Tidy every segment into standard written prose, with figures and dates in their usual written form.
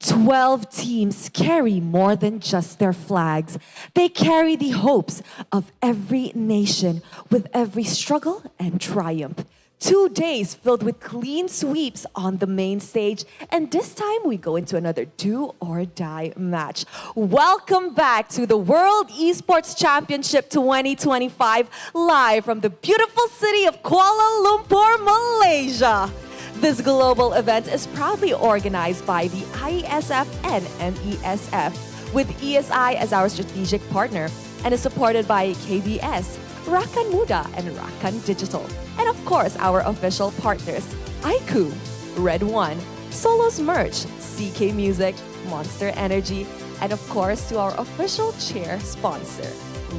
12 teams carry more than just their flags. They carry the hopes of every nation with every struggle and triumph. 2 days filled with clean sweeps on the main stage, and this time we go into another do or die match. Welcome back to the World Esports Championship 2025, live from the beautiful city of Kuala Lumpur, Malaysia. This global event is proudly organized by the IESF and MESF, with ESI as our strategic partner, and is supported by KBS, Rakan Muda, and Rakan Digital. And of course, our official partners, IQ, Red One, Solos Merch, CK Music, Monster Energy, and of course to our official chair sponsor,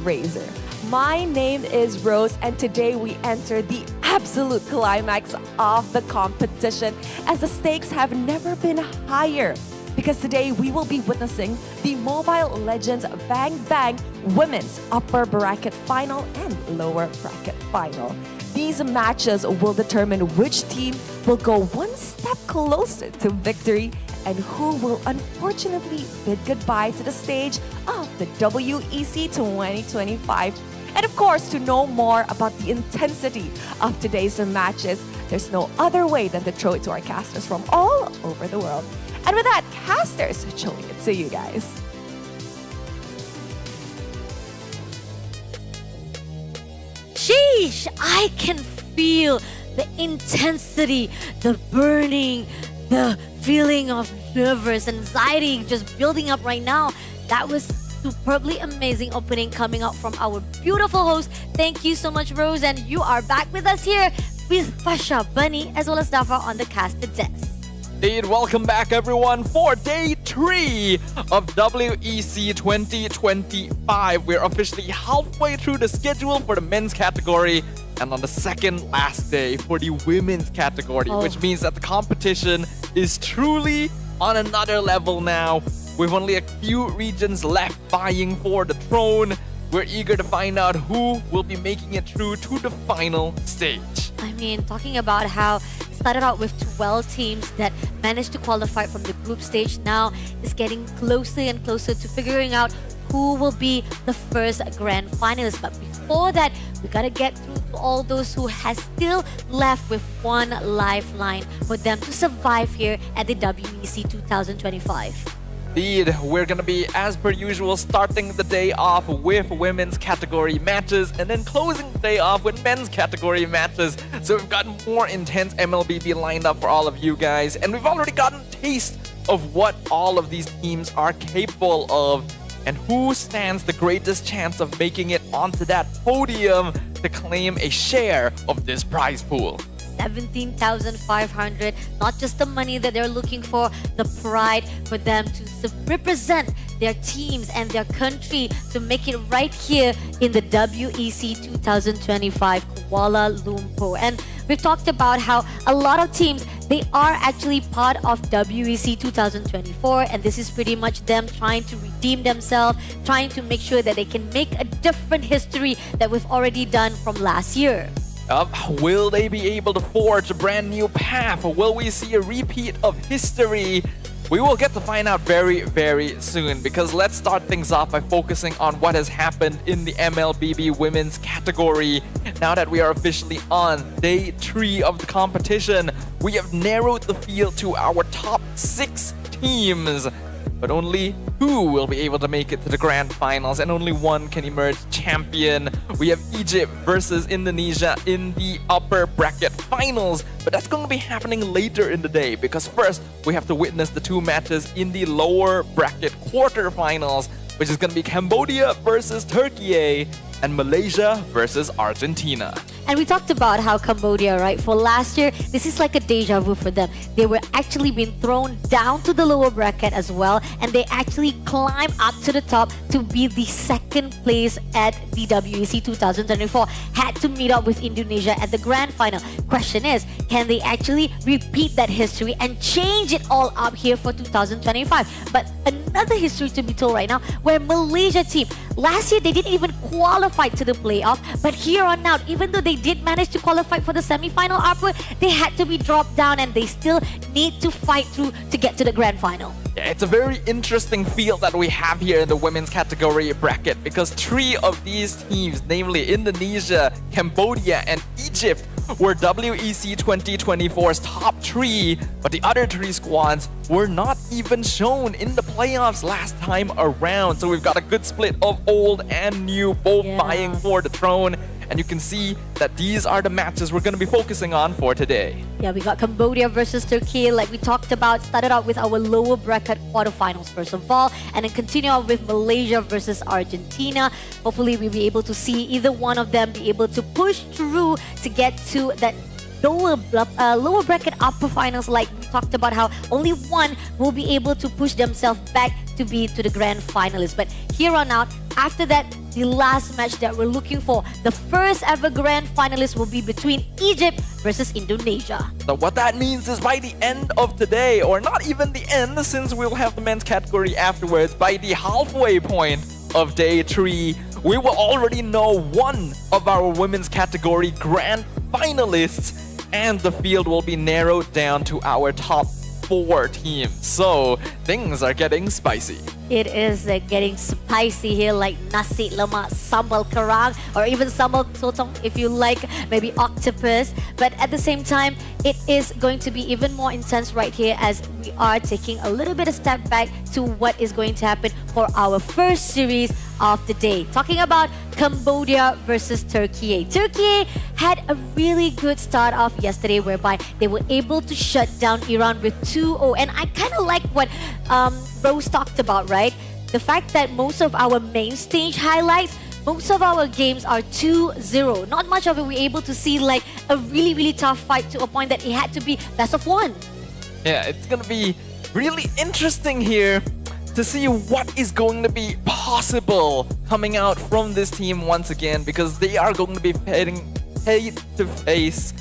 Razer. My name is Rose, and today we enter the absolute climax of the competition, as the stakes have never been higher. Because today we will be witnessing the Mobile Legends Bang Bang Women's Upper Bracket Final and Lower Bracket Final. These matches will determine which team will go one step closer to victory and who will unfortunately bid goodbye to the stage of the WEC 2025. And of course, to know more about the intensity of today's matches, there's no other way than to throw it to our casters from all over the world. And with that, casters, showing it to you guys. Sheesh, I can feel the intensity, the burning, the feeling of nervous anxiety just building up right now. That was superbly amazing opening coming out from our beautiful host. Thank you so much, Rose, and you are back with us here with Fasha, Bunny, as well as Dafa on the casted desk. Indeed, welcome back everyone for day 3 of WEC 2025. We're officially halfway through the schedule for the men's category and on the second last day for the women's category, which means that the competition is truly on another level now. With only a few regions left vying for the throne, we're eager to find out who will be making it through to the final stage. I mean, talking about how it started out with 12 teams that managed to qualify from the group stage, now is getting closer and closer to figuring out who will be the first grand finalist. But before that, we gotta get through to all those who has still left with one lifeline for them to survive here at the WEC 2025. Indeed, we're gonna be, as per usual, starting the day off with women's category matches and then closing the day off with men's category matches. So we've got more intense MLBB lined up for all of you guys, and we've already gotten a taste of what all of these teams are capable of and who stands the greatest chance of making it onto that podium to claim a share of this prize pool. 17,500, not just the money that they're looking for, the pride for them to represent their teams and their country to make it right here in the WEC 2025 Kuala Lumpur. And we've talked about how a lot of teams, they are actually part of WEC 2024, and this is pretty much them trying to redeem themselves, trying to make sure that they can make a different history that we've already done from last year. Will they be able to forge a brand new path? Or will we see a repeat of history? We will get to find out very, very soon, because let's start things off by focusing on what has happened in the MLBB women's category. Now that we are officially on day 3 of the competition, we have narrowed the field to our top 6 teams. But only 2 will be able to make it to the grand finals, and only 1 can emerge champion. We have Egypt versus Indonesia in the upper bracket finals, but that's going to be happening later in the day, because first we have to witness the 2 matches in the lower bracket quarterfinals, which is going to be Cambodia versus Turkiyye and Malaysia versus Argentina. And we talked about how Cambodia, right, for last year, this is like a deja vu for them. They were actually being thrown down to the lower bracket as well, and they actually climbed up to the top to be the second place at the WEC 2024. Had to meet up with Indonesia at the grand final. Question is, can they actually repeat that history and change it all up here for 2025? But another history to be told right now, where Malaysia team, last year they didn't even qualify to the playoff, but here on out, even though they did manage to qualify for the semi-final upward, they had to be dropped down and they still need to fight through to get to the grand final. Yeah, it's a very interesting field that we have here in the women's category bracket because 3 of these teams, namely Indonesia, Cambodia, and Egypt, were WEC 2024's top 3, but the other 3 squads were not even shown in the playoffs last time around. So we've got a good split of old and new, both vying for the throne. And you can see that these are the matches we're going to be focusing on for today. Yeah, we got Cambodia versus Turkey, like we talked about. Started out with our lower bracket quarterfinals first of all, and then continue on with Malaysia versus Argentina. Hopefully, we'll be able to see either one of them be able to push through to get to that lower bracket upper finals. Like we talked about, how only one will be able to push themselves back to be to the grand finalists. But here on out, after that, the last match that we're looking for, the first ever grand finalist will be between Egypt versus Indonesia. So what that means is by the end of today, or not even the end since we'll have the men's category afterwards, by the halfway point of day 3, we will already know one of our women's category grand finalists, and the field will be narrowed down to our top 4 teams. So things are getting spicy. It is getting spicy here, like nasi lemak sambal kerang, or even sambal sotong if you like, maybe octopus. But at the same time, it is going to be even more intense right here as we are taking a little bit of step back to what is going to happen for our first series of the day. Talking about Cambodia versus Turkey. Turkey had a really good start off yesterday whereby they were able to shut down Iran with 2-0. And I kind of like what Rose talked about, right? The fact that most of our main stage highlights, most of our games are 2-0. Not much of it we're able to see like a really, really tough fight to a point that it had to be best of 1. Yeah, it's going to be really interesting here to see what is going to be possible coming out from this team once again, because they are going to be face to face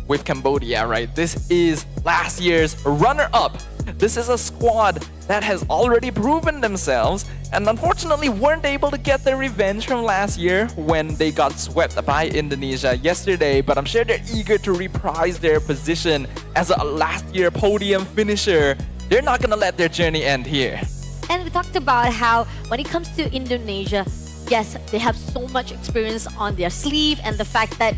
with Cambodia, right? This is last year's runner-up. This is a squad that has already proven themselves and unfortunately weren't able to get their revenge from last year when they got swept by Indonesia yesterday, but I'm sure they're eager to reprise their position as a last year podium finisher. They're not gonna let their journey end here. And we talked about how when it comes to Indonesia, yes, they have so much experience on their sleeve, and the fact that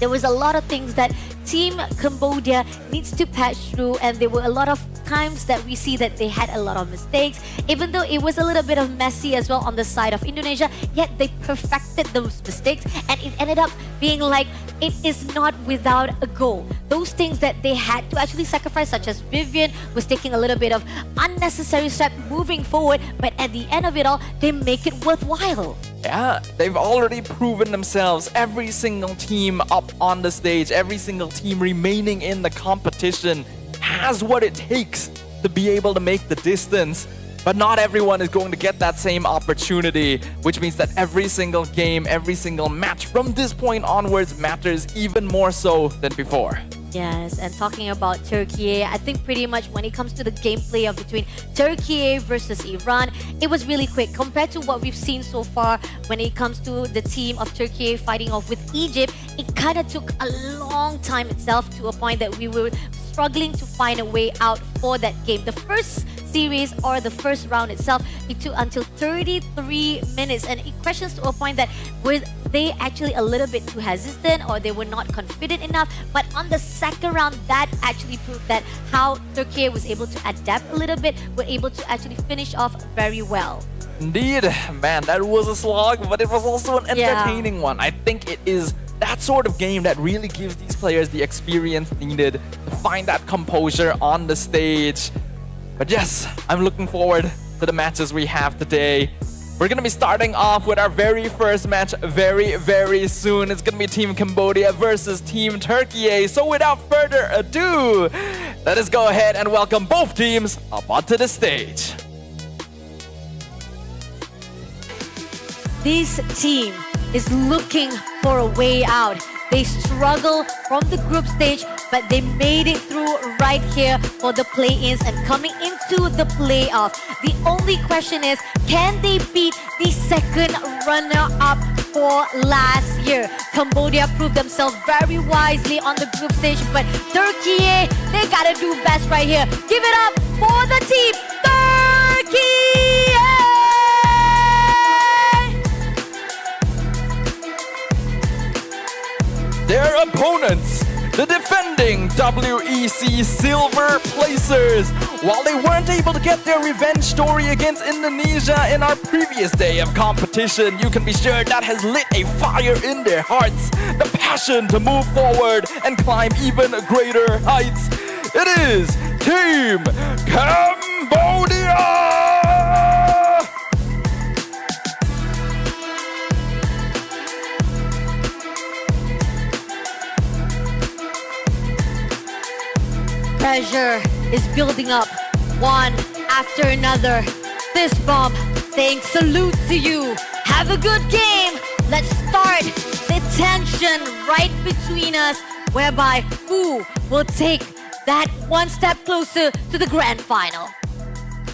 there was a lot of things that Team Cambodia needs to patch through, and there were a lot of times that we see that they had a lot of mistakes, even though it was a little bit of messy as well on the side of Indonesia, yet they perfected those mistakes and it ended up being like it is not without a goal. Those things that they had to actually sacrifice, such as Vivian was taking a little bit of unnecessary step moving forward, but at the end of it all, they make it worthwhile. Yeah, they've already proven themselves. Every single team up on the stage, every single team remaining in the competition has what it takes to be able to make the distance. But not everyone is going to get that same opportunity, which means that every single game, every single match from this point onwards matters even more so than before. Yes, and talking about Turkey, I think pretty much when it comes to the gameplay of between Turkey versus Iran, it was really quick compared to what we've seen so far when it comes to the team of Turkey fighting off with Egypt. It kind of took a long time itself to a point that we were struggling to find a way out for that game. The first series or the first round itself, it took until 33 minutes, and it questions to a point that were they actually a little bit too hesitant or they were not confident enough. But on the second round, that actually proved that how Turkey was able to adapt a little bit, were able to actually finish off very well. Indeed, man, that was a slog, but it was also an entertaining one. I think it is that sort of game that really gives these players the experience needed to find that composure on the stage. But yes, I'm looking forward to the matches we have today. We're gonna be starting off with our very first match very, very soon. It's gonna be Team Cambodia versus Team Turkey. So without further ado, let us go ahead and welcome both teams up onto the stage. This team is looking for a way out. They struggled from the group stage, but they made it through right here for the play-ins and coming into the playoff. The only question is, can they beat the second runner-up for last year? Cambodia proved themselves very wisely on the group stage, but Turkiyye, they gotta do best right here. Give it up for the team, Turkiyye! Their opponents, the defending WEC silver placers. While they weren't able to get their revenge story against Indonesia in our previous day of competition, you can be sure that has lit a fire in their hearts. The passion to move forward and climb even greater heights. It is Team Cambodia! Pressure is building up, one after another. This bomb saying salute to you. Have a good game. Let's start the tension right between us, whereby who will take that one step closer to the grand final.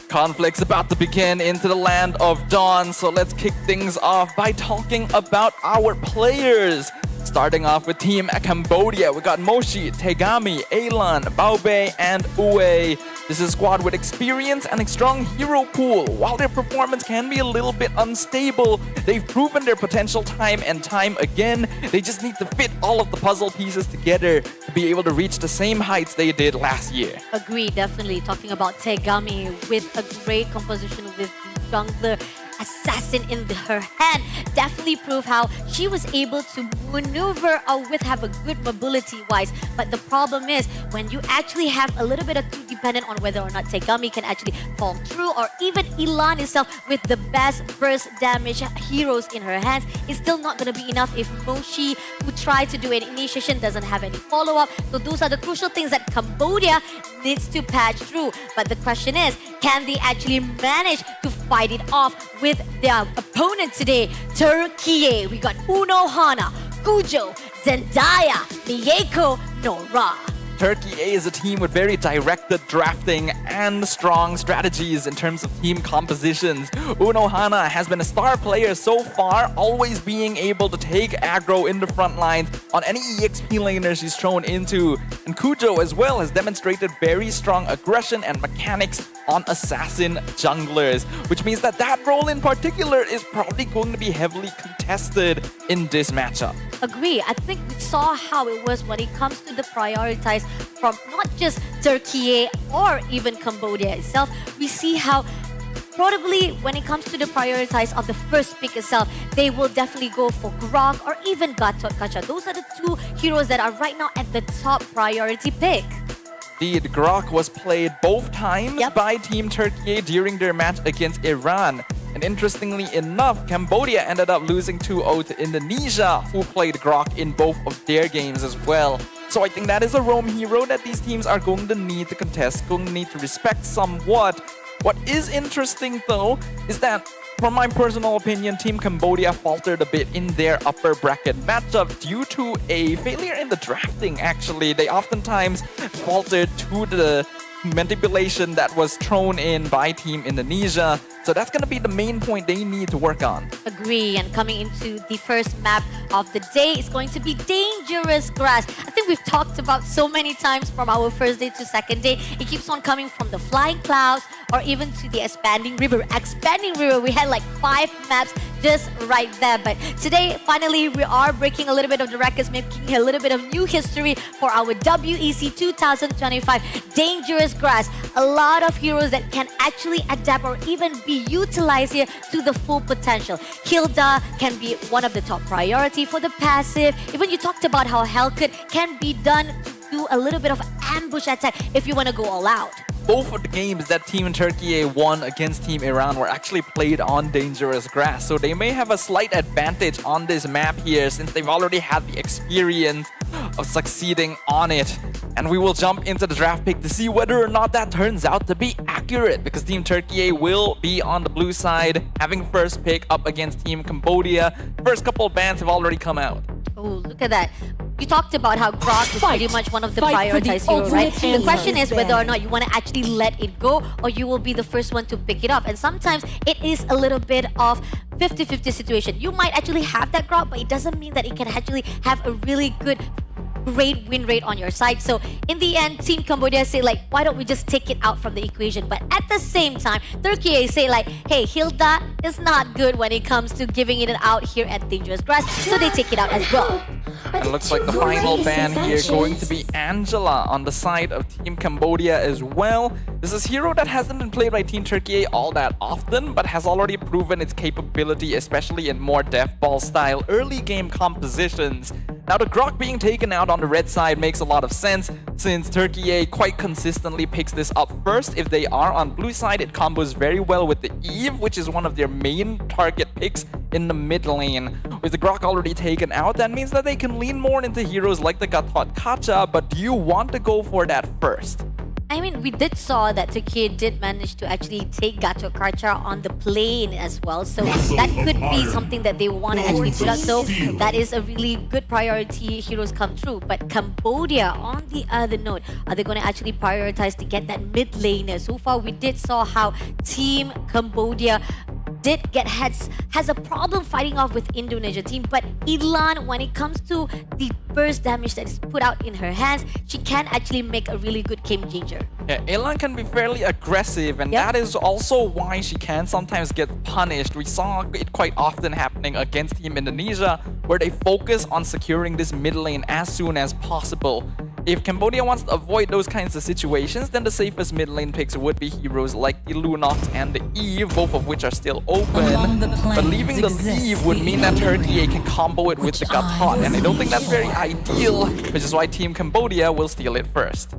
Conflict's about to begin into the land of dawn, so let's kick things off by talking about our players. Starting off with Team Cambodia, we got Moshi, Tegami, Alan, Baobei, and Uwe. This is a squad with experience and a strong hero pool. While their performance can be a little bit unstable, they've proven their potential time and time again. They just need to fit all of the puzzle pieces together to be able to reach the same heights they did last year. Agree, definitely. Talking about Tegami with a great composition with the jungler assassin in her hand, definitely prove how she was able to maneuver have a good mobility wise. But the problem is when you actually have a little bit of too dependent on whether or not Tegami can actually fall through, or even Elan itself with the best burst damage heroes in her hands, is still not going to be enough if Moshi, who tried to do an initiation, doesn't have any follow-up. So those are the crucial things that Cambodia needs to patch through. But the question is, can they actually manage to fight it off with their opponent today, Turkiyye? We got Uno Hana, Kujo, Zendaya, Mieko, Nora. Turkiyye is a team with very directed drafting and strong strategies in terms of team compositions. Uno Hana has been a star player so far, always being able to take aggro in the front lines on any EXP laner she's thrown into. And Kujo as well has demonstrated very strong aggression and mechanics on assassin junglers, which means that role in particular is probably going to be heavily contested in this matchup. Agree. I think we saw how it was when it comes to the prioritize from not just Turkiyye or even Cambodia itself. We see how probably when it comes to the prioritize of the first pick itself, they will definitely go for Grok or even Gatot Kacha. Those are the two heroes that are right now at the top priority pick. Indeed, Grok was played both times by Team Turkiyye during their match against Iran. And interestingly enough, Cambodia ended up losing 2-0 to Indonesia, who played Grok in both of their games as well. So I think that is a roam hero that these teams are going to need to contest, going to need to respect somewhat. What is interesting though is that, from my personal opinion, Team Cambodia faltered a bit in their upper bracket matchup due to a failure in the drafting, actually. They oftentimes faltered to the manipulation that was thrown in by Team Indonesia. So that's going to be the main point they need to work on. Agree. And coming into the first map of the day is going to be Dangerous Grass. I think we've talked about so many times from our first day to second day. It keeps on coming from the Flying Clouds or even to the Expanding River. Expanding River, we had like 5 maps just right there. But today, finally, we are breaking a little bit of the records, making a little bit of new history for our WEC 2025 Dangerous Grass. A lot of heroes that can actually adapt or even be utilized here to the full potential. Hilda can be one of the top priority for the passive. Even you talked about how Hellcut can be done to do a little bit of ambush attack if you want to go all out. Both of the games that Team Turkiyye won against Team Iran were actually played on Dangerous Grass, so they may have a slight advantage on this map here since they've already had the experience of succeeding on it. And we will jump into the draft pick to see whether or not that turns out to be accurate, because Team Turkiyye will be on the blue side, having first pick up against Team Cambodia. First couple of bans have already come out. Oh, look at that. You talked about how Grok is pretty much one of the prioritized heroes, right? The question is whether or not you want to actually let it go or you will be the first one to pick it up. And sometimes it is a little bit of 50-50 situation. You might actually have that Grok, but it doesn't mean that it can actually have a really good great win rate on your side. So in the end, Team Cambodia say like, why don't we just take it out from the equation? But at the same time, TURKIYE say like, hey, Hilda is not good when it comes to giving it out here at Dangerous Grass. So they take it out as well. And it looks like the final ban here going to be Angela on the side of Team Cambodia as well. This is a hero that hasn't been played by Team TURKIYE all that often, but has already proven its capability, especially in more death ball style early game compositions. Now the Grok being taken out on the red side makes a lot of sense, since TURKIYE quite consistently picks this up first. If they are on blue side, it combos very well with the Eve, which is one of their main target picks in the mid lane. With the Grok already taken out, that means that they can lean more into heroes like the Gatot Kacha, but do you want to go for that first? I mean, we did saw that TURKIYE did manage to actually take Gatot Kacha on the plane as well. So that could be something that they want to actually put out. So that is a really good priority heroes come through. But Cambodia, on the other note, are they going to actually prioritize to get that mid laner? So far, we did saw how Team Cambodia did get has a problem fighting off with Indonesia team, but Ilan, when it comes to the burst damage that is put out in her hands, she can actually make a really good game changer. Yeah, Ilan can be fairly aggressive, and that is also why she can sometimes get punished. We saw it quite often happening against Team Indonesia, where they focus on securing this mid lane as soon as possible. If Cambodia wants to avoid those kinds of situations, then the safest mid lane picks would be heroes like the Lunox and the Eve, both of which are still open. But leaving the Eve would mean that TURKIYE can combo it with the Gatot, and I don't think that's very ideal, which is why Team Cambodia will steal it first.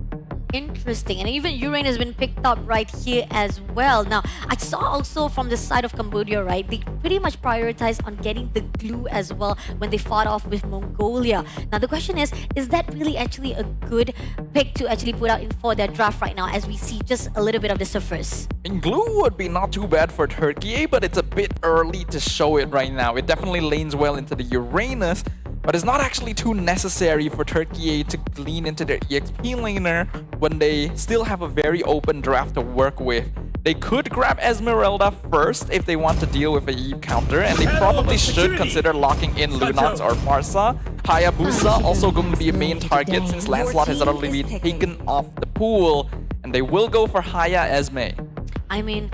Interesting. And even Urain has been picked up right here as well. Now, I saw also from the side of Cambodia, right, they pretty much prioritized on getting the glue as well when they fought off with Mongolia. Now, the question is that really actually a good pick to actually put out in for their draft right now, as we see just a little bit of the surface? And glue would be not too bad for TURKIYE, but it's a bit early to show it right now. It definitely lanes well into the Uranus, but it's not actually too necessary for TURKIYE to lean into their EXP laner when they still have a very open draft to work with. They could grab Esmeralda first if they want to deal with a Eve counter, and they probably should consider locking in Lunox or Farsa. Hayabusa also going to be a main target since Lancelot has already been taken off the pool, and they will go for Haya Esme. I mean,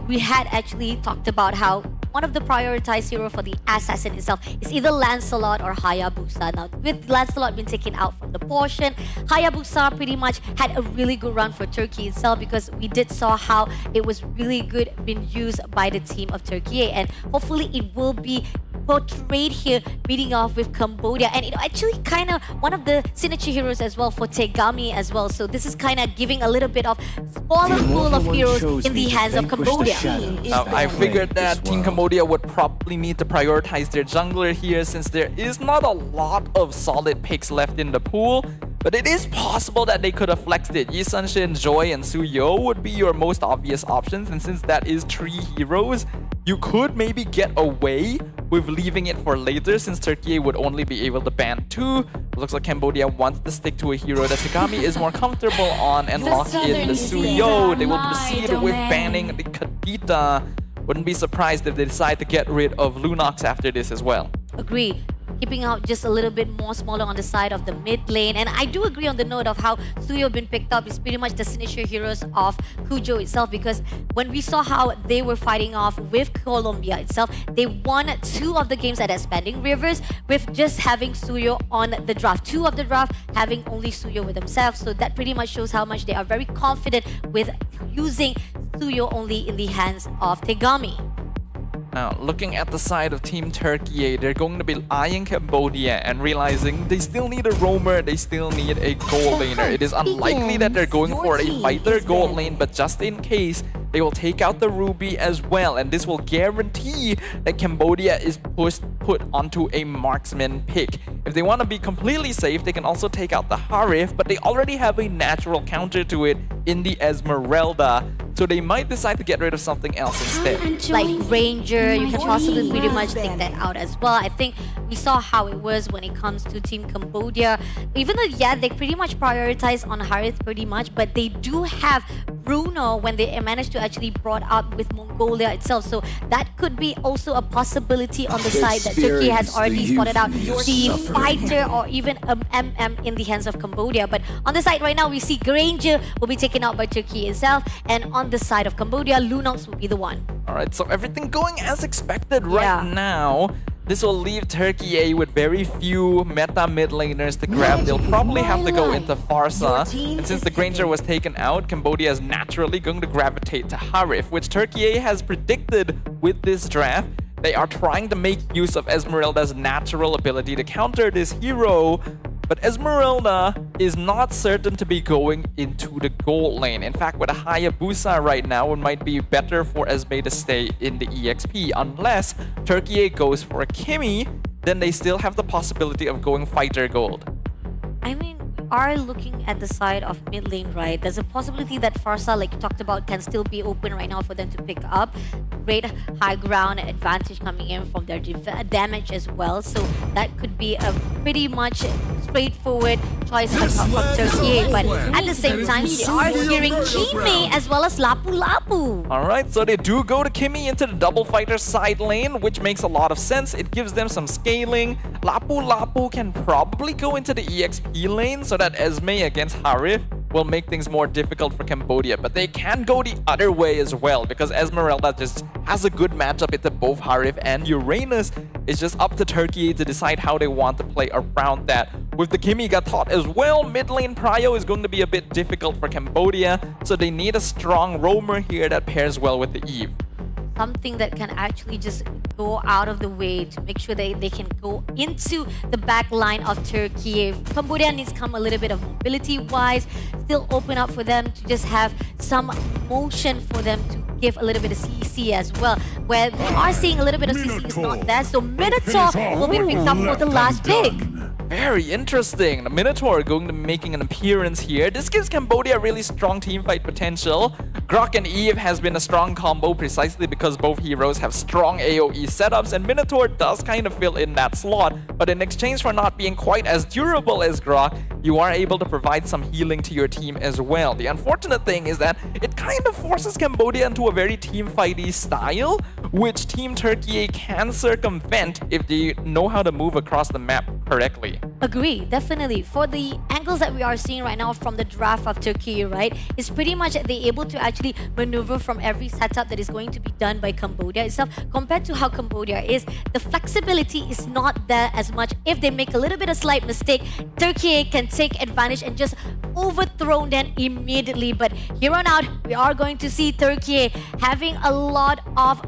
we had actually talked about how one of the prioritized hero for the assassin itself is either Lancelot or Hayabusa. Now, with Lancelot being taken out from the portion, Hayabusa pretty much had a really good run for TURKIYE itself, because we did saw how it was really good being used by the team of TURKIYE, and hopefully it will be portrayed here meeting off with Cambodia, and it actually kind of one of the signature heroes as well for Tegami as well. So this is kind of giving a little bit of smaller pool of heroes in the hands of Cambodia. I figured that Team Cambodia would probably need to prioritize their jungler here, since there is not a lot of solid picks left in the pool. But it is possible that they could have flexed it. Yi Sunshin, Joy, and Suyo would be your most obvious options, and since that is 3 heroes, you could maybe get away with leaving it for later, since TURKIYE would only be able to ban 2. It looks like Cambodia wants to stick to a hero that Tegami is more comfortable on and lock in the Suyo. They will proceed with banning the Kadita. Wouldn't be surprised if they decide to get rid of Lunox after this as well. Agree. Keeping out just a little bit more smaller on the side of the mid lane. And I do agree on the note of how Suyo been picked up is pretty much the signature heroes of Cujo itself, because when we saw how they were fighting off with Colombia itself, they won 2 of the games at Expanding Rivers with just having Suyo on the draft. 2 of the draft having only Suyo with themselves. So that pretty much shows how much they are very confident with using Suyo only in the hands of Tegami. Now, looking at the side of Team TURKIYE, they're going to be eyeing Cambodia and realizing they still need a roamer, they still need a gold laner. It is unlikely that they're going for a fighter gold lane, but just in case, they will take out the Ruby as well, and this will guarantee that Cambodia is put onto a marksman pick. If they want to be completely safe, they can also take out the Harif, but they already have a natural counter to it in the Esmeralda, so they might decide to get rid of something else instead. Like Ranger, you can possibly pretty much take that out as well. I think We saw how it was when it comes to Team Cambodia. Even though, yeah, they pretty much prioritize on Harith pretty much, but they do have Bruno when they managed to actually brought up with Mongolia itself. So that could be also a possibility on the side that Turkey has already spotted out the fighter or even MM in the hands of Cambodia. But on the side right now, we see Granger will be taken out by Turkey itself. And on the side of Cambodia, Lunox will be the one. All right, so everything going as expected right Yeah. now. This will leave TURKIYE with very few meta mid laners to grab. They'll probably have to go into Farsa. And since the Granger was taken out, Cambodia is naturally going to gravitate to Harith, which TURKIYE has predicted with this draft. They are trying to make use of Esmeralda's natural ability to counter this hero. But Esmeralda is not certain to be going into the gold lane. In fact, with a Hayabusa right now, it might be better for Esme to stay in the EXP. Unless TURKIYE goes for a Kimi, then they still have the possibility of going fighter gold. I mean, we are looking at the side of mid lane, right? There's a possibility that Farsa, like you talked about, can still be open right now for them to pick up. Great high ground advantage coming in from their damage as well. So that could be a pretty much straightforward choice from Turkey. But at the same time, they are hearing Kimi as well as Lapu Lapu. Alright, so they do go to Kimi into the double fighter side lane, which makes a lot of sense. It gives them some scaling. Lapu Lapu can probably go into the EXP lane so that Esme against Harith will make things more difficult for Cambodia. But they can go the other way as well, because Esmeralda just has a good matchup into both Harith and Uranus. It's just up to Turkey to decide how they want to play around that. With the Kimi got taught as well, mid lane prio is going to be a bit difficult for Cambodia, so they need a strong roamer here that pairs well with the Eve. Something that can actually just go out of the way to make sure they can go into the back line of Turkey. Cambodia needs to come a little bit of mobility wise, still open up for them to just have some motion for them to give a little bit of CC as well. Where we are seeing a little bit of CC is not there, so Minotaur will be picked up for the last pick. Very interesting. The Minotaur going to be making an appearance here. This gives Cambodia really strong teamfight potential. Grok and Eve has been a strong combo precisely because both heroes have strong AoE setups, and Minotaur does kind of fill in that slot. But in exchange for not being quite as durable as Grok, you are able to provide some healing to your team as well. The unfortunate thing is that it kind of forces Cambodia into a very teamfighty style, which Team Turkey can circumvent if they know how to move across the map correctly. Agree, definitely. For the angles that we are seeing right now from the draft of Turkey, right, it's pretty much they're able to actually maneuver from every setup that is going to be done by Cambodia itself. Compared to how Cambodia is, the flexibility is not there as much. If they make a little bit of slight mistake, Turkey can take advantage and just overthrow them immediately. But here on out, we are going to see Turkey having a lot of...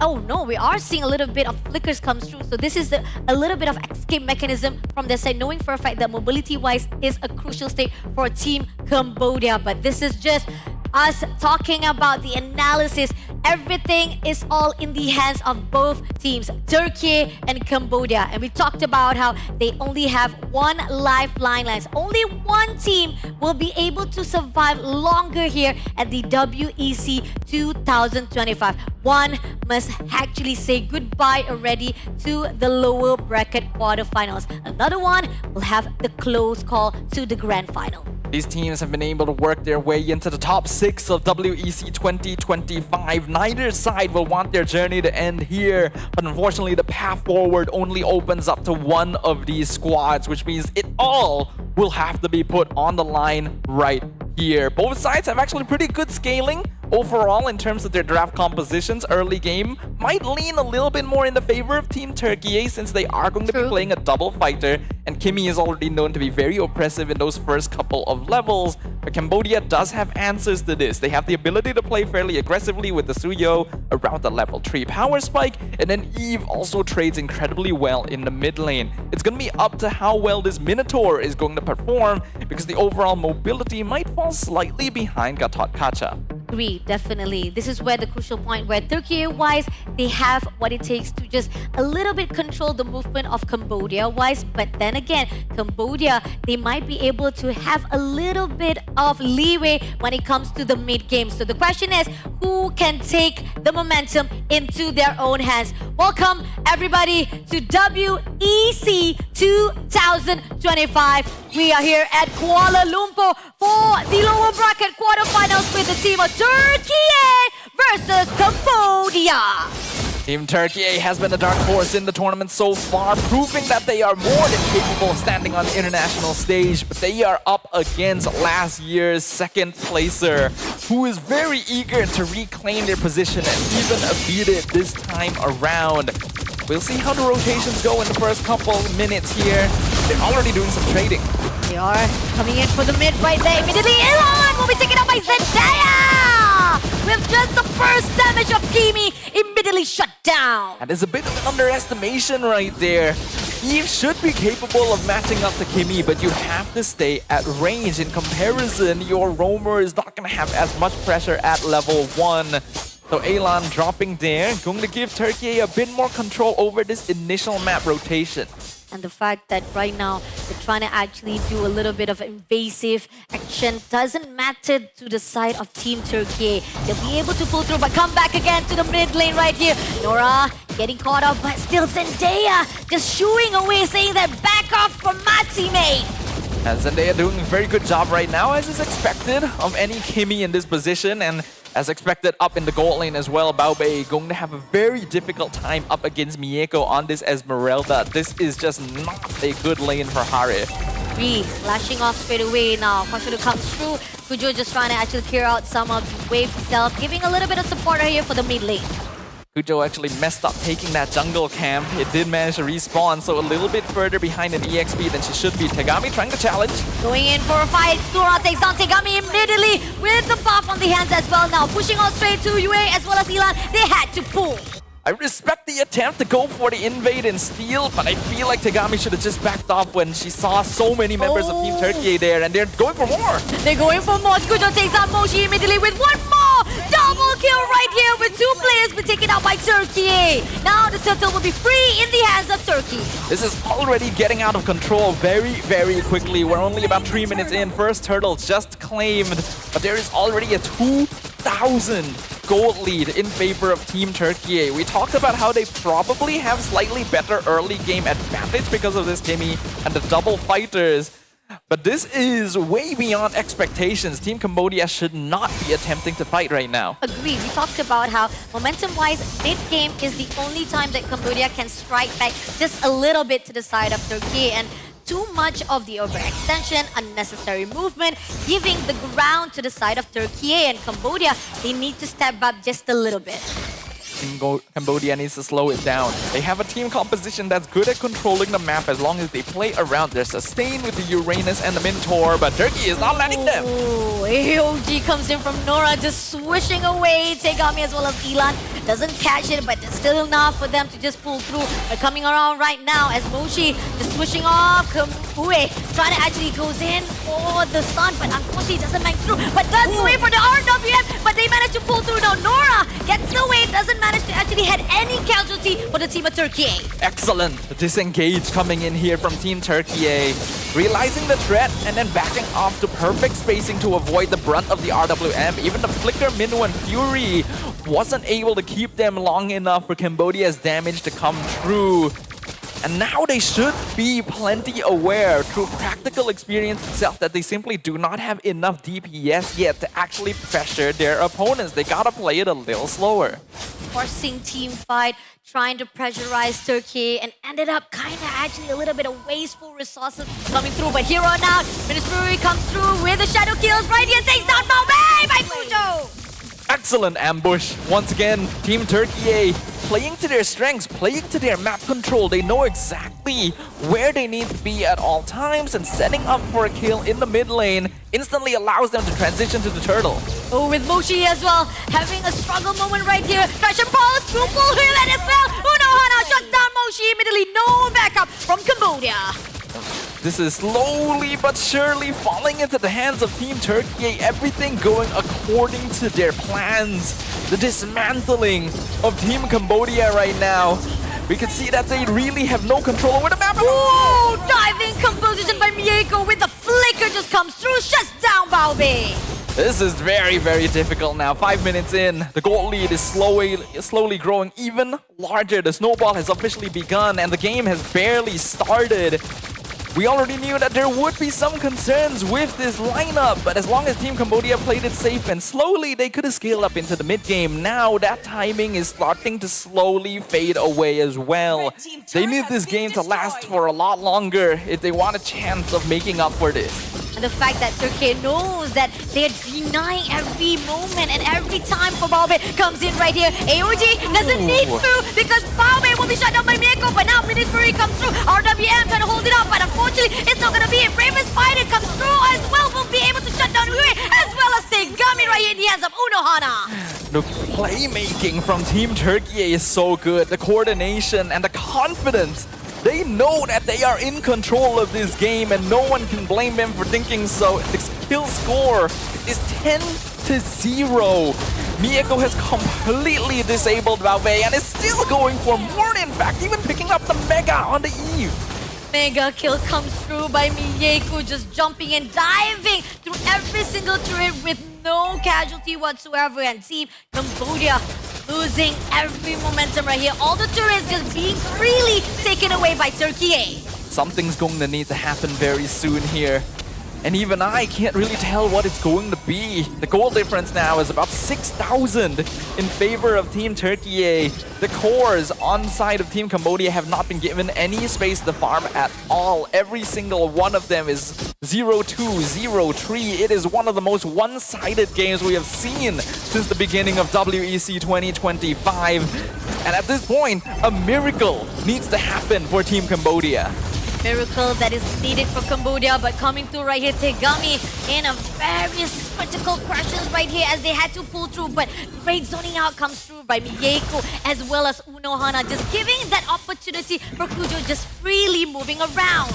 Oh no, we are seeing a little bit of flickers come through. So this is a little bit of escape mechanism from their side, knowing for a fact that mobility-wise is a crucial state for Team Cambodia. But this is just us talking about the analysis. Everything is all in the hands of both teams, Turkey and Cambodia. And we talked about how they only have one lifeline. Only one team will be able to survive longer here at the WEC 2025. One must actually say goodbye already to the lower bracket quarterfinals. Another one will have the close call to the grand final. These teams have been able to work their way into the top 6 of WEC 2025. Neither side will want their journey to end here, but unfortunately the path forward only opens up to one of these squads, which means it all will have to be put on the line right here. Both sides have actually pretty good scaling overall in terms of their draft compositions. Early game might lean a little bit more in the favor of Team Turkey since they are going to be playing a double fighter, and Kimi is already known to be very oppressive in those first couple of levels. But Cambodia does have answers to this. They have the ability to play fairly aggressively with the Suyo around the level 3 power spike, and then Eve also trades incredibly well in the mid lane. It's going to be up to how well this Minotaur is going to perform, because the overall mobility might fall slightly behind Gatot Kacha. Agree, definitely. This is where the crucial point where Turkey-wise, they have what it takes to just a little bit control the movement of Cambodia-wise. But then again, Cambodia, they might be able to have a little bit of leeway when it comes to the mid-game. So the question is, who can take the momentum into their own hands? Welcome, everybody, to WEC 2025. We are here at Kuala Lumpur for the lower bracket quarterfinals with the team of Turkey versus Cambodia. Team Turkey has been the dark horse in the tournament so far, proving that they are more than capable of standing on the international stage. But they are up against last year's second placer, who is very eager to reclaim their position and even beat it this time around. We'll see how the rotations go in the first couple minutes here. They're already doing some trading. They are coming in for the mid right there. Immediately, Elon will be taken out by Zendaya! With just the first damage of Kimi immediately shut down. And there's a bit of an underestimation right there. Eve should be capable of matching up to Kimi, but you have to stay at range. In comparison, your roamer is not going to have as much pressure at level 1. So Elon dropping there, going to give Turkey a bit more control over this initial map rotation. And the fact that right now they're trying to actually do a little bit of invasive action doesn't matter to the side of Team Turkey. They'll be able to pull through, but come back again to the mid lane right here. Nora getting caught up, but still Zendaya just shooing away, saying that back off from my teammate. And Zendaya doing a very good job right now, as is expected of any Kimi in this position. And as expected, up in the gold lane as well, Baobei going to have a very difficult time up against Mieko on this Esmeralda. This is just not a good lane for Hare. Three, slashing off straight away now. Kwashiru comes through. Kujo just trying to actually clear out some of the waves himself, giving a little bit of support here for the mid lane. Kujo actually messed up taking that jungle camp. It did manage to respawn, so a little bit further behind in EXP than she should be. Tegami trying to challenge. Going in for a fight. Tura takes down Tegami immediately with the buff on the hands as well now. Pushing on straight to Yue as well as Elan. They had to pull. I respect the attempt to go for the invade and steal, but I feel like Tegami should have just backed off when she saw so many members of Team Turkey there, and they're going for more. They're going for more. Kujo takes out Moshi immediately with one more. Double kill right here with two players being taken out by Turkey. Now the turtle will be free in the hands of Turkey. This is already getting out of control very, very quickly. We're only about 3 minutes in. First turtle just claimed, but there is already a 2,000 gold lead in favor of Team Turkey. We talked about how they probably have slightly better early game advantage because of this Kimi and the double fighters. But this is way beyond expectations. Team Cambodia should not be attempting to fight right now. Agreed. We talked about how momentum-wise, mid-game is the only time that Cambodia can strike back just a little bit to the side of Turkey, and too much of the overextension, unnecessary movement, giving the ground to the side of Turkey, and Cambodia, they need to step up just a little bit. Cambodia needs to slow it down. They have a team composition that's good at controlling the map as long as they play around. They're sustained with the Uranus and the Minotaur, but Turkey is not letting them. AOG comes in from Nora, just swishing away Tegami as well as Elan. Doesn't catch it, but it's still enough for them to just pull through. But coming around right now as Moshi just swishing off Kamue, trying to actually goes in for the stun, but unfortunately doesn't make through. But does go in for the RWM, but they manage to pull through. Now Nora gets away, doesn't manage to actually head any casualty for the team of Turkey. Excellent disengage coming in here from Team Turkey. Realizing the threat and then backing off to perfect spacing to avoid the brunt of the RWM. Even the Flicker, Minnow, and Fury wasn't able to keep them long enough for Cambodia's damage to come true. And now they should be plenty aware through practical experience itself that they simply do not have enough DPS yet to actually pressure their opponents. They gotta play it a little slower. Forcing team fight, trying to pressurize Turkey, and ended up kind of actually a little bit of wasteful resources coming through. But here on out, Ministry comes through with the shadow kills right here, takes down Maobei by Kujo. Excellent ambush. Once again, Team Turkey playing to their strengths, playing to their map control. They know exactly where they need to be at all times, and setting up for a kill in the mid lane instantly allows them to transition to the turtle. Oh, with Moshi as well, having a struggle moment right here. Pressure pulse, through full heal as well. Uno Hana shuts down Moshi immediately. No backup from Cambodia. This is slowly but surely falling into the hands of Team Turkey. Everything going according to their plans. The dismantling of Team Cambodia right now. We can see that they really have no control over the map. Ooh, diving composition by Mieko with the flicker just comes through, shuts down Baobei. This is very, very difficult now. 5 minutes in, the gold lead is slowly growing even larger. The snowball has officially begun and the game has barely started. We already knew that there would be some concerns with this lineup, but as long as Team Cambodia played it safe and slowly, they could have scaled up into the mid-game. Now that timing is starting to slowly fade away as well. They need this game to last for a lot longer if they want a chance of making up for this. And the fact that Turkey knows that they're denying every moment and every time for Baobei comes in right here. AOG doesn't need to because Baobei will be shut down by Mieko, but now Minisbury comes through. RWM trying to hold it up, but unfortunately it's not going to be it. Bravest Spider comes through as well. Will be able to shut down Ue as well as Tegami right here in the hands of Unohana. The playmaking from Team Turkey is so good. The coordination and the confidence. They know that they are in control of this game and no one can blame them for thinking so. The kill score is 10-0. Mieko has completely disabled Baobei and is still going for more, in fact, even picking up the Mega on the Eve. Mega kill comes through by Mieko, just jumping and diving through every single turret with no casualty whatsoever. And Team Cambodia losing every momentum right here. All the turrets just being freely taken away by Turkey. Something's going to need to happen very soon here. And even I can't really tell what it's going to be. The goal difference now is about 6,000 in favor of Team Turkey. The cores on side of Team Cambodia have not been given any space to farm at all. Every single one of them is 0-2, 0-3. It is one of the most one-sided games we have seen since the beginning of WEC 2025. And at this point, a miracle needs to happen for Team Cambodia. Miracle that is needed for Cambodia, but coming through right here, Tegami in a very critical questions right here as they had to pull through, but great zoning out comes through by Mieko as well as Unohana, just giving that opportunity for Kujo just freely moving around.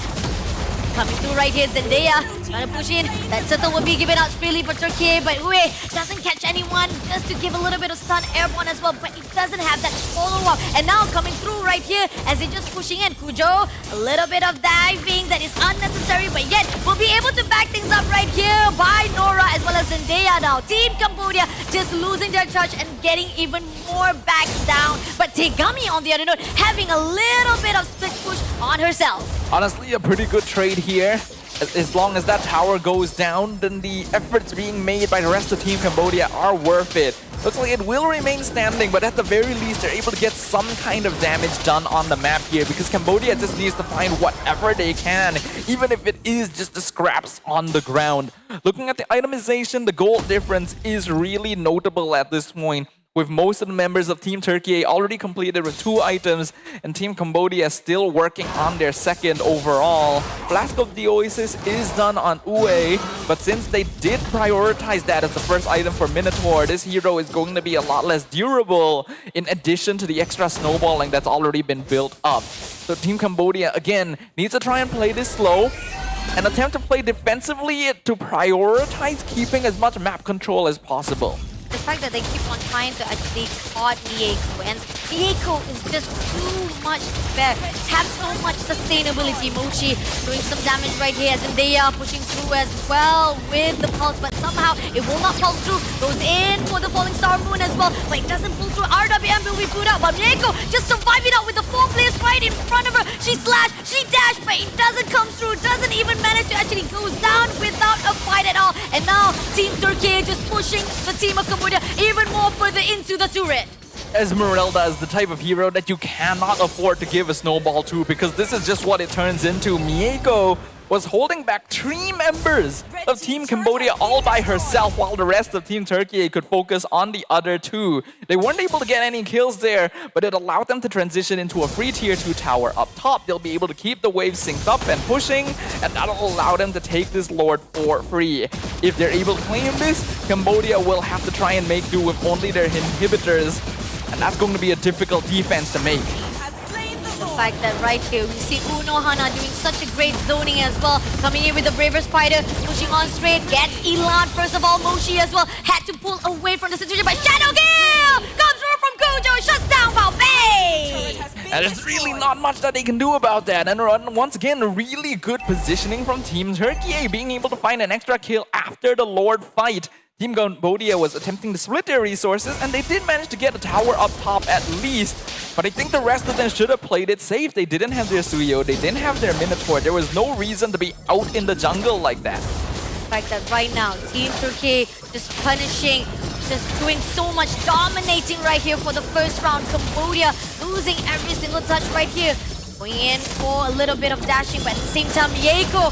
Coming through right here, Zendaya trying to push in. That turtle will be given out freely for Turkey, but Ue doesn't catch anyone just to give a little bit of stun airborne as well, but it doesn't have that follow-up. And now coming through right here as they're just pushing in. Kujo, a little bit of diving that is unnecessary, but yet will be able to back things up right here by Nora as well as Zendaya now. Team Cambodia just losing their touch and getting even more back down. But Tegami on the other note having a little bit of split push on herself. Honestly, a pretty good trade here. As long as that tower goes down, then the efforts being made by the rest of Team Cambodia are worth it. Looks like it will remain standing, but at the very least, they're able to get some kind of damage done on the map here because Cambodia just needs to find whatever they can, even if it is just the scraps on the ground. Looking at the itemization, the gold difference is really notable at this point, with most of the members of Team Turkey already completed with 2 items and Team Cambodia still working on their second overall. Flask of the Oasis is done on Ue, but since they did prioritize that as the first item for Minotaur, this hero is going to be a lot less durable in addition to the extra snowballing that's already been built up. So Team Cambodia, again, needs to try and play this slow and attempt to play defensively to prioritize keeping as much map control as possible. The fact that they keep on trying to actually taunt Mieko, and Mieko is just too much fair. Have so much sustainability. Mochi doing some damage right here, and they are pushing through as well with the pulse, but somehow it will not pull through. Goes in for the falling star moon as well, but it doesn't pull through. RWM will be put out, but Mieko just surviving out with the 4 players right in front of her. She slashed, she dashed, but it doesn't come through. Doesn't even manage to actually goes down without a fight at all. And now Team Turkey just pushing the team of Cambodia even more further into the turret. Esmeralda is the type of hero that you cannot afford to give a snowball to because this is just what it turns into. Mieko was holding back 3 members of Team Cambodia all by herself while the rest of Team Turkey could focus on the other 2. They weren't able to get any kills there, but it allowed them to transition into a free tier 2 tower up top. They'll be able to keep the waves synced up and pushing, and that'll allow them to take this Lord for free. If they're able to claim this, Cambodia will have to try and make do with only their inhibitors, and that's going to be a difficult defense to make. fact that right here we see Uno Hana doing such a great zoning as well, coming in with the Braver Spider, pushing on straight, gets Elan first of all. Moshi as well had to pull away from the situation, but Shadow Kill comes through from Kujo, shuts down Bay. And there's really not much that they can do about that. And once again, really good positioning from Team TURKIYE, being able to find an extra kill after the Lord fight. Team Cambodia was attempting to split their resources, and they did manage to get a tower up top at least. But I think the rest of them should have played it safe. They didn't have their Suyo, they didn't have their Minotaur. There was no reason to be out in the jungle like that. The fact that right now, Team TURKIYE just punishing, just doing so much, dominating right here for the first round. Cambodia losing every single touch right here. Going in for a little bit of dashing, but at the same time, Mieko,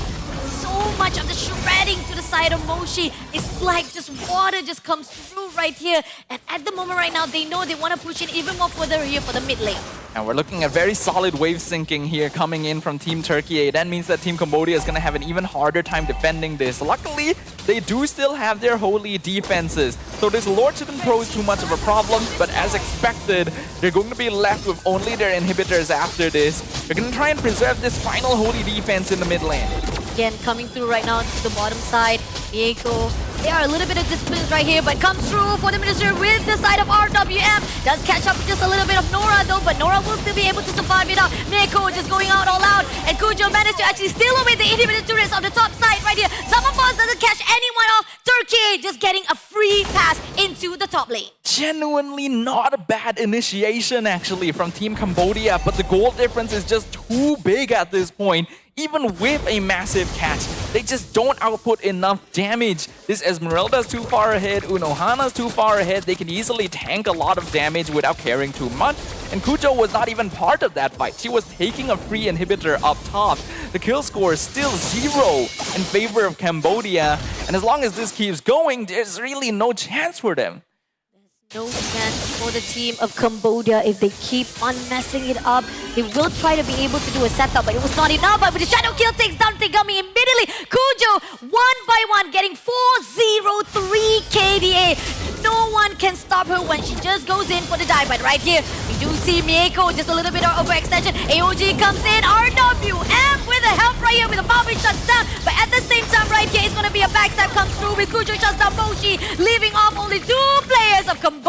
so much of the shredding to the side of Moshi. It's like just water just comes through right here. And at the moment right now, they know they want to push it even more further here for the mid lane. And we're looking at very solid wave syncing here coming in from Team TURKIYE. That means that Team Cambodia is going to have an even harder time defending this. Luckily, they do still have their holy defenses. So this Lord shouldn't pose too much of a problem. But as expected, they're going to be left with only their inhibitors after this. They're going to try and preserve this final holy defense in the mid lane. Again, coming through right now to the bottom side. Mieko, they are a little bit of distance right here, but comes through for the Minister with the side of RWM. Does catch up with just a little bit of Nora though, but Nora will still be able to survive it out. Mieko just going out all out, and Kujo managed to actually steal away the inhibitor turrets on the top side right here. Summerfalls doesn't catch anyone off. TURKIYE just getting a free pass into the top lane. Genuinely not a bad initiation actually from Team Cambodia, but the goal difference is just too big at this point. Even with a massive catch, they just don't output enough damage. This Esmeralda's too far ahead, Unohana's too far ahead. They can easily tank a lot of damage without caring too much. And Kujo was not even part of that fight. She was taking a free inhibitor up top. The kill score is still 0 in favor of Cambodia. And as long as this keeps going, there's really no chance for them. No chance for the team of Cambodia if they keep on messing it up. They will try to be able to do a setup, but it was not enough. But with the Shadow Kill takes down Tegami immediately. Kujo, one by one, getting 403 KDA. No one can stop her when she just goes in for the dive. But right here, we do see Mieko, just a little bit of overextension. AOG comes in, RWM with a help right here with a power shuts down. But at the same time, right here, it's going to be a backstab comes through with Kujo shuts down Moshi, leaving off only 2 players of Cambodia.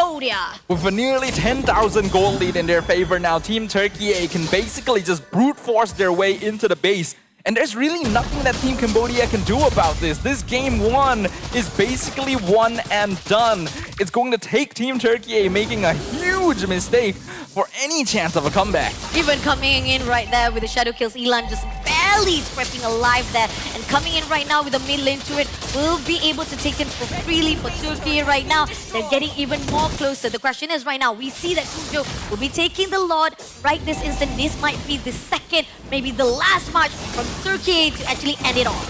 With a nearly 10,000 gold lead in their favor now, Team TURKIYE can basically just brute force their way into the base. And there's really nothing that Team Cambodia can do about this. This game 1 is basically one and done. It's going to take Team TURKIYE making a huge mistake for any chance of a comeback. Even coming in right there with the Shadow Kills, Elan just barely scraping alive there. And coming in right now with the mid lane turret will be able to take them for freely for TURKIYE right now. They're getting even more closer. The question is right now, we see that Kujo will be taking the Lord right this instant. This might be the second, maybe the last match from TURKIYE to actually end it all.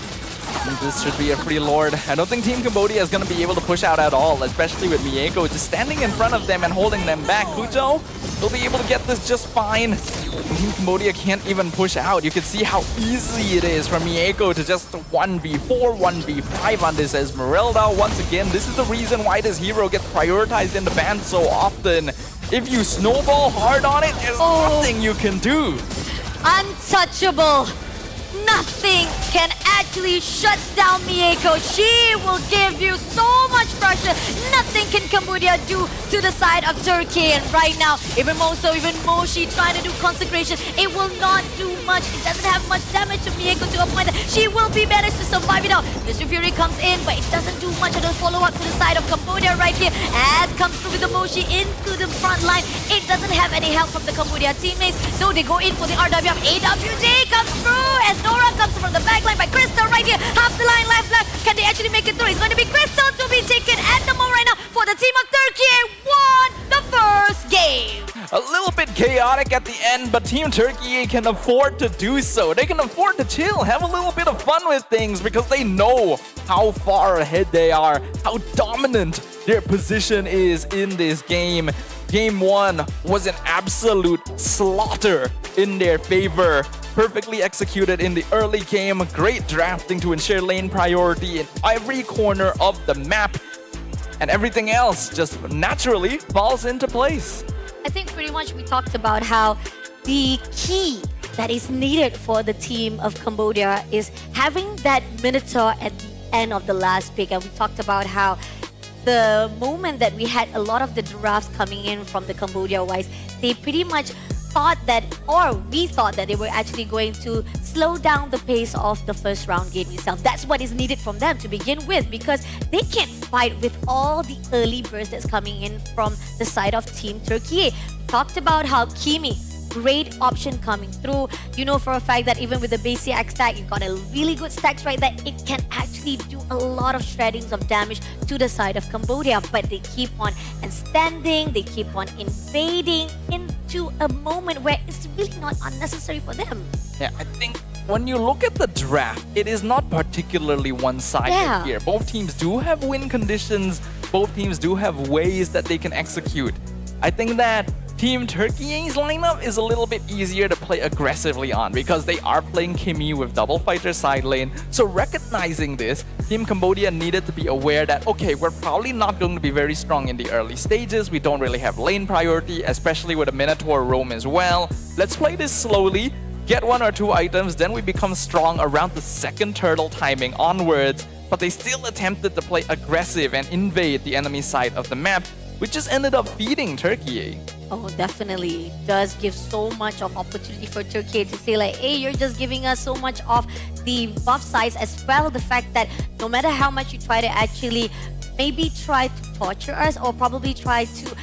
This should be a free Lord. I don't think Team Cambodia is going to be able to push out at all, especially with Mieko just standing in front of them and holding them back. Kujo will be able to get this just fine. Team Cambodia can't even push out. You can see how easy it is for Mieko to just 1v4, 1v5 on this Esmeralda. Once again, this is the reason why this hero gets prioritized in the ban so often. If you snowball hard on it, there's nothing you can do. Untouchable. Nothing can actually shut down Mieko. She will give you so much pressure. Nothing can Cambodia do to the side of TURKIYE. And right now, even more so, even Moshi trying to do consecration, it will not do much. It doesn't have much damage to Mieko to a point that she will be managed to survive it out. Mr. Fury comes in, but it doesn't do much of the follow-up to the side of Cambodia right here. As comes through with the Moshi into the front line. It doesn't have any help from the Cambodia teammates, so they go in for the RWM. AWD comes through as Nora comes from the back line by Crystal right here. Half the line left. Can they actually make it through? It's going to be Crystal to be taken at the moment right now for the team of TURKIYE. Won the first game. A little bit chaotic at the end, but Team TURKIYE can afford to do so. They can afford to chill, have a little bit of fun with things because they know how far ahead they are, how dominant their position is in this game. Game 1 was an absolute slaughter in their favor. Perfectly executed in the early game. Great drafting to ensure lane priority in every corner of the map. And everything else just naturally falls into place. I think pretty much we talked about how the key that is needed for the team of Cambodia is having that Minotaur at the end of the last pick. And we talked about how the moment that we had a lot of the drafts coming in from the Cambodia wise, they pretty much thought that, or we thought that they were actually going to slow down the pace of the first round game itself. That's what is needed from them to begin with, because they can't fight with all the early bursts that's coming in from the side of Team Turkey. We talked about how Kimi, great option coming through. You know for a fact that even with the base CX stack, you've got a really good stacks right there. It can actually do a lot of shreddings of damage to the side of Cambodia, but they keep on and standing, they keep on invading into a moment where it's really not unnecessary for them. Yeah, I think when you look at the draft, it is not particularly one-sided here. Both teams do have win conditions, both teams do have ways that they can execute. I think that Team Turkey's lineup is a little bit easier to play aggressively on because they are playing Kimi with double fighter side lane. So recognizing this, Team Cambodia needed to be aware that, okay, we're probably not going to be very strong in the early stages. We don't really have lane priority, especially with a Minotaur roam as well. Let's play this slowly, get 1 or 2 items, then we become strong around the second turtle timing onwards. But they still attempted to play aggressive and invade the enemy side of the map, which just ended up feeding Turkey. Oh, definitely. It does give so much of opportunity for Turkey to say like, hey, you're just giving us so much of the buff size, as well the fact that no matter how much you try to actually maybe try to torture us or probably try to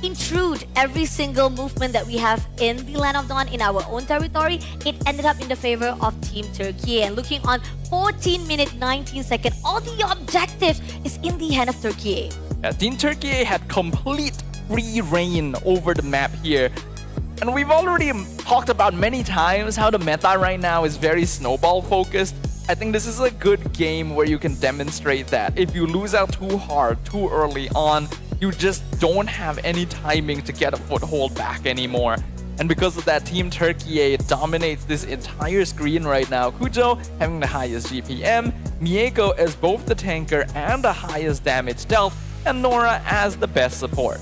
intrude every single movement that we have in the Land of Dawn in our own territory, it ended up in the favor of Team Turkey. And looking on 14 minute 19 second, all the objectives is in the hand of Turkey. Team Turkey had complete free reign over the map here. And we've already talked about many times how the meta right now is very snowball focused. I think this is a good game where you can demonstrate that. If you lose out too hard, too early on, you just don't have any timing to get a foothold back anymore. And because of that, Team Turkey dominates this entire screen right now. Kujo having the highest GPM, Mieko as both the tanker and the highest damage dealt, and Nora as the best support.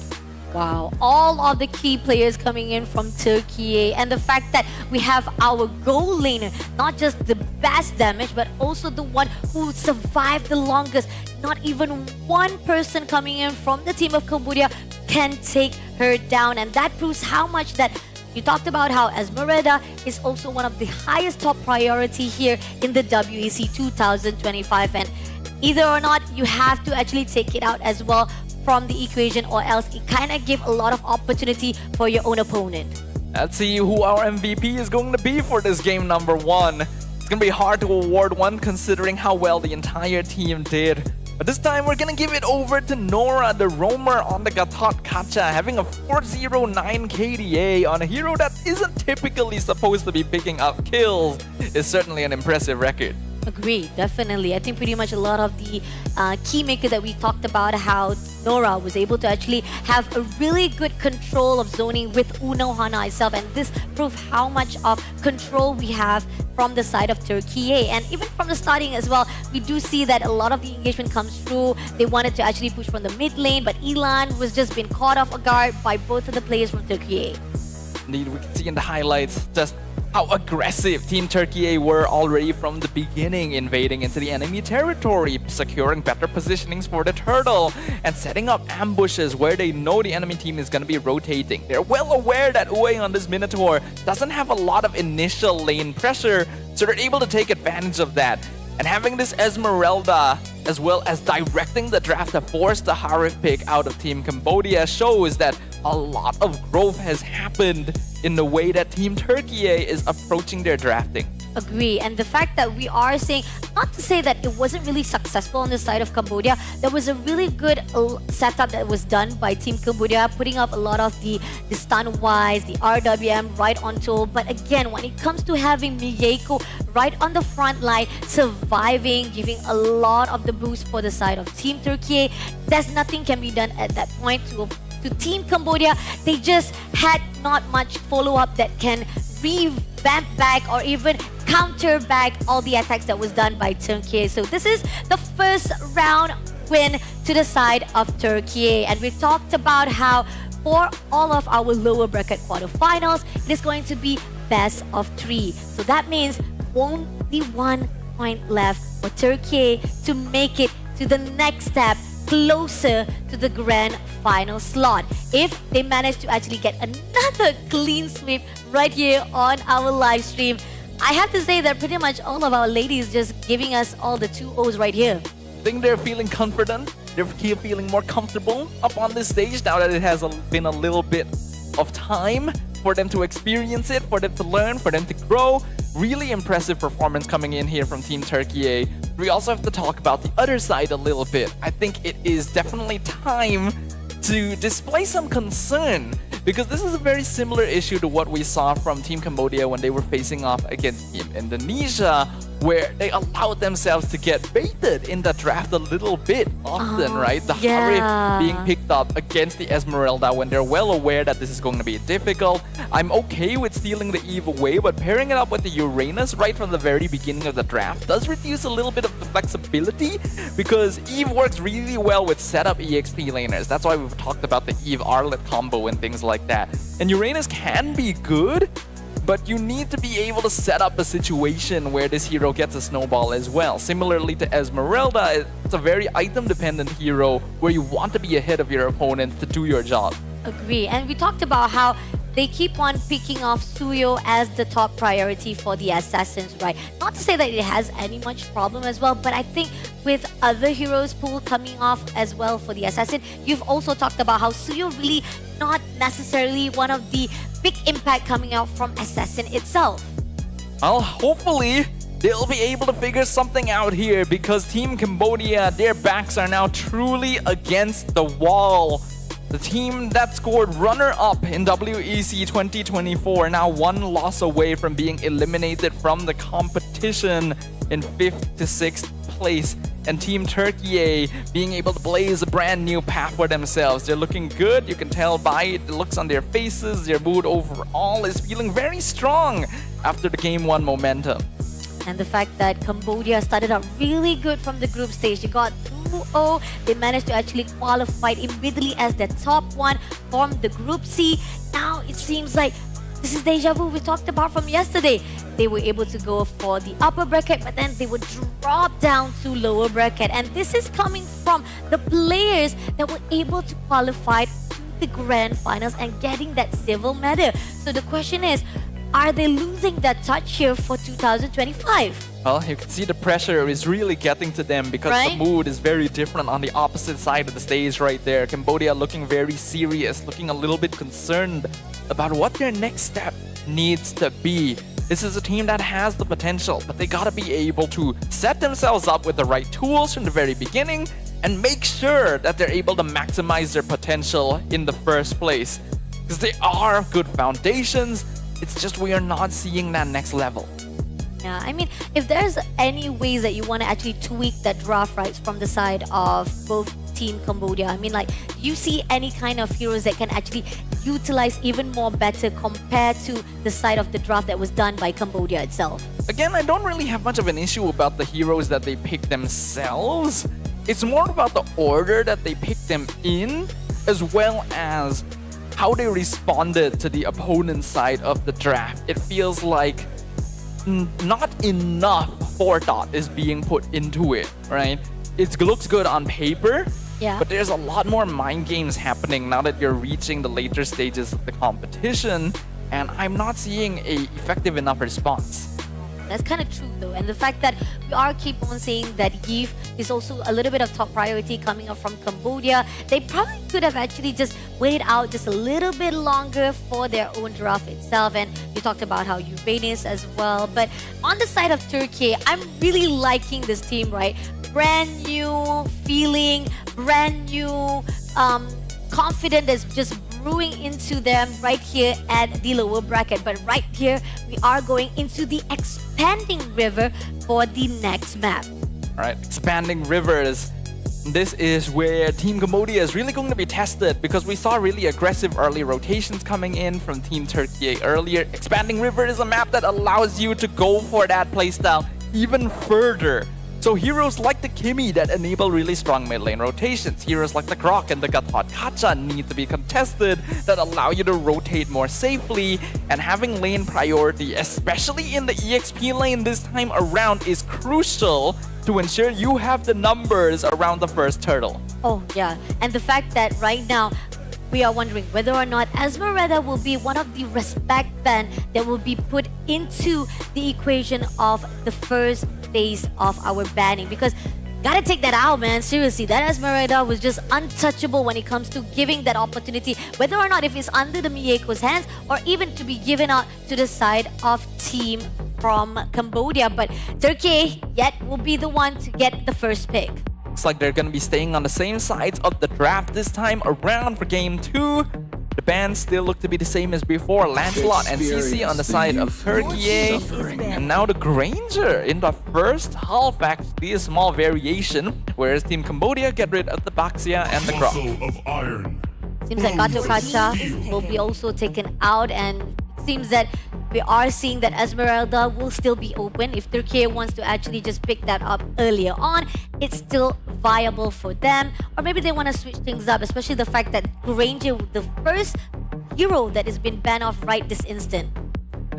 Wow, all of the key players coming in from Turkey, and the fact that we have our goal laner, not just the best damage, but also the one who survived the longest. Not even one person coming in from the team of Cambodia can take her down, and that proves how much that you talked about how Esmeralda is also one of the highest top priority here in the WEC 2025, and either or not, you have to actually take it out as well from the equation, or else it kind of give a lot of opportunity for your own opponent. Let's see who our MVP is going to be for this game number 1. It's going to be hard to award one considering how well the entire team did. But this time we're going to give it over to Nora, the roamer on the Gatot Kacha, having a 409 KDA on a hero that isn't typically supposed to be picking up kills. Is certainly an impressive record. Agree, definitely. I think pretty much a lot of the key maker that we talked about, how Nora was able to actually have a really good control of zoning with Uno Hana itself, and this proved how much of control we have from the side of Turkey. And even from the starting as well, we do see that a lot of the engagement comes through. They wanted to actually push from the mid lane, but Elan was just been caught off guard by both of the players from Turkey. Indeed, we can see in the highlights just how aggressive Team Turkey were already from the beginning, invading into the enemy territory, securing better positionings for the turtle, and setting up ambushes where they know the enemy team is going to be rotating. They're well aware that Uwe on this Minotaur doesn't have a lot of initial lane pressure, so they're able to take advantage of that. And having this Esmeralda, as well as directing the draft to force the Harif pick out of Team Cambodia, shows that a lot of growth has happened in the way that Team Turkey is approaching their drafting. Agree, and the fact that we are saying, not to say that it wasn't really successful on the side of Cambodia, there was a really good setup that was done by Team Cambodia, putting up a lot of the stun-wise, the RWM right on tool. But again, when it comes to having Mieko right on the front line, surviving, giving a lot of the boost for the side of Team Turkey, there's nothing can be done at that point to Team Cambodia. They just had not much follow-up that can revamp back or even counter back all the attacks that was done by Turkey. So this is the first round win to the side of Turkey. And we talked about how for all of our lower bracket quarterfinals, it is going to be best of 3. So that means only 1 point left for Turkey to make it to the next step, closer to the grand final slot. If they manage to actually get another clean sweep right here on our live stream, I have to say that pretty much all of our ladies just giving us all the 2-0s right here. I think they're feeling confident. They're feeling more comfortable up on this stage now that it has been a little bit of time for them to experience it, for them to learn, for them to grow. Really impressive performance coming in here from Team Turkey. We also have to talk about the other side a little bit. I think it is definitely time to display some concern, because this is a very similar issue to what we saw from Team Cambodia when they were facing off against Team Indonesia, where they allowed themselves to get baited in the draft a little bit often, right? The Harif being picked up against the Esmeralda when they're well aware that this is going to be difficult. I'm okay with stealing the Eve away, but pairing it up with the Uranus right from the very beginning of the draft does reduce a little bit of the flexibility, because Eve works really well with setup EXP laners. That's why we've talked about the Eve Arlet combo and things like that. And Uranus can be good, but you need to be able to set up a situation where this hero gets a snowball as well. Similarly to Esmeralda, it's a very item-dependent hero where you want to be ahead of your opponents to do your job. Agree. And we talked about how they keep on picking off Suyo as the top priority for the assassins, right? Not to say that it has any much problem as well, but I think with other heroes pool coming off as well for the assassin, you've also talked about how Suyo really not necessarily one of the big impact coming out from assassin itself. Well, hopefully they'll be able to figure something out here, because Team Cambodia, their backs are now truly against the wall. The team that scored runner-up in WEC 2024, now 1 loss away from being eliminated from the competition in 5th to 6th place. And Team Turkey being able to blaze a brand new path for themselves. They're looking good, you can tell by it, the looks on their faces, their mood overall is feeling very strong after the Game 1 momentum. And the fact that Cambodia started out really good from the group stage. They got 2-0. They managed to actually qualify immediately as the top one from the Group C. Now it seems like this is deja vu we talked about from yesterday. They were able to go for the upper bracket, but then they would drop down to lower bracket. And this is coming from the players that were able to qualify to the grand finals and getting that silver medal. So the question is, are they losing that touch here for 2025? Well, you can see the pressure is really getting to them, because the mood is very different on the opposite side of the stage right there. Cambodia looking very serious, looking a little bit concerned about what their next step needs to be. This is a team that has the potential, but they gotta be able to set themselves up with the right tools from the very beginning and make sure that they're able to maximize their potential in the first place. Because they are good foundations, it's just we are not seeing that next level. Yeah, I mean, if there's any ways that you want to actually tweak that draft rights from the side of both Team Cambodia, I mean, like, do you see any kind of heroes that can actually utilize even more better compared to the side of the draft that was done by Cambodia itself? Again, I don't really have much of an issue about the heroes that they pick themselves. It's more about the order that they pick them in, as well as how they responded to the opponent's side of the draft. It feels like not enough forethought is being put into it, right? It looks good on paper, but there's a lot more mind games happening now that you're reaching the later stages of the competition, and I'm not seeing a effective enough response. That's kind of true though, and the fact that we are keep on saying that Eve is also a little bit of top priority coming up from Cambodia. They probably could have actually just waited out just a little bit longer for their own draft itself. And you talked about how Uranus as well. But on the side of Turkey, I'm really liking this team, right? Brand new feeling, brand new confidence that's just brewing into them right here at the lower bracket. But right here, we are going into the expanding river for the next map. All right, expanding rivers. This is where Team Cambodia is really going to be tested, because we saw really aggressive early rotations coming in from Team Turkey earlier. Expanding river is a map that allows you to go for that playstyle even further So heroes like the Kimi that enable really strong mid lane rotations, heroes like the Grok and the Gatot Kacha need to be contested that allow you to rotate more safely, and having lane priority, especially in the EXP lane this time around, is crucial to ensure you have the numbers around the first turtle. Oh, yeah. And the fact that right now, we are wondering whether or not Esmeralda will be one of the respect ban that will be put into the equation of the first phase of our banning. Because gotta take that out, man. Seriously, that Esmeralda was just untouchable when it comes to giving that opportunity, whether or not if it's under the Miyeko's hands or even to be given out to the side of team from Cambodia. But Turkey yet will be the one to get the first pick. Looks like they're gonna be staying on the same sides of the draft this time around for game 2. The bands still look to be the same as before. Lancelot and CC on the side of TURKIYE. And now the Granger in the first half, actually a small variation, whereas Team Cambodia get rid of the Baxia and the Grok. Seems like Gatot Kacha will be also taken out, and it seems that we are seeing that Esmeralda will still be open. If Turkey wants to actually just pick that up earlier on, it's still viable for them. Or maybe they want to switch things up, especially the fact that Granger, the first hero that has been banned off right this instant.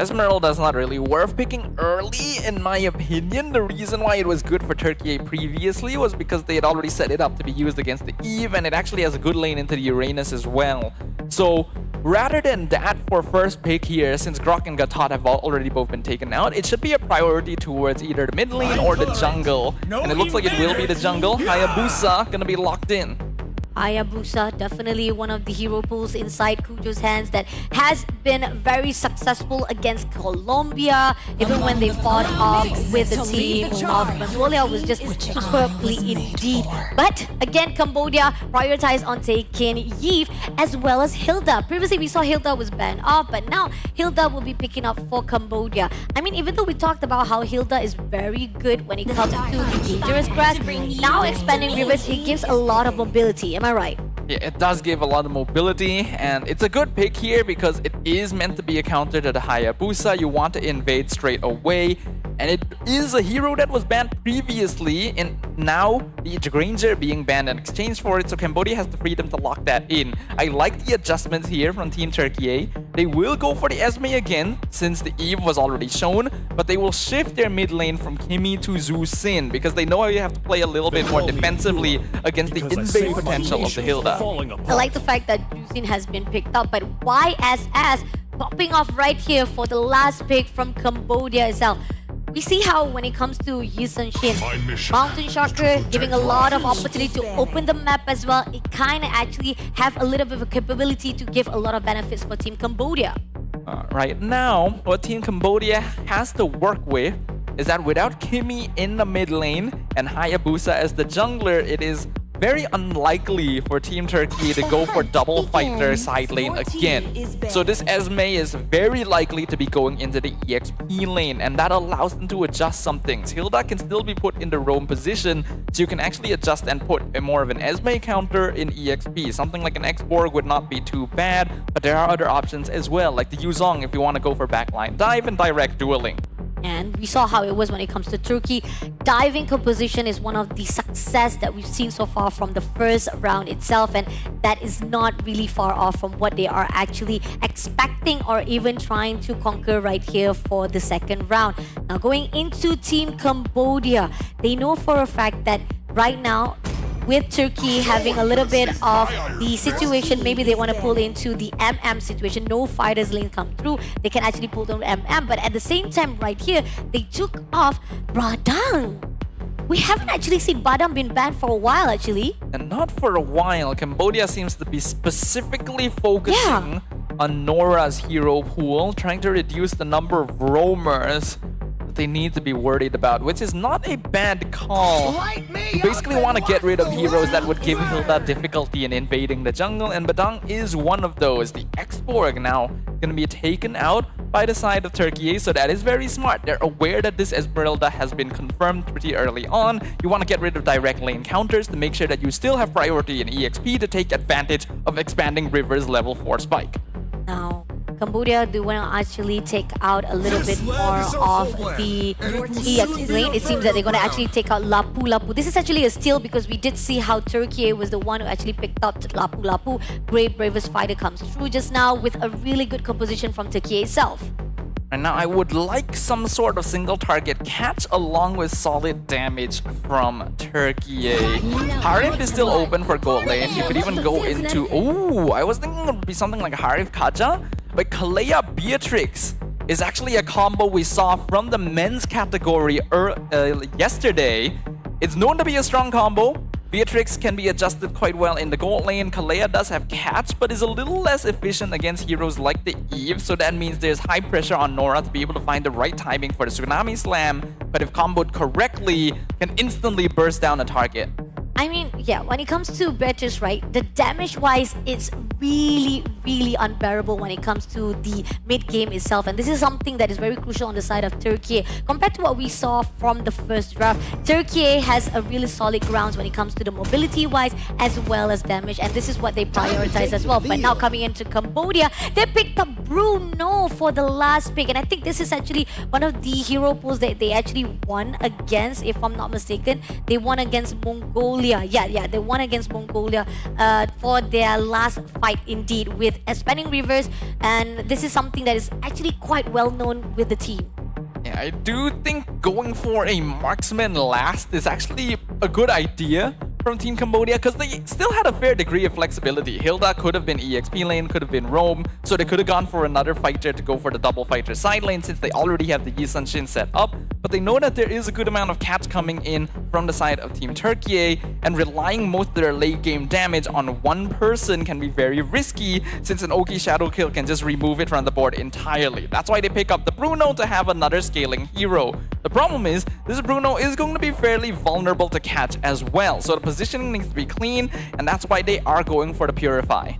Esmeralda is not really worth picking early, in my opinion. The reason why it was good for Turkey previously was because they had already set it up to be used against the Eve, and it actually has a good lane into the Uranus as well. So rather than that for first pick here, since Grok and Gatot have already both been taken out, it should be a priority towards either the mid lane or the jungle. And it looks like it will be the jungle. Hayabusa gonna be locked in. Hayabusa, definitely one of the hero pools inside Kujo's hands that has been very successful against Colombia. Even when they fought off with the team of Mongolia, was just superbly indeed. But again, Cambodia prioritized on taking Yves as well as Hilda. Previously, we saw Hilda was banned off, but now Hilda will be picking up for Cambodia. I mean, even though we talked about how Hilda is very good when it comes to the dangerous grass, now expanding rivers, he gives a lot of mobility. Am I right? Yeah, it does give a lot of mobility, and it's a good pick here because it is meant to be a counter to the Hayabusa. You want to invade straight away, and it is a hero that was banned previously, and now the Granger being banned in exchange for it, so Cambodia has the freedom to lock that in. I like the adjustments here from Team TURKIYE. They will go for the Esme again, since the Eve was already shown, but they will shift their mid lane from Kimi to Zhu Xin, because they know you have to play a little bit more defensively against the invade potential of the Hilda. I like the fact that Zhu Xin has been picked up, but YSS popping off right here for the last pick from Cambodia itself. We see how when it comes to Yisun Shin, Mountain Shocker giving a lot of opportunity to open the map as well. It kind of actually have a little bit of a capability to give a lot of benefits for Team Cambodia. Right now, what Team Cambodia has to work with is that without Kimi in the mid lane and Hayabusa as the jungler, it is very unlikely for Team TURKIYE to go for double fighter side lane again. So this Esme is very likely to be going into the EXP lane, and that allows them to adjust some things. Hilda can still be put in the roam position, so you can actually adjust and put a more of an Esme counter in EXP. Something like an X-Borg would not be too bad, but there are other options as well, like the Yuzong if you want to go for backline dive and direct dueling. And we saw how it was when it comes to Turkey. Diving composition is one of the success that we've seen so far from the first round itself, and that is not really far off from what they are actually expecting or even trying to conquer right here for the second round. Now going into Team Cambodia, they know for a fact that right now, with Turkey having a little bit of the situation, maybe they want to pull into the MM situation. No fighters lane come through. They can actually pull down MM, but at the same time, right here, they took off Bradang. We haven't actually seen Badam been banned for a while, actually. And not for a while. Cambodia seems to be specifically focusing on Nora's hero pool, trying to reduce the number of roamers they need to be worried about, which is not a bad call. You basically want to get rid of heroes that would give Hilda difficulty in invading the jungle, and Badang is one of those. The X-Borg now going to be taken out by the side of TURKIYE, so that is very smart. They're aware that this Esmeralda has been confirmed pretty early on. You want to get rid of direct lane counters to make sure that you still have priority in EXP to take advantage of expanding River's level 4 spike. Now, Cambodia, do want to actually take out a little bit more of the EX lane. It seems that they're going to actually take out Lapu Lapu. This is actually a steal because we did see how TURKIYE was the one who actually picked up Lapu Lapu. Great bravest fighter comes through just now with a really good composition from TURKIYE itself. And now I would like some sort of single target catch along with solid damage from TURKIYE. Harif is still open for gold lane. You could even go into... Ooh, I was thinking it would be something like Harif Kaja, but Kalea Beatrix is actually a combo we saw from the men's category yesterday. It's known to be a strong combo. Beatrix can be adjusted quite well in the gold lane. Kalea does have catch, but is a little less efficient against heroes like the Eve, so that means there's high pressure on Nora to be able to find the right timing for the Tsunami Slam, but if comboed correctly, can instantly burst down a target. I mean, yeah, when it comes to Beatrice, right, the damage-wise, it's really unbearable when it comes to the mid-game itself. And this is something that is very crucial on the side of TURKIYE. Compared to what we saw from the first draft, TURKIYE has a really solid grounds when it comes to the mobility-wise as well as damage. And this is what they prioritize as well. But now coming into Cambodia, they picked up Bruno for the last pick. And I think this is actually one of the hero pools that they actually won against, if I'm not mistaken. They won against Mongolia. Yeah, they won against Mongolia for their last fight indeed with a spanning reverse, and this is something that is actually quite well known with the team. Yeah, I do think going for a marksman last is actually a good idea from Team Cambodia because they still had a fair degree of flexibility. Hilda could have been EXP lane, could have been Rome, so they could have gone for another fighter to go for the double fighter side lane since they already have the Yi Sun Shin set up. But they know that there is a good amount of catch coming in from the side of Team TURKIYE, and relying most of their late game damage on one person can be very risky since an Oki Shadow Kill can just remove it from the board entirely. That's why they pick up the Bruno to have another scaling hero. The problem is, this Bruno is going to be fairly vulnerable to catch as well, so the positioning needs to be clean, and that's why they are going for the Purify.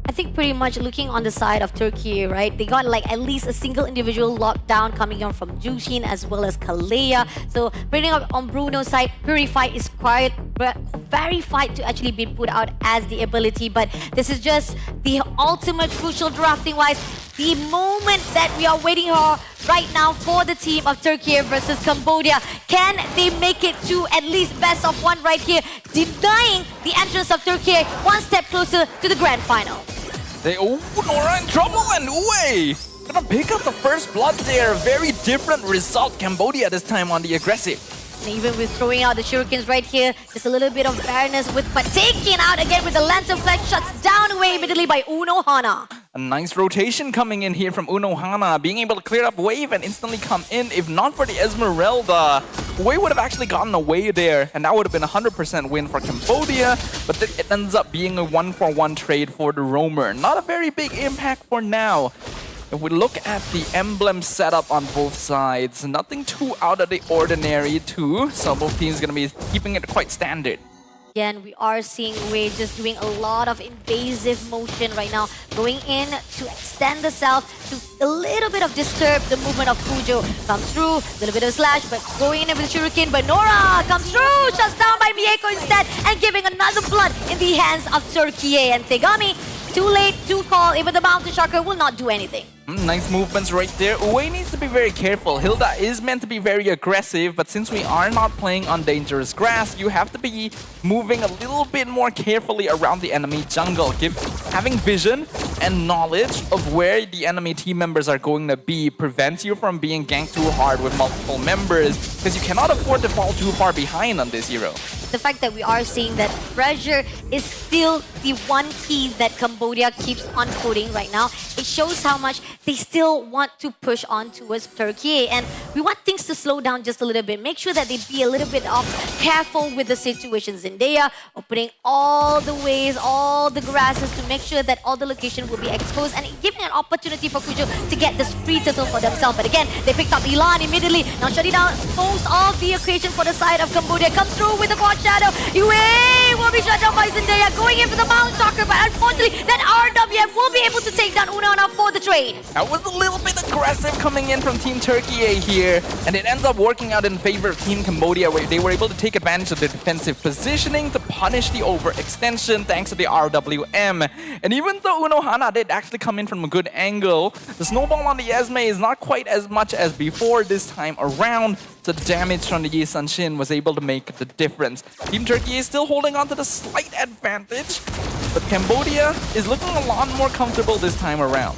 I think pretty much looking on the side of TURKIYE, right, they got like at least a single individual lockdown coming on from Jushin as well as Kalea. So bringing up on Bruno's side, Purify is quite verified to actually be put out as the ability, but this is just the ultimate crucial drafting wise. The moment that we are waiting for right now for the team of TURKIYE versus Cambodia. Can they make it to at least best of one right here, denying the entrance of TURKIYE one step closer to the grand final? Nora in trouble, and Uwe gonna pick up the first blood there. Very different result. Cambodia this time on the aggressive. And even with throwing out the shurikens right here, just a little bit of fairness with, but taken out again with the Lantern Flash, shuts down away immediately by Uno Hana. A nice rotation coming in here from Uno Hana, being able to clear up wave and instantly come in. If not for the Esmeralda, Wei would have actually gotten away there, and that would have been a 100% win for Cambodia, but it ends up being a 1-for-1 trade for the Roamer. Not a very big impact for now. If we look at the emblem setup on both sides, nothing too out of the ordinary too, so both teams going to be keeping it quite standard. Again, we are seeing Wei just doing a lot of invasive motion right now, going in to extend the south to a little bit of disturb the movement of Fujo. Comes through, a little bit of slash, but going in with Shuriken, but Nora comes through, shuts down by Mieko instead, and giving another blood in the hands of TURKIYE. And Tegami, too late to call, even the Mountain Sharker will not do anything. Nice movements right there. Uwe needs to be very careful. Hilda is meant to be very aggressive, but since we are not playing on dangerous grass, you have to be moving a little bit more carefully around the enemy jungle. Having vision and knowledge of where the enemy team members are going to be prevents you from being ganked too hard with multiple members, because you cannot afford to fall too far behind on this hero. The fact that we are seeing that pressure is still the one key that Cambodia keeps on putting right now. It shows how much they still want to push on towards TURKIYE, and we want things to slow down just a little bit. Make sure that they be a little bit careful with the situations. Zendaya opening all the ways, all the grasses to make sure that all the location will be exposed and giving an opportunity for Kujo to get this free turtle for themselves. But again, they picked up Elan immediately. Now shutting down most of the equation for the side of Cambodia. Comes through with the quad shadow. Yue will be shut down by Zendaya, going in for the Mount Stalker, but unfortunately that RW RDM will be able to take down Unona for the trade. That was a little bit aggressive coming in from Team TURKIYE here, and it ends up working out in favor of Team Cambodia, where they were able to take advantage of the defensive positioning to punish the overextension thanks to the RWM. And even though Unohana did actually come in from a good angle, the snowball on the Esme is not quite as much as before this time around, so the damage from the Yi Sun-shin was able to make the difference. Team TURKIYE is still holding on to the slight advantage, but Cambodia is looking a lot more comfortable this time around.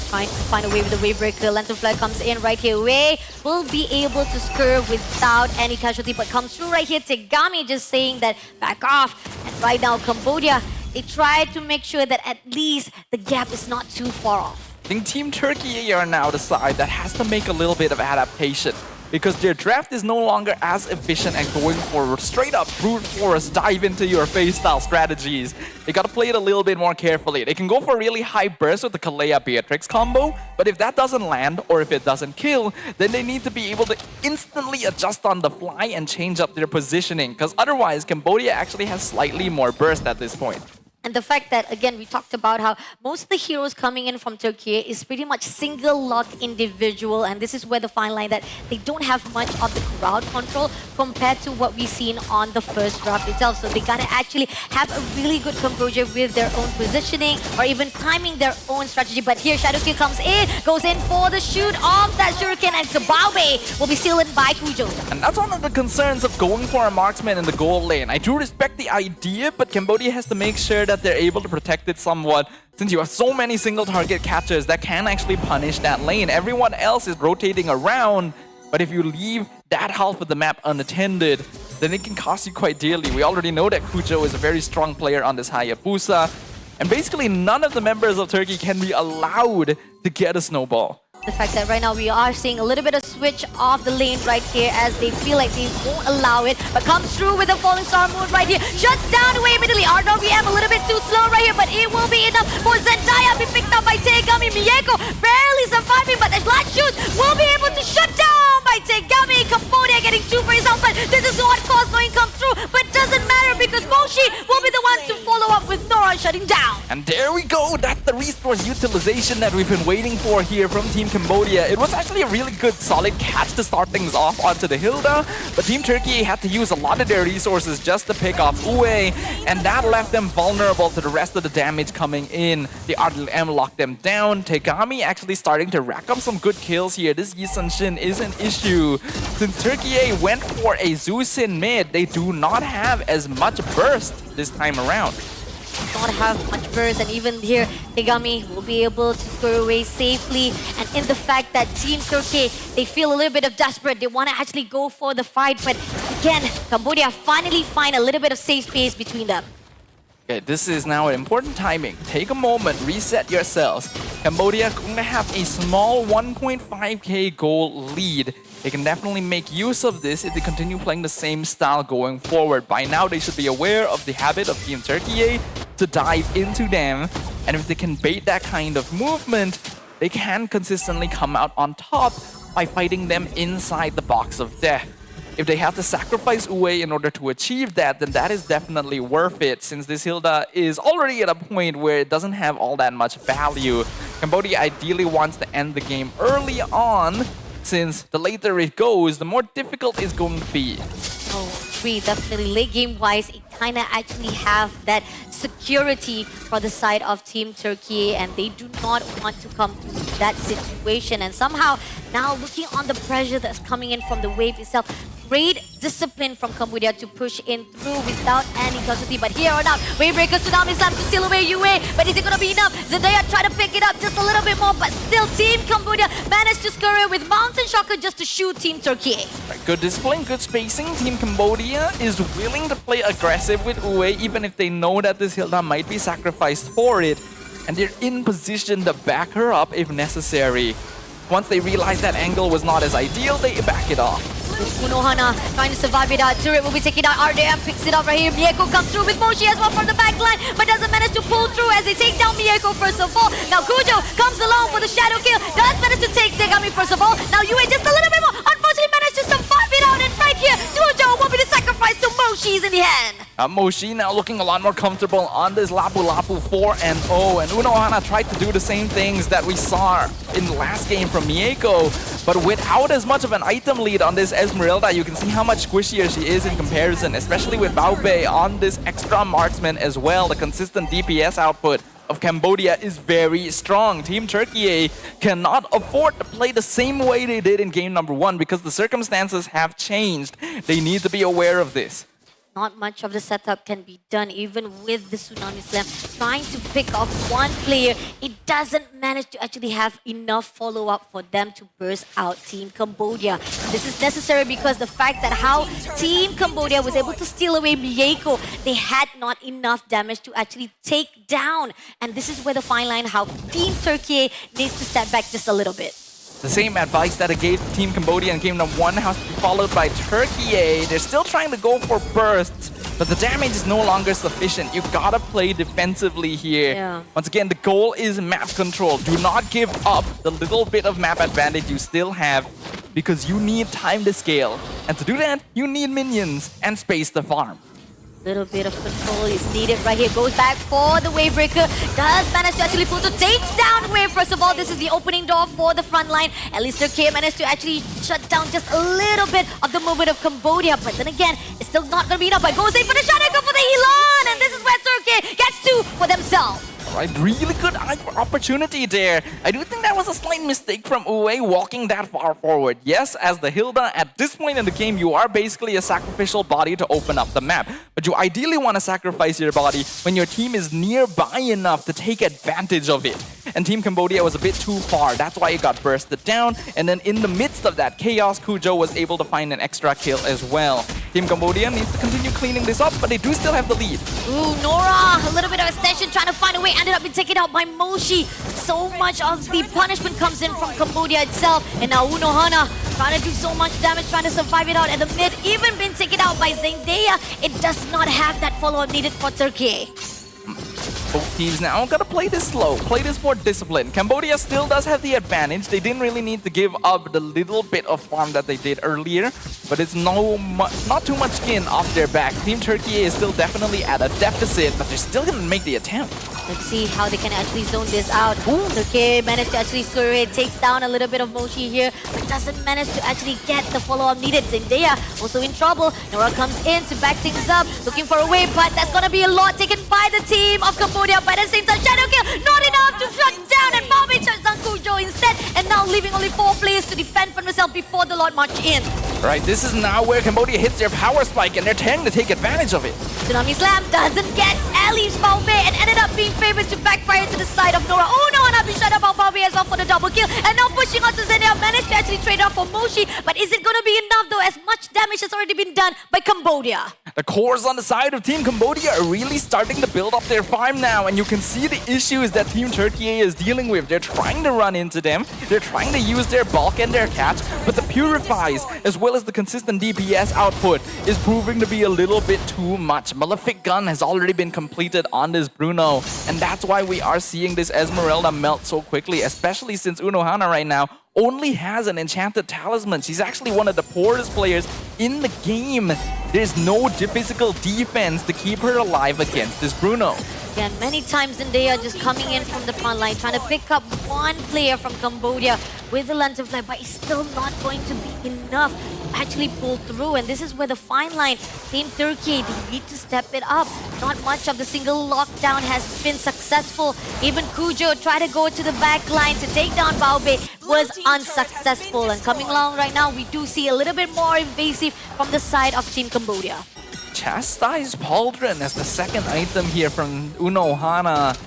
Trying to find a way with the wave breaker. Lantern Flag comes in right here. Wei will be able to scur without any casualty, but comes through right here. Tegami just saying that back off. And right now, Cambodia, they try to make sure that at least the gap is not too far off. I think Team TURKIYE are now the side that has to make a little bit of adaptation, because their draft is no longer as efficient at going for straight up brute force, dive into your face style strategies. They gotta play it a little bit more carefully. They can go for a really high burst with the Kalea Beatrix combo, but if that doesn't land or if it doesn't kill, then they need to be able to instantly adjust on the fly and change up their positioning, because otherwise Cambodia actually has slightly more burst at this point. And the fact that, again, we talked about how most of the heroes coming in from TURKIYE is pretty much single lock individual, and this is where the fine line that they don't have much of the crowd control compared to what we've seen on the first draft itself. So they gotta actually have a really good composure with their own positioning or even timing their own strategy. But here Shadowkill comes in, goes in for the shoot of that shuriken, and Kabaube will be sealed by Kujo. And that's one of the concerns of going for a marksman in the goal lane. I do respect the idea, but Cambodia has to make sure that they're able to protect it somewhat, since you have so many single target catchers that can actually punish that lane. Everyone else is rotating around, but if you leave that half of the map unattended, then it can cost you quite dearly. We already know that Kujo is a very strong player on this Hayabusa, and basically none of the members of Turkey can be allowed to get a snowball. The fact that right now we are seeing a little bit of switch off the lane right here as they feel like they won't allow it, but comes through with a falling star move right here. Shuts down away immediately. RWM a little bit too slow right here, but it will be enough for Zendaya. Be picked up by Tegami. Mieko barely surviving, but the Black Shoes will be able to shut down by Tegami. Cambodia getting two for his own, but this is what caused no income through, but doesn't matter because Moshi will be the one to follow up with Nora shutting down. And there we go. That's the resource utilization that we've been waiting for here from Team Cambodia. It was actually a really good, solid catch to start things off onto the Hilda, but Team TURKIYE had to use a lot of their resources just to pick off Uwe, and that left them vulnerable to the rest of the damage coming in. The RLM locked them down. Tegami actually starting to rack up some good kills here. This Yi Sun-shin is an issue. Since TURKIYE went for a Zeus in mid, they do not have as much burst this time around. Not have much burst, and even here Tegami will be able to go away safely. And in the fact that Team TURKIYE, they feel a little bit of desperate, they want to actually go for the fight, but again Cambodia finally find a little bit of safe space between them. Okay, this is now an important timing. Take a moment, reset yourselves. Cambodia going to have a small 1.5k goal lead. They can definitely make use of this if they continue playing the same style going forward. By now, they should be aware of the habit of Team TURKIYE to dive into them. And if they can bait that kind of movement, they can consistently come out on top by fighting them inside the box of death. If they have to sacrifice Uwe in order to achieve that, then that is definitely worth it, since this Hilda is already at a point where it doesn't have all that much value. Cambodia ideally wants to end the game early on, since the later it goes, the more difficult it's going to be. Oh, definitely late game wise, it kind of actually have that security for the side of Team TURKIYE, and they do not want to come to that situation. And somehow now looking on the pressure that's coming in from the wave itself, great discipline from Cambodia to push in through without any casualty. But here on out, Wavebreaker Tsunami Slam to steal away Yue. But is it going to be enough? Zendaya try to pick it up just a little bit more, but still Team Cambodia managed to scurry with Mountain Shocker just to shoot Team TURKIYE. Right, good discipline, good spacing. Team Cambodia is willing to play aggressive with Uwe, even if they know that this Hilda might be sacrificed for it. And they're in position to back her up if necessary. Once they realize that angle was not as ideal, they back it off. Unohana trying to survive it out. Turret will be taking out RDM, picks it up right here. Mieko comes through with Moshi as well from the back line, but doesn't manage to pull through as they take down Mieko first of all. Now Kujo comes along for the shadow kill, does manage to take Tegami first of all. Now Yue just a little bit more, unfortunately managed to survive it out, and right here, Kujo will be the sacrifice to Moshi's in the hand. Moshi now looking a lot more comfortable on this Lapu Lapu 4-0, and Unohana tried to do the same things that we saw in the last game from Mieko, but without as much of an item lead on this Esmeralda. You can see how much squishier she is in comparison, especially with Baobei on this extra marksman as well. The consistent DPS output of Cambodia is very strong. Team Turkey cannot afford to play the same way they did in game number 1 because the circumstances have changed. They need to be aware of this. Not much of the setup can be done, even with the Tsunami Slam. Trying to pick off one player, it doesn't manage to actually have enough follow-up for them to burst out Team Cambodia. This is necessary because the fact that how Team Cambodia was able to steal away Mieko, they had not enough damage to actually take down. And this is where the fine line, how Team Turkey needs to step back just a little bit. The same advice that I gave Team Cambodia in game number 1 has to be followed by Turkey. They're still trying to go for bursts, but the damage is no longer sufficient. You've got to play defensively here. Yeah. Once again, the goal is map control. Do not give up the little bit of map advantage you still have because you need time to scale. And to do that, you need minions and space to farm. Little bit of control is needed right here. Goes back for the wave breaker. Does manage to actually pull to takes down wave. First of all, this is the opening door for the front line. At least Turkey managed to actually shut down just a little bit of the movement of Cambodia. But then again, it's still not going to be enough. But goes in for the shadow, go for the Elon. And this is where Turkey gets 2 for themselves. Right, really good eye for opportunity there. I do think that was a slight mistake from Uwe walking that far forward. Yes, as the Hilda, at this point in the game, you are basically a sacrificial body to open up the map. But you ideally want to sacrifice your body when your team is nearby enough to take advantage of it. And Team Cambodia was a bit too far. That's why it got bursted down. And then in the midst of that chaos, Kujo was able to find an extra kill as well. Team Cambodia needs to continue cleaning this up, but they do still have the lead. Ooh, Nora, a little bit of extension, trying to find a way. Ended up being taken out by Moshi. So much of the punishment comes in from Cambodia itself. And now Unohana trying to do so much damage, trying to survive it out at the mid. Even been taken out by Zendaya. It does not have that follow-up needed for Turkey. Both teams now gotta play this slow, play this more disciplined. Cambodia still does have the advantage. They didn't really need to give up the little bit of farm that they did earlier, but it's not too much skin off their back. Team Turkey is still definitely at a deficit, but they're still gonna make the attempt. Let's see how they can actually zone this out. Turkey managed to actually scurry, takes down a little bit of Moshi here, but doesn't manage to actually get the follow-up needed. Zendaya also in trouble. Nora comes in to back things up, looking for a way, but that's gonna be a lot taken by the team of Cambodia. But at the same time, Shadow Kill, not enough to shut down, and Baobei shuts down Kujo instead, and now leaving only 4 players to defend for themselves before the Lord march in. Right, this is now where Cambodia hits their power spike, and they're trying to take advantage of it. Tsunami Slam doesn't get Ellie's Baobei and ended up being favored to backfire to the side of Nora. Oh no, and I've been shut up by Baobei as well for the double kill. And now pushing on to Zendaya, managed to actually trade off for Moshi. But is it going to be enough though, as much damage has already been done by Cambodia? The cores on the side of Team Cambodia are really starting to build up their farm now, and you can see the issues that Team Turkey is dealing with. They're trying to run into them, they're trying to use their bulk and their catch, but the purifies, as well as the consistent DPS output, is proving to be a little bit too much. Malefic Gun has already been completed on this Bruno, and that's why we are seeing this Esmeralda melt so quickly, especially since Unohana right now only has an enchanted talisman. She's actually one of the poorest players in the game. There's no physical defense to keep her alive against this Bruno. Again, many times Zendaya just coming in from the front line, trying to pick up one player from Cambodia with the Lantern Flag, but it's still not going to be enough to actually pull through. And this is where the fine line, Team Turkey, they need to step it up. Not much of the single lockdown has been successful. Even Kujo tried to go to the back line to take down Baobei, was unsuccessful. And coming along right now, we do see a little bit more invasive from the side of Team Cambodia. Chastise Pauldron as the second item here from Unohana.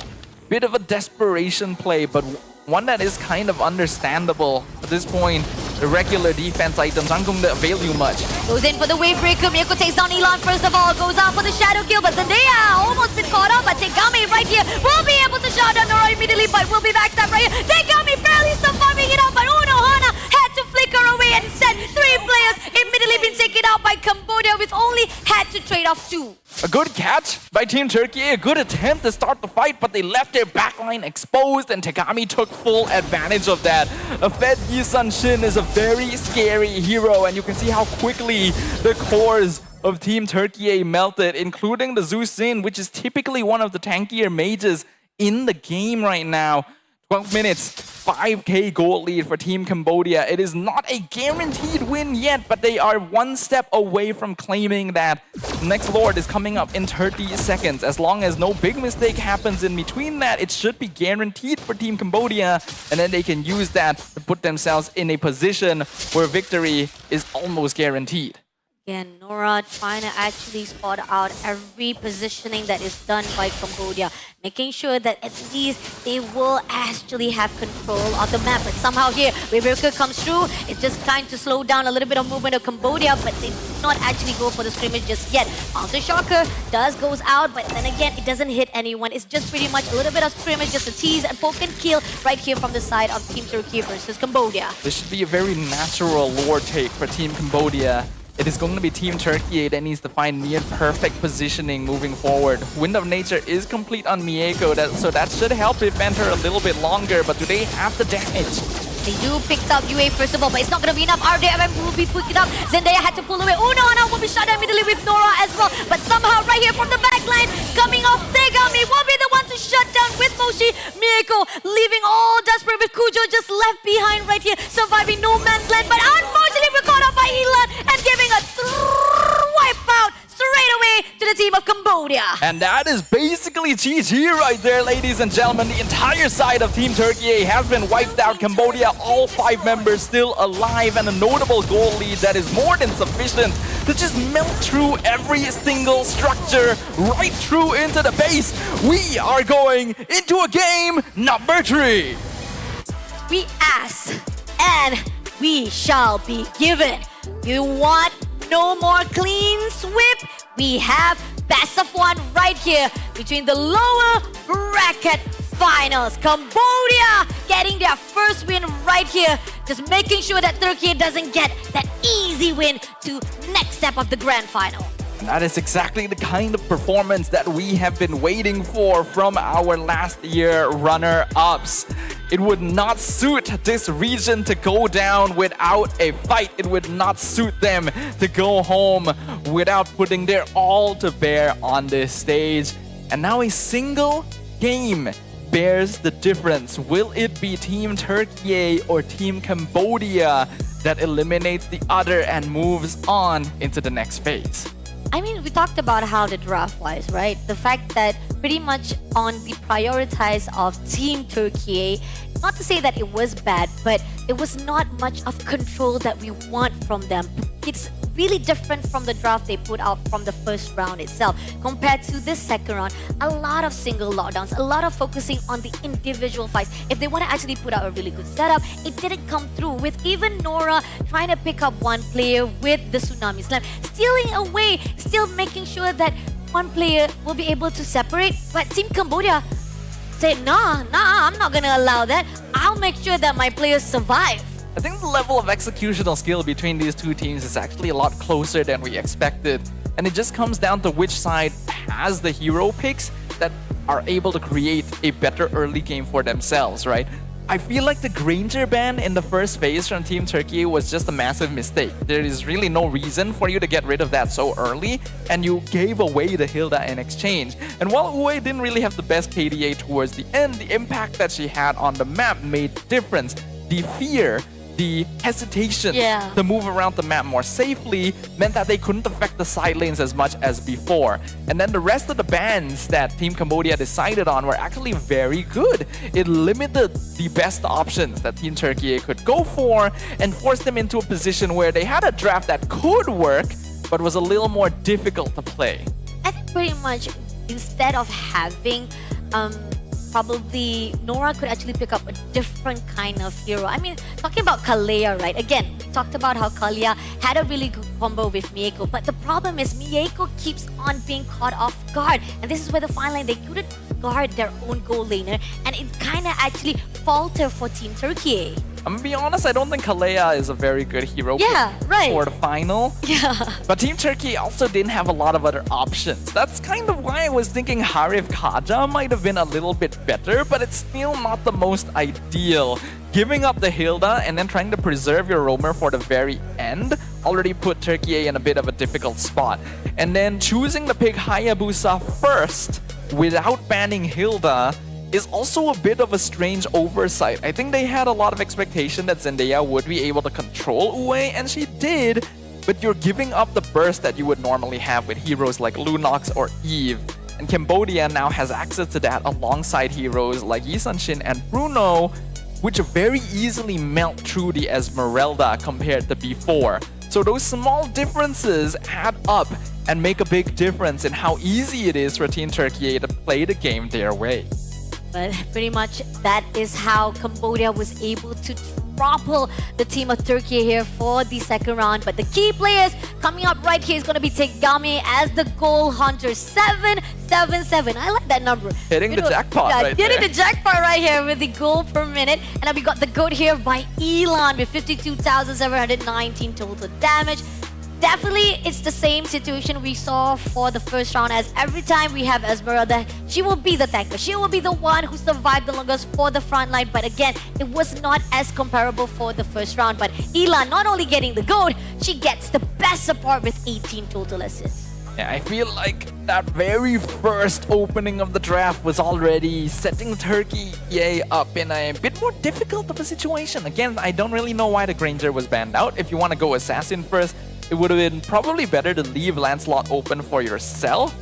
Bit of a desperation play, but one that is kind of understandable at this point. The regular defense items aren't going to avail you much. Goes in for the wave breaker. Mieko takes down Elon first of all. Goes out for the shadow kill, but Zendaya almost been caught up. But Tegami right here will be able to shut down Nora immediately, but will be backstabbed right here. Tegami barely surviving it out, but Unohana had to flicker away, and instead 3 players immediately been taken out by Cambodia, with only had to trade off 2. A good catch by Team Turkey, a good attempt to start the fight, but they left their backline exposed, and Tegami took full advantage of that. A Fed Yisan Shin is a very scary hero, and you can see how quickly the cores of Team Turkey melted, including the Zuzin, which is typically one of the tankier mages in the game right now. 12 minutes, 5k gold lead for Team Cambodia. It is not a guaranteed win yet, but they are one step away from claiming that. Next Lord is coming up in 30 seconds. As long as no big mistake happens in between that, it should be guaranteed for Team Cambodia, and then they can use that to put themselves in a position where victory is almost guaranteed. Again, Nora trying to actually spot out every positioning that is done by Cambodia, making sure that at least they will actually have control of the map. But somehow here, Rebecca comes through. It's just trying to slow down a little bit of movement of Cambodia, but they do not actually go for the scrimmage just yet. Mountain Shocker goes out, but then again, it doesn't hit anyone. It's just pretty much a little bit of scrimmage, just a tease and poke and kill right here from the side of Team Turkey versus Cambodia. This should be a very natural lore take for Team Cambodia. It is going to be Team Turkey that needs to find near perfect positioning moving forward. Wind of Nature is complete on Mieko, so that should help prevent her a little bit longer, but do they have the damage? They do pick up UA first of all, but it's not going to be enough. RDMM will be picking up. Zendaya had to pull away. Oh no, will be shot down immediately with Nora as well. But somehow right here from the backline, coming off Tegami will be the one to shut down with Moshi. Mieko leaving all desperate with Kujo just left behind right here, surviving no man's land. But unfortunately, we're caught up by Elan and giving a wipeout straight away to the team of Cambodia. And that is basically GG right there, ladies and gentlemen. The entire side of Team Turkey has been wiped out. Cambodia, all 5 members still alive, and a notable goal lead that is more than sufficient to just melt through every single structure right through into the base. We are going into a game number 3. We ask and we shall be given. You want no more clean sweep? We have best of 1 right here between the lower bracket finals. Cambodia getting their first win right here, just making sure that Turkey doesn't get that easy win to next step of the grand final. That is exactly the kind of performance that we have been waiting for from our last year runner-ups. It would not suit this region to go down without a fight. It would not suit them to go home without putting their all to bear on this stage. And now a single game bears the difference. Will it be Team Turkey or Team Cambodia that eliminates the other and moves on into the next phase? I mean, we talked about how the draft was, right? The fact that pretty much on the prioritize of Team Turkey, not to say that it was bad, but it was not much of control that we want from them. It's really different from the draft they put out from the first round itself. Compared to this second round, a lot of single lockdowns, a lot of focusing on the individual fights. If they want to actually put out a really good setup, it didn't come through, with even Nora trying to pick up one player with the Tsunami Slam, stealing away, still making sure that one player will be able to separate. But Team Cambodia said, nah, I'm not gonna allow that. I'll make sure that my players survive. I think the level of executional skill between these two teams is actually a lot closer than we expected. And it just comes down to which side has the hero picks that are able to create a better early game for themselves, right? I feel like the Granger ban in the first phase from Team Turkey was just a massive mistake. There is really no reason for you to get rid of that so early, and you gave away the Hilda in exchange. And while Uwe didn't really have the best KDA towards the end, the impact that she had on the map made the difference. The fear, the hesitation to move around the map more safely meant that they couldn't affect the side lanes as much as before. And then the rest of the bans that Team Cambodia decided on were actually very good. It limited the best options that Team Turkey could go for and forced them into a position where they had a draft that could work, but was a little more difficult to play. I think pretty much instead of having probably Nora could actually pick up a different kind of hero. I mean, talking about Kalea, right? Again, we talked about how Kalea had a really good combo with Mieko, but the problem is Mieko keeps on being caught off guard. And this is where the fine line, they couldn't guard their own goal laner, and it kind of actually faltered for Team Turkey. I'm gonna be honest, I don't think Kalea is a very good hero for the final. But Team Turkey also didn't have a lot of other options. That's kind of why I was thinking Harif Kaja might have been a little bit better, but it's still not the most ideal. Giving up the Hilda and then trying to preserve your roamer for the very end already put TURKIYE in a bit of a difficult spot. And then choosing to pick Hayabusa first without banning Hilda is also a bit of a strange oversight. I think they had a lot of expectation that Zendaya would be able to control Uwe, and she did, but you're giving up the burst that you would normally have with heroes like Lunox or Eve. And Cambodia now has access to that alongside heroes like Yi Sun-shin and Bruno, which very easily melt through the Esmeralda compared to before. So those small differences add up and make a big difference in how easy it is for Team TURKIYE to play the game their way. But pretty much that is how Cambodia was able to topple the team of TURKIYE here for the second round. But the key players coming up right here is going to be Tegami as the goal hunter. 777. I like that number. Hitting the jackpot right there. Hitting the jackpot right here with the goal per minute. And then we got the goat here by Elon with 52,719 total damage. Definitely, it's the same situation we saw for the first round, as every time we have Esmeralda, she will be the tanker. She will be the one who survived the longest for the front line. But again, it was not as comparable for the first round. But Elan not only getting the gold, she gets the best support with 18 total assists. Yeah, I feel like that very first opening of the draft was already setting TURKIYE up in a bit more difficult of a situation. Again, I don't really know why the Granger was banned out. If you want to go Assassin first, it would have been probably better to leave Lancelot open for yourself.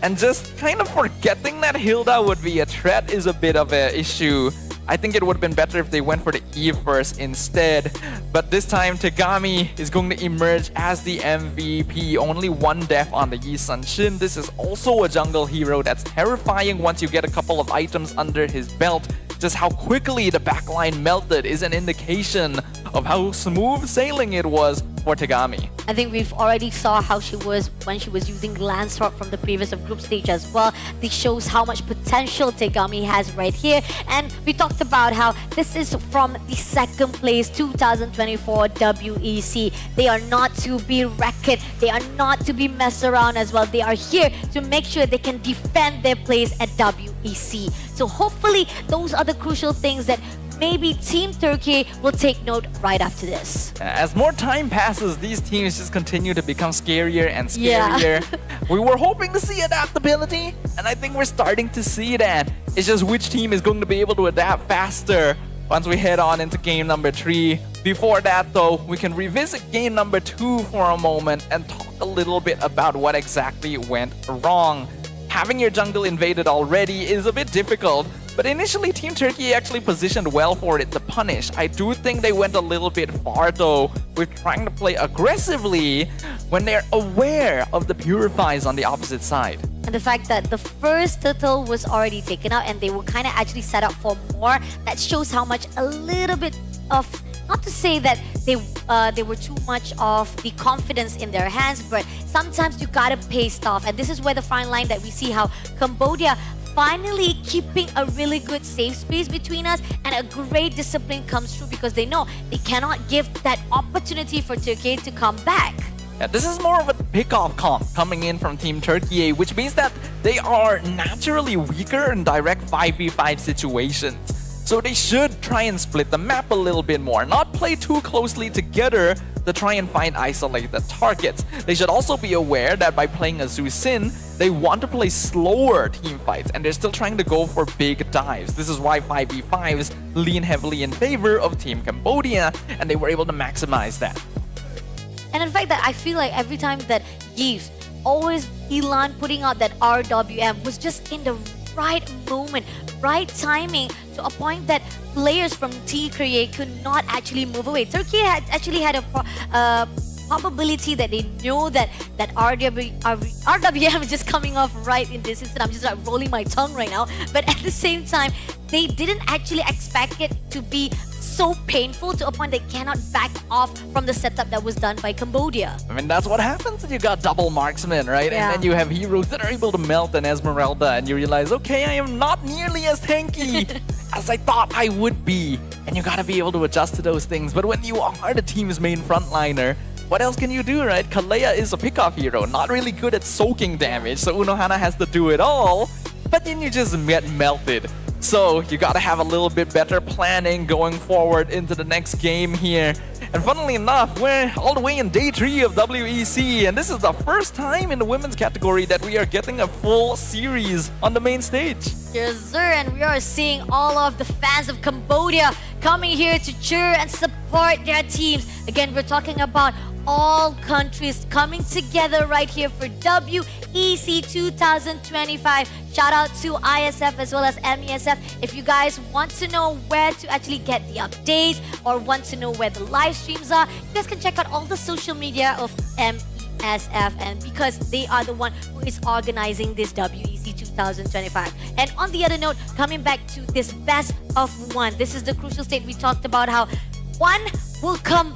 And just kind of forgetting that Hilda would be a threat is a bit of an issue. I think it would have been better if they went for the Eve first instead. But this time, Tegami is going to emerge as the MVP. Only one death on the Yi Sun-shin. This is also a jungle hero that's terrifying once you get a couple of items under his belt. Just how quickly the backline melted is an indication of how smooth sailing it was for Tegami. I think we've already saw how she was when she was using Lancelot from the previous group stage as well. This shows how much potential Tegami has right here. And we talked about how this is from the second place 2024 WEC. They are not to be reckoned. They are not to be messed around as well. They are here to make sure they can defend their place at WEC. So hopefully those are the crucial things that maybe Team TURKIYE will take note right after this. As more time passes, these teams just continue to become scarier and scarier. Yeah. We were hoping to see adaptability, and I think we're starting to see that. It's just which team is going to be able to adapt faster once we head on into game number 3. Before that though, we can revisit game number 2 for a moment and talk a little bit about what exactly went wrong. Having your jungle invaded already is a bit difficult, but initially Team TURKIYE actually positioned well for it to punish. I do think they went a little bit far though with trying to play aggressively when they're aware of the Purifies on the opposite side. And the fact that the first turtle was already taken out and they were kind of actually set up for more, that shows how much a little bit of, not to say that they were too much of the confidence in their hands, but sometimes you gotta pay stuff. And this is where the fine line that we see how Cambodia finally keeping a really good safe space between us, and a great discipline comes through because they know they cannot give that opportunity for TURKIYE to come back. Yeah, this is more of a pick-off comp coming in from Team TURKIYE, which means that they are naturally weaker in direct 5v5 situations. So they should try and split the map a little bit more, not play too closely together to try and find isolated targets. They should also be aware that by playing a Zhu Xin, they want to play slower team fights and they're still trying to go for big dives. This is why 5v5s lean heavily in favor of Team Cambodia, and they were able to maximize that. And in fact, that I feel like every time that Yves, always Elan putting out that RWM was just in the right moment, right timing, to a point that players from TURKIYE could not actually move away. TURKIYE had actually had a probability that they know that RWM is just coming off right in this instant. I'm just like rolling my tongue right now. But at the same time, they didn't actually expect it to be so painful to a point they cannot back off from the setup that was done by Cambodia. I mean, that's what happens when you got double marksmen, right? Yeah. And then you have heroes that are able to melt an Esmeralda, and you realize, okay, I am not nearly as tanky as I thought I would be. And you gotta be able to adjust to those things. But when you are the team's main frontliner, what else can you do, right? Kalea is a pickoff hero, not really good at soaking damage, so Unohana has to do it all, but then you just get melted. So you gotta have a little bit better planning going forward into the next game here. And funnily enough, we're all the way in day 3 of WEC, and this is the first time in the women's category that we are getting a full series on the main stage. Yes, sir, and we are seeing all of the fans of Cambodia coming here to cheer and support their teams. Again, we're talking about all countries coming together right here for WEC 2025. Shout out to ISF as well as MESF. If you guys want to know where to actually get the updates or want to know where the live streams are, you guys can check out all the social media of MESF, and because they are the one who is organizing this WEC 2025. And on the other note, coming back to this best of one, this is the crucial state. We talked about how one will come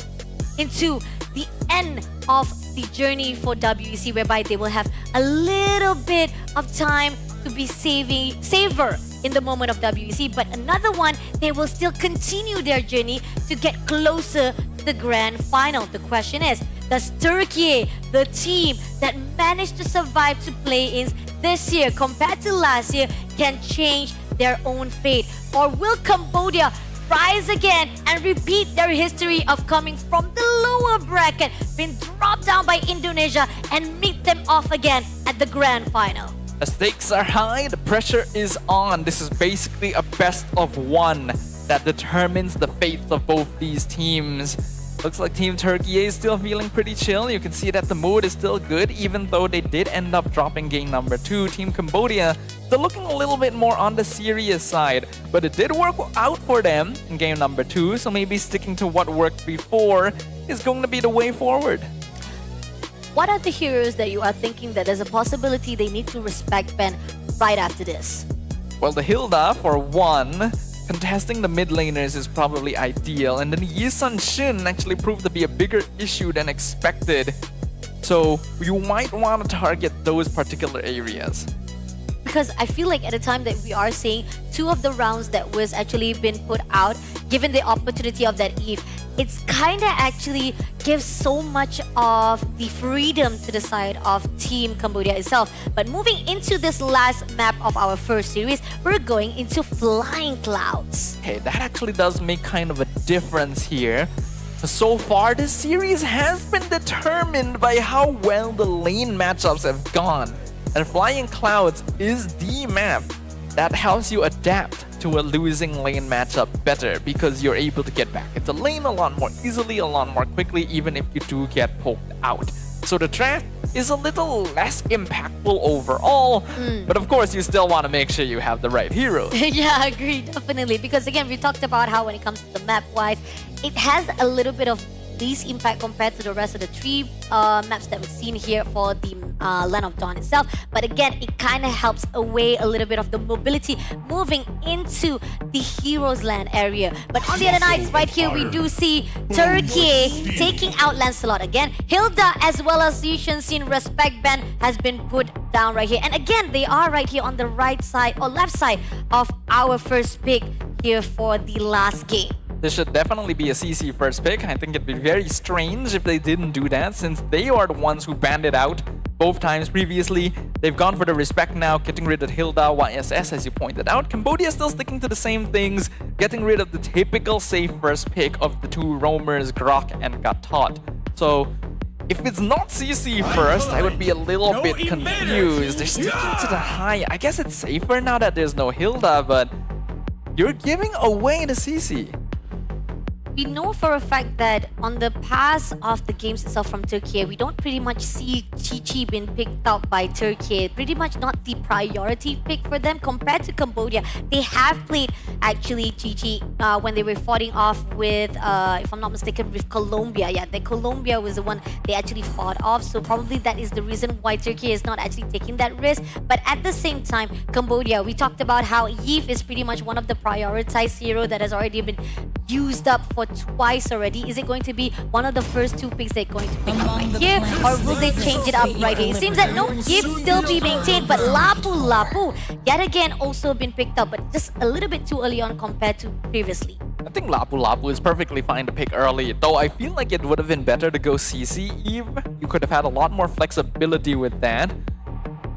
into the end of the journey for WEC, whereby they will have a little bit of time to be savor in the moment of WEC, but another one, they will still continue their journey to get closer to the grand final. The question is, does Turkey, the team that managed to survive to play-ins this year compared to last year, can change their own fate? Or will Cambodia rise again and repeat their history of coming from the lower bracket, been dropped down by Indonesia, and meet them off again at the grand final? The stakes are high, the pressure is on. This is basically a best of one that determines the fate of both these teams. Looks like Team Turkey is still feeling pretty chill. You can see that the mood is still good, even though they did end up dropping game number 2. Team Cambodia still looking a little bit more on the serious side, but it did work out for them in game number 2, so maybe sticking to what worked before is going to be the way forward. What are the heroes that you are thinking that there's a possibility they need to respect Ben right after this? Well, the Hilda, for one, contesting the mid laners is probably ideal, and then Yi Sun Shin actually proved to be a bigger issue than expected. So you might want to target those particular areas. Because I feel like at the time that we are seeing 2 of the rounds that was actually been put out, given the opportunity of that Eve, it's kind of actually gives so much of the freedom to the side of Team Cambodia itself. But moving into this last map of our first series, we're going into Flying Clouds. Okay, that actually does make kind of a difference here. So far, this series has been determined by how well the lane matchups have gone. And Flying Clouds is the map that helps you adapt to a losing lane matchup better, because you're able to get back into lane a lot more easily, a lot more quickly, even if you do get poked out. So the trap is a little less impactful overall, but of course you still want to make sure you have the right hero. Yeah, I agree, definitely. Because again, we talked about how when it comes to the map-wise, it has a little bit of least impact compared to the rest of the 3 maps that we've seen here for the Land of Dawn itself. But again, it kind of helps away a little bit of the mobility moving into the Heroes Land area. But on the other night, right here, we do see Turkey taking out Lancelot again. Hilda as well as Yishan Sin Respect Ban has been put down right here. And again, they are right here on the right side or left side of our first pick here for the last game. This should definitely be a CC first pick. I think it'd be very strange if they didn't do that, since they are the ones who banned it out both times previously. They've gone for the respect now, getting rid of Hilda, YSS, as you pointed out. Cambodia still sticking to the same things, getting rid of the typical safe first pick of the 2 roamers, Grok and Gatot. So if it's not CC first, I would be a little bit confused. They're sticking to the high. I guess it's safer now that there's no Hilda, but you're giving away the CC. We know for a fact that on the pass of the games itself from Turkey, we don't pretty much see Chi being picked up by Turkey. Pretty much not the priority pick for them compared to Cambodia. They have played actually Chi when they were fighting off with, if I'm not mistaken, with Colombia. Yeah, the Colombia was the one they actually fought off. So probably that is the reason why Turkey is not actually taking that risk. But at the same time, Cambodia, we talked about how Yves is pretty much one of the prioritized hero that has already been used up for twice already. Is it going to be one of the first 2 picks they're going to pick up right here, or will they change it up right here? It seems that no, Yves still be maintained, but Lapu yet again also been picked up, but just a little bit too early on compared to previously. I think Lapu is perfectly fine to pick early, though I feel like it would have been better to go CC Eve. You could have had a lot more flexibility with that.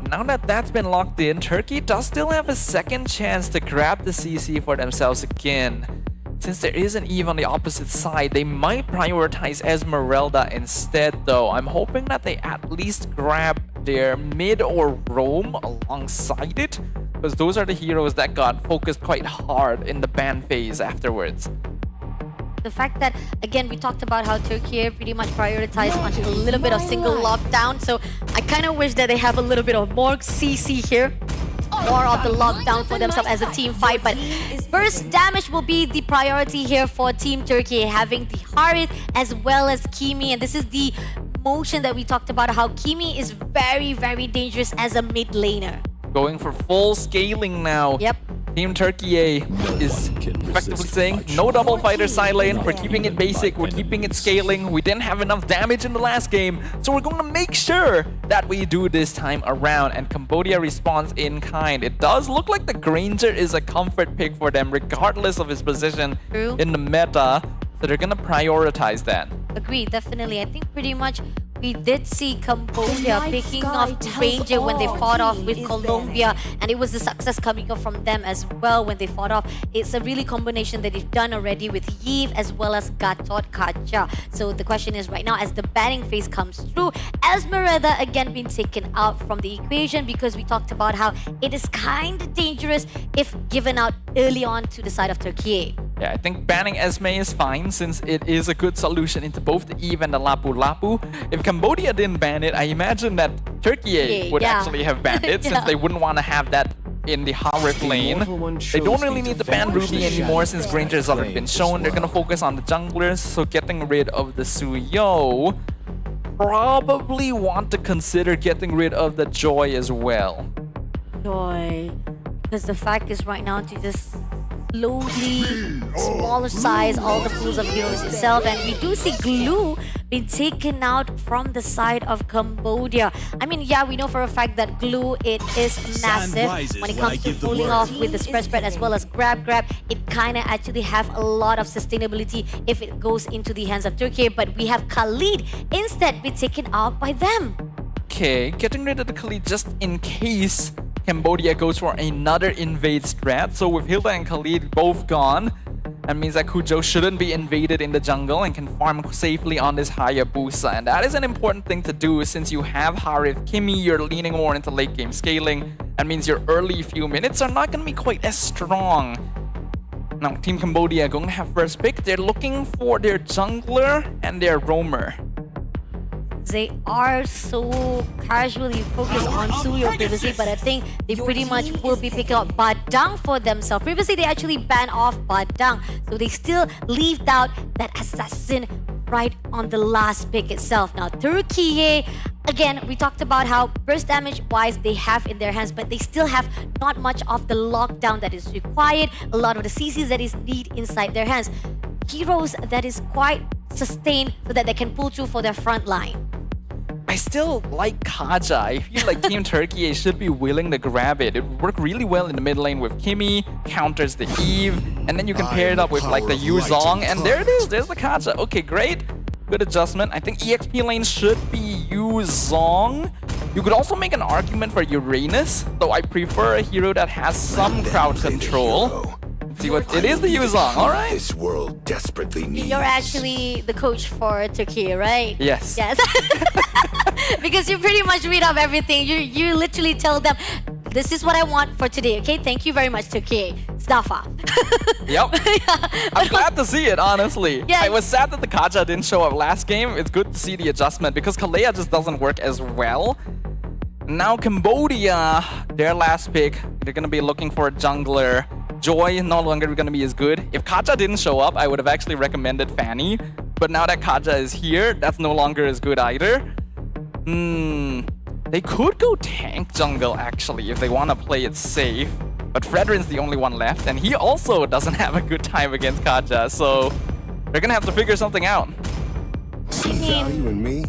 Now that that's been locked in, Turkey does still have a second chance to grab the CC for themselves again. Since there is an Eve on the opposite side, they might prioritize Esmeralda instead though. I'm hoping that they at least grab their mid or roam alongside it, because those are the heroes that got focused quite hard in the ban phase afterwards. The fact that, again, we talked about how Turkey pretty much prioritized on a little bit of single lockdown, so I kind of wish that they have a little bit of more CC here. More of the lockdown for themselves as a team fight, but burst damage will be the priority here for Team Turkey, having the Harith as well as Kimi, and this is the motion that we talked about, how Kimi is very, very dangerous as a mid laner. Going for full scaling now. Yep. Team Turkey is effectively saying, no double fighter side lane, we're keeping it basic, we're keeping it scaling, we didn't have enough damage in the last game, so we're going to make sure that we do this time around, and Cambodia responds in kind. It does look like the Granger is a comfort pick for them, regardless of his position in the meta, so they're going to prioritize that. Agreed, definitely. I think pretty much we did see Cambodia picking off Ranger when they fought off with Colombia, and it was a success coming up from them as well when they fought off. It's a really combination that they've done already with Yves as well as Gatot Kacha. So the question is right now, as the banning phase comes through, Esmeralda again being taken out from the equation, because we talked about how it is kind of dangerous if given out early on to the side of Turkey. Yeah, I think banning Esme is fine since it is a good solution into both the Eve and the Lapu Lapu. If Cambodia didn't ban it, I imagine that Turkey would actually have banned it since they wouldn't want to have that in the Harith lane. They don't really need to ban Ruby anymore since Granger has already been shown. They're going to focus on the junglers, so getting rid of the Suyo. Probably want to consider getting rid of the Joy as well. Joy. Because the fact is right now to just slowly smaller size all the pools of heroes itself, and we do see Glue being taken out from the side of Cambodia. I mean, yeah, we know for a fact that Glue, it is massive when it comes to pulling off with the spread as well as grab. It kind of actually have a lot of sustainability if it goes into the hands of Turkey, but we have Khalid instead be taken out by them. Okay, getting rid of the Khalid just in case Cambodia goes for another invade strat. So with Hilda and Khalid both gone, that means that Kujo shouldn't be invaded in the jungle and can farm safely on this Hayabusa. And that is an important thing to do since you have Harith, Kimi, you're leaning more into late game scaling. That means your early few minutes are not going to be quite as strong. Now Team Cambodia going to have first pick. They're looking for their jungler and their roamer. They are so casually focused on Suyo previously, but I think they pretty much will be picking up Badang for themselves. Previously, they actually banned off Badang, so they still left out that assassin right on the last pick itself. Now, Turkey, again, we talked about how burst damage-wise they have in their hands, but they still have not much of the lockdown that is required, a lot of the CCs that is needed inside their hands. Heroes that is quite sustained so that they can pull through for their front line. I still like Kaja. I feel like Team Turkey should be willing to grab it. It would work really well in the mid lane with Kimi, counters the Eve, and then you can pair it up with like the Yuzong, and there it is, there's the Kaja. Okay, great. Good adjustment. I think EXP lane should be Yuzong. You could also make an argument for Uranus, though I prefer a hero that has some crowd control. Let's see what it is, the Yuzong. All right. This world desperately needs. You're actually the coach for Turkey, right? Yes. Yes. Because you pretty much read up everything. You literally tell them, this is what I want for today, okay? Thank you very much, Turkey. Stafa. Yep. I'm glad to see it, honestly. Yeah. I was sad that the Kaja didn't show up last game. It's good to see the adjustment because Kalea just doesn't work as well. Now Cambodia, their last pick, they're going to be looking for a jungler. Joy no longer going to be as good. If Kaja didn't show up, I would have actually recommended Fanny. But now that Kaja is here, that's no longer as good either. They could go tank jungle actually if they want to play it safe. But Fredrin's the only one left, and he also doesn't have a good time against Kaja. So they're going to have to figure something out. See value in me?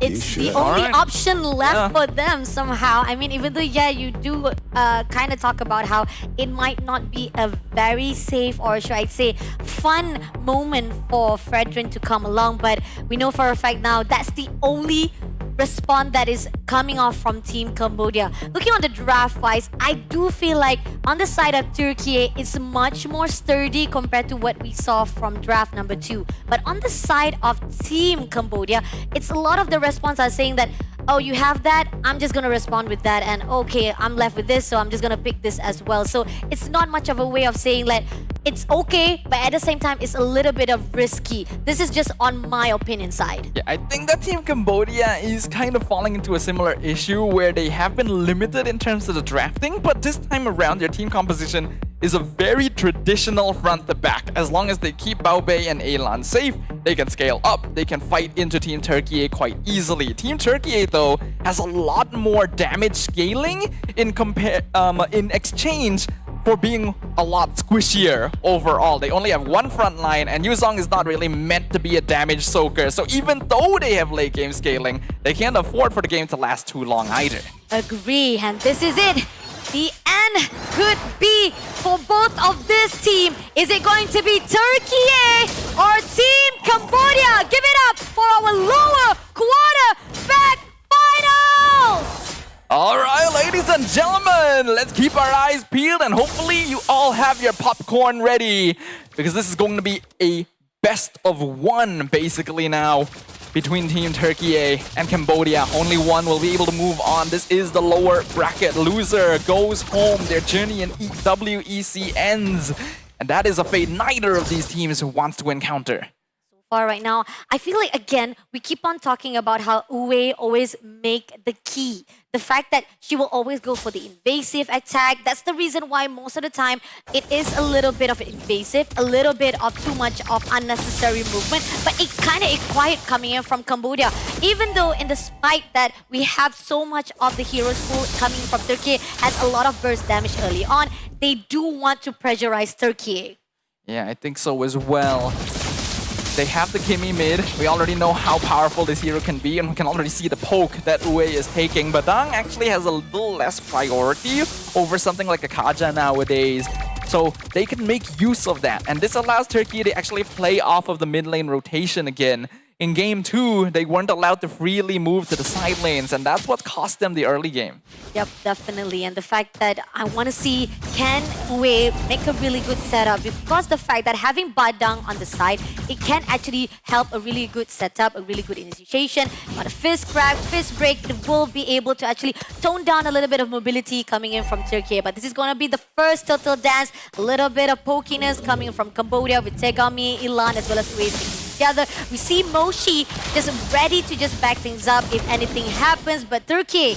It's the only option left for them somehow. I mean, even though, yeah, you do kind of talk about how it might not be a very safe, or should I say, fun moment for Fredrin to come along, but we know for a fact now that's the only response that is coming off from Team Cambodia. Looking on the draft-wise, I do feel like on the side of Turkey, it's much more sturdy compared to what we saw from draft number 2. But on the side of Team Cambodia, it's a lot of the response are saying that, oh, you have that, I'm just gonna respond with that, and okay, I'm left with this, so I'm just gonna pick this as well. So it's not much of a way of saying that it's okay, but at the same time, it's a little bit of risky. This is just on my opinion side. Yeah, I think that Team Cambodia is kind of falling into a similar issue where they have been limited in terms of the drafting, but this time around, their team composition is a very traditional front to back. As long as they keep Baobei and Elan safe, they can scale up, they can fight into Team Turkey quite easily. Team Turkey, though, has a lot more damage scaling in exchange for being a lot squishier overall. They only have one front line, and Yuzong is not really meant to be a damage soaker. So even though they have late game scaling, they can't afford for the game to last too long either. Agree, and this is it. The end could be for both of this team. Is it going to be Turkey or Team Cambodia? Give it up for our lower quarterback finals! Alright, ladies and gentlemen, let's keep our eyes peeled and hopefully you all have your popcorn ready, because this is going to be a best of one basically now between Team Turkey and Cambodia. Only one will be able to move on. This is the lower bracket. Loser goes home. Their journey in WEC ends. And that is a fate neither of these teams wants to encounter. Far right now, I feel like, again, we keep on talking about how Uwe always make the key. The fact that she will always go for the invasive attack. That's the reason why most of the time it is a little bit of invasive, a little bit of too much of unnecessary movement. But it kind of is quiet coming in from Cambodia. Even though in despite that we have so much of the heroes pool coming from Turkey has a lot of burst damage early on, they do want to pressurize Turkey. Yeah, I think so as well. They have the Kimmy mid. We already know how powerful this hero can be, and we can already see the poke that Uwe is taking. But Dang actually has a little less priority over something like a Kaja nowadays. So they can make use of that. And this allows Turkey to actually play off of the mid lane rotation again. In Game 2, they weren't allowed to freely move to the side lanes, and that's what cost them the early game. Yep, definitely. And the fact that I want to see, can Uwe make a really good setup? Because the fact that having Badang on the side, it can actually help a really good setup, a really good initiation. But a fist grab, fist break, it will be able to actually tone down a little bit of mobility coming in from Turkey. But this is going to be the first turtle dance, a little bit of pokiness coming from Cambodia with Tegami, Ilan, as well as Uwe together. We see Moshi just ready to just back things up if anything happens, but Turkey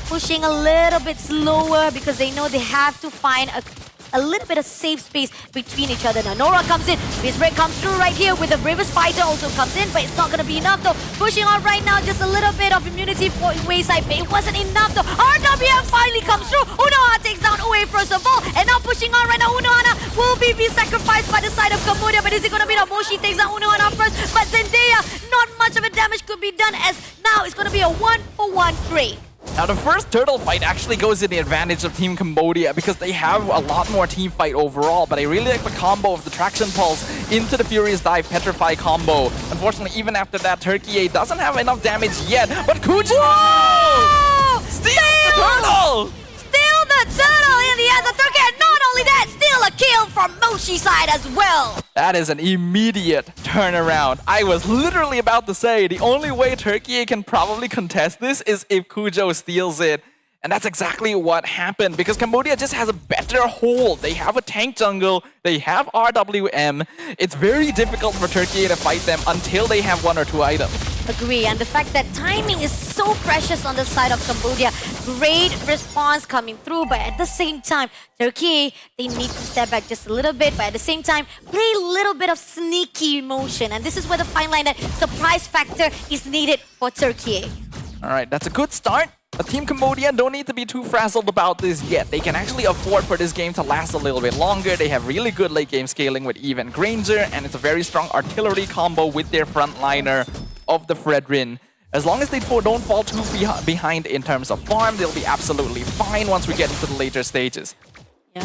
pushing a little bit slower because they know they have to find a little bit of safe space between each other. Now Nora comes in, Fist Break comes through right here with the Bravest Fighter also comes in, but it's not gonna be enough though. Pushing on right now, just a little bit of immunity for Wayside, but it wasn't enough though. RWM finally comes through. Unohana takes down Uwe first of all, and now pushing on right now, Unohana will be sacrificed by the side of Cambodia, but is it gonna be the Moshi takes down Unohana first, but Zendaya, not much of a damage could be done as now it's gonna be a 1-for-1 trade. Now the first turtle fight actually goes in the advantage of Team Cambodia because they have a lot more team fight overall, but I really like the combo of the Traction Pulse into the Furious Dive Petrify combo. Unfortunately, even after that, Turkey doesn't have enough damage yet, but Kujo! Steals the turtle! Steal the turtle in the hands of Turkey, and not only that, steal a kill from Moshi side as well! That is an immediate turnaround. I was literally about to say the only way Turkey can probably contest this is if Kujo steals it. And that's exactly what happened because Cambodia just has a better hold. They have a tank jungle, they have RWM. It's very difficult for Turkey to fight them until they have one or two items. Agree, and the fact that timing is so precious on the side of Cambodia. Great response coming through, but at the same time, Turkey, they need to step back just a little bit, but at the same time, play a little bit of sneaky motion. And this is where the fine line that surprise factor is needed for Turkey. All right, that's a good start. But Team Cambodia don't need to be too frazzled about this yet. They can actually afford for this game to last a little bit longer. They have really good late game scaling with Eve and Granger, and it's a very strong artillery combo with their frontliner of the Fredrin. As long as they don't fall too behind in terms of farm, they'll be absolutely fine once we get into the later stages. Yeah.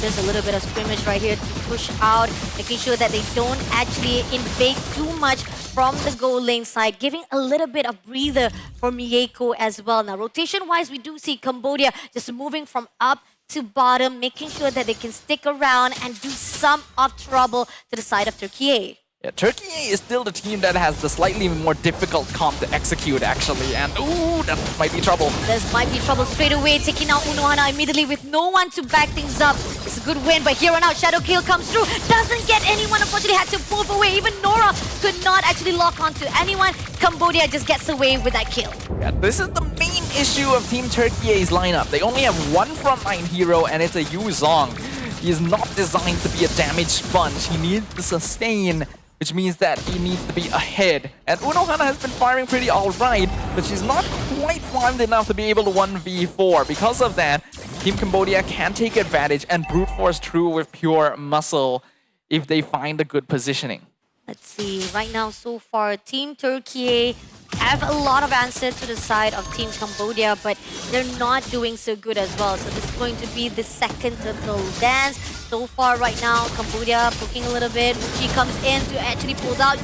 just a little bit of scrimmage right here to push out, making sure that they don't actually invade too much from the goal lane side, giving a little bit of breather for Mieko as well. Now, rotation-wise, we do see Cambodia just moving from up to bottom, making sure that they can stick around and do some of trouble to the side of Turkey. Yeah, Turkey is still the team that has the slightly more difficult comp to execute, actually. And ooh, that might be trouble. This might be trouble straight away, taking out Unohana immediately with no one to back things up. It's a good win, but here on out, Shadow Kill comes through. Doesn't get anyone, unfortunately had to move away. Even Nora could not actually lock onto anyone. Cambodia just gets away with that kill. Yeah, this is the main issue of Team Turkey's lineup. They only have one frontline hero, and it's a Yu Zong. He is not designed to be a damage sponge. He needs to sustain, which means that he needs to be ahead. And Unohana has been firing pretty alright, but she's not quite farmed enough to be able to 1v4. Because of that, Team Cambodia can take advantage and brute force through with pure muscle if they find a good positioning. Let's see, right now so far, Team Turkey have a lot of answers to the side of Team Cambodia, but they're not doing so good as well. So this is going to be the second turtle dance. So far right now, Cambodia poking a little bit. She comes in to actually pull out,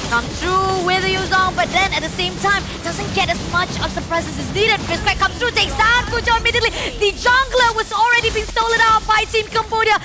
comes through with the Yuzong, but then at the same time, doesn't get as much of the presence as needed. Respect comes through, takes down Kujo immediately. The jungler was already being stolen out by Team Cambodia.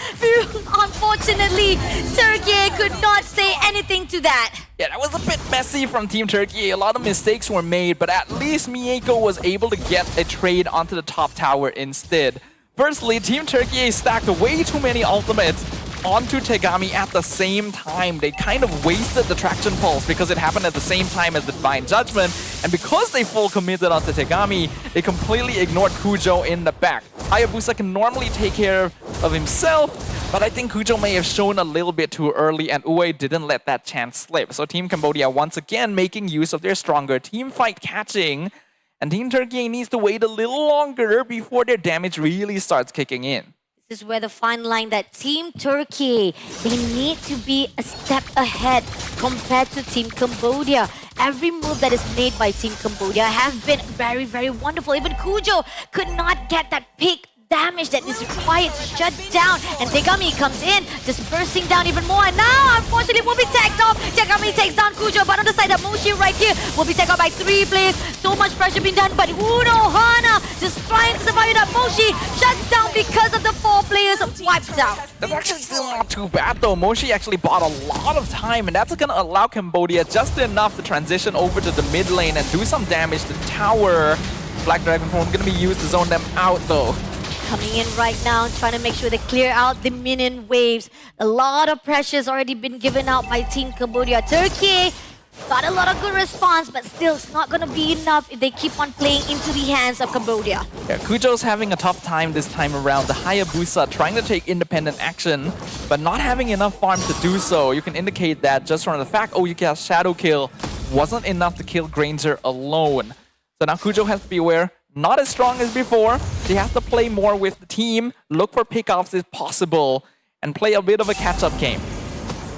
Unfortunately, Turkey could not say anything to that. Yeah, that was a bit messy from Team Turkey. A lot of mistakes were made, but at least Mieko was able to get a trade onto the top tower instead. Firstly, Team Turkey stacked way too many ultimates onto Tegami at the same time. They kind of wasted the Traction Pulse because it happened at the same time as the Divine Judgment. And because they full committed onto Tegami, they completely ignored Kujo in the back. Hayabusa can normally take care of himself, but I think Kujo may have shown a little bit too early, and Uwe didn't let that chance slip. So Team Cambodia once again making use of their stronger team fight catching, and Team Turkey needs to wait a little longer before their damage really starts kicking in. This is where the fine line that Team Turkey, they need to be a step ahead compared to Team Cambodia. Every move that is made by Team Cambodia has been very, very wonderful. Even Kujo could not get that peak damage that is required to shut down. And Tegami comes in, just bursting down even more. And now, unfortunately, will be tagged off. Tegami takes down Kujo, but on the side of Moshi right here will be taken out by 3 players. So much pressure being done, but Unohana just trying to survive that. Moshi shuts down because of the 4 players wiped out. That's actually still not too bad though. Moshi actually bought a lot of time, and that's going to allow Cambodia just enough to transition over to the mid lane and do some damage to the tower. Black Dragon Form going to be used to zone them out though. Coming in right now, trying to make sure they clear out the minion waves. A lot of pressure has already been given out by Team Cambodia. Turkey got a lot of good response, but still it's not going to be enough if they keep on playing into the hands of Cambodia. Yeah, Kujo's having a tough time this time around. The Hayabusa trying to take independent action, but not having enough farm to do so. You can indicate that just from the fact, oh, you got Shadow Kill, wasn't enough to kill Granger alone. So now Kujo has to be aware, not as strong as before. He has to play more with the team, look for pickoffs if possible, and play a bit of a catch-up game.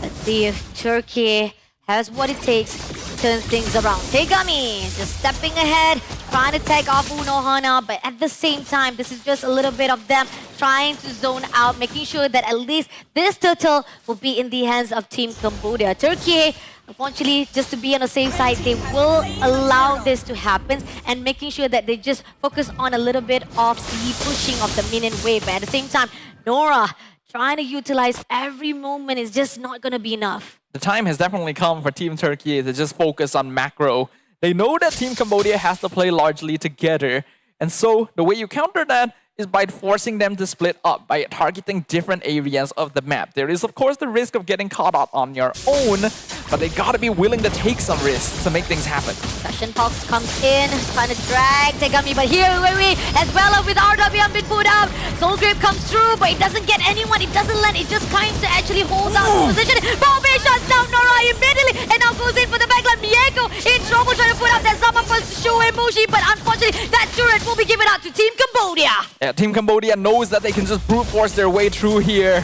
Let's see if Turkey has what it takes to turn things around. Tegami just stepping ahead, trying to tag off Unohana, but at the same time, this is just a little bit of them trying to zone out, making sure that at least this turtle will be in the hands of Team Cambodia. Turkey, unfortunately, just to be on the safe side, they will allow this to happen and making sure that they just focus on a little bit of the pushing of the minion wave. But at the same time, Nora trying to utilize every moment is just not going to be enough. The time has definitely come for Team Turkey to just focus on macro. They know that Team Cambodia has to play largely together, and so the way you counter that is by forcing them to split up, by targeting different areas of the map. There is, of course, the risk of getting caught out on your own, but they gotta be willing to take some risks to make things happen. Session Fox comes in, trying to drag Tegami, but here we as well with RWM been put out. Soul Grip comes through, but it doesn't get anyone, it doesn't land, it just kind of actually holds out the position. Bombay shuts down Nora immediately, and now goes in for the backline. Mieko in trouble trying to put out that Summer first to show Moshi, but unfortunately that turret will be given out to Team Cambodia. Yeah, Team Cambodia knows that they can just brute force their way through here,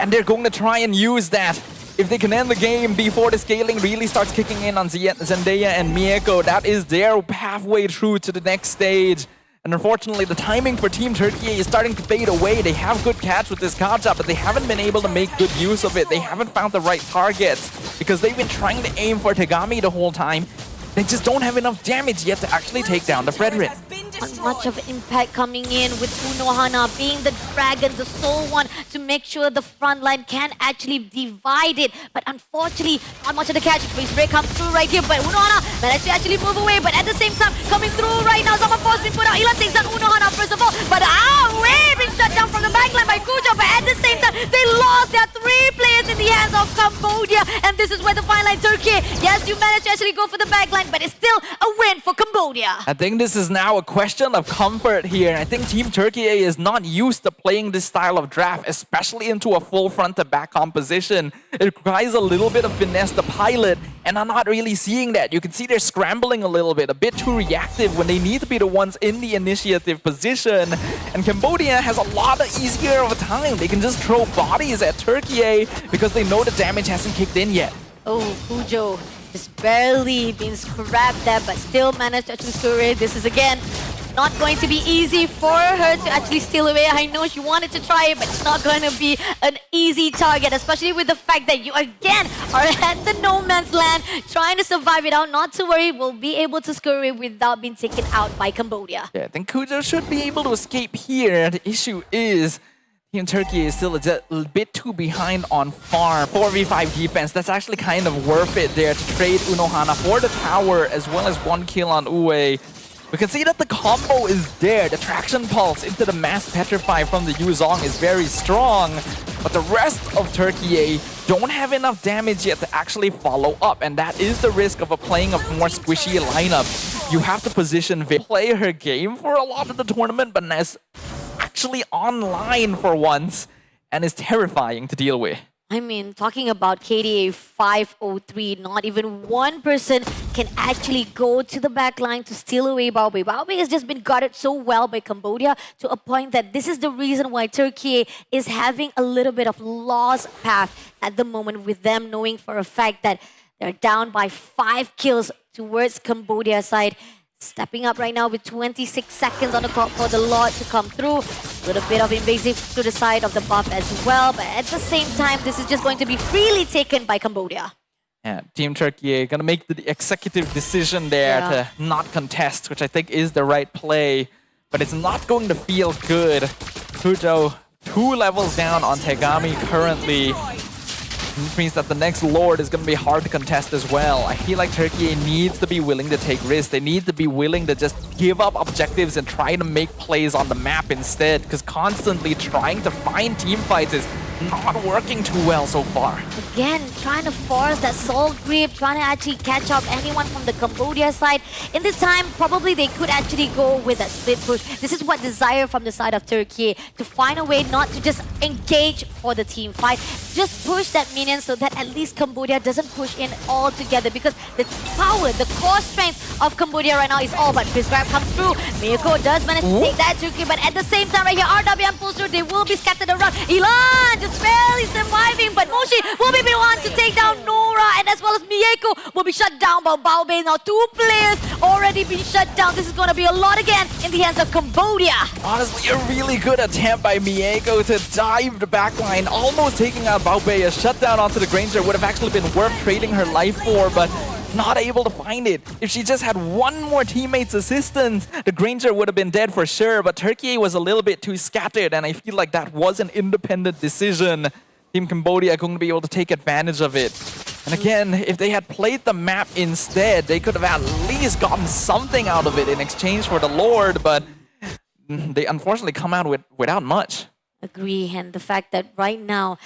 and they're going to try and use that. If they can end the game before the scaling really starts kicking in on Zendaya and Mieko, that is their pathway through to the next stage. And unfortunately, the timing for Team Turkey is starting to fade away. They have good catch with this Kaja, but they haven't been able to make good use of it. They haven't found the right targets because they've been trying to aim for Tegami the whole time. They just don't have enough damage yet to actually take down the Brethren. Not much of an impact coming in with Unohana being the dragon, the sole one to make sure the front line can actually divide it. But unfortunately, not much of the catch. Freeze break comes through right here, but Unohana managed to actually move away. But at the same time, coming through right now, Zaman Force being put out. Ilan takes down Unohana first of all, but being shut down from the backline by Kujo. But at the same time, they lost their 3 players in the hands of Cambodia, and this is where the fine line Turkey. Yes, you managed to actually go for the backline, but it's still a win for Cambodia. I think this is now a question of comfort here. I think Team Turkey is not used to playing this style of draft, especially into a full front-to-back composition. It requires a little bit of finesse to pilot, and I'm not really seeing that. You can see they're scrambling a little bit, a bit too reactive when they need to be the ones in the initiative position. And Cambodia has a lot easier of a time. They can just throw bodies at Turkey because they know the damage hasn't kicked in yet. Oh, Kujo just barely been scrapped there, but still managed to actually score it. This is again not going to be easy for her to actually steal away. I know she wanted to try it, but it's not going to be an easy target, especially with the fact that you again are at the no man's land trying to survive it out. Not to worry, we'll be able to score it without being taken out by Cambodia. Yeah, I think Kujo should be able to escape here. The issue is Team Turkey is still a bit too behind on farm. 4v5 defense, that's actually kind of worth it there to trade Unohana for the tower as well as 1 kill on Uwe. We can see that the combo is there. The traction pulse into the mass petrify from the Yuzong is very strong, but the rest of Turkey don't have enough damage yet to actually follow up, and that is the risk of playing a more squishy lineup. You have to position play her game for a lot of the tournament, but is actually online for once and is terrifying to deal with. I mean, talking about KDA 503, not even one person can actually go to the back line to steal away Baobei. Baobei has just been guarded so well by Cambodia to a point that this is the reason why Turkey is having a little bit of lost path at the moment, with them knowing for a fact that they're down by 5 kills towards Cambodia's side. Stepping up right now with 26 seconds on the clock for the Lord to come through. A little bit of invasive to the side of the buff as well, but at the same time, this is just going to be freely taken by Cambodia. Yeah, Team Turkey gonna make the executive decision there to not contest, which I think is the right play, but it's not going to feel good. Kujo 2 levels down on Tegami currently, which means that the next Lord is going to be hard to contest as well. I feel like Turkey needs to be willing to take risks. They need to be willing to just give up objectives and try to make plays on the map instead, because constantly trying to find team fights is not working too well so far. Again, trying to force that soul grip, trying to actually catch up anyone from the Cambodia side. In this time, probably they could actually go with that split push. This is what Desire from the side of Turkey, to find a way not to just engage for the team fight. Just push that minion so that at least Cambodia doesn't push in all together, because the power, the core strength of Cambodia right now is all but Fizz Grab comes through. Miyako does manage to take that Turkey, but at the same time right here, RWM pulls through, they will be scattered around. Ilan just barely surviving, but Moshi will be the one to take down Nora, and as well as Miyako will be shut down by Baobei. Now 2 players already been shut down. This is going to be a lot again in the hands of Cambodia. Honestly, a really good attempt by Miyako to dive the backline, almost taking out Baobei. A shutdown onto the Granger would have actually been worth trading her life for, but not able to find it. If she just had 1 more teammate's assistance, the Granger would have been dead for sure, but Turkey was a little bit too scattered, and I feel like that was an independent decision. Team Cambodia are going to be able to take advantage of it. And again, if they had played the map instead, they could have at least gotten something out of it in exchange for the Lord, but they unfortunately come out without much. Agree, and the fact that right now,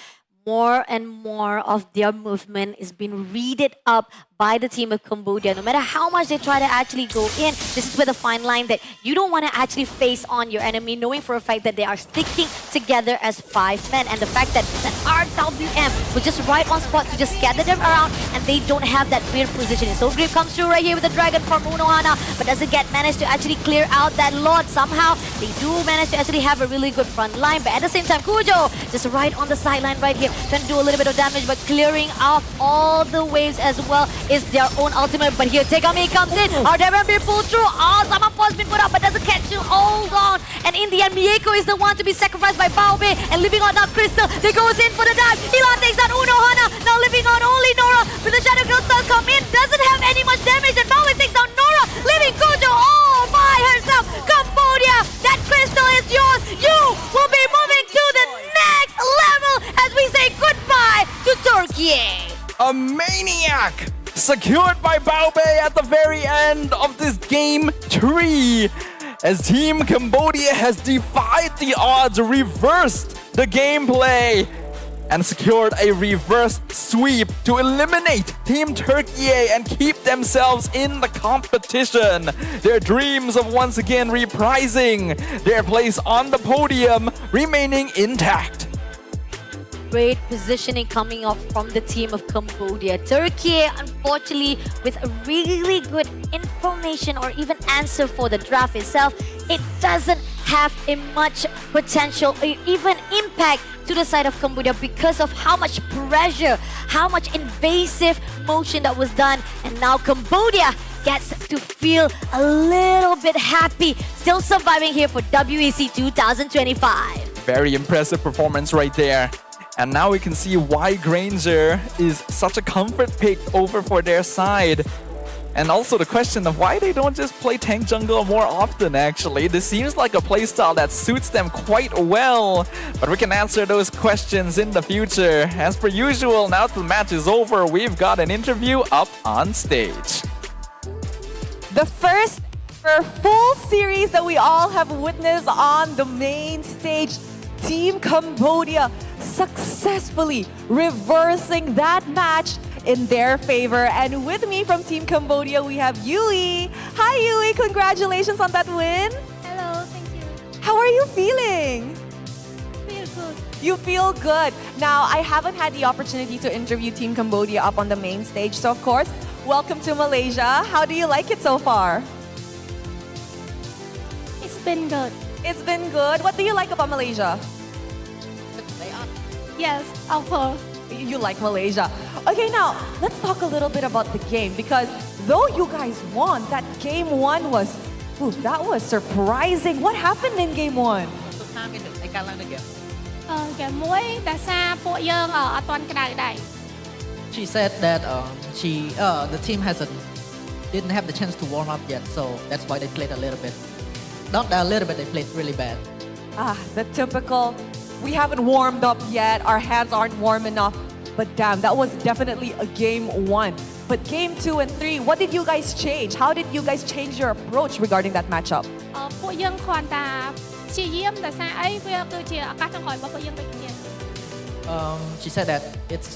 more and more of their movement is being readed up by the team of Cambodia. No matter how much they try to actually go in, this is where the fine line that you don't want to actually face on your enemy, knowing for a fact that they are sticking together as 5 men. And the fact that RWM was just right on spot to just gather them around, and they don't have that weird positioning. So Grip comes through right here with the Dragon from Unohana, but doesn't get managed to actually clear out that Lord. Somehow, they do manage to actually have a really good front line, but at the same time, Kujo just right on the sideline right here. trying to do a little bit of damage, but clearing off all the waves as well is their own ultimate. But here, Tegami comes in. RWB pulled through. Oh, Summer Force been put up, but doesn't catch you. Hold on. And in the end, Mieko is the one to be sacrificed by Baobei. And living on that Crystal, they goes in for the dive. Elon takes out Uno Hana. Now living on only Nora. But the Shadow Girl stars come in. Doesn't have any much damage. And Baobei takes down Nora. Living Kujo all by herself. Cambodia, that Crystal is yours. You will be moving to the next level as we say goodbye to Turkey. A maniac secured by Baobei at the very end of this game 3. As Team Cambodia has defied the odds, reversed the gameplay, and secured a reverse sweep to eliminate Team Turkiyye and keep themselves in the competition. Their dreams of once again reprising their place on the podium remaining intact. Great positioning coming off from the team of Cambodia. Turkey, unfortunately, with a really good information or even answer for the draft itself, it doesn't have a much potential or even impact to the side of Cambodia because of how much pressure, how much invasive motion that was done. And now Cambodia gets to feel a little bit happy, still surviving here for WEC 2025. Very impressive performance right there. And now we can see why Granger is such a comfort pick over for their side. And also the question of why they don't just play tank jungle more often actually. This seems like a playstyle that suits them quite well. But we can answer those questions in the future. As per usual, now that the match is over, we've got an interview up on stage. The first full series that we all have witnessed on the main stage. Team Cambodia successfully reversing that match in their favor. And with me from Team Cambodia, we have Yui. Hi Yui, congratulations on that win. Hello, thank you. How are you feeling? Feel good. You feel good. Now, I haven't had the opportunity to interview Team Cambodia up on the main stage. So of course, welcome to Malaysia. How do you like it so far? It's been good. It's been good. What do you like about Malaysia? Yes, of course. You like Malaysia. Okay, now let's talk a little bit about the game because though you guys won, that game 1 was, that was surprising. What happened in game 1? เกมមួយដែលសារពួកយើងអត់ទាន់ក្តៅដែរ She said that the team didn't have the chance to warm up yet, so that's why they played a little bit. Not a little bit, they played really bad. The typical, we haven't warmed up yet, our hands aren't warm enough. But damn, that was definitely a game 1. But game 2 and 3, what did you guys change? How did you guys change your approach regarding that matchup? ពួកយើងគ្រាន់តែព្យាយាមដោយសារអីវាគឺជាឱកាសចុងក្រោយរបស់ពួកយើងដូចគ្នា She said that it's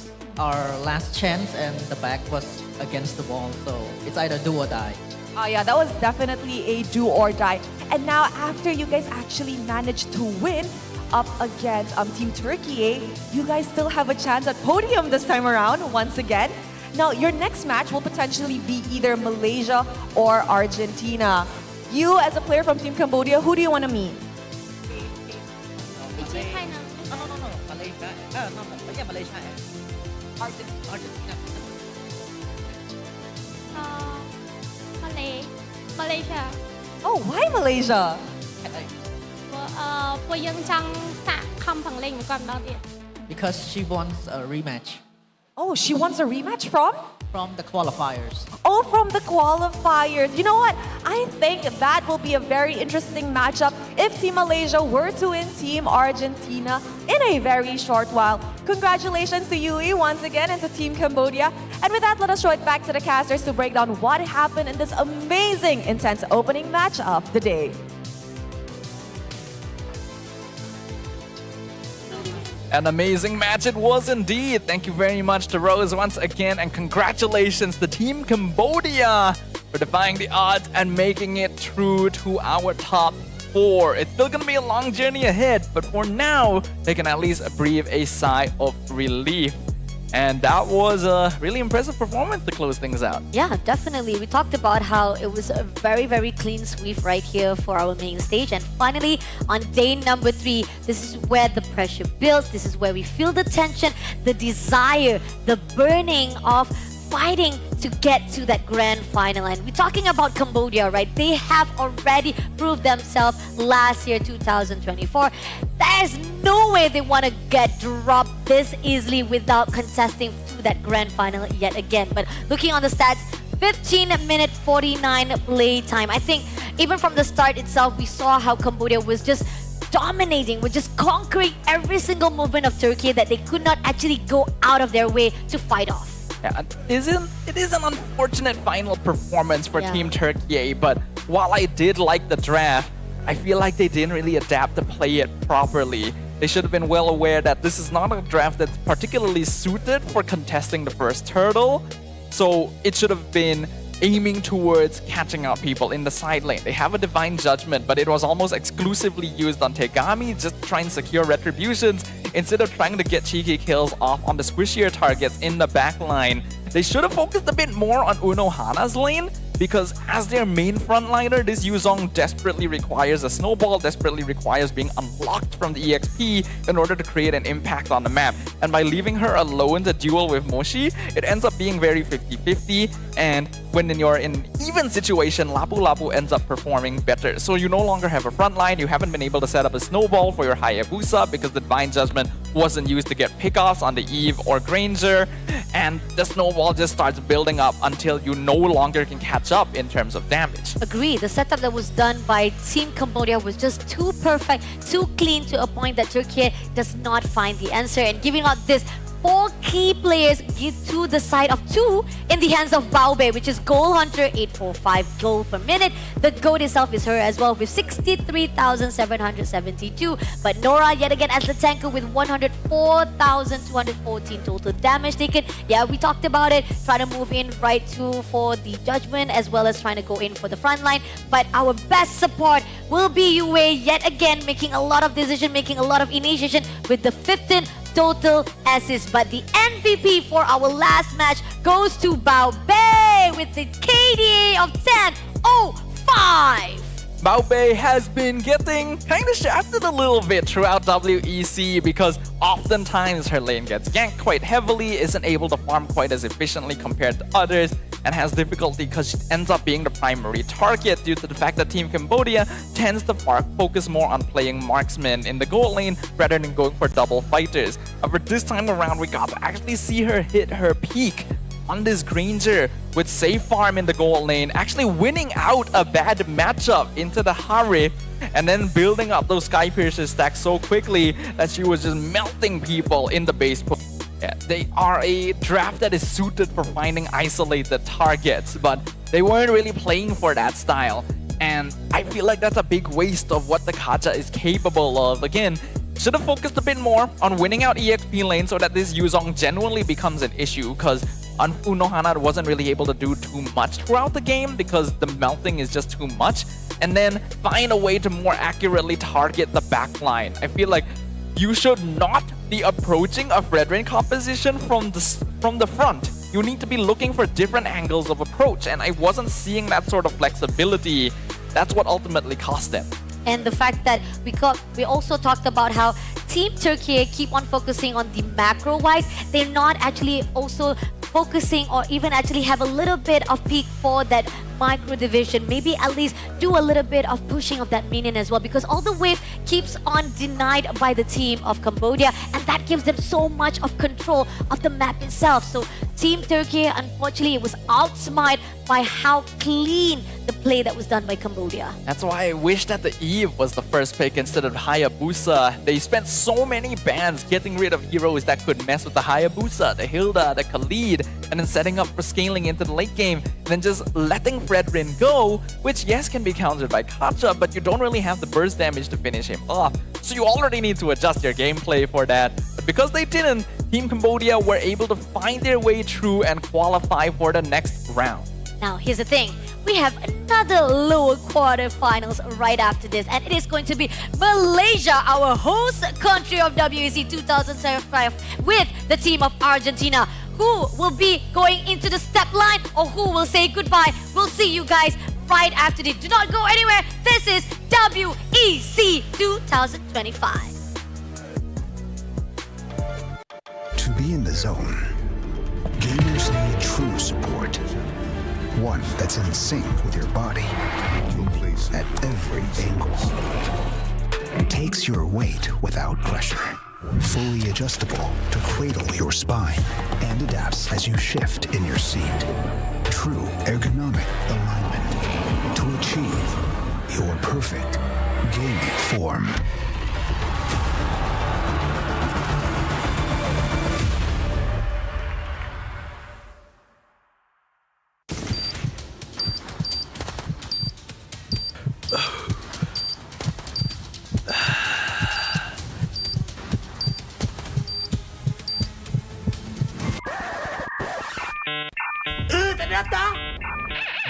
our last chance and the back was against the wall, so it's either do or die. Oh yeah, that was definitely a do or die. And now after you guys actually managed to win up against Team Turkiyye, you guys still have a chance at podium this time around once again. Now your next match will potentially be either Malaysia or Argentina. You as a player from Team Cambodia, who do you want to meet? ពីជាហើយណា No, Malaysia. No, yeah, Malaysia. Argentina. ម៉ាឡេស៊ី Oh, why Malaysia? ពួកយើងចង់សាកខំប្រឹងលេងមួយគាត់ម្ដងទៀត Because she wants a rematch Oh, she wants a rematch from? from the qualifiers. Oh, from the qualifiers. You know what? I think that will be a very interesting matchup if Team Malaysia were to win Team Argentina in a very short while. Congratulations to Yui once again and to Team Cambodia. And with that, let us show it back to the casters to break down what happened in this amazing, intense opening match of the day. An amazing match it was indeed. Thank you very much to Rose once again, and congratulations to Team Cambodia for defying the odds and making it through to our top 4. It's still gonna be a long journey ahead, but for now, they can at least breathe a sigh of relief. And that was a really impressive performance to close things out. Yeah, definitely. We talked about how it was a very, very clean sweep right here for our main stage. And finally, on day number 3, this is where the pressure builds. This is where we feel the tension, the desire, the burning of fighting to get to that grand final. And we're talking about Cambodia, right? They have already proved themselves last year, 2024. There's no way they want to get dropped this easily without contesting to that grand final yet again. But looking on the stats, 15-minute 49 play time. I think even from the start itself, we saw how Cambodia was just dominating, was just conquering every single movement of Turkey that they could not actually go out of their way to fight off. Yeah, it is an unfortunate final performance for Yeah. Team Turkey, but while I did like the draft, I feel like they didn't really adapt to play it properly. They should have been well aware that this is not a draft that's particularly suited for contesting the first hurdle, so it should have been aiming towards catching out people in the side lane. They have a divine judgment, but it was almost exclusively used on Tegami, just to try and secure retributions instead of trying to get cheeky kills off on the squishier targets in the back line. They should have focused a bit more on Uno Hana's lane, because as their main frontliner, this Yuzong desperately requires a snowball, desperately requires being unlocked from the EXP in order to create an impact on the map. And by leaving her alone to duel with Moshi, it ends up being very 50-50, and when you're in an even situation, Lapu Lapu ends up performing better. So you no longer have a frontline, you haven't been able to set up a snowball for your Hayabusa because the Divine Judgment wasn't used to get pickoffs on the Eve or Granger, and the snowball just starts building up until you no longer can catch up in terms of damage. Agree. The setup that was done by Team Cambodia was just too perfect, too clean to a point that Turkey does not find the answer. And giving out this 4 key players to the side of 2 in the hands of Baobei, which is Goal Hunter, 845 gold per minute. The gold itself is her as well with 63,772. But Nora yet again as the tanker with 104,214 total damage taken. Yeah, we talked about it. Trying to move in right for the judgment as well as trying to go in for the front line. But our best support will be Yue yet again, making a lot of decision, making a lot of initiation with the 15 total assists. But the MVP for our last match goes to Baobei with the KDA of 10.05. Baobei has been getting kind of shafted a little bit throughout WEC because oftentimes her lane gets ganked quite heavily, isn't able to farm quite as efficiently compared to others, and has difficulty because she ends up being the primary target due to the fact that Team Cambodia tends to focus more on playing marksmen in the gold lane rather than going for double fighters. However, this time around we got to actually see her hit her peak on this Granger with safe farm in the gold lane, actually winning out a bad matchup into the Harif, and then building up those Sky Piercer stacks so quickly that she was just melting people in the base push. Yeah, they are a draft that is suited for finding isolated targets, but they weren't really playing for that style. And I feel like that's a big waste of what the Kaja is capable of. Again, should have focused a bit more on winning out EXP lane so that this Yuzong genuinely becomes an issue, because Unohana wasn't really able to do too much throughout the game because the melting is just too much. And then find a way to more accurately target the backline. I feel like you should not be approaching a Fredrin composition from the front. You need to be looking for different angles of approach, and I wasn't seeing that sort of flexibility. That's what ultimately cost them. And the fact that we also talked about how Team Turkey keep on focusing on the macro wise. They're not actually also focusing or even actually have a little bit of peak for that micro division. Maybe at least do a little bit of pushing of that minion as well, because all the wave keeps on denied by the team of Cambodia, and that gives them so much of control of the map itself. So Team Turkey, unfortunately, it was outsmarted by how clean the play that was done by Cambodia. That's why I wish that the Eve was the first pick instead of Hayabusa. They spent so many bans getting rid of heroes that could mess with the Hayabusa, the Hilda, the Khalid, and then setting up for scaling into the late game, and then just letting Fredrin go, which yes can be countered by Kacha, but you don't really have the burst damage to finish him off. So you already need to adjust your gameplay for that. But because they didn't, Team Cambodia were able to find their way through and qualify for the next round. Now, here's the thing. we have another lower quarterfinals right after this, and it is going to be Malaysia, our host country of WEC 2025, with the team of Argentina, who will be going into the step line or who will say goodbye. We'll see you guys right after this. Do not go anywhere. This is WEC 2025. To be in the zone, gamers need true support. One that's in sync with your body at every angle. Takes your weight without pressure. Fully adjustable to cradle your spine and adapts as you shift in your seat. True ergonomic alignment to achieve your perfect gaming form.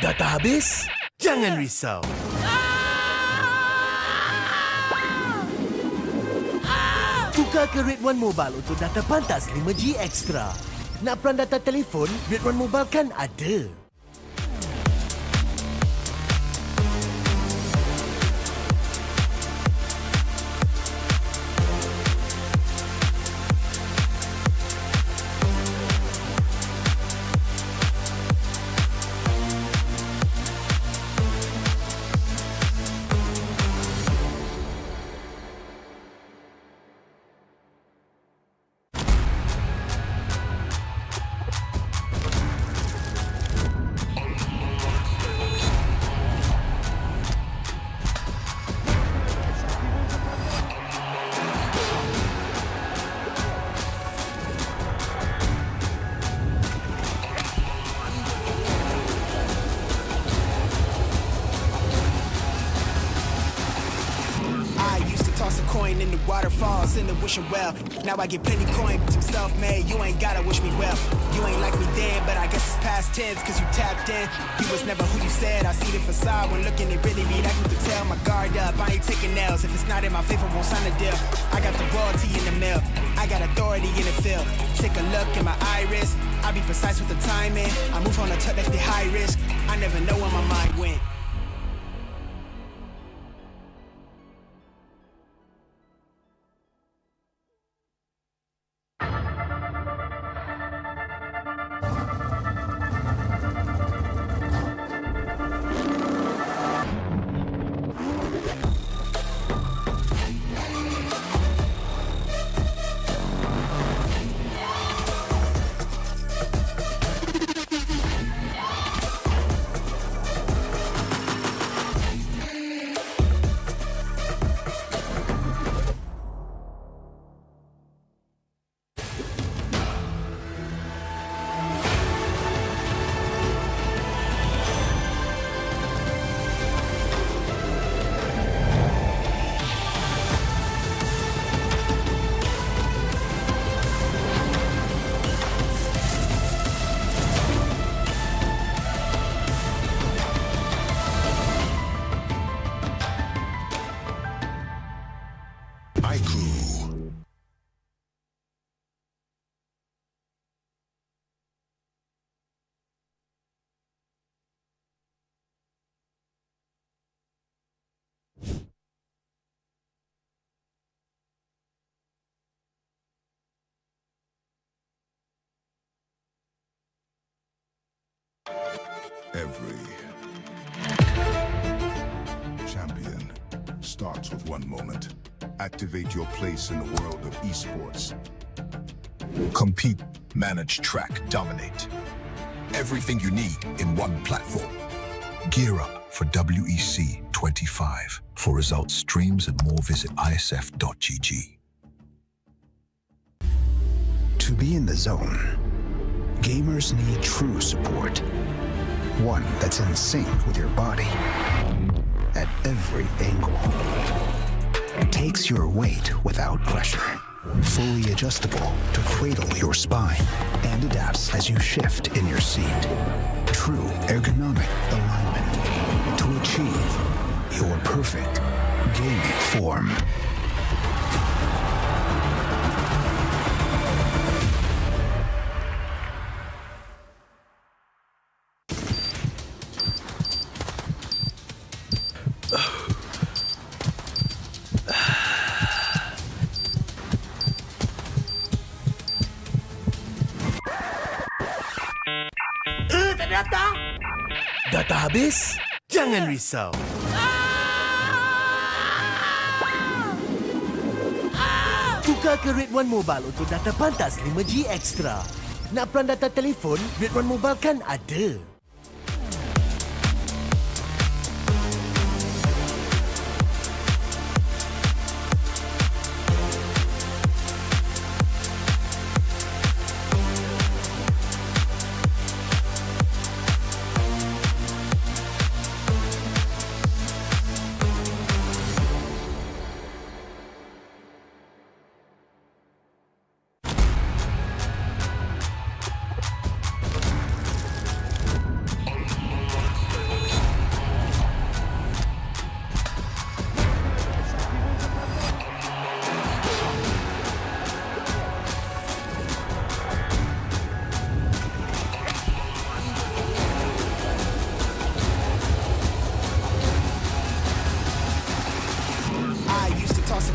Data habis? Jangan risau. Tukar ke Red One Mobile untuk data pantas 5G Extra. Nak peran data telefon, Red One Mobile kan ada. Coin in the waterfalls in the wishing well. Now I get plenty coin, but I'm self-made. You ain't gotta wish me well. You ain't like me then, but I guess it's past tense, cause you tapped in. You was never who you said. I see the facade when looking at really me. That you can tell my guard up. I ain't taking nails. If it's not in my favor, won't sign a deal. I got the royalty in the mail. I got authority in the field. Take a look in my iris. I be precise with the timing. I move on a tuck that's the high risk. I never know where my mind went. Every champion starts with one moment. Activate your place in the world of esports. Compete, manage, track, dominate. Everything you need in one platform. Gear up for WEC 25. For results, streams, and more, visit IESF.gg. To be in the zone, gamers need true support. One that's in sync with your body at every angle. Takes your weight without pressure. Fully adjustable to cradle your spine and adapts as you shift in your seat. True ergonomic alignment to achieve your perfect gaming form. Data habis? Jangan risau. Tukar ke Red One Mobile untuk data pantas 5G Extra. Nak peran data telefon, Red One Mobile kan ada.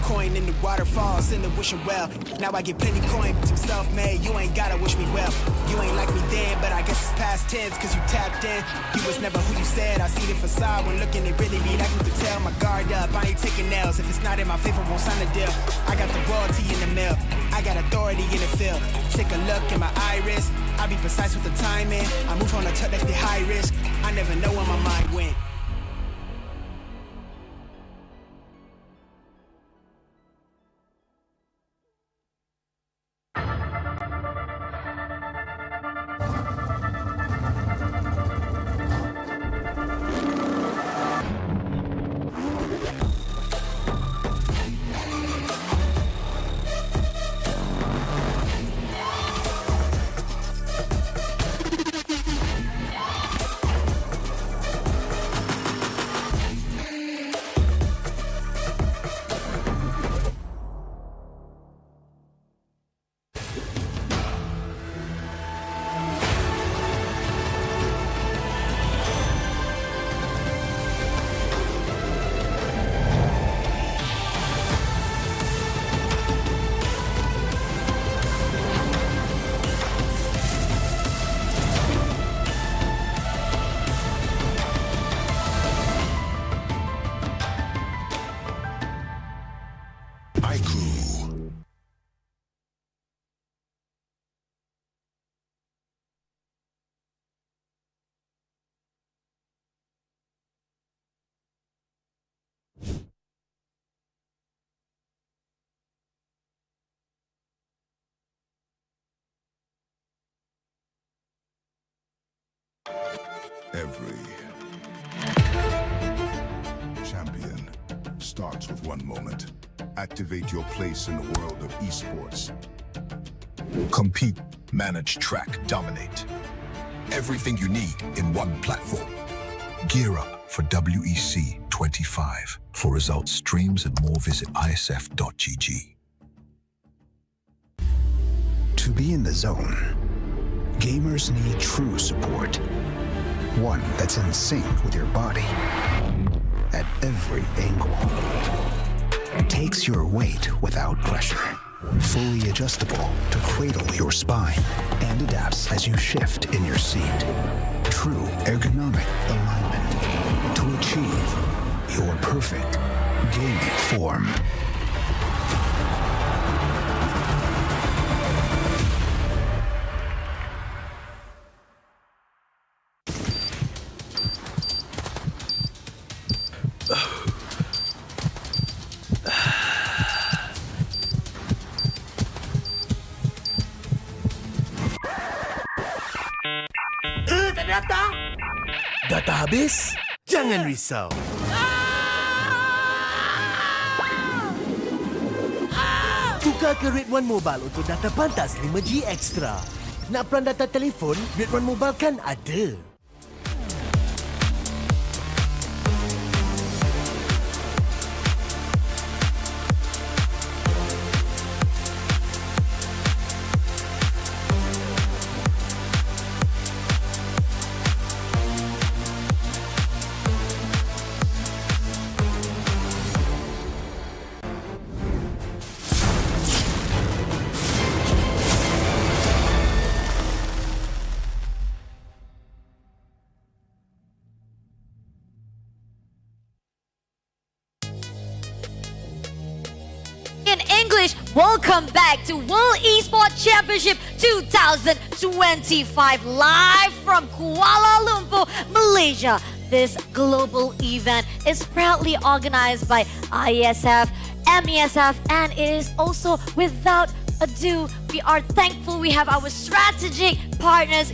Coin in the waterfalls, in the wishing well. Now I get plenty coin, but I'm self-made. You ain't gotta wish me well. You ain't like me then, but I guess it's past tense, cause you tapped in. You was never who you said. I see the facade when looking, it really be like you could tell. My guard up, I ain't taking nails. If it's not in my favor, won't sign a deal. I got the royalty in the mail. I got authority in the field. Take a look in my iris. I be precise with the timing. I move on a touch that's the high risk. I never know where my mind went. Every champion starts with one moment. Activate your place in the world of esports. Compete, manage, track, dominate. Everything you need in one platform. Gear up for WEC 25. For results, streams, and more, visit ISF.gg. To be in the zone, gamers need true support. One that's in sync with your body at every angle. Takes your weight without pressure. Fully adjustable to cradle your spine and adapts as you shift in your seat. True ergonomic alignment to achieve your perfect gaming form. Data habis? Jangan risau. Tukar ke Red One Mobile untuk data pantas 5G Extra. Nak peran data telefon? Duit One Mobile kan ada. In English, welcome back to World Esports Championship 2025, live from Kuala Lumpur, Malaysia. This global event is proudly organized by IESF, MESF, and it is also without ado, we are thankful we have our strategic partners,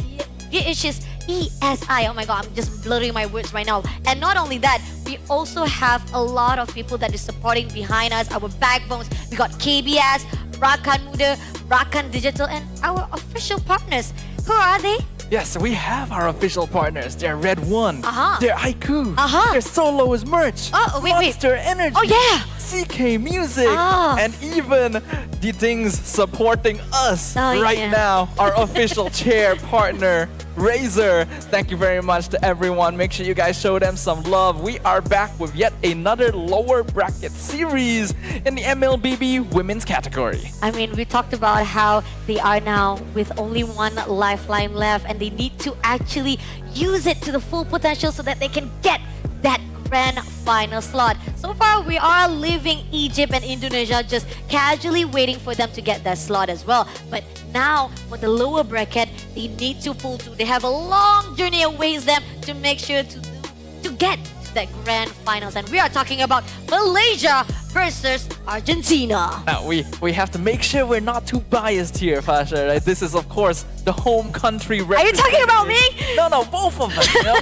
which is ESI. Oh my god, I'm just blurring my words right now. And not only that, we also have a lot of people that is supporting behind us, our backbones. We got KBS, Rakan Muda, Rakan Digital, and our official partners. Who are they? Yes, we have our official partners. They're Red One, Uh-huh. they're Haiku, Uh-huh. they're Solo's merch, Oh, wait. Monster Energy, Oh, yeah. CK Music, Ah. and even the things supporting us Oh, right yeah. now, our official chair partner, Razer. Thank you very much to everyone. Make sure you guys show them some love. We are back with yet another lower bracket series in the MLBB women's category. I mean, we talked about how they are now with only one lifeline left and they need to actually use it to the full potential so that they can get that grand final slot. So far, we are leaving Egypt and Indonesia just casually waiting for them to get that slot as well. But now, for the lower bracket, they need to pull through. They have a long journey awaits them to make sure to get to that grand finals. And we are talking about Malaysia versus Argentina. Now, we have to make sure we're not too biased here, Fasha. Right? This is, of course, the home country. Are you talking about me? No, both of us. You know,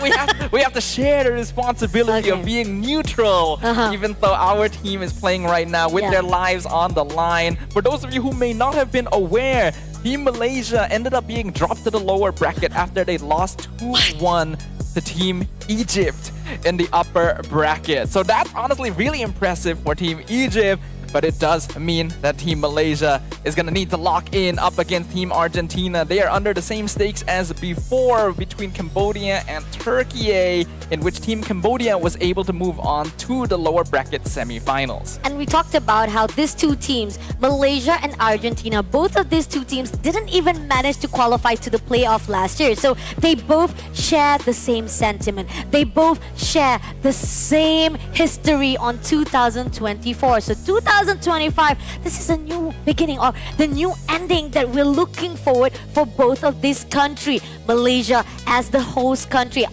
we have to share the responsibility of Okay. being neutral, even though our team is playing right now with Yeah. their lives on the line. For those of you who may not have been aware, Team Malaysia ended up being dropped to the lower bracket after they lost 2-1 to Team Egypt in the upper bracket. So that's honestly really impressive for Team Egypt. But it does mean that Team Malaysia is going to need to lock in up against Team Argentina. They are under the same stakes as before between Cambodia and Turkiyye, in which Team Cambodia was able to move on to the lower bracket semifinals. And we talked about how these two teams, Malaysia and Argentina, both of these two teams didn't even manage to qualify to the playoff last year. So they both share the same sentiment. They both share the same history on 2024. So 2025, this is a new beginning or the new ending that we're looking forward for both of these countries. Malaysia as the host country.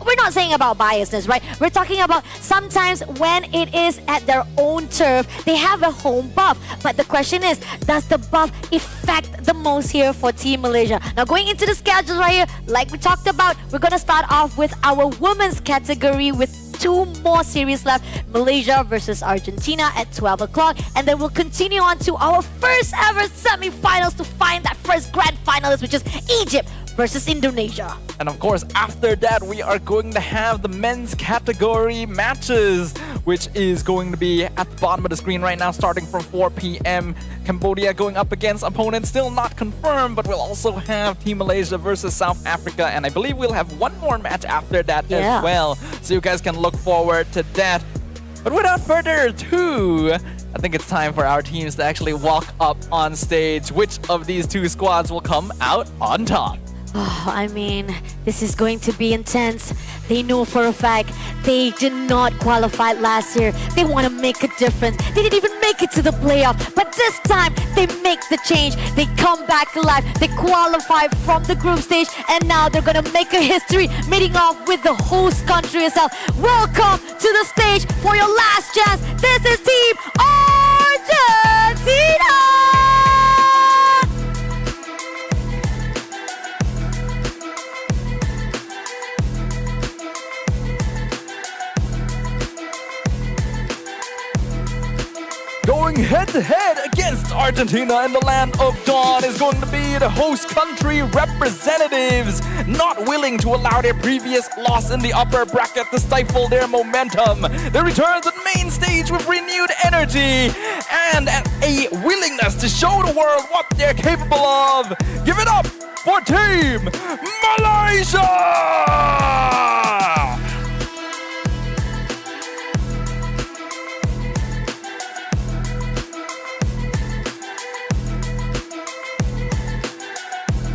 We're not saying about biasness, right? We're talking about sometimes when it is at their own turf, they have a home buff. But the question is, does the buff affect the most here for Team Malaysia? Now, going into the schedule right here, like we talked about, we're going to start off with our women's category with 2 more series left. Malaysia versus Argentina at 12 o'clock. And then we'll continue on to our first ever semifinals to find that first grand finalist, which is Egypt versus Indonesia. And of course, after that, we are going to have the men's category matches, which is going to be at the bottom of the screen right now, starting from 4 p.m. Cambodia going up against opponents still not confirmed, but we'll also have Team Malaysia versus South Africa. And I believe we'll have one more match after that as well. So you guys can look forward to that. But without further ado, I think it's time for our teams to actually walk up on stage. Which of these two squads will come out on top? Oh, I mean, this is going to be intense. They know for a fact they did not qualify last year. They want to make a difference. They didn't even make it to the playoff. But this time, they make the change. They come back alive. They qualify from the group stage. And now they're going to make a history, meeting off with the host country itself. Welcome to the stage for your last chance. This is Team Argentina! Going head-to-head against Argentina in the land of dawn is going to be the host country representatives, not willing to allow their previous loss in the upper bracket to stifle their momentum. They return to the main stage with renewed energy and a willingness to show the world what they're capable of. Give it up for Team Malaysia!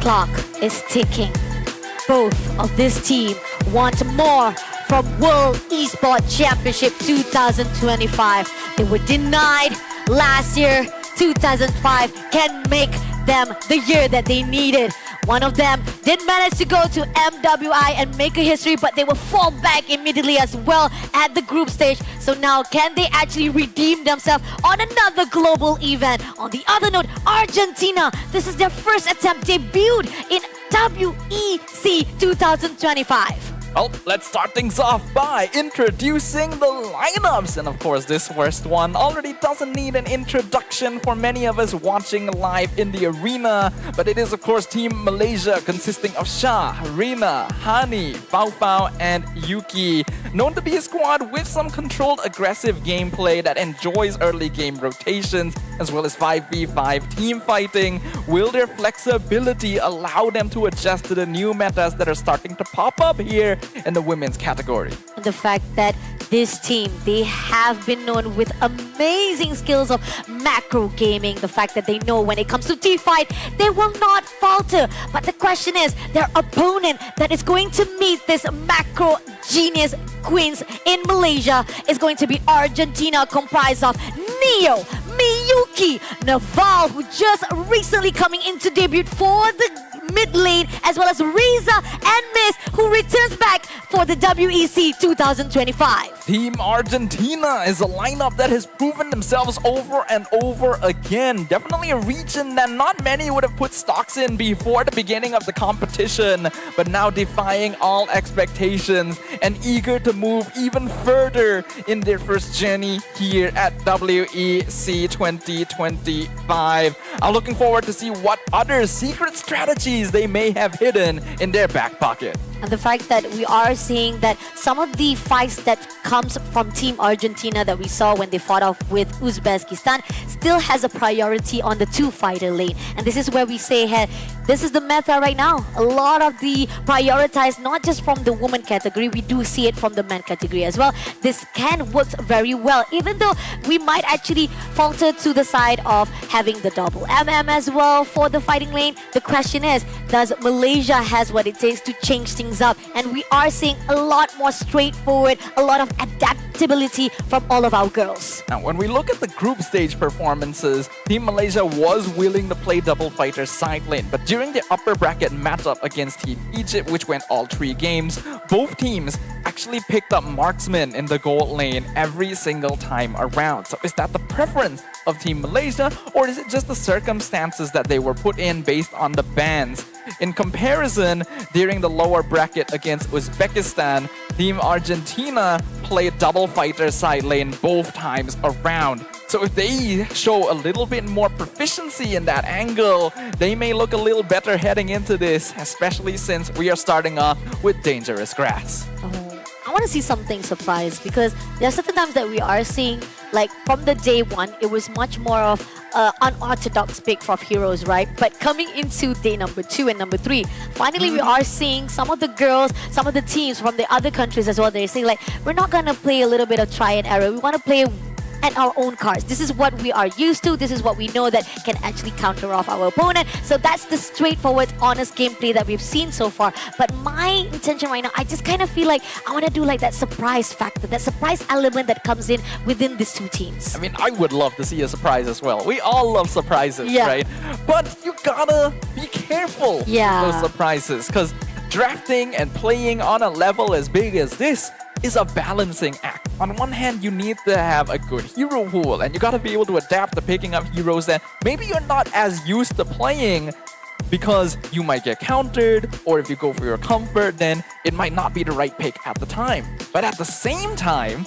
Clock is ticking. Both of this team want more from World Esports Championship 2025. They were denied last year. 2005 can make them the year that they needed. One of them did manage to go to MWI and make a history, but they will fall back immediately as well at the group stage. So now, can they actually redeem themselves on another global event? On the other note, Argentina, this is their first attempt, debuted in WEC 2025. Well, let's start things off by introducing the lineups. And of course, this first one already doesn't need an introduction for many of us watching live in the arena. But it is, of course, Team Malaysia, consisting of Shah, Rina, Hani, Fau Fau, and Yuki. Known to be a squad with some controlled, aggressive gameplay that enjoys early game rotations, as well as 5v5 team fighting. Will their flexibility allow them to adjust to the new metas that are starting to pop up here in the women's category? And the fact that this team, they have been known with amazing skills of macro gaming. The fact that they know when it comes to team fight, they will not falter. But the question is, their opponent that is going to meet this macro genius queens in Malaysia is going to be Argentina, comprised of Neo, Miyuki, Naval, who just recently coming into debut for the mid lane, as well as Riza and Miss, who returns back for the WEC 2025. Team Argentina is a lineup that has proven themselves over and over again. Definitely a region that not many would have put stocks in before the beginning of the competition, but now defying all expectations and eager to move even further in their first journey here at WEC 2025. I'm looking forward to see what other secret strategies they may have hidden in their back pocket. And the fact that we are seeing that some of the fights that comes from Team Argentina that we saw when they fought off with Uzbekistan still has a priority on the two-fighter lane. And this is where we say, hey, this is the meta right now. A lot of the prioritized, not just from the woman category, we do see it from the men category as well. This can work very well, even though we might actually falter to the side of having the double MM as well for the fighting lane. The question is, does Malaysia has what it takes to change things up? And we are seeing a lot more straightforward, a lot of adaptability from all of our girls. Now, when we look at the group stage performances, Team Malaysia was willing to play double fighter side lane, but during the upper bracket matchup against Team Egypt, which went all 3 games, both teams actually picked up marksmen in the gold lane every single time around. So is that the preference of Team Malaysia, or is it just the circumstances that they were put in based on the bans? In comparison, during the lower bracket against Uzbekistan, Team Argentina played double fighter side lane both times around. So if they show a little bit more proficiency in that angle, they may look a little better heading into this, especially since we are starting off with dangerous grass. I want to see something surprise, because there are certain times that we are seeing, like from the day one, it was much more of unorthodox pick of heroes, right? But coming into day number 2 and number 3, finally we are seeing some of the girls, some of the teams from the other countries as well. They're saying like, we're not gonna play a little bit of try and error. We want to play at our own cards. This is what we are used to. This is what we know that can actually counter off our opponent. So that's the straightforward, honest gameplay that we've seen so far. But my intention right now, I just kind of feel like I want to do like that surprise factor, that surprise element that comes in within these two teams. I mean, I would love to see a surprise as well. We all love surprises, Yeah. right? But you gotta be careful Yeah. with those surprises, because drafting and playing on a level as big as this is a balancing act. On one hand, you need to have a good hero pool, and you gotta be able to adapt to picking up heroes that maybe you're not as used to playing, because you might get countered, or if you go for your comfort, then it might not be the right pick at the time. But at the same time,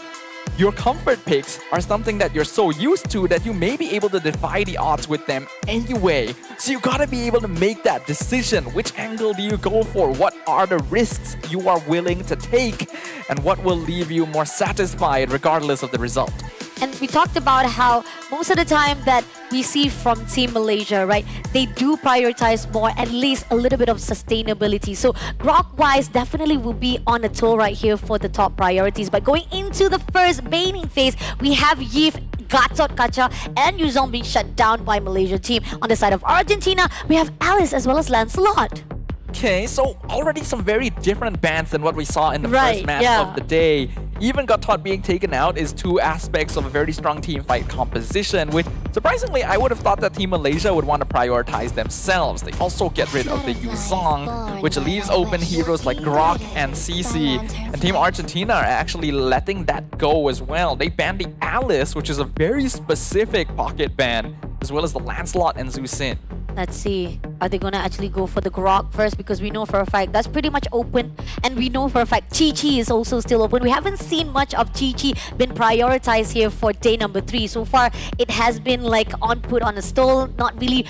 your comfort picks are something that you're so used to that you may be able to defy the odds with them anyway. So you gotta be able to make that decision. Which angle do you go for? What are the risks you are willing to take? And what will leave you more satisfied regardless of the result? And we talked about how most of the time that we see from Team Malaysia, right, they do prioritize more, at least a little bit of sustainability. So Grok-wise definitely will be on the toll right here for the top priorities. But going into the first banning phase, we have Yves, Gatot Kaca, and Yuzong being shut down by Malaysia team. On the side of Argentina, we have Alice as well as Lancelot. Okay, so already some very different bans than what we saw in the Right, first match yeah. of the day. Even Gatot being taken out is two aspects of a very strong team fight composition, with surprisingly, I would have thought that Team Malaysia would want to prioritize themselves. They also get rid of the Yuzong, which leaves open heroes like Grok and CC. And Team Argentina are actually letting that go as well. They banned the Alice, which is a very specific pocket ban, as well as the Lancelot and Zusin. Let's see. Are they gonna actually go for the Grok first? Because we know for a fact that's pretty much open. And we know for a fact Chi-Chi is also still open. We haven't seen much of Chi-Chi been prioritized here for day number 3. So far, it has been like put on a stall, not really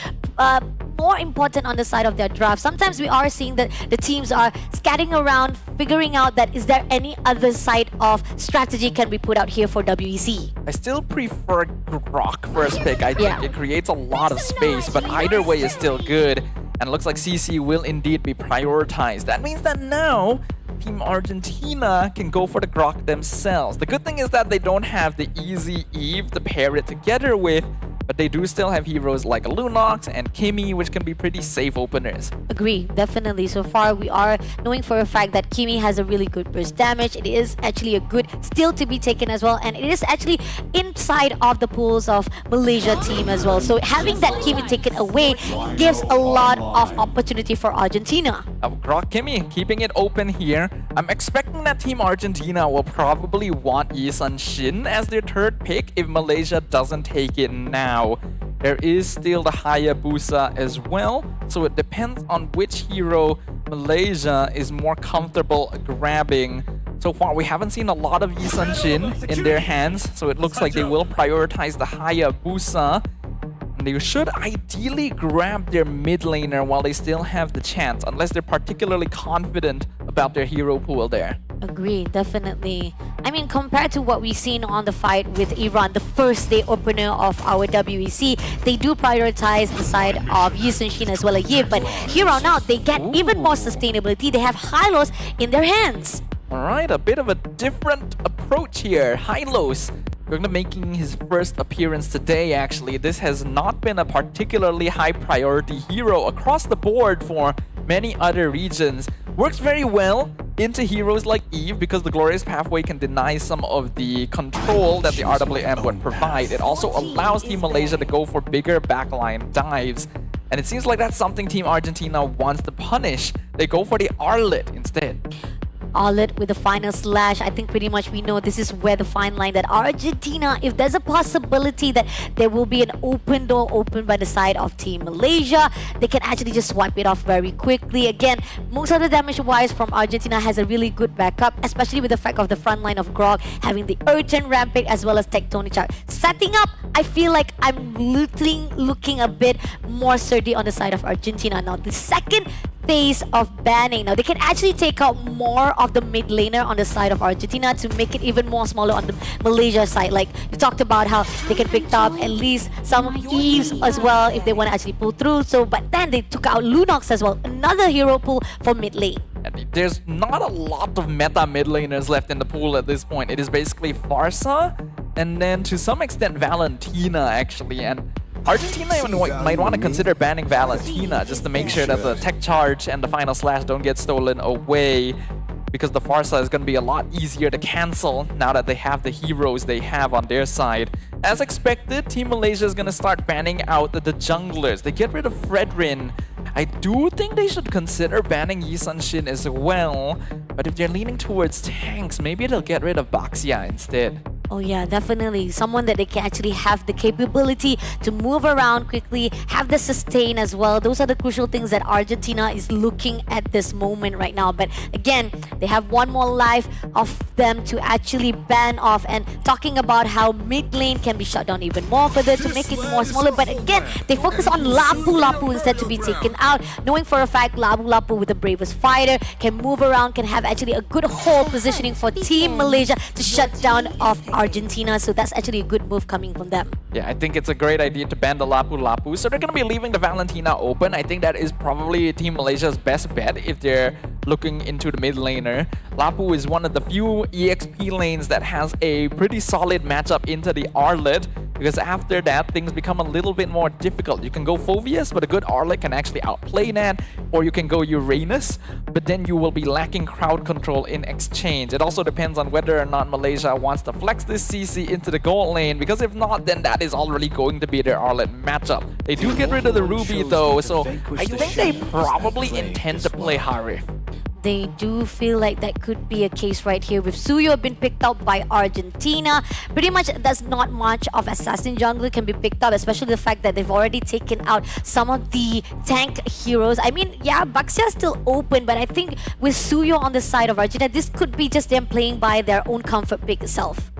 more important on the side of their draft. Sometimes we are seeing that the teams are scattering around, figuring out that is there any other side of strategy can be put out here for WEC. I still prefer Grok first pick. I think Yeah. it creates a lot of space, but either way is still good. And it looks like CC will indeed be prioritized. That means that now Team Argentina can go for the Grok themselves. The good thing is that they don't have the easy Eve to pair it together with, but they do still have heroes like Lunox and Kimmy, which can be pretty safe openers. Agree, definitely. So far, we are knowing for a fact that Kimmy has a really good burst damage. It is actually a good steal to be taken as well, and it is actually inside of the pools of Malaysia team as well. So having that Kimmy taken away gives a lot of opportunity for Argentina. Grok Kimmy keeping it open here. I'm expecting that Team Argentina will probably want Yi Sun Shin as their third pick if Malaysia doesn't take it now. There is still the Hayabusa as well, so it depends on which hero Malaysia is more comfortable grabbing. So far, we haven't seen a lot of Yi Sun Shin in their hands, so it looks like they will prioritize the Hayabusa. And they should ideally grab their mid laner while they still have the chance, unless they're particularly confident about their hero pool there. Agree, definitely. I mean, compared to what we've seen on the fight with Iran, the first day opener of our WEC, they do prioritize the side of Yi Sun Shin as well as Yiv, but here on out, they get even more sustainability. They have Hylos in their hands. Alright, a bit of a different approach here. Hylos going to making his first appearance today, actually. This has not been a particularly high priority hero across the board for many other regions. Works very well into heroes like Eve because the Glorious Pathway can deny some of the control that the RWM would provide. It also allows Team Malaysia to go for bigger backline dives. And it seems like that's something Team Argentina wants to punish. They go for the Arlet instead. Arlet with the final slash. I think pretty much we know this is where the fine line that Argentina, if there's a possibility that there will be an open door open by the side of Team Malaysia, they can actually just swipe it off very quickly. Again, most of the damage wise from Argentina has a really good backup, especially with the fact of the front line of Grog having the Urchin Rampage as well as Tectonic Chart. Setting up, I feel like I'm looking a bit more sturdy on the side of Argentina. Now, the second phase of banning. Now, they can actually take out more of the mid laner on the side of Argentina to make it even more smaller on the Malaysia side. Like, you talked about how they can pick up at least some Eves as well if they want to actually pull through. So, but then they took out Lunox as well, another hero pool for mid lane. There's not a lot of meta mid laners left in the pool at this point. It is basically Pharsa and then to some extent Valentina, actually. And Argentina might want to consider banning Valentina just to make sure that the tech charge and the final slash don't get stolen away, because the Pharsa is going to be a lot easier to cancel now that they have the heroes they have on their side. As expected, Team Malaysia is going to start banning out the junglers. They get rid of Fredrin. I do think they should consider banning Yi Sun Shin as well, but if they're leaning towards tanks, maybe they'll get rid of Baxia instead. Oh yeah, definitely. Someone that they can actually have the capability to move around quickly, have the sustain as well. Those are the crucial things that Argentina is looking at this moment right now. But again, they have one more life of them to actually ban off, and talking about how mid lane can be shut down even more further to make it more smaller. But again, they focus on Lapu Lapu instead to be taken out, knowing for a fact Lapu Lapu with the bravest fighter can move around, can have actually a good hold positioning for Team Malaysia to shut down off Argentina. So that's actually a good move coming from them. Yeah, I think it's a great idea to ban the Lapu Lapu. So they're going to be leaving the Valentina open. I think that is probably Team Malaysia's best bet if they're looking into the mid laner. Lapu is one of the few EXP lanes that has a pretty solid matchup into the Arlet, because after that things become a little bit more difficult. You can go Phoveus, but a good Arlet can actually outplay that, or you can go Uranus, but then you will be lacking crowd control in exchange. It also depends on whether or not Malaysia wants to flex this CC into the gold lane, because if not, then that is already going to be their Arlet matchup. They do get rid of the Ruby though, so I think they probably intend to play Harif. They do feel like that could be a case right here with Suyo being picked up by Argentina. Pretty much there's not much of assassin jungler can be picked up, especially the fact that they've already taken out some of the tank heroes. I mean, yeah, Baxia is still open, but I think with Suyo on the side of Argentina, this could be just them playing by their own comfort pick itself.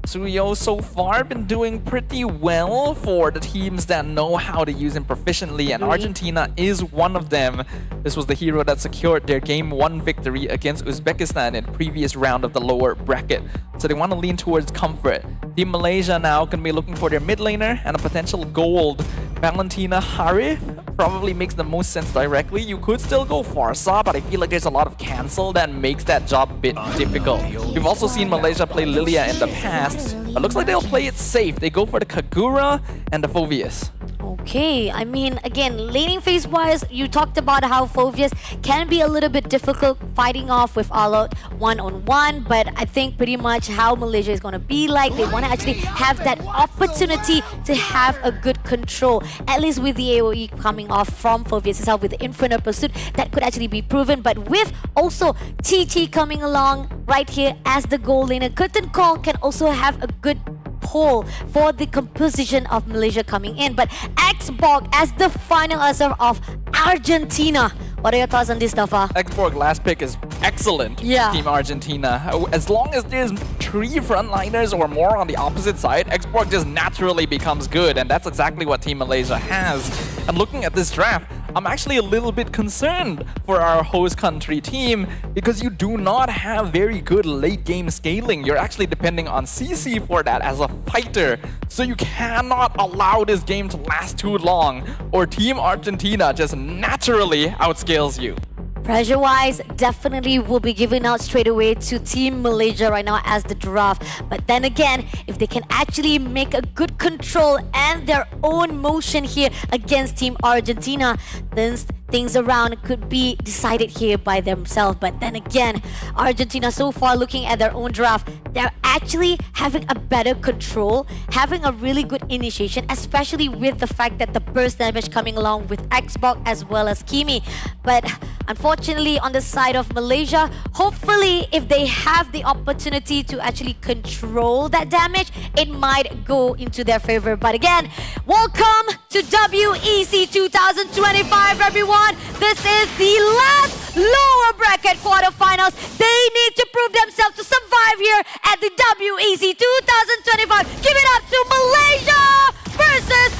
Suyo so far been doing pretty well for the teams that know how to use him proficiently, and Argentina is one of them. This was the hero that secured their Game 1 victory against Uzbekistan in the previous round of the lower bracket. So they want to lean towards comfort. Team Malaysia now can be looking for their mid laner and a potential gold. Valentina Harith probably makes the most sense directly. You could still go Farsa, but I feel like there's a lot of cancel that makes that job a bit difficult. We've also seen Malaysia play Lilia in the past, but looks like they'll play it safe. They go for the Kagura and the Phoveus. Okay, I mean, again, laning phase wise, you talked about how Phoveus can be a little bit difficult fighting off with all-out one-on-one, but I think pretty much how Malaysia is going to be like, they want to actually have that opportunity to have a good control, at least with the AoE coming off from Phoveus itself with the Infinite Pursuit, that could actually be proven. But with also TT coming along right here as the goal laner, Curtain Call can also have a good pull for the composition of Malaysia coming in. But Xborg as the final answer of Argentina. What are your thoughts on this, Tafa? Xborg last pick is excellent. Yeah. Team Argentina. As long as there's 3 frontliners or more on the opposite side, Xborg just naturally becomes good, and that's exactly what Team Malaysia has. And looking at this draft, I'm actually a little bit concerned for our host country team, because you do not have very good late game scaling. You're actually depending on CC for that as a fighter. So you cannot allow this game to last too long, or Team Argentina just naturally outscales you. Pressure-wise, definitely will be given out straight away to Team Malaysia right now as the draft. But then again, if they can actually make a good control and their own motion here against Team Argentina, then things around could be decided here by themselves. But then again, Argentina so far looking at their own draft, they're actually having a better control, having a really good initiation, especially with the fact that the burst damage coming along with Xbox as well as Kimi. But unfortunately, on the side of Malaysia, hopefully if they have the opportunity to actually control that damage, it might go into their favor. But again, welcome to WEC 2025, everyone. This is the last lower bracket quarterfinals. They need to prove themselves to survive here at the WEC 2025. Give it up to Malaysia versus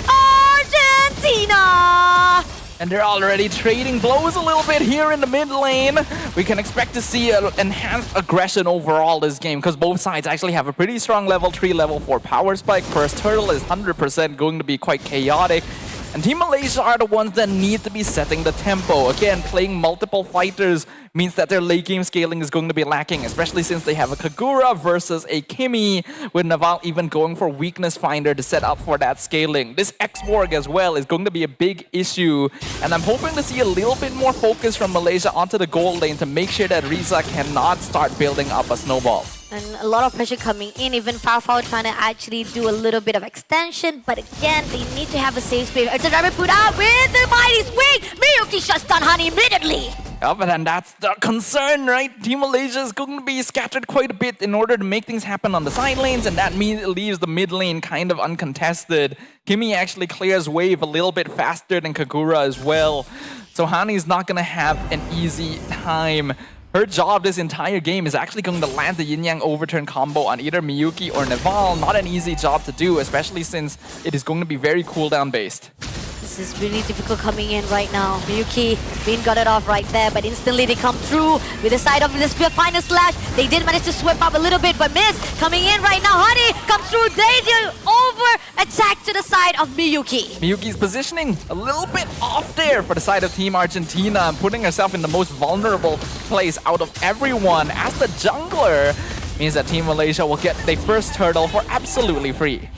Argentina. And they're already trading blows a little bit here in the mid lane. We can expect to see an enhanced aggression overall this game, because both sides actually have a pretty strong level 3, level 4 power spike. First Turtle is 100% going to be quite chaotic. And Team Malaysia are the ones that need to be setting the tempo. Again, playing multiple fighters means that their late game scaling is going to be lacking, especially since they have a Kagura versus a Kimi, with Naval even going for Weakness Finder to set up for that scaling. This Xborg as well is going to be a big issue, and I'm hoping to see a little bit more focus from Malaysia onto the gold lane to make sure that Riza cannot start building up a snowball. And a lot of pressure coming in, even Fafao trying to actually do a little bit of extension, but again, they need to have a safe space. It's a driver put out with the mighty swing. Miyuki shuts down Honey immediately. And that's the concern, right? Team Malaysia is going to be scattered quite a bit in order to make things happen on the side lanes, and that means it leaves the mid lane kind of uncontested. Kimi actually clears wave a little bit faster than Kagura as well. So Hani's not going to have an easy time. Her job this entire game is actually going to land the yin-yang overturn combo on either Miyuki or Naval. Not an easy job to do, especially since it is going to be very cooldown based. This is really difficult coming in right now. Miyuki, Bean got it off right there, but instantly they come through with the side of this final slash. They did manage to sweep up a little bit, but miss coming in right now. Honey comes through. They do over attack to the side of Miyuki. Miyuki's positioning a little bit off there for the side of Team Argentina, putting herself in the most vulnerable place out of everyone as the jungler. Means that Team Malaysia will get their first turtle for absolutely free.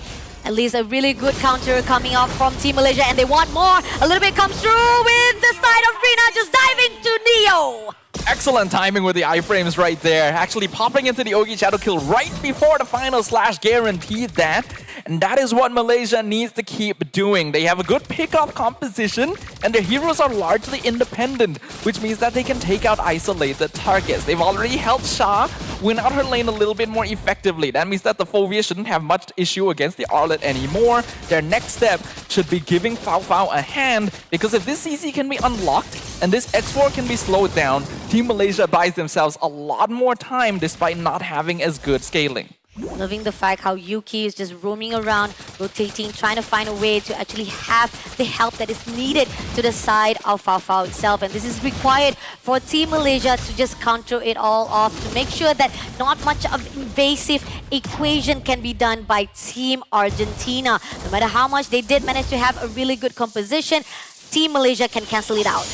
At least a really good counter coming up from Team Malaysia, and they want more. A little bit comes through with the side of Rina just diving to Neo. Excellent timing with the iframes right there. Actually popping into the Ogi Shadow kill right before the final slash guaranteed that. And that is what Malaysia needs to keep doing. They have a good pick-off composition, and their heroes are largely independent, which means that they can take out isolated targets. They've already helped Sha win out her lane a little bit more effectively. That means that the Fovea shouldn't have much issue against the Arlet anymore. Their next step should be giving Fao Fao a hand, because if this CC can be unlocked and this X4 can be slowed down, Team Malaysia buys themselves a lot more time despite not having as good scaling. Loving the fact how Yuki is just roaming around, rotating, trying to find a way to actually have the help that is needed to the side of Fao Fao itself. And this is required for Team Malaysia to just counter it all off, to make sure that not much of invasive equation can be done by Team Argentina. No matter how much they did manage to have a really good composition, Team Malaysia can cancel it out.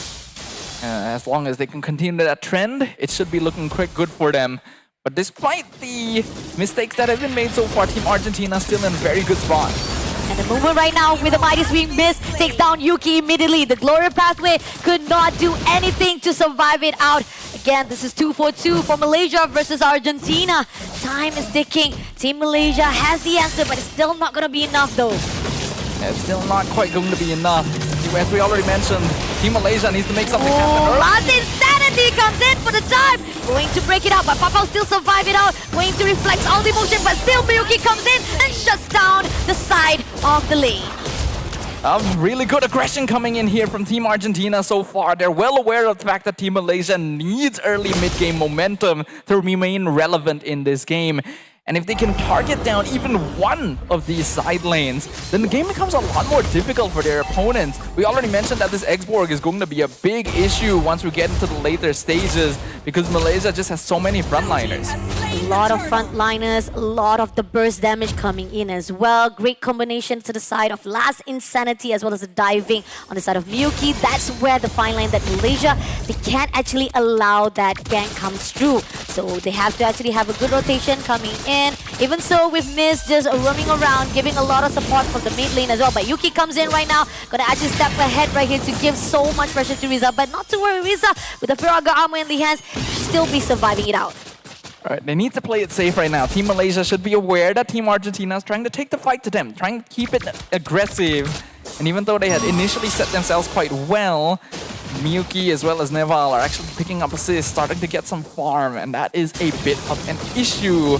As long as they can continue that trend, it should be looking quite good for them. But despite the mistakes that have been made so far, Team Argentina is still in a very good spot. And the movement right now with the Mighty Swing miss takes down Yuki immediately. The Glory Pathway could not do anything to survive it out. Again, this is 2-4-2 for Malaysia versus Argentina. Time is ticking. Team Malaysia has the answer, but it's still not going to be enough though. It's still not quite going to be enough. As we already mentioned, Team Malaysia needs to make something happen. Last Insanity comes in for the time. Going to break it out, but Papa still survive it out. Going to reflect all the emotion, but still Miyuki comes in and shuts down the side of the lane. Really good aggression coming in here from Team Argentina so far. They're well aware of the fact that Team Malaysia needs early mid-game momentum to remain relevant in this game. And if they can target down even one of these side lanes, then the game becomes a lot more difficult for their opponents. We already mentioned that this X-Borg is going to be a big issue once we get into the later stages, because Malaysia just has so many frontliners. A lot of frontliners, a lot of the burst damage coming in as well. Great combination to the side of Last Insanity as well as the diving on the side of Miyuki. That's where the fine line that Malaysia, they can't actually allow that gank comes through. So they have to actually have a good rotation coming in. Even so, with Miz just roaming around, giving a lot of support from the mid lane as well. But Yuki comes in right now, gonna actually step ahead right here to give so much pressure to Riza. But not to worry, Riza, with the Firaga armor in the hands, still be surviving it out. Alright, they need to play it safe right now. Team Malaysia should be aware that Team Argentina is trying to take the fight to them, trying to keep it aggressive. And even though they had initially set themselves quite well, Miyuki as well as Neval are actually picking up assists, starting to get some farm, and that is a bit of an issue.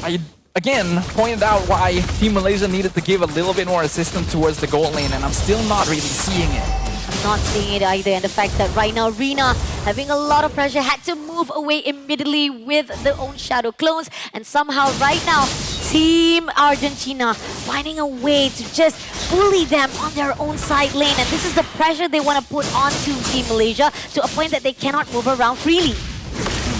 I again pointed out why Team Malaysia needed to give a little bit more assistance towards the gold lane, and I'm still not really seeing it. I'm not seeing it either, and the fact that right now Rina having a lot of pressure, had to move away immediately with their own shadow clones, and somehow right now Team Argentina finding a way to just bully them on their own side lane, and this is the pressure they want to put onto Team Malaysia to a point that they cannot move around freely.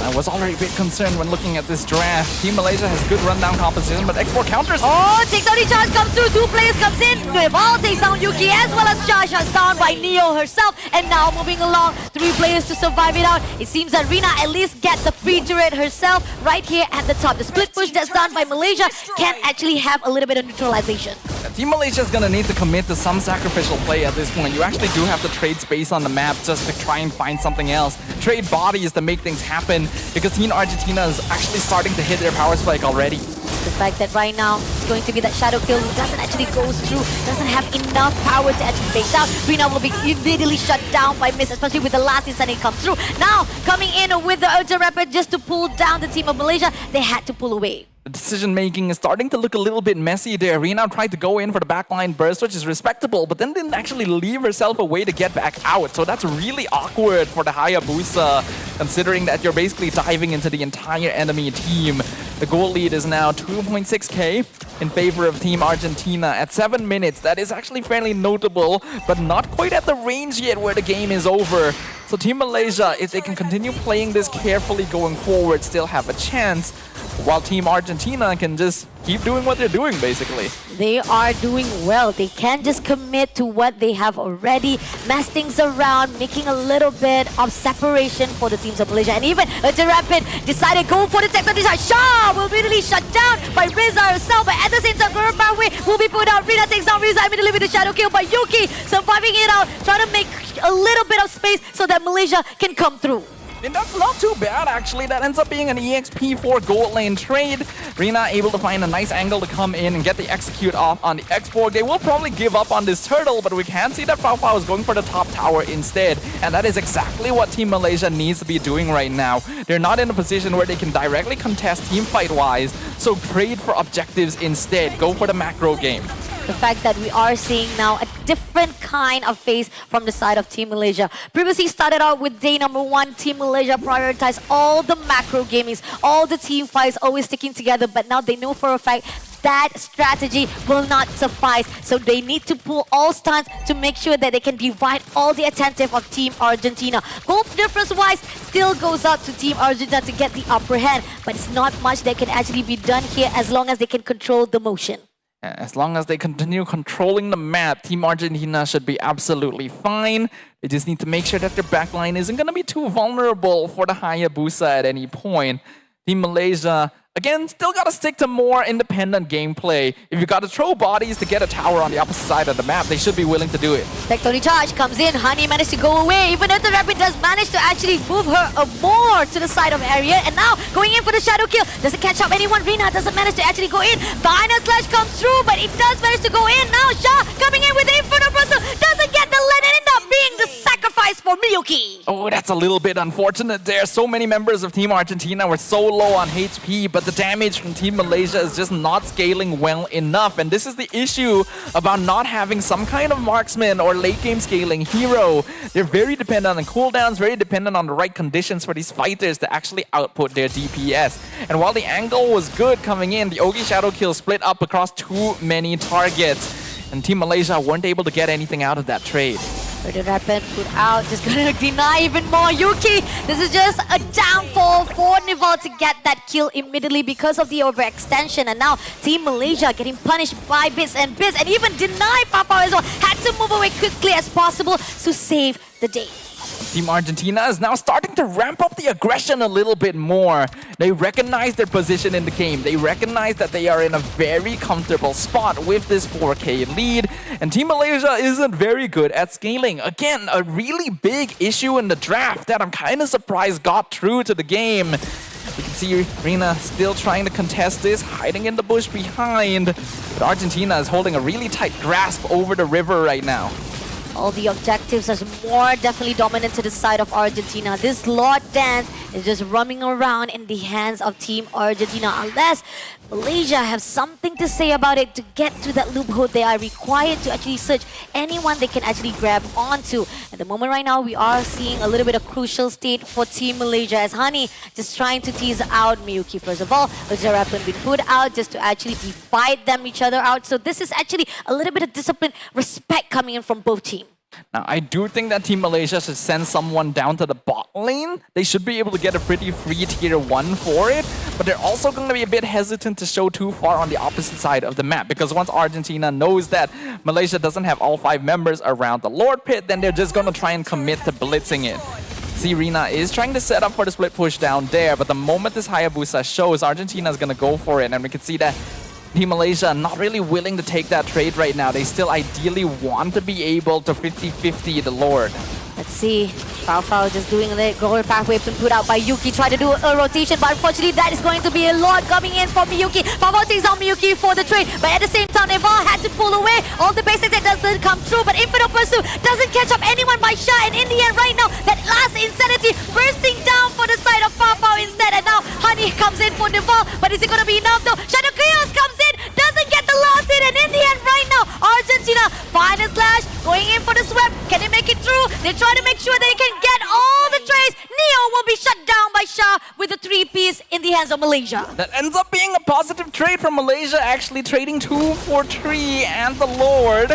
I was already a bit concerned when looking at this draft. Team Malaysia has good rundown composition, but X4 counters. Oh, takes down the charge, comes through, two players comes in. Naval takes down Yuki as well as Josh is down by Neo herself. And now moving along, three players to survive it out. It seems that Rina at least gets the free turret herself right here at the top. The split push that's done by Malaysia can actually have a little bit of neutralization. Team Malaysia is going to need to commit to some sacrificial play at this point. You actually do have to trade space on the map just to try and find something else. Trade bodies to make things happen, because Team Argentina is actually starting to hit their power spike already. The fact that right now going to be that shadow kill who doesn't actually go through, doesn't have enough power to actually bait out. Rina will be immediately shut down by Miss, especially with the last instant come through. Now, coming in with the Ultra Rapid just to pull down the team of Malaysia, they had to pull away. The decision making is starting to look a little bit messy there. Rina tried to go in for the backline burst, which is respectable, but then didn't actually leave herself a way to get back out. So that's really awkward for the Hayabusa, considering that you're basically diving into the entire enemy team. The goal lead is now 2.6k in favor of Team Argentina at 7 minutes. That is actually fairly notable, but not quite at the range yet where the game is over. So Team Malaysia, if they can continue playing this carefully going forward, still have a chance, while Team Argentina can just keep doing what they're doing, basically. They are doing well. They can just commit to what they have already, mess things around, making a little bit of separation for the teams of Malaysia. And even Ultra Rapid decided go for the sector design. Shah will immediately shut down by Riza herself, but at the same time, Gurubaway will be put out. Rina takes down Riza immediately with the shadow kill by Yuki, surviving it out, trying to make a little bit of space so that Malaysia can come through. And that's not too bad, actually. That ends up being an EXP4 gold lane trade. Rina able to find a nice angle to come in and get the execute off on the X-Borg. They will probably give up on this turtle, but we can see that Fao is going for the top tower instead. And that is exactly what Team Malaysia needs to be doing right now. They're not in a position where they can directly contest team fight-wise, so trade for objectives instead. Go for the macro game. The fact that we are seeing now a different kind of face from the side of Team Malaysia. Previously started out with day number 1, Team Malaysia prioritized all the macro gamings, all the team fights, always sticking together, but now they know for a fact that strategy will not suffice. So they need to pull all stunts to make sure that they can divide all the attentive of Team Argentina. Goal difference-wise still goes out to Team Argentina to get the upper hand, but it's not much that can actually be done here as long as they can control the motion. As long as they continue controlling the map, Team Argentina should be absolutely fine. They just need to make sure that their backline isn't going to be too vulnerable for the Hayabusa at any point. Team Malaysia, again, still got to stick to more independent gameplay. If you got to throw bodies to get a tower on the opposite side of the map, they should be willing to do it. Tectonic charge comes in. Honey managed to go away. Even if the Rapid does manage to actually move her more to the side of area. And now going in for the shadow kill. Doesn't catch up anyone. Rina doesn't manage to actually go in. Final slash comes through, but it does manage to go in. Now Shah coming in with the Inferno Brussel. Doesn't get the lead and end up being the sacrifice for Miyuki. Oh, that's a little bit unfortunate there. So many members of Team Argentina were so low on HP, but the damage from Team Malaysia is just not scaling well enough. And this is the issue about not having some kind of marksman or late game scaling hero. They're very dependent on cooldowns, very dependent on the right conditions for these fighters to actually output their DPS. And while the angle was good coming in, the Ogi shadow kill split up across too many targets. And Team Malaysia weren't able to get anything out of that trade. The Rapid put out, just gonna deny even more Yuki. This is just a downfall for Nival to get that kill immediately because of the overextension. And now Team Malaysia getting punished by bits and even deny Papa as well. Had to move away quickly as possible to save the day. Team Argentina is now starting to ramp up the aggression a little bit more. They recognize their position in the game. They recognize that they are in a very comfortable spot with this 4K lead. And Team Malaysia isn't very good at scaling. Again, a really big issue in the draft that I'm kind of surprised got through to the game. You can see Rina still trying to contest this, hiding in the bush behind. But Argentina is holding a really tight grasp over the river right now. All the objectives are more definitely dominant to the side of Argentina. This Lord Dance is just roaming around in the hands of Team Argentina. Unless Malaysia have something to say about it to get to that loophole, they are required to actually search anyone they can actually grab onto. At the moment right now, we are seeing a little bit of crucial state for Team Malaysia as Honey just trying to tease out Miyuki first of all. Ultra Rapid been put out just to actually divide them each other out. So this is actually a little bit of discipline, respect coming in from both teams. Now, I do think that Team Malaysia should send someone down to the bot lane. They should be able to get a pretty free tier 1 for it, but they're also going to be a bit hesitant to show too far on the opposite side of the map, because once Argentina knows that Malaysia doesn't have all 5 members around the Lord Pit, then they're just going to try and commit to blitzing it. See, Rina is trying to set up for the split push down there, but the moment this Hayabusa shows, Argentina is going to go for it, and we can see that Team Malaysia not really willing to take that trade right now. They still ideally want to be able to 50-50 the Lord. The Let's see. Fao just doing the glory pathway been put out by Yuki. Try to do a rotation, but unfortunately that is going to be a lot coming in from Miyuki. Fao takes on Miyuki for the trade, but at the same time, Neval had to pull away. All the basics that doesn't come through, but Infinite Pursuit doesn't catch up anyone by Sha. And in the end, right now, that last Insanity bursting down for the side of Fao instead. And now Honey comes in for Neval, but is it going to be enough though? Shadow Chaos comes in, doesn't get the last hit, and in the end, right now, Argentina find a slash, going in for the sweep. Can they make it through? They try to make sure they can get all the trades. Neo will be shut down by Shah with a 3-piece in the hands of Malaysia. That ends up being a positive trade from Malaysia, actually trading 2 for 3 and the Lord.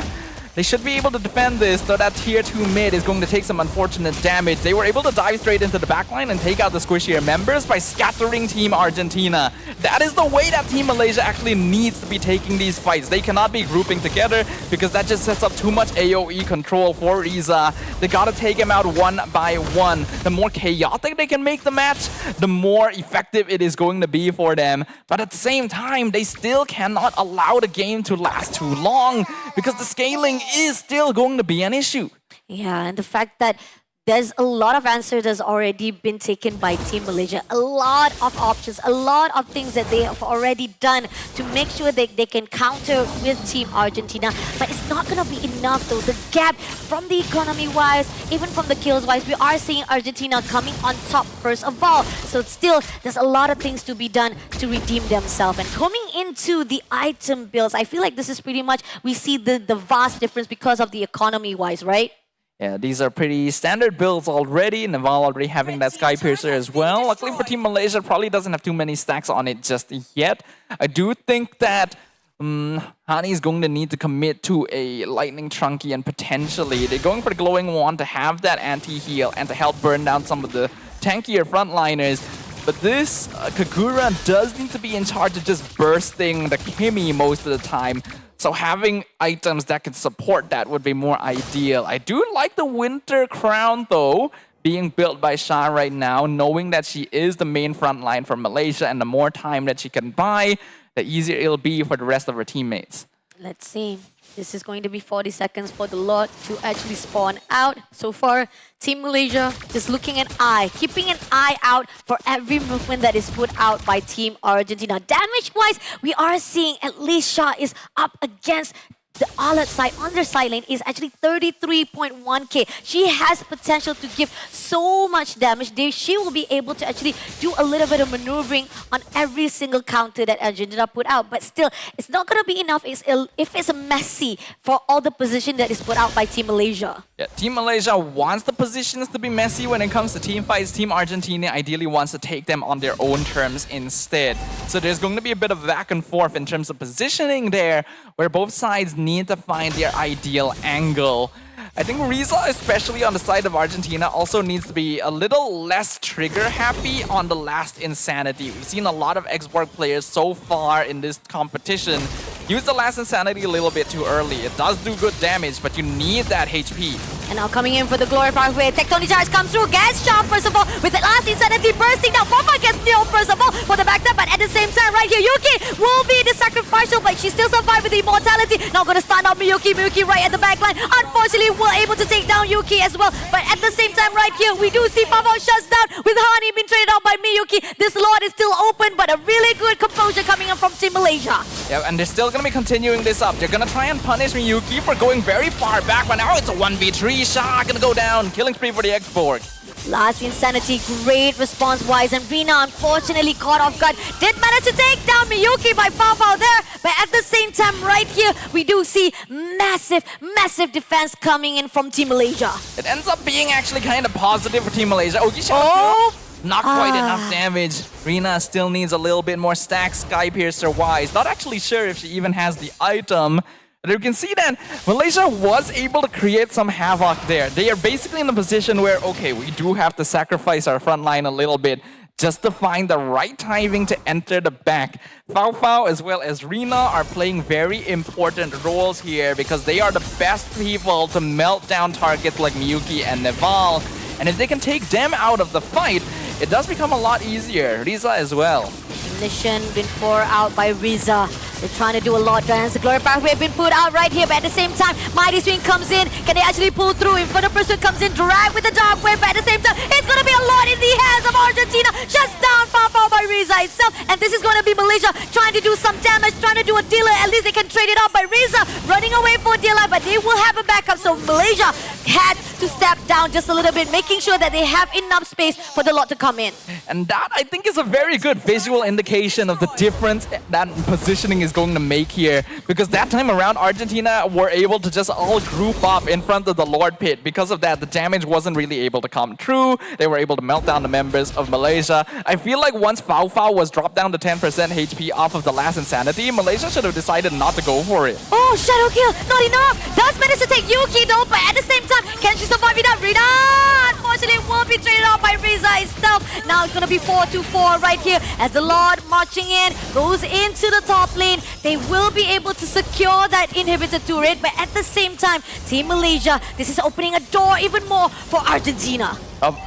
They should be able to defend this, though that tier 2 mid is going to take some unfortunate damage. They were able to dive straight into the backline and take out the squishier members by scattering Team Argentina. That is the way that Team Malaysia actually needs to be taking these fights. They cannot be grouping together because that just sets up too much AoE control for Riza. They gotta take him out one by one. The more chaotic they can make the match, the more effective it is going to be for them. But at the same time, they still cannot allow the game to last too long because the scaling is still going to be an issue. Yeah, and the fact that there's a lot of answers that's already been taken by Team Malaysia. A lot of options, a lot of things that they have already done to make sure that they can counter with Team Argentina. But it's not going to be enough though. The gap from the economy-wise, even from the kills-wise, we are seeing Argentina coming on top first of all. So still, there's a lot of things to be done to redeem themselves. And coming into the item builds, I feel like this is pretty much, we see the vast difference because of the economy-wise, right? Yeah, these are pretty standard builds already. Naval already having that Sky Piercer as well. Luckily for Team Malaysia, probably doesn't have too many stacks on it just yet. I do think that Hani is going to need to commit to a Lightning Trunky, and potentially they're going for the Glowing Wand to have that anti-heal and to help burn down some of the tankier frontliners. But this Kagura does need to be in charge of just bursting the Kimi most of the time. So having items that can support that would be more ideal. I do like the Winter Crown though, being built by Shah right now, knowing that she is the main front line for Malaysia, and the more time that she can buy, the easier it'll be for the rest of her teammates. Let's see. This is going to be 40 seconds for the Lord to actually spawn out. So far, Team Malaysia just looking an eye, keeping an eye out for every movement that is put out by Team Argentina. Damage-wise, we are seeing at least Shah is up against the Alat side, on their side lane, is actually 33.1k. She has potential to give so much damage. She will be able to actually do a little bit of maneuvering on every single counter that Argentina put out. But still, it's not going to be enough if it's messy for all the position that is put out by Team Malaysia. Yeah, Team Malaysia wants the positions to be messy when it comes to team fights. Team Argentina ideally wants to take them on their own terms instead. So there's going to be a bit of back and forth in terms of positioning there, where both sides need to find their ideal angle. I think Riza, especially on the side of Argentina, also needs to be a little less trigger happy on the last Insanity. We've seen a lot of Xborg players so far in this competition use the last Insanity a little bit too early. It does do good damage, but you need that HP. And now coming in for the Glory Pathway, Tectonic Charge comes through, gets Shah first of all, with the last Insanity bursting down. Fafa gets Neo first of all for the back up, but at the same time right here, Yuki will be the sacrificial, but she still survived with the immortality. Now gonna stun out Miyuki right at the back line. Unfortunately, we're able to take down Yuki as well, but at the same time right here, we do see Fafa shuts down with Hani being traded out by Miyuki. This lot is still open, but a really good composure coming in from Team Malaysia. Yeah, and they're still gonna be continuing this up. They're gonna try and punish Miyuki for going very far back, but now it's a 1v3. Shah gonna go down. Killing spree for the Xborg. Last Insanity, great response-wise, and Rina unfortunately caught off guard. Did manage to take down Miyuki by Fao there, but at the same time right here, we do see massive defense coming in from Team Malaysia. It ends up being actually kind of positive for Team Malaysia. Oh, not quite enough damage. Rina still needs a little bit more stacks, Sky Piercer-wise. Not actually sure if she even has the item. But you can see that Malaysia was able to create some havoc there. They are basically in a position where, okay, we do have to sacrifice our front line a little bit just to find the right timing to enter the back. Fao as well as Rina are playing very important roles here because they are the best people to melt down targets like Miyuki and Neval. And if they can take them out of the fight, it does become a lot easier. Riza as well. Ignition been poured out by Riza. They're trying to do a lot. The Glory Pathway been put out right here, but at the same time, Mighty Swing comes in, Can they actually pull through? Inferno Pursuit comes in, drag with the Dark Wave, but at the same time, it's going to be a lot in the hands of Argentina. Shuts down Fafao by Riza itself, and this is going to be Malaysia trying to do some damage, trying to do a dealer. At least they can trade it off by Riza, running away for dealer, but they will have a backup. So Malaysia had to step down just a little bit, making sure that they have enough space for the lot to come in. And that, I think, is a very good visual indication of the difference that positioning is going to make here. Because that time around, Argentina were able to just all group up in front of the Lord Pit. Because of that, the damage wasn't really able to come through. They were able to melt down the members of Malaysia. I feel like once Fafao was dropped down to 10% HP off of the last Insanity, Malaysia should have decided not to go for it. Oh, Shadow Kill, not enough. Does manage to take Yuki though, but at the same time, can she survive it up? Rina, unfortunately, will be traded off by Riza itself. Now it's going to be 4-4 right here as the Lord marching in, goes into the top lane. They will be able to secure that inhibitor turret, but at the same time, Team Malaysia, this is opening a door even more for Argentina.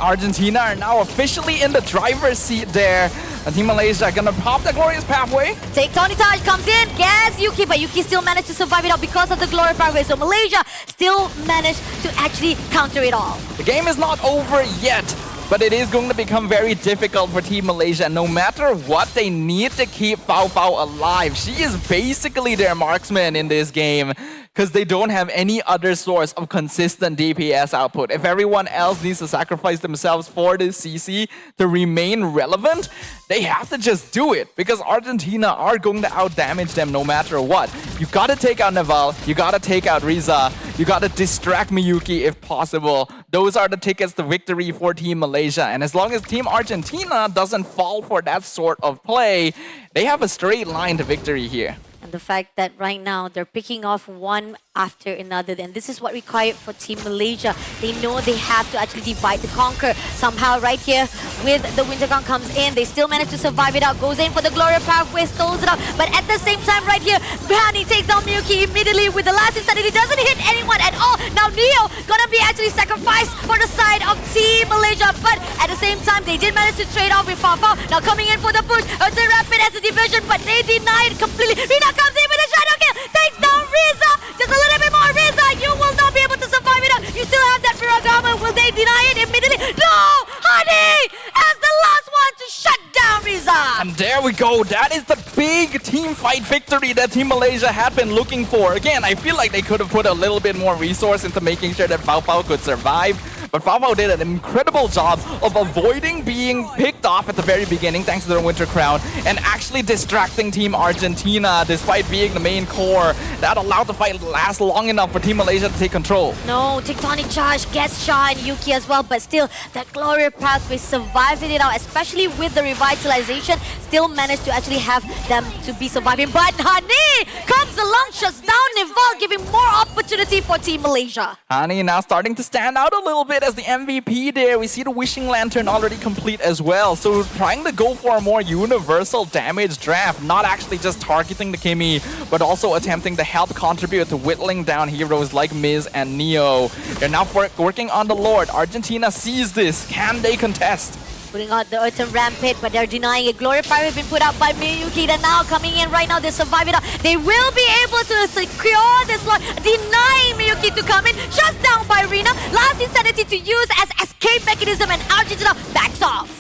Argentina are now officially in the driver's seat there. And Team Malaysia gonna pop the glorious pathway. Take Tony Taj comes in, gets Yuki, but Yuki still managed to survive it out because of the glory pathway. So Malaysia still managed to actually counter it all. The game is not over yet, but it is going to become very difficult for Team Malaysia. No matter what, they need to keep Fafao alive. She is basically their marksman in this game, because they don't have any other source of consistent DPS output. If everyone else needs to sacrifice themselves for this CC to remain relevant, they have to just do it, because Argentina are going to outdamage them no matter what. You gotta take out Naval, you gotta take out Riza, you gotta distract Miyuki if possible. Those are the tickets to victory for Team Malaysia. And as long as Team Argentina doesn't fall for that sort of play, they have a straight line to victory here. And the fact that right now they're picking off one after another, and this is what required for Team Malaysia. They know they have to actually divide to conquer. Somehow right here with the Wintergong comes in, they still manage to survive it out, goes in for the Gloria pathway, stoles it up, but at the same time right here, Bani takes down Miyuki immediately with the last Insanity, doesn't hit anyone at all. Now Neo gonna be actually sacrificed for the side of Team Malaysia, but at the same time they did manage to trade off with Fafao. Now coming in for the push, Earth Rapid as a division, but they denied completely. Rina comes in with a shadow kill, takes down Riza, just a little bit more. Riza, you will not be able to survive it up. You still have that Miragama. Will they deny it immediately? No! Honey! As the last one to shut down Riza. And there we go. That is the big team fight victory that Team Malaysia had been looking for. Again, I feel like they could have put a little bit more resource into making sure that Fafao could survive. But Fafao did an incredible job of avoiding being picked off at the very beginning thanks to their Winter Crown and actually distracting Team Argentina despite being the main core. That allowed the fight to last long enough for Team Malaysia to take control. No, Tectonic Charge gets Shah and Yuki as well, but still, that Gloria pathway surviving it out, especially with the revitalization, still managed to actually have them to be surviving. But Hani comes along, shuts down Nival, giving more opportunity for Team Malaysia. Hani now starting to stand out a little bit as the MVP there. We see the Wishing Lantern already complete as well. So trying to go for a more universal damage draft, not actually just targeting the Kimi, but also attempting to help contribute to whittling down heroes like Miz and Neo. They're now working on the Lord. Argentina sees this. Can they contest? Putting out the Earth and Rampage, but they're denying it. Glory Fire has been put out by Miyuki. They're now coming in right now. They survive it out. They will be able to secure this one, denying Miyuki to come in. Shut down by Rina. Last Insanity to use as escape mechanism, and Argentina backs off.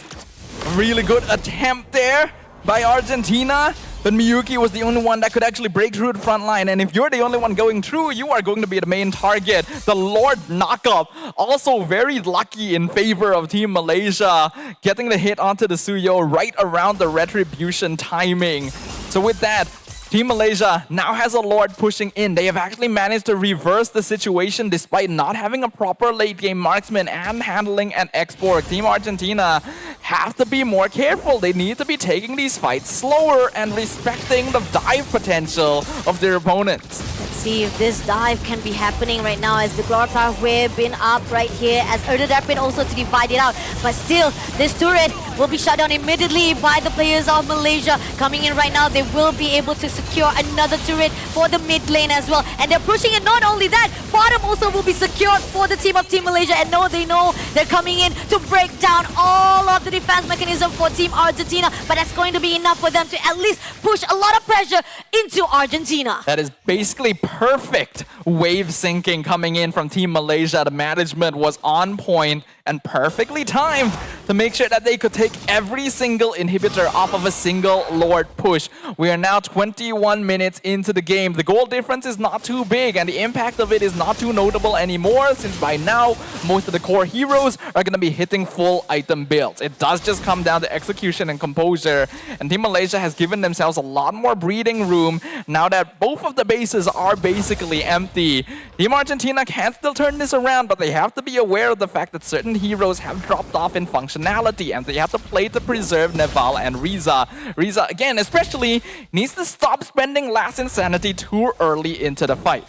Really good attempt there by Argentina. But Miyuki was the only one that could actually break through the front line. And if you're the only one going through, you are going to be the main target. The Lord knockup, also very lucky in favor of Team Malaysia, getting the hit onto the Suyo right around the retribution timing. So with that, Team Malaysia now has a Lord pushing in. They have actually managed to reverse the situation despite not having a proper late game marksman and handling an export. Team Argentina have to be more careful. They need to be taking these fights slower and respecting the dive potential of their opponents. Let's see if this dive can be happening right now as the Glory Pathway been up right here as Erded Rapid also to divide it out. But still, this turret will be shut down immediately by the players of Malaysia. Coming in right now, they will be able to secure another turret for the mid lane as well. And they're pushing it. Not only that, bottom also will be secured for the team of Team Malaysia. And they know they're coming in to break down all of the defense mechanism for Team Argentina. But that's going to be enough for them to at least push a lot of pressure into Argentina. That is basically perfect wave syncing coming in from Team Malaysia. The management was on point and perfectly timed to make sure that they could take every single inhibitor off of a single Lord push. We are now 21 minutes into the game. The goal difference is not too big and the impact of it is not too notable anymore, since by now most of the core heroes are going to be hitting full item builds. It does just come down to execution and composure, and Team Malaysia has given themselves a lot more breathing room now that both of the bases are basically empty. Team Argentina can still turn this around, but they have to be aware of the fact that certain heroes have dropped off in functionality and they have to play to preserve Neval and Riza. Riza, again, especially, needs to stop spending last insanity too early into the fight.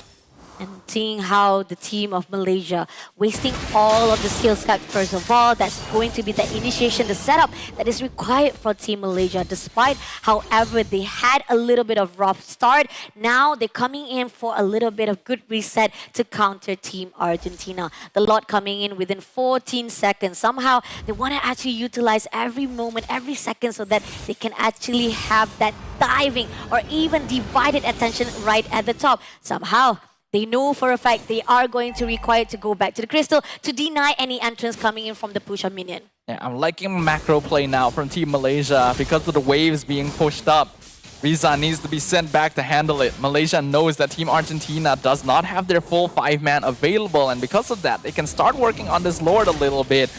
And seeing how the team of Malaysia wasting all of the skill stack first of all, that's going to be the initiation, the setup that is required for Team Malaysia. Despite, however, they had a little bit of rough start, now they're coming in for a little bit of good reset to counter Team Argentina. The lot coming in within 14 seconds. Somehow, they want to actually utilize every moment, every second so that they can actually have that diving or even divided attention right at the top. Somehow, they know for a fact they are going to require to go back to the crystal to deny any entrance coming in from the push-up minion. Yeah, I'm liking macro play now from Team Malaysia because of the waves being pushed up. Riza needs to be sent back to handle it. Malaysia knows that Team Argentina does not have their full 5-man available, and because of that, they can start working on this Lord a little bit.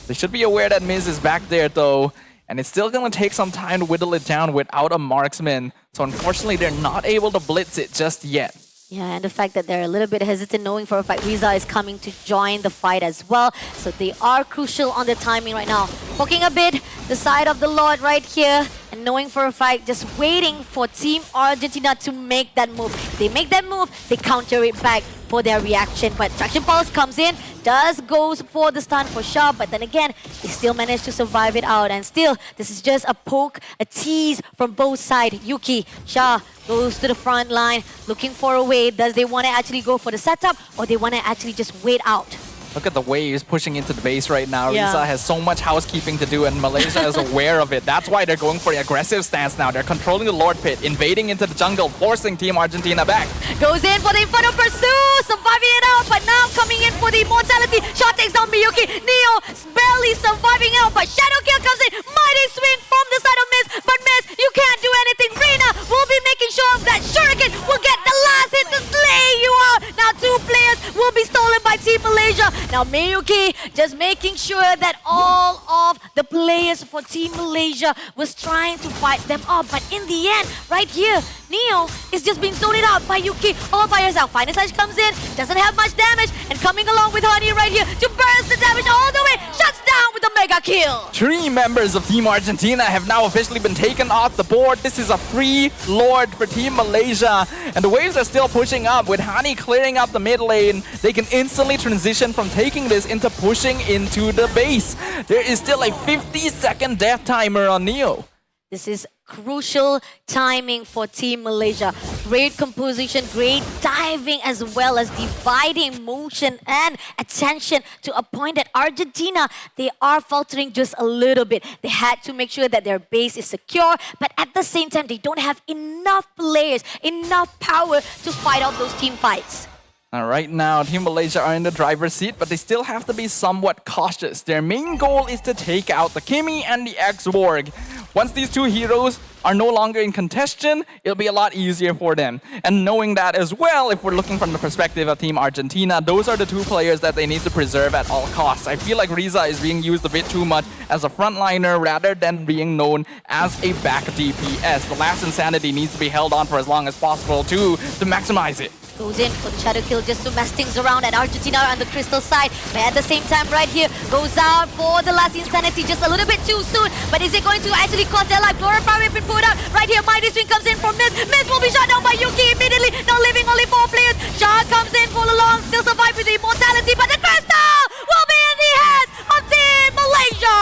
They should be aware that Miz is back there though, and it's still going to take some time to whittle it down without a marksman. So unfortunately, they're not able to blitz it just yet. Yeah, and the fact that they're a little bit hesitant knowing for a fact Riza is coming to join the fight as well. So they are crucial on the timing right now. Poking a bit the side of the Lord right here and knowing for a fact, just waiting for Team Argentina to make that move. If they make that move, they counter it back for their reaction. But Traction Pulse comes in, does goes for the stun for Shah, but then again, they still manage to survive it out. And still, this is just a poke, a tease from both sides. Yuki, Shah goes to the front line, looking for a way. Does they want to actually go for the setup, or they want to actually just wait out? Look at the waves pushing into the base right now. Yeah. Riza has so much housekeeping to do and Malaysia is aware of it. That's why they're going for the aggressive stance now. They're controlling the Lord Pit, invading into the jungle, forcing Team Argentina back. Goes in for the Inferno Pursuit, surviving it out, but now coming in for the Immortality. Shot takes down Miyuki. Neo barely surviving out, but Shadow Kill comes in. Mighty swing from the side of Miz, but Miz, you can't do anything. Rina will be making sure that Shuriken will get the last hit to slay you out. Now 2 players will be stolen by Team Malaysia. Now Miyuki just making sure that all of the players for Team Malaysia was trying to fight them off. But in the end, right here, Neo is just being zoned out by Yuki all by herself. Final Slash comes in, doesn't have much damage, and coming along with Honey right here to burst the damage all the way, shuts down with a mega kill. 3 members of Team Argentina have now officially been taken off the board. This is a free Lord for Team Malaysia. And the waves are still pushing up. With Hani clearing up the mid lane, they can instantly transition from taking this into pushing into the base. There is still a 50-second death timer on Neo. This is crucial timing for Team Malaysia. Great composition, great diving, as well as dividing motion and attention to a point that Argentina, they are faltering just a little bit. They had to make sure that their base is secure, but at the same time, they don't have enough players, enough power to fight out those team fights. Right now, Team Malaysia are in the driver's seat, but they still have to be somewhat cautious. Their main goal is to take out the Kimi and the X-Borg. Once these 2 heroes are no longer in contention, it'll be a lot easier for them. And knowing that as well, if we're looking from the perspective of Team Argentina, those are the 2 players that they need to preserve at all costs. I feel like Riza is being used a bit too much as a frontliner rather than being known as a back DPS. The last insanity needs to be held on for as long as possible too, to maximize it. Goes in for the Shadow Kill just to mess things around at Argentina on the Crystal side. But at the same time right here, goes out for the last Insanity just a little bit too soon. But is it going to actually cost their life? Glorious Power been put out. Right here, Mighty Swing comes in from Miz. Miz will be shot down by Yuki immediately. Now leaving only 4 players. Shah comes in full along, still survive with the Immortality. But the Crystal will be in the hands of Team Malaysia!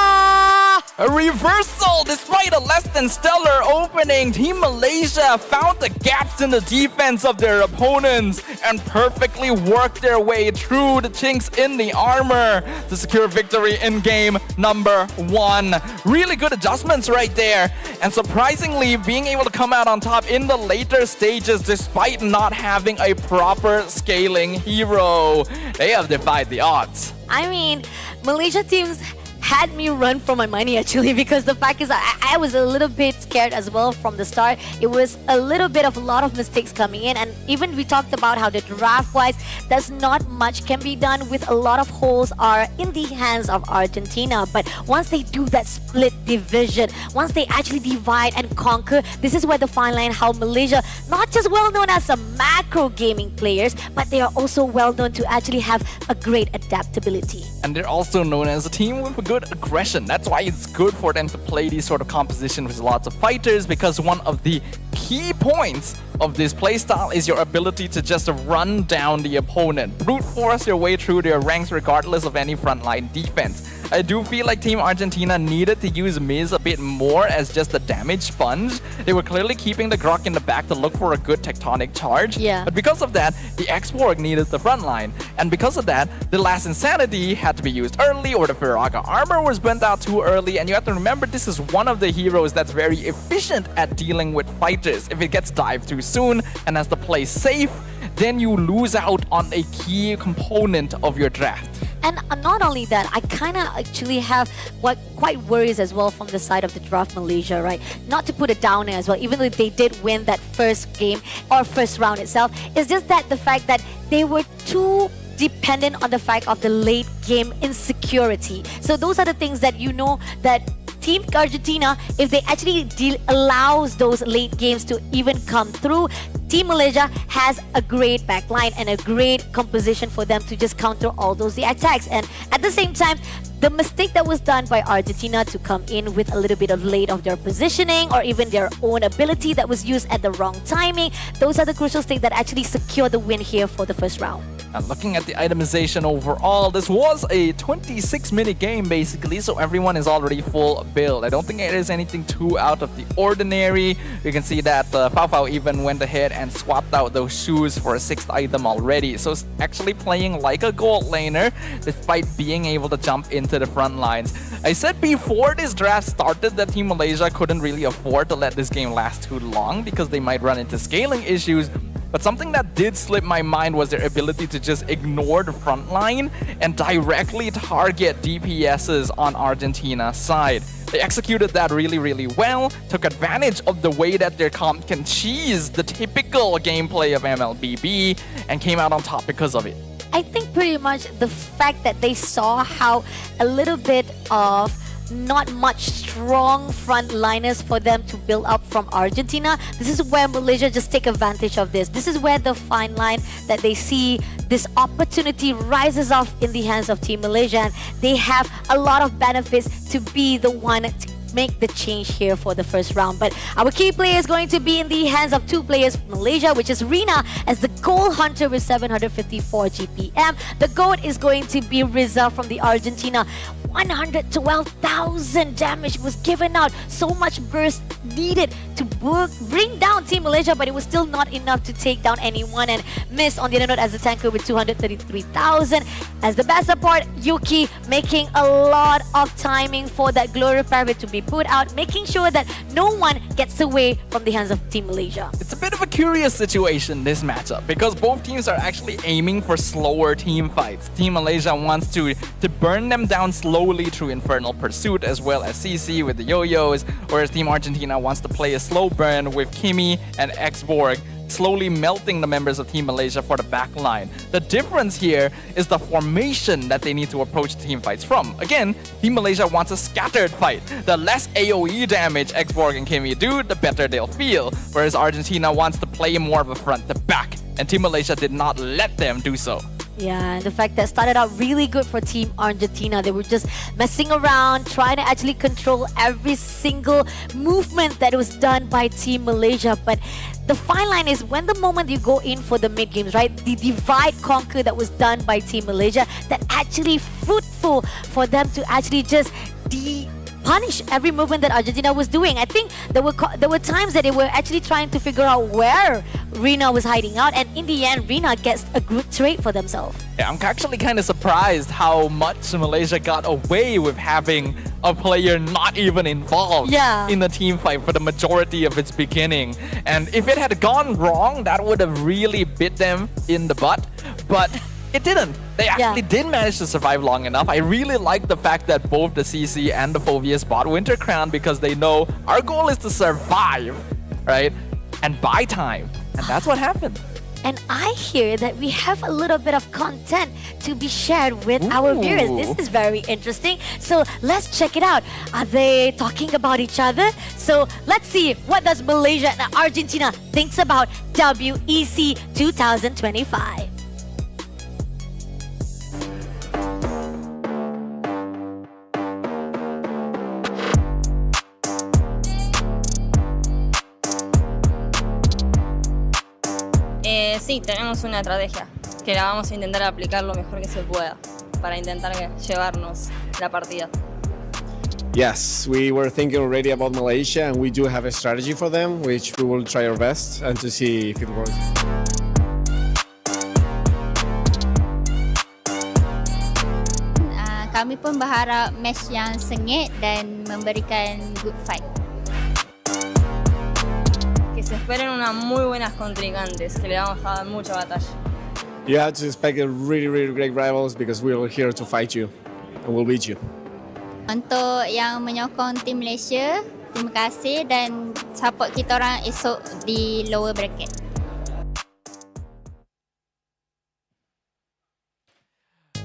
A reversal despite a less than stellar opening. Team Malaysia found the gaps in the defense of their opponents and perfectly worked their way through the chinks in the armor to secure victory in game number 1. Really good adjustments right there, and surprisingly being able to come out on top in the later stages despite not having a proper scaling hero. They have defied the odds. I mean, Malaysia teams had me run for my money actually, because the fact is I was a little bit scared as well from the start. It was a little bit of a lot of mistakes coming in, and even we talked about how the draft wise there's not much can be done with a lot of holes are in the hands of Argentina. But once they do that split division, once they actually divide and conquer, this is where the fine line how Malaysia not just well known as a macro gaming players, but they are also well known to actually have a great adaptability. And they're also known as a team with a good aggression. That's why it's good for them to play these sort of composition with lots of fighters, because one of the key points of this playstyle is your ability to just run down the opponent, brute force your way through their ranks regardless of any frontline defense. I do feel like Team Argentina needed to use Miz a bit more as just a damage sponge. They were clearly keeping the Grok in the back to look for a good tectonic charge. Yeah. But because of that, the X-Borg needed the front line. And because of that, the Last Insanity had to be used early, or the Firaga armor was burnt out too early. And you have to remember, this is one of the heroes that's very efficient at dealing with fighters. If it gets dived too soon and has to play safe, then you lose out on a key component of your draft. And not only that, I kind of actually have what quite worries as well from the side of the draft Malaysia, right? Not to put it down as well, even though they did win that first game or first round itself, it's just that the fact that they were too dependent on the fact of the late game insecurity. So those are the things that you know that Team Argentina, if they actually allows those late games to even come through, Team Malaysia has a great backline and a great composition for them to just counter all those attacks. And at the same time, the mistake that was done by Argentina to come in with a little bit of late of their positioning or even their own ability that was used at the wrong timing, those are the crucial things that actually secure the win here for the first round. And looking at the itemization overall, this was a 26-minute game basically, so everyone is already full build. I don't think it is anything too out of the ordinary. You can see that Fao even went ahead and swapped out those shoes for a 6th item already. So it's actually playing like a gold laner despite being able to jump into the front lines. I said before this draft started that Team Malaysia couldn't really afford to let this game last too long because they might run into scaling issues. But something that did slip my mind was their ability to just ignore the front line and directly target DPSs on Argentina's side. They executed that really, really well, took advantage of the way that their comp can cheese the typical gameplay of MLBB, and came out on top because of it. I think pretty much the fact that they saw how a little bit of not much strong frontliners for them to build up from Argentina. This is where Malaysia just take advantage of this. This is where the fine line that they see this opportunity rises off in the hands of Team Malaysia, and they have a lot of benefits to be the one to make the change here for the first round. But our key player is going to be in the hands of 2 players from Malaysia, which is Rina as the gold hunter with 754 GPM. The gold is going to be reserved from the Argentina. 112,000 damage was given out. So much burst needed to bring down Team Malaysia, but it was still not enough to take down anyone. And Miss on the other note as the tanker with 233,000. As the best support, Yuki making a lot of timing for that glory parrot to be put out, making sure that no one gets away from the hands of Team Malaysia. It's a bit of a curious situation, this matchup, because both teams are actually aiming for slower team fights. Team Malaysia wants to burn them down slowly through Infernal Pursuit as well as CC with the yo-yos, whereas Team Argentina wants to play a slow burn with Kimi and X-Borg, slowly melting the members of Team Malaysia for the back line. The difference here is the formation that they need to approach team fights from. Again, Team Malaysia wants a scattered fight. The less AoE damage X-Borg and Kimi do, the better they'll feel, whereas Argentina wants to play more of a front to back, and Team Malaysia did not let them do so. Yeah, and the fact that started out really good for Team Argentina. They were just messing around, trying to actually control every single movement that was done by Team Malaysia. But the fine line is when the moment you go in for the mid games, right? The divide conquer that was done by Team Malaysia, that actually fruitful for them to actually just punish every movement that Argentina was doing. I think there were times that they were actually trying to figure out where Rina was hiding out, and in the end, Rina gets a good trade for themselves. Yeah, I'm actually kind of surprised how much Malaysia got away with having a player not even involved in the team fight for the majority of its beginning. And if it had gone wrong, that would have really bit them in the butt. But it didn't. They actually did manage to survive long enough. I really like the fact that both the CC and the Phobias bought Winter Crown because they know our goal is to survive, right? And buy time. And that's what happened. And I hear that we have a little bit of content to be shared with our viewers. This is very interesting. So let's check it out. Are they talking about each other? So let's see, what does Malaysia and Argentina thinks about WEC 2025? Sí, tenemos una estrategia que la vamos a intentar aplicar lo mejor que se pueda para intentar llevarnos la partida. Yes, we were thinking already about Malaysia, and we do have a strategy for them, which we will try our best and to see if it works. Kami pun berharap match yang sengit dan memberikan good fight. Que se esperen unas muy buenas contrincantes, que le vamos a dar mucha batalla. You have to expect a really, really great rivals because we are here to fight you and we'll beat you. Untuk yang menyokong tim Malaysia, terima kasih dan support kita orang esok di lower bracket.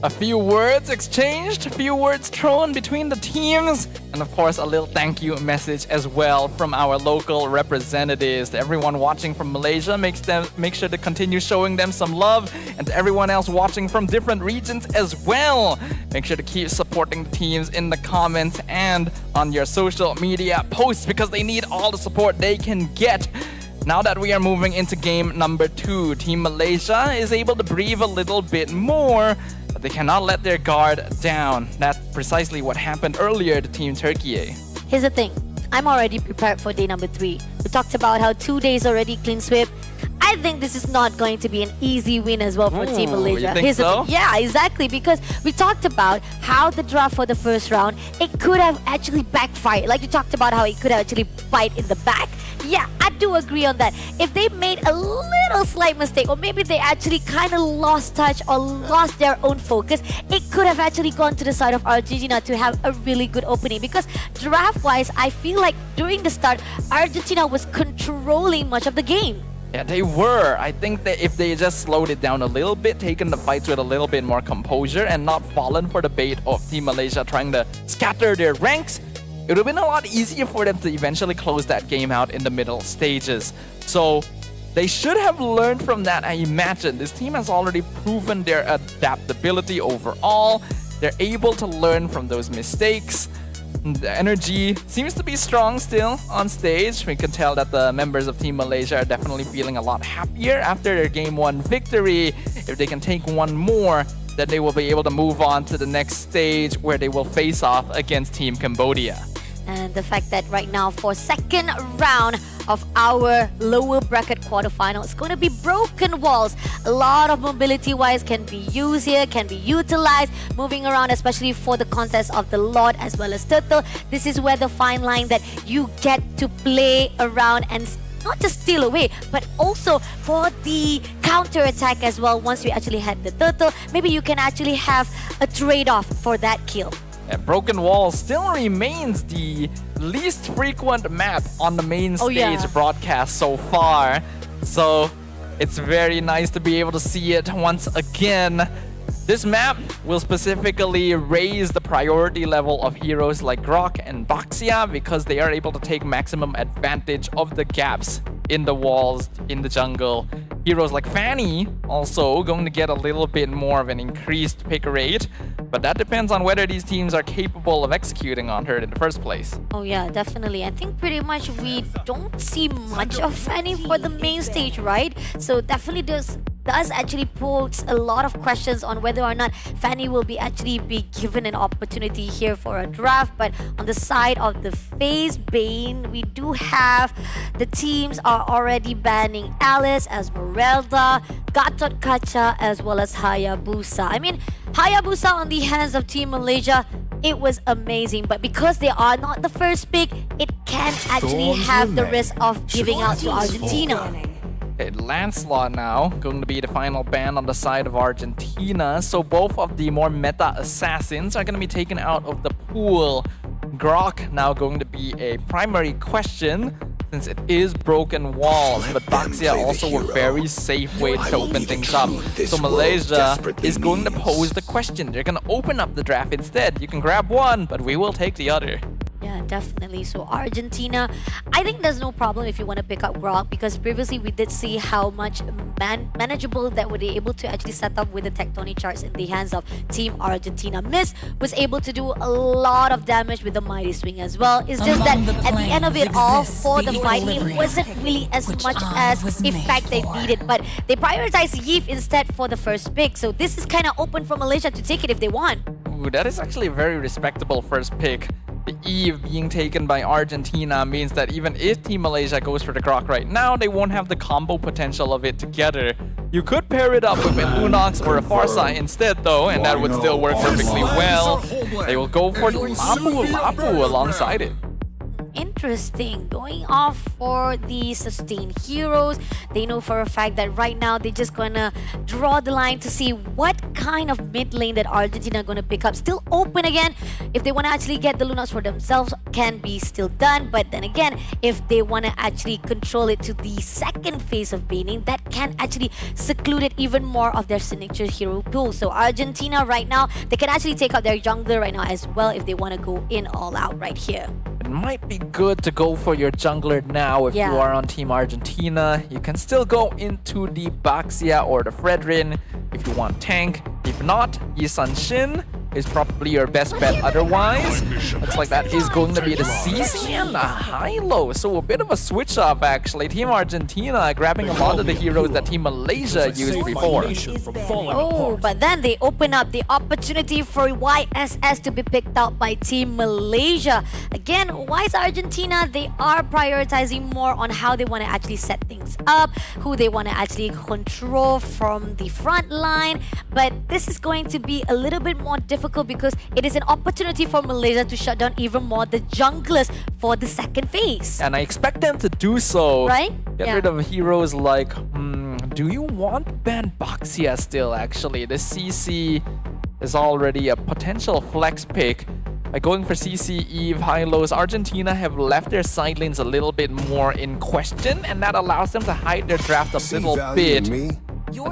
A few words exchanged, a few words thrown between the teams, and of course a little thank you message as well from our local representatives. To everyone watching from Malaysia, make sure to continue showing them some love, and to everyone else watching from different regions as well, make sure to keep supporting the teams in the comments and on your social media posts because they need all the support they can get. Now that we are moving into game number 2, Team Malaysia is able to breathe a little bit more, but they cannot let their guard down. That's precisely what happened earlier to Team Turkey. Here's the thing. I'm already prepared for day number 3. We talked about how 2 days already clean sweep. I think this is not going to be an easy win as well for Team Malaysia. You think so? Yeah, exactly. Because we talked about how the draft for the first round, it could have actually backfired. Like you talked about how it could have actually bite in the back. Yeah, I do agree on that. If they made a little slight mistake, or maybe they actually kind of lost touch or lost their own focus, it could have actually gone to the side of Argentina to have a really good opening. Because draft-wise, I feel like during the start, Argentina was controlling much of the game. Yeah, they were. I think that if they just slowed it down a little bit, taken the fights with a little bit more composure, and not fallen for the bait of Team Malaysia trying to scatter their ranks, it would have been a lot easier for them to eventually close that game out in the middle stages. So they should have learned from that, I imagine. This team has already proven their adaptability overall. They're able to learn from those mistakes. The energy seems to be strong still on stage. We can tell that the members of Team Malaysia are definitely feeling a lot happier after their Game 1 victory. If they can take one more, then they will be able to move on to the next stage where they will face off against Team Cambodia. And the fact that right now for second round of our lower bracket quarterfinal, it's going to be broken walls. A lot of mobility wise can be used here, can be utilized, moving around, especially for the contest of the Lord as well as Turtle. This is where the fine line that you get to play around and not just steal away, but also for the counter attack as well. Once you actually had the Turtle, maybe you can actually have a trade-off for that kill. And Broken Wall still remains the least frequent map on the main stage broadcast so far. So it's very nice to be able to see it once again. This map will specifically raise the priority level of heroes like Grok and Baxia because they are able to take maximum advantage of the gaps in the walls, in the jungle. Heroes like Fanny also going to get a little bit more of an increased pick rate, but that depends on whether these teams are capable of executing on her in the first place. Oh yeah, definitely. I think pretty much we don't see much of Fanny for the main stage, right? So definitely there's does actually pose a lot of questions on whether or not Fanny will be actually be given an opportunity here for a draft. But on the side of the FaZe Bane, we do have the teams are already banning Alice, Esmeralda, Gatot Kaca, as well as Hayabusa. I mean, Hayabusa on the hands of Team Malaysia, it was amazing, but because they are not the first pick, it can actually have the risk of giving out to Argentina. Okay, Lancelot now going to be the final ban on the side of Argentina. So both of the more meta assassins are going to be taken out of the pool. Grok now going to be a primary question since it is broken walls, but Baxia also a very safe way to open things up. So Malaysia is going to pose the question. They're going to open up the draft instead. You can grab one, but we will take the other. Yeah, definitely. So Argentina, I think there's no problem if you want to pick up Grok, because previously we did see how much manageable that were they able to actually set up with the tectonic charts in the hands of Team Argentina. Miss was able to do a lot of damage with the Mighty Swing as well. It's just that at the end of it all, for the fight, it wasn't really as much as effect they needed, but they prioritized Yves instead for the first pick. So this is kind of open for Malaysia to take it if they want. Ooh, that is actually a very respectable first pick. The Eve being taken by Argentina means that even if Team Malaysia goes for the Grok right now, they won't have the combo potential of it together. You could pair it up with a Lunox or a Farsa instead though, and that would still work perfectly well. They will go for the Lapu alongside it. Interesting. Going off for the sustained heroes. They know for a fact that right now they're just gonna draw the line to see what kind of mid lane that Argentina are gonna pick up. Still open again. If they wanna actually get the Lunox for themselves, can be still done. But then again, if they wanna actually control it to the second phase of baning, that can actually seclude it even more of their signature hero pool. So Argentina right now, they can actually take out their jungler right now as well if they wanna go in all out right here. It might be good to go for your jungler now if you are on Team Argentina. You can still go into the Baxia or the Fredrin if you want tank. If not, Yi Sun-shin is probably your best bet otherwise. Looks like that is going to be the CC and the high-low. So a bit of a switch-up actually. Team Argentina grabbing a lot of the heroes that Team Malaysia used before. Oh, but then they open up the opportunity for YSS to be picked out by Team Malaysia. Again, why is Argentina? They are prioritizing more on how they want to actually set things up, who they want to actually control from the front line. But this is going to be a little bit more difficult because it is an opportunity for Malaysia to shut down even more the junglers for the second phase. And I expect them to do so. Right? Get rid of heroes like, do you want ban Baxia still actually? The CC is already a potential flex pick. By going for CC, Eve, high-lows, Argentina have left their side lanes a little bit more in question, and that allows them to hide their draft a little bit.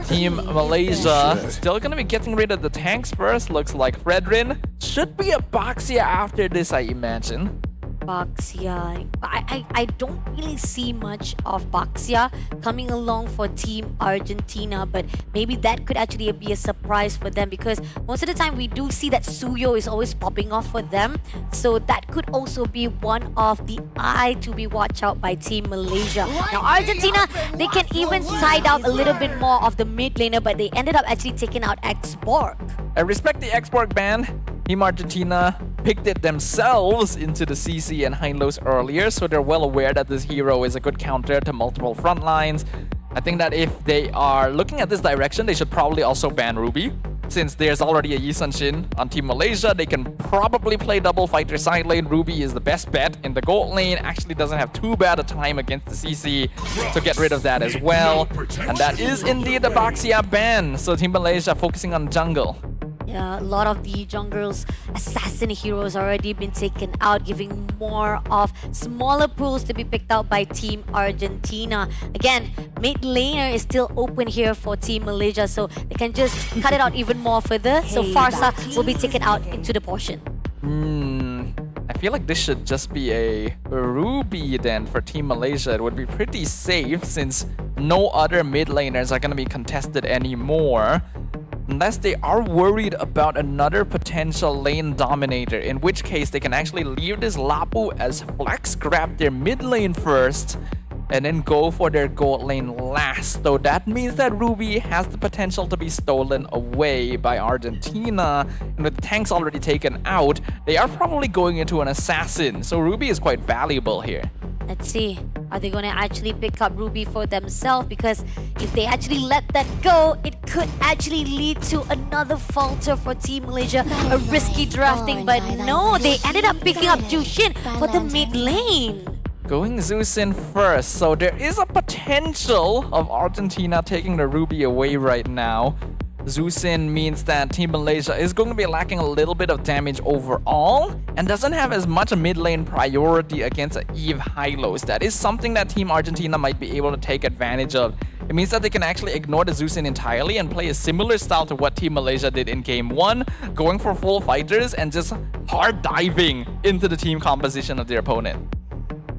Team Malaysia still gonna be getting rid of the tanks first. Looks like Fredrin. Should be a Baxia after this, I imagine. Baxia. I don't really see much of Baxia coming along for Team Argentina, but maybe that could actually be a surprise for them because most of the time we do see that Suyo is always popping off for them. So that could also be one of the eye to be watched out by Team Malaysia. Now Argentina, they can even side out a little bit more of the mid laner, but they ended up actually taking out Xborg. I respect the Xborg ban. Team Argentina picked it themselves into the CC and high-lows earlier, so they're well aware that this hero is a good counter to multiple front lines. I think that if they are looking at this direction, they should probably also ban Ruby. Since there's already a Yi Sun-shin on Team Malaysia, they can probably play double fighter side lane. Ruby is the best bet in the gold lane. Actually doesn't have too bad a time against the CC, so get rid of that as well. And that is indeed the Baxia ban. So Team Malaysia focusing on jungle. Yeah, a lot of the jungle's assassin heroes already been taken out, giving more of smaller pools to be picked out by Team Argentina. Again, mid laner is still open here for Team Malaysia, so they can just cut it out even more further. So Farsa will be taken out into the portion. I feel like this should just be a Ruby then for Team Malaysia. It would be pretty safe since no other mid laners are going to be contested anymore. Unless they are worried about another potential lane dominator, in which case they can actually leave this Lapu as flex, grab their mid lane first, and then go for their gold lane last. So that means that Ruby has the potential to be stolen away by Argentina. And with the tanks already taken out, they are probably going into an assassin. So Ruby is quite valuable here. Let's see. Are they going to actually pick up Ruby for themselves? Because if they actually let that go, it could actually lead to another falter for Team Malaysia. A risky drafting, but no, they ended up picking up Jushin for the mid lane. Going Zeus in first, so there is a potential of Argentina taking the Ruby away right now. Zeus in means that Team Malaysia is going to be lacking a little bit of damage overall and doesn't have as much a mid lane priority against Eve Hylos. That is something that Team Argentina might be able to take advantage of. It means that they can actually ignore the Zeus in entirely and play a similar style to what Team Malaysia did in Game 1, going for full fighters and just hard diving into the team composition of their opponent.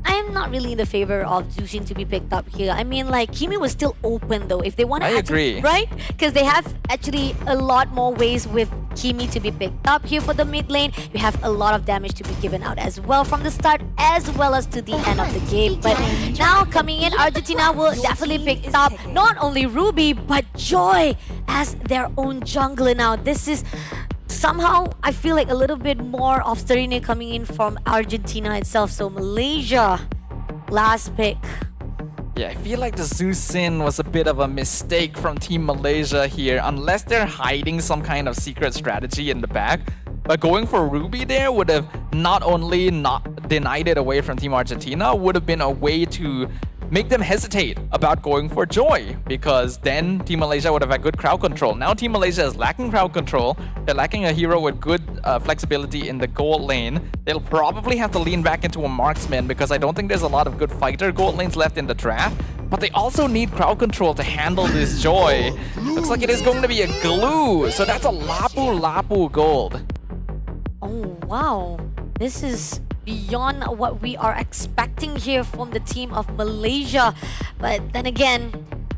I'm not really in the favor of Jushin to be picked up here. I mean, like, Kimi was still open though. If they want to agree. Right? Because they have actually a lot more ways with Kimi to be picked up here for the mid lane. You have a lot of damage to be given out as well from the start as well as to the end of the game. But now coming in, Argentina will definitely pick up not only Ruby but Joy as their own jungler now. This is somehow, I feel like a little bit more of Serena coming in from Argentina itself. So Malaysia, last pick. Yeah, I feel like the Zeus in was a bit of a mistake from Team Malaysia here, unless they're hiding some kind of secret strategy in the back. But going for Ruby there would have not only not denied it away from Team Argentina, would have been a way to make them hesitate about going for Joy, because then Team Malaysia would have had good crowd control. Now Team Malaysia is lacking crowd control. They're lacking a hero with good flexibility in the gold lane. They'll probably have to lean back into a marksman because I don't think there's a lot of good fighter gold lanes left in the draft. But they also need crowd control to handle this Joy. Looks like it is going to be a glue. So that's a Lapu Lapu gold. Oh, wow. This is beyond what we are expecting here from the team of Malaysia. But then again,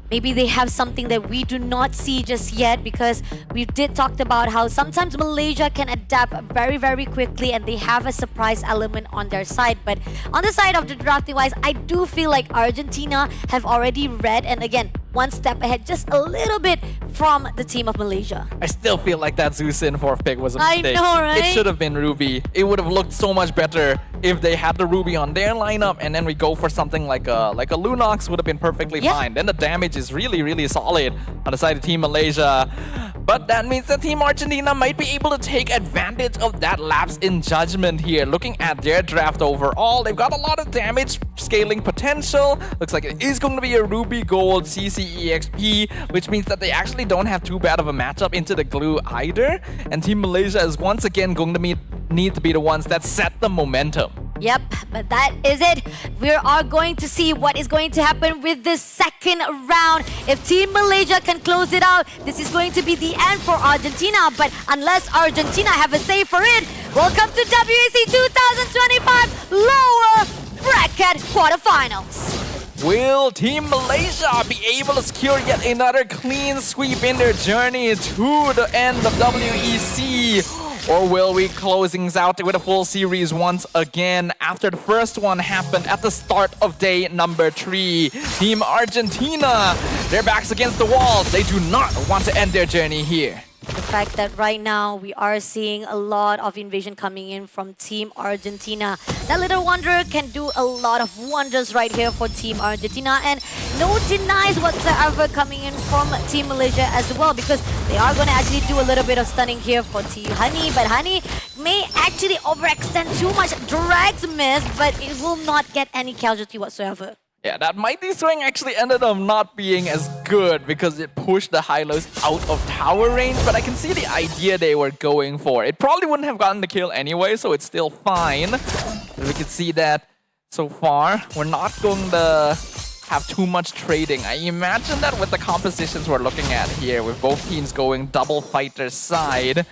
maybe they have something that we do not see just yet, because we did talk about how sometimes Malaysia can adapt very, very quickly and they have a surprise element on their side. But on the side of the drafting wise, I do feel like Argentina have already read, and again, one step ahead, just a little bit from the team of Malaysia. I still feel like that Zeus in fourth pick was a I mistake. know, right? It should have been Ruby. It would have looked so much better if they had the Ruby on their lineup, and then we go for something like a Lunox would have been perfectly fine. Then the damage is really, really solid on the side of Team Malaysia. But that means that Team Argentina might be able to take advantage of that lapse in judgment here. Looking at their draft overall, they've got a lot of damage scaling potential. Looks like it is going to be a Ruby Gold CCEXP, which means that they actually don't have too bad of a matchup into the glue either. And Team Malaysia is once again going to need to be the ones that set the momentum. Yep, but that is it. We are going to see what is going to happen with this second round. If Team Malaysia can close it out, this is going to be the end for Argentina. But unless Argentina have a say for it, welcome to WEC 2025 Lower Bracket Quarterfinals. Will Team Malaysia be able to secure yet another clean sweep in their journey to the end of WEC? Or will we close things out with a full series once again after the first one happened at the start of day number 3? Team Argentina, their backs against the walls. They do not want to end their journey here. The fact that right now we are seeing a lot of invasion coming in from Team Argentina. That little wonder can do a lot of wonders right here for Team Argentina, and no denies whatsoever coming in from Team Malaysia as well, because they are going to actually do a little bit of stunning here for Team Honey, but Honey may actually overextend too much. Drags miss, but it will not get any casualty whatsoever. Yeah, that Mighty Swing actually ended up not being as good because it pushed the Hylos out of tower range, but I can see the idea they were going for. It probably wouldn't have gotten the kill anyway, so it's still fine. We can see that so far. We're not going to have too much trading. I imagine that with the compositions we're looking at here, with both teams going double fighter side,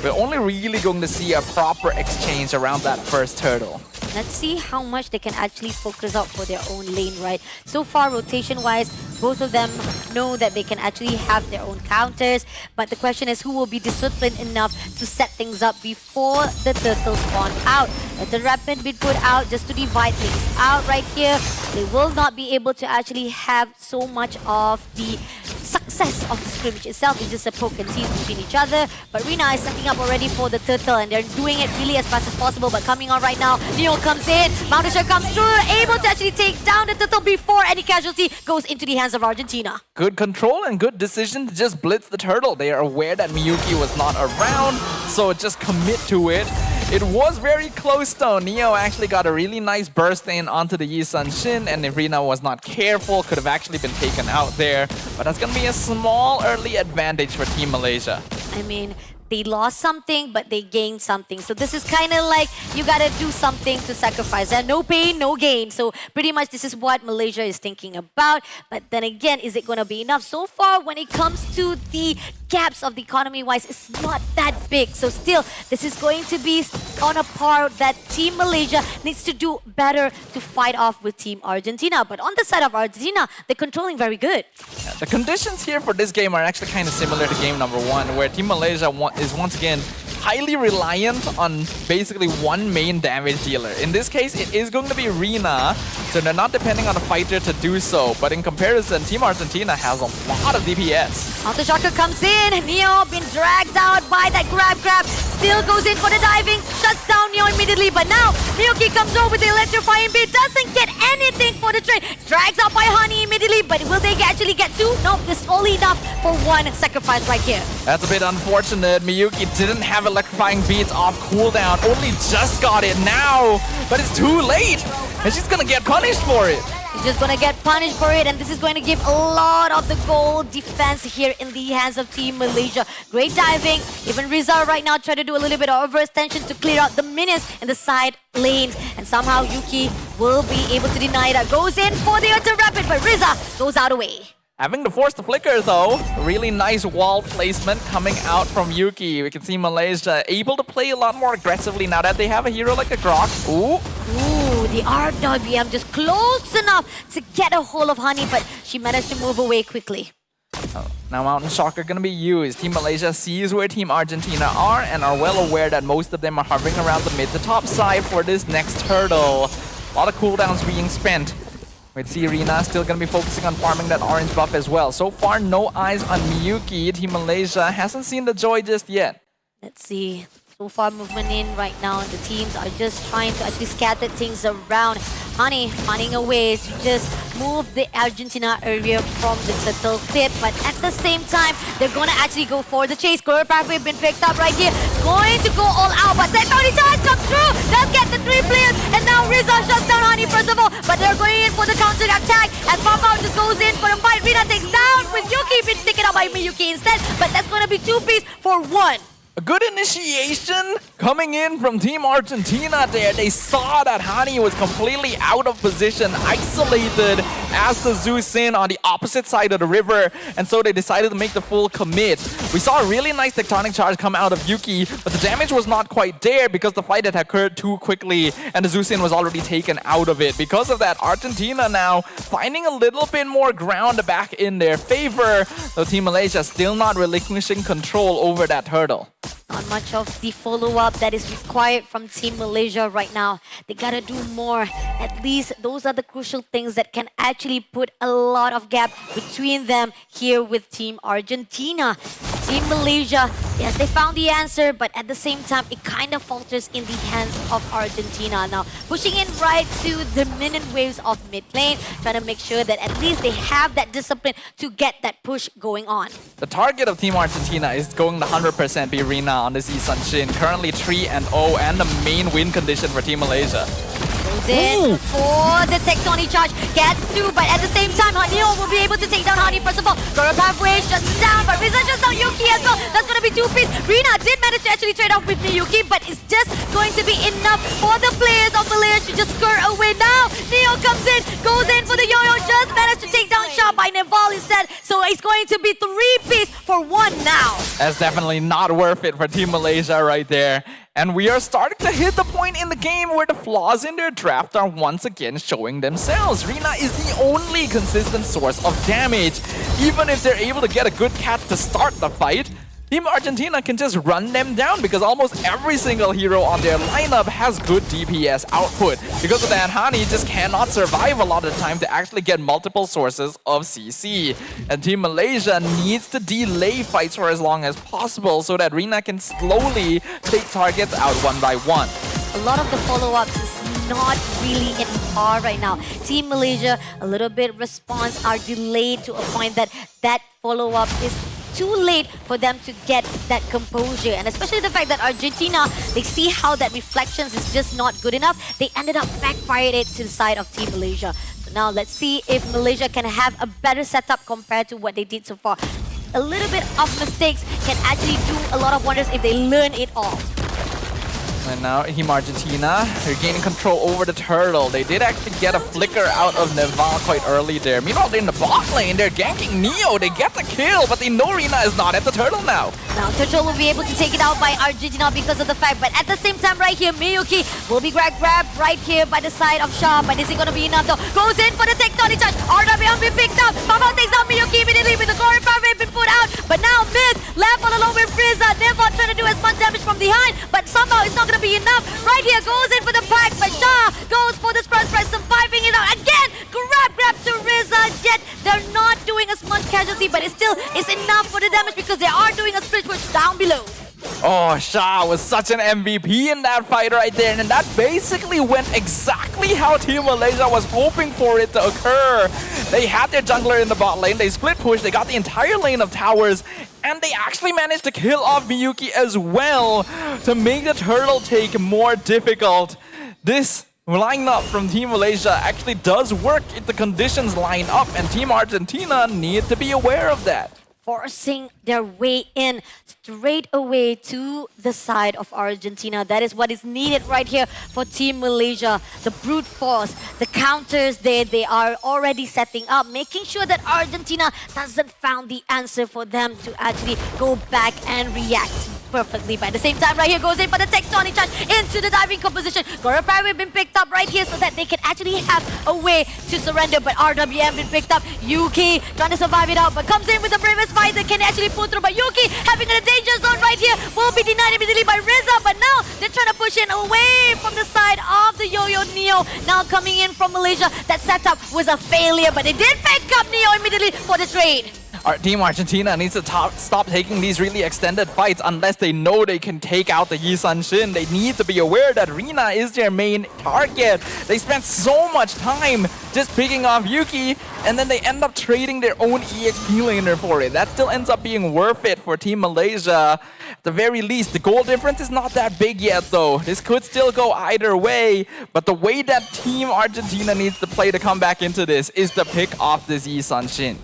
we're only really going to see a proper exchange around that first hurdle. Let's see how much they can actually focus out for their own lane, right? So far, rotation-wise, both of them know that they can actually have their own counters. But the question is, who will be disciplined enough to set things up before the turtles spawn out? Let the rapid be put out just to divide things out right here. They will not be able to actually have so much of the success of the scrimmage itself. It's just a poke and tease between each other. But Rina is setting up already for the turtle, and they're doing it really as fast as possible. But coming on right now, Neo comes in, Mountain comes through, able to actually take down the turtle before any casualty goes into the hands of Argentina. Good control and good decision to just blitz the turtle. They are aware that Miyuki was not around, so just commit to it. It was very close though. Neo actually got a really nice burst in onto the Yi Sun Shin, and if Rina was not careful, could have actually been taken out there. But that's gonna be a small early advantage for Team Malaysia. I mean, they lost something, but they gained something. So this is kind of like, you gotta do something to sacrifice. And no pain, no gain. So pretty much this is what Malaysia is thinking about. But then again, is it gonna be enough? So far, when it comes to the gaps of the economy-wise, it's not that big. So still, this is going to be on a par that Team Malaysia needs to do better to fight off with Team Argentina. But on the side of Argentina, they're controlling very good. Yeah, the conditions here for this game are actually kind of similar to game number 1, where Team Malaysia is once again highly reliant on basically one main damage dealer. In this case, it is going to be Rina, so they're not depending on a fighter to do so. But in comparison, Team Argentina has a lot of DPS. Auto Shocker comes in, Neo been dragged out by that grab, still goes in for the diving, shuts down Neo immediately, but now Miyuki comes over with the electrifying beat, doesn't get anything for the trade, drags out by Honey immediately, but will they actually get two? Nope, this is only enough for one sacrifice right here. That's a bit unfortunate. Miyuki didn't have electrifying beats off cooldown, only just got it now, but it's too late, and she's gonna get punished for it. He's just gonna get punished for it, and this is going to give a lot of the goal defense here in the hands of Team Malaysia. Great diving. Even Riza right now trying to do a little bit of overextension to clear out the minions in the side lanes, and somehow Yuki will be able to deny that. Goes in for the ultra rapid, but Riza goes out away. Having to force the flicker though, really nice wall placement coming out from Yuki. We can see Malaysia able to play a lot more aggressively now that they have a hero like a Grok. Ooh. Ooh, the RWM just close enough to get a hold of Honey, but she managed to move away quickly. Now Mountain Shock are going to be used. Team Malaysia sees where Team Argentina are and are well aware that most of them are hovering around the mid to top side for this next turtle. A lot of cooldowns being spent. With Rina still going to be focusing on farming that orange buff as well. So far, no eyes on Miyuki. Team Malaysia hasn't seen the joy just yet. Let's see. So far, movement in right now, the teams are just trying to actually scatter things around. Honey finding a way to just move the Argentina area from the turtle pit, but at the same time, they're going to actually go for the chase. Career pathway been picked up right here. Going to go all out, but Tectonic Charge comes through. Does get the 3 players, and now Riza shuts down Honey first of all, but they're going in for the counter attack as Mama just goes in for the fight. Rina takes down with Yuki being taken out by Miyuki instead, but that's going to be 2 pieces for 1. A good initiation coming in from Team Argentina there. They saw that Hani was completely out of position, isolated as the Zeus in on the opposite side of the river, and so they decided to make the full commit. We saw a really nice tectonic charge come out of Yuki, but the damage was not quite there because the fight had occurred too quickly and the Zeus in was already taken out of it. Because of that, Argentina now finding a little bit more ground back in their favor, though Team Malaysia still not relinquishing control over that turtle. Not much of the follow-up that is required from Team Malaysia right now. They gotta do more. At least those are the crucial things that can actually put a lot of gap between them here with Team Argentina. Team Malaysia, yes, they found the answer, but at the same time, it kind of falters in the hands of Argentina. Now, pushing in right to the minion waves of mid lane, trying to make sure that at least they have that discipline to get that push going on. The target of Team Argentina is going to 100% be Rina on this Yi Sun Shin. Currently 3-0 and the main win condition for Team Malaysia. Goes in for the tectonic charge, gets through, but at the same time, Hanio will be able to take down Hani first of all. Goro pathway shuts down, but Riza just down Yuki as well. That's going to be 2 pieces. Rina did manage to actually trade off with Miyuki, but it's just going to be enough for the players of Malaysia to just skirt away. Now, Neo comes in, goes in for the yo-yo, just managed to take down shot by Neval instead. So it's going to be 3 pieces for 1 now. That's definitely not worth it for Team Malaysia right there. And we are starting to hit the point in the game where the flaws in their draft are once again showing themselves. Rina is the only consistent source of damage. Even if they're able to get a good catch to start the fight, Team Argentina can just run them down because almost every single hero on their lineup has good DPS output. Because of that, Hani just cannot survive a lot of the time to actually get multiple sources of CC. And Team Malaysia needs to delay fights for as long as possible so that Rina can slowly take targets out one by one. A lot of the follow-ups is not really in par right now. Team Malaysia, a little bit response are delayed to a point that follow-up is too late for them to get that composure. And especially the fact that Argentina, they see how that reflections is just not good enough. They ended up backfiring it to the side of Team Malaysia. So now let's see if Malaysia can have a better setup compared to what they did so far. A little bit of mistakes can actually do a lot of wonders if they learn it all. And now Team Argentina, they're gaining control over the turtle. They did actually get a flicker out of Neval quite early there. Meanwhile, they're in the bot lane. They're ganking Neo. They get the kill, but they know Rina is not at the turtle now. Now Turtle will be able to take it out by Argentina because of the fact, but at the same time right here, Miyuki will be grabbed right here by the side of Shah, but is it going to be enough though? Goes in for the tectonic charge. RWM been picked up. Papa takes out Miyuki immediately with the core power been put out, but now Miz left all alone with Frieza. Never trying to do as much damage from behind, but somehow it's not going to be enough. Right here goes in for the pack, but Shah goes for the sprint press, surviving it out again. Grab to Rizza. Yet they're not doing as much casualty, but it's enough for the damage because they are doing a split push down below. Oh, Shah was such an MVP in that fight right there, and that basically went exactly how Team Malaysia was hoping for it to occur. They had their jungler in the bot lane, they split push, they got the entire lane of towers, and they actually managed to kill off Miyuki as well to make the turtle take more difficult. This lineup from Team Malaysia actually does work if the conditions line up, and Team Argentina need to be aware of that. Forcing their way in straight away to the side of Argentina. That is what is needed right here for Team Malaysia. The brute force, the counters they are already setting up, making sure that Argentina doesn't find the answer for them to actually go back and react perfectly. But at the same time, right here goes in for the tectonic charge into the diving composition. Gorapari been picked up right here so that they can actually have a way to surrender. But RWM been picked up. Yuki trying to survive it out, but comes in with the bravest fight that can actually pull through. But Yuki having a danger zone right here will be denied immediately by Rizza. But now they're trying to push in away from the side of the Yo-Yo Neo. Now coming in from Malaysia. That setup was a failure, but they did pick up Neo immediately for the trade. Our Team Argentina needs to stop taking these really extended fights unless they know they can take out the Yi Sun Shin. They need to be aware that Rina is their main target. They spent so much time just picking off Yuki, and then they end up trading their own EXP laner for it. That still ends up being worth it for Team Malaysia. At the very least, the goal difference is not that big yet though. This could still go either way, but the way that Team Argentina needs to play to come back into this is to pick off this Yi Sun Shin.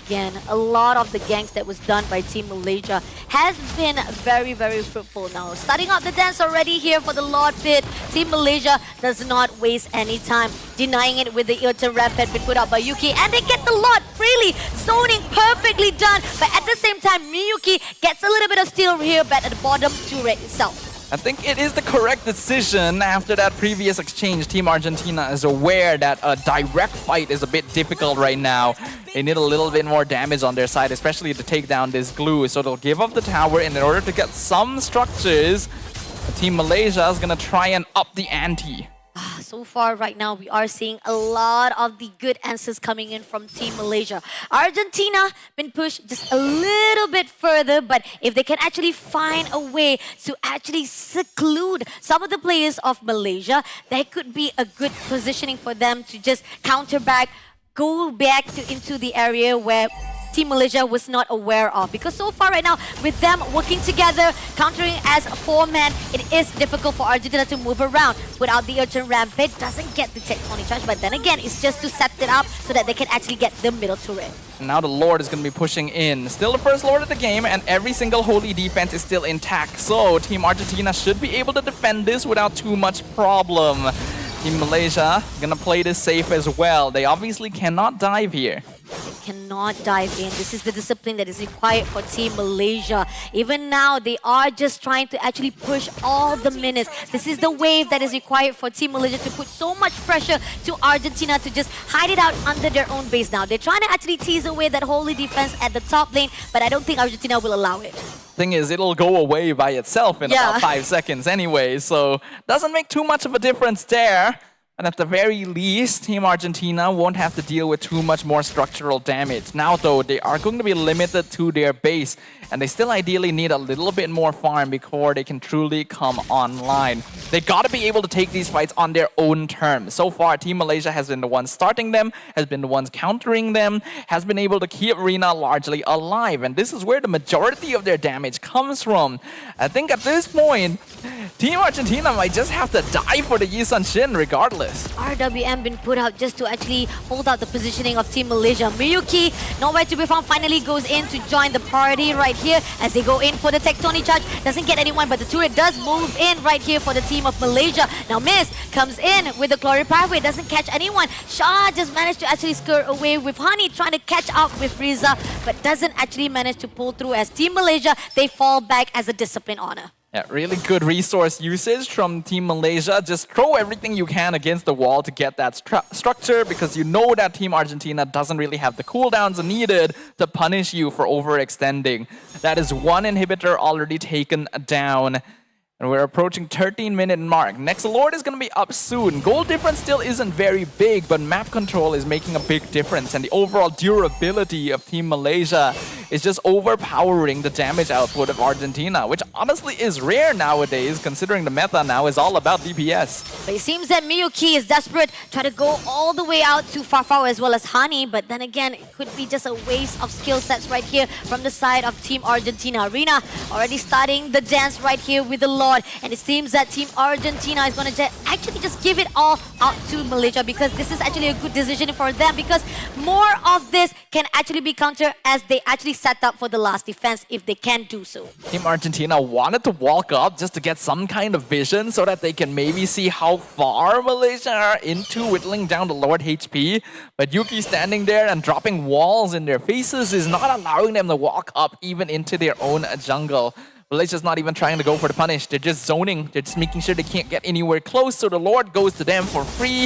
Again, a lot of the ganks that was done by Team Malaysia has been very, very fruitful now. Starting out the dance already here for the Lord Pit. Team Malaysia does not waste any time, denying it with the Earton Rampant been put out by Yuki, and they get the Lord freely, zoning perfectly done. But at the same time, Miyuki gets a little bit of steal here, but at the bottom turret itself. I think it is the correct decision. After that previous exchange, Team Argentina is aware that a direct fight is a bit difficult right now. They need a little bit more damage on their side, especially to take down this glue. So they'll give up the tower, and in order to get some structures, Team Malaysia is going to try and up the ante. So far right now, we are seeing a lot of the good answers coming in from Team Malaysia. Argentina been pushed just a little bit further, but if they can actually find a way to actually seclude some of the players of Malaysia, that could be a good positioning for them to just counter back, go back into the area where Team Malaysia was not aware of. Because so far right now, with them working together, countering as a 4-man, it is difficult for Argentina to move around. Without the Urchin Rampage, doesn't get the tectonic charge, but then again, it's just to set it up so that they can actually get the middle turret. And now the Lord is going to be pushing in. Still the first Lord of the game, and every single holy defense is still intact. So Team Argentina should be able to defend this without too much problem. Team Malaysia gonna play this safe as well. They obviously cannot dive here. cannot dive in. This is the discipline that is required for Team Malaysia. Even now, they are just trying to actually push all the minutes. This is the wave that is required for Team Malaysia to put so much pressure to Argentina to just hide it out under their own base now. They're trying to actually tease away that holy defense at the top lane, but I don't think Argentina will allow it. Thing is, it'll go away by itself in about 5 seconds anyway, so doesn't make too much of a difference there. And at the very least, Team Argentina won't have to deal with too much more structural damage. Now though, they are going to be limited to their base, and they still ideally need a little bit more farm before they can truly come online. They gotta be able to take these fights on their own terms. So far, Team Malaysia has been the ones starting them, has been the ones countering them, has been able to keep Rina largely alive, and this is where the majority of their damage comes from. I think at this point, Team Argentina might just have to die for the Yi Sun Shin regardless. RWM been put out just to actually hold out the positioning of Team Malaysia. Miyuki, nowhere to be found, finally goes in to join the party right here as they go in for the tectonic charge. Doesn't get anyone, but the turret does move in right here for the team of Malaysia. Now Miss comes in with the glory pathway, doesn't catch anyone. Shah just managed to actually skirt away with Honey, trying to catch up with Riza, but doesn't actually manage to pull through as Team Malaysia, they fall back as a discipline honor. Yeah, really good resource usage from Team Malaysia. Just throw everything you can against the wall to get that structure, because you know that Team Argentina doesn't really have the cooldowns needed to punish you for overextending. That is one inhibitor already taken down. And we're approaching 13-minute mark. Next Lord is going to be up soon. Goal difference still isn't very big, but map control is making a big difference. And the overall durability of Team Malaysia is just overpowering the damage output of Argentina, which honestly is rare nowadays, considering the meta now is all about DPS. But it seems that Miyuki is desperate, try to go all the way out to Farfao as well as Hani, but then again, it could be just a waste of skill sets right here from the side of Team Argentina. Rina already starting the dance right here with the Lord, and it seems that Team Argentina is going to actually just give it all out to Malaysia, because this is actually a good decision for them, because more of this can actually be countered as they actually set up for the last defense if they can do so. Team Argentina wanted to walk up just to get some kind of vision so that they can maybe see how far Malaysia are into whittling down the Lord HP, but Yuki standing there and dropping walls in their faces is not allowing them to walk up even into their own jungle. Malaysia's not even trying to go for the punish. They're just zoning. They're just making sure they can't get anywhere close, so the Lord goes to them for free.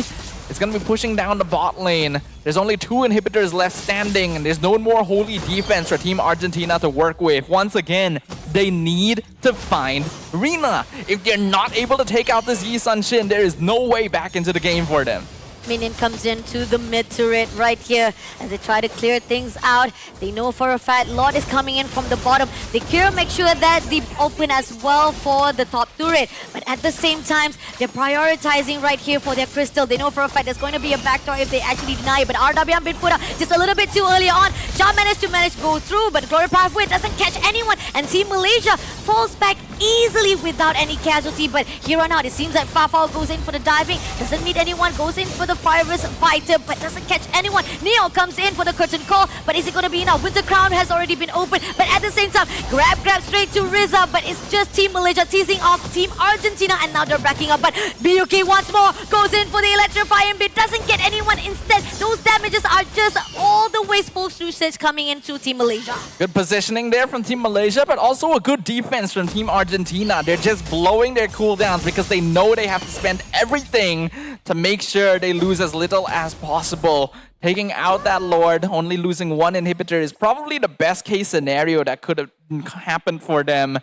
It's going to be pushing down the bot lane. There's only 2 inhibitors left standing, and there's no more holy defense for Team Argentina to work with. Once again, they need to find Rina. If they're not able to take out this Yi Sun Shin, there is no way back into the game for them. Minion comes into the mid turret right here as they try to clear things out. They know for a fact Lord is coming in from the bottom. They care, make sure that they open as well for the top turret. But at the same time, they're prioritizing right here for their crystal. They know for a fact there's going to be a backdoor if they actually deny it. But RWM been put out just a little bit too early on. Shah managed to go through, but Glory Pathway doesn't catch anyone. And Team Malaysia falls back easily without any casualty. But here on out, it seems like Fafao goes in for the diving. Doesn't meet anyone, goes in for the Fire-Risk Fighter, but doesn't catch anyone. Neo comes in for the curtain call, but is it going to be enough? Winter Crown has already been opened, but at the same time, grab straight to Riza, but it's just Team Malaysia teasing off Team Argentina, and now they're backing up. But BUK once more goes in for the electrifying bit, doesn't get anyone. Instead, those damages are just all the way supposed to coming into Team Malaysia. Good positioning there from Team Malaysia, but also a good defense from Team Argentina. They're just blowing their cooldowns because they know they have to spend everything to make sure they lose as little as possible. Taking out that Lord, only losing 1 inhibitor is probably the best case scenario that could have happened for them.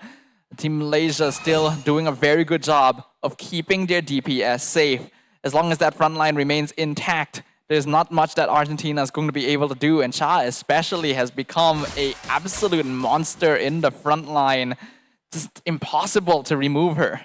Team Malaysia still doing a very good job of keeping their DPS safe. As long as that front line remains intact, there's not much that Argentina is going to be able to do, and Shah especially has become an absolute monster in the front line. Just impossible to remove her.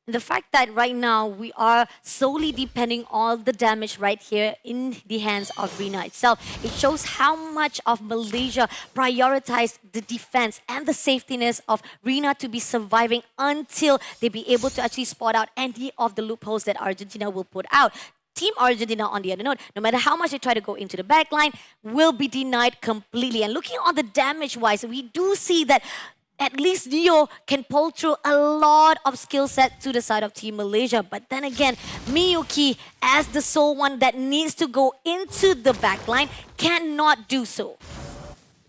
The fact that right now we are solely depending on the damage right here in the hands of Rina itself, it shows how much of Malaysia prioritized the defense and the safetyness of Rina to be surviving until they be able to actually spot out any of the loopholes that Argentina will put out. Team Argentina, on the other note, no matter how much they try to go into the backline, will be denied completely. And looking on the damage-wise, we do see that at least Neo can pull through a lot of skill set to the side of Team Malaysia. But then again, Miyuki, as the sole one that needs to go into the backline, cannot do so.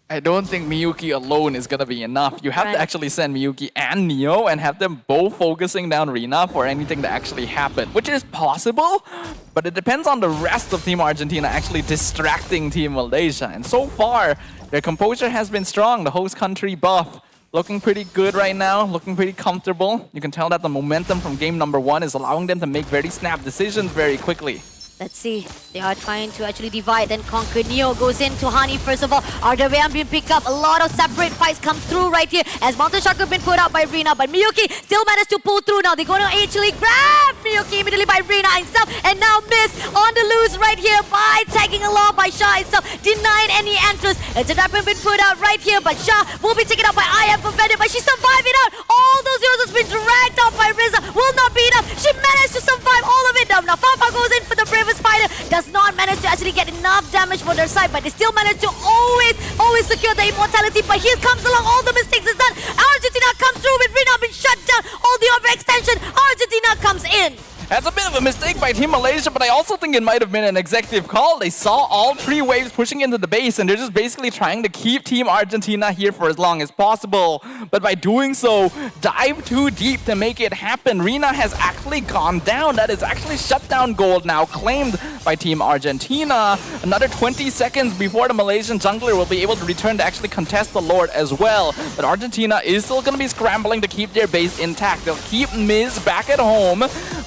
I don't think Miyuki alone is gonna be enough. You have to actually send Miyuki and Neo and have them both focusing down Rina for anything to actually happen, which is possible, but it depends on the rest of Team Argentina actually distracting Team Malaysia. And so far, their composure has been strong. The host country buff looking pretty good right now, looking pretty comfortable. You can tell that the momentum from game number 1 is allowing them to make very snap decisions very quickly. Let's see. They are trying to actually divide and conquer. Neo goes into Hani first of all. RWM being picked up. A lot of separate fights come through right here as Mountain Shark been put out by Rina. But Miyuki still managed to pull through now. They're going to actually grab Miyuki immediately by Rina himself. And now miss on the loose right here by tagging along by Shah himself. Denied any entrance. It's a weapon been put out right here. But Shah will be taken out by IM Offended. But she's surviving out. All those heroes has been dragged out by Riza. Will not be enough. She managed to survive all of it. Now Fafa goes in for the bravest fighter. Does not manage to actually get enough damage for their side, but they still manage to always secure the immortality. But here comes along, all the mistakes is done. Argentina comes through with Rina being shut down. All the overextension. Argentina comes in. That's a bit of a mistake by Team Malaysia, but I also think it might have been an executive call. They saw all 3 waves pushing into the base, and they're just basically trying to keep Team Argentina here for as long as possible. But by doing so, dive too deep to make it happen. Rina has actually gone down. That is actually shutdown gold now claimed by Team Argentina. Another 20 seconds before the Malaysian jungler will be able to return to actually contest the Lord as well. But Argentina is still going to be scrambling to keep their base intact. They'll keep Miz back at home,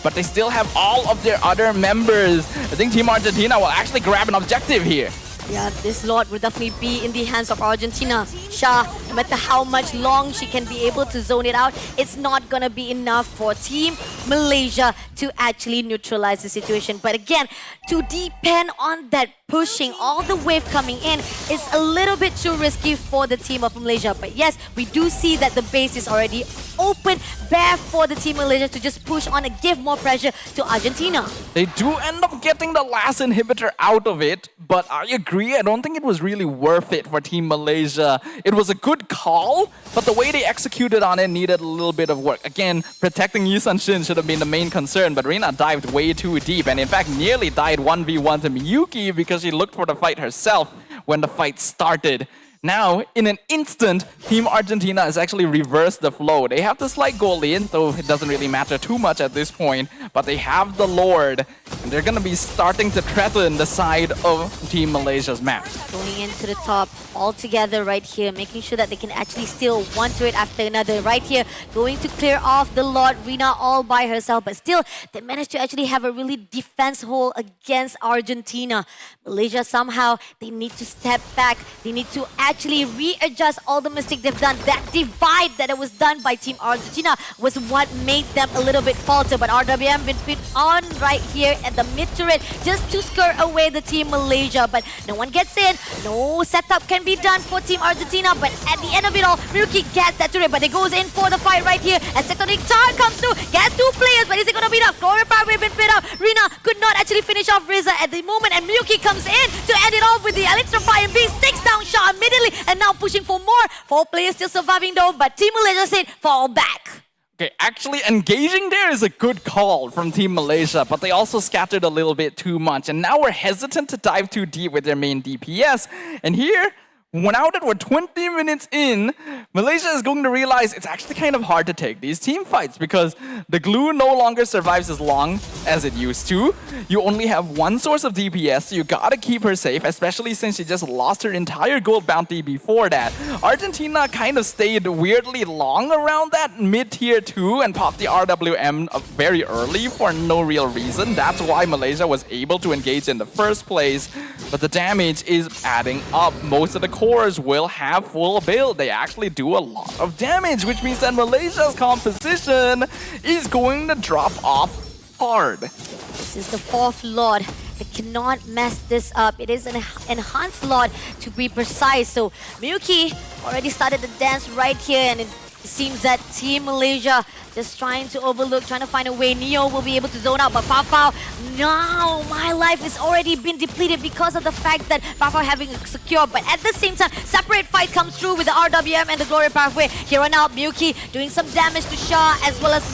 but they still have all of their other members. I think Team Argentina will actually grab an objective here. Yeah, this Lord will definitely be in the hands of Argentina. Shah, no matter how much long she can be able to zone it out, it's not going to be enough for Team Malaysia to actually neutralize the situation. But again, to depend on that pushing, all the wave coming in, is a little bit too risky for the team of Malaysia. But yes, we do see that the base is already open, bare for the Team Malaysia to just push on and give more pressure to Argentina. They do end up getting the last inhibitor out of it, but I agree, I don't think it was really worth it for Team Malaysia. It was a good call, but the way they executed on it needed a little bit of work. Again, protecting Yi Sun Shin should have been the main concern, but Rina dived way too deep and in fact nearly died 1v1 to Miyuki because she looked for the fight herself when the fight started. Now, in an instant, Team Argentina has actually reversed the flow. They have the slight goal lead, though it doesn't really matter too much at this point, but they have the Lord, and they're gonna be starting to threaten the side of Team Malaysia's map. Going into the top all together right here, making sure that they can actually steal one turret after another right here, going to clear off the Lord, Rina all by herself, but still, they managed to actually have a really defense hole against Argentina. Malaysia somehow, they need to step back, they need to actually readjust all the mistakes they've done. That divide that was done by Team Argentina was what made them a little bit falter, but RWM been put on right here at the mid turret just to scare away the Team Malaysia, but no one gets in, no setup can be done for Team Argentina, but at the end of it all, Miyuki gets that turret, but it goes in for the fight right here as Tectonic Charge comes through, gets 2 players, but is it gonna be enough? Glory Power been put out, Rina could not actually finish off Riza at the moment, and Miyuki comes in to end it off with the Electrify and Beast, takes down Shah immediately, and now pushing for more. 4 players still surviving though, but Team Malaysia said fall back. Okay, actually engaging there is a good call from Team Malaysia, but they also scattered a little bit too much, and now we're hesitant to dive too deep with their main DPS. And here, now that we're 20 minutes in, Malaysia is going to realize it's actually kind of hard to take these team fights because the glue no longer survives as long as it used to. You only have one source of DPS, so you gotta keep her safe, especially since she just lost her entire gold bounty before that. Argentina kind of stayed weirdly long around that mid-tier 2 and popped the RWM very early for no real reason. That's why Malaysia was able to engage in the first place, but the damage is adding up. Most of the cores will have full build. They actually do a lot of damage, which means that Malaysia's composition is going to drop off hard. This is the 4th Lord. They cannot mess this up. It is an enhanced Lord to be precise. So Miyuki already started the dance right here, and It seems that Team Malaysia just trying to overlook, trying to find a way. Neo will be able to zone out, but Fafao, no, my life has already been depleted because of the fact that Fafao having a secure. But at the same time, separate fight comes through with the RWM and the Glory Pathway. Here on out, Miyuki doing some damage to Shah as well as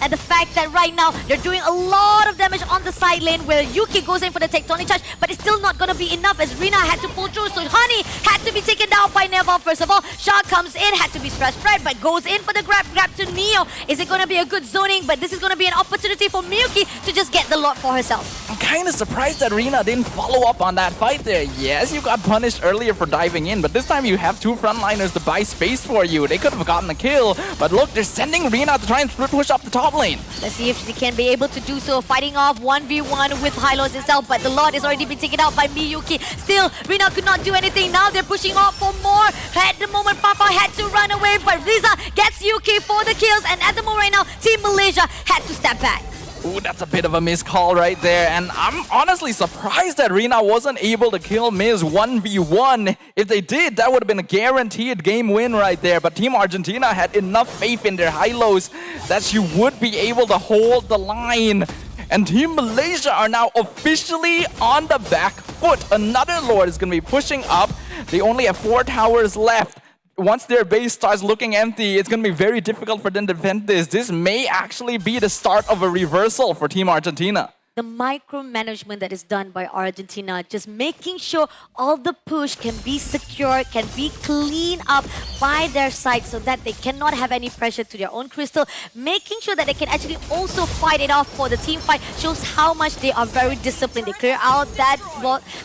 and the fact that right now they're doing a lot of damage on the side lane where Yuki goes in for the tectonic charge, but it's still not going to be enough as Rina had to pull through. So Honey had to be taken down by Neville first of all. Shah comes in, had to be spread, but goes in for the grab to Neo. Is it going to be a good zoning? But this is going to be an opportunity for Miyuki to just get the lot for herself. I'm kind of surprised that Rina didn't follow up on that fight there. Yes, you got punished earlier for diving in, but this time you have two frontliners to buy space for you. They could have gotten a kill, but look, they're sending Rina to try and push up the top lane. Let's see if she can be able to do so, fighting off 1v1 with Hylos itself, but the lot has already been taken out by Miyuki. Still, Rina could not do anything. Now they're pushing off for more. At the moment, Papa had to run away, but Riza gets Yuki for the kills, and at the moment right now, Team Malaysia had to step back. Ooh, that's a bit of a missed call right there. And I'm honestly surprised that Rina wasn't able to kill Miz 1v1. If they did, that would have been a guaranteed game win right there. But Team Argentina had enough faith in their Hylos that she would be able to hold the line. And Team Malaysia are now officially on the back foot. Another Lord is going to be pushing up. They only have 4 towers left. Once their base starts looking empty, it's going to be very difficult for them to defend this. This may actually be the start of a reversal for Team Argentina. The micromanagement that is done by Argentina, just making sure all the push can be secure, can be cleaned up by their side so that they cannot have any pressure to their own crystal. Making sure that they can actually also fight it off for the team fight shows how much they are very disciplined. They clear out that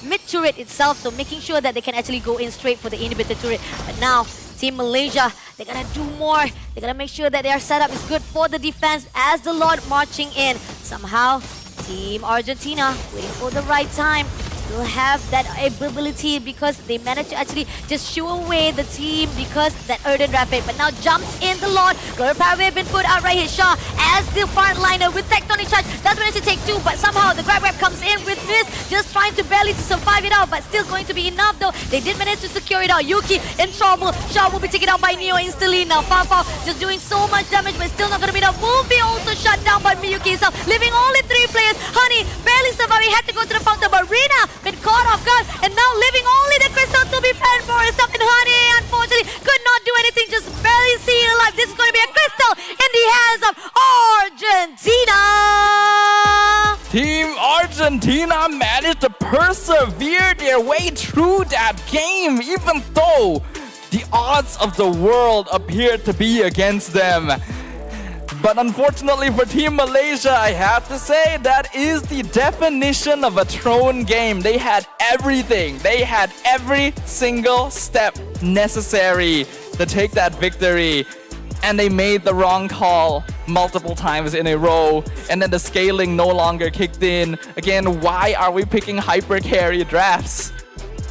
mid turret itself, so making sure that they can actually go in straight for the inhibitor turret. But now, Team Malaysia, they're gonna do more. They're gonna make sure that their setup is good for the defense as the Lord marching in. Somehow, Team Argentina waiting for the right time. Still have that ability because they managed to actually just shoo away the team because that Erden Rapid. But now jumps in the Lord. Glory Pathway been put out right here. Shah as the frontliner with tectonic charge does manage to take 2, but somehow the grab comes in with Miss just trying to barely to survive it out, but still going to be enough though. They did manage to secure it out. Yuki in trouble. Shah will be taken out by Neo instantly. Now Fafao just doing so much damage, but still not going to be enough. Will be also shut down by Miyuki himself, leaving only 3 players. Honey barely surviving, had to go to the fountain, but Rina been caught off guard and now leaving only the crystal to be fed for herself. And Honey, unfortunately, could not do anything, just barely seeing it alive. This is going to be a crystal in the hands of Argentina. Team Argentina managed to persevere their way through that game, even though the odds of the world appeared to be against them. But unfortunately for Team Malaysia, I have to say that is the definition of a thrown game. They had everything. They had every single step necessary to take that victory. And they made the wrong call multiple times in a row. And then the scaling no longer kicked in. Again, why are we picking hyper carry drafts?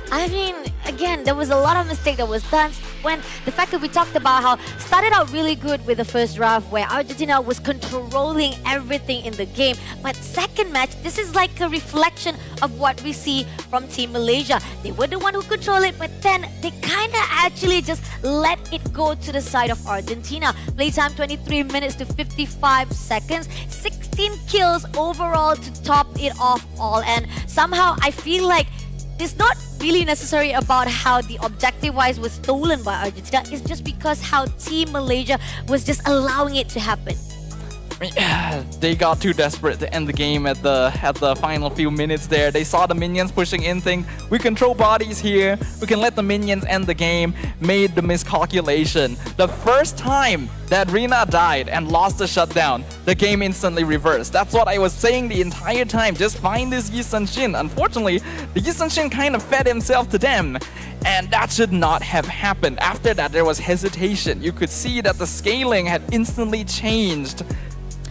I mean, again, there was a lot of mistake that was done when the fact that we talked about how started out really good with the first draft where Argentina was controlling everything in the game. But second match, this is like a reflection of what we see from Team Malaysia. They were the one who controlled it, but then they kind of actually just let it go to the side of Argentina. Playtime 23 minutes to 55 seconds, 16 kills overall to top it off all. And somehow I feel like it's not really necessary about how the objective-wise was stolen by Argentina. It's just because how Team Malaysia was just allowing it to happen. They got too desperate to end the game at the final few minutes there. They saw the minions pushing in, think we control bodies here, we can let the minions end the game, made the miscalculation. The first time that Rina died and lost the shutdown, the game instantly reversed. That's what I was saying the entire time. Just find this Yi Sun-shin. Unfortunately, the Yi Sun-shin kind of fed himself to them. And that should not have happened. After that, there was hesitation. You could see that the scaling had instantly changed.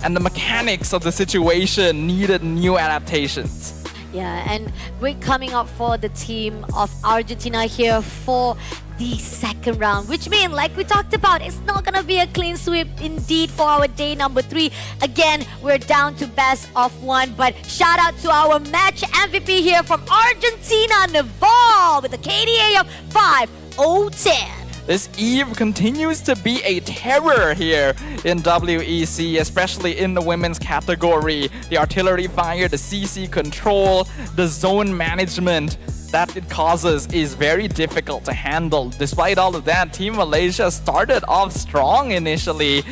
And the mechanics of the situation needed new adaptations. Yeah, and great coming up for the team of Argentina here for the second round, which means, like we talked about, it's not gonna be a clean sweep indeed for our day number 3. Again, we're down to best of 1, but shout out to our match MVP here from Argentina, Naval, with a KDA of 5-0-10. This Eve continues to be a terror here in WEC, especially in the women's category. The artillery fire, the CC control, the zone management that it causes is very difficult to handle. Despite all of that, Team Malaysia started off strong initially.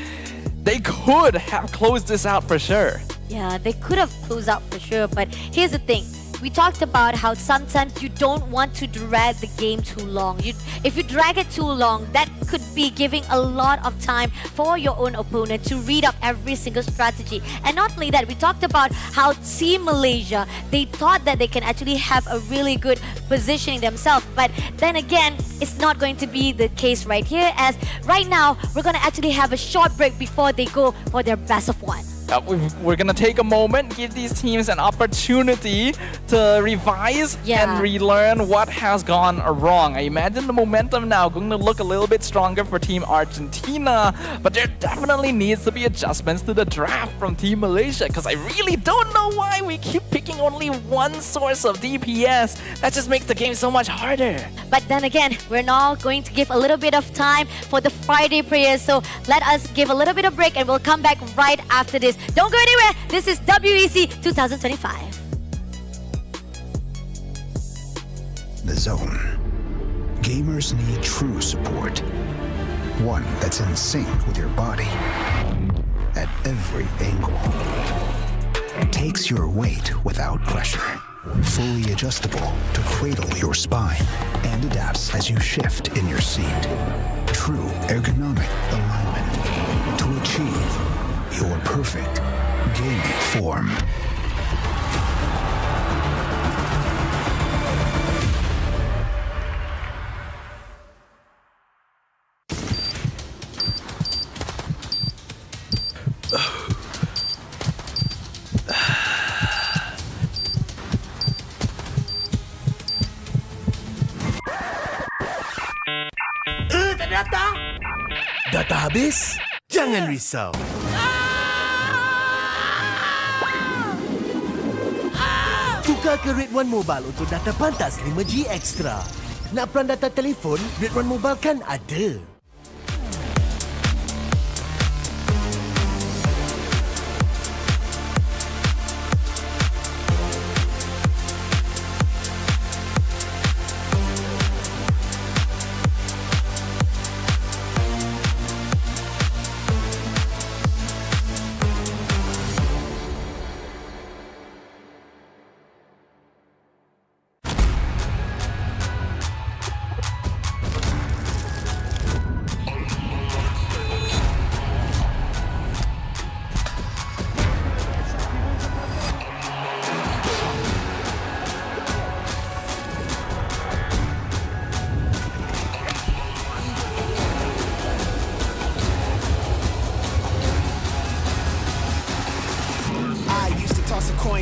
They could have closed this out for sure. Yeah, they could have closed out for sure, but here's the thing. We talked about how sometimes you don't want to drag the game too long. If you drag it too long, that could be giving a lot of time for your own opponent to read up every single strategy. And not only that, we talked about how Team Malaysia, they thought that they can actually have a really good positioning themselves. But then again, it's not going to be the case right here, as right now, we're going to actually have a short break before they go for their best of one. We're gonna take a moment, give these teams an opportunity to revise and relearn what has gone wrong. I imagine the momentum now going to look a little bit stronger for Team Argentina, but there definitely needs to be adjustments to the draft from Team Malaysia, because I really don't know why we keep picking only one source of DPS. That just makes the game so much harder. But then again, we're now going to give a little bit of time for the Friday prayers, so let us give a little bit of break and we'll come back right after this. Don't go anywhere. This is WEC 2025. The Zone. Gamers need true support. One that's in sync with your body at every angle. Takes your weight without pressure. Fully adjustable to cradle your spine and adapts as you shift in your seat. True ergonomic alignment to achieve your perfect gaming form. Data? Data habis? Jangan risau. Tukar ke Red One Mobile untuk data pantas 5G Extra. Nak peran data telefon, Red One Mobile kan ada.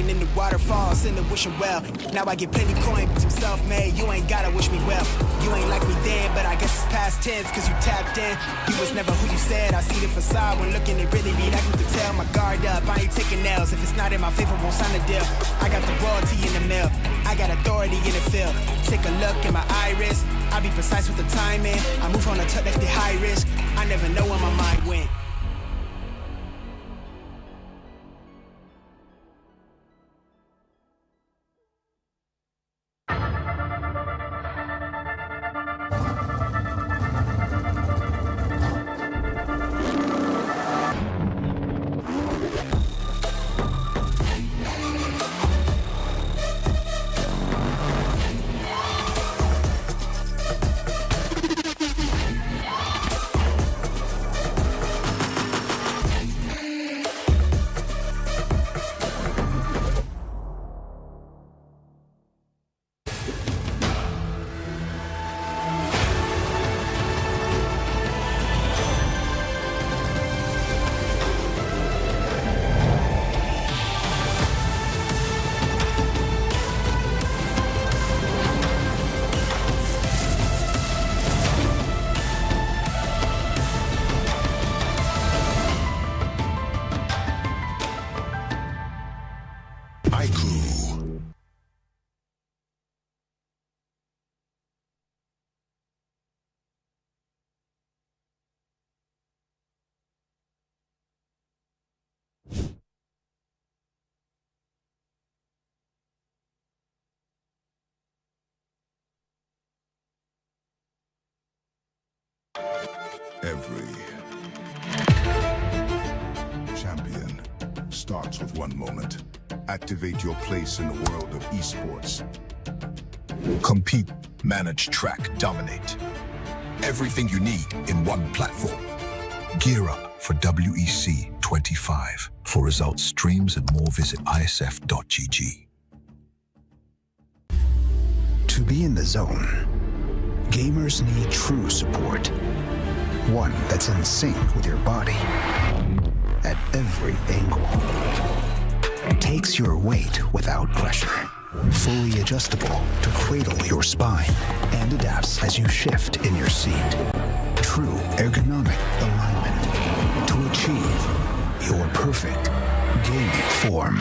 In the waterfalls, in the wishing well. Now I get plenty coin, but I'm self-made. You ain't gotta wish me well. You ain't like me then, but I guess it's past tense, cause you tapped in. You was never who you said. I see the facade when looking, it really be like you can tell. My guard up, I ain't taking nails. If it's not in my favor, won't sign a deal. I got the royalty in the mail. I got authority in the field. Take a look in my iris. I be precise with the timing. I move on a tuck that's the high risk. I never know where my mind went. Every champion starts with one moment. Activate your place in the world of esports. Compete, manage, track, dominate. Everything you need in one platform. Gear up for WEC 25. For results, streams, and more, visit ISF.gg. To be in the zone, gamers need true support. One that's in sync with your body at every angle. Takes your weight without pressure. Fully adjustable to cradle your spine and adapts as you shift in your seat. True ergonomic alignment to achieve your perfect gaming form.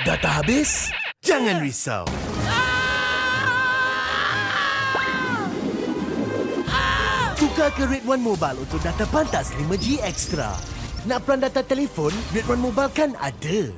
Data habis? Jangan risau. Tukar ke Red One Mobile untuk data pantas 5G Extra. Nak peran data telefon, Red One Mobile kan ada.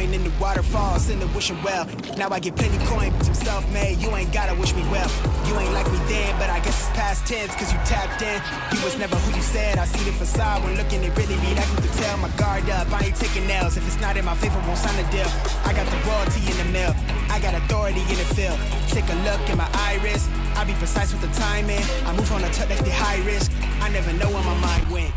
In the waterfalls, in the wishing well. Now I get plenty coin, but I'm self-made. You ain't gotta wish me well. You ain't like me then, but I guess it's past tense, cause you tapped in. You was never who you said. I see the facade when looking, it really be that to tell. My guard up, I ain't taking nails. If it's not in my favor, won't sign a deal. I got the royalty in the mill. I got authority in the field. Take a look in my iris. I be precise with the timing. I move on a touch that's the high risk. I never know where my mind went.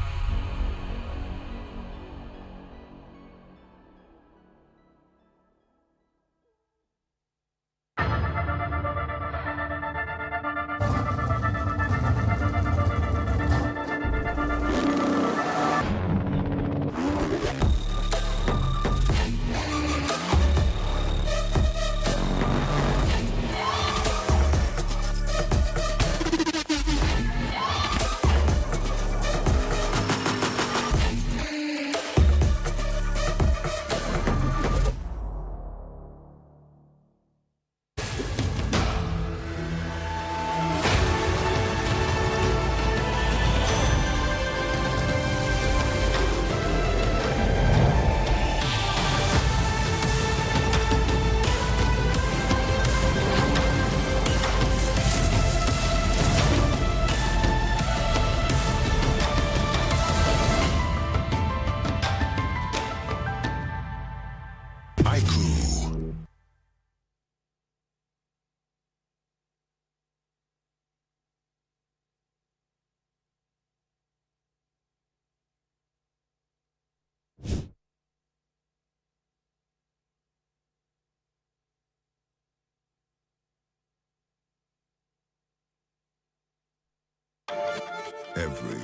Every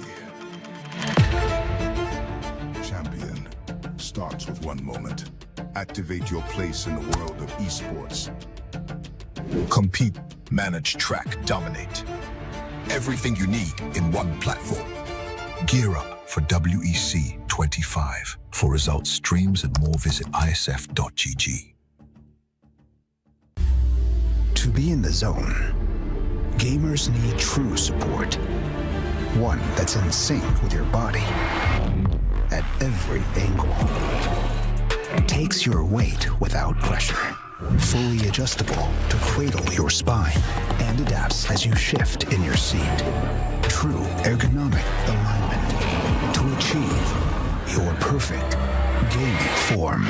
champion starts with one moment. Activate your place in the world of esports. Compete, manage, track, dominate. Everything you need in one platform. Gear up for WEC 25. For results, streams, and more, visit ISF.gg. To be in the zone, gamers need true support. One that's in sync with your body at every angle. Takes your weight without pressure. Fully adjustable to cradle your spine and adapts as you shift in your seat. true ergonomic alignment to achieve your perfect gaming form.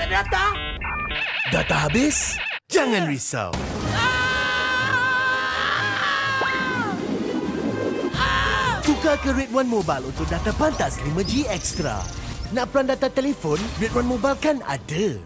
Ternyata data habis? Jangan risau. Tukar ke Red One Mobile untuk data pantas 5G Extra. Nak peran data telefon, Red One Mobile kan ada.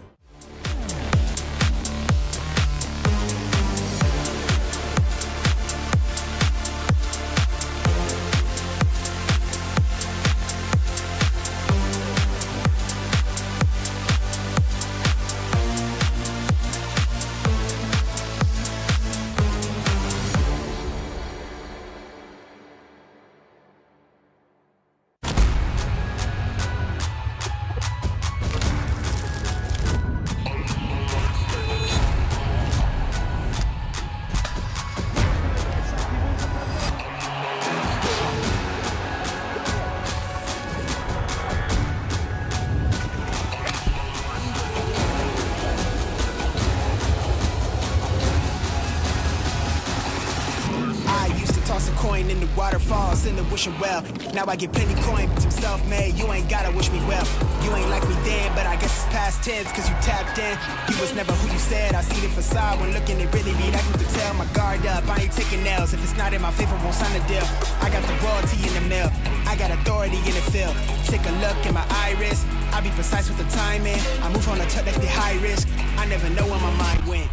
In the waterfalls, in the wishing well. Now I get plenty coin, I'm self-made. You ain't gotta wish me well. You ain't like me then, but I guess it's past tense, cause you tapped in. You was never who you said. I see the facade when looking at really me. That you could tell my guard up. I ain't taking nails. If it's not in my favor, won't sign a deal. I got the royalty in the mail. I got authority in the field. Take a look in my iris. I be precise with the timing. I move on a touch like the high risk. I never know where my mind went.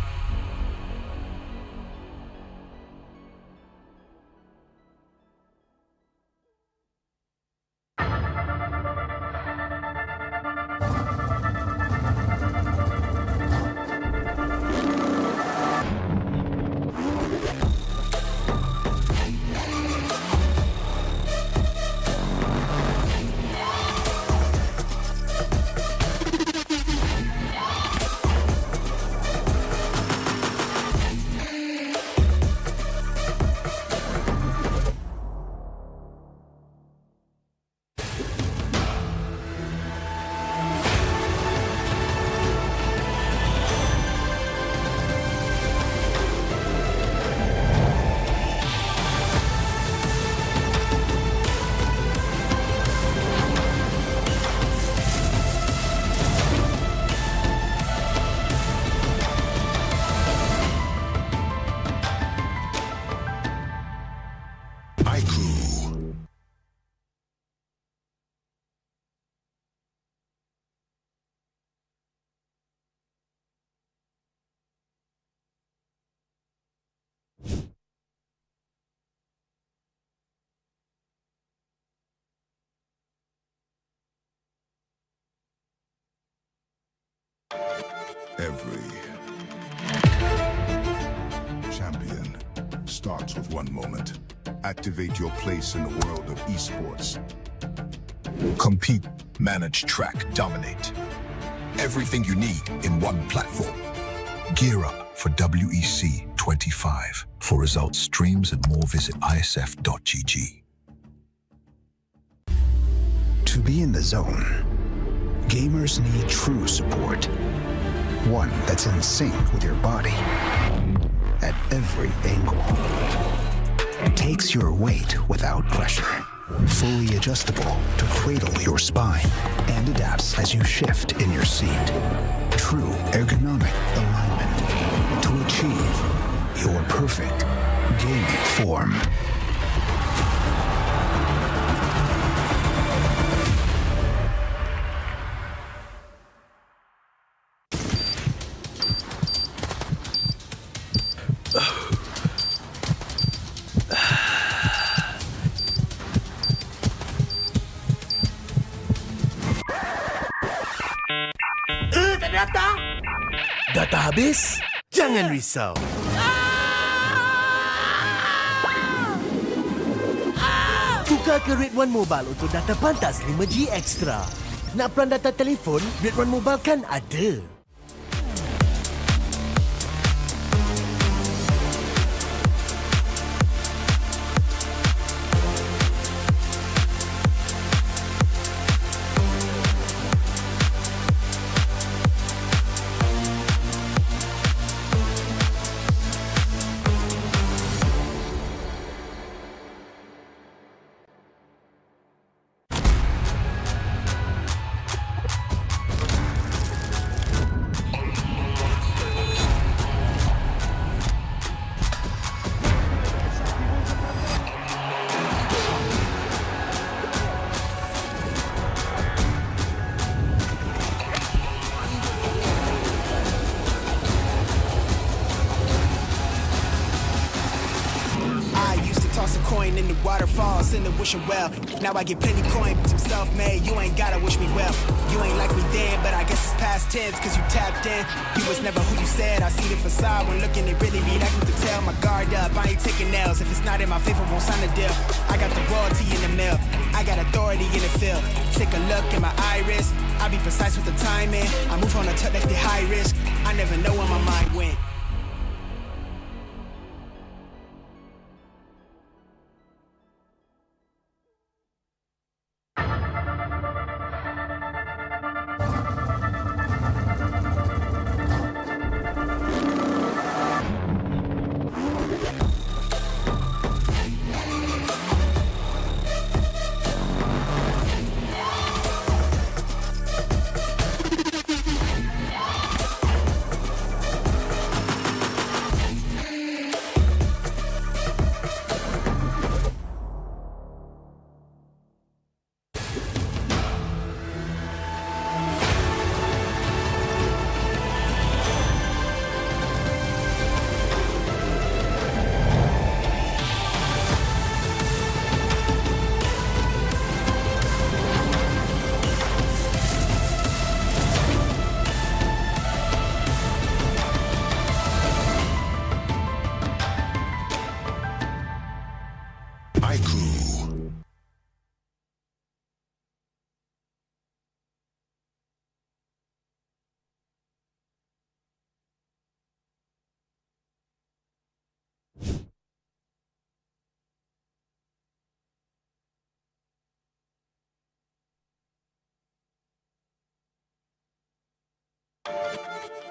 Every champion starts with one moment. Activate your place in the world of esports. Compete, manage, track, dominate. Everything you need in one platform. Gear up for WEC 25. For results, streams, and more, visit IESF.gg. To be in the zone, gamers need true support. One that's in sync with your body at every angle. Takes your weight without pressure. Fully adjustable to cradle your spine and adapts as you shift in your seat. True ergonomic alignment to achieve your perfect gaming form. Ternyata data habis? Jangan risau. Tukar ke Red One Mobile untuk data pantas 5G Extra. Nak peran data telefon, Red One Mobile kan ada. waterfalls in the wishing well. Now I get plenty coin, I'm self-made. You ain't gotta wish me well. You ain't like me then, but I guess it's past tense, cause you tapped in. You was never who you said. I see the facade when looking at really me. That you can tell my guard up. I ain't taking nails. If it's not in my favor, won't sign a deal. I got the royalty in the mail. I got authority in the field. Take a look in my iris. I be precise with the timing. I move on a touch like the high risk. I never know where my mind went.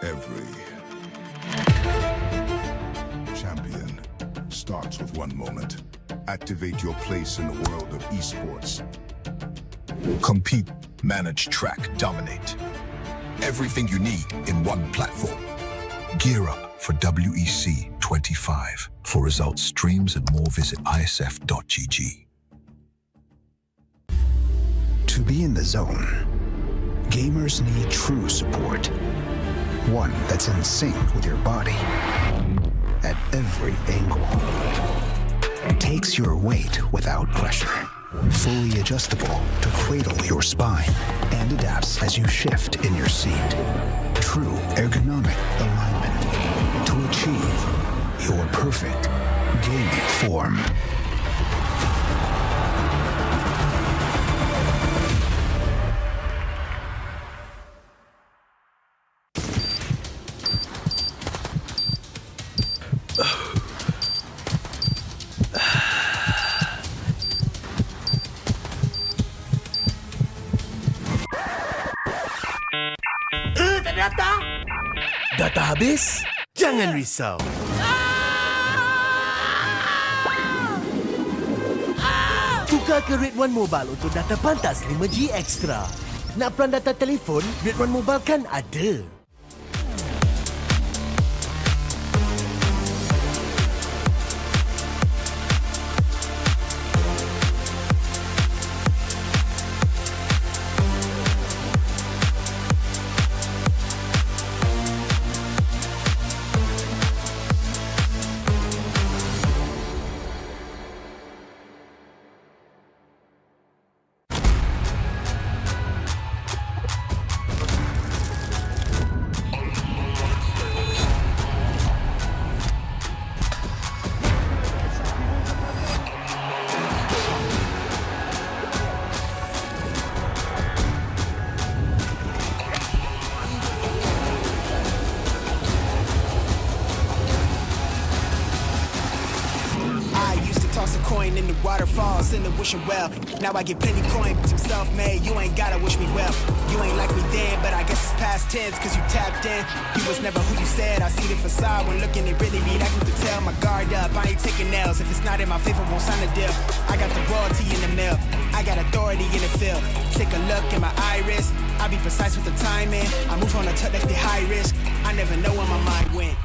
Every champion starts with one moment. Activate your place in the world of esports. Compete, manage, track, dominate. Everything you need in one platform. Gear up for WEC 25. For results, streams, and more, visit ISF.gg. To be in the zone, gamers need true support. One that's in sync with your body at every angle. Takes your weight without pressure. Fully adjustable to cradle your spine and adapts as you shift in your seat. True ergonomic alignment to achieve your perfect gaming form. Data habis? Jangan risau. Tukar ke Red One Mobile untuk data pantas 5G Extra. Nak peran data telefon, Red One Mobile kan ada. In the waterfalls in the wishing well. Now I get plenty coin, I'm self-made. You ain't gotta wish me well. You ain't like me then, but I guess it's past tense, cause you tapped in. You was never who you said. I see the facade when looking at really me. That you can tell my guard up. I ain't taking nails. If it's not in my favor, won't sign a deal. I got the royalty in the mail. I got authority in the field. Take a look in my iris. I be precise with the timing. I move on a touch like the high risk. I never know where my mind went.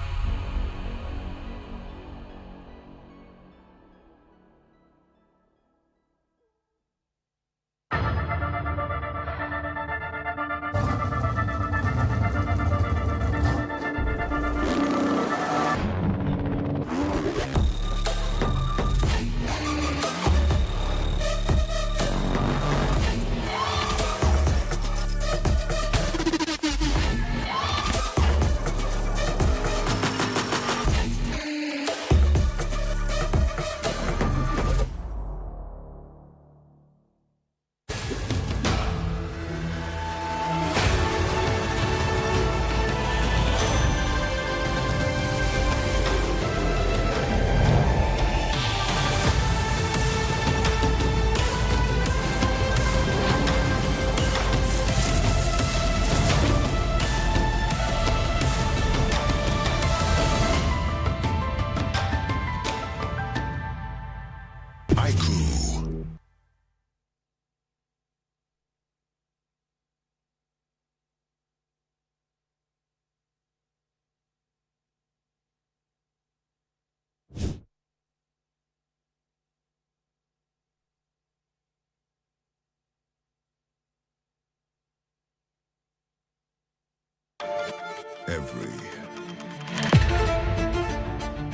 Every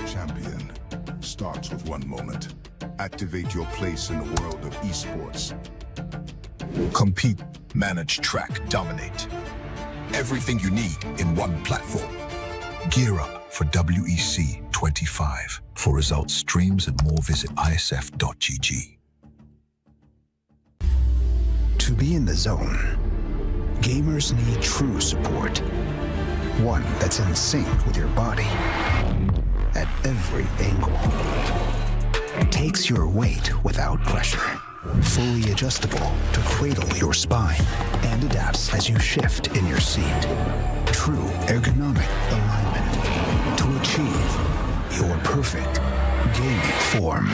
champion starts with one moment. Activate your place in the world of esports. Compete, manage, track, dominate. Everything you need in one platform. Gear up for WEC 25. For results, streams, and more, visit ISF.gg. To be in the zone, gamers need true support. One that's in sync with your body at every angle. Takes your weight without pressure. Fully adjustable to cradle your spine and adapts as you shift in your seat. True ergonomic alignment to achieve your perfect gaming form.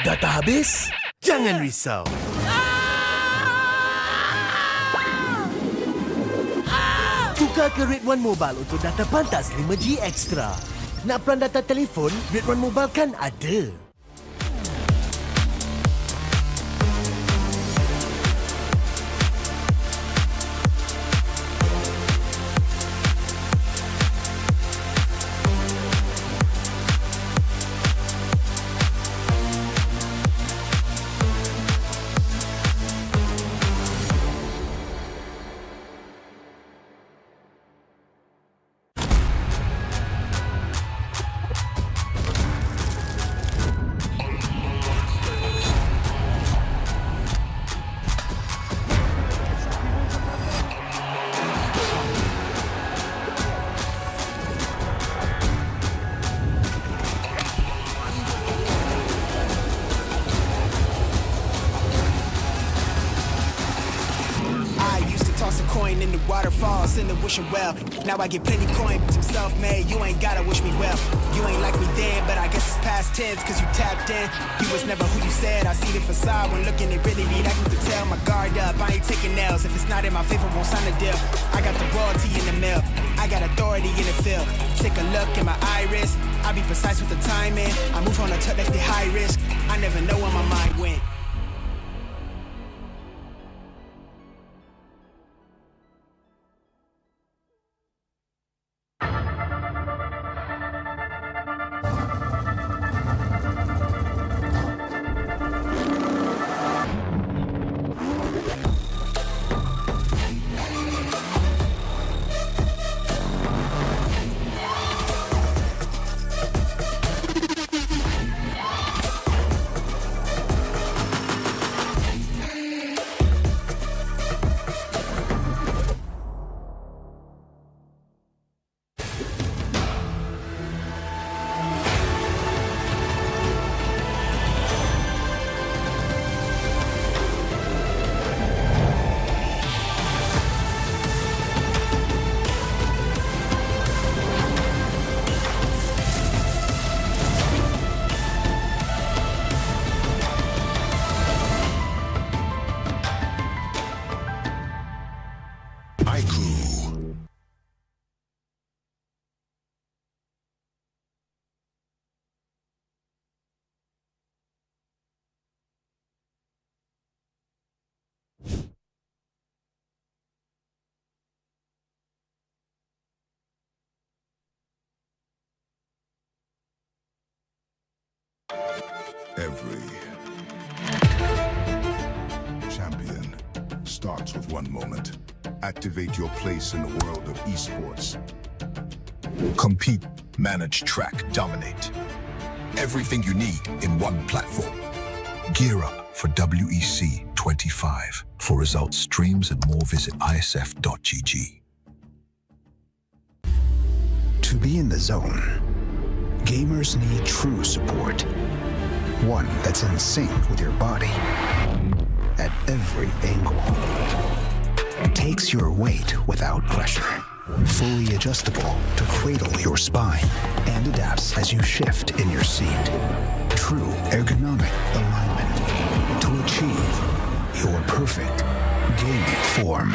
Data habis? Jangan risau. Tukar ke Red One Mobile untuk data pantas 5G Extra. Nak peran data telefon? Red One Mobile kan ada. In the waterfalls, in the wishing well. Now I get plenty coin, I'm self-made. You ain't gotta wish me well. You ain't like me then, but I guess it's past tense, cause you tapped in. You was never who you said. I see the facade when looking at really need. I can tell my guard up. I ain't taking L's. If it's not in my favor, won't sign a deal. I got the royalty in the mail. I got authority in the field. Take a look in my iris. I be precise with the timing. I move on a tuck like the high risk. I never know where my mind went. Every champion starts with one moment. Activate your place in the world of esports. Compete, manage, track, dominate. Everything you need in one platform. Gear up for WEC 25. For results, streams, and more, visit ISF.gg. To be in the zone, gamers need true support. One that's in sync with your body at every angle. Takes your weight without pressure. Fully adjustable to cradle your spine and and adapts as you shift in your seat. True ergonomic alignment to achieve your perfect gaming form.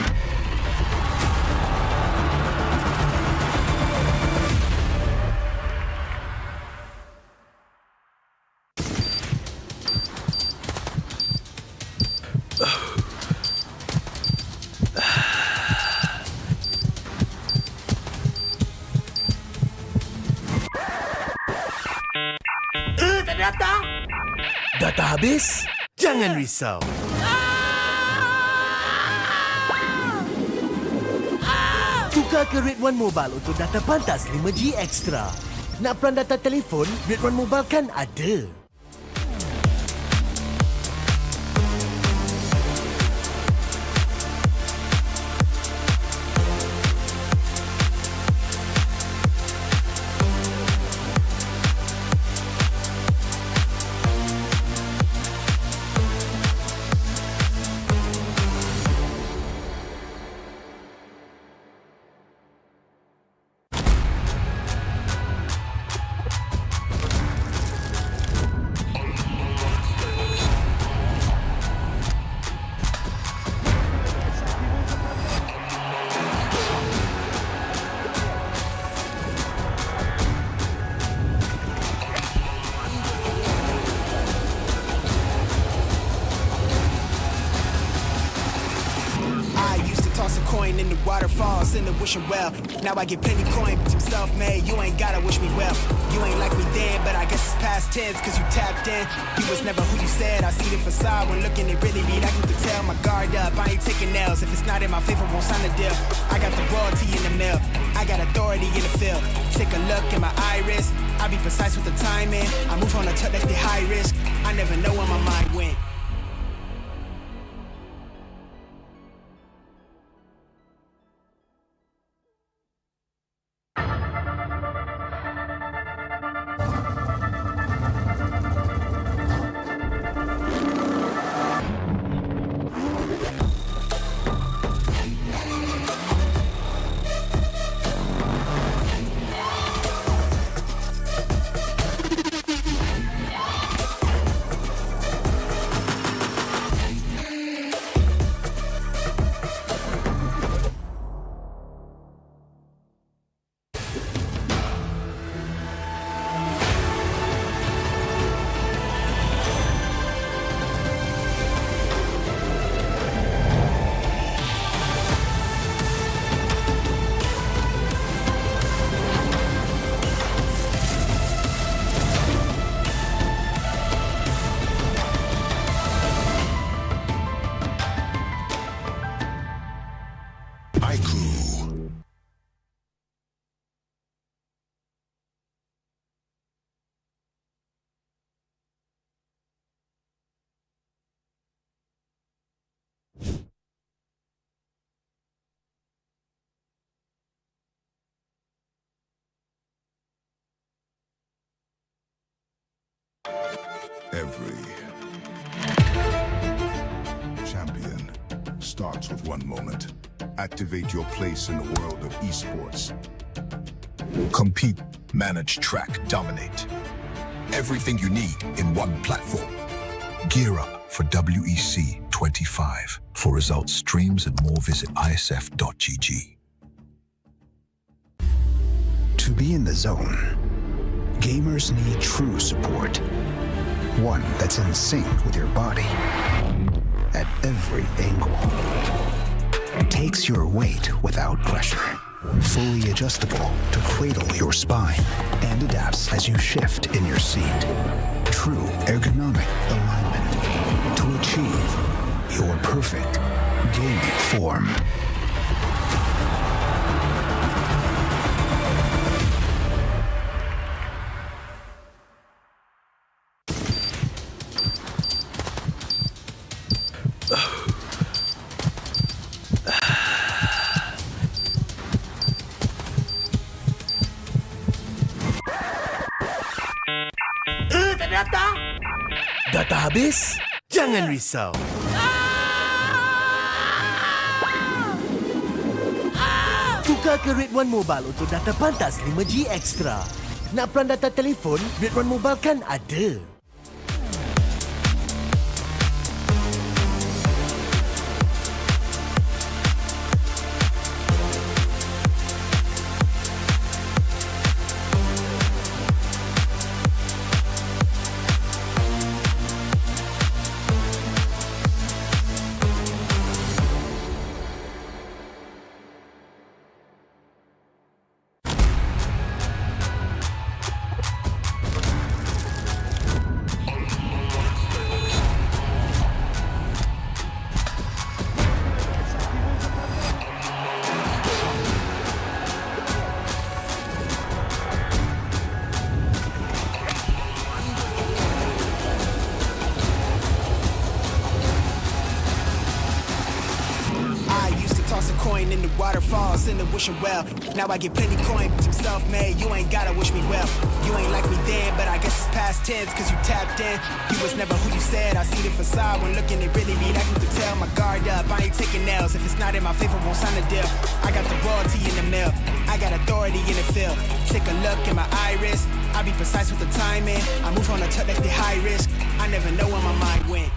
Ternyata data habis? Jangan risau. Tukar ke Red One Mobile untuk data pantas 5G Extra. Nak peran data telefon, Red One Mobile kan ada. In the waterfalls, in the wishing well. Now I get plenty coin, but I'm self-made. You ain't gotta wish me well. You ain't like me then, but I guess it's past tense, cause you tapped in. You was never who you said. I see the facade when looking, it really be like you could tell. My guard up, I ain't taking nails. If it's not in my favor, won't sign the deal. I got the royalty in the mail. I got authority in the field. Take a look in my iris. I be precise with the timing. I move on a tuck that's the high risk. I never know where my mind went. Every champion starts with one moment. Activate your place in the world of esports. Compete, manage, track, dominate. Everything you need in one platform. Gear up for WEC 25. For results, streams, and more, visit ISF.gg. To be in the zone, gamers need true support. One that's in sync with your body at every angle. Takes your weight without pressure. Fully adjustable to cradle your spine and adapts as you shift in your seat. True ergonomic alignment to achieve your perfect gaming form. Ternyata data habis? Jangan risau. Tukar ke Red One Mobile untuk data pantas 5G Extra. Nak peran data telefon? Red One Mobile kan ada. In the waterfalls, in the wishing well. Now I get plenty coin, I'm self-made. You ain't gotta wish me well. You ain't like me then, but I guess it's past tense, cause you tapped in. You was never who you said. I see the facade when looking at really me, like you could tell. My guard up, I ain't taking nails. If it's not in my favor, won't sign a deal. I got the royalty in the mail, I got authority in the field. Take a look in my iris, I be precise with the timing. I move on a tuck like the high risk. I never know where my mind went.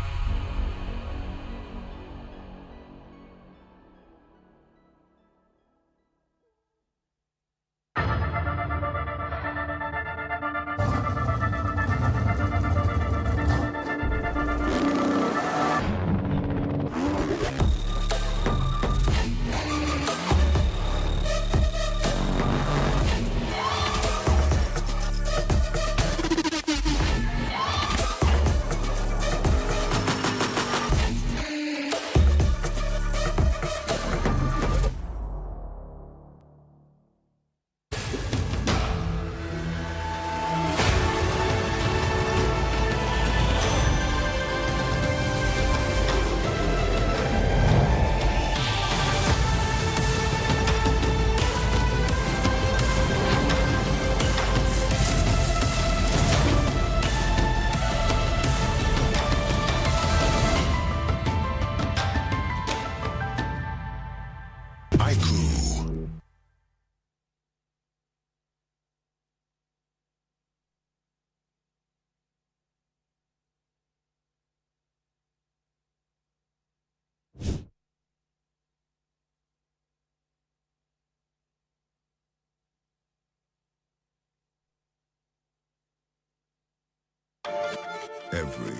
Every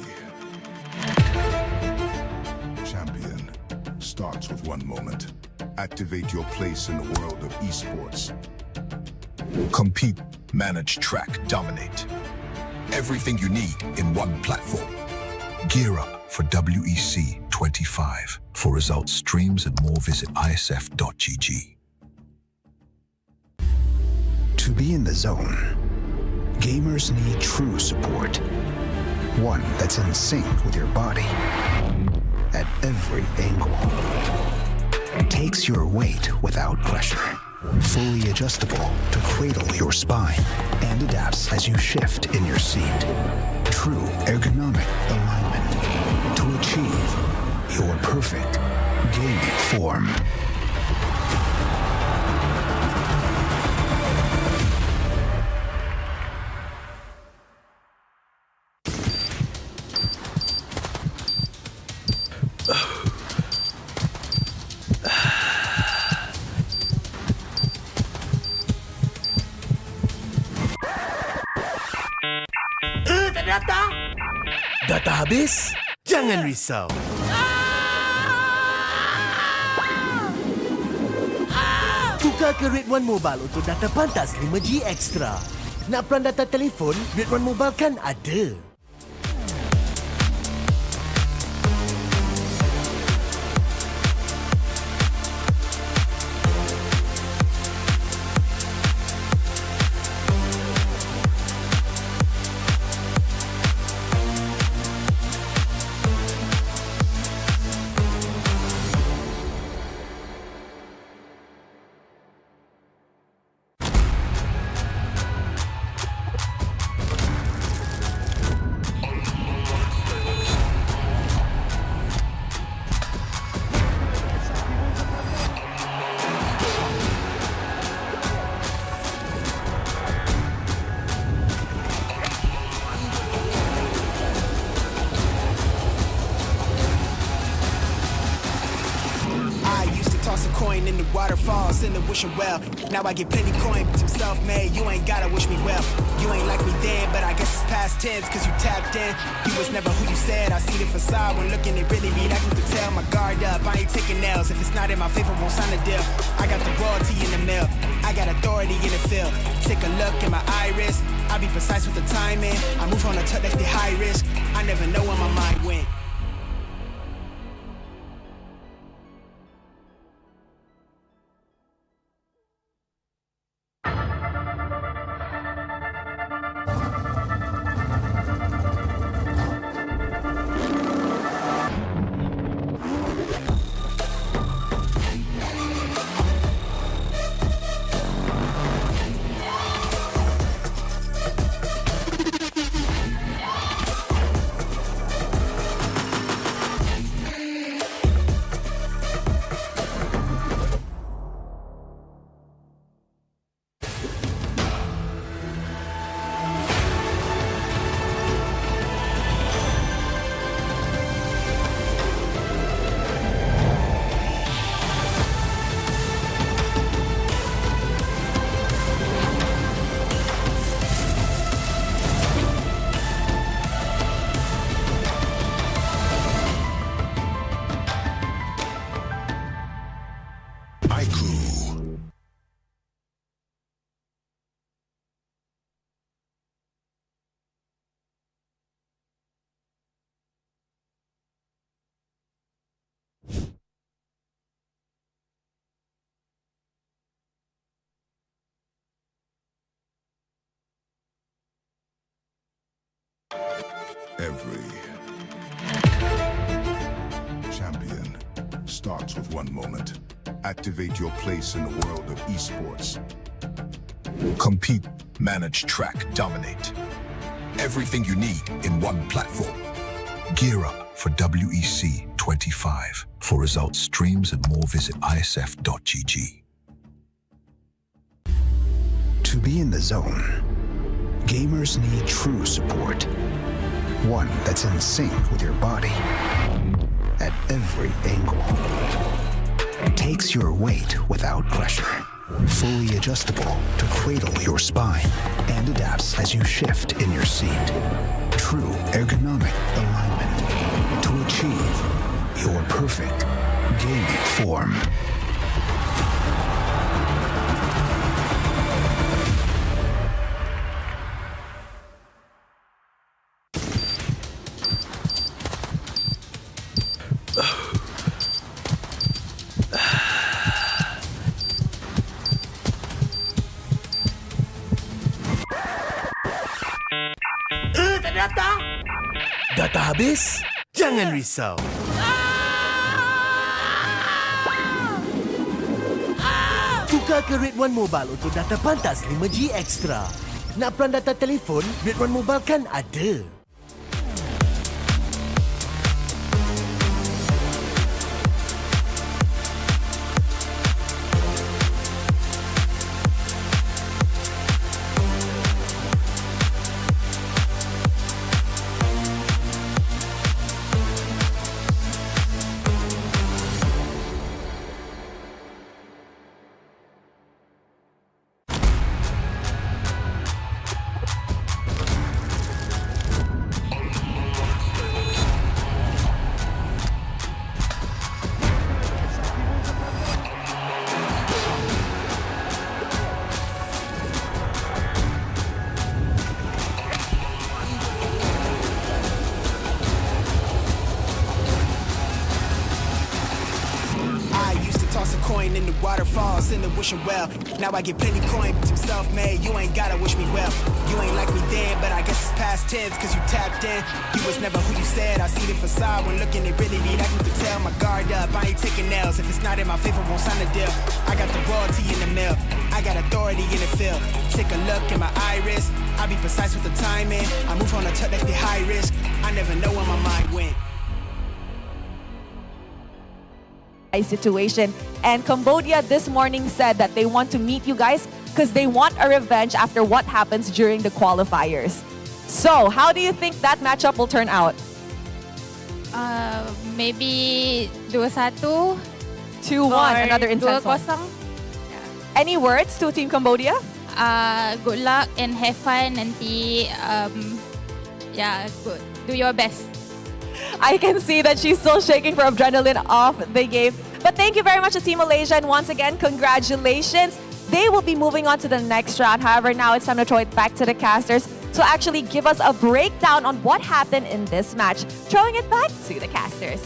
champion starts with one moment. Activate your place in the world of esports. Compete, manage, track, dominate. Everything you need in one platform. Gear up for WEC 25. For results, streams, and more, visit ISF.gg. To be in the zone, gamers need true support. One that's in sync with your body at every angle. Takes your weight without pressure. Fully adjustable to cradle your spine and adapts as you shift in your seat. True ergonomic alignment to achieve your perfect gaming form. Data habis? Jangan risau. Tukar ke Red One Mobile untuk data pantas 5G Extra. Nak peran data telefon? Red One Mobile kan ada. send the wishing well. Now I get plenty coin, I'm self-made, you ain't gotta wish me well. You ain't like me then, but I guess it's past tense, cause you tapped in. You was never who you said, I see the facade when looking, it really be like you could tell. My guard up, I ain't taking nails, if it's not in my favor, won't sign a deal. I got the royalty in the mill, I got authority in the field. Take a look in my iris, I be precise with the timing. I move on a touch like the high risk, I never know where my mind went. Every champion starts with one moment. Activate your place in the world of esports. Compete, manage, track, dominate. Everything you need in one platform. Gear up for WEC 25. For results, streams, and more, visit ISF.gg. To be in the zone, gamers need true support. One that's in sync with your body at every angle. Takes your weight without pressure. Fully adjustable to cradle your spine and adapts as you shift in your seat. True ergonomic alignment to achieve your perfect gaming form. Data habis? Jangan risau. Tukar ke Red One Mobile untuk data pantas 5G Extra. Nak peran data telefon, Red One Mobile kan ada. In the waterfalls, in the wishing well. Now I get plenty coin, I'm self-made, you ain't gotta wish me well. You ain't like me then, but I guess it's past tense, cause you tapped in. You was never who you said, I see the facade when looking, it really be like you could tell. My guard up, I ain't taking nails, if it's not in my favor, won't sign a deal. I got the royalty in the mill, I got authority in the field. Take a look in my iris, I be precise with the timing. I move on a touch like the high risk, I never know where my mind went. Situation. And Cambodia this morning said that they want to meet you guys because they want a revenge after what happens during the qualifiers. So, how do you think that matchup will turn out? Maybe 2-1. 2-1, another intense one. 2-0. Any words to Team Cambodia? Good luck and have fun nanti. Good. Do your best. I can see that she's still shaking from adrenaline off the game. But thank you very much to Team Malaysia, and once again, congratulations. They will be moving on to the next round. However, now it's time to throw it back to the casters to actually give us a breakdown on what happened in this match. Throwing it back to the casters.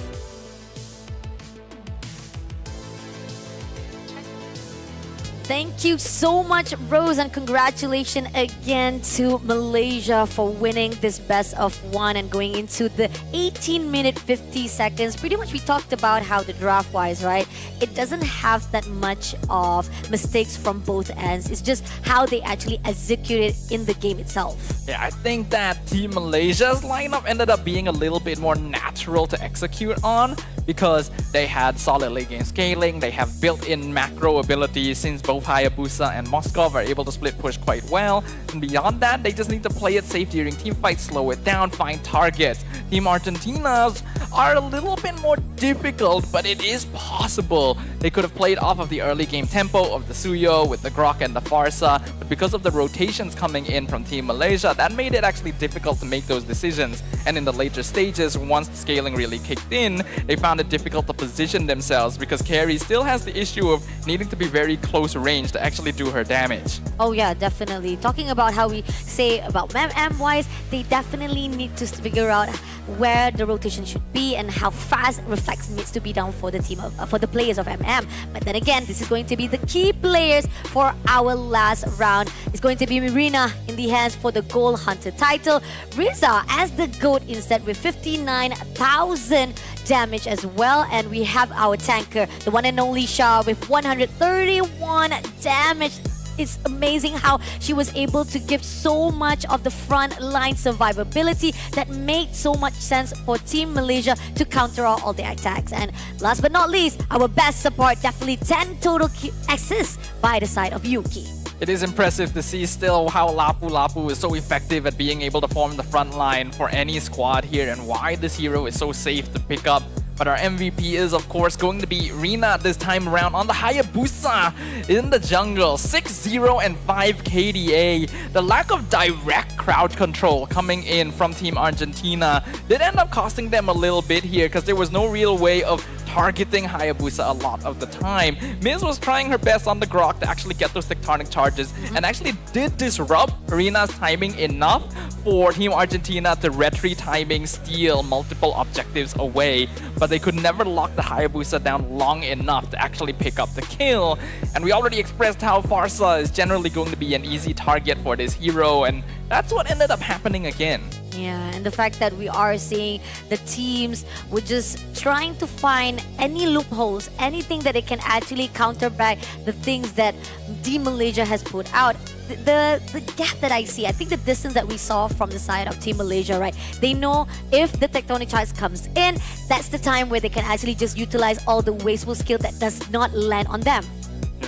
Thank you so much, Rose, and congratulations again to Malaysia for winning this best of one and going into the 18-minute 50 seconds. Pretty much we talked about how the draft-wise, right? It doesn't have that much of mistakes from both ends. It's just how they actually execute it in the game itself. Yeah, I think that Team Malaysia's lineup ended up being a little bit more natural to execute on because they had solid late game scaling, they have built-in macro abilities since both Hayabusa and Moskov are able to split push quite well. And beyond that, they just need to play it safe during team fights, slow it down, find targets. Team Argentina's are a little bit more difficult, but it is possible. They could have played off of the early game tempo of the Suyo with the Grok and the Farsa, but because of the rotations coming in from Team Malaysia, that made it actually difficult to make those decisions. And in the later stages, once the scaling really kicked in, they found it difficult to position themselves because Carrie still has the issue of needing to be very close range to actually do her damage. Oh yeah, definitely. Talking about how we say about MM-wise, they definitely need to figure out where the rotation should be and how fast reflex needs to be done for the team for the players of MM. But then again, this is going to be the key players for our last round. It's going to be Mirina in the hands for the Gold Hunter title. Riza as the GOAT instead with 59,000 damage as well, and we have our tanker, the one and only Shah, with 131 damage. It's amazing how she was able to give so much of the front line survivability that made so much sense for Team Malaysia to counter all their attacks. And last but not least, our best support, definitely 10 total assists by the side of Yuki. It is impressive to see still how Lapu Lapu is so effective at being able to form the front line for any squad here and why this hero is so safe to pick up. But our MVP is, of course, going to be Rina this time around on the Hayabusa in the jungle. 6-0 and 5 KDA. The lack of direct crowd control coming in from Team Argentina did end up costing them a little bit here because there was no real way of targeting Hayabusa a lot of the time. Miz was trying her best on the Grok to actually get those tectonic charges and actually did disrupt Rina's timing enough for Team Argentina to retry timing steal multiple objectives away. But they could never lock the Hayabusa down long enough to actually pick up the kill. And we already expressed how Farsa is generally going to be an easy target for this hero, and that's what ended up happening again. Yeah, and the fact that we are seeing the teams were just trying to find any loopholes, anything that they can actually counterback the things that Team Malaysia has put out. The gap that I see, I think the distance that we saw from the side of Team Malaysia, right? They know if the tectonic charge comes in, that's the time where they can actually just utilize all the wasteful skill that does not land on them.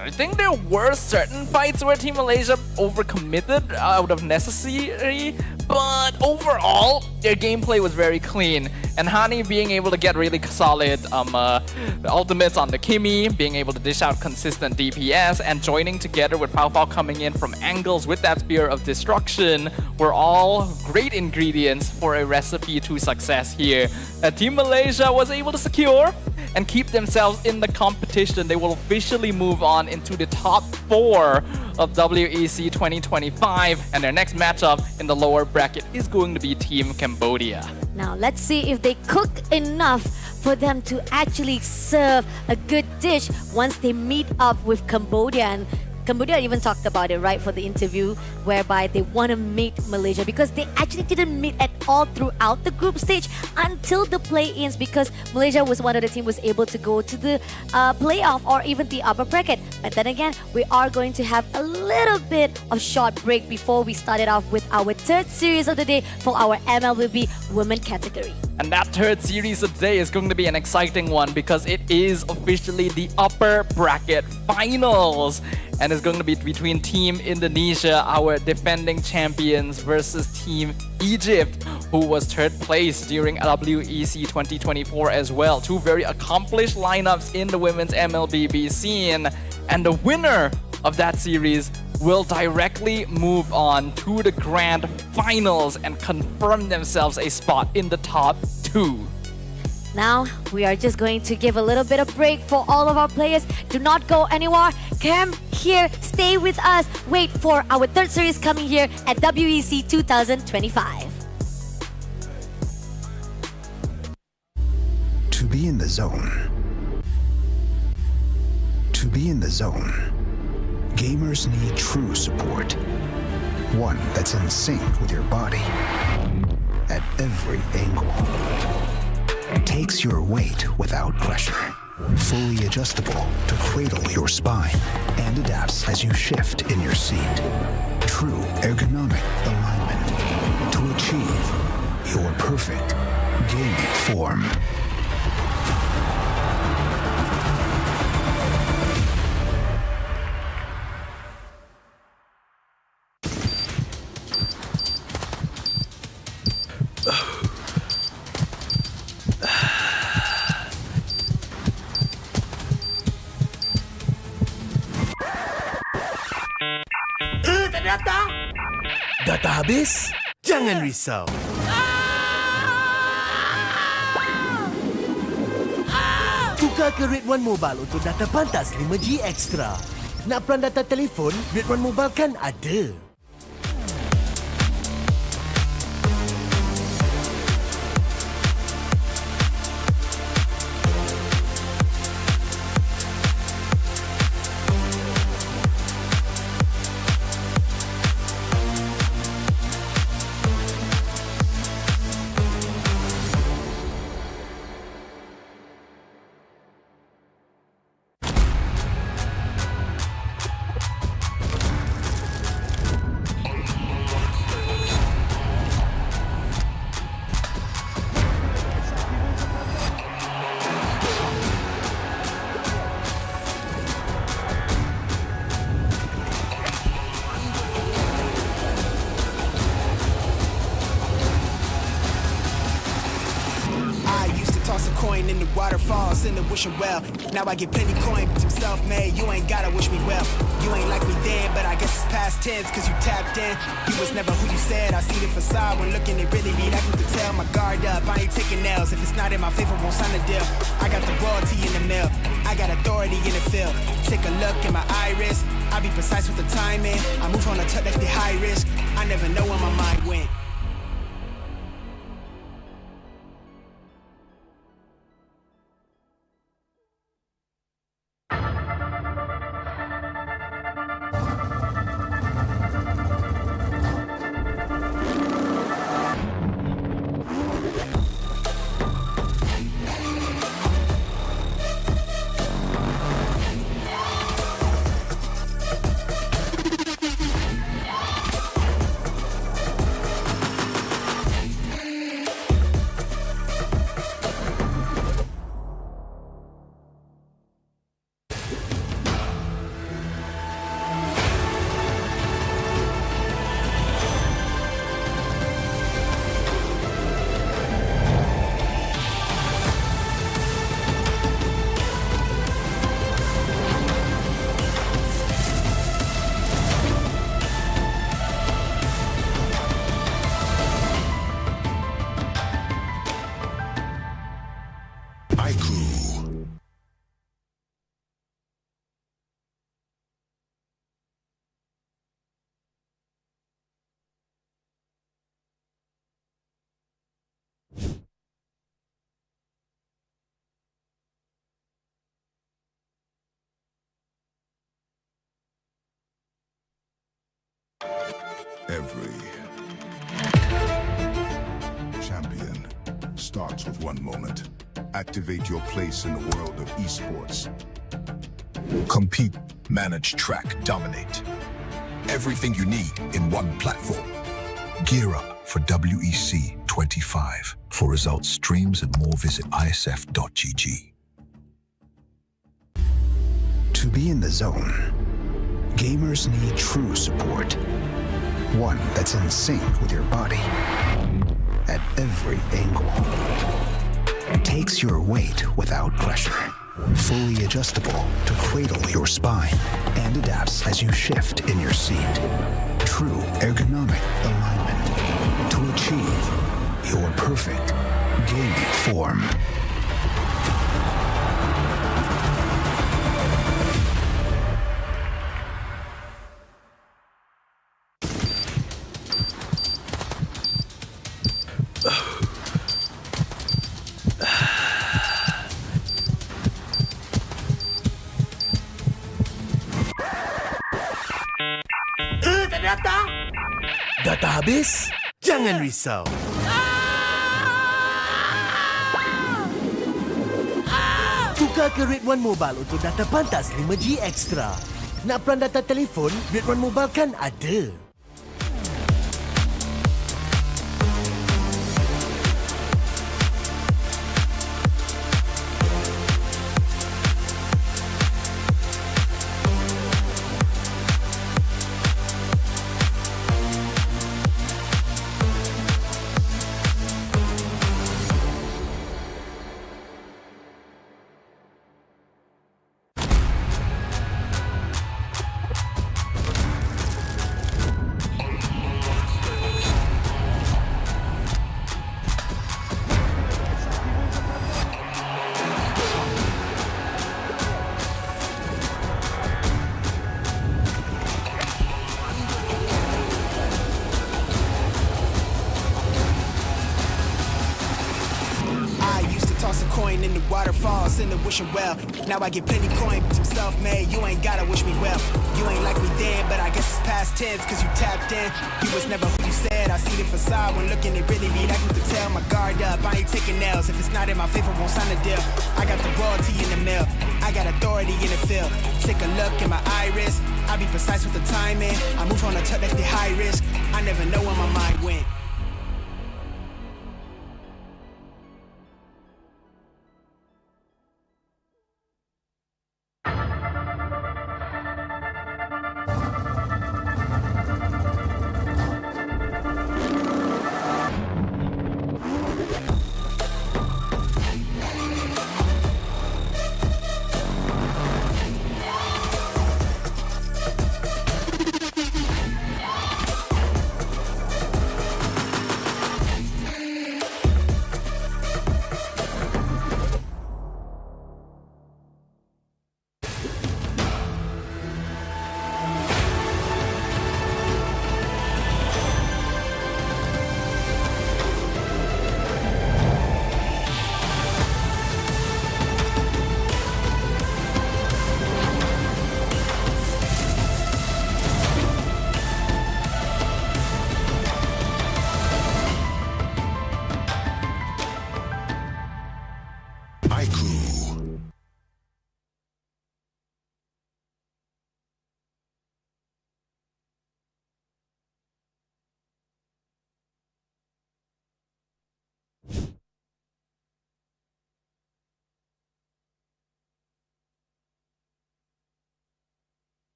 I think there were certain fights where Team Malaysia overcommitted out of necessity, but overall, their gameplay was very clean. And Hani being able to get really solid ultimates on the Kimi, being able to dish out consistent DPS, and joining together with Fao Fao coming in from angles with that Spear of Destruction were all great ingredients for a recipe to success here. Team Malaysia was able to secure and keep themselves in the competition. They will officially move on into the top 4 of WEC 2025, and their next matchup in the lower bracket is going to be Team Cambodia. Now let's see if they cook enough for them to actually serve a good dish once they meet up with Cambodia. And Cambodia even talked about it, right, for the interview, whereby they want to meet Malaysia because they actually didn't meet at all throughout the group stage until the play-ins, because Malaysia was one of the teams was able to go to the playoff or even the upper bracket. But then again, we are going to have a little bit of short break before we started off with our third series of the day for our MLBB women category. And that third series of the day is going to be an exciting one because it is officially the upper bracket finals. And it's going to be between Team Indonesia, our defending champions, versus Team Egypt, who was third place during WEC 2024 as well. Two very accomplished lineups in the women's MLBB scene. And the winner of that series will directly move on to the grand finals and confirm themselves a spot in the top 2. Now, we are just going to give a little bit of break for all of our players. Do not go anywhere. Cam, here, stay with us. Wait for our third series coming here at WEC 2025. To be in the zone. To be in the zone, gamers need true support. One that's in sync with your body at every angle. Takes your weight without pressure. Fully adjustable to cradle your spine and adapts as you shift in your seat. True ergonomic alignment to achieve your perfect gaming form. Data habis? Jangan risau. Tukar ke Red One Mobile untuk data pantas 5G Extra. Nak peran data telefon? Red One Mobile kan ada. In the waterfalls, in the wishing well. Now I get plenty coin, I'm self-made. You ain't gotta wish me well. You ain't like me then, but I guess it's past tense, cause you tapped in. You was never who you said. I see the facade when looking at really me. Like you could tell my guard up. I ain't taking L's. If it's not in my favor, won't sign a deal. I got the royalty in the mill. I got authority in the field. Take a look in my iris. I be precise with the timing. I move on a touch like the high risk. I never know where my mind went. Every champion starts with one moment. Activate your place in the world of esports. Compete, manage, track, dominate. Everything you need in one platform. Gear up for WEC 25. For results, streams, and more, visit IESF.gg. To be in the zone, gamers need true support. One that's in sync with your body at every angle. Takes your weight without pressure. Fully adjustable to cradle your spine and adapts as you shift in your seat. True ergonomic alignment to achieve your perfect gaming form. Ternyata data habis? Jangan risau. Tukar ke Red One Mobile untuk data pantas 5G Extra. Nak peran data telefon, Red One Mobile kan ada. Coin in the waterfalls in the wishing well. Now I get plenty coin, but I'm self-made. You ain't gotta wish me well. You ain't like me then, but I guess it's past tense, cause you tapped in. You was never who you said. I see the facade when looking, it really be like you could tell. My guard up, I ain't taking nails. If it's not in my favor, won't sign a deal. I got the royalty in the mail. I got authority in the field. Take a look in my iris. I be precise with the timing. I move on a tuck that's the high risk. I never know where my mind went.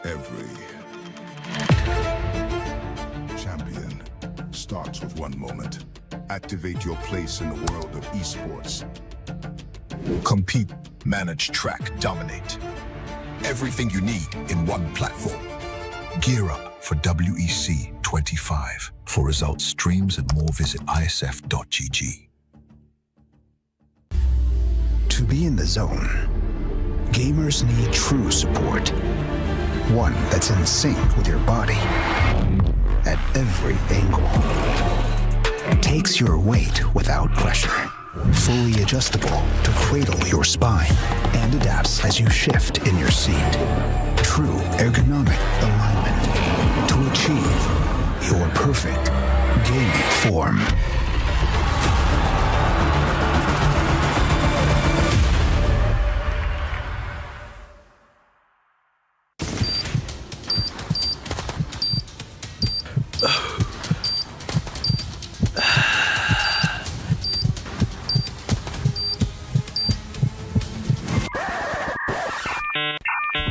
Every champion starts with one moment. Activate your place in the world of esports. Compete, manage, track, dominate. Everything you need in one platform. Gear up for WEC 25. For results, streams, and more, visit IESF.gg. To be in the zone, gamers need true support. One that's in sync with your body at every angle. Takes your weight without pressure. Fully adjustable to cradle your spine and adapts as you shift in your seat. True ergonomic alignment to achieve your perfect gaming form.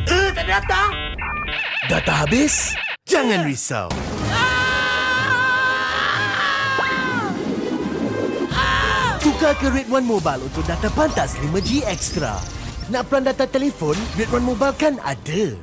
Ternyata data habis? Jangan risau. Tukar ke Red One Mobile untuk data pantas 5G Extra. Nak peran data telefon, Red One Mobile kan ada.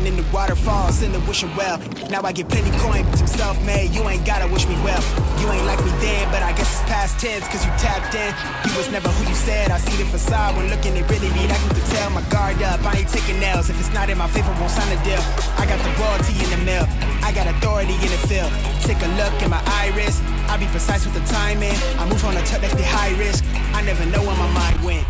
In the waterfalls, in the wishing well. Now I get plenty coin, but I'm self-made. You ain't gotta wish me well. You ain't like me then, but I guess it's past tense, cause you tapped in. You was never who you said. I see the facade when looking, it really be like you could tell. My guard up, I ain't taking nails. If it's not in my favor, won't sign a deal. I got the royalty in the mill. I got authority in the field. Take a look in my iris. I be precise with the timing. I move on a tuck that's the high risk. I never know where my mind went.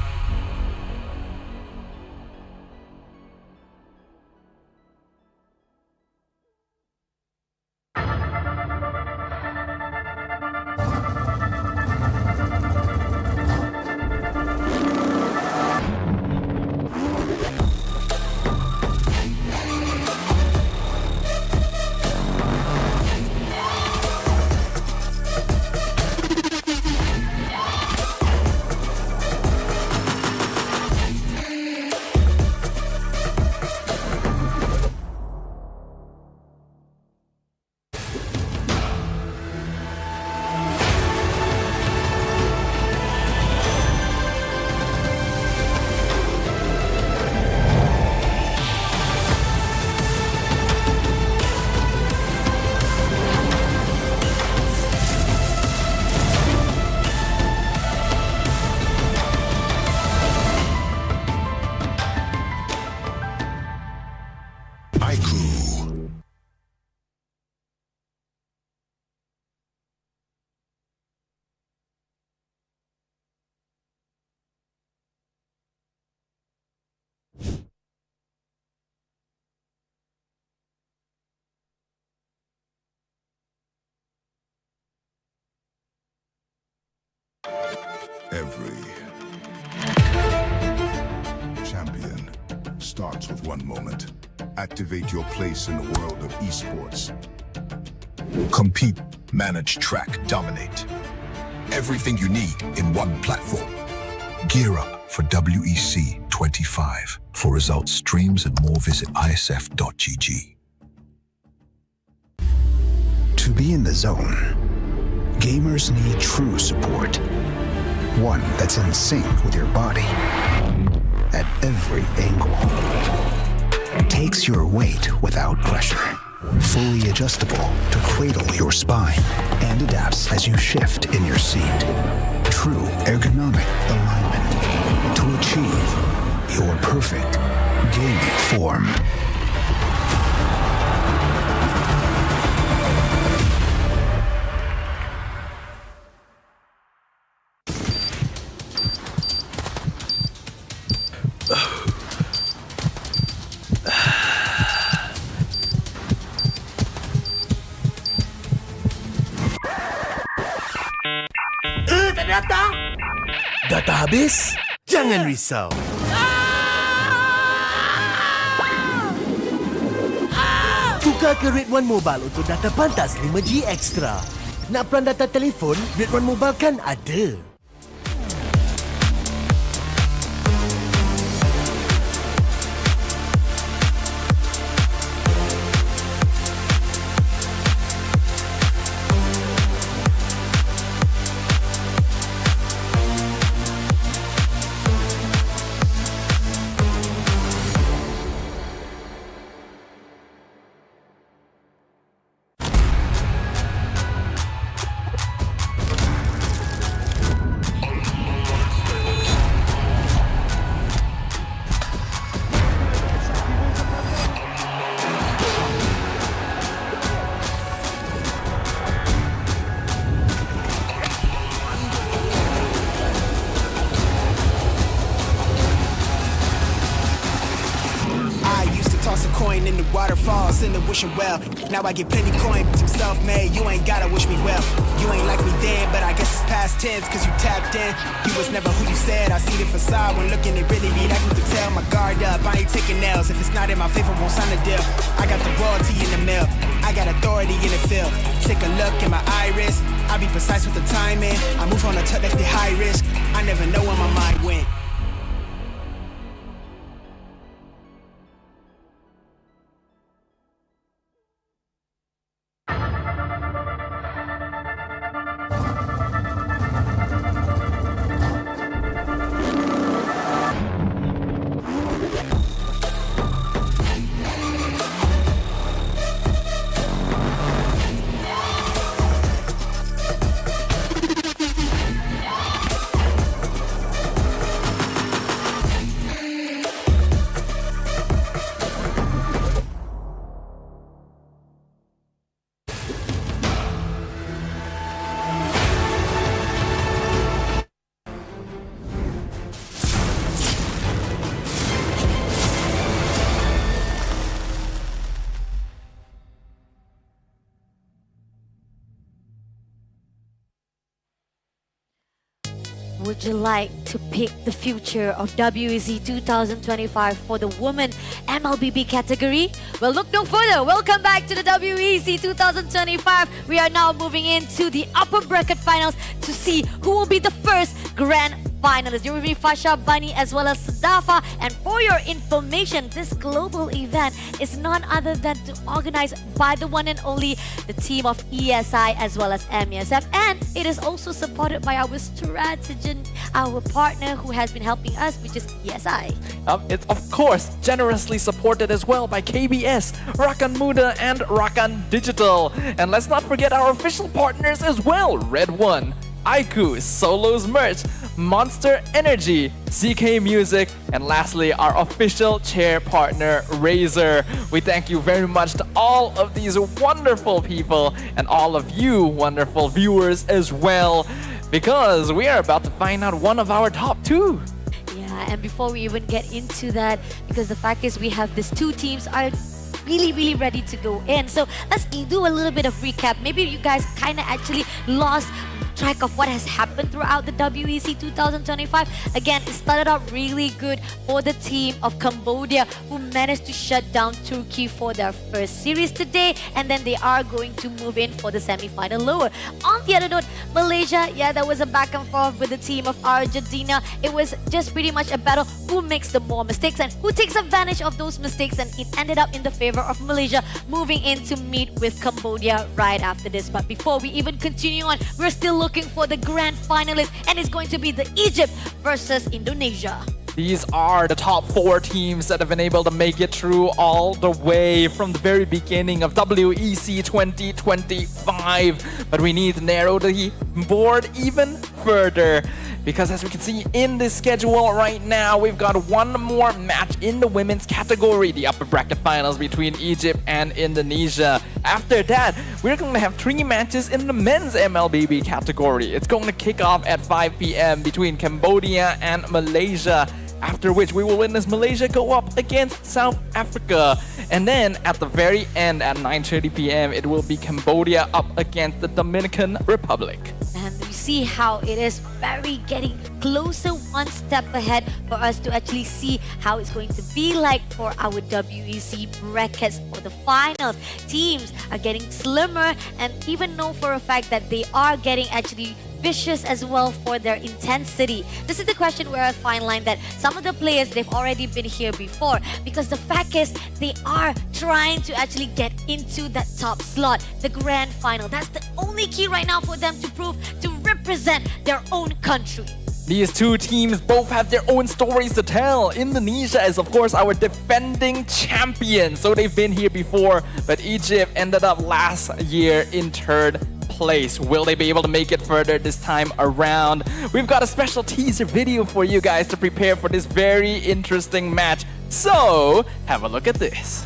Every champion starts with one moment. Activate your place in the world of esports. Compete, manage, track, dominate. Everything you need in one platform. Gear up for WEC 25. For results, streams, and more, visit IESF.gg. To be in the zone, gamers need true support. One that's in sync with your body at every angle. Takes your weight without pressure. Fully adjustable to cradle your spine and adapts as you shift in your seat. True ergonomic alignment to achieve your perfect gaming form. Data habis? Jangan risau. Tukar ke Red One Mobile untuk data pantas 5G Extra. Nak peran data telefon, Red One Mobile kan ada. looking in the waterfalls in the wishing well. Now I get plenty coin, I'm self-made, you ain't gotta wish me well. You ain't like me then, but I guess it's past tense, cause you tapped in. You was never who you said, I see the facade when looking, it really be like you could tell. My guard up, I ain't taking nails, if it's not in my favor, won't sign a deal. I got the royalty in the mail, I got authority in the field. Take a look in my iris, I be precise with the timing. I move on a touch that's the high risk, I never know where my mind went. Would you like to pick the future of WEC 2025 for the women MLBB category? Well, look no further. Welcome back to the WEC 2025. We are now moving into the upper bracket finals to see who will be the first grand finalists. You're with me, Fasha, Bunny, as well as Sadafa. And for your information, this global event is none other than organized by the one and only the team of ESI as well as MESF. And it is also supported by our strategian, our partner who has been helping us, which is ESI. It's of course generously supported as well by KBS, Rakan Muda, and Rakan Digital. And let's not forget our official partners as well, Red One, Aiku, Solos Merch, Monster Energy, CK Music, and lastly our official chair partner Razer. We thank you very much to all of these wonderful people and all of you wonderful viewers as well, because we are about to find out one of our top two. Yeah, and before we even get into that, because the fact is we have these two teams are really ready to go in. So let's do a little bit of recap. Maybe you guys kind of actually lost track of what has happened throughout the WEC 2025. Again, it started out really good for the team of Cambodia, who managed to shut down Turkey for their first series today, and then they are going to move in for the semi-final lower. On the other note, Malaysia, yeah, there was a back and forth with the team of Argentina. It was just pretty much a battle who makes the more mistakes and who takes advantage of those mistakes, and it ended up in the favor of Malaysia, moving in to meet with Cambodia right after this. But before we even continue on, we're still looking for the grand finalist, and it's going to be the Egypt versus Indonesia. These are the top 4 teams that have been able to make it through all the way from the very beginning of WEC 2025. But we need to narrow the board even further, because as we can see in this schedule right now, we've got one more match in the women's category, the upper bracket finals between Egypt and Indonesia. After that, we're going to have 3 matches in the men's MLBB category. It's going to kick off at 5 p.m. between Cambodia and Malaysia, after which we will witness Malaysia go up against South Africa. And then at the very end at 9:30 p.m. it will be Cambodia up against the Dominican Republic. And you see how it is very getting closer, one step ahead for us to actually see how it's going to be like for our WEC brackets for the finals. Teams are getting slimmer, and even know for a fact that they are getting actually vicious as well for their intensity. This is the question where I find line that some of the players, they've already been here before, because the fact is they are trying to actually get into that top slot, the grand final. That's the only key right now for them to prove, to represent their own country. These two teams both have their own stories to tell. Indonesia is of course our defending champion, so they've been here before, but Egypt ended up last year in 3rd place. Will they be able to make it further this time around? We've got a special teaser video for you guys to prepare for this very interesting match. So, have a look at this.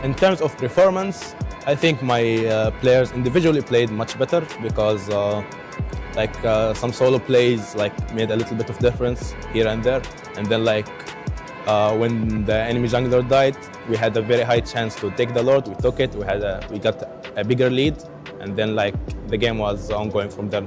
In terms of performance, I think my players individually played much better because some solo plays made a little bit of difference here and there. And then when the enemy jungler died, we had a very high chance to take the Lord. We took it. We got a bigger lead, and then the game was ongoing from there.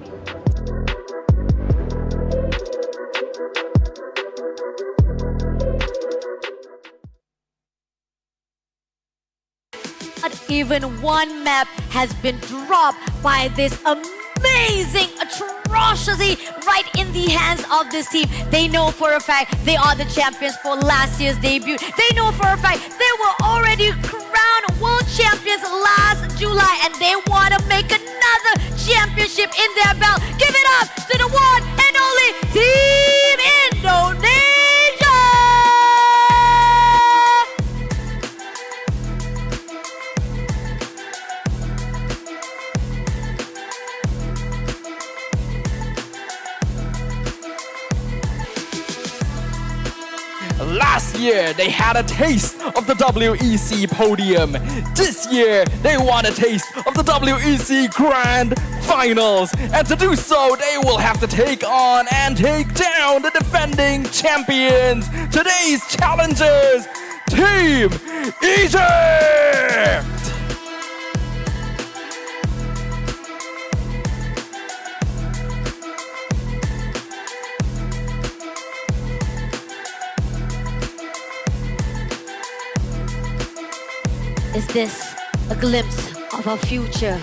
Not even one map has been dropped by this amazing atrocity right in the hands of this team. They know for a fact they are the champions for last year's debut. They know for a fact they were already crowned world champions last July, and they want to make another championship in their belt. Give it up to the one and only Team Indonesia! Last year, they had a taste of the WEC podium. This year, they want a taste of the WEC Grand Finals. And to do so, they will have to take on and take down the defending champions. Today's challengers, Team Egypt! Is this a glimpse of our future?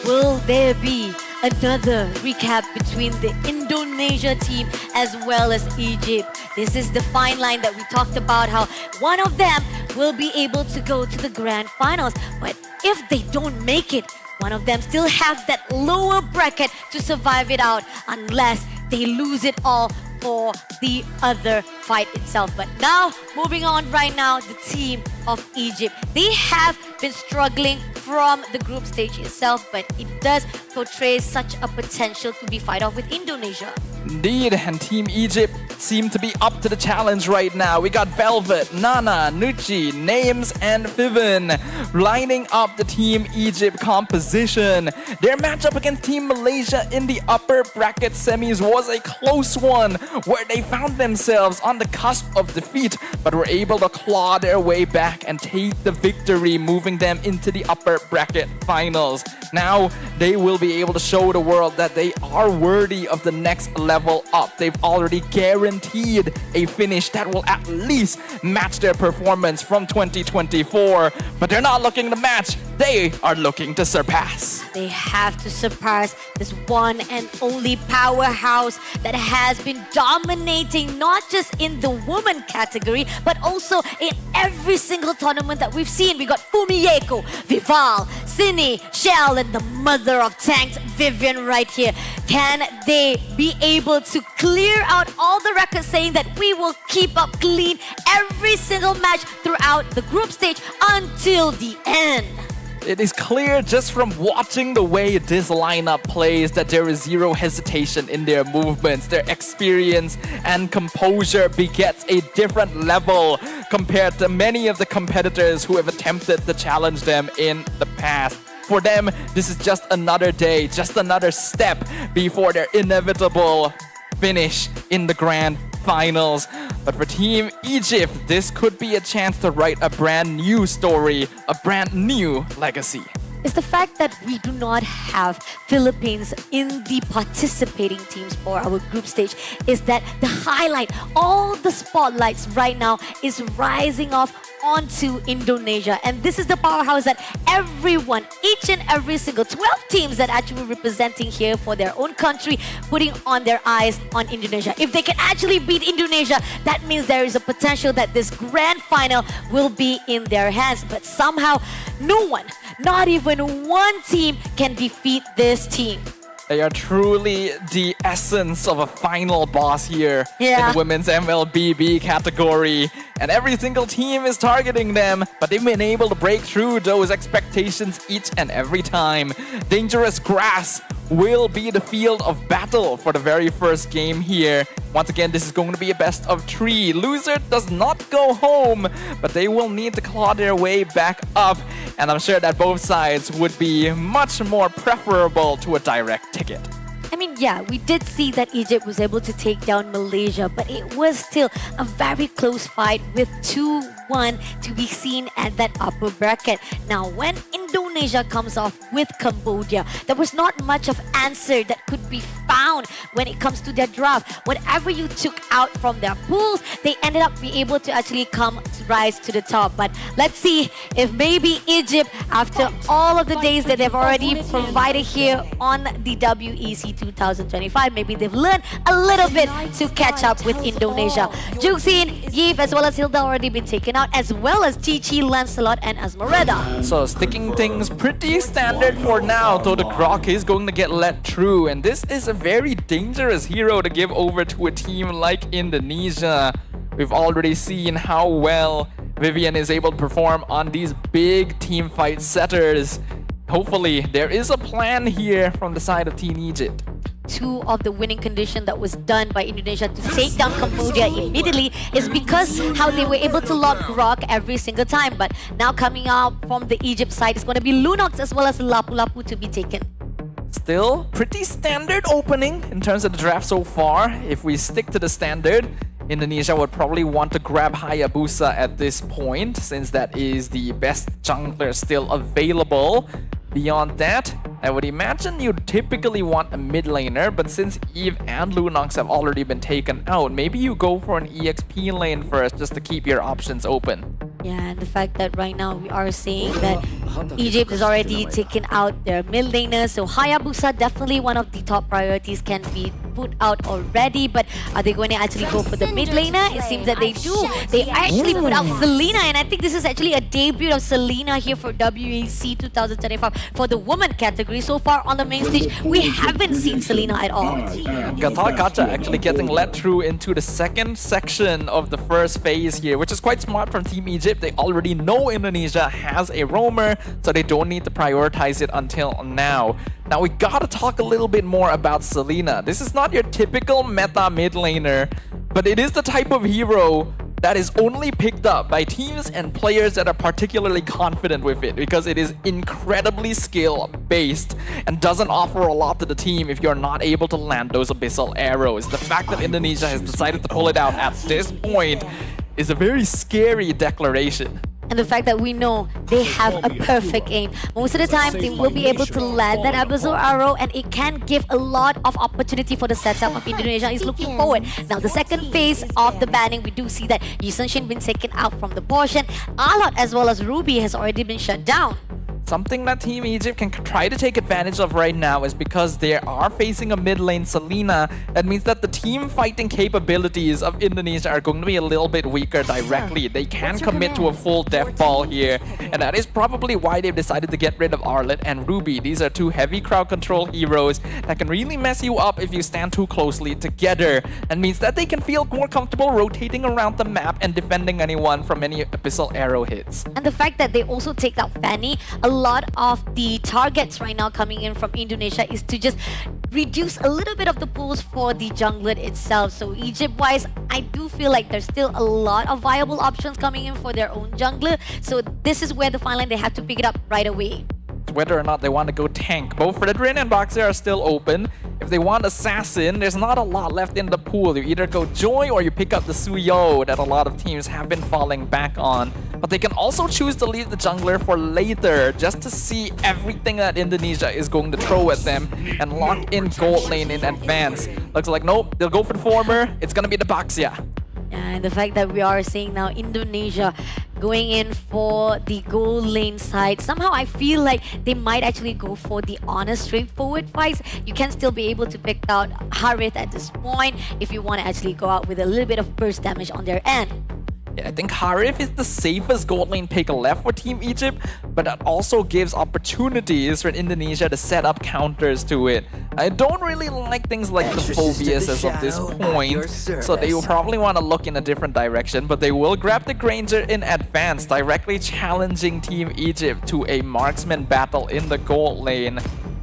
Will there be another recap between the Indonesia team as well as Egypt? This is the fine line that we talked about, how one of them will be able to go to the grand finals. But if they don't make it, one of them still has that lower bracket to survive it out unless they lose it all for the other fight itself. But now, moving on right now, the team of Egypt. They have been struggling from the group stage itself, but it does portray such a potential to be fight off with Indonesia. Indeed, and Team Egypt seem to be up to the challenge right now. We got Velvet, Nana, Nucci, Names, and Fiven lining up the Team Egypt composition. Their matchup against Team Malaysia in the upper bracket semis was a close one, where they found themselves on the cusp of defeat, but were able to claw their way back and take the victory, moving them into the upper bracket finals. Now, they will be able to show the world that they are worthy of the next level up. They've already guaranteed a finish that will at least match their performance from 2024. But they're not looking to match, they are looking to surpass. They have to surpass this one and only powerhouse that has been dominating not just in the woman category, but also in every single tournament that we've seen. We got Fumieko, Vival, Cine, Shell, and the mother of tanks, Vivian, right here. Can they be able to clear out all the records saying that we will keep up clean every single match throughout the group stage until the end? It is clear just from watching the way this lineup plays that there is zero hesitation in their movements. Their experience and composure begets a different level compared to many of the competitors who have attempted to challenge them in the past. For them, this is just another day, just another step before their inevitable finish in the grand finals. But for Team Egypt, this could be a chance to write a brand new story, a brand new legacy. Is the fact that we do not have Philippines in the participating teams for our group stage is that the highlight, all the spotlights right now is rising off onto Indonesia. And this is the powerhouse that everyone, each and every single 12 teams that actually representing here for their own country, putting on their eyes on Indonesia. If they can actually beat Indonesia, that means there is a potential that this grand final will be in their hands. But somehow, no one, not even one team can defeat this team. They are truly the essence of a final boss here in the women's MLBB category. And every single team is targeting them, but they've been able to break through those expectations each and every time. Dangerous Grass will be the field of battle for the very first game here. Once again, this is going to be a best of 3. Loser does not go home, but they will need to claw their way back up. And I'm sure that both sides would be much more preferable to a direct ticket. I mean, yeah, we did see that Egypt was able to take down Malaysia, but it was still a very close fight with 2-1 to be seen at that upper bracket. Now, when Indonesia comes off with Cambodia, there was not much of answer that could be found when it comes to their draft. Whatever you took out from their pools, they ended up being able to actually rise to the top. But let's see if maybe Egypt, after all of the days that they've already provided here on the WEC 2025, maybe they've learned a little bit to catch up with Indonesia. Juxin, Yves, as well as Hilda already been taken out, as well as Chi-Chi, Lancelot, and Esmeralda. So sticking things pretty standard for now, though the Grok is going to get let through. And this is a very dangerous hero to give over to a team like Indonesia. We've already seen how well Vivian is able to perform on these big team fight setters. Hopefully, there is a plan here from the side of Team Egypt. 2 of the winning condition that was done by Indonesia to take down Cambodia immediately is because how they were able to lock Grok every single time. But now coming out from the Egypt side is going to be Lunox as well as Lapu Lapu to be taken. Still pretty standard opening in terms of the draft so far. If we stick to the standard, Indonesia would probably want to grab Hayabusa at this point, since that is the best jungler still available. Beyond that, I would imagine you'd typically want a mid laner, but since Eve and Lunox have already been taken out, maybe you go for an EXP lane first just to keep your options open. Yeah, and the fact that right now we are seeing that Egypt has already taken out their mid laners, so Hayabusa definitely one of the top priorities can be put out already, but are they going to actually go for the mid laner? It seems that they do. They actually put out Selena, and I think this is actually a debut of Selena here for WEC 2025 for the woman category. So far on the main stage, we haven't seen Selena at all. Gatal Kacha actually getting let through into the second section of the first phase here, which is quite smart from Team Egypt. They already know Indonesia has a roamer, so they don't need to prioritize it until now. Now we gotta talk a little bit more about Selena. This is not your typical meta mid laner, but it is the type of hero that is only picked up by teams and players that are particularly confident with it, because it is incredibly skill based and doesn't offer a lot to the team if you're not able to land those abyssal arrows. The fact that Indonesia has decided to pull it out at this point is a very scary declaration. And the fact that we know they have a perfect aim. Most of the time, they will be able to land that abyssal arrow, and it can give a lot of opportunity for the setup of Indonesia is looking forward. Now, the second phase of the banning, we do see that Yusunshin been taken out from the portion. Alot as well as Ruby has already been shut down. Something that Team Egypt can try to take advantage of right now is because they are facing a mid lane Selena. That means that the team fighting capabilities of Indonesia are going to be a little bit weaker directly. They can commit to a full death ball here, and that is probably why they've decided to get rid of Arlet and Ruby. These are 2 heavy crowd control heroes that can really mess you up if you stand too closely together, and means that they can feel more comfortable rotating around the map and defending anyone from any abyssal arrow hits. And the fact that they also take out Fanny, a lot of the targets right now coming in from Indonesia is to just reduce a little bit of the pools for the jungler itself. So Egypt-wise, I do feel like there's still a lot of viable options coming in for their own jungler. So this is where the fine line, they have to pick it up right away. Whether or not they want to go tank, both Fredrin and Boxer are still open. If they want Assassin, there's not a lot left in the pool. You either go Joy or you pick up the Suyo that a lot of teams have been falling back on. But they can also choose to leave the jungler for later, just to see everything that Indonesia is going to throw at them and lock in gold lane in advance. Looks like nope, they'll go for the former. It's gonna be the Boxia. And the fact that we are seeing now Indonesia going in for the gold lane side, somehow I feel like they might actually go for the honest, straightforward fights. You can still be able to pick out Harith at this point if you want to actually go out with a little bit of burst damage on their end. Yeah, I think Harith is the safest gold lane pick left for Team Egypt, but that also gives opportunities for Indonesia to set up counters to it. I don't really like things like the Phobias as of this point, so they will probably want to look in a different direction, but they will grab the Granger in advance, directly challenging Team Egypt to a marksman battle in the gold lane.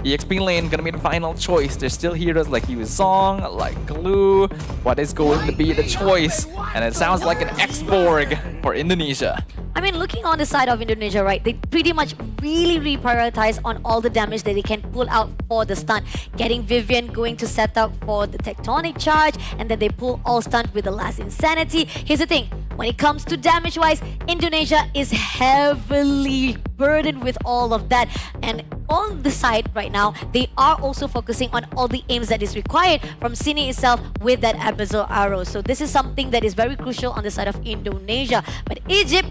EXP lane gonna be the final choice. There's still heroes like Yuzong, like Glue. What is going to be the choice? And it sounds like an X-Borg for Indonesia. I mean, looking on the side of Indonesia, right, they pretty much really reprioritize on all the damage that they can pull out for the stun. Getting Vivian going to set up for the tectonic charge, and then they pull all stunt with the last insanity. Here's the thing, when it comes to damage-wise, Indonesia is heavily burdened with all of that. And on the side right now, they are also focusing on all the aims that is required from Sini itself with that Abyssal arrow. So this is something that is very crucial on the side of Indonesia. But Egypt,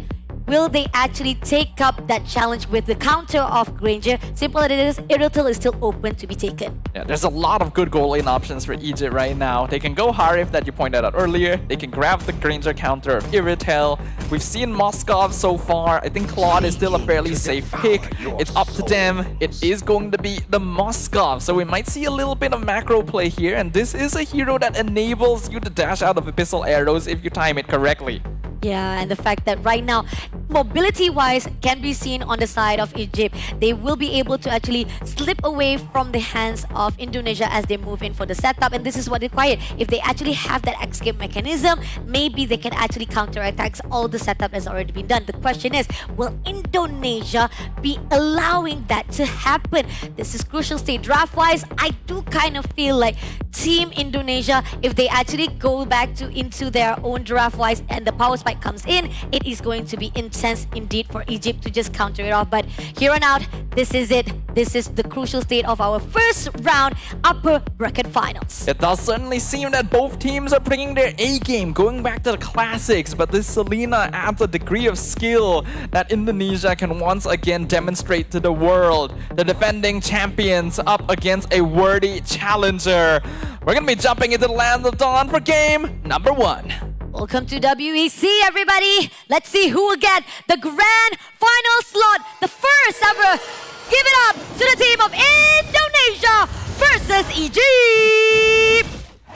will they actually take up that challenge with the counter of Granger? Simple as it is, Irrital is still open to be taken. Yeah, there's a lot of good goal lane options for Egypt right now. They can go Harif that you pointed out earlier. They can grab the Granger counter of Irrital. We've seen Moskov so far. I think Claude is still a fairly safe pick. It's up to them. It is going to be the Moskov. So we might see a little bit of macro play here. And this is a hero that enables you to dash out of Abyssal arrows if you time it correctly. Yeah, and the fact that right now, mobility-wise, can be seen on the side of Egypt. They will be able to actually slip away from the hands of Indonesia as they move in for the setup, and this is what required. If they actually have that escape mechanism, maybe they can actually counterattack all the setup that's already been done. The question is, will Indonesia be allowing that to happen? This is crucial state. Draft-wise, I do kind of feel like Team Indonesia, if they actually go back into their own draft-wise and the power spike comes in, it is going to be intense indeed for Egypt to just counter it off. But here on out, this is it. This is the crucial state of our first round upper bracket finals. It does certainly seem that both teams are bringing their A game, going back to the classics, but this Selena adds a degree of skill that Indonesia can once again demonstrate to the world. The defending champions up against a worthy challenger. We're gonna be jumping into the land of dawn for game number 1. Welcome to WEC, everybody. Let's see who will get the grand final slot. The first ever. Give it up to the team of Indonesia versus Egypt.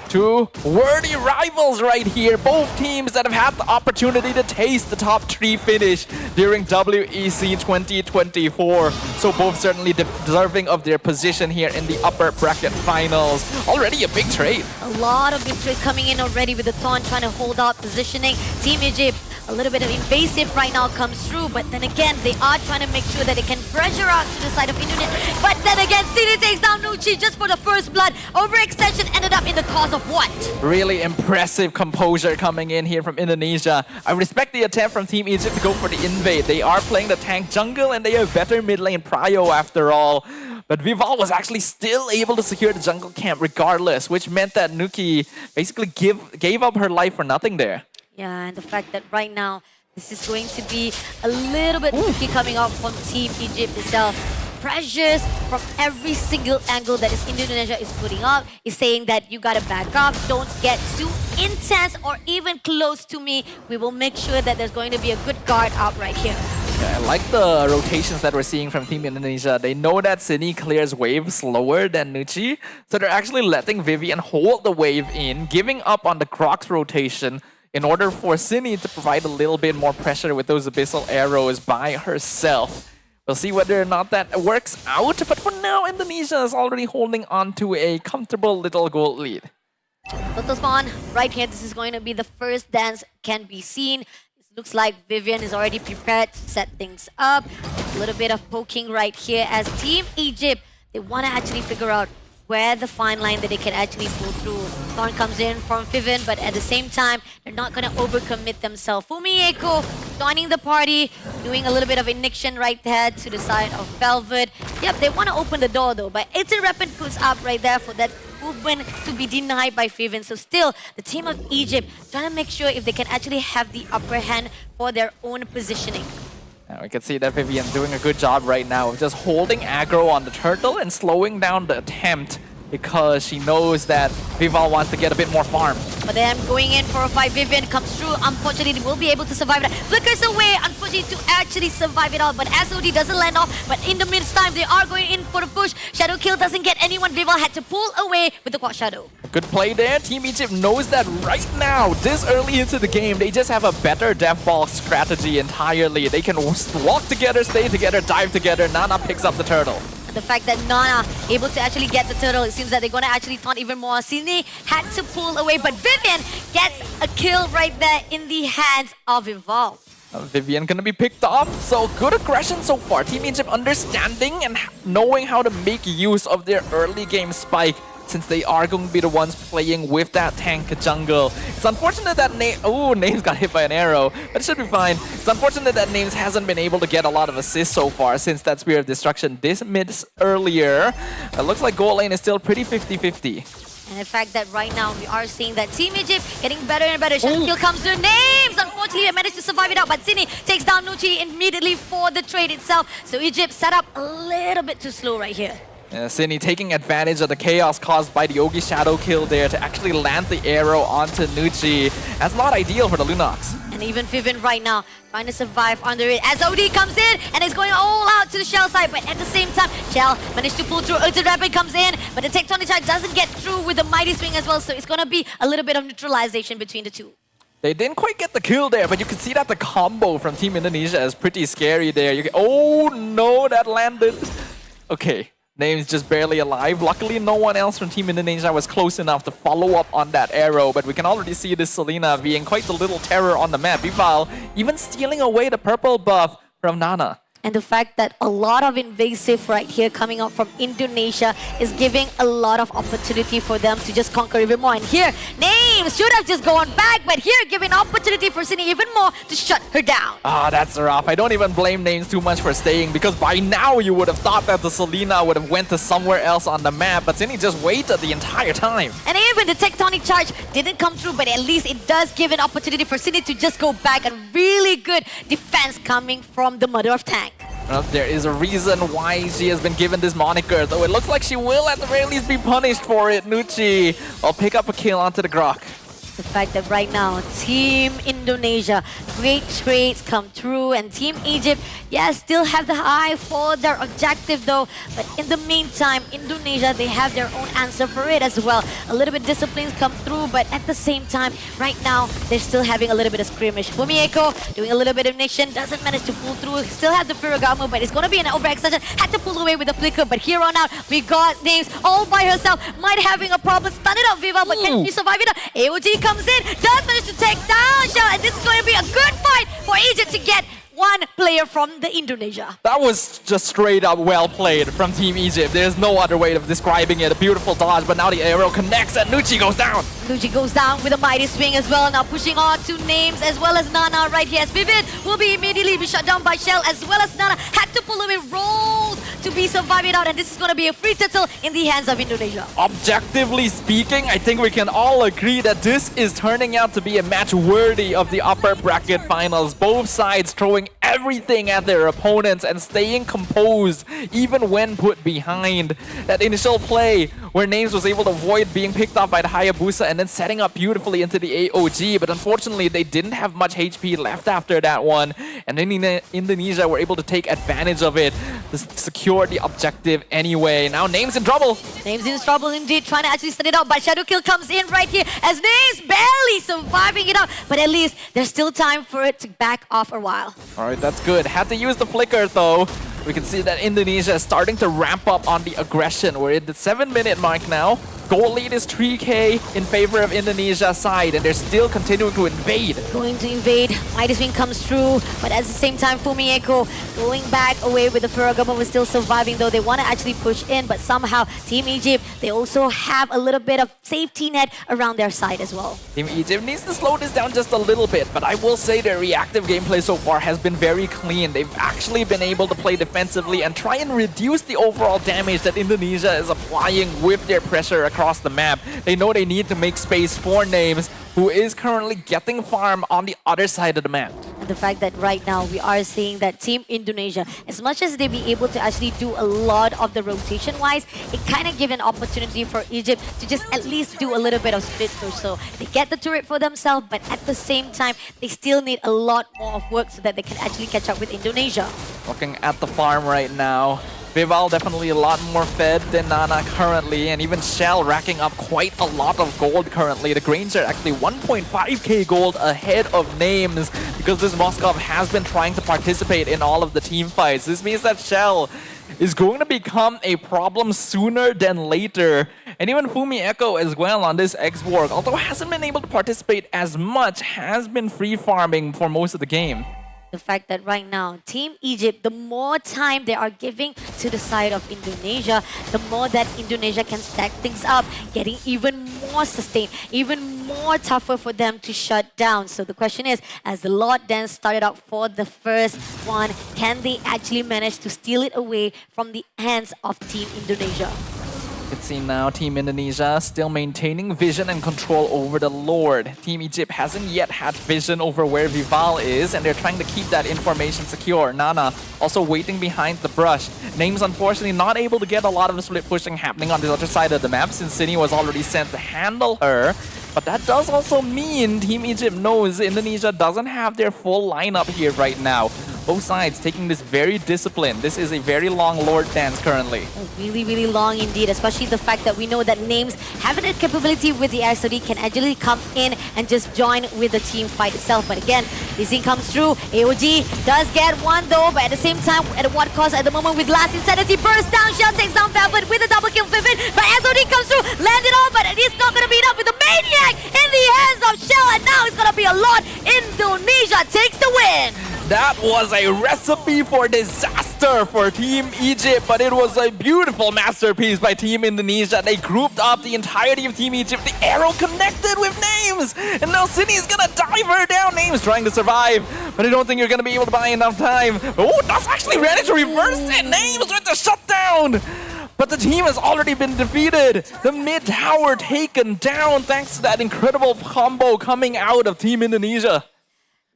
Two worthy rivals right here. Both teams that have had the opportunity to taste the top 3 finish during WEC 2024. So both certainly deserving of their position here in the upper bracket finals. Already a big trade. A lot of big trades coming in already with the Thorn trying to hold out positioning. Team Egypt, a little bit of invasive right now comes through, but then again, they are trying to make sure that they can pressure out to the side of Indonesia. But then again, Sini takes down Nucci just for the first blood. Overextension ended up in the cause of what? Really impressive composure coming in here from Indonesia. I respect the attempt from Team Egypt to go for the invade. They are playing the tank jungle and they have better mid lane prio after all. But Vival was actually still able to secure the jungle camp regardless, which meant that Nuki basically gave up her life for nothing there. Yeah, and the fact that right now, this is going to be a little bit tricky coming out from Team Egypt itself. Pressures from every single angle that Indonesia is putting up is saying that you gotta back up, don't get too intense or even close to me. We will make sure that there's going to be a good guard out right here. Yeah, I like the rotations that we're seeing from Team Indonesia. They know that Sini clears wave slower than Nucci, so they're actually letting Vivian hold the wave in, giving up on the Crocs rotation in order for Sini to provide a little bit more pressure with those Abyssal arrows by herself. We'll see whether or not that works out, but for now, Indonesia is already holding on to a comfortable little gold lead. Total spawn, right here, this is going to be the first dance can be seen. It looks like Vivian is already prepared to set things up. A little bit of poking right here as Team Egypt, they want to actually figure out where the fine line that they can actually pull through. Thorn comes in from Vivian, but at the same time, they're not going to overcommit themselves. Fumieko joining the party, doing a little bit of ignition right there to the side of Velvet. Yep, they want to open the door though, but it's a rapid push up right there for that movement to be denied by Vivian. So still, the team of Egypt trying to make sure if they can actually have the upper hand for their own positioning. We can see that Vivian doing a good job right now of just holding aggro on the turtle and slowing down the attempt because she knows that Vival wants to get a bit more farm. But then going in for a fight, Vivian comes through. Unfortunately, they will be able to survive that. Flickers away, unfortunately, to actually survive it all. But SOD doesn't land off. But in the meantime, they are going in for a push. Shadow kill doesn't get anyone. Vival had to pull away with the quad shadow. Good play there. Team Egypt knows that right now, this early into the game, they just have a better death ball strategy entirely. They can walk together, stay together, dive together. Nana picks up the turtle. The fact that Nana able to actually get the turtle, it seems that they're going to actually taunt even more. Sydney had to pull away, but Vivian gets a kill right there in the hands of Evolve. Vivian gonna be picked off, so good aggression so far. Team Egypt understanding and knowing how to make use of their early game spike, since they are going to be the ones playing with that tank jungle. It's unfortunate that Names got hit by an arrow, but it should be fine. It's unfortunate that Names hasn't been able to get a lot of assists so far since that Spear of Destruction dismissed earlier. It looks like goal lane is still pretty 50-50. And the fact that right now we are seeing that Team Egypt getting better and better. Shadow kill comes through. Names! Unfortunately, they managed to survive it out, but Sydney takes down Nucci immediately for the trade itself. So Egypt set up a little bit too slow right here. Sydney taking advantage of the chaos caused by the Yogi Shadow kill there to actually land the arrow onto Nucci. That's not ideal for the Lunox. And even Vivian right now trying to survive under it as OD comes in and is going all out to the Shell side, but at the same time, Shell managed to pull through. Ultra Rapid comes in, but the Tectonic Charge doesn't get through with the Mighty Swing as well, so it's going to be a little bit of neutralization between the two. They didn't quite get the kill there, but you can see that the combo from Team Indonesia is pretty scary there. Oh no, that landed. Okay. Names just barely alive. Luckily, no one else from Team Indonesia was close enough to follow up on that arrow, but we can already see this Selena being quite the little terror on the map. Vival even stealing away the purple buff from Nana. And the fact that a lot of invasive right here coming out from Indonesia is giving a lot of opportunity for them to just conquer even more. And here, Names should have just gone back, but here giving opportunity for Sydney even more to shut her down. That's rough. I don't even blame Names too much for staying, because by now you would have thought that the Selena would have went to somewhere else on the map, but Sydney just waited the entire time. And even the Tectonic Charge didn't come through, but at least it does give an opportunity for Sydney to just go back, and really good defense coming from the Mother of Tank. Well, there is a reason why she has been given this moniker, though it looks like she will at the very least be punished for it. Nucci will pick up a kill onto the Grok. The fact that right now, Team Indonesia, great trades come through, and Team Egypt, yeah, still have the eye for their objective though. But in the meantime, Indonesia, they have their own answer for it as well. A little bit disciplines come through, but at the same time, right now, they're still having a little bit of skirmish. Fumieko doing a little bit of ignition, doesn't manage to pull through. Still have the Furigamo, but it's going to be an overextension. Had to pull away with the flicker, but here on out, we got Names all by herself. Might having a problem. Stun it out, Viva, but can she survive it out? AOG comes in, does manage to take down Shell, and this is going to be a good fight for Egypt to get one player from the Indonesia. That was just straight up well played from Team Egypt. There's no other way of describing it. A beautiful dodge, but now the arrow connects and Nucci goes down. Nucci goes down with a mighty swing as well. Now pushing on to Names as well as Nana right here. As Vivid will be immediately shut down by Shell as well as Nana. Had to pull away, rolls to be survived out, and this is going to be a free turtle in the hands of Indonesia. Objectively speaking, I think we can all agree that this is turning out to be a match worthy of the upper bracket finals. Both sides throwing everything at their opponents and staying composed even when put behind. That initial play where Names was able to avoid being picked off by the Hayabusa and then setting up beautifully into the AOG, but unfortunately they didn't have much HP left after that one, and then Indonesia were able to take advantage of it to secure the objective anyway. Now Names in trouble. Names in trouble indeed, trying to actually set it out, but Shadow Kill comes in right here as Names barely surviving it out, but at least there's still time for it to back off a while. Alright, that's good. Had to use the flicker though. We can see that Indonesia is starting to ramp up on the aggression. We're at the 7-minute mark now. Goal lead is 3K in favor of Indonesia's side, and they're still continuing to invade. Going to invade. Mighty Swing comes through, but at the same time, Fumieko going back away with the Furigamo was still surviving, though they want to actually push in, but somehow Team Egypt, they also have a little bit of safety net around their side as well. Team Egypt needs to slow this down just a little bit, but I will say their reactive gameplay so far has been very clean. They've actually been able to play defensively and try and reduce the overall damage that Indonesia is applying with their pressure across the map. They know they need to make space for Names, who is currently getting farm on the other side of the map. And the fact that right now we are seeing that Team Indonesia, as much as they be able to actually do a lot of the rotation wise, it kind of give an opportunity for Egypt to just at least do a little bit of split push. So they get the turret for themselves, but at the same time, they still need a lot more of work so that they can actually catch up with Indonesia. Looking at the farm right now, Vival definitely a lot more fed than Nana currently, and even Shell racking up quite a lot of gold currently. The Granger actually 1.5k gold ahead of Names because this Moskov has been trying to participate in all of the team fights. This means that Shell is going to become a problem sooner than later. And even Fumi Echo as well on this X-Borg, although hasn't been able to participate as much, has been free farming for most of the game. The fact that right now, Team Egypt, the more time they are giving to the side of Indonesia, the more that Indonesia can stack things up, getting even more sustained, even more tougher for them to shut down. So the question is, as the Lord dance started out for the first one, can they actually manage to steal it away from the hands of Team Indonesia? You can see now Team Indonesia still maintaining vision and control over the Lord. Team Egypt hasn't yet had vision over where Vival is, and they're trying to keep that information secure. Nana also waiting behind the brush. Names unfortunately not able to get a lot of the split pushing happening on the other side of the map since Sini was already sent to handle her. But that does also mean Team Egypt knows Indonesia doesn't have their full lineup here right now. Both sides taking this very disciplined. This is a very long Lord dance currently. Really, really long indeed, especially the fact that we know that Names having a capability with the air, so he can actually come in and just join with the team fight itself. But again, this thing comes through. AOG does get one though, but at the same time, at what cost at the moment with Last Insanity bursts down, Shell takes down Velvet with a double kill Vivid, but SOD comes through, landed on, but it is not going to be enough with the Maniac in the hands of Shell, and now it's going to be a lot. Indonesia takes the win. That was a recipe for disaster for Team Egypt, but it was a beautiful masterpiece by Team Indonesia. They grouped up the entirety of Team Egypt. The arrow connected with Names, and now Sini's gonna dive her down. Names trying to survive, but I don't think you're gonna be able to buy enough time. Oh, that's actually managed to reverse it. Names with the shutdown. But the team has already been defeated. The mid tower taken down thanks to that incredible combo coming out of Team Indonesia.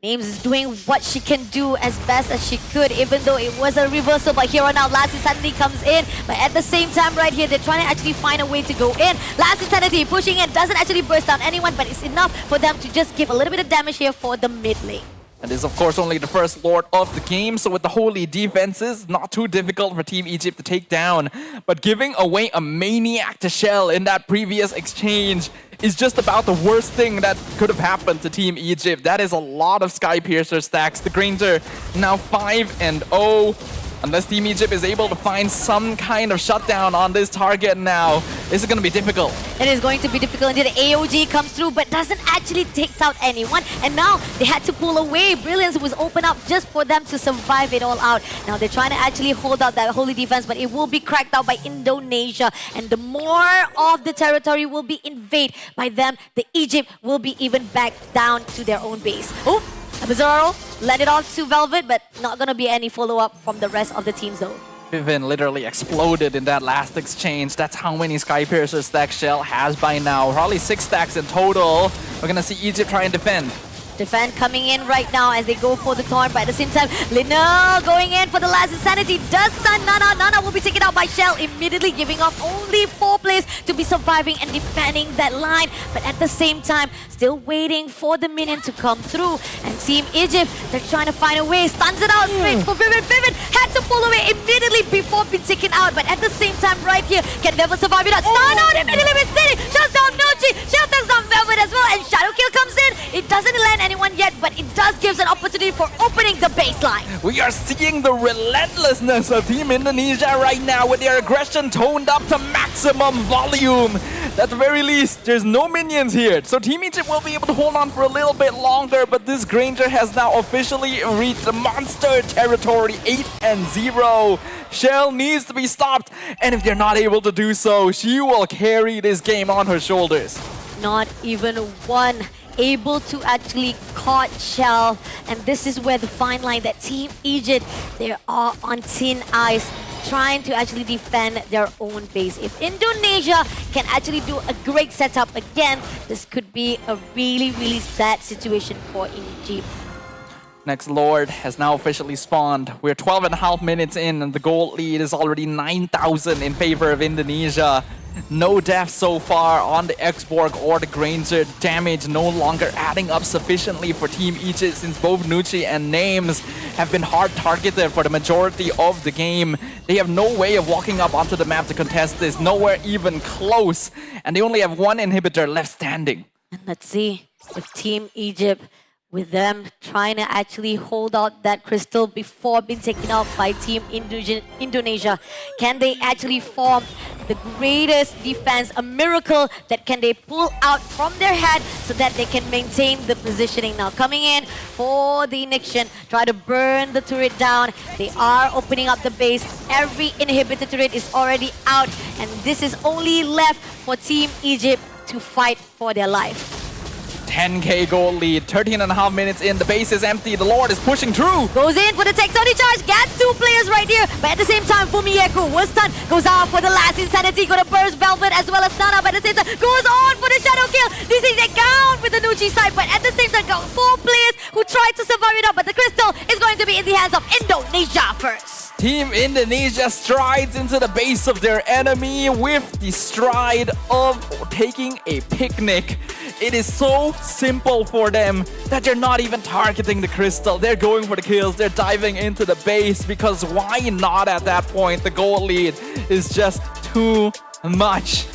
Names is doing what she can do as best as she could, even though it was a reversal. But here on out, Last Insanity comes in. But at the same time, right here, they're trying to actually find a way to go in. Last Insanity pushing in, doesn't actually burst down anyone, but it's enough for them to just give a little bit of damage here for the mid lane. And this is, of course, only the first Lord of the game, so with the holy defenses, not too difficult for Team Egypt to take down. But giving away a Maniac to Shell in that previous exchange is just about the worst thing that could have happened to Team Egypt. That is a lot of Sky Piercer stacks. The Granger now 5-0. Unless Team Egypt is able to find some kind of shutdown on this target now, this is going to be difficult. It is going to be difficult until the AOG comes through, but doesn't actually take out anyone. And now they had to pull away. Brilliance was open up just for them to survive it all out. Now they're trying to actually hold out that holy defense, but it will be cracked out by Indonesia. And the more of the territory will be invaded by them, the Egypt will be even back down to their own base. Oh! Bizarro landed on to Velvet, but not going to be any follow-up from the rest of the teams though. Vivin literally exploded in that last exchange. That's how many Sky Piercer stacks Shell has by now. Probably 6 stacks in total. We're going to see Egypt try and defend. Defend coming in right now as they go for the taunt, but at the same time, Linnell going in for the Last Insanity does stun Nana. Nana will be taken out by Shell, immediately giving up only 4 players to be surviving and defending that line. But at the same time, still waiting for the minion to come through. And Team Egypt, they're trying to find a way, stuns it out straight for Vivid. Vivid had to pull away immediately before being taken out, but at the same time right here, can never survive without stun out immediately with City. Shuts down Nochi, Shell takes down Velvet as well, and Shadow Kill comes in. It doesn't land anyone yet, but it does give an opportunity for opening the baseline. We are seeing the relentlessness of Team Indonesia right now with their aggression toned up to maximum volume. At the very least, there's no minions here, so Team Egypt will be able to hold on for a little bit longer, but this Granger has now officially reached the monster territory, 8-0. Shell needs to be stopped, and if they're not able to do so, she will carry this game on her shoulders. Not even one able to actually caught Shell, and this is where the fine line that Team Egypt, they are on thin ice, trying to actually defend their own base. If Indonesia can actually do a great setup again, this could be a really, really sad situation for Egypt. Next Lord has now officially spawned. We're 12.5 minutes in, and the goal lead is already 9,000 in favor of Indonesia. No deaths so far on the X-Borg or the Granger. Damage no longer adding up sufficiently for Team Egypt since both Nucci and Names have been hard targeted for the majority of the game. They have no way of walking up onto the map to contest this, nowhere even close. And they only have 1 inhibitor left standing. And let's see if Team Egypt with them trying to actually hold out that crystal before being taken out by Team Indonesia. Can they actually form the greatest defense, a miracle that can they pull out from their head so that they can maintain the positioning? Now coming in for the Nixian, try to burn the turret down. They are opening up the base. Every inhibitor turret is already out, and this is only left for Team Egypt to fight for their life. 10k gold lead, 13.5 minutes in, the base is empty, the Lord is pushing through. Goes in for the tectonic charge, gets 2 players right here, but at the same time, Fumieko was stunned, goes out for the last insanity, gonna burst Velvet as well as Nana, but at the same time, goes on for the shadow kill. This is a count with the Nucci side, but at the same time, got 4 players who tried to survive it up, but the crystal is going to be in the hands of Indonesia first. Team Indonesia strides into the base of their enemy with the stride of taking a picnic. It is so simple for them that they're not even targeting the crystal. They're going for the kills. They're diving into the base because why not at that point? The gold lead is just too much.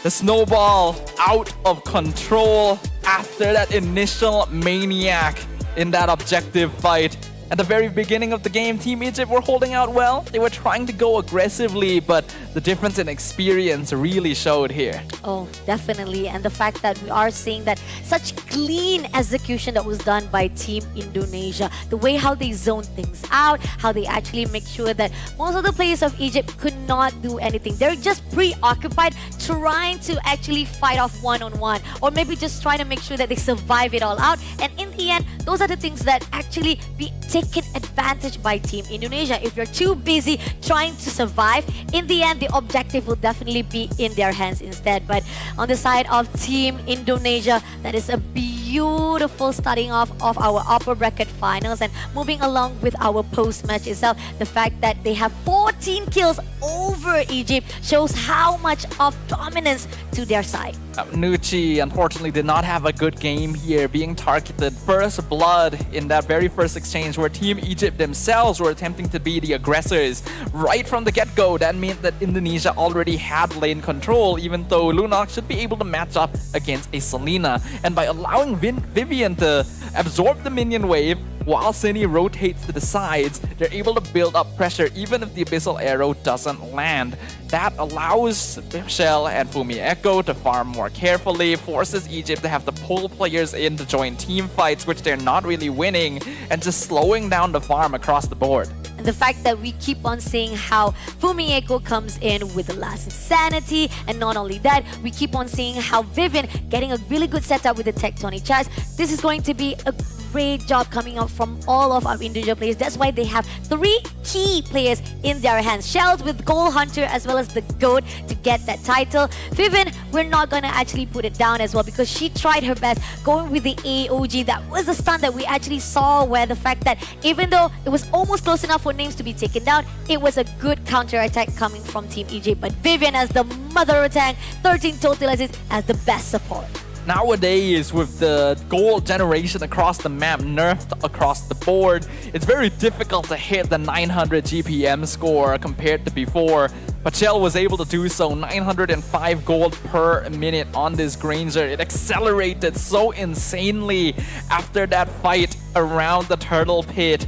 The snowball out of control after that initial maniac in that objective fight. At the very beginning of the game, Team Egypt were holding out well. They were trying to go aggressively, but the difference in experience really showed here. Oh, definitely. And the fact that we are seeing that such clean execution that was done by Team Indonesia. The way how they zone things out, how they actually make sure that most of the players of Egypt could not do anything. They're just preoccupied trying to actually fight off one-on-one, or maybe just trying to make sure that they survive it all out. And in the end, those are the things that actually be taken advantage by Team Indonesia. If you're too busy trying to survive, in the end, the objective will definitely be in their hands instead. But on the side of Team Indonesia, that is a beautiful starting off of our upper bracket finals, and moving along with our post-match itself. The fact that they have 14 kills over Egypt shows how much of dominance to their side. Nucci unfortunately did not have a good game here, being targeted first blood in that very first exchange where Team Egypt themselves were attempting to be the aggressors right from the get-go. That meant that Indonesia already had lane control, even though Lunox should be able to match up against a Selena. And by allowing Vivian to absorb the minion wave while Cine rotates to the sides, they're able to build up pressure even if the Abyssal Arrow doesn't land. That allows Shell and Fumieko to farm more carefully, forces Egypt to have to pull players in to join team fights, which they're not really winning, and just slowing down the farm across the board. And the fact that we keep on seeing how Fumieko comes in with the last insanity, and not only that, we keep on seeing how Vivian getting a really good setup with the tectonic charge. This is going to be a great job coming out from all of our individual players. That's why they have 3 key players in their hands. Shells with Gold Hunter as well as the GOAT to get that title. Vivian, we're not gonna actually put it down as well because she tried her best going with the AOG. That was a stun that we actually saw, where the fact that even though it was almost close enough for names to be taken down, it was a good counter attack coming from Team Egypt. But Vivian as the mother of tank, 13 total assists as the best support. Nowadays, with the gold generation across the map nerfed across the board, it's very difficult to hit the 900 GPM score compared to before. But Shell was able to do so, 905 gold per minute on this Granger. It accelerated so insanely after that fight around the Turtle Pit,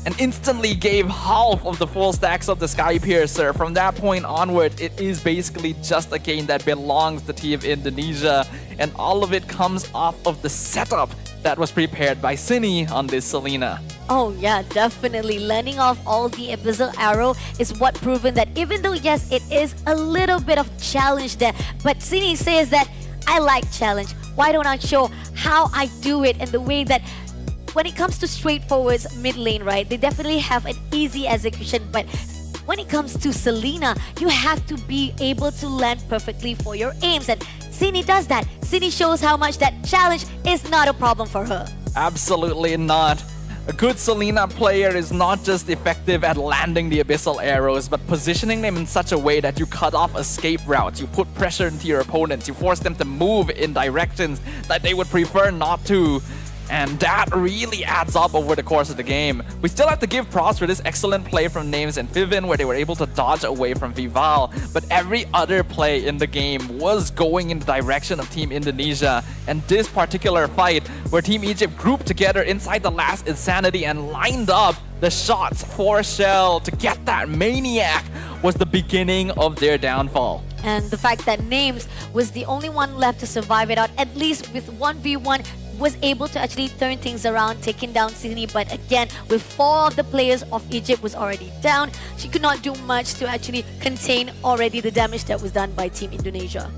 and instantly gave half of the full stacks of the Skypiercer. From that point onward, it is basically just a game that belongs to Team Indonesia, and all of it comes off of the setup that was prepared by Cine on this Selena. Oh yeah, definitely. Landing off all the Abyssal Arrow is what proven that even though, yes, it is a little bit of challenge there, but Cine says that I like challenge. Why don't I show how I do it in the way that when it comes to straightforward mid lane, right, they definitely have an easy execution, but when it comes to Selena, you have to be able to land perfectly for your aims, and Cine does that. Cine shows how much that challenge is not a problem for her. Absolutely not. A good Selena player is not just effective at landing the Abyssal Arrows, but positioning them in such a way that you cut off escape routes, you put pressure into your opponents, you force them to move in directions that they would prefer not to. And that really adds up over the course of the game. We still have to give props for this excellent play from Names and Vivin, where they were able to dodge away from Vival. But every other play in the game was going in the direction of Team Indonesia. And this particular fight, where Team Egypt grouped together inside the last Insanity and lined up the shots for Shell to get that Maniac, was the beginning of their downfall. And the fact that Names was the only one left to survive it out, at least with 1v1, was able to actually turn things around, taking down Sydney. But again, with 4 of the players of Egypt was already down, she could not do much to actually contain already the damage that was done by Team Indonesia.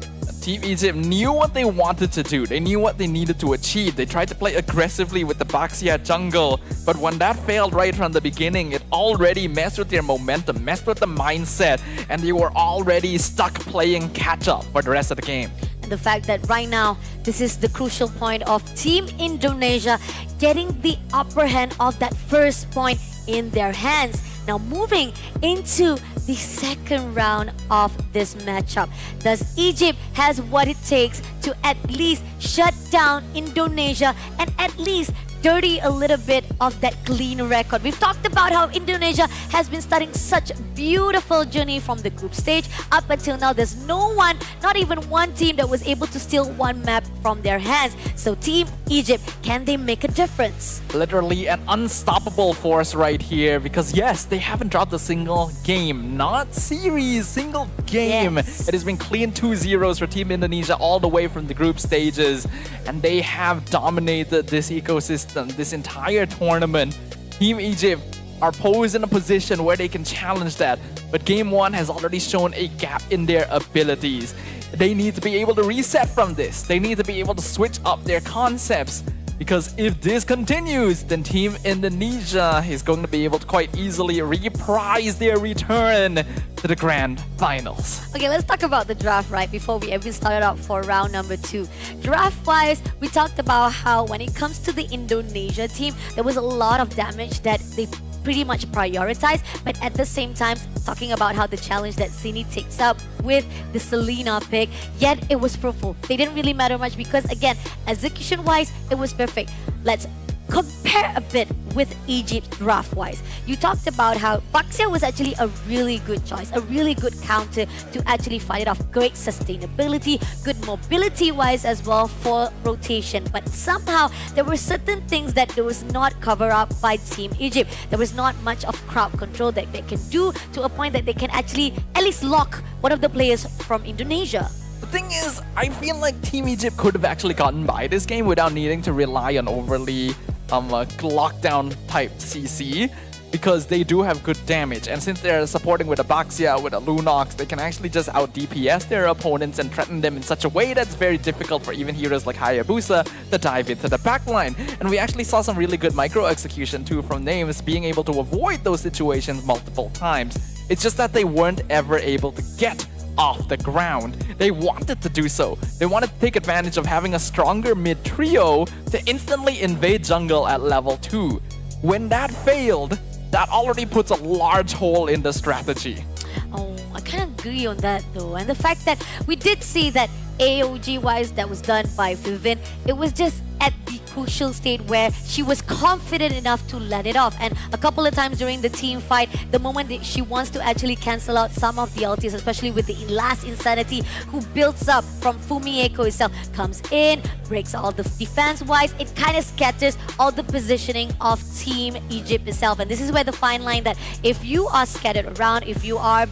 Team Egypt knew what they wanted to do. They knew what they needed to achieve. They tried to play aggressively with the Baxia jungle, but when that failed right from the beginning, it already messed with their momentum, messed with the mindset, and they were already stuck playing catch-up for the rest of the game. And the fact that right now, this is the crucial point of Team Indonesia getting the upper hand of that first point in their hands. Now moving into the second round of this matchup. Does Egypt has what it takes to at least shut down Indonesia and at least dirty a little bit of that clean record? We've talked about how Indonesia has been starting such a beautiful journey from the group stage. Up until now, there's no one, not even one team that was able to steal one map from their hands. So Team Egypt, can they make a difference? Literally an unstoppable force right here, because yes, they haven't dropped a single game, not series, single game. Yes. It has been clean 2-0s for Team Indonesia all the way from the group stages, and they have dominated this ecosystem, this entire tournament. Team Egypt are posed in a position where they can challenge that, but Game 1 has already shown a gap in their abilities. They need to be able to reset from this. They need to be able to switch up their concepts, because if this continues, then Team Indonesia is going to be able to quite easily reprise their return to the grand finals. Okay, let's talk about the draft right before we even started out for round number 2. Draft-wise, we talked about how when it comes to the Indonesia team, there was a lot of damage that they pretty much prioritized, but at the same time, talking about how the challenge that Sydney takes up with the Selena pick, yet it was fruitful. They didn't really matter much because, again, execution-wise, it was perfect. Let's compare a bit with Egypt draft-wise. You talked about how Baxia was actually a really good choice, a really good counter to actually fight it off. Great sustainability, good mobility-wise as well for rotation. But somehow, there were certain things that there was not covered up by Team Egypt. There was not much of crowd control that they can do to a point that they can actually at least lock one of the players from Indonesia. The thing is, I feel like Team Egypt could have actually gotten by this game without needing to rely on overly lockdown type CC, because they do have good damage, and since they're supporting with a Baxia, with a Lunox, they can actually just out DPS their opponents and threaten them in such a way that's very difficult for even heroes like Hayabusa to dive into the backline. And we actually saw some really good micro execution too from Names, being able to avoid those situations multiple times. It's just that they weren't ever able to get off the ground. They wanted to do so. They wanted to take advantage of having a stronger mid trio to instantly invade jungle at level 2. When that failed, that already puts a large hole in the strategy. Oh, I kind of agree on that though. And the fact that we did see that AOG-wise that was done by Vivin, it was just at the crucial state where she was confident enough to let it off. And a couple of times during the team fight, the moment that she wants to actually cancel out some of the ultis, especially with the last Insanity, who builds up from Fumieko itself, comes in, breaks all the defense-wise, it kind of scatters all the positioning of Team Egypt itself. And this is where the fine line that if you are scattered around, if you are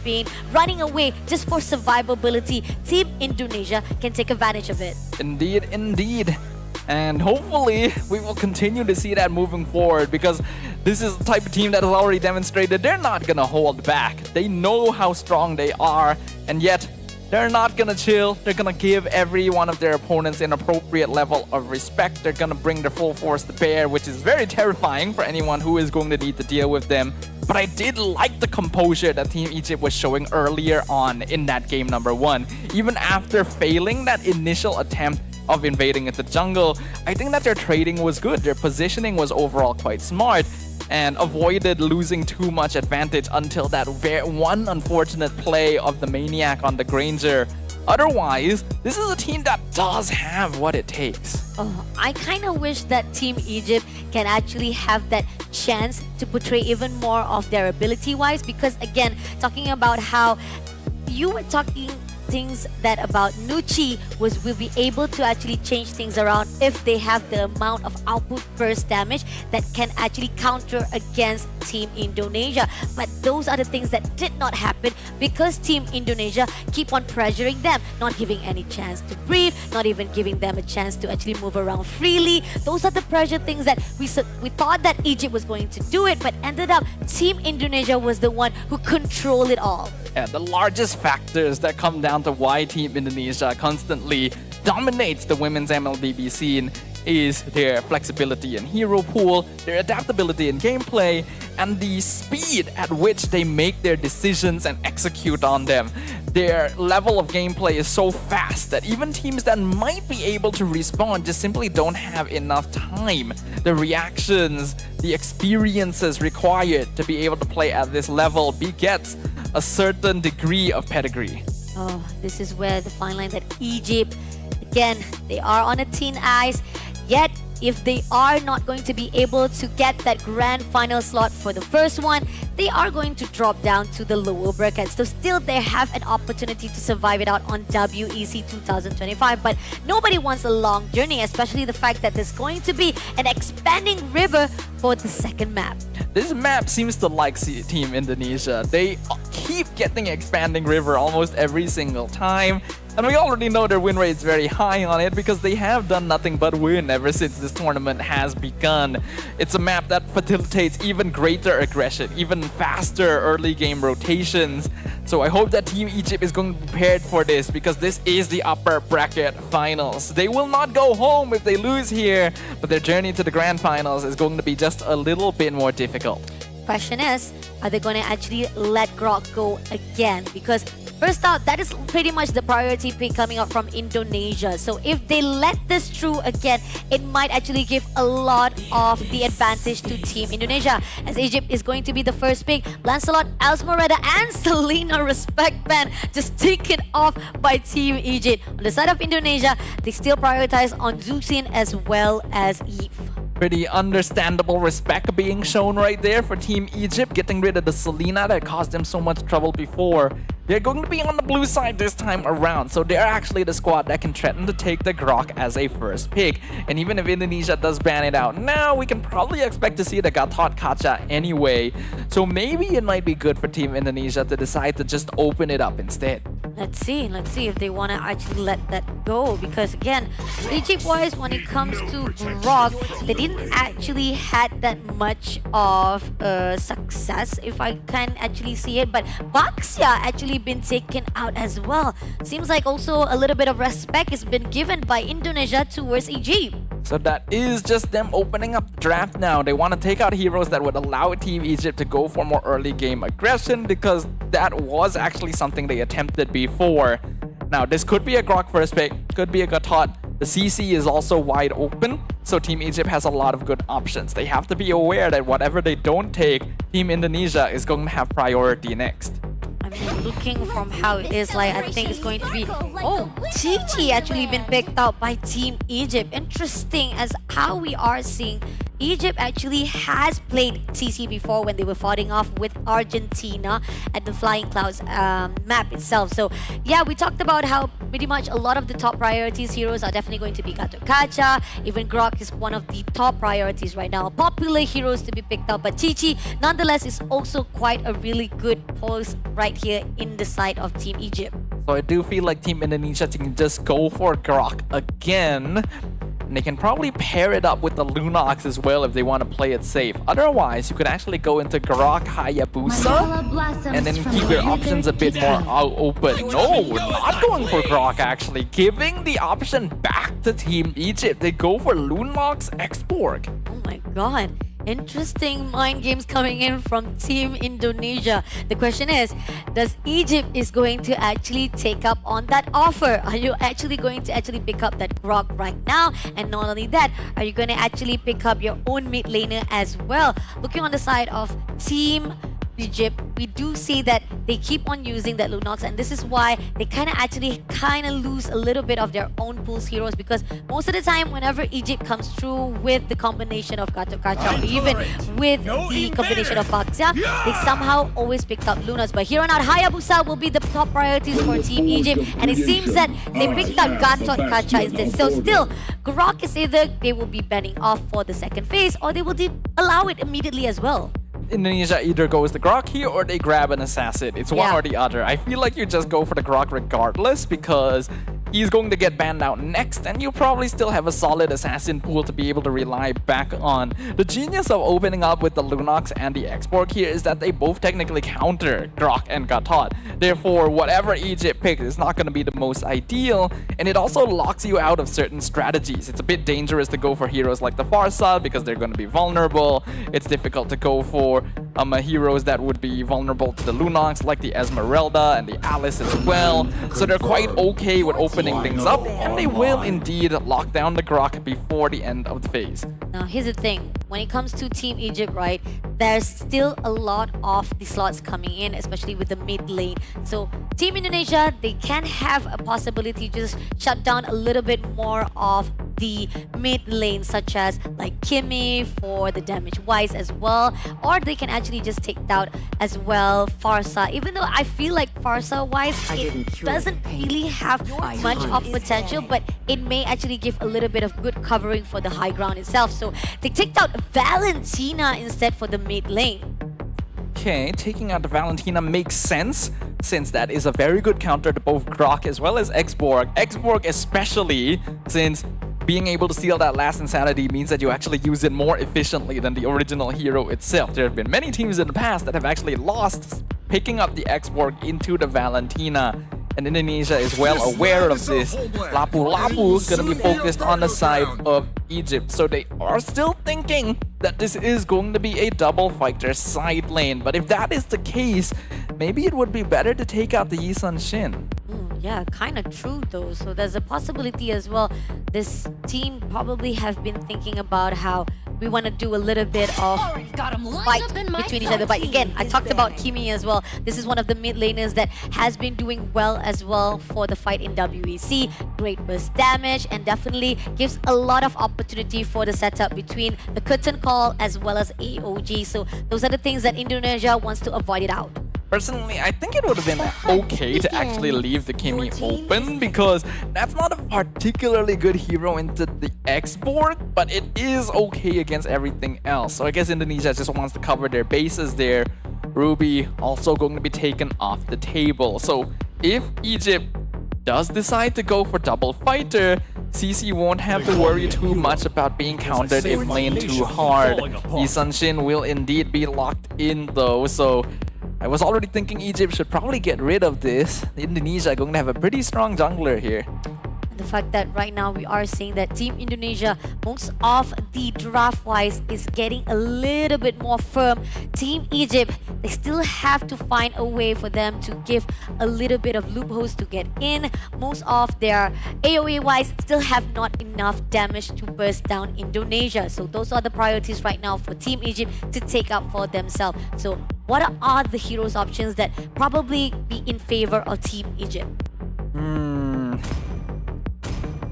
running away just for survivability, Team Indonesia can take advantage of it. Indeed, indeed. And hopefully, we will continue to see that moving forward, because this is the type of team that has already demonstrated they're not going to hold back. They know how strong they are, and yet they're not going to chill. They're going to give every one of their opponents an appropriate level of respect. They're going to bring their full force to bear, which is very terrifying for anyone who is going to need to deal with them. But I did like the composure that Team Egypt was showing earlier on in that game number 1. Even after failing that initial attempt of invading into the jungle, I think that their trading was good. Their positioning was overall quite smart and avoided losing too much advantage until that one unfortunate play of the Maniac on the Granger. Otherwise, this is a team that does have what it takes. Oh, I kind of wish that Team Egypt can actually have that chance to portray even more of their ability-wise, because again, talking about how you were talking things that about Nucci will be able to actually change things around if they have the amount of output burst damage that can actually counter against Team Indonesia. But those are the things that did not happen because Team Indonesia keep on pressuring them, not giving any chance to breathe, not even giving them a chance to actually move around freely. Those are the pressure things that we thought that Egypt was going to do it, but ended up Team Indonesia was the one who controlled it all. Yeah, the largest factors that come down to why Team Indonesia constantly dominates the women's MLBB scene is their flexibility in hero pool, their adaptability in gameplay, and the speed at which they make their decisions and execute on them. Their level of gameplay is so fast that even teams that might be able to respond just simply don't have enough time. The reactions, the experiences required to be able to play at this level begets a certain degree of pedigree. Oh, this is where the fine line that Egypt, again, they are on a thin ice. Yet, if they are not going to be able to get that grand final slot for the first one, they are going to drop down to the lower bracket. So still they have an opportunity to survive it out on WEC 2025. But nobody wants a long journey, especially the fact that there's going to be an expanding river for the second map. This map seems to like Team Indonesia. They keep getting expanding river almost every single time. And we already know their win rate is very high on it because they have done nothing but win ever since this tournament has begun. It's a map that facilitates even greater aggression, even faster early game rotations. So I hope that Team Egypt is going to be prepared for this because this is the upper bracket finals. They will not go home if they lose here, but their journey to the grand finals is going to be just a little bit more difficult. Question is, are they going to actually let Grok go again? Because first out, that is pretty much the priority pick coming up from Indonesia. So if they let this through again, it might actually give a lot of the advantage to Team Indonesia, as Egypt is going to be the first pick. Lancelot, Alsmoreda, and Selena Respect Band just taken off by Team Egypt. On the side of Indonesia, they still prioritize on Zuxin as well as Eve. Pretty understandable respect being shown right there for Team Egypt, getting rid of the Selena that caused them so much trouble before. They're going to be on the blue side this time around, so they're actually the squad that can threaten to take the Grok as a first pick. And even if Indonesia does ban it out now, we can probably expect to see the Gatot Kaca anyway. So maybe it might be good for Team Indonesia to decide to just open it up instead. Let's see if they want to actually let that go, because again, Egypt-wise, when it comes to Grok, they didn't actually had that much of success, if I can actually see it. But Baxia actually been taken out as well. Seems like also a little bit of respect has been given by Indonesia towards Egypt. So that is just them opening up the draft now. They want to take out heroes that would allow Team Egypt to go for more early game aggression, because that was actually something they attempted before. Now this could be a Grok first pick, could be a Gatot. The CC is also wide open, so Team Egypt has a lot of good options. They have to be aware that whatever they don't take, Team Indonesia is going to have priority next. I'm looking from how it is, like I think it's going to be, oh, Chi actually been picked out by Team Egypt. Interesting as how we are seeing Egypt actually has played CC before when they were fighting off with Argentina at the Flying Clouds map itself. So yeah, we talked about how pretty much a lot of the top priorities heroes are definitely going to be Gatot Kaca. Even Grok is one of the top priorities right now. Popular heroes to be picked up, but Chi nonetheless is also quite a really good post right here in the side of Team Egypt. So I do feel like Team Indonesia can just go for Grok again. And they can probably pair it up with the Lunox as well if they want to play it safe. Otherwise, you could actually go into Grok Hayabusa and then keep your options a bit more open. No, not going for Grok actually. Giving the option back to Team Egypt. They go for Lunox Expork. Oh my god. Interesting mind games coming in from Team Indonesia. The question is, does Egypt is going to actually take up on that offer? Are you actually going to actually pick up that Grok right now? And not only that, are you going to actually pick up your own mid laner as well? Looking on the side of Team Egypt, we do see that they keep on using that Lunox, and this is why they kind of lose a little bit of their own pool's heroes, because most of the time whenever Egypt comes through with the combination of Gatot Kaca or even with the combination of Baxia, they somehow always picked up Lunas. But here on out, Hayabusa will be the top priorities for Team Egypt, and it seems that they picked up Gatot Kaca instead. So still, Grok is either they will be banning off for the second phase, or they will allow it immediately as well. Indonesia either goes the Grok here or they grab an assassin. It's one Yeah. or the other. I feel like you just go for the Grok regardless, because he's going to get banned out next, and you probably still have a solid assassin pool to be able to rely back on. The genius of opening up with the Lunox and the Exborg here is that they both technically counter Grok and Gatot. Therefore, whatever Egypt picks is not going to be the most ideal, and it also locks you out of certain strategies. It's a bit dangerous to go for heroes like the Farsa because they're going to be vulnerable. It's difficult to go for heroes that would be vulnerable to the Lunox, like the Esmeralda and the Alice as well. So they're quite okay with opening things up, and they will indeed lock down the Grok before the end of the phase. Now, here's the thing. When it comes to Team Egypt, right, there's still a lot of the slots coming in, especially with the mid lane. So Team Indonesia, they can have a possibility to just shut down a little bit more of the mid lane, such as like Kimmy for the damage wise as well, or they can actually just take out as well Farsa, even though I feel like Farsa wise it doesn't really have much of potential, but it may actually give a little bit of good covering for the high ground itself. So they take out Valentina instead for the mid lane. Okay, taking out the Valentina makes sense, since that is a very good counter to both Grok as well as Exborg. Exborg especially, since being able to steal that last insanity means that you actually use it more efficiently than the original hero itself. There have been many teams in the past that have actually lost picking up the Exborg into the Valentina, and Indonesia is well aware of this. Lapu-Lapu is going to be focused on the side of Egypt, so they are still thinking that this is going to be a double fighter side lane. But if that is the case, maybe it would be better to take out the Yisun Shin. Yeah, kind of true though. So there's a possibility as well. This team probably have been thinking about how we want to do a little bit of fight between each other. But again, I talked about Kimi as well. This is one of the mid laners that has been doing well as well for the fight in WEC. Great burst damage, and definitely gives a lot of opportunity for the setup between the curtain call as well as AOG. So those are the things that Indonesia wants to avoid it out. Personally, I think it would have been okay to actually leave the Kimi open, because that's not a particularly good hero into the Exborg, but it is okay against everything else. So I guess Indonesia just wants to cover their bases there. Ruby also going to be taken off the table. So if Egypt does decide to go for double fighter, CC won't have to worry too much about being countered if lane too hard. Yisun Shin will indeed be locked in though, so I was already thinking Egypt should probably get rid of this. Indonesia are going to have a pretty strong jungler here. The fact that right now we are seeing that Team Indonesia, most of the draft-wise, is getting a little bit more firm. Team Egypt, they still have to find a way for them to give a little bit of loopholes to get in. Most of their AoE-wise still have not enough damage to burst down Indonesia. So those are the priorities right now for Team Egypt to take up for themselves. So what are the heroes options that probably be in favor of Team Egypt?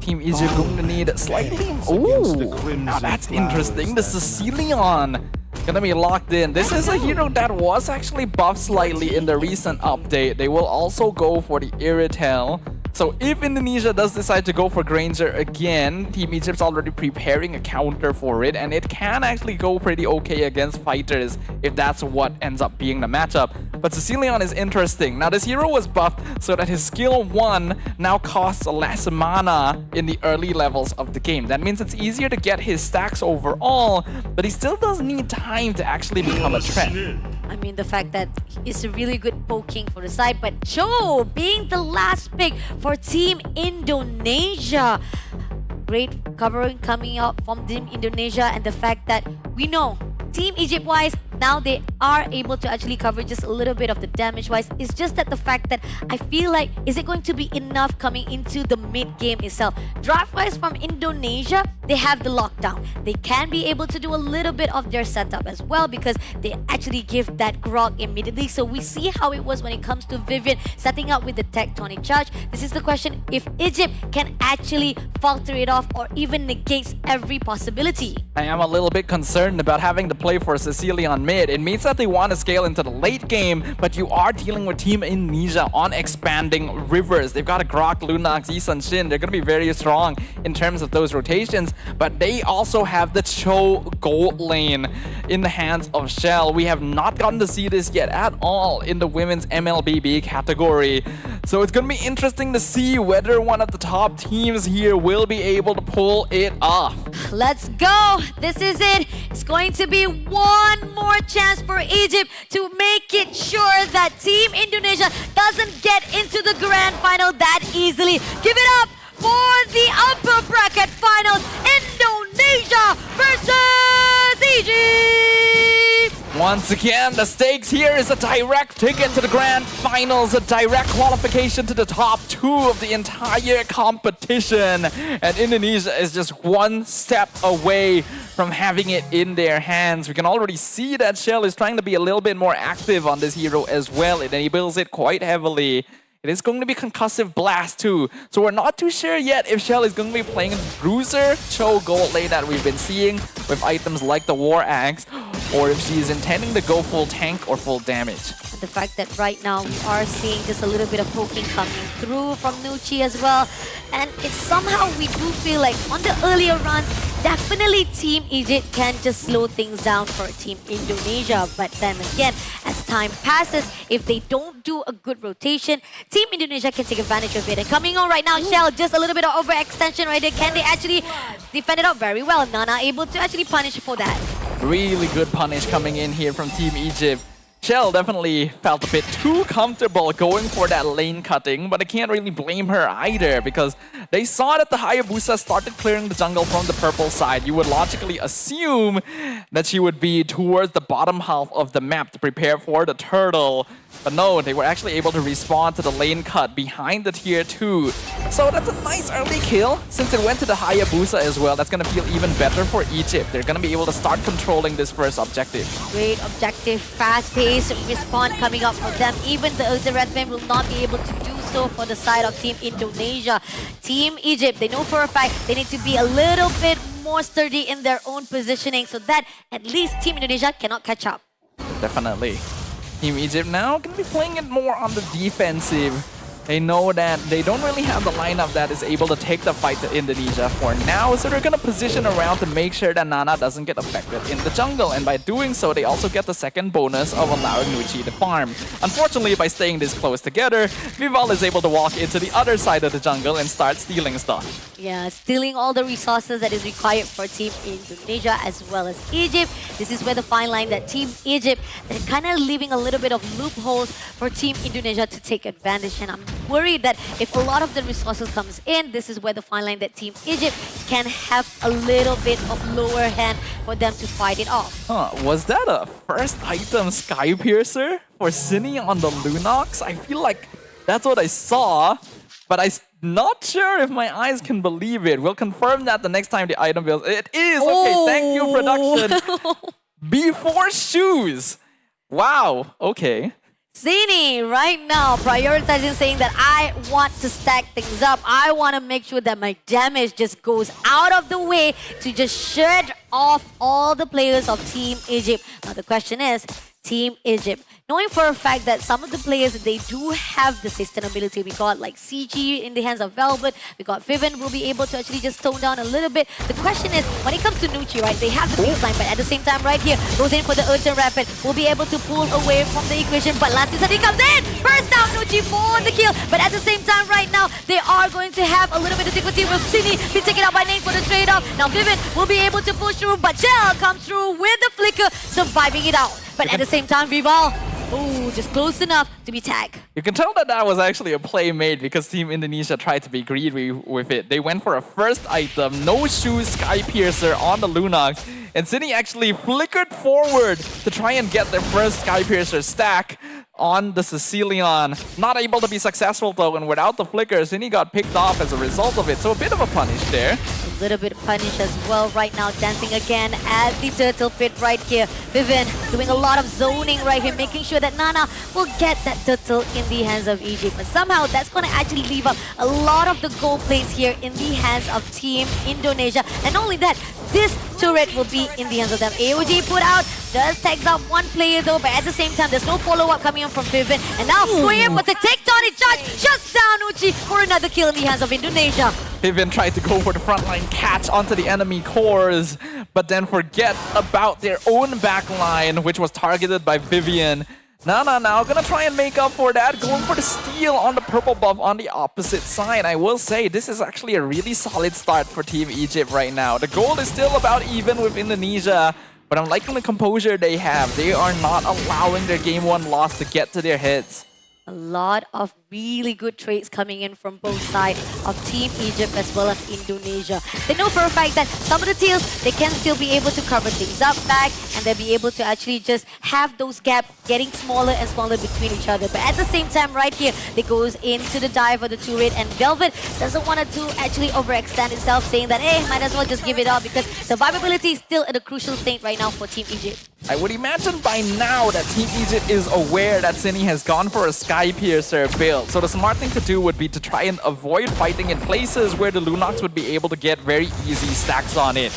Team Egypt going to need slightly... Ooh, now that's interesting. The Sicilian gonna be locked in. This is a hero that was actually buffed slightly in the recent update. They will also go for the Iritel. So if Indonesia does decide to go for Granger again, Team Egypt's already preparing a counter for it, and it can actually go pretty okay against fighters if that's what ends up being the matchup. But Sicilian is interesting. Now this hero was buffed so that his skill 1 now costs less mana in the early levels of the game. That means it's easier to get his stacks overall, but he still does need time to actually become a threat. I mean, the fact that it's a really good poking for the side, but Cho being the last pick for Team Indonesia. Great covering coming out from Team Indonesia, and the fact that we know Team Egypt-wise, now they are able to actually cover just a little bit of the damage-wise. It's just that the fact that I feel like, is it going to be enough coming into the mid-game itself? Draft-wise from Indonesia, they have the lockdown. They can be able to do a little bit of their setup as well because they actually give that grog immediately. So we see how it was when it comes to Vivian setting up with the tectonic charge. This is the question, if Egypt can actually falter it off or even negates every possibility. I am a little bit concerned about having to play for Cecilia on mid. It means that they want to scale into the late game, but you are dealing with Team Indonesia on expanding rivers. They've got a Grok, Lunox, Isan Shin. They're going to be very strong in terms of those rotations, but they also have the Cho gold lane in the hands of Shell. We have not gotten to see this yet at all in the women's MLBB category. So it's going to be interesting to see whether one of the top teams here will be able to pull it off. Let's go. This is it. It's going to be one more chance for Egypt to make it sure that Team Indonesia doesn't get into the grand final that easily. Give it up for the upper bracket finals. Indonesia versus Egypt. Once again, the stakes here is a direct ticket to the grand finals, a direct qualification to the top 2 of the entire competition. And Indonesia is just one step away from having it in their hands. We can already see that Shell is trying to be a little bit more active on this hero as well. It enables it quite heavily. It is going to be Concussive Blast too. So we're not too sure yet if Shell is going to be playing Bruiser, Cho gold lane that we've been seeing with items like the War Axe, or if she's intending to go full tank or full damage. The fact that right now we are seeing just a little bit of poking coming through from Nucci as well. And it's somehow we do feel like on the earlier runs, definitely Team Egypt can just slow things down for Team Indonesia. But then again, as time passes, if they don't do a good rotation, Team Indonesia can take advantage of it. And coming on right now, Shell, just a little bit of overextension right there. Can they actually defend it out very well? Nana able to actually punish for that. Really good punish coming in here from Team Egypt. Shell definitely felt a bit too comfortable going for that lane cutting, but I can't really blame her either because they saw that the Hayabusa started clearing the jungle from the purple side. You would logically assume that she would be towards the bottom half of the map to prepare for the turtle. But no, they were actually able to respond to the lane cut behind the tier 2. So that's a nice early kill. Since it went to the Hayabusa as well, that's going to feel even better for Egypt. They're going to be able to start controlling this first objective. Great objective, fast-paced respawn coming up for them. Even the Red Man will not be able to do so for the side of Team Indonesia. Team Egypt, they know for a fact they need to be a little bit more sturdy in their own positioning so that at least Team Indonesia cannot catch up. Definitely. Team Egypt now going to be playing it more on the defensive. They know that they don't really have the lineup that is able to take the fight to Indonesia for now, so they're going to position around to make sure that Nana doesn't get affected in the jungle. And by doing so, they also get the second bonus of allowing Nucci to farm. Unfortunately, by staying this close together, Vival is able to walk into the other side of the jungle and start stealing stuff. Yeah, stealing all the resources that is required for Team Indonesia as well as Egypt. This is where the fine line that Team Egypt, they're kind of leaving a little bit of loopholes for Team Indonesia to take advantage. And I'm worried that if a lot of the resources comes in, this is where the fine line that Team Egypt can have a little bit of lower hand for them to fight it off. Huh, was that a first item Sky Piercer for Cine on the Lunox? I feel like that's what I saw, but I'm not sure if my eyes can believe it. We'll confirm that the next time the item builds. It is! Okay, thank you, production. Before shoes. Wow, okay. Zini right now prioritizing, saying that I want to stack things up. I want to make sure that my damage just goes out of the way to just shed off all the players of Team Egypt. Now the question is, Team Egypt, knowing for a fact that some of the players, they do have the sustainability. We got like CG in the hands of Velvet. We got Vivian will be able to actually just tone down a little bit. The question is, when it comes to Nucci, right, they have the baseline, but at the same time right here, goes in for the Urgent Rapid, will be able to pull away from the equation. But last season he comes in, first down Nucci for the kill. But at the same time right now, they are going to have a little bit of difficulty with Cine being taken out by Nate for the trade-off. Now Vivian will be able to push through, but Gel comes through with the flicker, surviving it out. But at the same time, Vival, Oh, just close enough to be tagged. You can tell that that was actually a play made because Team Indonesia tried to be greedy with it. They went for a first item, no shoes Sky Piercer on the Lunox, and Cine actually flickered forward to try and get their first Sky Piercer stack on the Sicilian. Not able to be successful though, and without the flicker, Cine got picked off as a result of it. So a bit of a punish there. A little bit punish as well right now, dancing again at the turtle pit right here. Vivian doing a lot of zoning right here, making sure that Nana will get that turtle in the hands of Egypt. But somehow that's going to actually leave up a lot of the goal plays here in the hands of Team Indonesia. And not only that, this turret will be in the hands of them. AOG put out, does tag up one player though, but at the same time, there's no follow-up coming in from Vivian. And now going in with the takedown charge, shuts down Uchi for another kill in the hands of Indonesia. Vivian tried to go for the frontline catch onto the enemy cores, but then forget about their own backline, which was targeted by Vivian. Nana now gonna try and make up for that, going for the steal on the purple buff on the opposite side. I will say this is actually a really solid start for Team Egypt right now. The goal is still about even with Indonesia, but I'm liking the composure they have. They are not allowing their game 1 loss to get to their heads. A lot of really good trades coming in from both sides of Team Egypt as well as Indonesia. They know for a fact that some of the teams, they can still be able to cover things up back, and they'll be able to actually just have those gaps getting smaller and smaller between each other. But at the same time, right here, they goes into the dive of the turret, and Velvet doesn't want to actually overextend itself, saying that, hey, might as well just give it up because survivability is still at a crucial state right now for Team Egypt. I would imagine by now that Team Egypt is aware that Cine has gone for a Sky Piercer build. So the smart thing to do would be to try and avoid fighting in places where the Lunox would be able to get very easy stacks on it.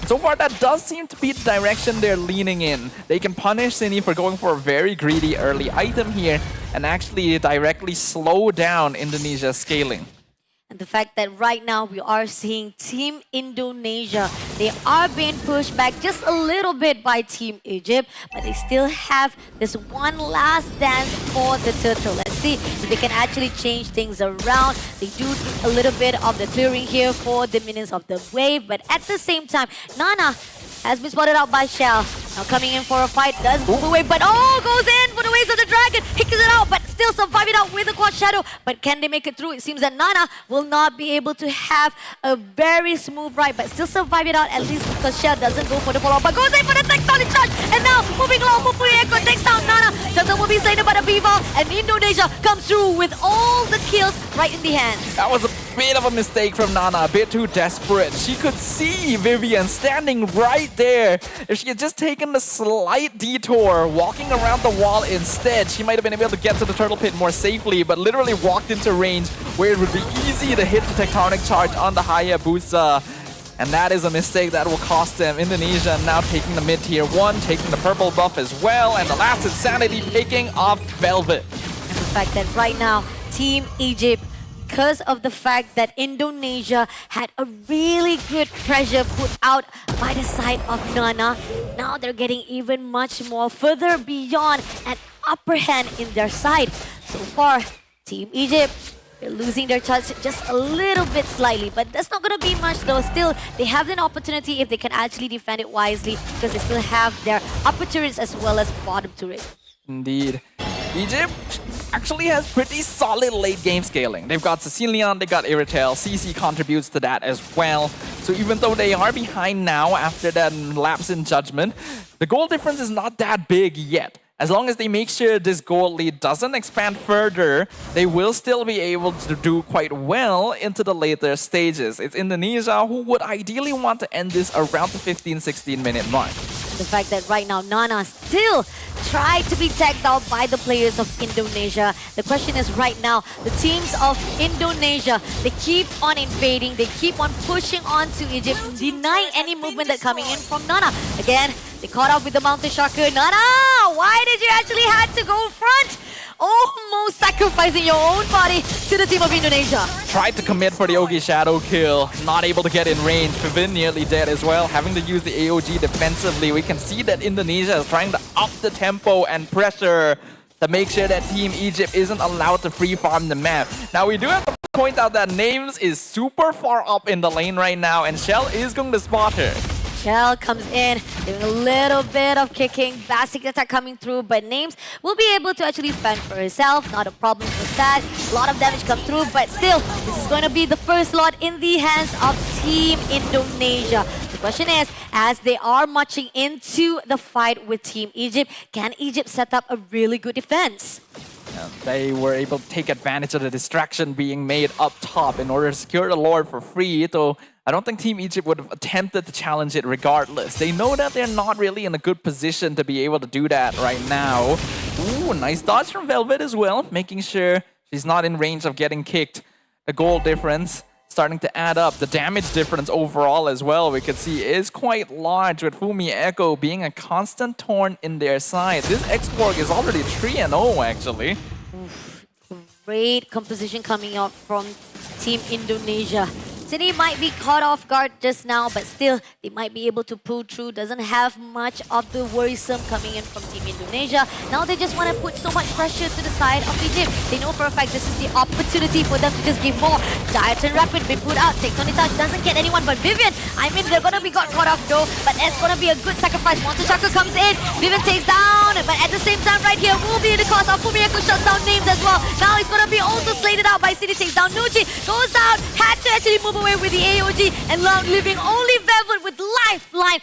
So far, that does seem to be the direction they're leaning in. They can punish Cine for going for a very greedy early item here and actually directly slow down Indonesia's scaling. And the fact that right now we are seeing Team Indonesia, they are being pushed back just a little bit by Team Egypt, but they still have this one last dance for the turtle. Let's see if they can actually change things around. They do a little bit of the clearing here for the minions of the wave, but at the same time, Nana has been spotted out by Shell. Now coming in for a fight, does move away, but goes in for the waves of the dragon, hicks it out, but still survive it out with the quad shadow. But can they make it through? It seems that Nana will not be able to have a very smooth ride, but still survive it out at least because Shell doesn't go for the follow-up, but goes in for the takedown charge. And now moving along, Mufuri Echo takes down Nana. Turtle will be slain by the Beaver, and Indonesia comes through with all the kills right in the hands. That was a bit of a mistake from Nana, a bit too desperate. She could see Vivian standing right there. If she had just taken the slight detour, walking around the wall instead, she might have been able to get to the turtle pit more safely, but literally walked into range where it would be easy to hit the tectonic charge on the Hayabusa. And that is a mistake that will cost them. Indonesia now taking the mid-tier 1, taking the purple buff as well, and the last Insanity picking off Velvet. And the fact that right now, Team Egypt, because of the fact that Indonesia had a really good pressure put out by the side of Nana, now they're getting even much more further beyond an upper hand in their side. So far, Team Egypt, they're losing their touch just a little bit slightly, but that's not going to be much though. Still, they have an opportunity if they can actually defend it wisely because they still have their upper turrets as well as bottom turret. Indeed. Egypt actually has pretty solid late game scaling. They've got Sicilian, they got Iritel, CC contributes to that as well. So even though they are behind now after that lapse in judgment, the goal difference is not that big yet. As long as they make sure this goal lead doesn't expand further, they will still be able to do quite well into the later stages. It's Indonesia who would ideally want to end this around the 15-16 minute mark. The fact that right now Nana still tried to be tagged out by the players of Indonesia. The question is right now, the teams of Indonesia, they keep on invading, they keep on pushing on to Egypt, denying any movement that's coming in from Nana. Again, they caught up with the Mountain Shocker. Nana, why did you actually have to go front? Almost sacrificing your own body to the team of Indonesia. Tried to commit for the Ogi Shadow kill, not able to get in range. Vivin nearly dead as well, having to use the AOG defensively. We can see that Indonesia is trying to up the tempo and pressure to make sure that Team Egypt isn't allowed to free farm the map. Now we do have to point out that Names is super far up in the lane right now, and Shell is going to spot her. Shell comes in, doing a little bit of kicking. Basic attack coming through, but Names will be able to actually fend for herself. Not a problem with that. A lot of damage come through, but still, this is going to be the first lot in the hands of Team Indonesia. The question is, as they are marching into the fight with Team Egypt, can Egypt set up a really good defense? They were able to take advantage of the distraction being made up top in order to secure the Lord for free, though I don't think Team Egypt would have attempted to challenge it regardless. They know that they're not really in a good position to be able to do that right now. Ooh, nice dodge from Velvet as well, making sure she's not in range of getting kicked. The goal difference starting to add up. The damage difference overall as well, we can see, is quite large, with Fumi Echo being a constant thorn in their side. This X-Borg is already 3-0 actually. Great composition coming out from Team Indonesia. City might be caught off guard just now, but still, they might be able to pull through. Doesn't have much of the worrisome coming in from Team Indonesia. Now they just want to put so much pressure to the side of Egypt. They know for a fact this is the opportunity for them to just give more. Diet and Rapid been put out. Tectonic Touch doesn't get anyone but Vivian. I mean, they're going to be got caught off though, but it's going to be a good sacrifice. Monster Chakra comes in. Vivian takes down, but at the same time right here will be the cause of Fumieko shuts down Names as well. Now he's going to be also slated out by City, takes down Nuji. Goes out, had to actually move away with the AOG, and now leaving only Velvet with lifeline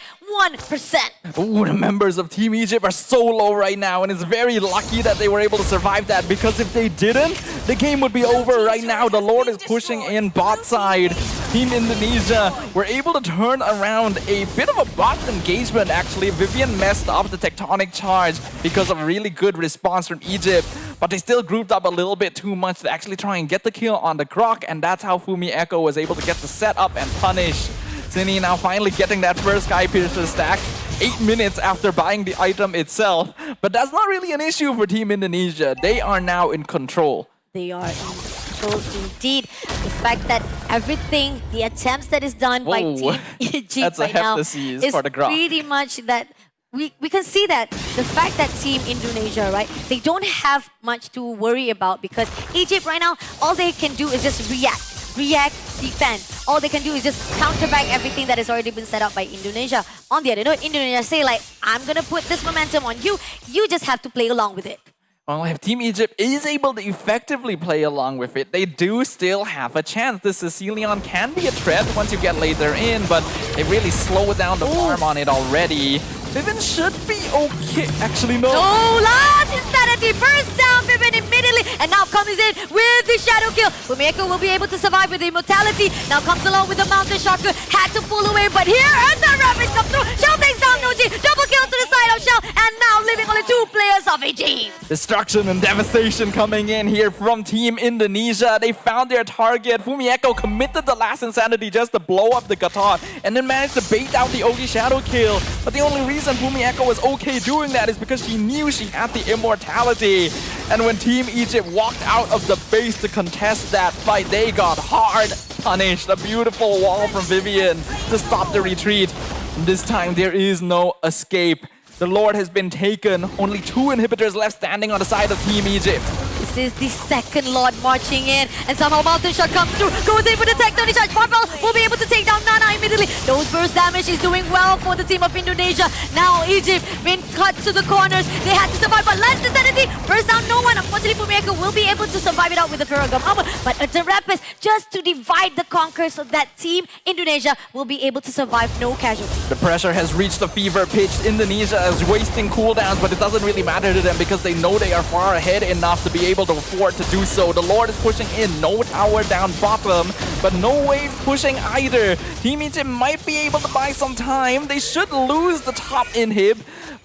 1%. Ooh, the members of Team Egypt are so low right now, and it's very lucky that they were able to survive that, because if they didn't, the game would be over right now. The Lord is pushing in bot side. Team Indonesia were able to turn around a bit of a bot engagement actually. Vivian messed up the tectonic charge because of a really good response from Egypt, but they still grouped up a little bit too much to actually try and get the kill on the Grok, and that's how Fumi Echo was able to get the setup and punish. Cine now finally getting that first Sky Piercer stack 8 minutes after buying the item itself, but that's not really an issue for Team Indonesia. They are now in control. They are in control indeed. The fact that everything, the attempts that is done by Team Egypt right now is for the Grok. pretty much that we can see that the fact that Team Indonesia, right, they don't have much to worry about, because Egypt right now, all they can do is just react, defend. All they can do is just counter back everything that has already been set up by Indonesia. On the other note, Indonesia say like, I'm gonna put this momentum on you, you just have to play along with it. Well, if Team Egypt is able to effectively play along with it, they do still have a chance. This Sicilian can be a threat once you get later in, but they really slowed down the farm on it already. Vivian should be okay. Actually, no. No, last insanity bursts down Vivian immediately, and now comes in with the shadow kill. Fumieko will be able to survive with the immortality. Now comes along with the mountain chakra. Had to pull away, but here Eartha Rapids come through. Shell takes down Noji. Double kill to the side of Shell, and now leaving only 2 players of a team. Destruction and devastation coming in here from Team Indonesia. They found their target. Fumieko committed the last insanity just to blow up the Gatot, and then managed to bait out the OG shadow kill. But the only reason Fumieko was okay doing that is because she knew she had the immortality. And when Team Egypt walked out of the base to contest that fight, they got hard punished. A beautiful wall from Vivian to stop the retreat. And this time there is no escape. The Lord has been taken. Only 2 inhibitors left standing on the side of Team Egypt. This is the second Lord marching in, and somehow Mountain Shot comes through, goes in for the tectonic charge. Marvel will be able to take down Nana immediately. Those burst damage is doing well for the team of Indonesia. Now Egypt been cut to the corners. They had to survive, but Lance Insanity burst down no one. Unfortunately, Fumieko will be able to survive it out with the Ferragam armor, but the Rapids just to divide the conquer so that Team Indonesia will be able to survive no casualties. The pressure has reached a fever pitch. Indonesia is wasting cooldowns, but it doesn't really matter to them because they know they are far ahead enough to be able to afford to do so. The Lord is pushing in, no tower down bottom, but no waves pushing either. Team Egypt might be able to buy some time. They should lose the top inhib,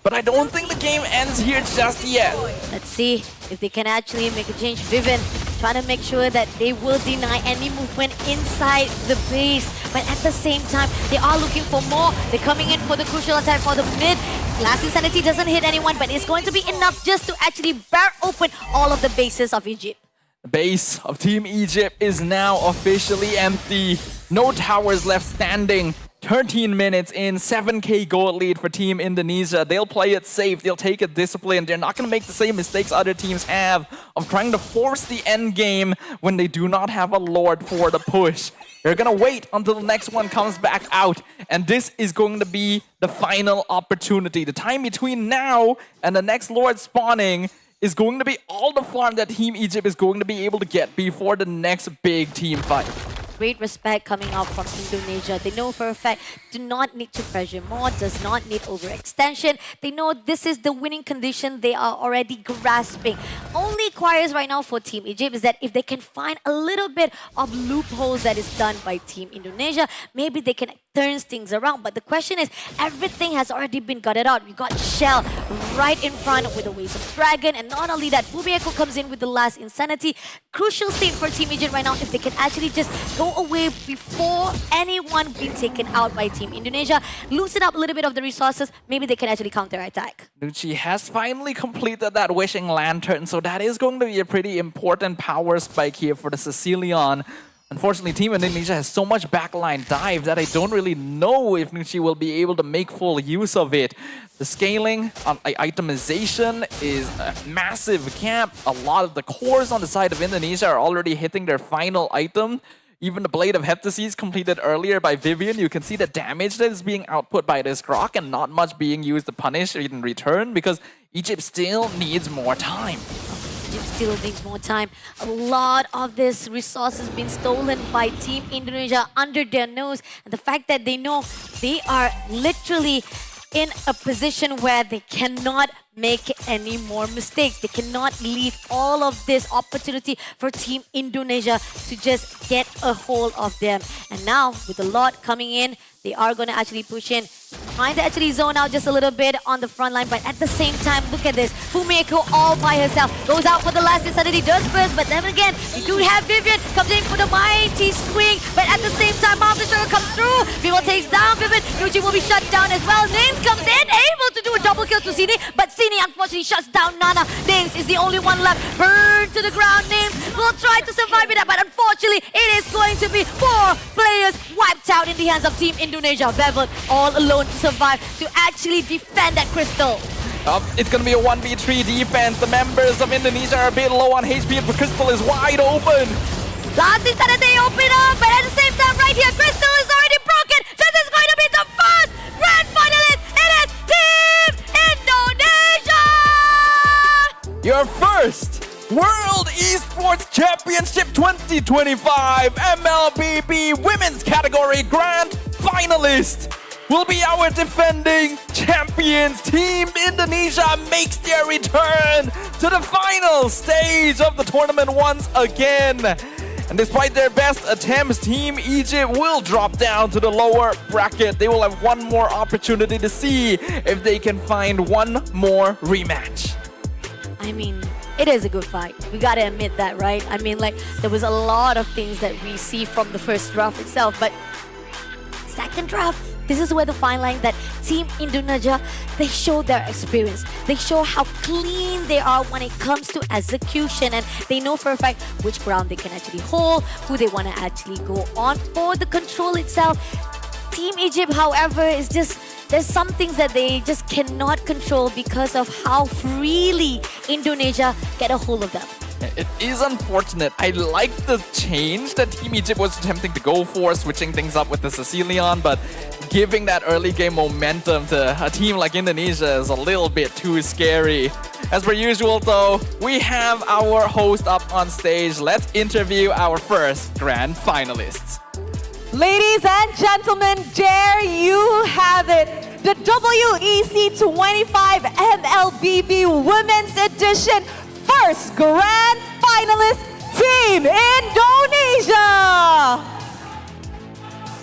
but I don't think the game ends here just yet. Let's see if they can actually make a change. Vivian trying to make sure that they will deny any movement inside the base, but at the same time, they are looking for more. They're coming in for the crucial attack for the mid. Last Insanity doesn't hit anyone, but it's going to be enough just to actually bear open all of the bases of Egypt. The base of Team Egypt is now officially empty. No towers left standing. 13 minutes in, 7k gold lead for Team Indonesia. They'll play it safe, they'll take it disciplined. They're not going to make the same mistakes other teams have of trying to force the end game when they do not have a Lord for the push. They're going to wait until the next one comes back out. And this is going to be the final opportunity. The time between now and the next Lord spawning is going to be all the farm that Team Egypt is going to be able to get before the next big team fight. Great respect coming out from Indonesia. They know for a fact do not need to pressure more, does not need overextension. They know this is the winning condition they are already grasping. Only requires right now for Team Egypt is that if they can find a little bit of loopholes that is done by Team Indonesia, maybe they can turn things around. But the question is, everything has already been gutted out. We got Shell right in front with the Waves of Dragon, and not only that, Fumieko comes in with the last Insanity. Crucial state for Team Egypt right now if they can actually just go away before anyone being taken out by Team Indonesia, loosen up a little bit of the resources, maybe they can actually counter-attack. Nucci has finally completed that Wishing Lantern, so that is going to be a pretty important power spike here for the Sicilian. Unfortunately, Team Indonesia has so much backline dive that I don't really know if Nucci will be able to make full use of it. The scaling on itemization is a massive camp. A lot of the cores on the side of Indonesia are already hitting their final item. Even the Blade of Heptases completed earlier by Vivian, you can see the damage that is being output by this Grok and not much being used to punish in return because Egypt still needs more time. Egypt still needs more time. A lot of this resources being stolen by Team Indonesia under their nose. And the fact that they know they are literally in a position where they cannot make any more mistakes. They cannot leave all of this opportunity for Team Indonesia to just get a hold of them. And now, with a lot coming in, they are going to actually push in, trying to actually zone out just a little bit on the front line. But at the same time, look at this. Fumieko all by herself goes out for the last Insanity, does burst. But then again, we do have Vivian comes in for the mighty swing. But at the same time, Mouth the Sugar comes through. Vivo takes down Vivian. Nucci will be shut down as well. Names comes in, able to do a double kill to Sini. But Sini unfortunately shuts down Nana. Names is the only one left. Burned to the ground. Names will try to survive it, but unfortunately, it is going to be 4 players wiped out in the hands of Team Indonesia. Bevel all alone to survive, to actually defend that crystal. It's going to be a 1v3 defense. The members of Indonesia are a bit low on HP, but Crystal is wide open. Last Insanity open up, but at the same time right here, Crystal is already broken. This is going to be the first grand finalist. It is Team Indonesia! Your first World Esports Championship 2025 MLBB Women's Category Grand Finalist will be our defending champions. Team Indonesia makes their return to the final stage of the tournament once again. And despite their best attempts, Team Egypt will drop down to the lower bracket. They will have one more opportunity to see if they can find one more rematch. I mean, it is a good fight. We gotta admit that, right? I mean, like, there was a lot of things that we see from the first draft itself, but second draft, this is where the fine line that Team Indonesia, they show their experience. They show how clean they are when it comes to execution, and they know for a fact which ground they can actually hold, who they want to actually go on for the control itself. Team Egypt, however, is just, there's some things that they just cannot control because of how freely Indonesia get a hold of them. It is unfortunate. I like the change that Team Egypt was attempting to go for, switching things up with the Sicilian, but giving that early game momentum to a team like Indonesia is a little bit too scary. As per usual though, we have our host up on stage. Let's interview our first grand finalists. Ladies and gentlemen, there you have it. The WEC 25 MLBB Women's Edition first grand finalist, Team Indonesia.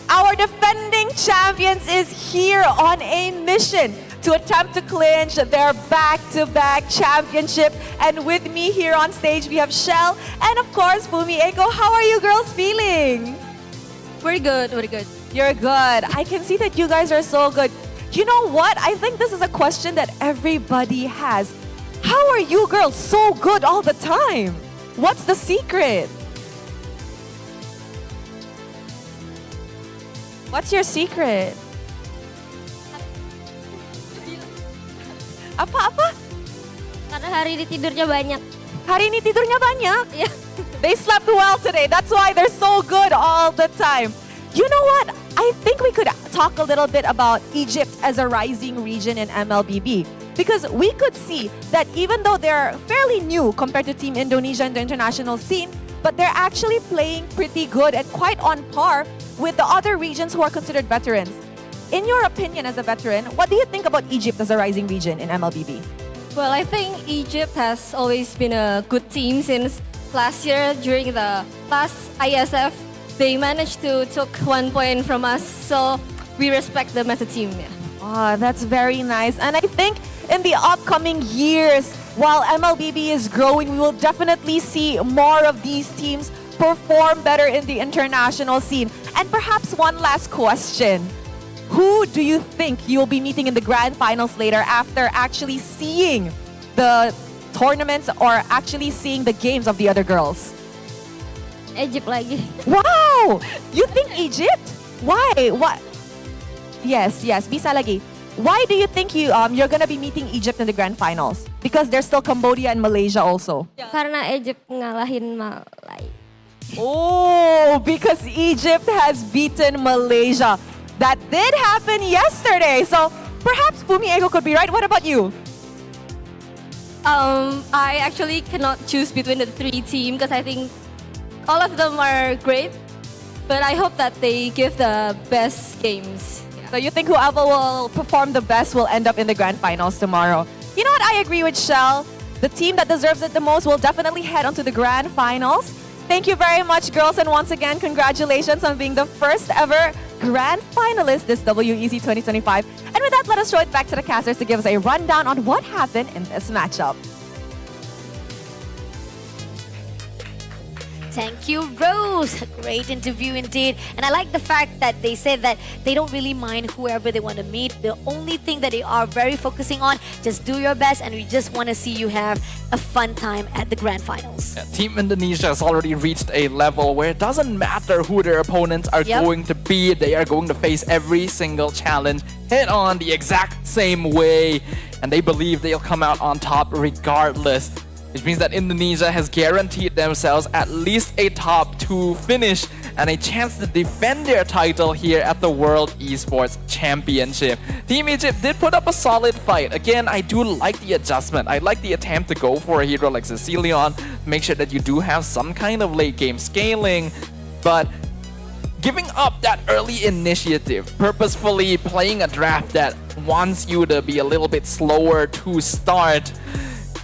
Our defending champions is here on a mission to attempt to clinch their back-to-back championship. And with me here on stage, we have Shell and of course, Fumieko. How are you girls feeling? We're good, we're good. You're good. I can see that you guys are so good. You know what? I think this is a question that everybody has. How are you girls so good all the time? What's the secret? What's your secret? Apa-apa? Karena hari ini tidurnya banyak. Hari ini tidurnya banyak. Iya. They slept well today. That's why they're so good all the time. You know what? I think we could talk a little bit about Egypt as a rising region in MLBB. Because we could see that even though they're fairly new compared to Team Indonesia in the international scene, but they're actually playing pretty good and quite on par with the other regions who are considered veterans. In your opinion as a veteran, what do you think about Egypt as a rising region in MLBB? Well, I think Egypt has always been a good team since last year during the last IESF. They managed to took 1 point from us, so we respect them as a team. Yeah. Ah, that's very nice. And I think in the upcoming years, while MLBB is growing, we will definitely see more of these teams perform better in the international scene. And perhaps one last question. Who do you think you'll be meeting in the grand finals later after actually seeing the tournaments or actually seeing the games of the other girls? Egypt lagi. Wow! You think Egypt? Why? What? Yes, bisa lagi. Why do you think you're gonna be meeting Egypt in the grand finals? Because there's still Cambodia and Malaysia also. Karena Egypt ngalahin Malaysia. Oh, because Egypt has beaten Malaysia. That did happen yesterday. So perhaps Fumiego could be right. What about you? I actually cannot choose between the three teams because I think all of them are great. But I hope that they give the best games. So you think whoever will perform the best will end up in the grand finals tomorrow? You know what? I agree with Shell. The team that deserves it the most will definitely head on to the grand finals. Thank you very much, girls. And once again, congratulations on being the first ever grand finalist this WEC 2025. And with that, let us throw it back to the casters to give us a rundown on what happened in this matchup. Thank you, Rose. Great interview indeed. And I like the fact that they said that they don't really mind whoever they want to meet. The only thing that they are very focusing on, just do your best, and we just want to see you have a fun time at the grand finals. Yeah, Team Indonesia has already reached a level where it doesn't matter who their opponents are going to be. They are going to face every single challenge head on the exact same way. And they believe they'll come out on top regardless. Which means that Indonesia has guaranteed themselves at least a top 2 finish and a chance to defend their title here at the World Esports Championship. Team Egypt did put up a solid fight. Again, I do like the adjustment. I like the attempt to go for a hero like Cecilion, make sure that you do have some kind of late game scaling, but giving up that early initiative, purposefully playing a draft that wants you to be a little bit slower to start,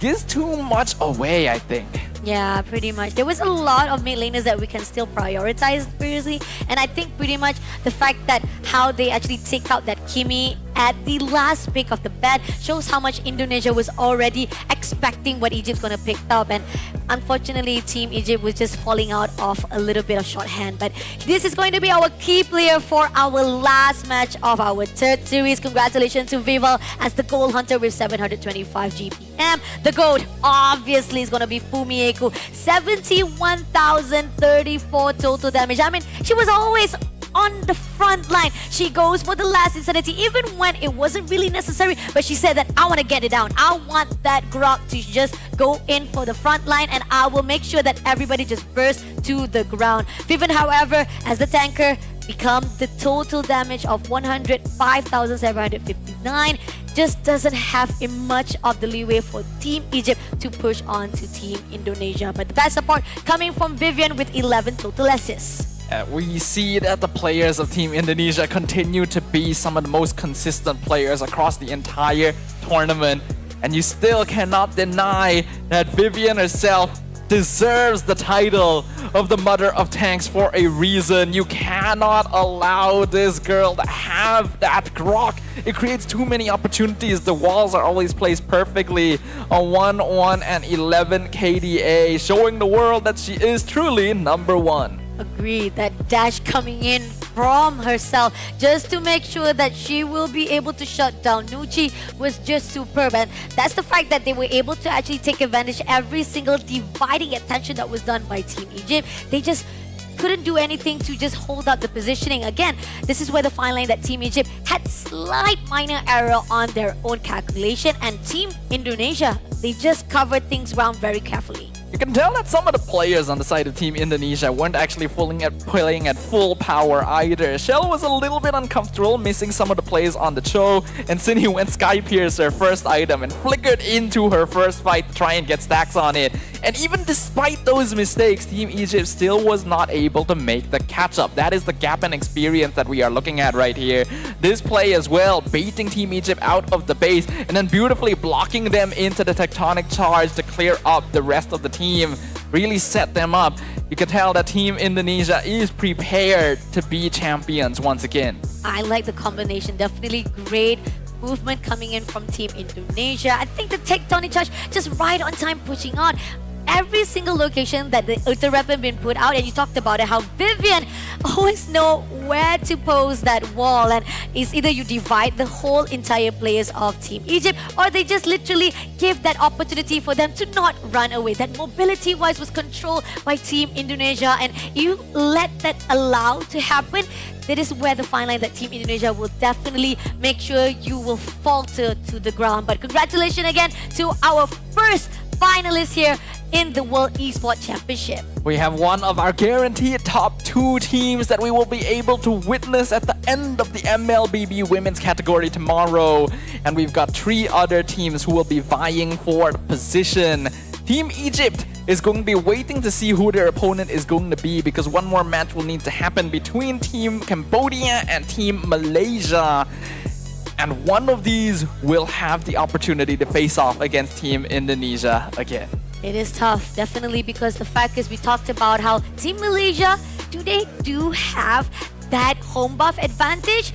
gives too much away, I think. Yeah, pretty much. There was a lot of mid laners that we can still prioritize previously, and I think pretty much the fact that how they actually take out that Kimi at the last pick of the bat shows how much Indonesia was already expecting what Egypt's gonna pick up, and unfortunately Team Egypt was just falling out of a little bit of shorthand. But this is going to be our key player for our last match of our third series. Congratulations to Vival as the goal hunter with 725 GPM. The GOAT obviously is gonna be Fumiego, 71,034 total damage. I mean, she was always on the front line. She goes for the last insanity even when it wasn't really necessary, but she said that I want to get it down. I want that Grok to just go in for the front line and I will make sure that everybody just bursts to the ground. Vivian, however, as the tanker, become the total damage of 105,759. Just doesn't have much of the leeway for Team Egypt to push on to Team Indonesia. But the best support coming from Vivian with 11 total assists. We see that the players of Team Indonesia continue to be some of the most consistent players across the entire tournament. And you still cannot deny that Vivian herself deserves the title of the Mother of Tanks for a reason. You cannot allow this girl to have that Grok. It creates too many opportunities. The walls are always placed perfectly on 1-1 and 11 KDA, showing the world that she is truly number one. Agreed. That dash coming in from herself just to make sure that she will be able to shut down Nucci was just superb. And that's the fact that they were able to actually take advantage every single dividing attention that was done by Team Egypt. They just couldn't do anything to just hold up the positioning. Again, this is where the fine line that Team Egypt had slight minor error on their own calculation, and Team Indonesia, they just covered things around very carefully. You can tell that some of the players on the side of Team Indonesia weren't actually playing at full power either. Shell was a little bit uncomfortable, missing some of the plays on the show, and Cindy went Sky Piercer first item and flickered into her first fight to try and get stacks on it. And even despite those mistakes, Team Egypt still was not able to make the catch-up. That is the gap in experience that we are looking at right here. This play as well, baiting Team Egypt out of the base, and then beautifully blocking them into the tectonic charge to clear up the rest of the team, really set them up. You can tell that Team Indonesia is prepared to be champions once again. I like the combination. Definitely great movement coming in from Team Indonesia. I think the tectonic charge just right on time, pushing on every single location that the ultra weapon been put out. And you talked about it, how Vivian always know where to pose that wall, and it's either you divide the whole entire players of Team Egypt, or they just literally give that opportunity for them to not run away. That mobility wise was controlled by Team Indonesia, and you let that allow to happen. That is where the fine line that Team Indonesia will definitely make sure you will falter to the ground. But congratulations again to our first finalist here in the World Esports Championship. We have one of our guaranteed top 2 teams that we will be able to witness at the end of the MLBB women's category tomorrow. And we've got 3 other teams who will be vying for the position. Team Egypt is going to be waiting to see who their opponent is going to be, because one more match will need to happen between Team Cambodia and Team Malaysia. And one of these will have the opportunity to face off against Team Indonesia again. It is tough, definitely, because the fact is we talked about how Team Malaysia, they do have that home buff advantage.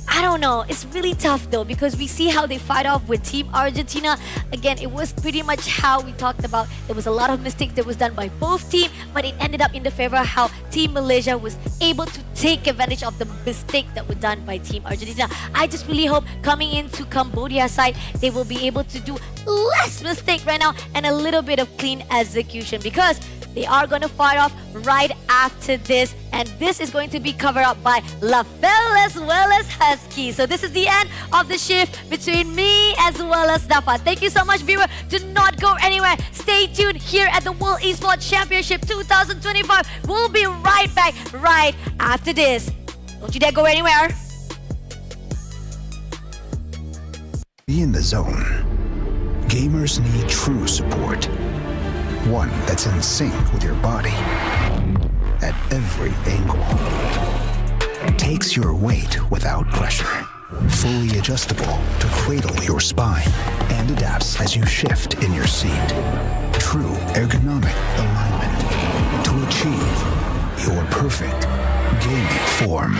I don't know, it's really tough though, because we see how they fight off with Team Argentina. Again, it was pretty much how we talked about. There was a lot of mistakes that was done by both teams, but it ended up in the favor of how Team Malaysia was able to take advantage of the mistakes that were done by Team Argentina. I just really hope coming into Cambodia side, they will be able to do less mistake right now and a little bit of clean execution, because they are going to fire off right after this, and this is going to be covered up by LaFell as well as Husky. So this is the end of the shift between me as well as Dafa. Thank you so much, viewer. Do not go anywhere. Stay tuned here at the World Esports Championship 2025. We'll be right back right after this. Don't you dare go anywhere. Be in the zone. Gamers need true support. One that's in sync with your body at every angle. Takes your weight without pressure. Fully adjustable to cradle your spine and adapts as you shift in your seat. True ergonomic alignment to achieve your perfect gaming form.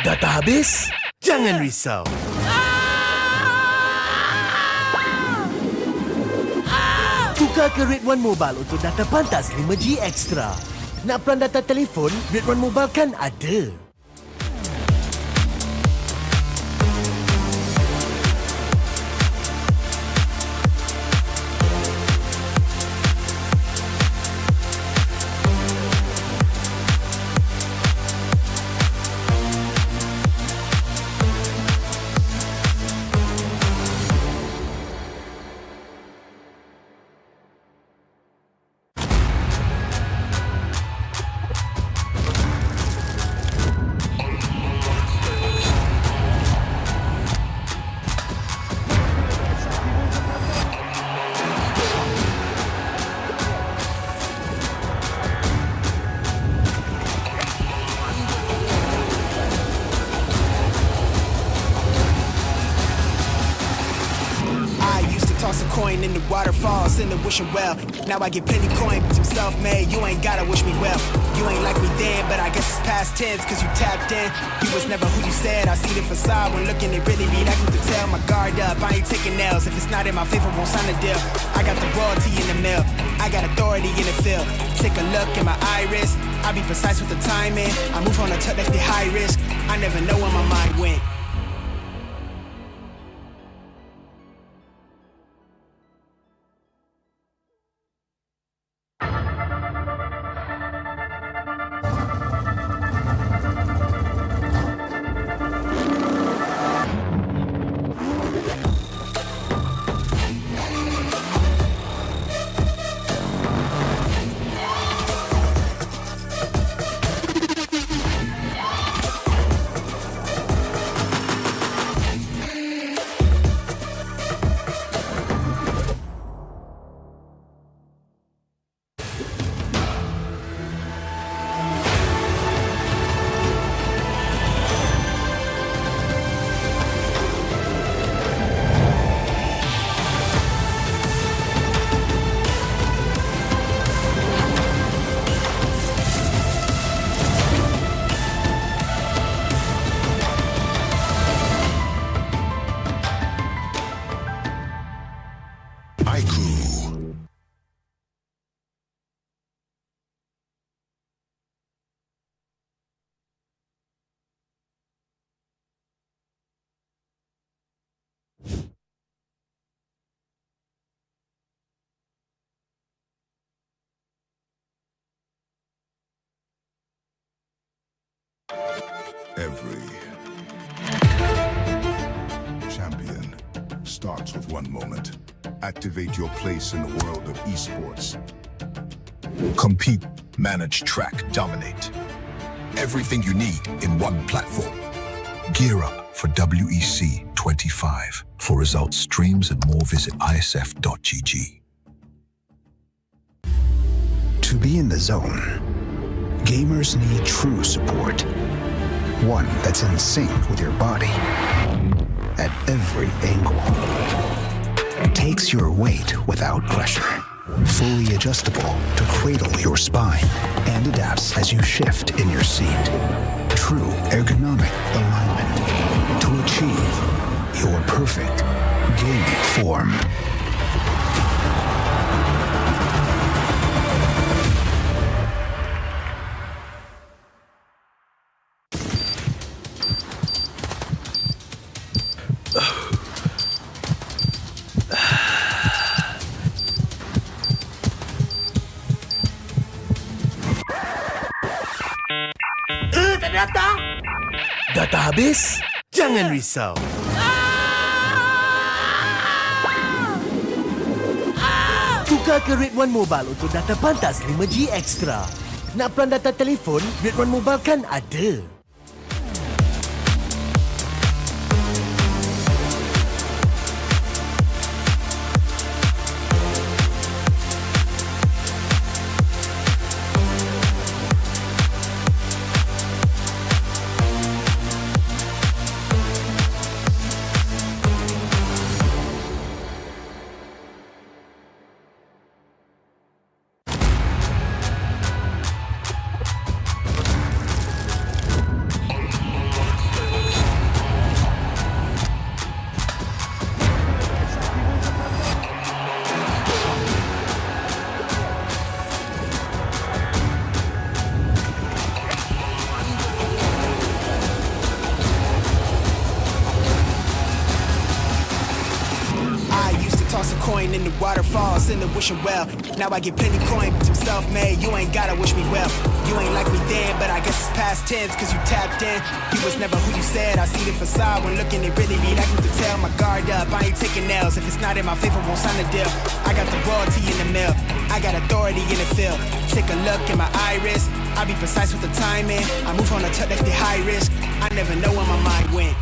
Data habis? Jangan risau. Tukar ke Red One Mobile untuk data pantas 5G Extra. Nak peran data telefon? Red One Mobile kan ada. In the waterfalls, in the wishing well. Now I get plenty coin, some self-made. You ain't gotta wish me well. You You ain't like me then, but I guess it's past tense, cause you tapped in. You was never who you said. I see the facade when looking, it really be like me to tell. My guard up, I ain't taking nails. If it's not in my favor, won't sign a deal. I got the royalty in the mill, I got authority in the field. Take a look in my iris, I be precise with the timing. I move on a tuck like the high risk. I never know where my mind went. Every champion starts with one moment. Activate your place in the world of esports. Compete, manage, track, dominate. Everything you need in one platform. Gear up for WEC 25. For results, streams, and more, visit ISF.gg. To be in the zone, gamers need true support. One that's in sync with your body at every angle. Takes your weight without pressure. Fully adjustable to cradle your spine and adapts as you shift in your seat. True ergonomic alignment to achieve your perfect gaming form. Ternyata data habis? Jangan risau. Tukar ke Red One Mobile untuk data pantas 5G Extra. Nak pelan data telefon, Red One Mobile kan ada. In the waterfalls, in the wishing well. Now I get plenty coin, I'm self-made. You ain't gotta wish me well. You ain't like me then, but I guess it's past tense, cause you tapped in. You was never who you said. I see the facade when looking, it really be like me to tell. My guard up, I ain't taking nails. If it's not in my favor, won't sign a deal. I got the royalty in the mill, I got authority in the field. Take a look in my iris, I be precise with the timing. I move on a tuck like the high risk. I never know where my mind went.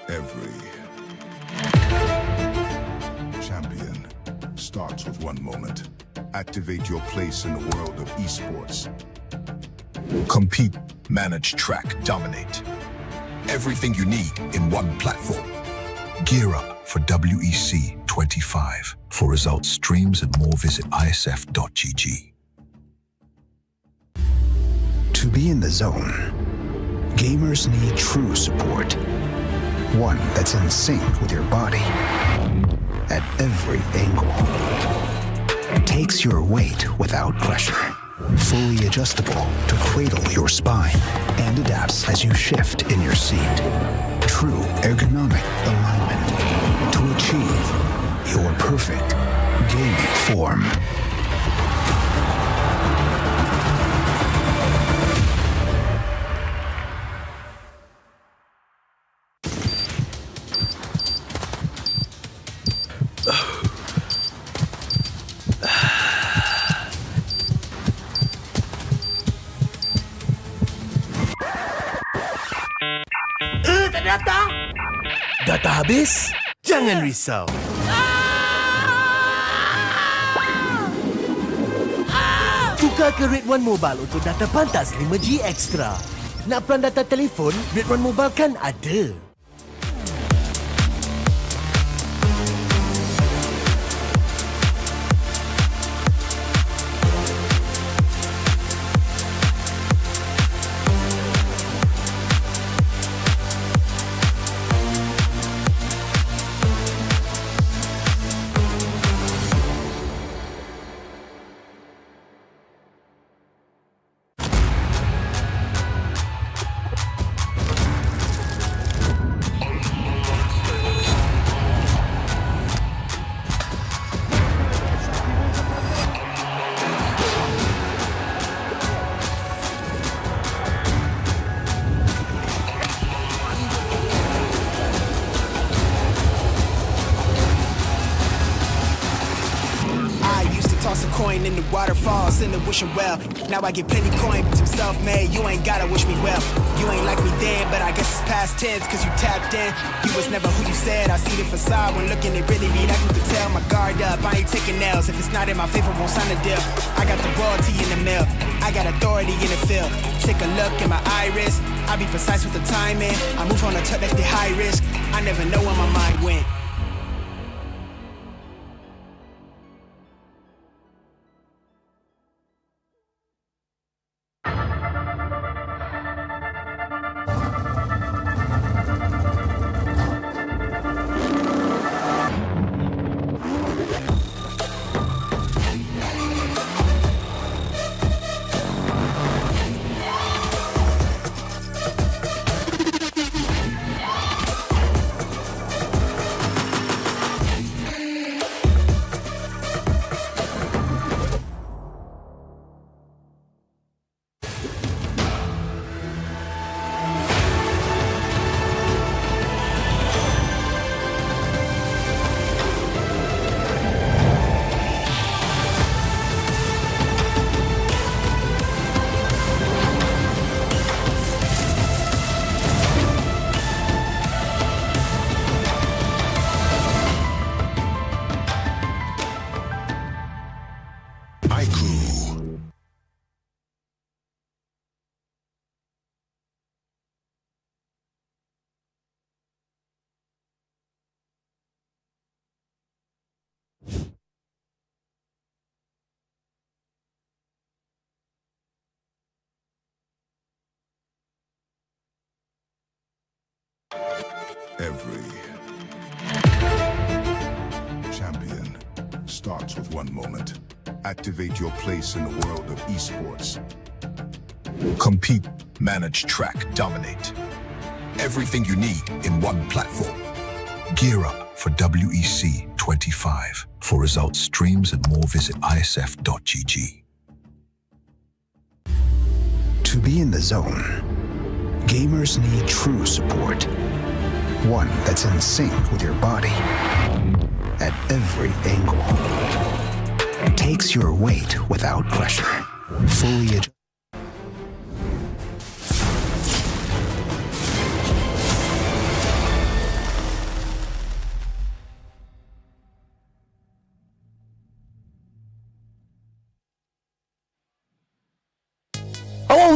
Every champion starts with one moment. Activate your place in the world of esports. Compete, manage, track, dominate. Everything you need in one platform. Gear up for WEC 25. For results, streams, and more, visit ISF.gg. To be in the zone, gamers need true support. One that's in sync with your body at every angle. Takes your weight without pressure. Fully adjustable to cradle your spine and adapts as you shift in your seat. True ergonomic alignment to achieve your perfect gaming form. Data habis? Jangan risau. Tukar ke Red One Mobile untuk data pantas 5G Extra. Nak peran data telefon, Red One Mobile kan ada. Toss a coin in the waterfalls, in the wishing well. Now I get plenty coin, I'm self-made. You ain't gotta wish me well. You ain't like me then, but I guess it's past tense, cause you tapped in. You was never who you said. I see the facade when looking, it really be like you could tell. My guard up, I ain't taking L's. If it's not in my favor, won't sign a deal. I got the royalty in the mail, I got authority in the field. Take a look in my iris, I be precise with the timing. I move on a touch like the high risk. I never know where my mind went. Every champion starts with one moment. Activate your place in the world of esports. Compete, manage, track, dominate. Everything you need in one platform. Gear up for WEC 25. For results, streams, and more, visit ISF.gg. To be in the zone, gamers need true support. One that's in sync with your body at every angle. Takes your weight without pressure. Fully adjustable.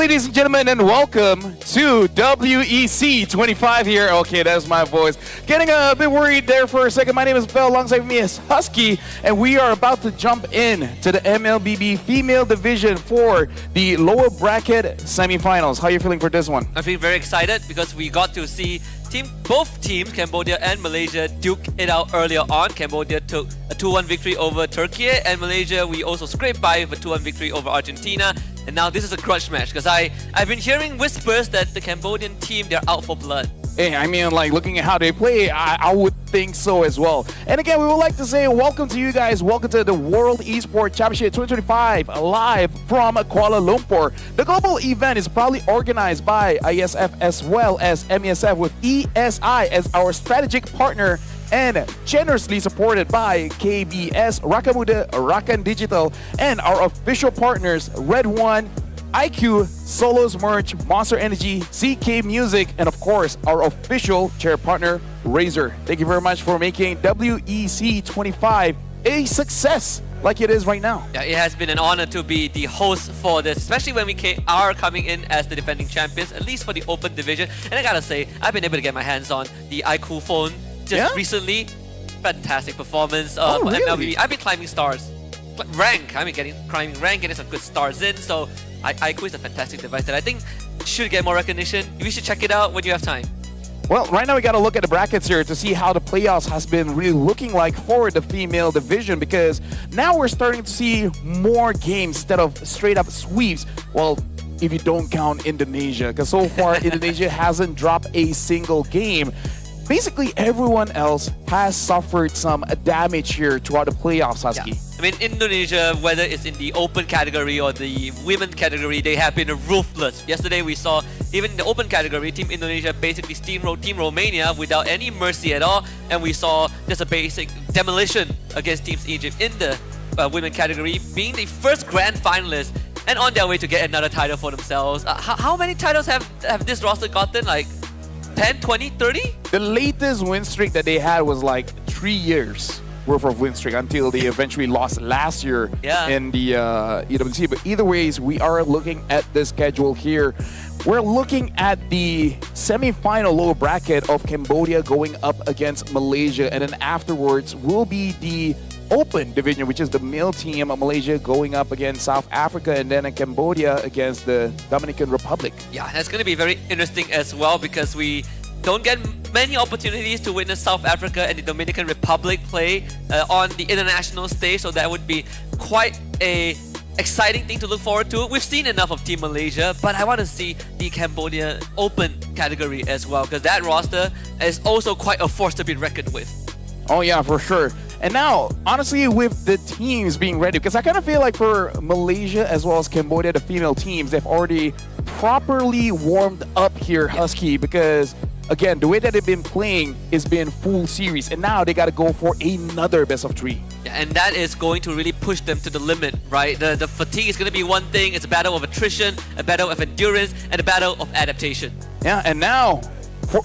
ladies and gentlemen, and welcome to WEC 25 here. Okay, that's my voice. Getting a bit worried there for a second. My name is Phil, alongside me is Husky, and we are about to jump in to the MLBB female division for the lower bracket semifinals. How are you feeling for this one? I'm feeling very excited because we got to see both teams, Cambodia and Malaysia, duke it out earlier on. Cambodia took a 2-1 victory over Turkiyye, and Malaysia, we also scraped by with a 2-1 victory over Argentina. And now this is a grudge match because I've been hearing whispers that the Cambodian team, they're out for blood. Hey, I mean, like, looking at how they play, I would think so as well. And again, we would like to say welcome to you guys. Welcome to the World Esports Championship 2025, live from Kuala Lumpur. The global event is proudly organized by IESF as well as MESF, with ESI as our strategic partner, and generously supported by KBS, Rakamuda, Rakan Digital, and our official partners, Red One, IQ, Solos Merch, Monster Energy, CK Music, and of course, our official chair partner, Razer. Thank you very much for making WEC 25 a success like it is right now. Yeah, it has been an honor to be the host for this, especially when we are coming in as the defending champions, at least for the open division. And I gotta say, I've been able to get my hands on the IQ phone just recently. Fantastic performance for MLBB. I've been climbing stars. Rank, I've been climbing rank, getting some good stars in, so IQ is a fantastic device that I think should get more recognition. You should check it out when you have time. Well, right now we got to look at the brackets here to see how the playoffs has been really looking like for the female division, because now we're starting to see more games instead of straight up sweeps. Well, if you don't count Indonesia, because so far Indonesia hasn't dropped a single game. Basically, everyone else has suffered some damage here throughout the playoffs, Husky. Yeah. I mean, Indonesia, whether it's in the open category or the women category, they have been ruthless. Yesterday, we saw even in the open category, Team Indonesia basically steamrolled Team Romania without any mercy at all. And we saw just a basic demolition against Team Egypt in the women category, being the first grand finalist and on their way to get another title for themselves. How many titles have this roster gotten? Like 10, 20, 30? The latest win streak that they had was like 3 years worth of win streak until they eventually lost last year in the EWC. But either ways, we are looking at the schedule here. We're looking at the semi-final lower bracket of Cambodia going up against Malaysia, and then afterwards will be the open division, which is the male team of Malaysia going up against South Africa, and then in Cambodia against the Dominican Republic. Yeah, that's going to be very interesting as well, because we don't get many opportunities to witness South Africa and the Dominican Republic play on the international stage, so that would be quite a exciting thing to look forward to. We've seen enough of Team Malaysia, but I want to see the Cambodia open category as well, because that roster is also quite a force to be reckoned with. Oh yeah, for sure. And now, honestly, with the teams being ready, because I kind of feel like for Malaysia as well as Cambodia, the female teams, they've already properly warmed up here, Husky, because again, the way that they've been playing is been full series, and now they got to go for another best of 3. Yeah, and that is going to really push them to the limit, right? The fatigue is going to be one thing. It's a battle of attrition, a battle of endurance, and a battle of adaptation. Yeah, and now,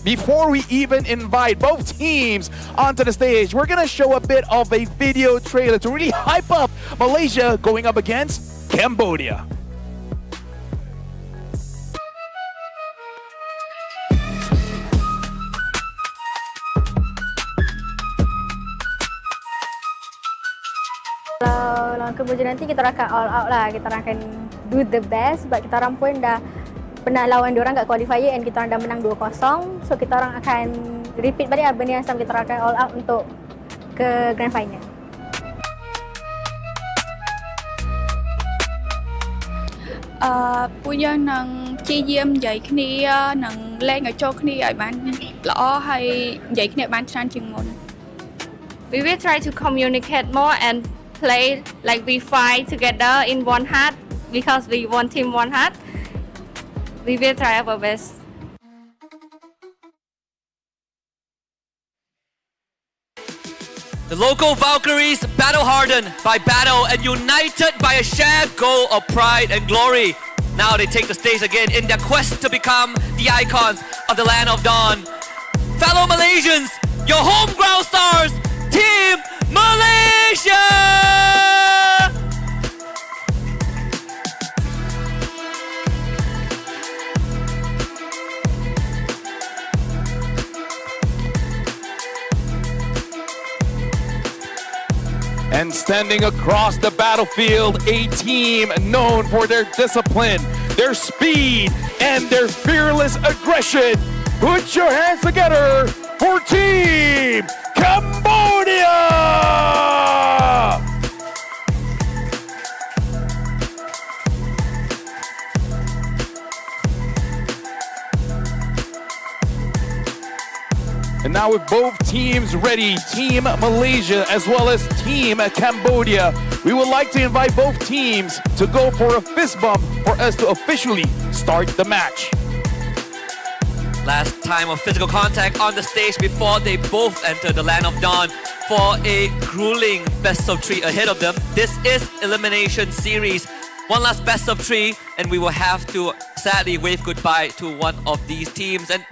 before we even invite both teams onto the stage, we're going to show a bit of a video trailer to really hype up Malaysia going up against Cambodia. Kalau lawan Cambodia nanti kita akan all out lah. Kita akan do the best sebab kita orang pun dah pernah lawan diorang kat qualifier and kita orang dah menang 2-0. So kita orang akan repeat balik lah benda yang sama, kita orang akan all out untuk ke grand final. Punya nang ព្យាយាមនិយាយគ្នានឹងលេងឲ្យចូលគ្នាឲ្យបានល្អហើយនិយាយគ្នាបានច្រើនជាងមុន We will try to communicate more and play like we fight together in one heart because we want team one heart. We will try our best. The local Valkyries battle hardened by battle and united by a shared goal of pride and glory. Now they take the stage again in their quest to become the icons of the land of dawn. Fellow Malaysians, your home ground stars, Team Malaysia! And standing across the battlefield, a team known for their discipline, their speed, and their fearless aggression. Put your hands together for Team Cambodia! And now with both teams ready, Team Malaysia as well as Team Cambodia, we would like to invite both teams to go for a fist bump for us to officially start the match. Last time of physical contact on the stage before they both enter the Land of Dawn for a grueling best of 3 ahead of them. This is Elimination Series. One last best of 3 and we will have to sadly wave goodbye to one of these teams. And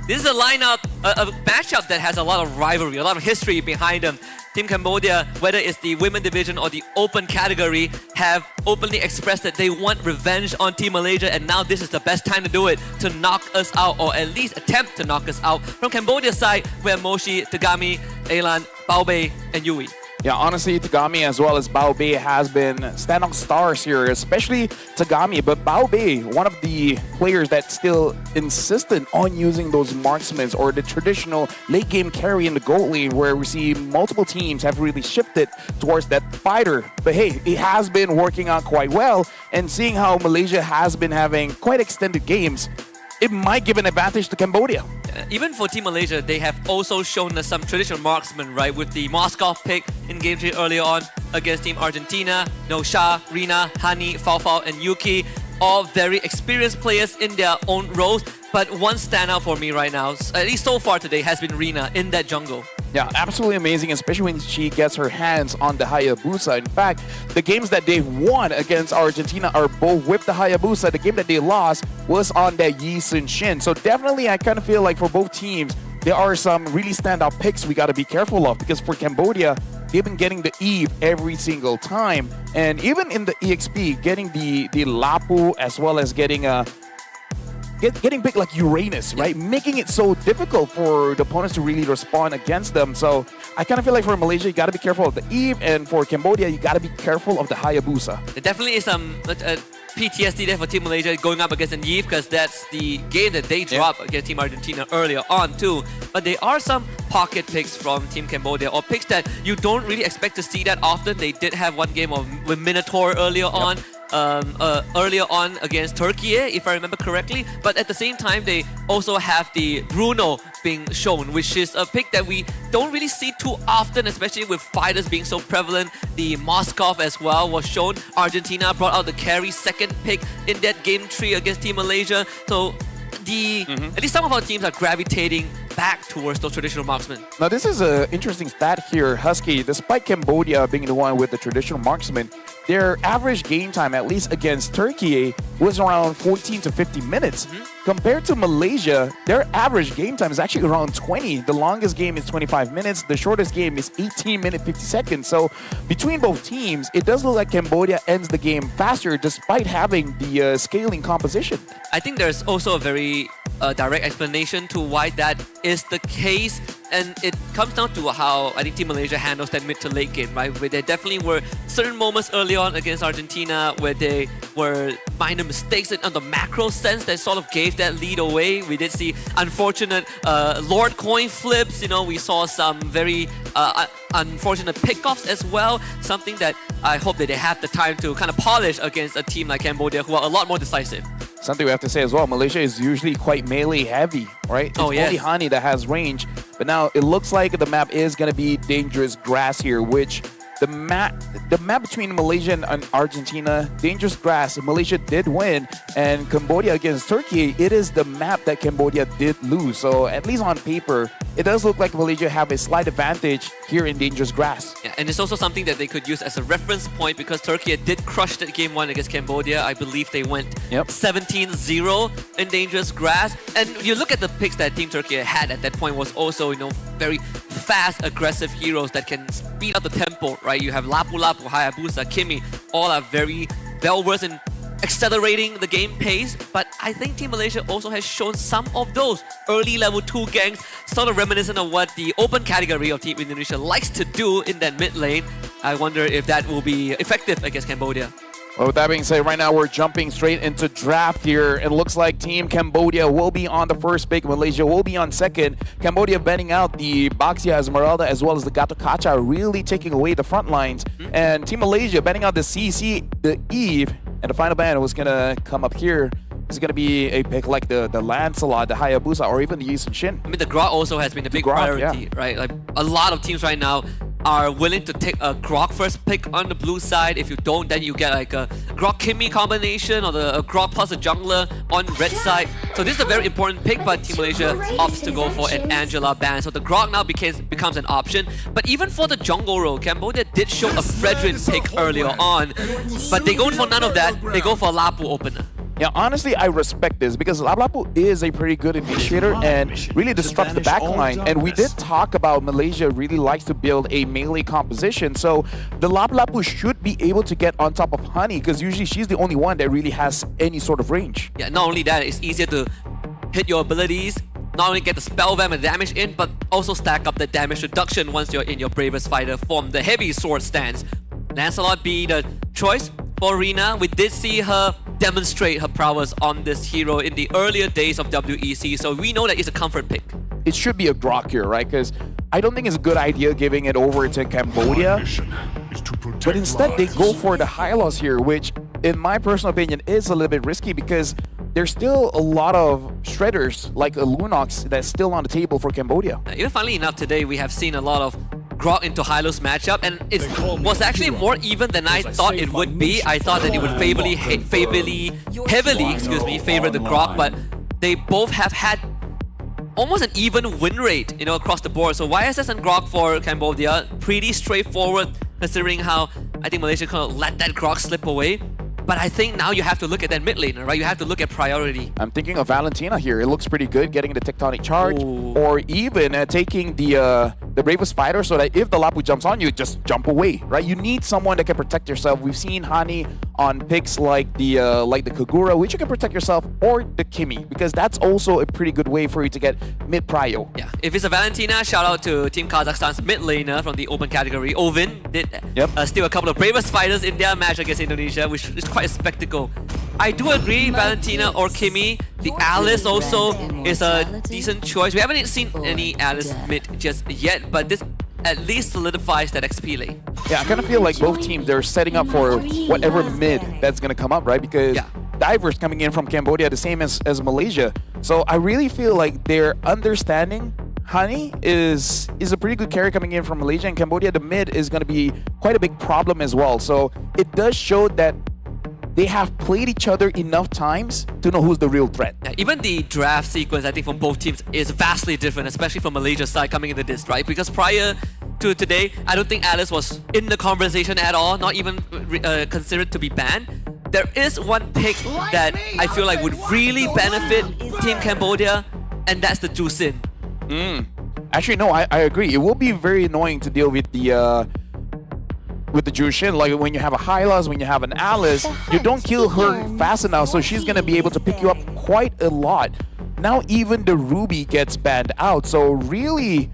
this is a lineup, a matchup that has a lot of rivalry, a lot of history behind them. Team Cambodia, whether it's the women division or the open category, have openly expressed that they want revenge on Team Malaysia, and now this is the best time to do it, to knock us out, or at least attempt to knock us out. From Cambodia's side, we have Moshi, Tagami, Alan, Baobei, and Yui. Yeah, honestly, Tagami as well as Baobei has been standout stars here, especially Tagami. But Baobei, one of the players that's still insistent on using those marksmen or the traditional late game carry in the gold lane, where we see multiple teams have really shifted towards that fighter. But hey, it has been working out quite well. And seeing how Malaysia has been having quite extended games, it might give an advantage to Cambodia. Even for Team Malaysia, they have also shown us some traditional marksmen, right? With the Moskov pick in Game 3 earlier on against Team Argentina. Sha, Rina, Hani, Faufau, and Yuki. All very experienced players in their own roles. But one standout for me right now, at least so far today, has been Rina in that jungle. Yeah, absolutely amazing, especially when she gets her hands on the Hayabusa. In fact, the games that they've won against Argentina are both with the Hayabusa. The game that they lost was on that Yi Sun Shin. So definitely, I kind of feel like for both teams, there are some really standout picks we got to be careful of, because for Cambodia, they've been getting the Eve every single time. And even in the EXP, getting the Lapu as well as getting a getting big like Uranus, right? Making it so difficult for the opponents to really respond against them. So I kind of feel like for Malaysia, you got to be careful of the Eve, and for Cambodia, you got to be careful of the Hayabusa. There definitely is some PTSD there for Team Malaysia going up against an Eve, because that's the game that they dropped against Team Argentina earlier on too. But there are some pocket picks from Team Cambodia, or picks that you don't really expect to see that often. They did have one game with Minotaur earlier on. Earlier on against Turkiyye, if I remember correctly. But at the same time, they also have the Bruno being shown, which is a pick that we don't really see too often, especially with fighters being so prevalent. The Moskov as well was shown. Argentina brought out the carry second pick in that Game 3 against Team Malaysia. So at least some of our teams are gravitating back towards those traditional marksmen. Now this is an interesting stat here, Husky. Despite Cambodia being the one with the traditional marksmen, their average game time, at least against Turkiyye, was around 14 to 50 minutes. Compared to Malaysia, their average game time is actually around 20. The longest game is 25 minutes. The shortest game is 18 minutes, 50 seconds. So between both teams, it does look like Cambodia ends the game faster despite having the scaling composition. I think there's also a very direct explanation to why that is the case. And it comes down to how I think Team Malaysia handles that mid to late game, right? Where there definitely were certain moments early on against Argentina where they were minor mistakes on the macro sense that sort of gave that lead away. We did see unfortunate Lord coin flips. You know, we saw some very unfortunate pickoffs as well. Something that I hope that they have the time to kind of polish against a team like Cambodia, who are a lot more decisive. Something we have to say as well, Malaysia is usually quite melee heavy, right? It's only Hani that has range. But now it looks like the map is going to be dangerous grass here, which the map between Malaysia and Argentina, dangerous grass, Malaysia did win. And Cambodia against Turkey, it is the map that Cambodia did lose. So at least on paper, it does look like Malaysia have a slight advantage here in dangerous grass. Yeah, and it's also something that they could use as a reference point, because Turkey did crush that game 1 against Cambodia. I believe they went 17-0 in dangerous grass. And you look at the picks that Team Turkey had at that point was also, you know, very fast, aggressive heroes that can speed up the tempo, right? You have Lapu Lapu, Hayabusa, Kimi, all are very well-versed in accelerating the game pace, but I think Team Malaysia also has shown some of those early level 2 ganks, sort of reminiscent of what the open category of Team Indonesia likes to do in that mid lane. I wonder if that will be effective against Cambodia. Well, with that being said, right now we're jumping straight into draft here. It looks like Team Cambodia will be on the first pick. Malaysia will be on second. Cambodia betting out the Baxia Esmeralda as well as the Gatot Kaca, really taking away the front lines. And Team Malaysia betting out the CC, the Eve, and the final band was going to come up here. It's going to be a pick like the Lancelot, the Hayabusa, or even the Yisun Shin. I mean, the Grok also has been a big priority, right? Like a lot of teams right now are willing to take a Grok first pick on the blue side. If you don't, then you get like a Grok Kimmy combination or a Grok plus a jungler on red side. So this is a very important pick, but Team Malaysia opts to go for an Angela ban. So the Grok now becomes an option. But even for the jungle role, Cambodia did show a Fredrin pick earlier on, but they go for none of that. They go for a Lapu opener. Yeah, honestly, I respect this because Lapu is a pretty good initiator and really disrupts the backline. And we did talk about Malaysia really likes to build a melee composition. So the Lapu should be able to get on top of Honey because usually she's the only one that really has any sort of range. Yeah, not only that, it's easier to hit your abilities, not only get the spell vamp and damage in, but also stack up the damage reduction once you're in your Bravest Fighter form, the heavy sword stance. Lancelot be the choice for Rina. We did see her demonstrate her prowess on this hero in the earlier days of WEC, so we know that it's a comfort pick. It should be a Grok here, right? Because I don't think it's a good idea giving it over to Cambodia. But instead, they go for the Hylos here, which, in my personal opinion, is a little bit risky because there's still a lot of shredders like a Lunox that's still on the table for Cambodia. Even funnily enough, today we have seen a lot of Grok into Hylos matchup, and it was actually more even than I thought it would be. I thought that it would heavily favor the Grok, but they both have had almost an even win rate, you know, across the board. So YSS and Grok for Cambodia, pretty straightforward considering how I think Malaysia kind of let that Grok slip away. But I think now you have to look at that mid laner, right? You have to look at priority. I'm thinking of Valentina here. It looks pretty good, getting the Tectonic Charge, or even taking the Bravest Fighter so that if the Lapu jumps on you, just jump away, right? You need someone that can protect yourself. We've seen Hani on picks like the Kagura, which you can protect yourself, or the Kimmy, because that's also a pretty good way for you to get mid prio. Yeah, if it's a Valentina, shout out to Team Kazakhstan's mid laner from the open category. Ovin did steal a couple of Bravest Fighters in their match against Indonesia, which is quite a spectacle. I do agree, Valentina or Kimmy. The Alice also is a decent choice. We haven't seen any Alice mid just yet, but this at least solidifies that XP lane. Yeah, I kind of feel like both teams, they're setting up for whatever mid that's going to come up, right? Because Divers coming in from Cambodia, the same as Malaysia. So I really feel like they're understanding Honey is a pretty good carry coming in from Malaysia, and Cambodia, the mid is going to be quite a big problem as well. So it does show that they have played each other enough times to know who's the real threat. Yeah, even the draft sequence, I think, from both teams is vastly different, especially from Malaysia's side coming into this, right? Because prior to today, I don't think Alice was in the conversation at all, not even considered to be banned. There is one pick that I feel like would really benefit Team Cambodia, and that's the Jusin. Actually, no, I agree. It will be very annoying to deal with the Jushin, like when you have a Hylas, when you have an Alice, you don't kill her fast enough, so she's gonna be able to pick you up quite a lot. Now even the Ruby gets banned out, so really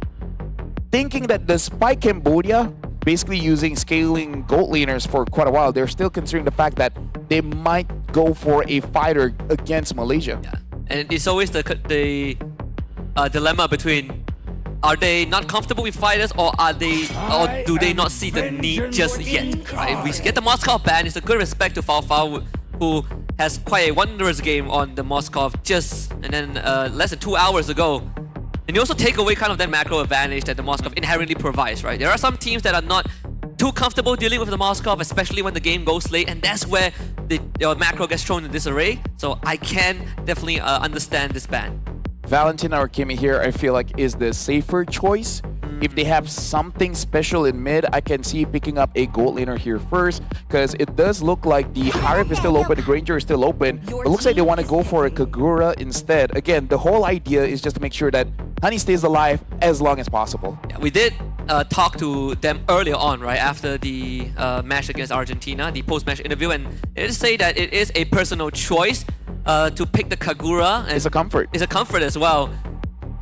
thinking that despite Cambodia basically using scaling gold laners for quite a while, they're still considering the fact that they might go for a fighter against Malaysia. Yeah. And it's always the dilemma between, are they not comfortable with fighters, or do they not see the need just yet? Right? We get the Moskov ban. It's a good respect to Fao, who has quite a wondrous game on the Moskov less than 2 hours ago. And you also take away kind of that macro advantage that the Moskov inherently provides, right? There are some teams that are not too comfortable dealing with the Moskov, especially when the game goes late, and that's where the macro gets thrown in disarray. So I can definitely understand this ban. Valentina or Kimmy here, I feel like is the safer choice. If they have something special in mid, I can see picking up a gold laner here first, because it does look like the Harif is still open, the Granger is still open. It looks like they want to go for a Kagura instead. Again, the whole idea is just to make sure that Honey stays alive as long as possible. Yeah, we did talk to them earlier on, right, after the match against Argentina, the post-match interview, and they did say that it is a personal choice to pick the Kagura. And it's a comfort. It's a comfort as well.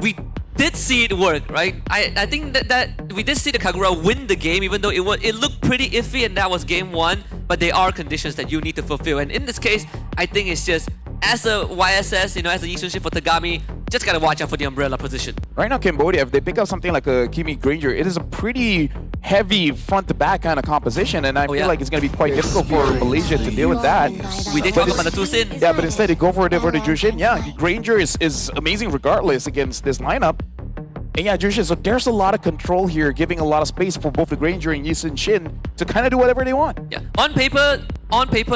We did see it work, right? I think that we did see the Kagura win the game, even though it looked pretty iffy and that was game 1, but they are conditions that you need to fulfill. And in this case, I think it's just, as a YSS, you know, as a Yishun for Tagami, just gotta watch out for the umbrella position. Right now, Cambodia, if they pick up something like a Kimi Granger, it is a pretty heavy front-to-back kind of composition, and I feel like it's going to be quite difficult for Malaysia to deal with that. We did talk about the Tusin. Yeah, but instead they go for the Jushin. Yeah, Granger is amazing regardless against this lineup. And yeah, Jushin, so there's a lot of control here, giving a lot of space for both the Granger and Yisun Shin to kind of do whatever they want. Yeah, on paper,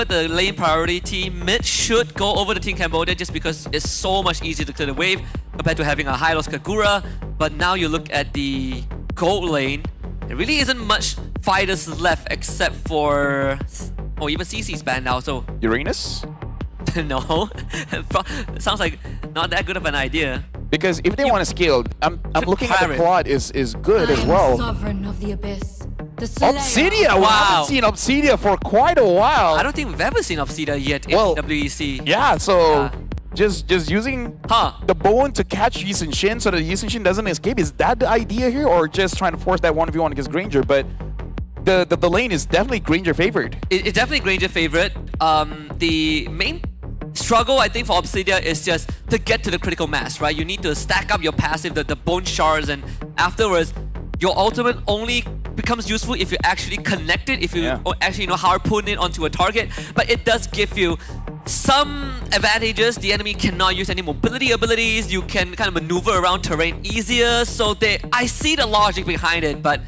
the lane priority team mid should go over the Team Cambodia just because it's so much easier to clear the wave compared to having a Hylos Kagura. But now you look at the gold lane, there really isn't much fighters left except for... Oh, even CC's banned now, so... Uranus? No. Sounds like not that good of an idea. Because if they want to scale, I'm looking at the quad is good as well. Sovereign of the abyss. Obsidia! We haven't seen Obsidia for quite a while. I don't think we've ever seen Obsidia yet in WEC. Yeah, so... Just using the bone to catch Yisun Shin so that Yisun Shin doesn't escape. Is that the idea here, or just trying to force that 1v1 against Granger? But the lane is definitely Granger favored. It's definitely Granger favorite. The main struggle, I think, for Obsidia is just to get to the critical mass, right? You need to stack up your passive, the bone shards, and afterwards, your ultimate only becomes useful if you actually connect it, if you actually know harpoon it onto a target. But it does give you some advantages. The enemy cannot use any mobility abilities. You can kind of maneuver around terrain easier. So I see the logic behind it, but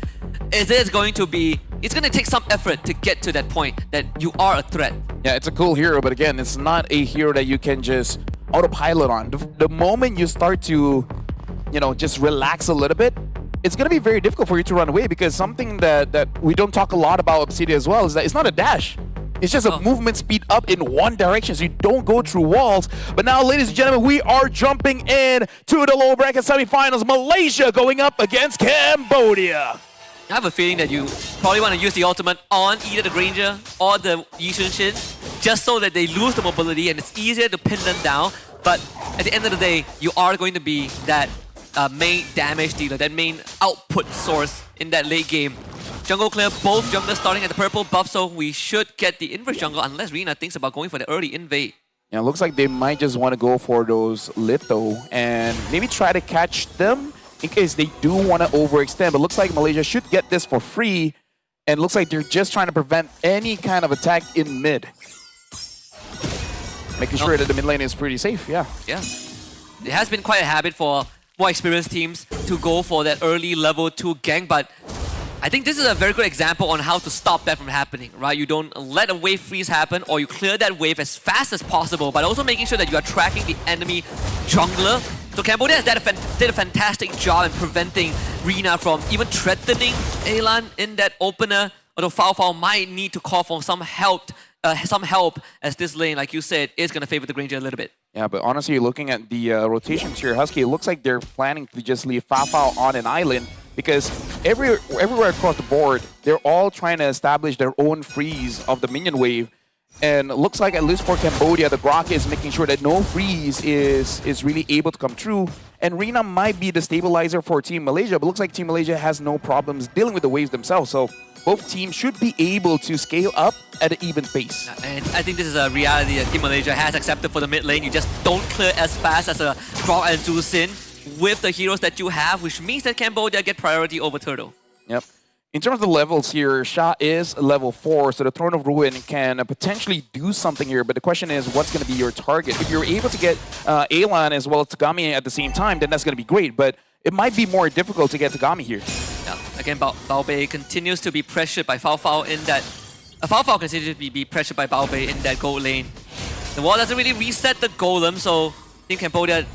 it's going to take some effort to get to that point that you are a threat. Yeah, it's a cool hero, but again, it's not a hero that you can just autopilot on. The moment you start to, you know, just relax a little bit, it's going to be very difficult for you to run away, because something that we don't talk a lot about Obsidia as well is that it's not a dash. It's just a movement speed up in one direction, so you don't go through walls. But now, ladies and gentlemen, we are jumping in to the lower bracket semifinals. Malaysia going up against Cambodia. I have a feeling that you probably want to use the ultimate on either the Granger or the Yisun Shin, just so that they lose the mobility and it's easier to pin them down. But at the end of the day, you are going to be that main damage dealer, that main output source in that late game. Jungle clear, both junglers starting at the purple buff, so we should get the inverse jungle unless Rina thinks about going for the early invade. Yeah, it looks like they might just want to go for those Litho and maybe try to catch them in case they do want to overextend. But looks like Malaysia should get this for free, and looks like they're just trying to prevent any kind of attack in mid. Making sure that the mid lane is pretty safe, yeah. Yeah. It has been quite a habit for more experienced teams to go for that early level 2 gank, but I think this is a very good example on how to stop that from happening, right? You don't let a wave freeze happen, or you clear that wave as fast as possible, but also making sure that you are tracking the enemy jungler. So Cambodia has did a fantastic job in preventing Rina from even threatening Alan in that opener, although Fao might need to call for some help as this lane, like you said, is going to favor the Granger a little bit. Yeah, but honestly, looking at the rotations here, Husky, it looks like they're planning to just leave Fao on an island, because everywhere across the board, they're all trying to establish their own freeze of the minion wave. And it looks like, at least for Cambodia, the Grok is making sure that no freeze is really able to come true. And Rina might be the stabilizer for Team Malaysia, but looks like Team Malaysia has no problems dealing with the waves themselves. So both teams should be able to scale up at an even pace. And I think this is a reality that Team Malaysia has accepted for the mid lane. You just don't clear as fast as a Grok and Zusin with the heroes that you have, which means that Cambodia get priority over Turtle. Yep. In terms of the levels here, Sha is level 4, so the Throne of Ruin can potentially do something here, but the question is, what's going to be your target? If you're able to get Alan as well as Tagami at the same time, then that's going to be great, but it might be more difficult to get Tagami here. Yeah. Again, Bao Bei continues to be pressured by Fao in that... Fao continues to be pressured by Bao Bei in that gold lane. The wall doesn't really reset the golem, so I think Cambodia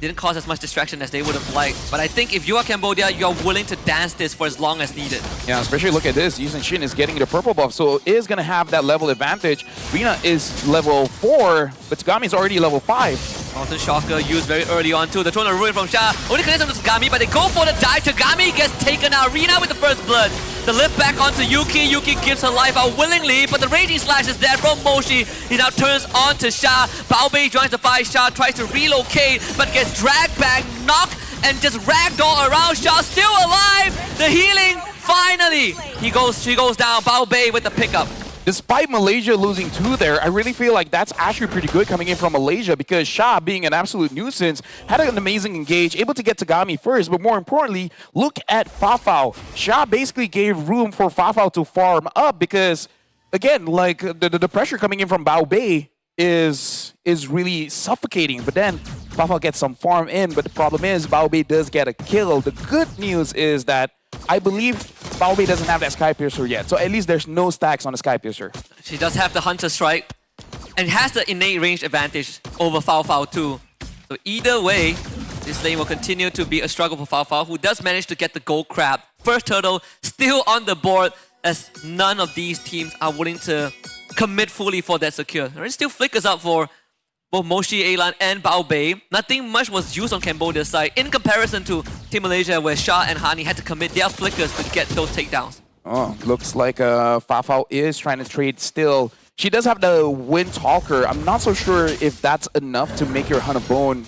didn't cause as much distraction as they would have liked. But I think if you are Cambodia, you are willing to dance this for as long as needed. Yeah, especially look at this. Yisun Shin is getting the purple buff, so is going to have that level advantage. Rina is level 4, but Tagami is already level 5. Mountain Shocker used very early on too. The Throne of Ruin from Sha only connects on to Tagami, but they go for the dive. Tagami gets taken out. Rina with the first blood. The lift back onto Yuki. Yuki gives her life out willingly, but the Raging Slash is there from Moshi. He now turns on to Sha. Bao Bei joins the fight. Sha tries to relocate, but gets dragged back, knocked, and just ragdoll around. Sha still alive. The healing finally, she goes down. Bao Bei with the pickup. Despite Malaysia losing 2 there, I really feel like that's actually pretty good coming in from Malaysia because Shah, being an absolute nuisance, had an amazing engage, able to get Tagami first, but more importantly, look at Fafao. Shah basically gave room for Fafao to farm up because, again, like the pressure coming in from Bao Bei is really suffocating, but then Fafao gets some farm in, but the problem is Bao Bei does get a kill. The good news is that I believe Bao Bei doesn't have that Sky Piercer yet, so at least there's no stacks on the Sky Piercer. She does have the Hunter Strike and has the innate range advantage over Fafao too. So either way, this lane will continue to be a struggle for Fafao, who does manage to get the gold crab. First turtle still on the board, as none of these teams are willing to commit fully for that secure. There is still flickers up for both Moshi, Alan, and Bao Bei. Nothing much was used on Cambodia's side in comparison to Team Malaysia, where Shah and Hani had to commit their flickers to get those takedowns. Oh, looks like Fafao is trying to trade still. She does have the Wind Talker. I'm not so sure if that's enough to make your Hunt of Bone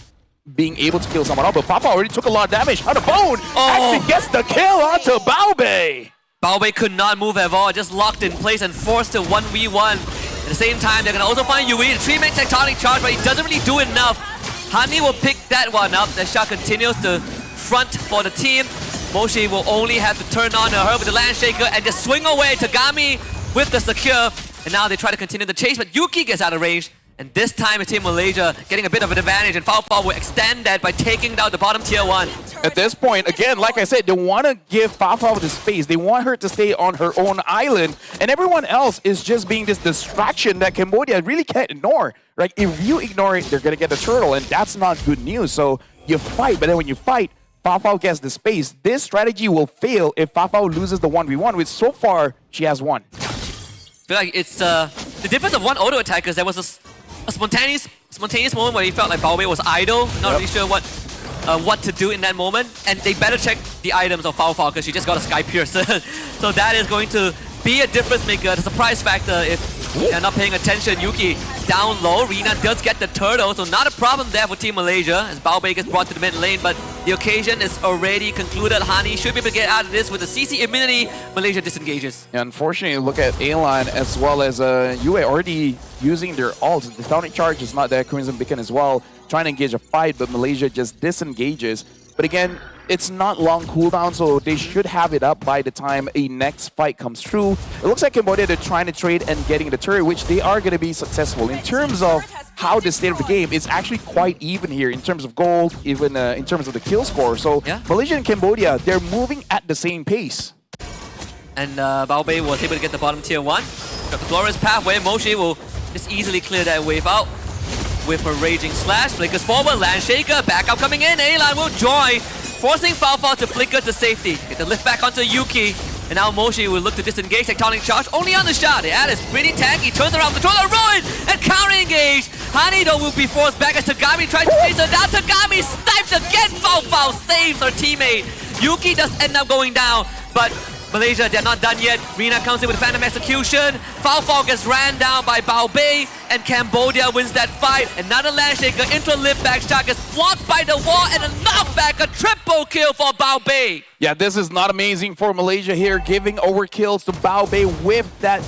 being able to kill someone else, but Fafao already took a lot of damage. Hunt of Bone actually gets the kill onto Bao Bei. Bao Bei could not move at all, just locked in place and forced to 1v1. At the same time, they're going to also find Yui, the 3-man tectonic charge, but he doesn't really do enough. Hani will pick that one up. The Shah continues to front for the team. Moshi will only have to turn on her with the Land Shaker and just swing away. Tagami with the secure. And now they try to continue the chase, but Yuki gets out of range. And this time, it's Team Malaysia getting a bit of an advantage, and Fafao will extend that by taking down the bottom tier 1. At this point, again, like I said, they want to give Fafao the space. They want her to stay on her own island, and everyone else is just being this distraction that Cambodia really can't ignore. Right? If you ignore it, they're going to get the turtle, and that's not good news. So you fight, but then when you fight, Fafao gets the space. This strategy will fail if Fafao loses the 1v1, which so far she has won. I feel like it's the difference of one auto attacker. There was a spontaneous moment where he felt like Bao Bei was idle, not really sure what to do in that moment, and they better check the items of Fafao because she just got a Sky Piercer. So that is going to be a difference maker, the surprise factor if they're not paying attention. Yuki down low, Rina does get the turtle, so not a problem there for Team Malaysia as Bao Bei gets brought to the mid lane, but the occasion is already concluded. Hani should be able to get out of this with the CC immunity. Malaysia disengages. Yeah, unfortunately, look at Alan as well as Yue already using their ults. The Tonic Charge is not there, Crimson Beacon as well, trying to engage a fight, but Malaysia just disengages. But again, it's not long cooldown, so they should have it up by the time a next fight comes through. It looks like Cambodia, they're trying to trade and getting the turret, which they are going to be successful. In terms of how the state of the game, it's actually quite even here in terms of gold, even in terms of the kill score. So yeah. Malaysia and Cambodia, they're moving at the same pace. And Bao Bei was able to get the bottom tier 1. Got the glorious pathway. Moshi will just easily clear that wave out with her Raging Slash. Flickers forward, Land Shaker, backup coming in. A-Line will join, forcing Fafao to flicker to safety. Get the lift back onto Yuki. And now Moshi will look to disengage. Tectonic Charge only on the shot. The ad is pretty tanky. Turns around, controller ruined, and counter engage. Hani though will be forced back as Tagami tries to chase her down. Tagami sniped again. Fafao saves her teammate. Yuki does end up going down, but Malaysia, they're not done yet. Rina comes in with Phantom Execution. Fafao gets ran down by Bao Bei, and Cambodia wins that fight. Another Land Shaker into a lift back shot gets blocked by the wall, and a knockback, a triple kill for Bao Bei. Yeah, this is not amazing for Malaysia here, giving overkills to Bao Bei with that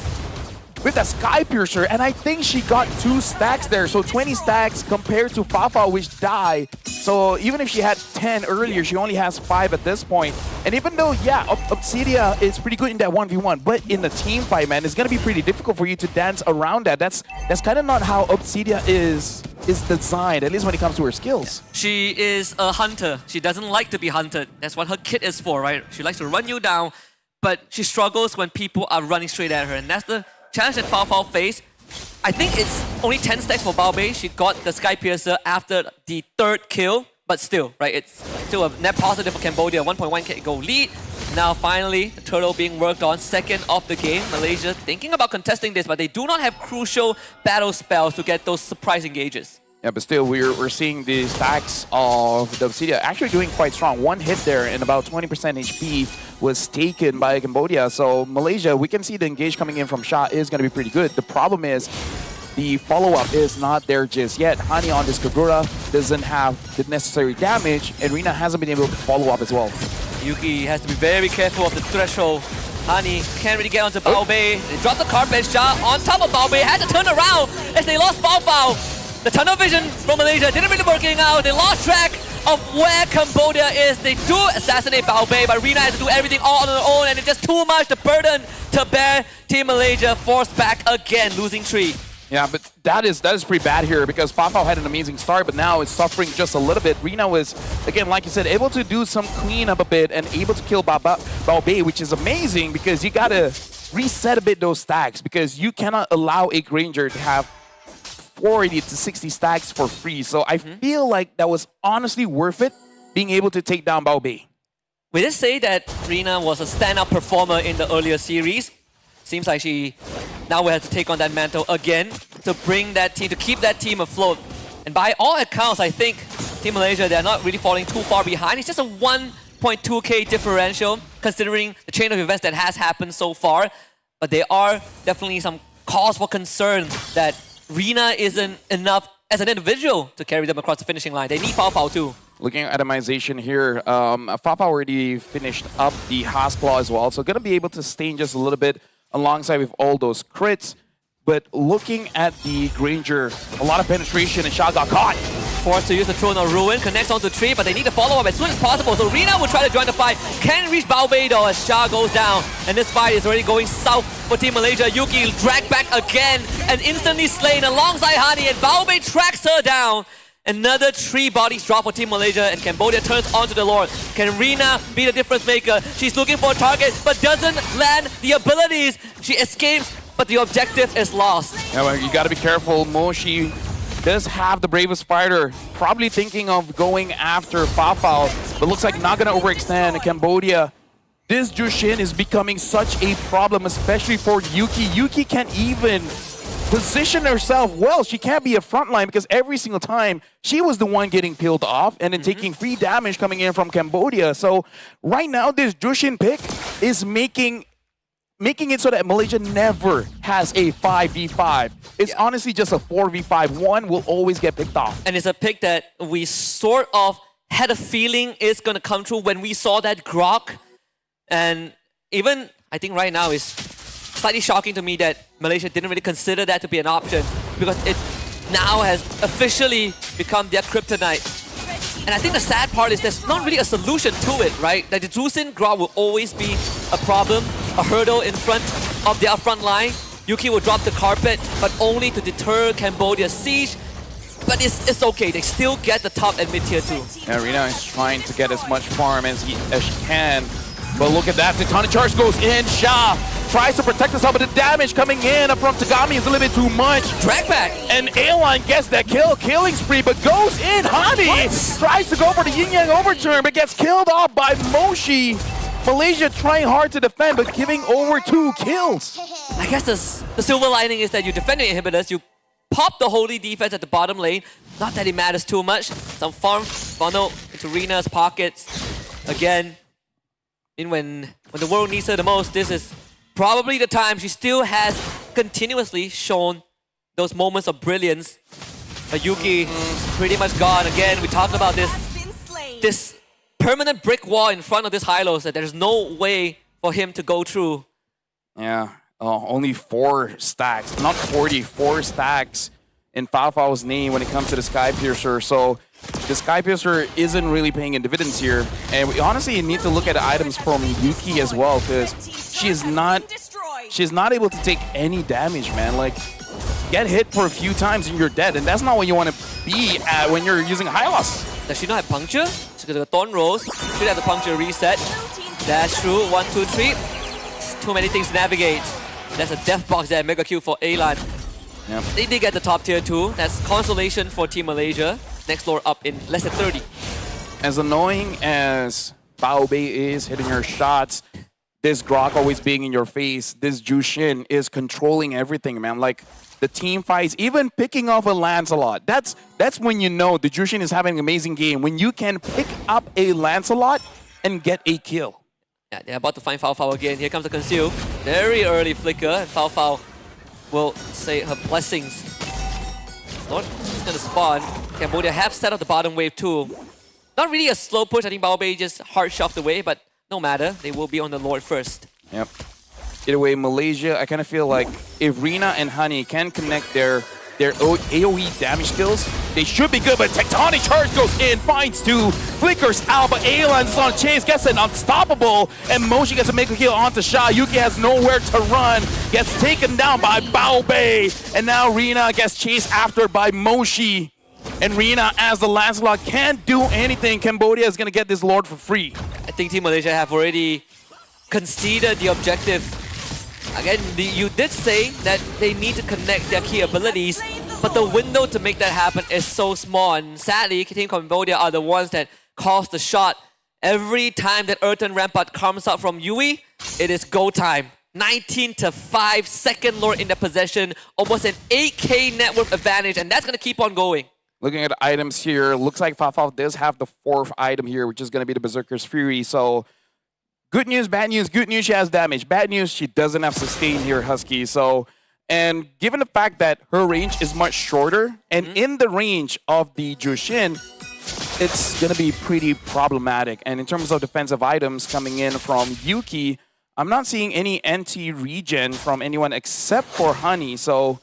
Sky Piercer, and I think she got 2 stacks there, so 20 stacks compared to Fafao, which died. So even if she had 10 earlier, she only has 5 at this point. And even though, yeah, Obsidia is pretty good in that 1v1, but in the team fight, man, it's gonna be pretty difficult for you to dance around that. That's kind of not how Obsidia is designed, at least when it comes to her skills. She is a hunter. She doesn't like to be hunted. That's what her kit is for, right? She likes to run you down, but she struggles when people are running straight at her, and that's the challenge that Fafao faced. I think it's only 10 stacks for Bao Bei. She got the Sky Piercer after the 3rd kill, but still, right? It's still a net positive for Cambodia. 1.1k goal lead. Now finally, the turtle being worked on, 2nd of the game. Malaysia thinking about contesting this, but they do not have crucial battle spells to get those surprise engages. Yeah, but still, we're seeing the stacks of the Obsidia actually doing quite strong. 1 hit there and about 20% HP was taken by Cambodia. So Malaysia, we can see the engage coming in from Shah is going to be pretty good. The problem is the follow-up is not there just yet. Hani on this Kagura doesn't have the necessary damage, and Rina hasn't been able to follow up as well. Yuki has to be very careful of the threshold. Hani can't really get onto Bao Bei. They drop the carpet shot on top of Bao Bei. Had to turn around as they lost Bao Bao. The tunnel vision from Malaysia didn't really working out. They lost track of where Cambodia is. They do assassinate Bao Bei, but Rina has to do everything all on her own, and it's just too much the burden to bear. Team Malaysia forced back again, losing 3. Yeah, but that is pretty bad here because Fafao had an amazing start, but now is suffering just a little bit. Rina was, again, like you said, able to do some cleanup a bit and able to kill Bao Bei, which is amazing because you gotta reset a bit those stacks because you cannot allow a Granger to have 40 to 60 stacks for free. So I feel like that was honestly worth it, being able to take down Bao Bei. We did say that Rina was a standout performer in the earlier series. Seems like she now will have to take on that mantle again to bring that team, to keep that team afloat. And by all accounts, I think Team Malaysia, they're not really falling too far behind. It's just a 1.2k differential considering the chain of events that has happened so far. But there are definitely some cause for concern that Rina isn't enough as an individual to carry them across the finishing line. They need Fafao too. Looking at itemization here, Fafao already finished up the Haas-Claw as well, so going to be able to stain just a little bit alongside with all those crits. But looking at the Granger, a lot of penetration and Shah got caught. Forced to use the Throne of Ruin, connects onto 3, but they need to follow up as soon as possible. So Rina will try to join the fight. Can't reach Bao Bei though as Shah goes down. And this fight is already going south for Team Malaysia. Yuki dragged back again and instantly slain alongside Hani, and Bao Bei tracks her down. Another 3 bodies drop for Team Malaysia, and Cambodia turns onto the Lord. Can Rina be the difference maker? She's looking for a target, but doesn't land the abilities. She escapes, but the objective is lost. Yeah, well, you got to be careful. Moshi does have the bravest fighter, probably thinking of going after Fafao, but looks like not going to overextend. Cambodia, this Jushin is becoming such a problem, especially for Yuki. Yuki can't even position herself well. She can't be a frontline because every single time she was the one getting peeled off and then taking free damage coming in from Cambodia. So right now, this Jushin pick is making it so that Malaysia never has a 5v5. It's honestly just a 4v5. One will always get picked off. And it's a pick that we sort of had a feeling is going to come true when we saw that Grok. And even, I think right now is slightly shocking to me that Malaysia didn't really consider that to be an option because it now has officially become their kryptonite. And I think the sad part is there's not really a solution to it, right? Like the Drusin Grok will always be a problem, a hurdle in front of their front line. Yuki will drop the carpet, but only to deter Cambodia's siege. But it's okay, they still get the top and mid tier too. Yeah, Rina is trying to get as much farm as she can. But look at that, the ton of charge goes in. Shah tries to protect herself, but the damage coming in from Tagami is a little bit too much. Drag back. And Aeon gets that killing spree, but goes in. Hani tries to go for the yin-yang overturn, but gets killed off by Moshi. Malaysia trying hard to defend, but giving over 2 kills. I guess the silver lining is that you defend your inhibitors, you pop the holy defense at the bottom lane. Not that it matters too much. Some farm funnel into Rina's pockets. Again, when the world needs her the most, this is probably the time. She still has continuously shown those moments of brilliance. But Yuki is pretty much gone. Again, we talked about this permanent brick wall in front of this Hylos that there's no way for him to go through. Yeah, only 4 stacks, not 40, 4 stacks in Fafao's name when it comes to the Sky Piercer. So the Sky Piercer isn't really paying in dividends here. And we honestly need to look at the items from Yuki as well, because she's not able to take any damage, man. Like, get hit for a few times and you're dead. And that's not what you want to be at when you're using Hylos. Does she not have puncture? She's got the Thorn Rose. Should have the puncture reset. Dash through, 1, 2, 3. Too many things to navigate. That's a death box there, mega kill for Alan. Yep. They did get the top tier 2. That's consolation for Team Malaysia. Next lore up in less than 30. As annoying as Bao Bei is hitting her shots, this Grok always being in your face, this Jushin is controlling everything, man. Like, the team fights, even picking off a Lancelot. That's when you know the Jushin is having an amazing game. When you can pick up a Lancelot and get a kill. Yeah, they're about to find Fafao again. Here comes the Conceal. Very early flicker. And Fafao will say her blessings. It's going to spawn. Cambodia have set up the bottom wave too. Not really a slow push. I think Bao Bei just hard shoved away, but no matter, they will be on the Lord first. Yep. Either way, Malaysia, I kind of feel like if Rina and Honey can connect their AoE damage skills, they should be good, but Tectonic Charge goes in, finds two, flickers out, but Aelan's on chase, gets an unstoppable, and Moshi gets a make a kill onto Sha. Yuki has nowhere to run, gets taken down by Bao Bei, and now Rina gets chased after by Moshi. And Rina, as the Lancelot, can't do anything. Cambodia is going to get this Lord for free. I think Team Malaysia have already conceded the objective. Again, you did say that they need to connect their key abilities, but the window to make that happen is so small. And sadly, Team Cambodia are the ones that calls the shot. Every time that Earthen Rampart comes out from Yui, it is go time. 19-5, second Lord in the possession, almost an 8k net worth advantage, and that's going to keep on going. Looking at the items here, looks like Fafao does have the fourth item here, which is going to be the Berserker's Fury. So, good news, bad news. Good news, she has damage. Bad news, she doesn't have sustain here, Husky. So, and given the fact that her range is much shorter, and in the range of the Jushin, it's going to be pretty problematic. And in terms of defensive items coming in from Yuki, I'm not seeing any anti-regen from anyone except for Honey. So,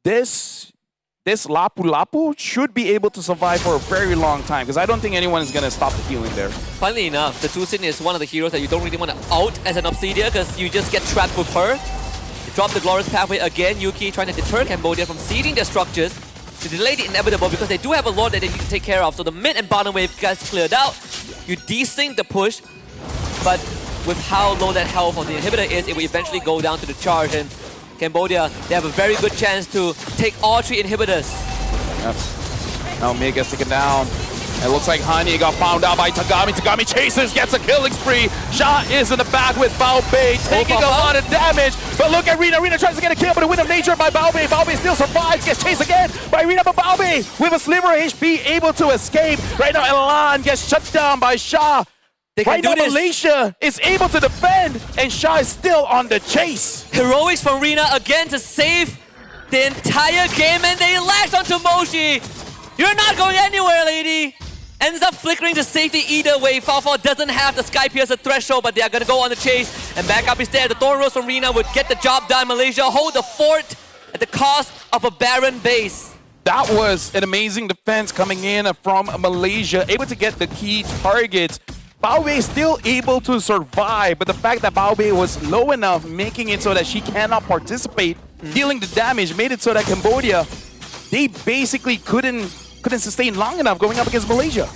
this Lapu Lapu should be able to survive for a very long time, because I don't think anyone is going to stop the healing there. Funnily enough, the Tusin is one of the heroes that you don't really want to out as an Obsidia, because you just get trapped with her. They drop the Glorious Pathway again. Yuki trying to deter Cambodia from seeding their structures to delay the inevitable, because they do have a Lord that they need to take care of. So the mid and bottom wave gets cleared out. You desync the push, but with how low that health of the inhibitor is, it will eventually go down to the charge. And Cambodia, they have a very good chance to take all three inhibitors. Yep. Now Mia gets taken down. It looks like Honey got found out by Tagami. Tagami chases, gets a killing spree. Sha is in the back with Bao Bei, taking a lot of damage. But look at Rina. Rina tries to get a kill, but the Wind of Nature by Bao Bei. Bao Bei still survives, gets chased again by Rina, but Bao Bei with a sliver of HP able to escape. Right now, Elan gets shut down by Sha. Right now, Malaysia is able to defend, and Sha is still on the chase. Heroics from Rina again to save the entire game, and they latch onto Moshi. You're not going anywhere, lady. Ends up flickering to safety either way. Fafao doesn't have the Sky Piercer threshold, but they are going to go on the chase. And back up is there. The Thorn Rose from Rina would get the job done. Malaysia hold the fort at the cost of a barren base. That was an amazing defense coming in from Malaysia, able to get the key targets. Bao Bei is still able to survive, but the fact that Bao Bei was low enough, making it so that she cannot participate, dealing the damage, made it so that Cambodia, they basically couldn't sustain long enough going up against Malaysia.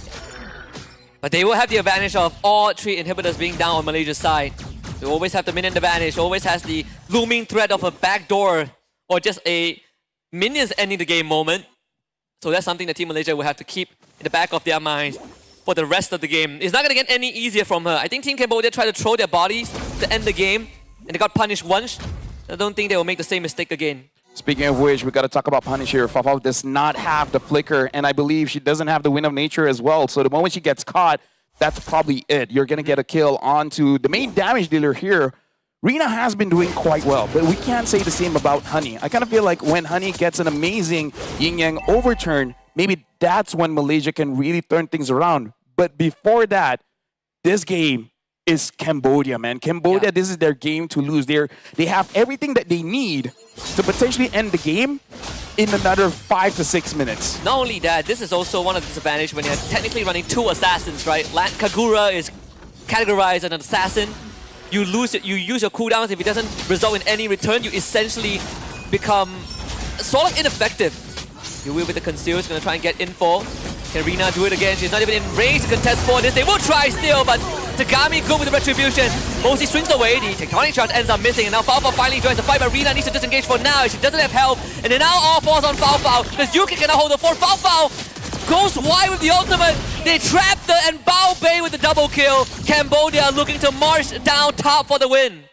But they will have the advantage of all three inhibitors being down on Malaysia's side. They always have the minion advantage, always has the looming threat of a backdoor or just a minions ending the game moment. So that's something that Team Malaysia will have to keep in the back of their minds for the rest of the game. It's not going to get any easier from her. I think Team Cambodia tried to throw their bodies to end the game, and they got punished once. I don't think they will make the same mistake again. Speaking of which, we got to talk about Punish here. Fafao does not have the flicker, and I believe she doesn't have the Wind of Nature as well. So the moment she gets caught, that's probably it. You're going to get a kill onto the main damage dealer here. Rina has been doing quite well, but we can't say the same about Honey. I kind of feel like when Honey gets an amazing yin-yang overturn, maybe that's when Malaysia can really turn things around. But before that, this game is Cambodia, man. Cambodia, this is their game to lose. They have everything that they need to potentially end the game in another 5 to 6 minutes. Not only that, this is also one of the disadvantages when you're technically running two assassins, right? Kagura is categorized as an assassin. You lose it, you use your cooldowns. If it doesn't result in any return, you essentially become sort of ineffective. You will with the conceal, is going to try and get info. Can Rina do it again? She's not even in range to contest for this. They will try still, but Tagami good with the retribution. Mosi swings away. The Tectonic Charge ends up missing, and now Fafao finally joins the fight, but Rina needs to disengage for now. She doesn't have help, and then now all falls on Fafao, because Yuki cannot hold the fort. Fafao goes wide with the ultimate. They trap the and Bao Bei with the double kill. Cambodia looking to march down top for the win.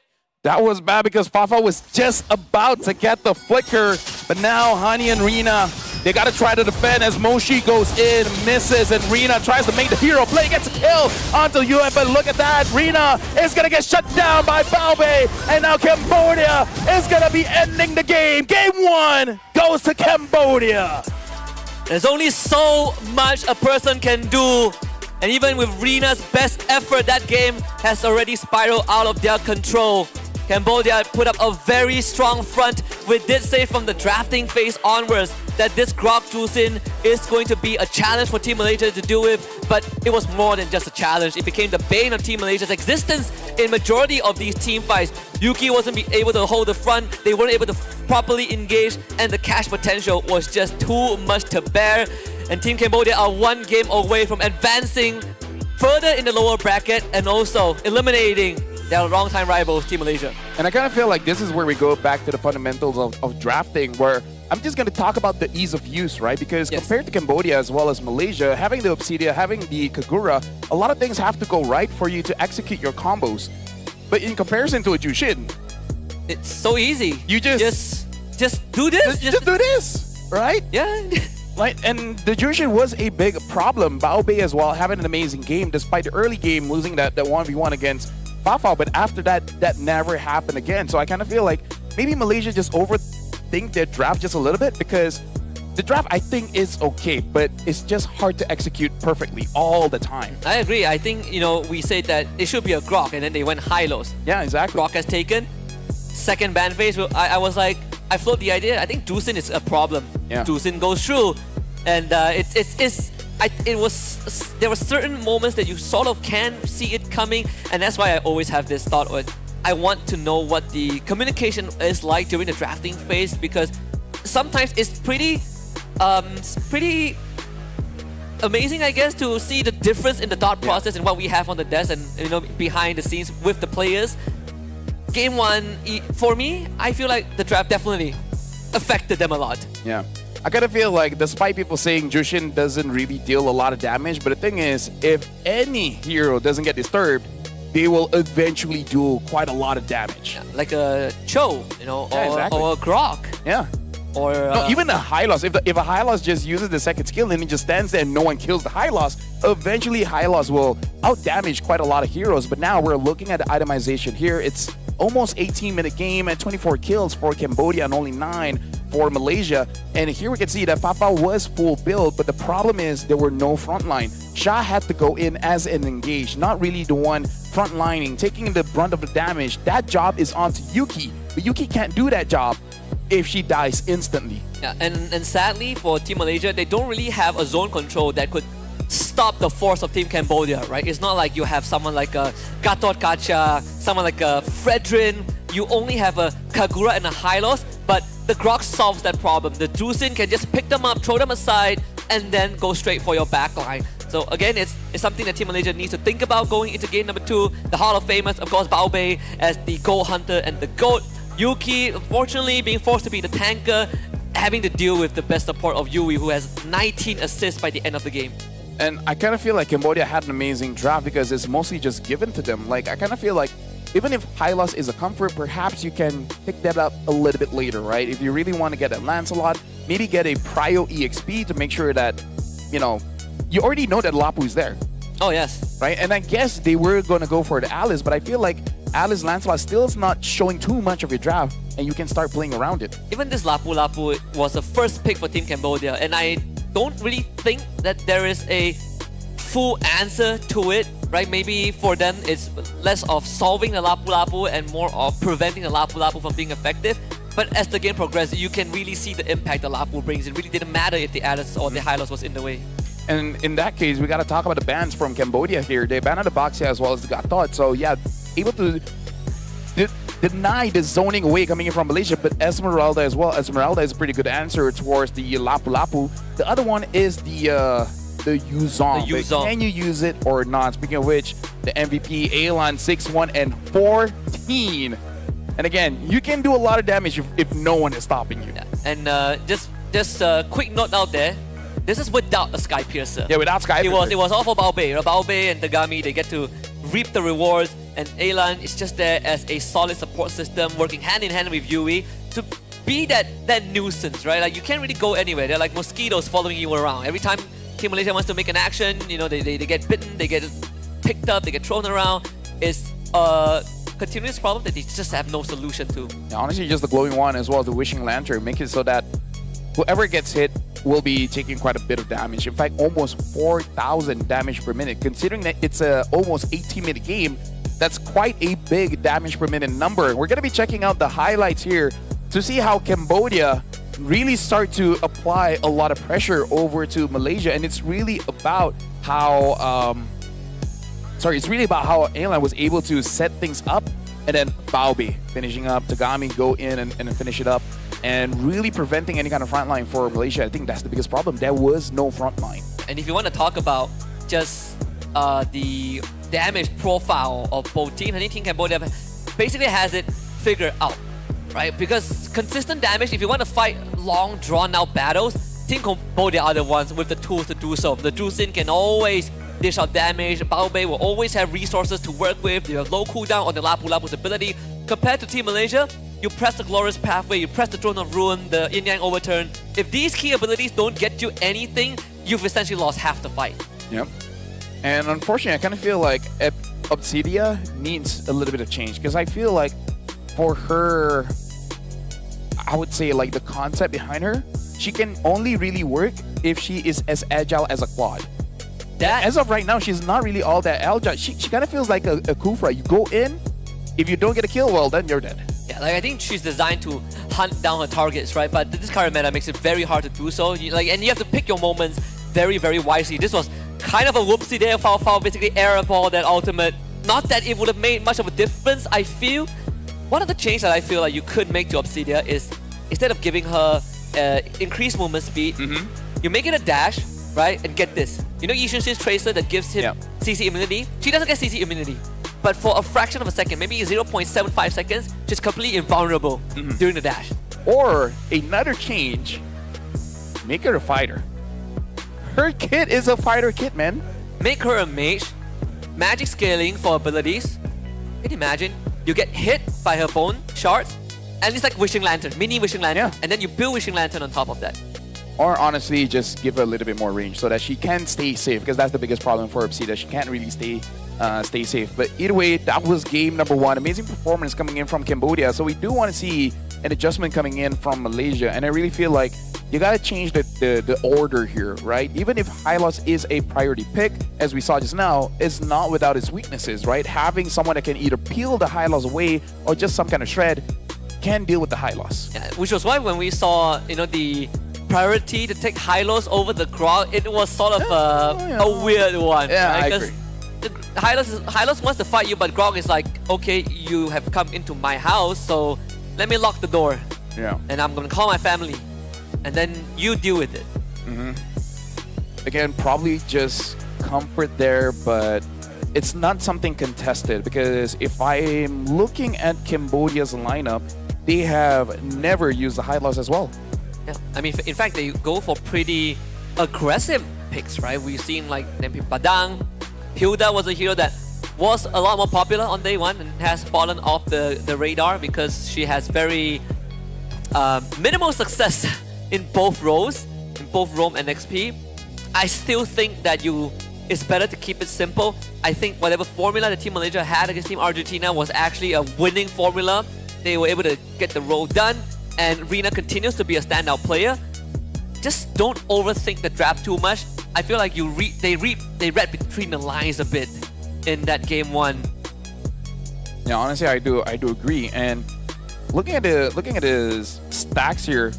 That was bad because Fafao was just about to get the flicker, but now Honey and Rina, they gotta try to defend as Moshi goes in, misses, and Rina tries to make the hero play, gets a kill onto UN, but look at that, Rina is gonna get shut down by Bao Bei, and now Cambodia is gonna be ending the game. Game 1 goes to Cambodia. There's only so much a person can do, And even with Rena's best effort, that game has already spiraled out of their control. Cambodia put up a very strong front. We did say from the drafting phase onwards that this Grok Jusin is going to be a challenge for Team Malaysia to deal with, but it was more than just a challenge. It became the bane of Team Malaysia's existence in majority of these team fights. Yuki wasn't able to hold the front, they weren't able to properly engage, and the cash potential was just too much to bear. And Team Cambodia are one game away from advancing further in the lower bracket and also eliminating their longtime rivals, Team Malaysia. And I kind of feel like this is where we go back to the fundamentals of drafting, where I'm just going to talk about the ease of use, right? Because compared to Cambodia as well as Malaysia, having the Obsidia, having the Kagura, a lot of things have to go right for you to execute your combos. But in comparison to a Jushin, it's so easy. You just do this. Just do this, right? Yeah. Right, and the Jushin was a big problem. Bao Bei as well, having an amazing game, despite the early game losing that 1v1 against Fafao, but after that, that never happened again. So I kind of feel like maybe Malaysia just overthink their draft just a little bit, because the draft, I think, is okay, but it's just hard to execute perfectly all the time. I agree. I think, we said that it should be a Grok, and then they went high-lows. Yeah, exactly. Grok has taken. Second ban phase, I was like, I float the idea. I think Jusin is a problem. Yeah. Jusin goes through, and there were certain moments that you sort of can see it coming, and that's why I always have this thought of I want to know what the communication is like during the drafting phase, because sometimes it's pretty amazing, I guess, to see the difference in the thought process and what we have on the desk and behind the scenes with the players. Game 1, for me, I feel like the draft definitely affected them a lot. Yeah. I kind of feel like, despite people saying Jushin doesn't really deal a lot of damage, but the thing is, if any hero doesn't get disturbed, they will eventually do quite a lot of damage. Yeah, like a Cho, or a Grok. Yeah. Or no, even a Hylos. If a Hylos just uses the second skill and he just stands there and no one kills the Hylos, eventually Hylos will out-damage quite a lot of heroes. But now we're looking at the itemization here. It's almost 18-minute game and 24 kills for Cambodia and only 9 for Malaysia. And here we can see that Fafao was full build, but the problem is there were no frontline. Shah had to go in as an engage, not really the one frontlining, taking the brunt of the damage. That job is onto Yuki, but Yuki can't do that job if she dies instantly. Yeah, and sadly for Team Malaysia, they don't really have a zone control that could stop the force of Team Cambodia, right? It's not like you have someone like a Gatot Kacha, someone like a Fredrin. You only have a Kagura and a Hylos, but the Grok solves that problem. The Jusin can just pick them up, throw them aside, and then go straight for your backline. So again, it's something that Team Malaysia needs to think about going into game number 2. The Hall of Famers, of course, Bao Bei as the Gold Hunter and the GOAT. Yuki, unfortunately, being forced to be the tanker, having to deal with the best support of Yui, who has 19 assists by the end of the game. And I kind of feel like Cambodia had an amazing draft because it's mostly just given to them. Like, I kind of feel like even if Hylos is a comfort, perhaps you can pick that up a little bit later, right? If you really want to get a Lancelot, maybe get a Prio EXP to make sure that, you already know that Lapu is there. Oh, yes. Right? And I guess they were going to go for the Alice, but I feel like Alice Lancelot still is not showing too much of your draft, and you can start playing around it. Even this Lapu was the first pick for Team Cambodia, and I don't really think that there is a full answer to it, right? Maybe for them it's less of solving the Lapu and more of preventing the Lapu from being effective. But as the game progresses, you can really see the impact the Lapu brings. It really didn't matter if the Alice or the Hylos was in the way. And in that case, we got to talk about the bans from Cambodia here. They banned the Boxia as well as the Gatot. So yeah, able to deny the zoning away coming in from Malaysia, but Esmeralda as well. Esmeralda is a pretty good answer towards the Lapu. The other one is the Yuzong. Can you use it or not? Speaking of which, the MVP, Aelan 6-1 and 14. And again, you can do a lot of damage if no one is stopping you. Yeah. And just a quick note out there. This is without a Sky Piercer. Yeah, without Sky Piercer. It was all for Bao Bei. Bao Bei and Tagami, they get to reap the rewards. And Aelan is just there as a solid support system, working hand in hand with Yui to be that nuisance, right? Like, you can't really go anywhere. They're like mosquitoes following you around. Every time Team Malaysia wants to make an action, they get bitten, they get picked up, they get thrown around. It's a continuous problem that they just have no solution to. Yeah, honestly, just the glowing one as well as the wishing lantern make it so that whoever gets hit will be taking quite a bit of damage. In fact, almost 4,000 damage per minute. Considering that it's a almost 18-minute game, that's quite a big damage per minute number. We're going to be checking out the highlights here to see how Cambodia really start to apply a lot of pressure over to Malaysia. And it's really about how, it's really about how Alan was able to set things up, and then Baobi finishing up, Tagami go in and finish it up, and really preventing any kind of front line for Malaysia. I think that's the biggest problem. There was no front line. And if you want to talk about just the damage profile of both teams, I think Team Cambodia basically has it figured out, right? Because consistent damage, if you want to fight long, drawn-out battles, Team Cambodia are the ones with the tools to do so. The Drusin can always dish out damage. Baobei will always have resources to work with. They have low cooldown on the Lapu Lapu's ability. Compared to Team Malaysia, you press the Glorious Pathway, you press the Throne of Ruin, the Yin Yang Overturn. If these key abilities don't get you anything, you've essentially lost half the fight. Yep. And unfortunately, I kind of feel like Obsidia needs a little bit of change, because I feel like for her, I would say like the concept behind her, she can only really work if she is as agile as a Quad. As of right now, she's not really all that agile. She kind of feels like a Kufra. You go in, if you don't get a kill, well, then you're dead. Yeah, like I think she's designed to hunt down her targets, right? But this current meta makes it very hard to do so. And you have to pick your moments very, very wisely. This was kind of a whoopsie there. Foul, basically airball that ultimate. Not that it would have made much of a difference, I feel. One of the changes that I feel like you could make to Obsidia is, instead of giving her increased movement speed, you make it a dash, right? And get this. You know Yishun Shin's Tracer that gives him CC immunity? She doesn't get CC immunity. But for a fraction of a second, maybe 0.75 seconds, she's completely invulnerable during the dash. Or another change, make her a fighter. Her kit is a fighter kit, man. Make her a mage. Magic scaling for abilities. Can you imagine? You get hit by her bone shards, and it's like Wishing Lantern, mini Wishing Lantern, and then you build Wishing Lantern on top of that. Or honestly, just give her a little bit more range so that she can stay safe, because that's the biggest problem for Obsidia. She can't really stay safe. But either way, that was game number one. Amazing performance coming in from Cambodia. So we do want to see an adjustment coming in from Malaysia. And I really feel like you got to change the order here, right? Even if Hylos is a priority pick, as we saw just now, it's not without its weaknesses, right? Having someone that can either peel the Hylos away or just some kind of shred can deal with the Hylos. Yeah, which was why when we saw, the priority to take Hylos over the Grog, it was sort of a weird one. Yeah, right? I agree. Hylos wants to fight you, but Grog is like, okay, you have come into my house, so let me lock the door. Yeah. And I'm going to call my family. And then you deal with it. Again, probably just comfort there, but it's not something contested, because if I'm looking at Cambodia's lineup, they have never used the Hylos as well. Yeah, I mean, in fact, they go for pretty aggressive picks, right? We've seen like Nempi Padang. Hilda was a hero that was a lot more popular on day one and has fallen off the radar because she has very minimal success in both roles, in both Roam and XP. I still think that it's better to keep it simple. I think whatever formula the Team Malaysia had against Team Argentina was actually a winning formula. They were able to get the role done, and Rina continues to be a standout player. Just don't overthink the draft too much. I feel like they read between the lines a bit in that game one. Yeah, honestly, I do agree. And looking at the stacks here,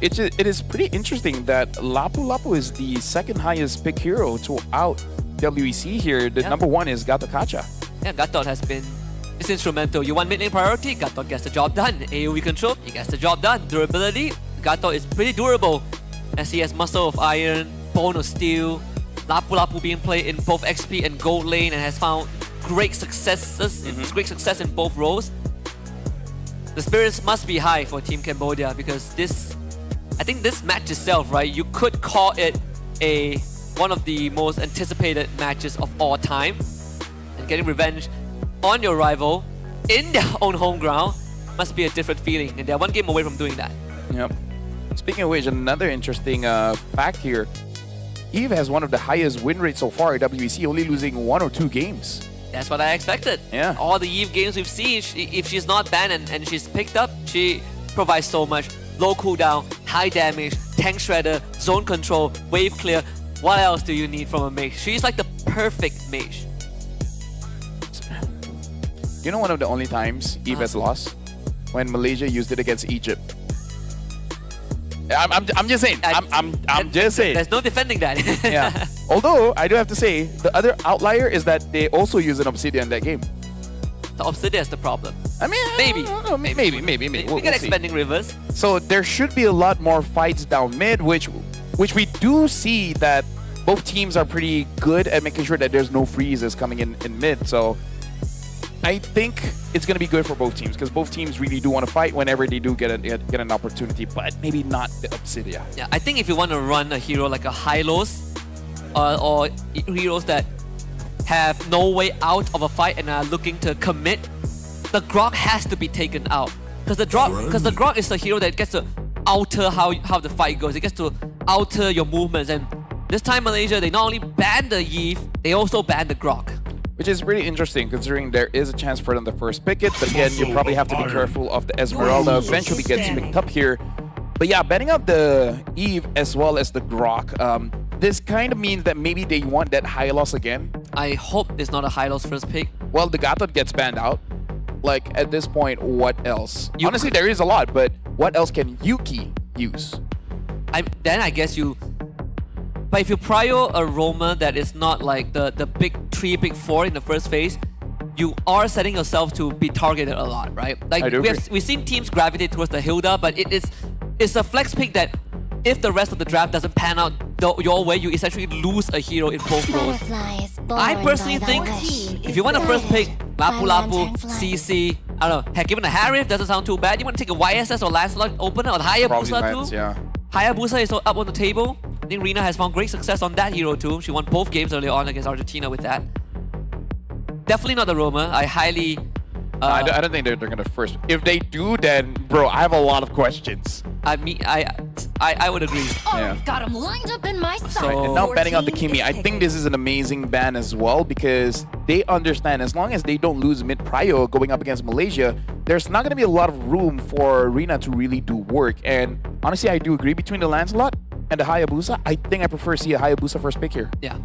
it is pretty interesting that Lapu Lapu is the second highest pick hero throughout WEC here. The number one is Gatot Kacha. Yeah, Gatot has been instrumental. You want mid lane priority, Gatot gets the job done. AoE control, he gets the job done. Durability, Gatot is pretty durable as he has Muscle of Iron, Bone of Steel. Lapu Lapu being played in both XP and Gold lane and has found great success in both roles. The spirits must be high for Team Cambodia because I think this match itself, right, you could call it one of the most anticipated matches of all time. And getting revenge on your rival in their own home ground must be a different feeling, and they're one game away from doing that. Yep. Speaking of which, another interesting fact here, Eve has one of the highest win rates so far at WEC, only losing 1 or 2 games. That's what I expected. Yeah. All the Eve games we've seen, if she's not banned and she's picked up, she provides so much. low cooldown, high damage, tank shredder, zone control, wave clear. What else do you need from a mage? She's like the perfect mage. You know one of the only times Eve has lost? When Malaysia used it against Egypt. I'm just saying. I'm just saying. There's no defending that. Yeah. Although, I do have to say, the other outlier is that they also use an Obsidian that game. The Obsidian is the problem. I mean, maybe. We We'll get see. expanding rivers. So there should be a lot more fights down mid, which we do see that both teams are pretty good at making sure that there's no freezes coming in mid. So I think it's going to be good for both teams because both teams really do want to fight whenever they do get an opportunity, but maybe not the Obsidian. Yeah, I think if you want to run a hero like a Hylos or heroes that have no way out of a fight and are looking to commit, the Grok has to be taken out. Because the Grok is a hero that gets to alter how the fight goes. It gets to alter your movements. And this time Malaysia, they not only banned the Eve, they also banned the Grok. Which is really interesting considering there is a chance for them to first pick it, but again, you probably have to be careful of the Esmeralda eventually gets picked up here. But yeah, banning out the Eve as well as the Grok, this kind of means that maybe they want that Hylos again. I hope it's not a Hylos first pick. Well, the Gatot gets banned out. Like, at this point, what else? Honestly, there is a lot, but what else can Yuki use? Then I guess you... But if you prio a roamer that is not like the big 3, big 4 in the first phase, you are setting yourself to be targeted a lot, right? Like we've seen teams gravitate towards the Hilda, but it's a flex pick that if the rest of the draft doesn't pan out your way, you essentially lose a hero in both roles. I personally think if you want to first pick Lapu Lapu, CC, I don't know, heck, even a Harith doesn't sound too bad. You want to take a YSS or Lancelot opener or Hayabusa too? Yeah. Hayabusa is up on the table. I think Rina has found great success on that hero too. She won both games earlier on against Argentina with that. Definitely not the roamer. I highly... I don't think they're gonna first. If they do, then bro, I have a lot of questions. I would agree. Yeah. Got him lined up in my sight. So, and now banning out the Kimi, I think this is an amazing ban as well because they understand as long as they don't lose mid prio going up against Malaysia, there's not gonna be a lot of room for Rina to really do work. And honestly, I do agree between the Lancelot and the Hayabusa. I think I prefer to see a Hayabusa first pick here. Yeah.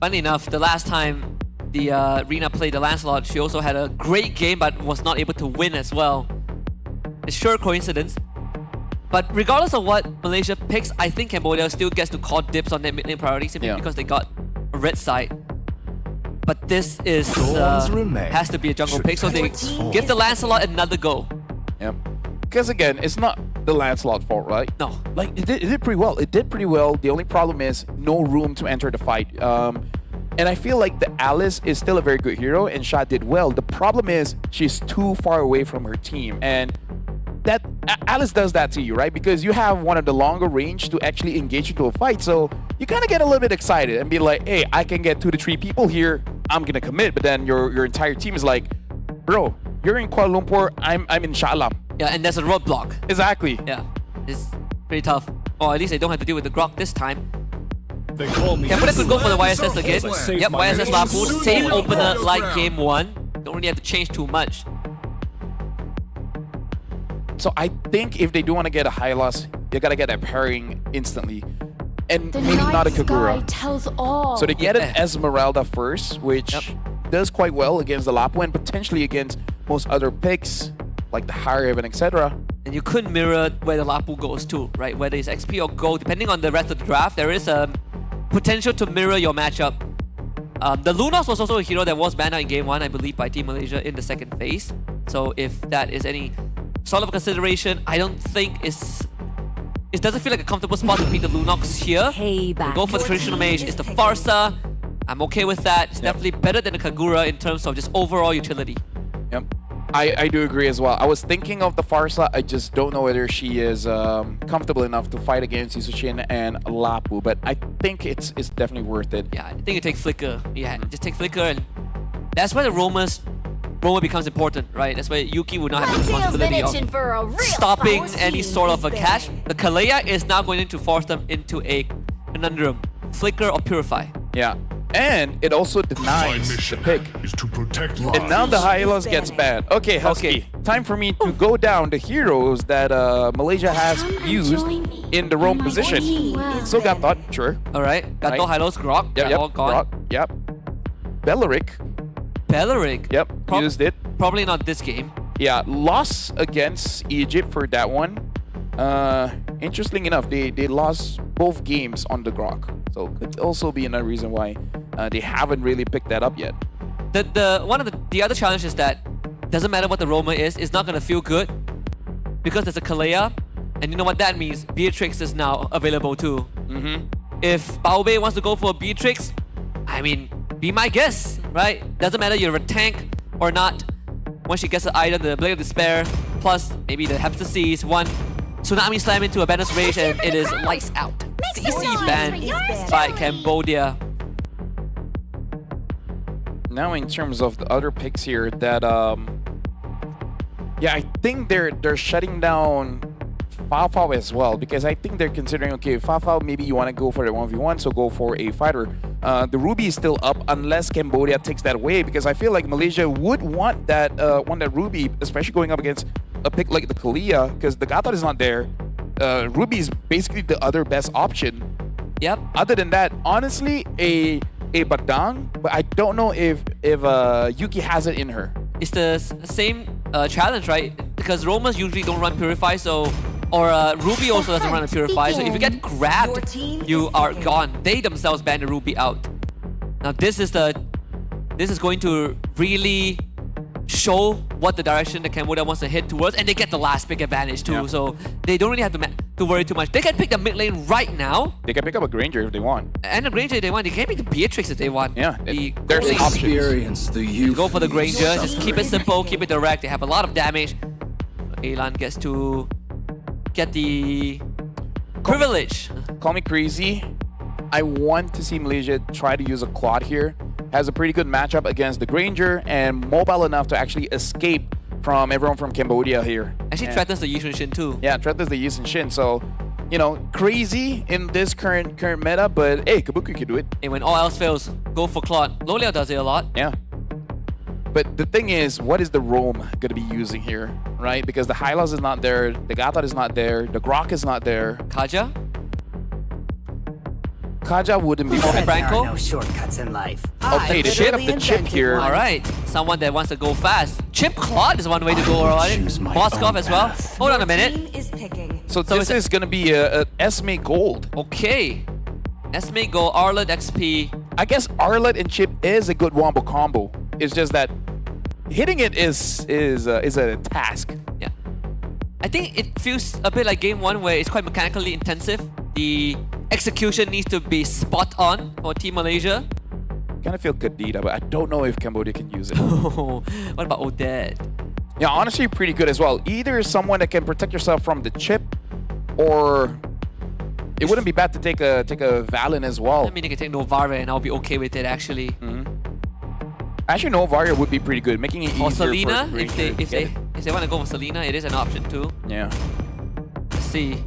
Funny enough, the last time the Rina played the Lancelot, she also had a great game but was not able to win as well. It's sure coincidence. But regardless of what Malaysia picks, I think Cambodia still gets to call dibs on their mid-lane priority simply because they got a red side. But this is has to be a jungle pick, so they give the Lancelot another go. Yeah. Because again, it's not the Lancelot fault, right? No. Like, it did pretty well. It did pretty well. The only problem is no room to enter the fight. And I feel like the Alice is still a very good hero and Sha did well. The problem is she's too far away from her team. And that Alice does that to you, right? Because you have one of the longer range to actually engage into a fight. So you kind of get a little bit excited and be like, hey, I can get 2 to 3 people here. I'm going to commit. But then your entire team is like, bro, you're in Kuala Lumpur. I'm in Shah Alam. Yeah, and there's a roadblock. Exactly. Yeah, it's pretty tough. Or at least they don't have to deal with the Grok this time. Cambodia could go for the YSS again. Yep, YSS Lapu, same opener like game 1. Don't really have to change too much. So I think if they do want to get a high loss, they gotta get that pairing instantly. And maybe not a Kagura. So they get an Esmeralda first, which does quite well against the Lapu and potentially against most other picks like the Haraven, etc. And you could mirror where the Lapu goes to, right? Whether it's XP or gold, depending on the rest of the draft, there is a potential to mirror your matchup. The Lunos was also a hero that was banned out in game 1, I believe, by Team Malaysia in the second phase. So if that is any sort of consideration, I don't think it doesn't feel like a comfortable spot to beat the Lunox here. We'll go for the traditional mage. It's the Farsa. I'm okay with that. It's definitely better than the Kagura in terms of just overall utility. Yep. I do agree as well. I was thinking of the Farsa. I just don't know whether she is comfortable enough to fight against Isushin and Lapu, but I think it's definitely worth it. Yeah, I think you take Flicker. Yeah, just take Flicker, and that's where the Roamer becomes important, right? That's where Yuki would not have the responsibility of stopping any sort of a catch. The Kalea is now going to force them into a conundrum. Flicker or Purify. Yeah. And it also denies the pick. And now the Hylos gets banned. Okay, Husky, time for me to go down the heroes that Malaysia has used in the roam position. So Gatot, sure. Alright, Gatot, Hylos, Grok, they're all gone. Grok, yep. Belleric. Yep, used it. Probably not this game. Yeah, loss against Egypt for that one. Interesting enough, they lost both games on the Grok. So could also be another reason why they haven't really picked that up yet. The other challenge is that doesn't matter what the roamer is, it's not gonna feel good because there's a Kalea, and you know what that means? Beatrix is now available too. If Baobei wants to go for a Beatrix, I mean, be my guest, right? Doesn't matter you're a tank or not. Once she gets the item, the Blade of Despair, plus maybe the Heptasis, one Tsunami Slam into a Banner's Rage, and it is lights out. CC banned by Cambodia. Now in terms of the other picks here, that yeah, I think they're shutting down Fafao as well, because I think they're considering, okay, Fafao, maybe you want to go for the 1v1, so go for a fighter. The Ruby is still up unless Cambodia takes that away, because I feel like Malaysia would want that Ruby, especially going up against a pick like the Kalea, because the Gatot is not there. Ruby is basically the other best option. Yep. Other than that, honestly, a Badang, but I don't know if Yuki has it in her. It's the same challenge, right? Because Roamers usually don't run Purify, so Ruby also doesn't run a Purify, so if you get grabbed, you are gone. They themselves ban the Ruby out. Now this is going to really show what the direction that Cambodia wants to hit towards, and they get the last pick advantage too, so they don't really have to worry too much. They can pick the mid lane right now. They can pick up a Granger if they want. And a Granger if they want. They can pick the Beatrix if they want. Yeah, there's options. Go for the Granger, just keep it simple, keep it direct. They have a lot of damage. Elan gets to get the privilege. Call me crazy. I want to see Malaysia try to use a quad here. Has a pretty good matchup against the Granger and mobile enough to actually escape from everyone from Cambodia here. Actually threatens the Yi Shin too. Yeah, threatens the Yi Shin. So, you know, crazy in this current meta, but hey, Kabuki can do it. And when all else fails, go for Claude. Lolia does it a lot. Yeah. But the thing is, what is the roam going to be using here, right? Because the Hylos is not there, the Gatot is not there, the Grok is not there. Kaja? Kaja wouldn't be Franco? There are no shortcuts in life. Okay, shit up the chip here. Alright, someone that wants to go fast. Chip Claude is one way to go around it. Moskov as well. Hold on a minute. So this is going to be a Esme Gold. Okay. Esme Gold, Arlet XP. I guess Arlet and Chip is a good wombo combo. It's just that hitting it is a task. Yeah. I think it feels a bit like game one where it's quite mechanically intensive. The execution needs to be spot on for Team Malaysia. Kind of feel Kadita, but I don't know if Cambodia can use it. What about Odette? Yeah, honestly, pretty good as well. Either someone that can protect yourself from the chip, or it wouldn't be bad to take a Valen as well. I mean, they can take Novaria and I'll be okay with it actually. Actually, Novaria would be pretty good, making it easier or Selena, for if they want to go for Selena, it is an option too. Yeah. Let's see.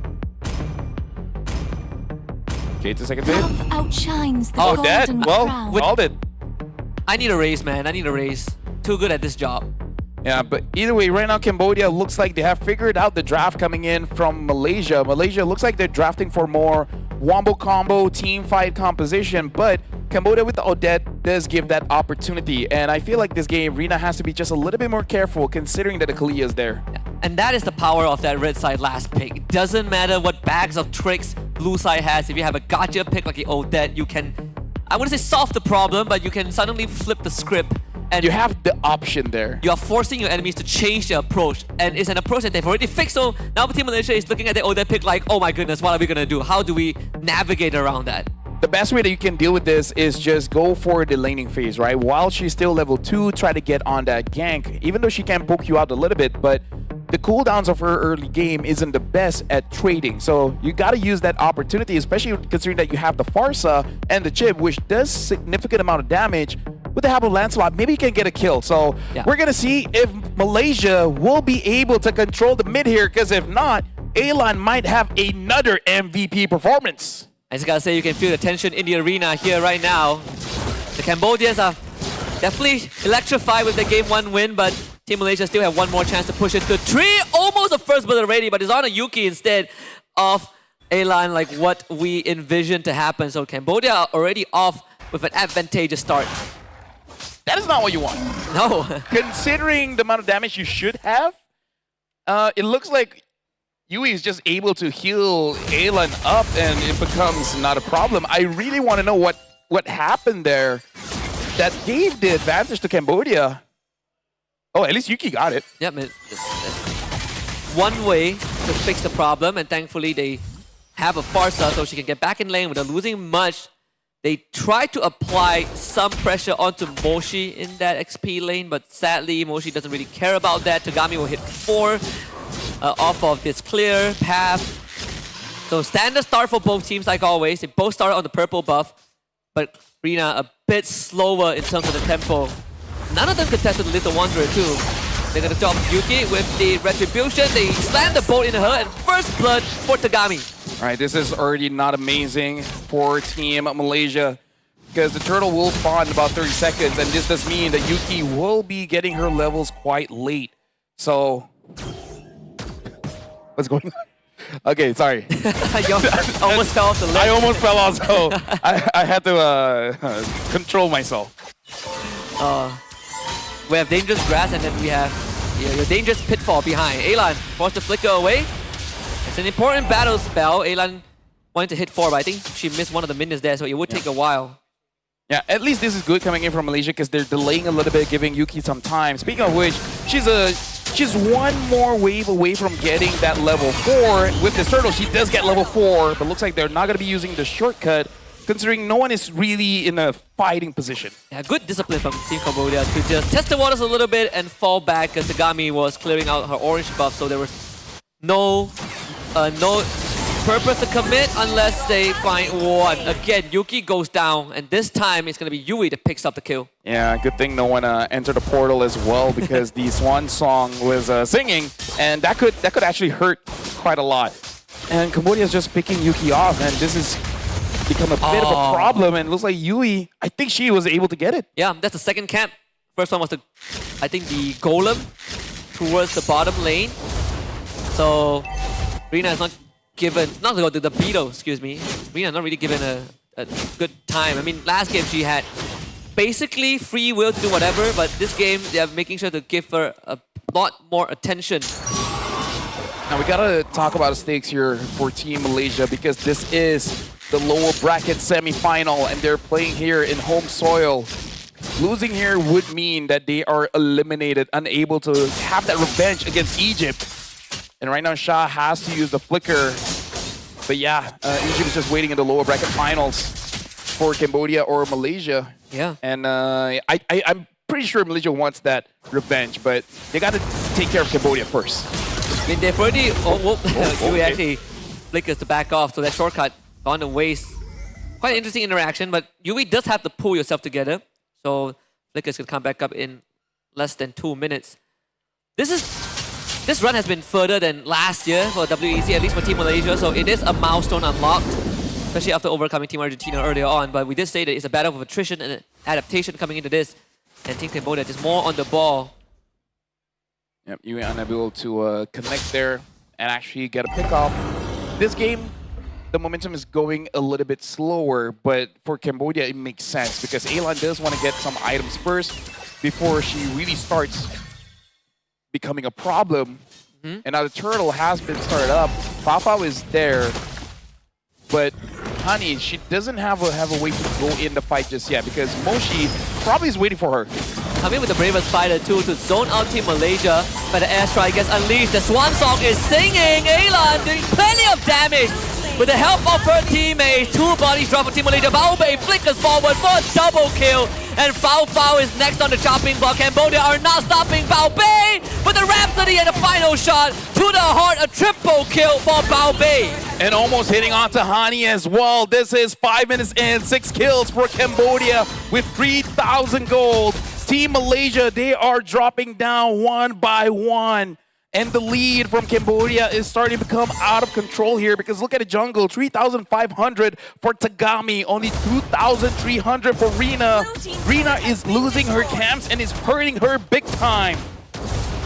Okay, 2 seconds in. Outshines the Oh, dead. golden Well, crown. called it. I need a raise, man. I need a raise. Too good at this job. Yeah, but either way, right now Cambodia looks like they have figured out the draft coming in from Malaysia. Malaysia looks like they're drafting for more wombo combo, team fight composition, but Cambodia with the Odette does give that opportunity. And I feel like this game, Rina has to be just a little bit more careful considering that the Kalea is there. Yeah. And that is the power of that red side last pick. It doesn't matter what bags of tricks blue side has. If you have a gotcha pick like the Odette, you can, I wouldn't say solve the problem, but you can suddenly flip the script. And you have the option there. You are forcing your enemies to change their approach. And it's an approach that they've already fixed. So now Team Malaysia is looking at the Odette pick like, oh my goodness, what are we going to do? How do we navigate around that? The best way that you can deal with this is just go for the laning phase, right? While she's still level 2, try to get on that gank. Even though she can poke you out a little bit, but the cooldowns of her early game isn't the best at trading. So you got to use that opportunity, especially considering that you have the Farsa and the Chip, which does significant amount of damage. With the help of Lancelot, maybe he can get a kill. So we're going to see if Malaysia will be able to control the mid here, because if not, Elan might have another MVP performance. I just gotta say, you can feel the tension in the arena here right now. The Cambodians are definitely electrified with the game 1 win, but Team Malaysia still have one more chance to push it to 3. Almost a first blood already, but it's on a Yuki instead of A-Line, like what we envisioned to happen. So Cambodia are already off with an advantageous start. That is not what you want. No. Considering the amount of damage you should have, it looks like Yui is just able to heal A-Line up and it becomes not a problem. I really want to know what happened there that gave the advantage to Cambodia. Oh, at least Yuki got it. Yeah, man. That's one way to fix the problem, and thankfully they have a Farsa so she can get back in lane without losing much. They try to apply some pressure onto Moshi in that XP lane, but sadly Moshi doesn't really care about that. Tagami will hit 4 off of this clear path. So standard start for both teams like always. They both started on the purple buff, but Rina a bit slower in terms of the tempo. None of them contested the Little Wanderer too. They're gonna drop Yuki with the Retribution. They slam the bolt into her and first blood for Tagami. All right, this is already not amazing for Team Malaysia because the turtle will spawn in about 30 seconds, and this does mean that Yuki will be getting her levels quite late. So, what's going on? Okay, sorry. You almost fell off the ledge. I almost fell off, so I had to control myself. We have Dangerous Grass, and then we have your Dangerous Pitfall behind. A-Lan forced to flicker away. It's an important battle spell. A-Lan wanted to hit 4, but I think she missed one of the minions there, so it would take a while. Yeah, at least this is good coming in from Malaysia because they're delaying a little bit, giving Yuki some time. Speaking of which, she's one more wave away from getting that level 4. With this turtle, she does get level 4, but looks like they're not going to be using the shortcut, considering no one is really in a fighting position. Yeah, good discipline from Team Cambodia to just test the waters a little bit and fall back because Tagami was clearing out her orange buff, so there was no purpose to commit unless they find one. Again, Yuki goes down, and this time it's going to be Yui that picks up the kill. Yeah, good thing no one entered the portal as well because the Swan Song was singing, and that could actually hurt quite a lot. And Cambodia's just picking Yuki off, and this has become a bit of a problem, and it looks like Yui, I think she was able to get it. Yeah, that's the second camp. First one was I think the Golem towards the bottom lane. So Rina is not the Beetle, excuse me. Rina not really given a good time. I mean, last game she had basically free will to do whatever, but this game they are making sure to give her a lot more attention. Now we gotta talk about the stakes here for Team Malaysia because this is the lower bracket semi-final and they're playing here in home soil. Losing here would mean that they are eliminated, unable to have that revenge against Egypt. And right now Shah has to use the flicker. But yeah, Egypt is just waiting in the lower bracket finals for Cambodia or Malaysia. Yeah. And I'm pretty sure Malaysia wants that revenge, but they gotta take care of Cambodia first. I mean, they've already... Yui actually flickers to back off, so that shortcut on the waste. Quite an interesting interaction, but Yui does have to pull yourself together. So flickers can come back up in less than 2 minutes. This run has been further than last year for WEC, at least for Team Malaysia, so it is a milestone unlocked, especially after overcoming Team Argentina earlier on. But we did say that it's a battle of attrition and adaptation coming into this, and Team Cambodia just more on the ball. Yep, Yui unable to connect there and actually get a pick off. This game, the momentum is going a little bit slower, but for Cambodia it makes sense because A-Lan does want to get some items first before she really starts becoming a problem. And now the turtle has been started up. Fafao is there, but Honey, she doesn't have a way to go in the fight just yet because Moshi probably is waiting for her. Coming with the bravest fighter too to zone out Team Malaysia, but the airstrike gets unleashed. The Swan Song is singing. A-Lan doing plenty of damage with the help of her teammates. 2 bodies drop for Team Malaysia. Bao Bei flickers forward for a double kill. And Fao is next on the chopping block. Cambodia are not stopping Bao Bei with the Rhapsody and the final shot to the heart. A triple kill for Bao Bei. And almost hitting onto Hani as well. This is 5 minutes in, 6 kills for Cambodia with 3,000 gold. Team Malaysia, they are dropping down one by one. And the lead from Cambodia is starting to become out of control here because look at the jungle, 3,500 for Tagami, only 2,300 for Rina. Rina is losing her camps and is hurting her big time.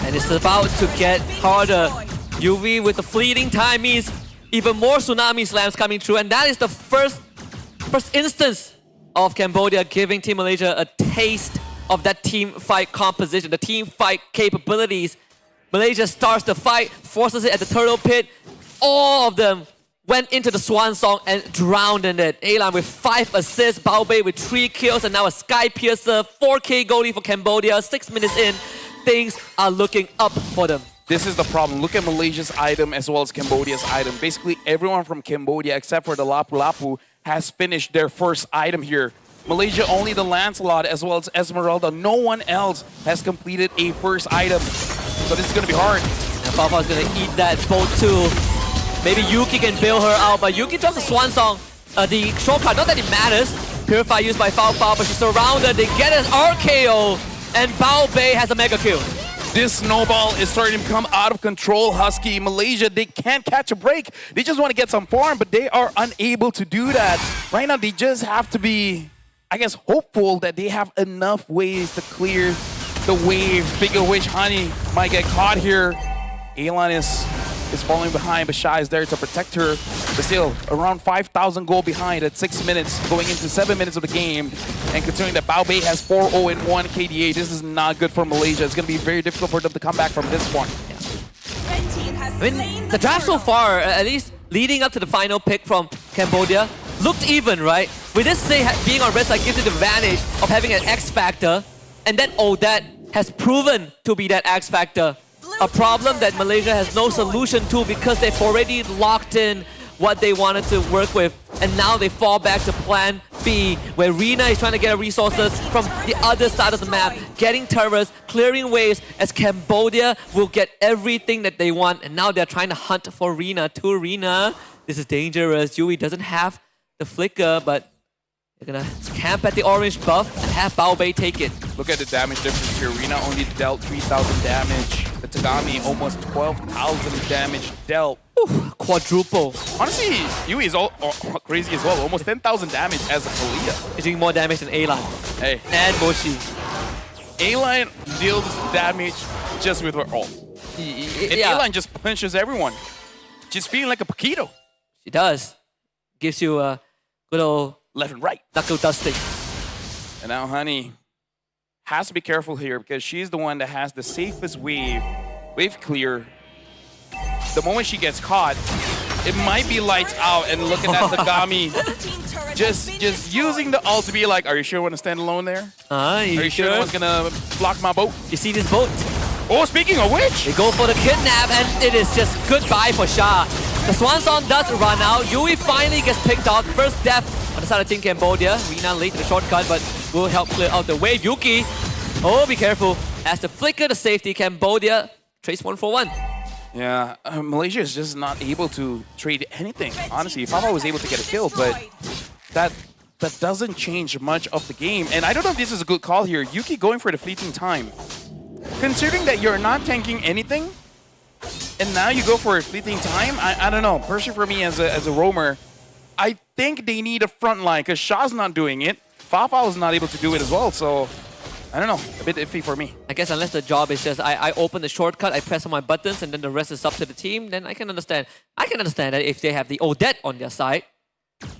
And it's about to get harder. UV with the fleeting time means even more tsunami slams coming through, and that is the first instance of Cambodia giving Team Malaysia a taste of that team fight composition, the team fight capabilities. Malaysia starts the fight, forces it at the turtle pit. All of them went into the swan song and drowned in it. Alan with 5 assists, Bao Bei with 3 kills, and now a Sky Piercer, 4K goalie for Cambodia. 6 minutes in, things are looking up for them. This is the problem. Look at Malaysia's item as well as Cambodia's item. Basically, everyone from Cambodia, except for the Lapu Lapu, has finished their first item here. Malaysia, only the Lancelot as well as Esmeralda. No one else has completed a first item. So this is going to be hard. And Fafa is going to eat that boat too. Maybe Yuki can bail her out, but Yuki drops the swan song. The shortcut, not that it matters. Purify used by Fafa, but she's surrounded. They get an RKO, and Bao Bei has a mega kill. This snowball is starting to become out of control. Husky, Malaysia, they can't catch a break. They just want to get some farm, but they are unable to do that. Right now, they just have to be, I guess, hopeful that they have enough ways to clear the wave. Speaking of which, Honey might get caught here. Alan is falling behind, but Shah is there to protect her. But still, around 5,000 goal behind at 6 minutes, going into 7 minutes of the game. And considering that Bao Bei has 4-0 and 1 KDA, this is not good for Malaysia. It's going to be very difficult for them to come back from this one. I mean, the draft so far, at least leading up to the final pick from Cambodia, looked even, right? We did say being on red side gives you the advantage of having an X factor, and that Odette has proven to be that X factor. A problem that Malaysia has no solution to because they've already locked in what they wanted to work with, and now they fall back to plan B, where Rina is trying to get resources from the other side of the map, getting turrets, clearing waves, as Cambodia will get everything that they want, and now they're trying to hunt for Rina. To Rina, this is dangerous. Yui doesn't have the flicker, but they're gonna camp at the orange buff and have Bao Bei take it. Look at the damage difference here. Rina only dealt 3,000 damage. The Tagami almost 12,000 damage dealt. Ooh, quadruple. Honestly, Yui is crazy as well. Almost 10,000 damage as a Kalia. He's doing more damage than Alan. Hey. And Moshi. Alan deals damage just with her ult. And Alan just punches everyone. She's feeling like a Paquito. She does. Gives you a good old left and right knuckle dusting. And now Honey has to be careful here because she's the one that has the safest wave clear. The moment she gets caught, it might be lights out, and looking at Tagami just using the ult to be like, are you sure you want to stand alone there? Are you sure no one's gonna block my boat? You see this boat? Oh, speaking of which, they go for the kidnap, and it is just goodbye for Shah. The Swan Song does run out. Yui finally gets picked off. First death on the side of Team Cambodia. Rina late to the shortcut, but will help clear out the wave. Yuki, oh, be careful. As the flicker to safety, Cambodia trades 1 for 1. Yeah, Malaysia is just not able to trade anything. Honestly, Fafa was able to get a kill, but that doesn't change much of the game. And I don't know if this is a good call here. Yuki going for the fleeting time. Considering that you're not tanking anything, and now you go for a fleeting time, I don't know. Personally, for me as a roamer, I think they need a front line because Shah's not doing it. Fafa was not able to do it as well, so I don't know. A bit iffy for me. I guess unless the job is just I open the shortcut, I press on my buttons, and then the rest is up to the team, then I can understand. I can understand that if they have the Odette on their side,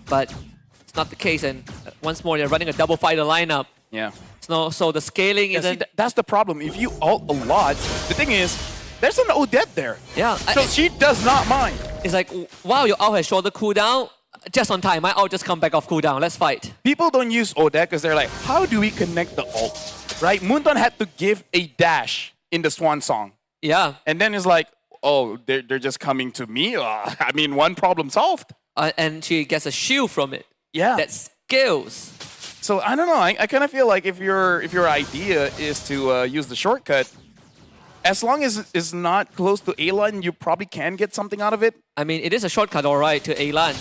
but it's not the case. And once more, they're running a double fighter lineup. Yeah. So the scaling isn't. See, that's the problem. If you ult a lot, the thing is, there's an Odette there. Yeah. So she does not mind. It's like, wow, your ult has shorter cooldown. Just on time. My ult just come back off cooldown. Let's fight. People don't use Odette because they're like, how do we connect the ult? Right? Moonton had to give a dash in the Swan Song. Yeah. And then it's like, oh, they're just coming to me? I mean, one problem solved. And she gets a shield from it. Yeah. That skills. So I don't know. I kind of feel like if your idea is to use the shortcut, as long as it's not close to A-Line, you probably can get something out of it. I mean, it is a shortcut, all right, to A-Line.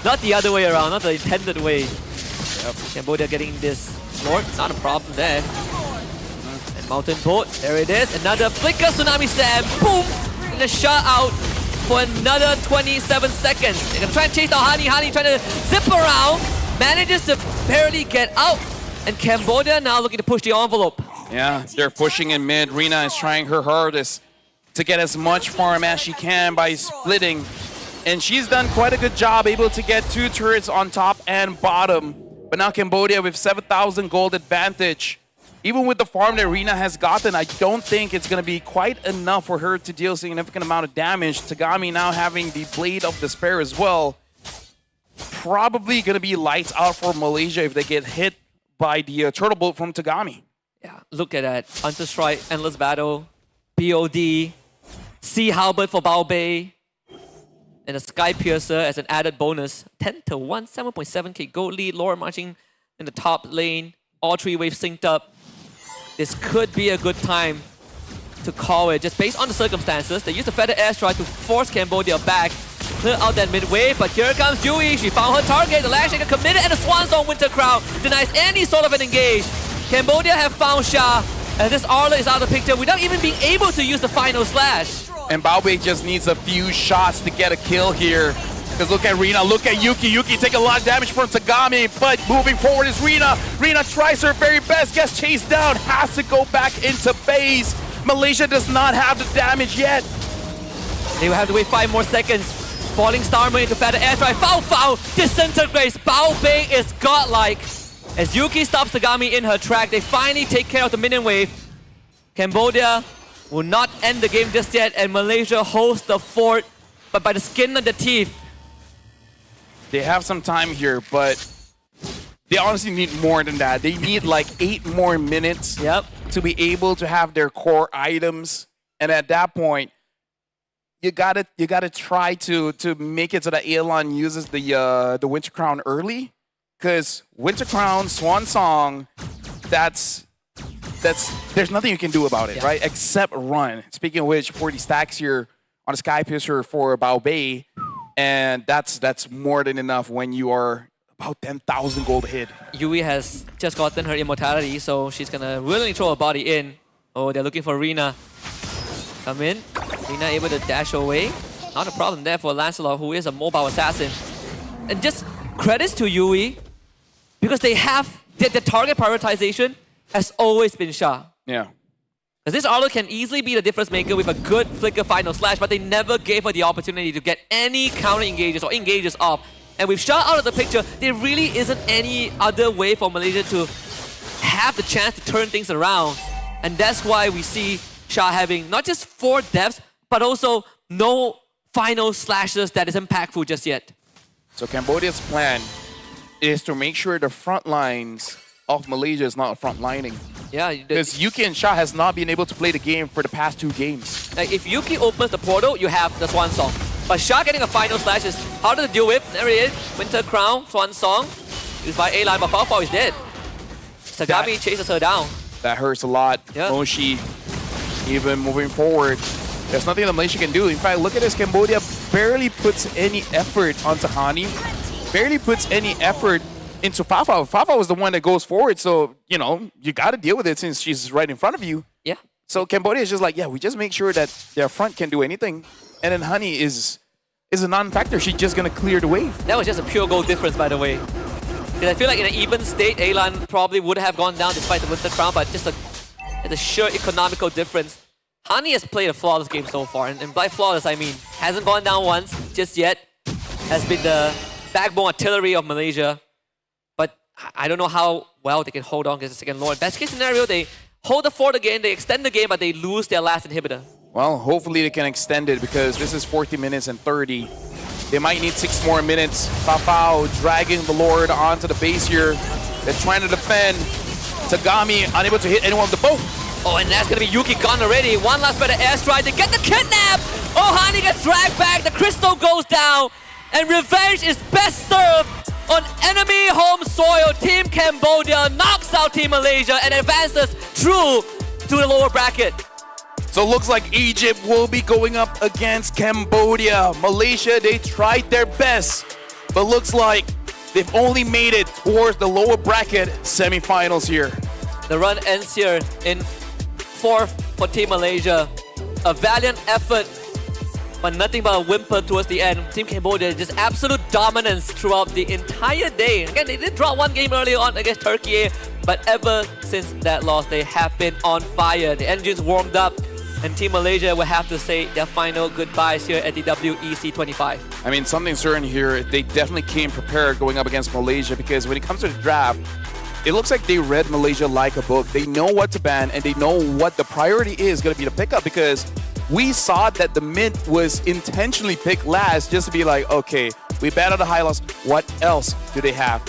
Not the other way around, not the intended way. Yep. Cambodia getting this Lord, not a problem there. And Mountain Boat, there it is. Another flicker Tsunami Slam. Boom! And a shot out for another 27 seconds. They're gonna try and chase down Hani. Hani trying to zip around. Manages to barely get out. And Cambodia now looking to push the envelope. Yeah, they're pushing in mid. Rina is trying her hardest to get as much farm as she can by splitting. And she's done quite a good job, able to get 2 turrets on top and bottom. But now Cambodia with 7,000 gold advantage. Even with the farm that Rina has gotten, I don't think it's going to be quite enough for her to deal a significant amount of damage. Tagami now having the Blade of Despair as well. Probably going to be lights out for Malaysia if they get hit by the turtle bolt from Tagami. Yeah, look at that. Hunter Strike, Endless Battle, BOD, Sea Halberd for Bao Bei, and a Sky Piercer as an added bonus. 10 to 1, 7.7k gold lead. Laura marching in the top lane. All 3 waves synced up. This could be a good time to call it, just based on the circumstances. They used the Feather Airstrike to force Cambodia back, clear out that mid wave, but here comes Yui. She found her target. The Lash Shaker committed, and the Swan Song Winter Crown denies any sort of an engage. Cambodia have found Sha, and this Arla is out of the picture without even being able to use the final slash. And Bao Bei just needs a few shots to get a kill here. Because look at Rina, look at Yuki. Yuki taking a lot of damage from Tagami, but moving forward is Rina. Rina tries her very best, gets chased down, has to go back into base. Malaysia does not have the damage yet. They will have to wait 5 more seconds. Falling Starmer into Feather Airstrike. Foul disintegrates. Bao Bei is godlike. As Yuki stops Tagami in her track, they finally take care of the minion wave. Cambodia will not end the game just yet, and Malaysia holds the fort, but by the skin of the teeth. They have some time here, but they honestly need more than that. They need like 8 more minutes to be able to have their core items. And at that point, you gotta try to make it so that Aelon uses the Winter Crown early. Because Winter Crown, Swan Song, there's nothing you can do about it, right? Except run. Speaking of which, 40 stacks here on a Sky Piercer for Bao Bei. And that's more than enough when you are about 10,000 gold hit. Yui has just gotten her immortality, so she's gonna willingly throw her body in. Oh, they're looking for Rina. Come in. Rina able to dash away. Not a problem there for Lancelot, who is a mobile assassin. And just credits to Yui, because they have their target prioritization has always been Sha. Yeah. Because this Arlo can easily be the difference maker with a good flicker final slash, but they never gave her the opportunity to get any counter engages or engages off. And with Sha out of the picture, there really isn't any other way for Malaysia to have the chance to turn things around. And that's why we see Sha having not just 4 deaths, but also no final slashes that is impactful just yet. So Cambodia's plan is to make sure the front lines of Malaysia is not front lining. Yeah, because Yuki and Sha has not been able to play the game for the past 2 games. Like if Yuki opens the portal, you have the Swan Song. But Sha getting a final slash is harder to deal with. There he is. Winter Crown, Swan Song. Used by A-Line, but Fao is dead. Tagami chases her down. That hurts a lot. Yeah. Moshi, even moving forward, there's nothing that Malaysia can do. In fact, look at this. Cambodia barely puts any effort onto Hani. Barely puts any effort into Fafa. Fafa was the one that goes forward, so, you know, you got to deal with it since she's right in front of you. Yeah. So Cambodia is just like, yeah, we just make sure that their front can do anything. And then Hani is a non-factor. She's just going to clear the wave. That was just a pure goal difference, by the way. Because I feel like in an even state, Alan probably would have gone down despite the Winter Crown, but just a sheer economical difference. Hani has played a flawless game so far, and by flawless, I mean, hasn't gone down once just yet. Has been the backbone artillery of Malaysia. But I don't know how well they can hold on against the second Lord. Best case scenario, they hold the fort again, they extend the game, but they lose their last inhibitor. Well, hopefully they can extend it because this is 40 minutes and 30. They might need 6 more minutes. Fafao dragging the Lord onto the base here. They're trying to defend. Tagami unable to hit anyone with the boat. Oh, and that's going to be Yuki gone already. One last better airstrike. They get the kidnap. Oh, Hani gets dragged back. The crystal goes down. And revenge is best served on enemy home soil. Team Cambodia knocks out Team Malaysia and advances through to the lower bracket. So it looks like Egypt will be going up against Cambodia. Malaysia, they tried their best, but looks like they've only made it towards the lower bracket semifinals here. The run ends here in 4th for Team Malaysia. A valiant effort, but nothing but a whimper towards the end. Team Cambodia just absolute dominance throughout the entire day. Again, they did draw one game early on against Turkiyye, but ever since that loss, they have been on fire. The engines warmed up, and Team Malaysia will have to say their final goodbyes here at the WEC 25. I mean, something certain here, they definitely came prepared going up against Malaysia, because when it comes to the draft, it looks like they read Malaysia like a book. They know what to ban, and they know what the priority is going to be to pick up, because we saw that the mid was intentionally picked last just to be like, okay, we banned out the high loss. What else do they have?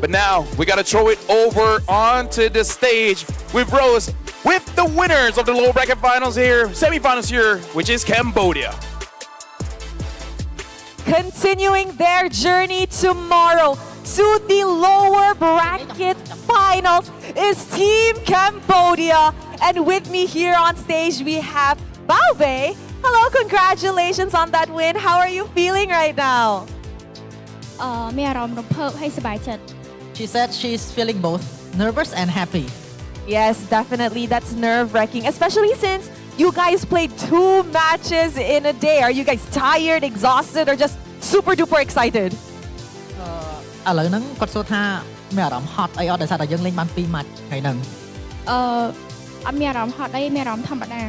But now we got to throw it over onto the stage with Rose, with the winners of the lower bracket finals here, semifinals here, which is Cambodia. Continuing their journey tomorrow to the lower bracket finals is Team Cambodia. And with me here on stage, we have Baobei. Hello, congratulations on that win. How are you feeling right now? មានអារម្មណ៍រំភើបហើយសប្បាយចិត្ត She said she's feeling both nervous and happy. Yes, definitely. That's nerve-wracking, especially since you guys played 2 matches in a day. Are you guys tired, exhausted, or just super duper excited? ឥឡូវហ្នឹងគាត់សួរថាមានអារម្មណ៍ហត់អីអត់ដោយសារតែយើងលេងបាន2 match ថ្ងៃហ្នឹង អត់មានអារម្មណ៍ហត់អីមានអារម្មណ៍ធម្មតា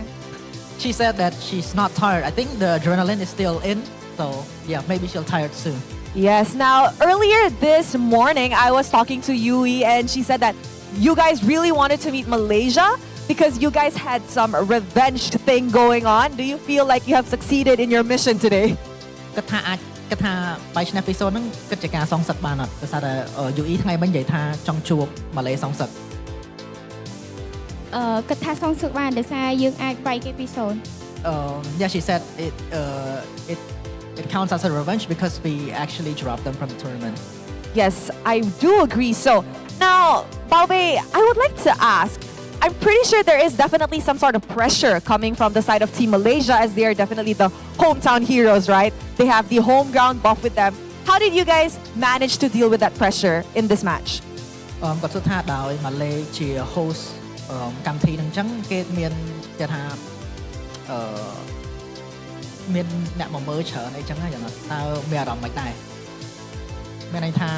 She said that she's not tired. I think the adrenaline is still in, so yeah, maybe she'll tired soon. Yes. Now, earlier this morning, I was talking to Yui, and she said that you guys really wanted to meet Malaysia because you guys had some revenge thing going on. Do you feel like you have succeeded in your mission today? គាត់ថាអាចគិតថាបាយឆ្នាំពីសូនហ្នឹងគិតជាការសងសឹកបានអត់ដោយសារតែ UE ថ្ងៃមិញនិយាយថាចង់ជួបម៉ាឡេសងសឹក គិតថាសងសឹកបានដោយសារយើងអាចវាយគេពីសូន Yeah, she said it counts as a revenge because we actually dropped them from the tournament. Yes, I do agree. So now, Baobei, I would like to ask, I'm pretty sure there is definitely some sort of pressure coming from the side of Team Malaysia, as they are definitely the hometown heroes, right? They have the home ground buff with them. How did you guys manage to deal with that pressure in this match? គាត់សួរថាដោយម៉ាឡេជា host កម្មវិធីហ្នឹងអញ្ចឹងគេមានគេថាមានអ្នកមកមើលច្រើនអីចឹងហ្នឹងយ៉ាងតើមានអារម្មណ៍មិនដែរមានន័យថា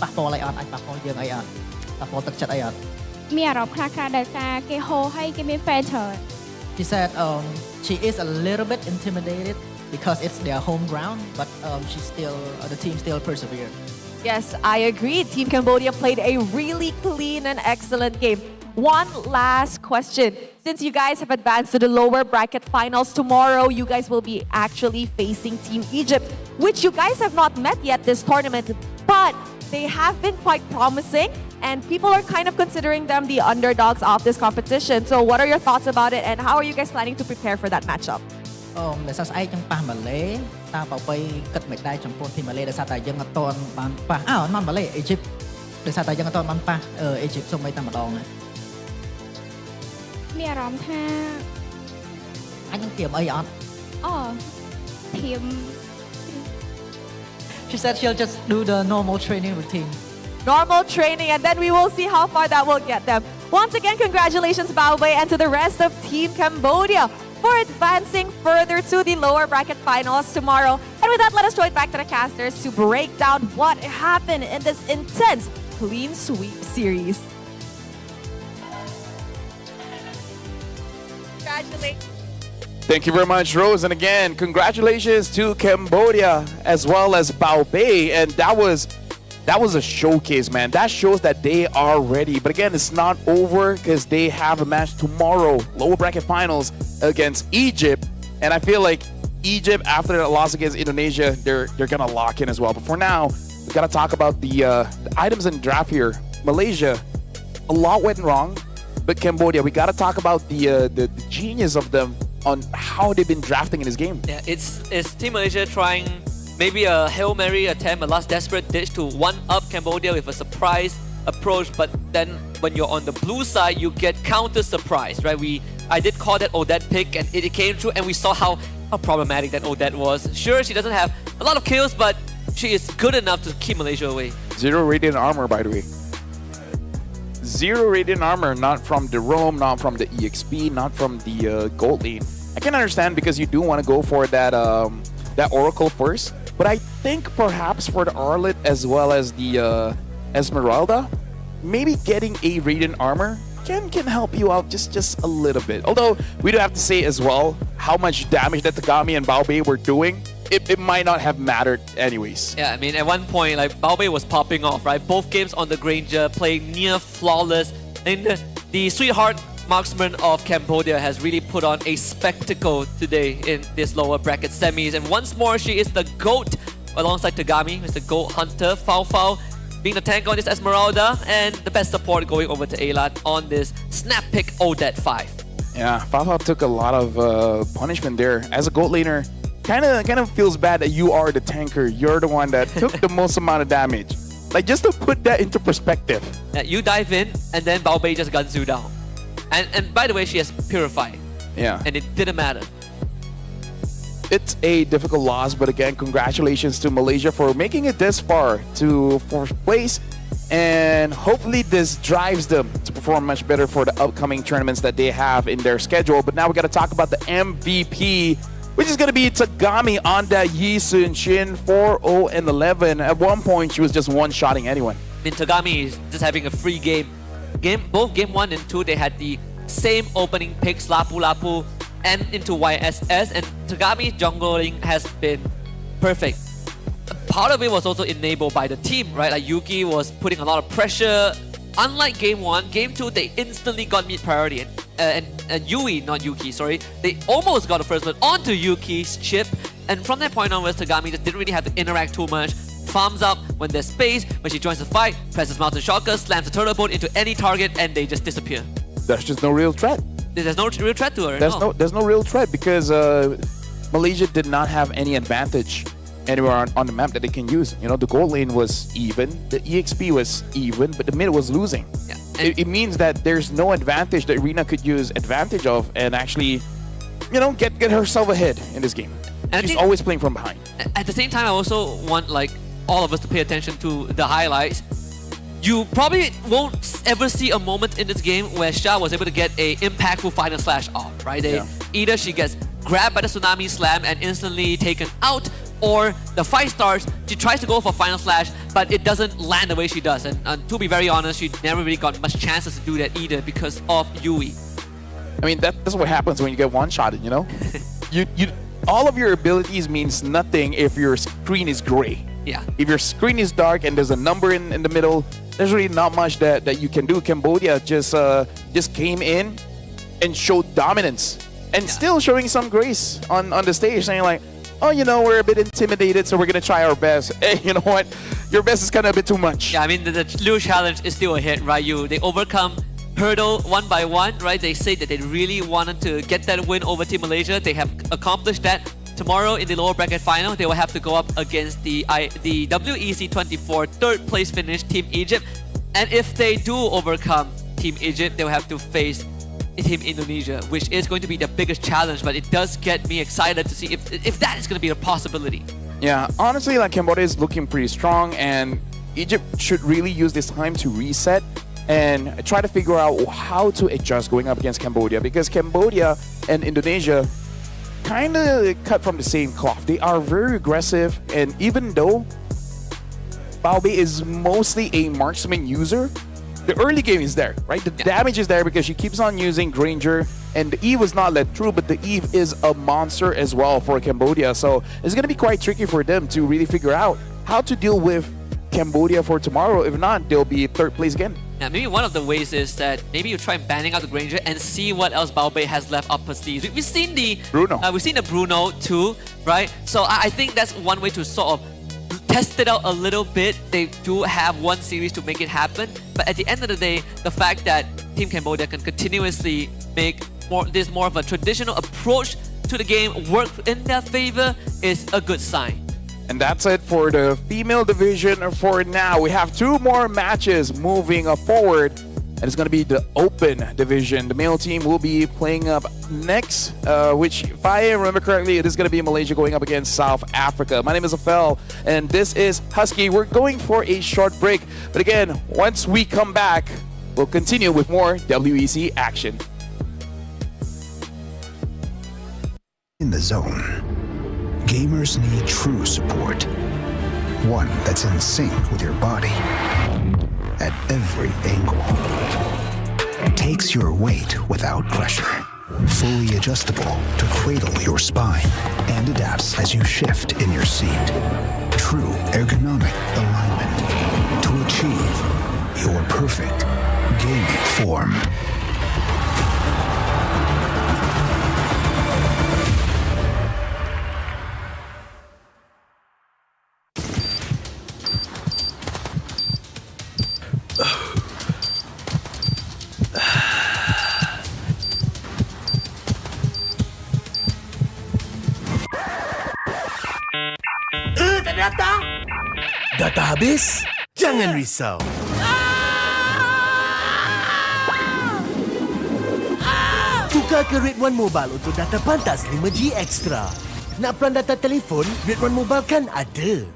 ប៉ះពាល់អីអត់អាចប៉ះពាល់យើងអីអត់ប៉ះពាល់ទឹកចិត្តអីអត់មានអារម្មណ៍ខ្លះៗដោយសារគេហោហើយគេមាន fan ច្រើន She said she is a little bit intimidated because it's their home ground, but the team still persevered. Yes, I agree. Team Cambodia played a really clean and excellent game. One last question. Since you guys have advanced to the lower bracket finals tomorrow, you guys will be actually facing Team Egypt, which you guys have not met yet this tournament, but they have been quite promising, and people are kind of considering them the underdogs of this competition. So what are your thoughts about it, and how are you guys planning to prepare for that matchup? ដោយសារស្អែកចឹងប៉ះម៉ាឡេតើប៉ប៉ៃគិតមិនដែរចំពោះធីមម៉ាឡេដោយសារតែយើងអត់ទាន់បានប៉ះមិនម៉ាឡេអេជីបដោយសារតែយើងអត់ទាន់បានប៉ះអេជីបសូម្បីតែម្ដងណាមានអារម្មណ៍ថាអាចនឹងត្រៀមអីអត់ត្រៀម She said she'll just do the normal training routine. Normal training, and then we will see how far that will get them. Once again, congratulations, Baobei, and to the rest of Team Cambodia for advancing further to the lower bracket finals tomorrow. And with that, let us throw it back to the casters to break down what happened in this intense clean sweep series. Congratulations. Thank you very much, Rose. And again, congratulations to Cambodia as well as Baobei. And that was a showcase, man. That shows that they are ready. But again, it's not over because they have a match tomorrow, lower bracket finals against Egypt. And I feel like Egypt, after the loss against Indonesia, they're gonna lock in as well. But for now, we gotta talk about the items in draft here. Malaysia, a lot went wrong. But Cambodia, we gotta talk about the genius of them on how they've been drafting in this game. Yeah, it's Team Malaysia trying maybe a Hail Mary attempt, a last desperate ditch to one-up Cambodia with a surprise approach, but then when you're on the blue side, you get counter-surprise, right? I did call that Odette pick, and it came true, and we saw how problematic that Odette was. Sure, she doesn't have a lot of kills, but she is good enough to keep Malaysia away. 0 radiant armor, by the way. zero radiant armor, not from the roam, not from the EXP, not from the gold lane. I can understand because you do want to go for that that Oracle first, but I think perhaps for the Arlet as well as the Esmeralda, maybe getting a radiant armor can help you out just a little bit. Although we do have to say as well how much damage that Tagami and Baobei were doing. It might not have mattered anyways. Yeah, I mean, at one point, like, Baobei was popping off, right? Both games on the Granger, playing near flawless. And the sweetheart marksman of Cambodia has really put on a spectacle today in this lower bracket semis. And once more, she is the GOAT alongside Tagami, who's the GOAT hunter. Fao being the tank on this Esmeralda, and the best support going over to Alat on this snap pick Odet 5. Yeah, Fao took a lot of punishment there. As a GOAT laner, kind of feels bad that you are the tanker. You're the one that took the most amount of damage. Like, just to put that into perspective. Yeah, you dive in, and then Baobei just guns you down. And by the way, she has Purify. Yeah. And it didn't matter. It's a difficult loss, but again, congratulations to Malaysia for making it this far to fourth place. And hopefully this drives them to perform much better for the upcoming tournaments that they have in their schedule. But now we got to talk about the MVP, which is going to be Tagami on that Yi Sun Shin 4-0-11. At one point, she was just one-shotting anyone. I mean, Tagami is just having a free game. Both game 1 and 2, they had the same opening picks, Lapu Lapu and into YSS, and Tagami's jungling has been perfect. Part of it was also enabled by the team, right? Like, Yuki was putting a lot of pressure. Unlike game 1, game 2, they instantly got mid priority. And Yui, not Yuki, sorry, they almost got the first one onto Yuki's chip. And from that point onwards, Tagami just didn't really have to interact too much. Farms up when there's space. When she joins the fight, presses Mountain Shocker, slams the turtle boat into any target, and they just disappear. There's just no real threat. There's no real threat to her. There's no real threat because Malaysia did not have any advantage anywhere on the map that they can use. You know, the gold lane was even, the EXP was even, but the mid was losing. Yeah. It means that there's no advantage that Rina could use advantage of and actually, you know, get herself ahead in this game. And she's always playing from behind. At the same time, I also want, like, all of us to pay attention to the highlights. You probably won't ever see a moment in this game where Sha was able to get a impactful final slash off, right? Either she gets grabbed by the Tsunami Slam and instantly taken out, or the 5 stars, she tries to go for final slash, but it doesn't land the way she does. And to be very honest, she never really got much chances to do that either because of Yui. I mean, that's what happens when you get one-shotted, you know? you all of your abilities means nothing if your screen is gray. Yeah. If your screen is dark and there's a number in the middle, there's really not much that you can do. Cambodia just came in and showed dominance and still showing some grace on the stage, saying like, oh, you know, we're a bit intimidated, so we're going to try our best. Hey, you know what? Your best is kind of a bit too much. Yeah, I mean, the Liu challenge is still ahead, right? They overcome hurdle one by one, right? They say that they really wanted to get that win over Team Malaysia. They have accomplished that. Tomorrow in the lower bracket final, they will have to go up against the WEC 24 third place finish Team Egypt. And if they do overcome Team Egypt, they will have to face Team Indonesia, which is going to be the biggest challenge. But it does get me excited to see if that is going to be a possibility. Yeah, honestly, like, Cambodia is looking pretty strong, and Egypt should really use this time to reset and try to figure out how to adjust going up against Cambodia, because Cambodia and Indonesia kind of cut from the same cloth. They are very aggressive, and even though Baobei is mostly a marksman user, the early game is there, right? The damage is there because she keeps on using Granger, and the Eve was not let through, but the Eve is a monster as well for Cambodia. So it's going to be quite tricky for them to really figure out how to deal with Cambodia for tomorrow. If not, they'll be third place again. Yeah, maybe one of the ways is that maybe you try banning out the Granger and see what else Baobei has left up her sleeves. We've seen the Bruno. We've seen the Bruno too, right? So I think that's one way to sort of test it out a little bit. They do have one series to make it happen, but at the end of the day, the fact that Team Cambodia can continuously make more of a traditional approach to the game work in their favor is a good sign. And that's it for the female division for now. We have 2 more matches moving forward, and it's going to be the open division. The male team will be playing up next, which, if I remember correctly, it is going to be Malaysia going up against South Africa. My name is Afel, and this is Husky. We're going for a short break, but again, once we come back, We'll continue with more WEC action. In the zone, gamers need true support. One that's in sync with your body at every angle. Takes your weight without pressure. Fully adjustable to cradle your spine and adapts as you shift in your seat. True ergonomic alignment to achieve your perfect gaming form. Ternyata data habis? Jangan risau. Tukar ke Red One Mobile untuk data pantas 5G Extra. Nak peran data telefon, Red One Mobile kan ada.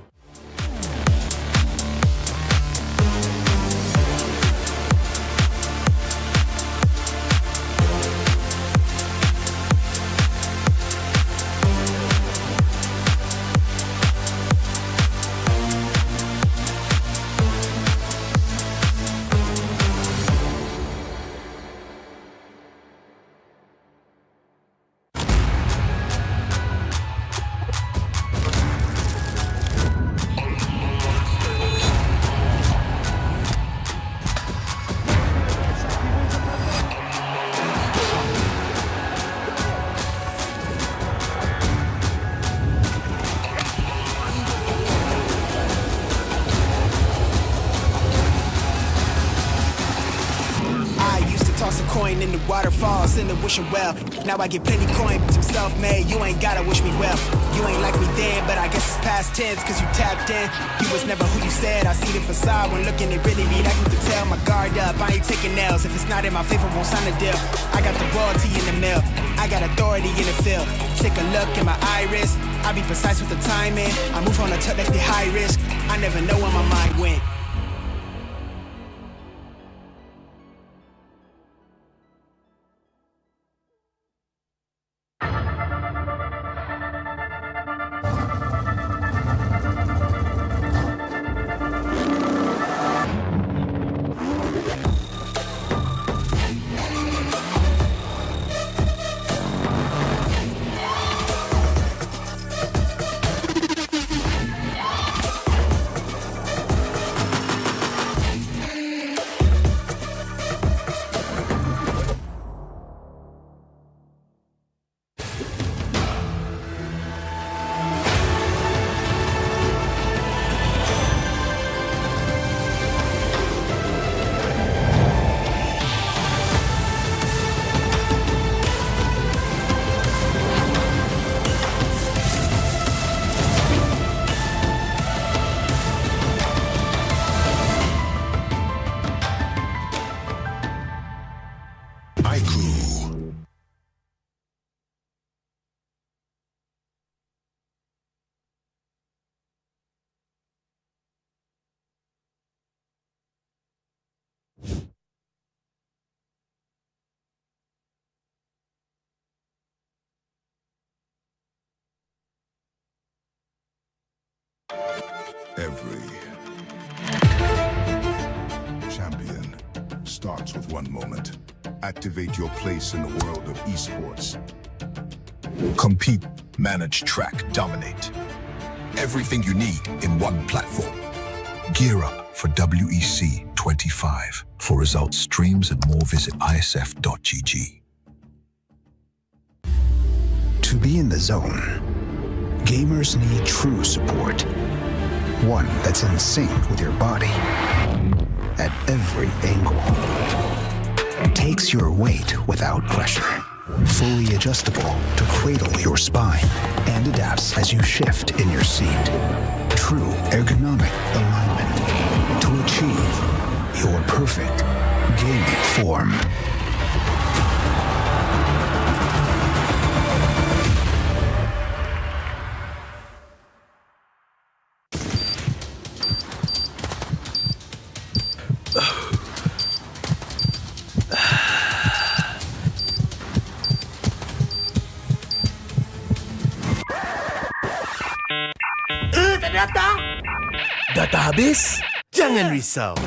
In the waterfalls, in the wishing well. Now I get plenty coin, some self-made. You ain't gotta wish me well. You ain't like me then, but I guess it's past tense, cause you tapped in. You was never who you said. I see the facade when looking, it really be like you could tell. My guard up, I ain't taking nails. If it's not in my favor, won't sign a deal. I got the royalty in the mill. I got authority in the field. Take a look in my iris. I be precise with the timing. I move on a tuck like the high risk. I never know where my mind went. Every champion starts with one moment. Activate your place in the world of esports. Compete, manage, track, dominate. Everything you need in one platform. Gear up for WEC 25. For results, streams, and more, visit ISF.gg. To be in the zone, gamers need true support. One that's in sync with your body at every angle. Takes your weight without pressure. Fully adjustable to cradle your spine and adapts as you shift in your seat. True ergonomic alignment to achieve your perfect gaming form. Data habis? Jangan risau.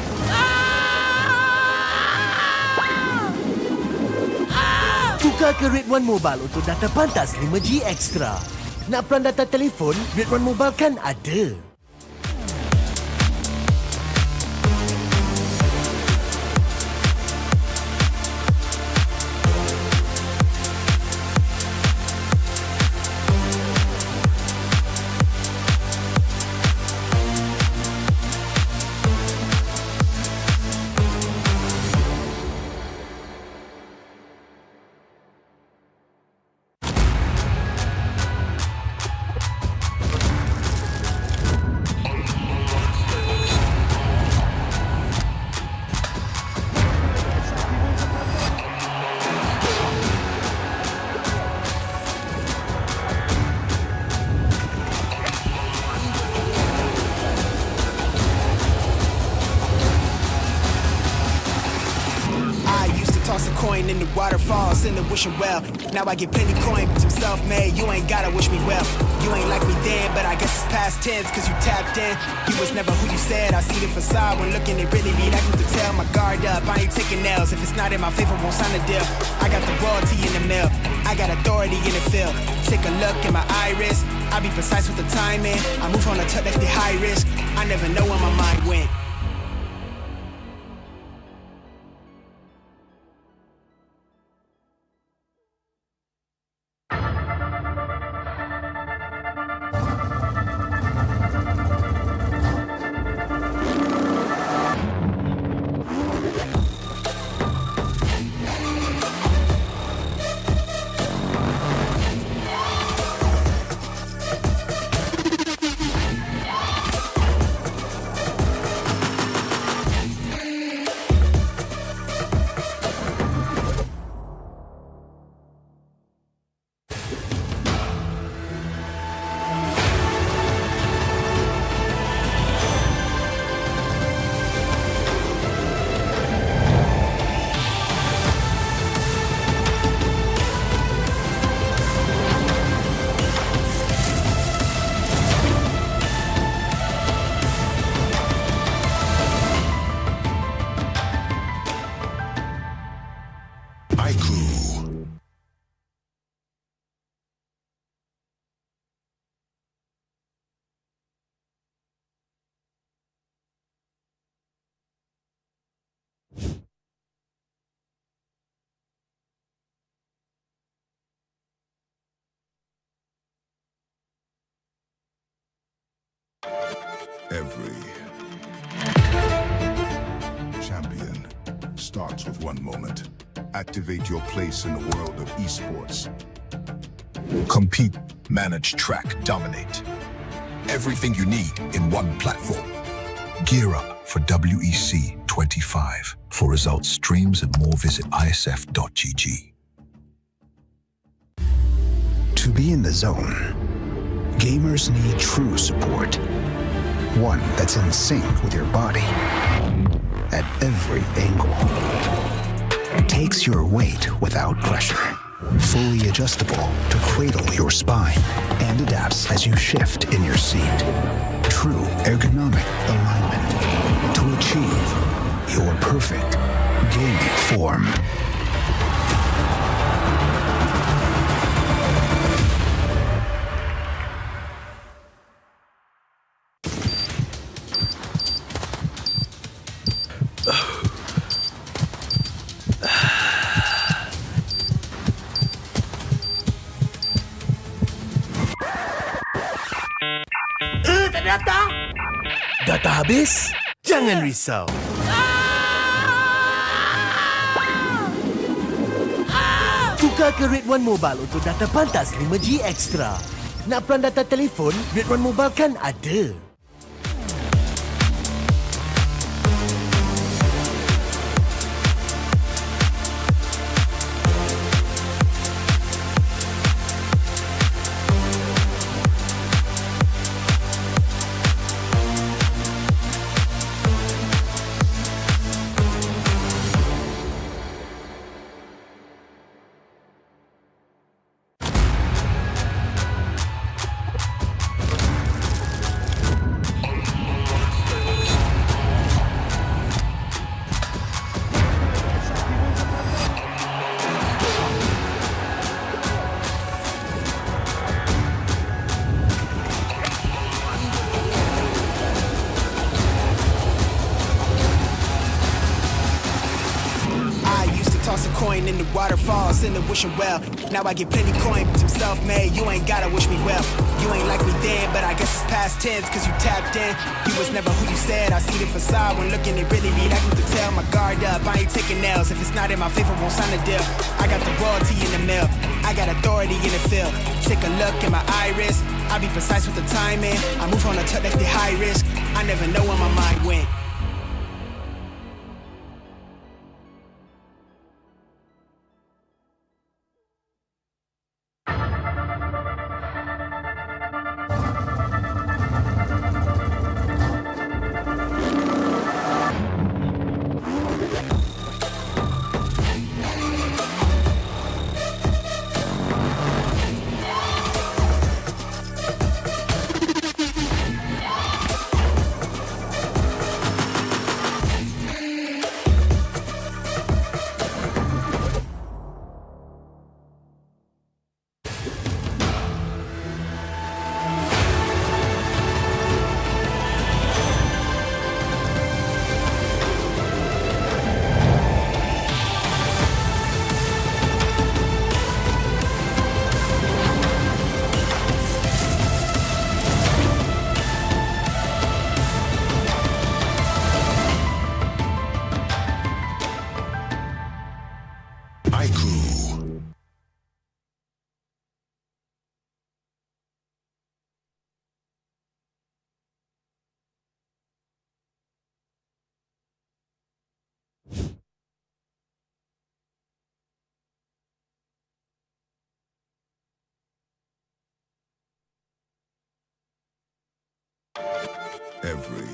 Tukar ke Red One Mobile untuk data pantas 5G Extra. Nak peran data telefon, Red One Mobile kan ada. Toss a coin in the waterfalls in the wishing well. Now I get plenty coin, but I'm self-made. You ain't gotta wish me well. You ain't like me then, but I guess it's past tense, cause you tapped in. You was never who you said. I see the facade when looking, it really be like to tell. My guard up, I ain't taking nails. If it's not in my favor, won't sign a deal. I got the royalty in the mail. I got authority in the field. Take a look in my iris. I be precise with the timing. I move on a touch that's the high risk. I never know where my mind went. Every champion starts with one moment. Activate your place in the world of esports. Compete, manage, track, dominate. Everything you need in one platform. Gear up for WEC 25. For results, streams, and more, visit ISF.gg. To be in the zone, gamers need true support. One that's in sync with your body at every angle. Takes your weight without pressure. Fully adjustable to cradle your spine and adapts as you shift in your seat. True ergonomic alignment to achieve your perfect gaming form. Data habis? Jangan risau. Tukar ke Red One Mobile untuk data pantas 5G Extra. Nak peran data telefon, Red One Mobile kan ada. coin in the waterfall, send the wishing well. Now I get plenty coin, I'm self-made, you ain't gotta wish me well. You ain't like me then, but I guess it's past tense, cause you tapped in. You was never who you said, I see the facade when looking, it really be like you could tell. My guard up, I ain't taking nails, if it's not in my favor, won't sign a deal. I got the royalty in the mail, I got authority in the field. Take a look in my iris, I be precise with the timing. I move on a touch like the high risk, I never know where my mind went. Every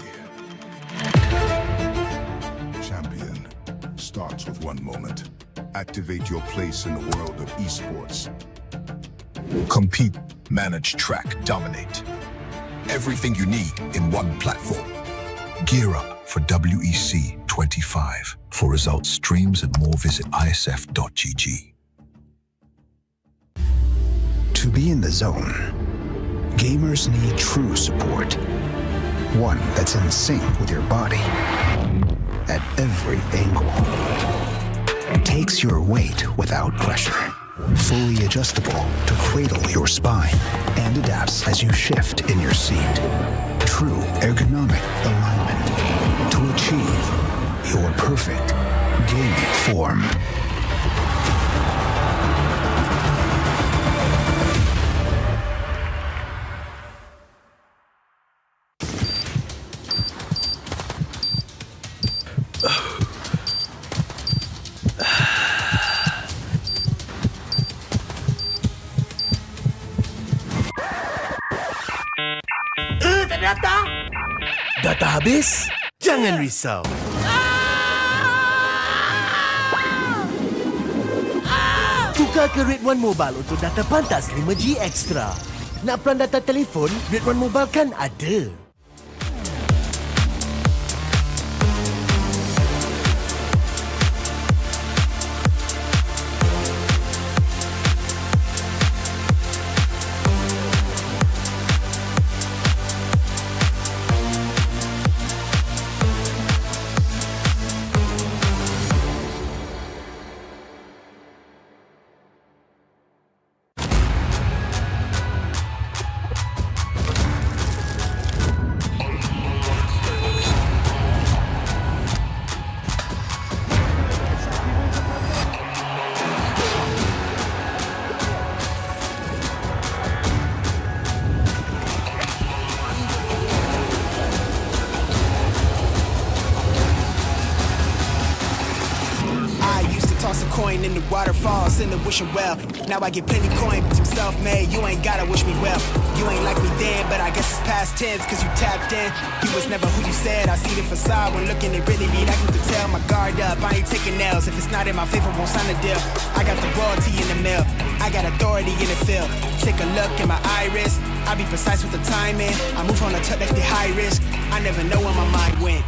champion starts with one moment. Activate your place in the world of esports. Compete, manage, track, dominate. Everything you need in one platform. Gear up for WEC 25. For results, streams, and more, visit ISF.gg. To be in the zone, gamers need true support. One that's in sync with your body at every angle. Takes your weight without pressure. Fully adjustable to cradle your spine and adapts as you shift in your seat. True ergonomic alignment to achieve your perfect gaming form. Ternyata data habis? Jangan risau. Tukar ke Red One Mobile untuk data pantas 5G Extra. Nak peran data telefon? Red One Mobile kan ada. Coin in the waterfall, send the wishing well. Now I get plenty coin, I'm self-made, you ain't gotta wish me well. You ain't like me then, but I guess it's past tense, cause you tapped in. You was never who you said, I see the facade when looking, it really be like you could tell. My guard up, I ain't taking nails, if it's not in my favor, won't sign a deal. I got the royalty in the mail, I got authority in the field. Take a look in my iris, I be precise with the timing. I move on a touch like the high risk, I never know where my mind went.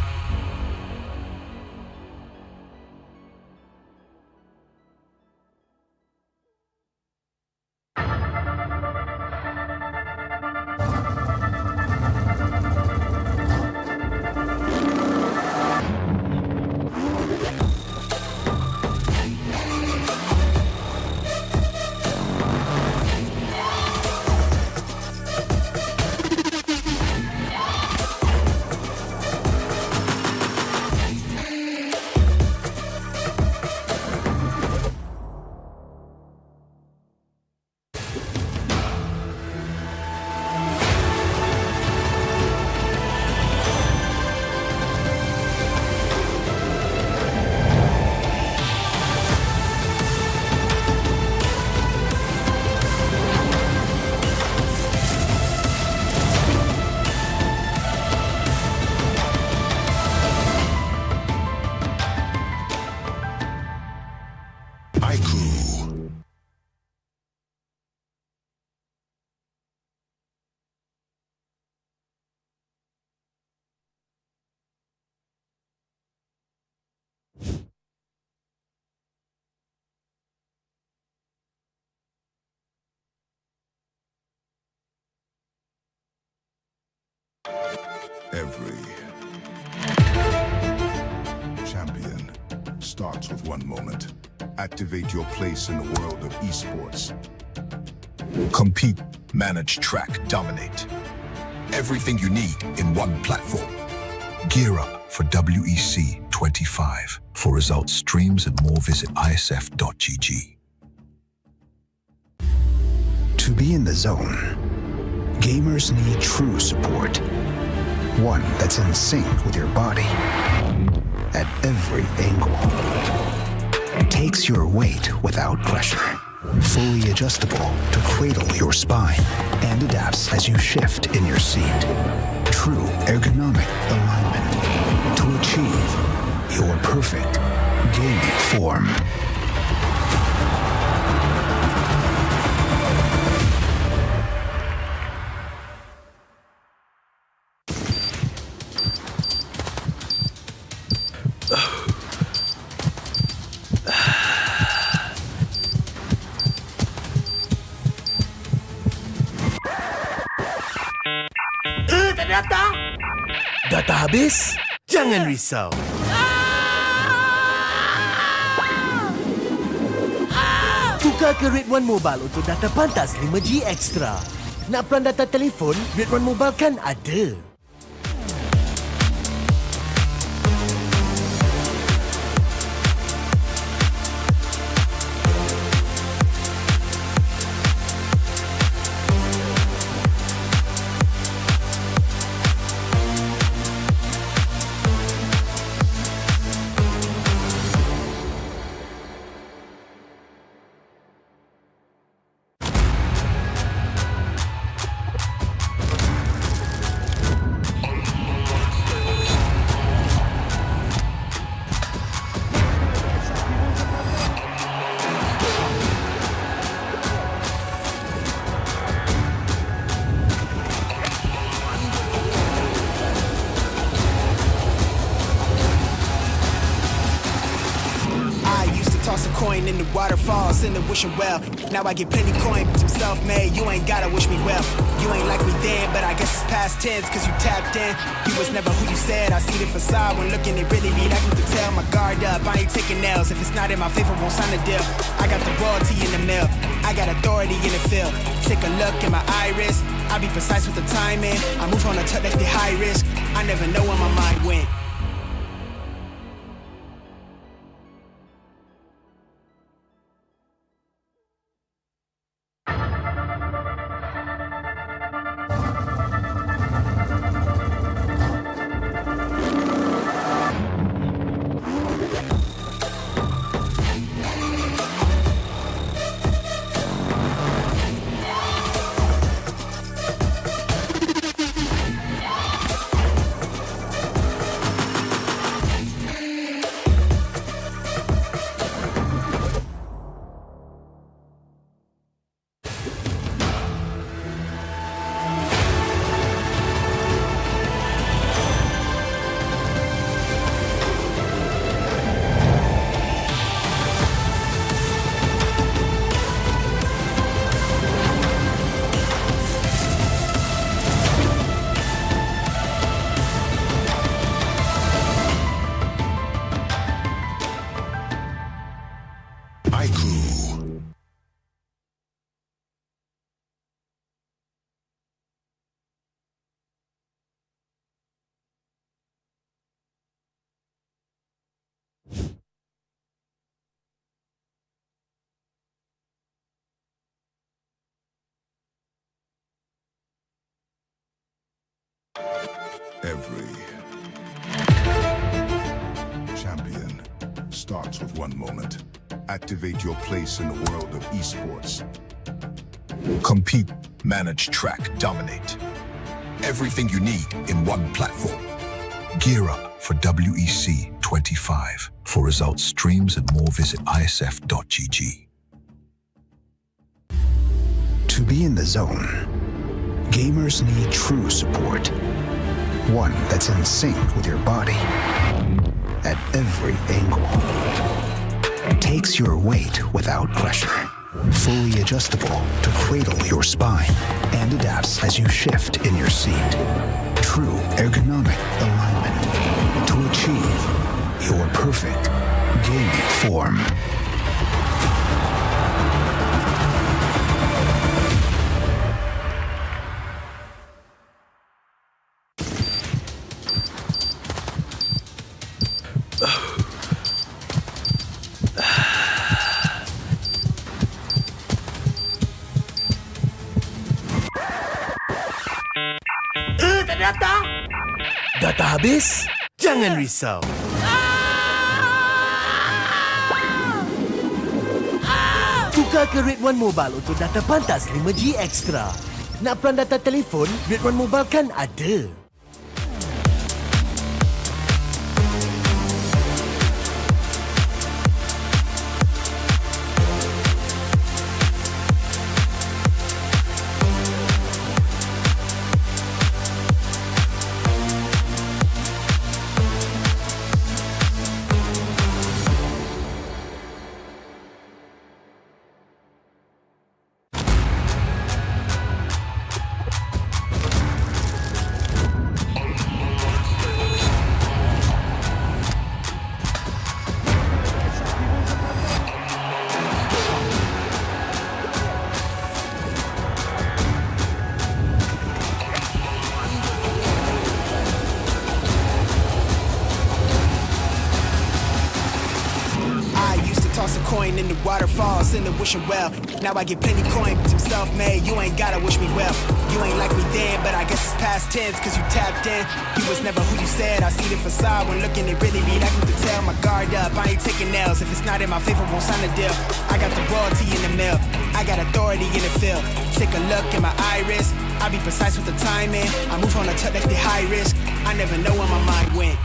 ICRU. Every champion starts with one moment. Activate your place in the world of esports. Compete, manage, track, dominate. Everything you need in one platform. Gear up for WEC 25. For results, streams, and more, visit ISF.gg. To be in the zone, gamers need true support. One that's in sync with your body at every angle. Takes your weight without pressure. Fully adjustable to cradle your spine and adapts as you shift in your seat. True ergonomic alignment to achieve your perfect gaming form. Data? Data habis? Jangan risau. Tukar ke Red One Mobile untuk data pantas 5G Extra. Nak peran data telefon? Red One Mobile kan ada. Coin in the waterfalls, in the wishing well. Now I get plenty coin, but I'm self-made. You ain't gotta wish me well. You ain't like me then, but I guess it's past tense, cause you tapped in. You was never who you said. I see the facade when looking, it really be like you can tell. My guard up, I ain't taking L's. If it's not in my favor, won't sign a deal. I got the royalty in the mail. I got authority in the field. Take a look in my iris. I be precise with the timing. I move on a touch that's the high risk. I never know where my mind went. Every champion starts with one moment. Activate your place in the world of esports. Compete, manage, track, dominate. Everything you need in one platform. Gear up for WEC 25. For results, streams, and more, visit isf.gg. To be in the zone, gamers need true support. One that's in sync with your body at every angle. Takes your weight without pressure. Fully adjustable to cradle your spine and adapts as you shift in your seat. True ergonomic alignment to achieve your perfect gaming form. Data? Data habis? Jangan risau. Tukar ke Red One Mobile untuk data pantas 5G Extra. Nak peran data telefon, Red One Mobile kan ada. Coin in the waterfalls in the wishing well. Now I get plenty coin, but I'm self-made. You ain't gotta wish me well. You ain't like me then, but I guess it's past tense, cause you tapped in. You was never who you said. I see the facade when looking, it really be like to tell. My guard up, I ain't taking nails. If it's not in my favor, won't sign a deal. I got the royalty in the mail. I got authority in the field. Take a look in my iris. I be precise with the timing. I move on a touch that's the high risk. I never know where my mind went.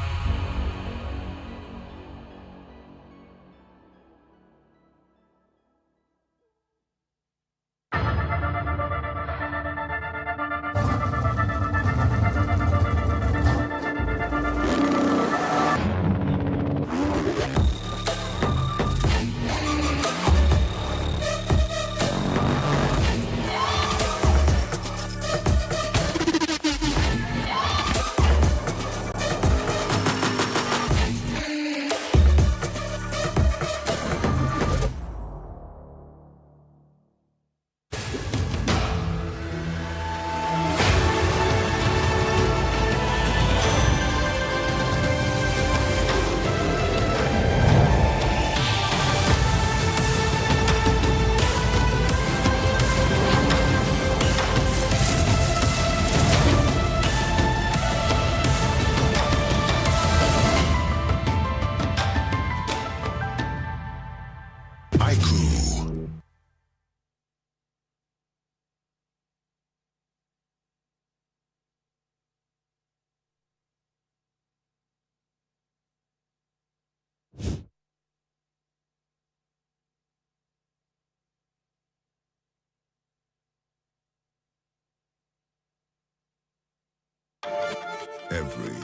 Every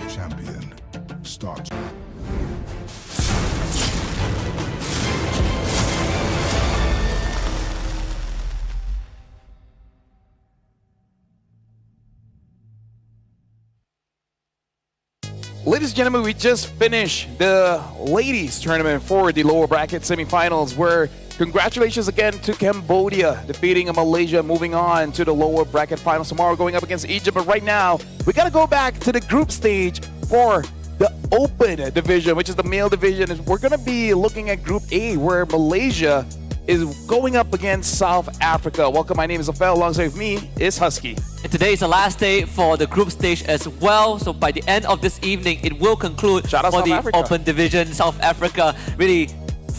champion starts. Ladies and gentlemen, we just finished the ladies tournament for the lower bracket semifinals, where congratulations again to Cambodia defeating Malaysia, moving on to the lower bracket finals tomorrow, going up against Egypt. But right now, we got to go back to the group stage for the open division, which is the male division. We're going to be looking at Group A, where Malaysia is going up against South Africa. Welcome, my name is Ophel. Alongside with me is Husky. And today is the last day for the group stage as well. So by the end of this evening, it will conclude for the open division. South Africa really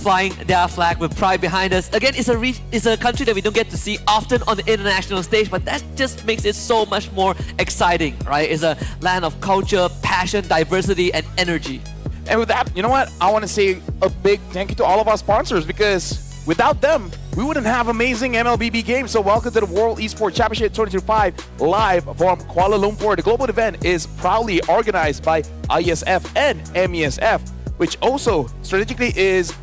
flying their flag with pride behind us. Again, it's a country that we don't get to see often on the international stage, but that just makes it so much more exciting, right? It's a land of culture, passion, diversity, and energy. And with that, you know what? I want to say a big thank you to all of our sponsors, because without them, we wouldn't have amazing MLBB games. So welcome to the World Esports Championship 2025 live from Kuala Lumpur. The global event is proudly organized by IESF and MESF, which also strategically is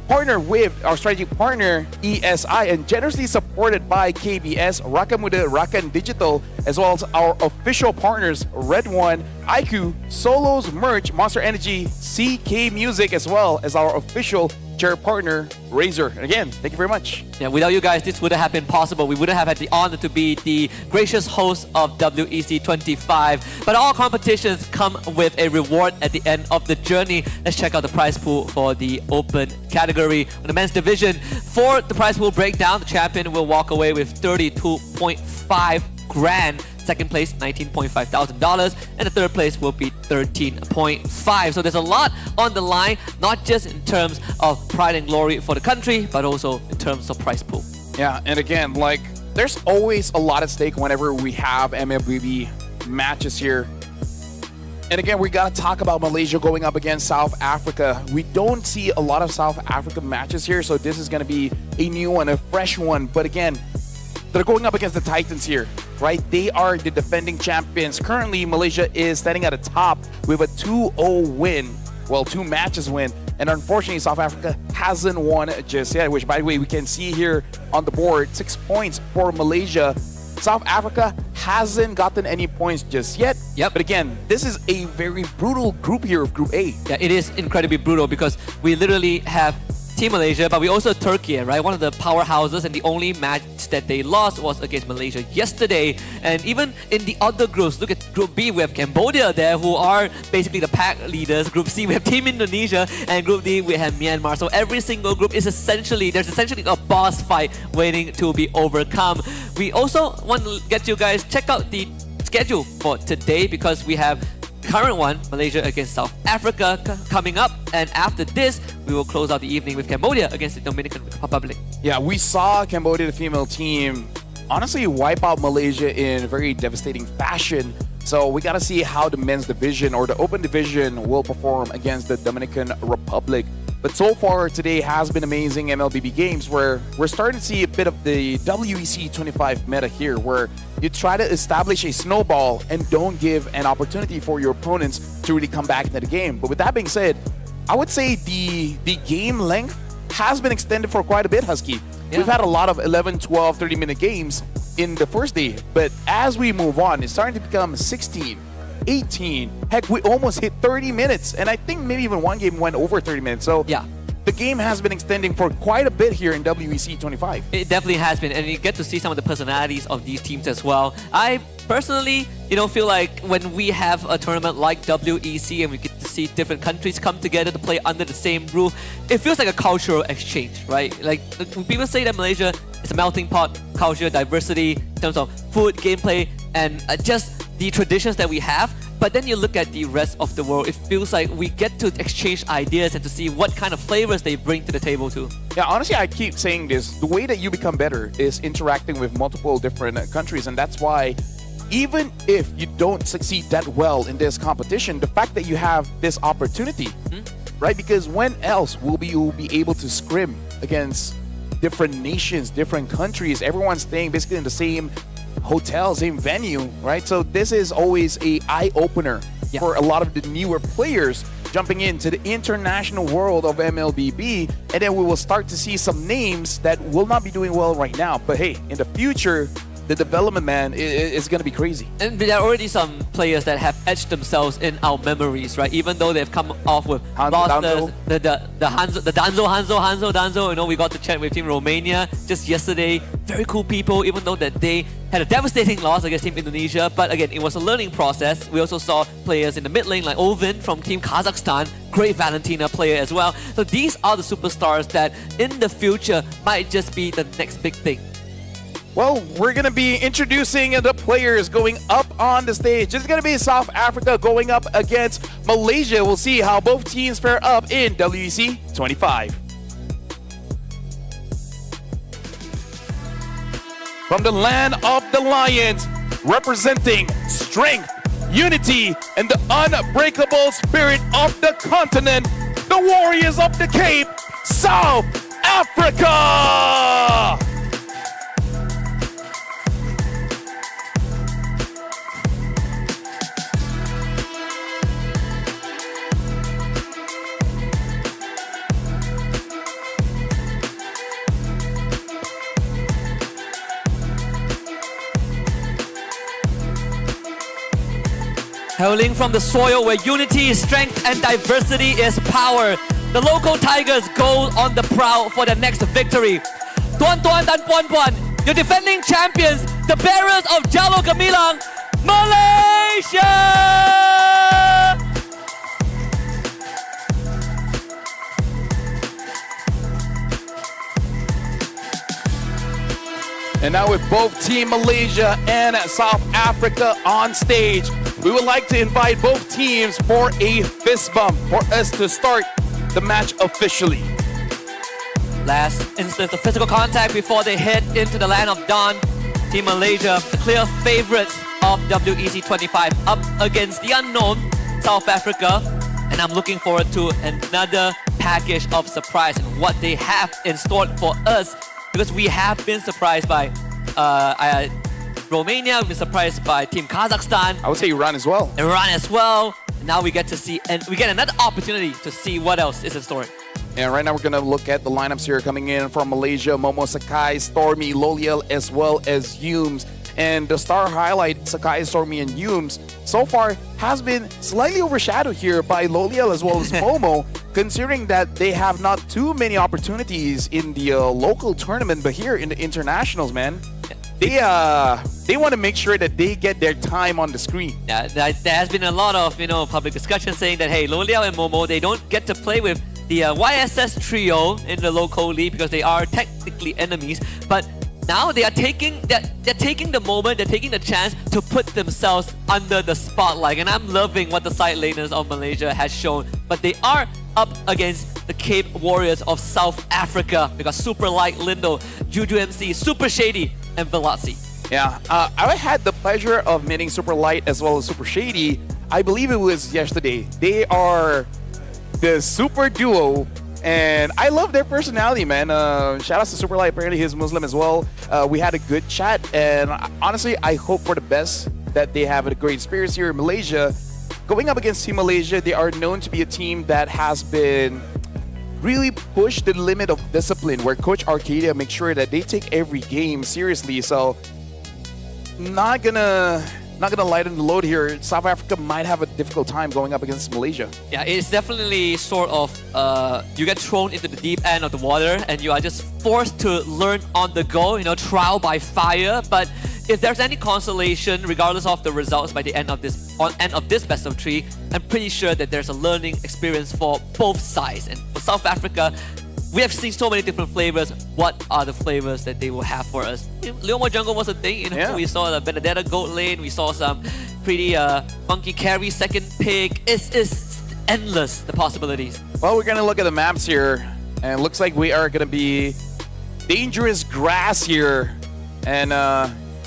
partnered with our strategic partner ESI and generously supported by KBS, Rakan Muda, Rakan Digital, as well as our official partners Red One, IQ, Solos Merch, Monster Energy, CK Music, as well as our official chair partner Razer. And again, thank you very much. Yeah, without you guys, this wouldn't have been possible. We wouldn't have had the honor to be the gracious host of WEC 25. But all competitions come with a reward at the end of the journey. Let's check out the prize pool for the open category. On the men's division, for the prize pool breakdown, the champion will walk away with 32.5 grand. Second place, $19.5 thousand, and the third place will be 13.5. So there's a lot on the line, not just in terms of pride and glory for the country, but also in terms of prize pool. Yeah, and again, like, there's always a lot at stake whenever we have MLBB matches here. And again, we gotta talk about Malaysia going up against South Africa. We don't see a lot of South African matches here, so this is gonna be a new one, a fresh one. But again, they're going up against the Titans here, right? They are the defending champions. Currently, Malaysia is standing at the top with a 2-0 win. Well, 2 matches win. And unfortunately, South Africa hasn't won just yet, which, by the way, we can see here on the board, 6 points for Malaysia. South Africa hasn't gotten any points just yet. Yep. But again, this is a very brutal group here of Group A. Yeah, it is incredibly brutal because we literally have Team Malaysia, but we also Turkey, right? One of the powerhouses, and the only match that they lost was against Malaysia yesterday. And even in the other groups, look at Group B, we have Cambodia there, who are basically the pack leaders. Group C, we have Team Indonesia, and Group D, we have Myanmar. So every single group is essentially a boss fight waiting to be overcome. We also want to get you guys check out the schedule for today, because we have current one, Malaysia against South Africa coming up, and after this we will close out the evening with Cambodia against the Dominican Republic. Yeah, we saw Cambodia, the female team, honestly wipe out Malaysia in a very devastating fashion. So we got to see how the men's division or the open division will perform against the Dominican Republic. But so far today has been amazing MLBB games, where we're starting to see a bit of the WEC 25 meta here, where you try to establish a snowball and don't give an opportunity for your opponents to really come back into the game. But with that being said, I would say the game length has been extended for quite a bit, Husky. Yeah. We've had a lot of 11, 12, 30-minute games in the first day, but as we move on, it's starting to become 16, 18. Heck, we almost hit 30 minutes, and I think maybe even one game went over 30 minutes. So yeah, the game has been extending for quite a bit here in WEC 25. It definitely has been, and you get to see some of the personalities of these teams as well. I personally, feel like when we have a tournament like WEC and we get to see different countries come together to play under the same roof, it feels like a cultural exchange, right? Like, when people say that Malaysia is a melting pot, culture, diversity in terms of food, gameplay, and just the traditions that we have. But then you look at the rest of the world, it feels like we get to exchange ideas and to see what kind of flavors they bring to the table too. Yeah, honestly, I keep saying this. The way that you become better is interacting with multiple different countries. And that's why even if you don't succeed that well in this competition, the fact that you have this opportunity, right? Because when else will you be able to scrim against different nations, different countries, everyone staying basically in the same hotel, same venue, right? So this is always a eye-opener for a lot of the newer players jumping into the international world of MLBB, and then we will start to see some names that will not be doing well right now. But hey, in the future, the development, man, is going to be crazy. And there are already some players that have etched themselves in our memories, right? Even though they've come off with losses, Danzo. We got to chat with Team Romania just yesterday. Very cool people, even though that they had a devastating loss against Team Indonesia. But again, it was a learning process. We also saw players in the mid lane like Ovin from Team Kazakhstan, great Valentina player as well. So these are the superstars that in the future might just be the next big thing. Well, we're going to be introducing the players going up on the stage. It's going to be South Africa going up against Malaysia. We'll see how both teams fare up in WEC 25. from the land of the lions, representing strength, unity, and the unbreakable spirit of the continent, the warriors of the Cape, South Africa! Hailing from the soil where unity is strength and diversity is power, the local Tigers go on the prowl for the next victory. Tuan Tuan dan Puan Puan, your defending champions, the bearers of Jalo Gemilang, Malaysia! And now with both Team Malaysia and South Africa on stage, we would like to invite both teams for a fist bump for us to start the match officially. Last instance of physical contact before they head into the land of dawn. Team Malaysia, the clear favorites of WEC 25, up against the unknown South Africa. And I'm looking forward to another package of surprise and what they have in store for us, because we have been surprised by Romania, we've been surprised by Team Kazakhstan. I would say Iran as well. Iran as well. And now we get to see, and we get another opportunity to see what else is in store. And right now we're going to look at the lineups here coming in from Malaysia: Momo Sakai, Stormy, Loliel, as well as Humes. And the star highlight, Sakai, Stormy, and Humes, so far has been slightly overshadowed here by Loliel as well as Momo, considering that they have not too many opportunities in the local tournament, but here in the internationals, man, they want to make sure that they get their time on the screen. Yeah, there has been a lot of public discussion saying that, hey, Loliel and Momo, they don't get to play with the YSS trio in the local league because they are technically enemies, but now they are taking the moment, they're taking the chance to put themselves under the spotlight, and I'm loving what the side laners of Malaysia has shown. But they are up against the Cape Warriors of South Africa. We got Super Light Lindo, Juju MC, Super Shady, and Velatsi. Yeah, I had the pleasure of meeting Super Light as well as Super Shady. I believe it was yesterday. They are the super duo, and I love their personality, man. Shout out to Super Light. Apparently he's Muslim as well. We had a good chat, and honestly, I hope for the best that they have a great experience here in Malaysia. Going up against Team Malaysia, they are known to be a team that has been really pushed to the limit of discipline, where Coach Arcadia makes sure that they take every game seriously. So not gonna lighten the load here. South Africa might have a difficult time going up against Malaysia. Yeah, it's definitely sort of, you get thrown into the deep end of the water and you are just forced to learn on the go, trial by fire. But if there's any consolation, regardless of the results by the end of this best of 3, I'm pretty sure that there's a learning experience for both sides. And for South Africa, we have seen so many different flavors. What are the flavors that they will have for us? Leomore Jungle was a thing. We saw the Benedetta Goat Lane. We saw some pretty funky carry second pick. It's endless, the possibilities. Well, we're going to look at the maps here. And it looks like we are going to be dangerous grass here. And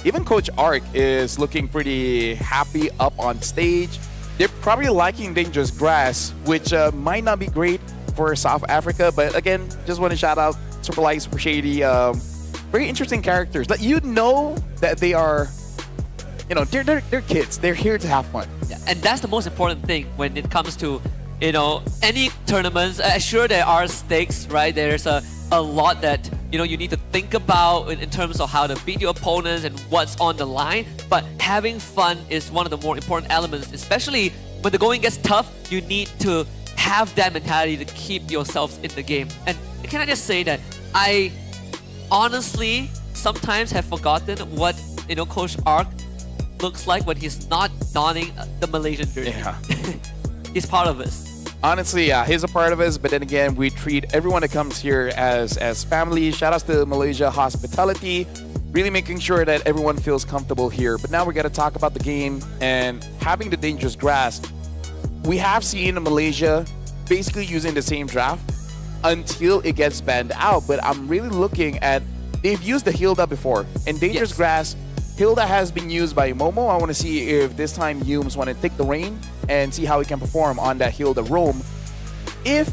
even Coach Ark is looking pretty happy up on stage. They're probably liking dangerous grass, which might not be great for South Africa, but again, just want to shout out Super Light, Super Shady, very interesting characters. That that they are, they're kids. They're here to have fun. Yeah, and that's the most important thing when it comes to, any tournaments. Sure, there are stakes, right? There's a lot that you need to think about in terms of how to beat your opponents and what's on the line. But having fun is one of the more important elements, especially when the going gets tough. You need to have that mentality to keep yourselves in the game. And can I just say that I honestly sometimes have forgotten what Coach Ark looks like when he's not donning the Malaysian jersey. Yeah. He's part of us. Honestly, yeah, he's a part of us, but then again, we treat everyone that comes here as family. Shout outs to Malaysia Hospitality, really making sure that everyone feels comfortable here. But now we got to talk about the game and having the dangerous grass. We have seen Malaysia basically using the same draft until it gets banned out, but I'm really looking at they've used the Hilda before. In Dangerous Grass, Hilda has been used by Momo. I want to see if this time Humes want to take the reign and see how he can perform on that Hilda roam. If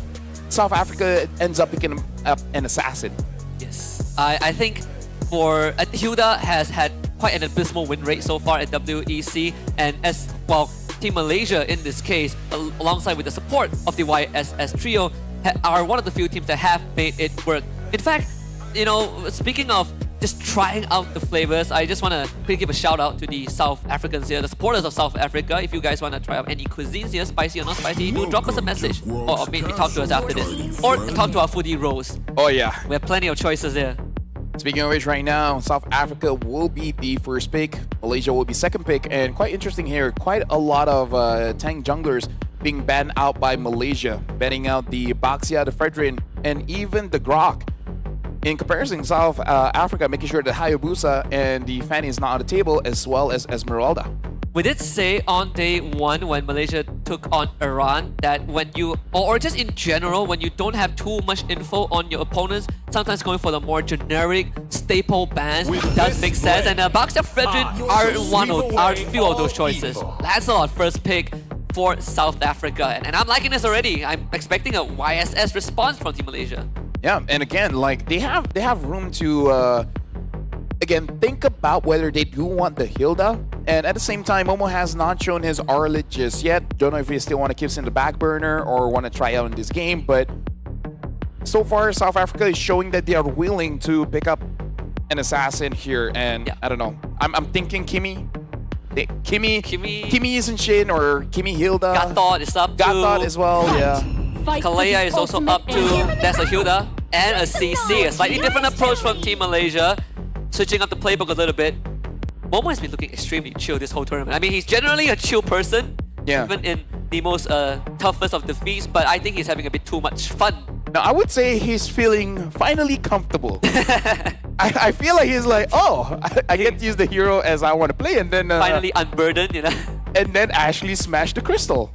South Africa ends up picking up an assassin. Yes, I think for Hilda has had quite an abysmal win rate so far at WEC, and as well, Team Malaysia in this case, alongside with the support of the YSS trio, are one of the few teams that have made it work. In fact, you know, speaking of just trying out the flavors, I just want to quickly give a shout out to the South Africans here, the supporters of South Africa. If you guys want to try out any cuisines here, spicy or not spicy, do drop us a message or maybe talk to us after this, or talk to our foodie Rose. Oh yeah, we have plenty of choices there. Speaking of which, right now, South Africa will be the first pick, Malaysia will be second pick, and quite interesting here, quite a lot of tank junglers being banned out by Malaysia, banning out the Baxia, the Fredrin, and even the Grok. In comparison, South Africa making sure that Hayabusa and the Fanny is not on the table, as well as Esmeralda. We did say on day one when Malaysia took on Iran that when you, or just in general, when you don't have too much info on your opponents, sometimes going for the more generic staple bans does make sense. And Baxia Fredrin are a few of those choices. That's a lot first pick for South Africa. And I'm liking this already. I'm expecting a YSS response from Team Malaysia. Yeah, and again, like they have room to again think about whether they do want the Hilda, and at the same time, Momo has not shown his Arlet just yet. Don't know if he still want to keep this in the back burner or want to try out in this game, but so far South Africa is showing that they are willing to pick up an assassin here, and I don't know. I'm thinking Kimi isn't Shin or Kimi Hilda. Gatot is up too. Gatot as well, yeah. Kalea is also up too. There's a Hilda and a CC. A slightly different approach from Team Malaysia. Switching up the playbook a little bit. Momo has been looking extremely chill this whole tournament. I mean, he's generally a chill person, even in the most toughest of defeats, but I think he's having a bit too much fun. Now, I would say he's feeling finally comfortable. I feel like he's like, oh, I get to use the hero as I want to play, and then finally unburdened, you know. And then Ashley smashed the crystal.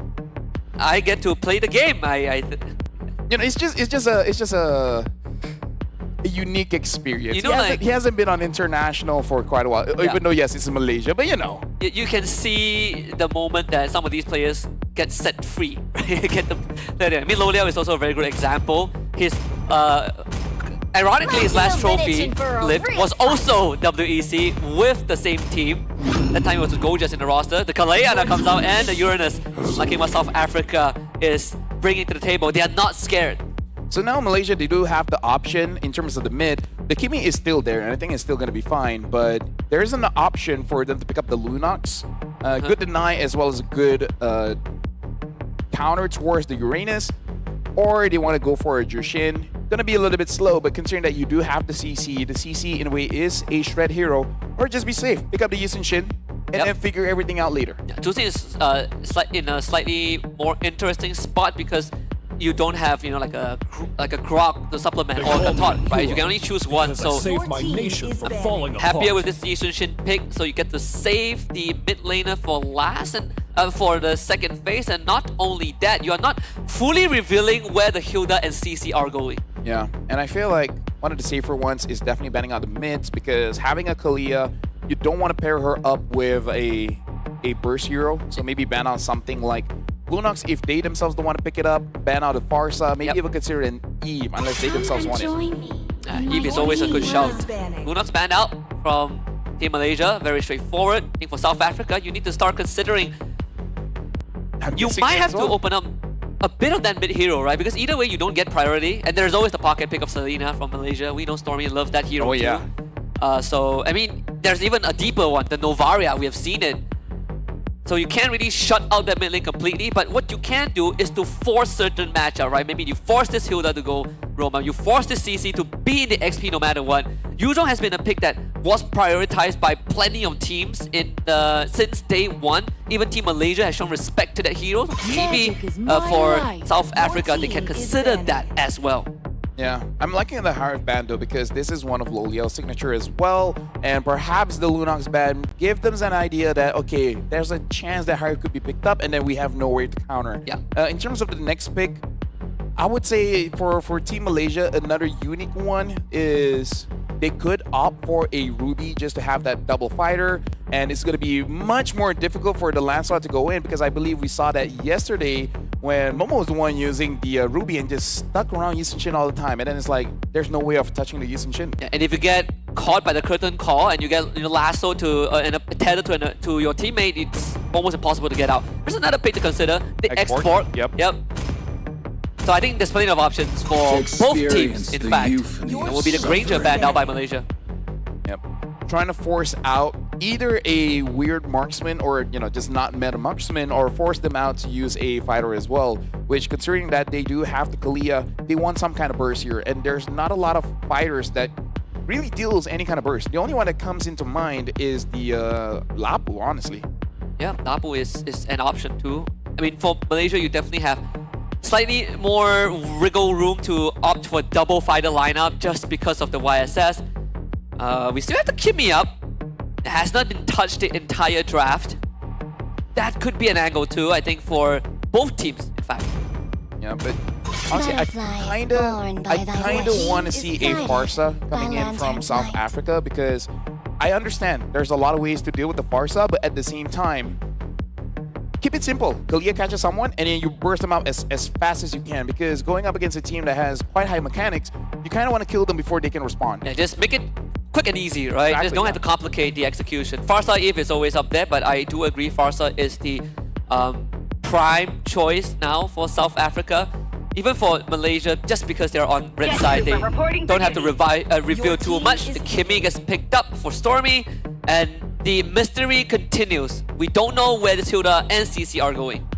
I get to play the game. You know, it's just a unique experience. You know, he hasn't been on international for quite a while, even though yes, it's in Malaysia, but you know. You can see the moment that some of these players get set free. Get them let in. I mean, Loliao is also a very good example. His ironically, his last trophy lift was also WEC with the same team. That time it was the Gojas in the roster. The Kalea that comes out and the Uranus, like what South Africa is bringing to the table. They are not scared. So now Malaysia, they do have the option in terms of the mid. The Kimi is still there, and I think it's still going to be fine, but there isn't an option for them to pick up the Lunox. Good deny as well as a good counter towards the Uranus, or they want to go for a Jushin. Gonna be a little bit slow, but considering that you do have the CC in a way is a shred hero, or just be safe, pick up the Yusin Shin, and then figure everything out later. Jushin is in a slightly more interesting spot because you don't have, you know, like a Grok to supplement or a Tot, right? You can only choose one, so save my nation from falling happier apart. with this Yisun Shin pick, so you get to save the mid laner for last and for the second phase, and not only that, you are not fully revealing where the Hilda and CC are going. Yeah, and I feel like one of the safer ones is definitely banning out the mids, because having a Kalea, you don't want to pair her up with a burst hero, so maybe ban out something like Lunox if they themselves don't want to pick it up, ban out a Farsa, maybe even consider an Eve unless they themselves want it. Eve is always a good shout. Lunox banned out from Team Malaysia, very straightforward. I think for South Africa, you need to start considering you might have to open up a bit of that mid hero, right? Because either way, you don't get priority, and there's always the pocket pick of Selena from Malaysia. We know Stormy loves that hero too. So, I mean, there's even a deeper one, the Novaria. We have seen it. So you can't really shut out that mid lane completely, but what you can do is to force certain matchup, right? Maybe you force this Hilda to go Roma, you force this CC to be in the XP no matter what. Yuzhong has been a pick that was prioritized by plenty of teams since day one. Even Team Malaysia has shown respect to that hero. Maybe for South Africa, they can consider that as well. Yeah, I'm liking the Harith ban though, because this is one of Loliao's signature as well, and perhaps the Lunox ban give them an idea that, okay, there's a chance that Harith could be picked up, and then we have nowhere to counter. Yeah. In terms of the next pick, I would say for Team Malaysia, another unique one is they could opt for a Ruby just to have that double fighter, and it's going to be much more difficult for the Lancelot to go in, because I believe we saw that yesterday when Momo was the one using the Ruby and just stuck around Yisun Shin all the time, and then it's like there's no way of touching the Yisun Shin. Yeah, and if you get caught by the curtain call and you get lasso to and a tether to your teammate, it's almost impossible to get out. There's another pick to consider: the export. Yep. So I think there's plenty of options for both teams. In fact, it will be the Granger ban now by Malaysia. Yep. Trying to force out either a weird marksman or, just not meta marksman, or force them out to use a fighter as well, which, considering that they do have the Kalia, they want some kind of burst here, and there's not a lot of fighters that really deals any kind of burst. The only one that comes into mind is the Lapu, honestly. Yeah, Lapu is an option too. I mean, for Malaysia, you definitely have slightly more wriggle room to opt for double fighter lineup just because of the YSS. We still have the Kimmy up. It has not been touched the entire draft. That could be an angle too, I think, for both teams, in fact. Yeah, but honestly, I kinda want to see a Farsa coming in from South Africa, because I understand there's a lot of ways to deal with the Farsa, but at the same time, keep it simple. Kalia catches someone and then you burst them out as fast as you can, because going up against a team that has quite high mechanics, you kind of want to kill them before they can respond. Yeah, just make it quick and easy, right? Exactly, just don't have to complicate the execution. Farsa Eve is always up there, but I do agree Farsa is the prime choice now for South Africa. Even for Malaysia, just because they're on red side, they don't have to reveal too much. The Kimmy gets picked up for Stormy, and the mystery continues. We don't know where the Hilda and CC are going.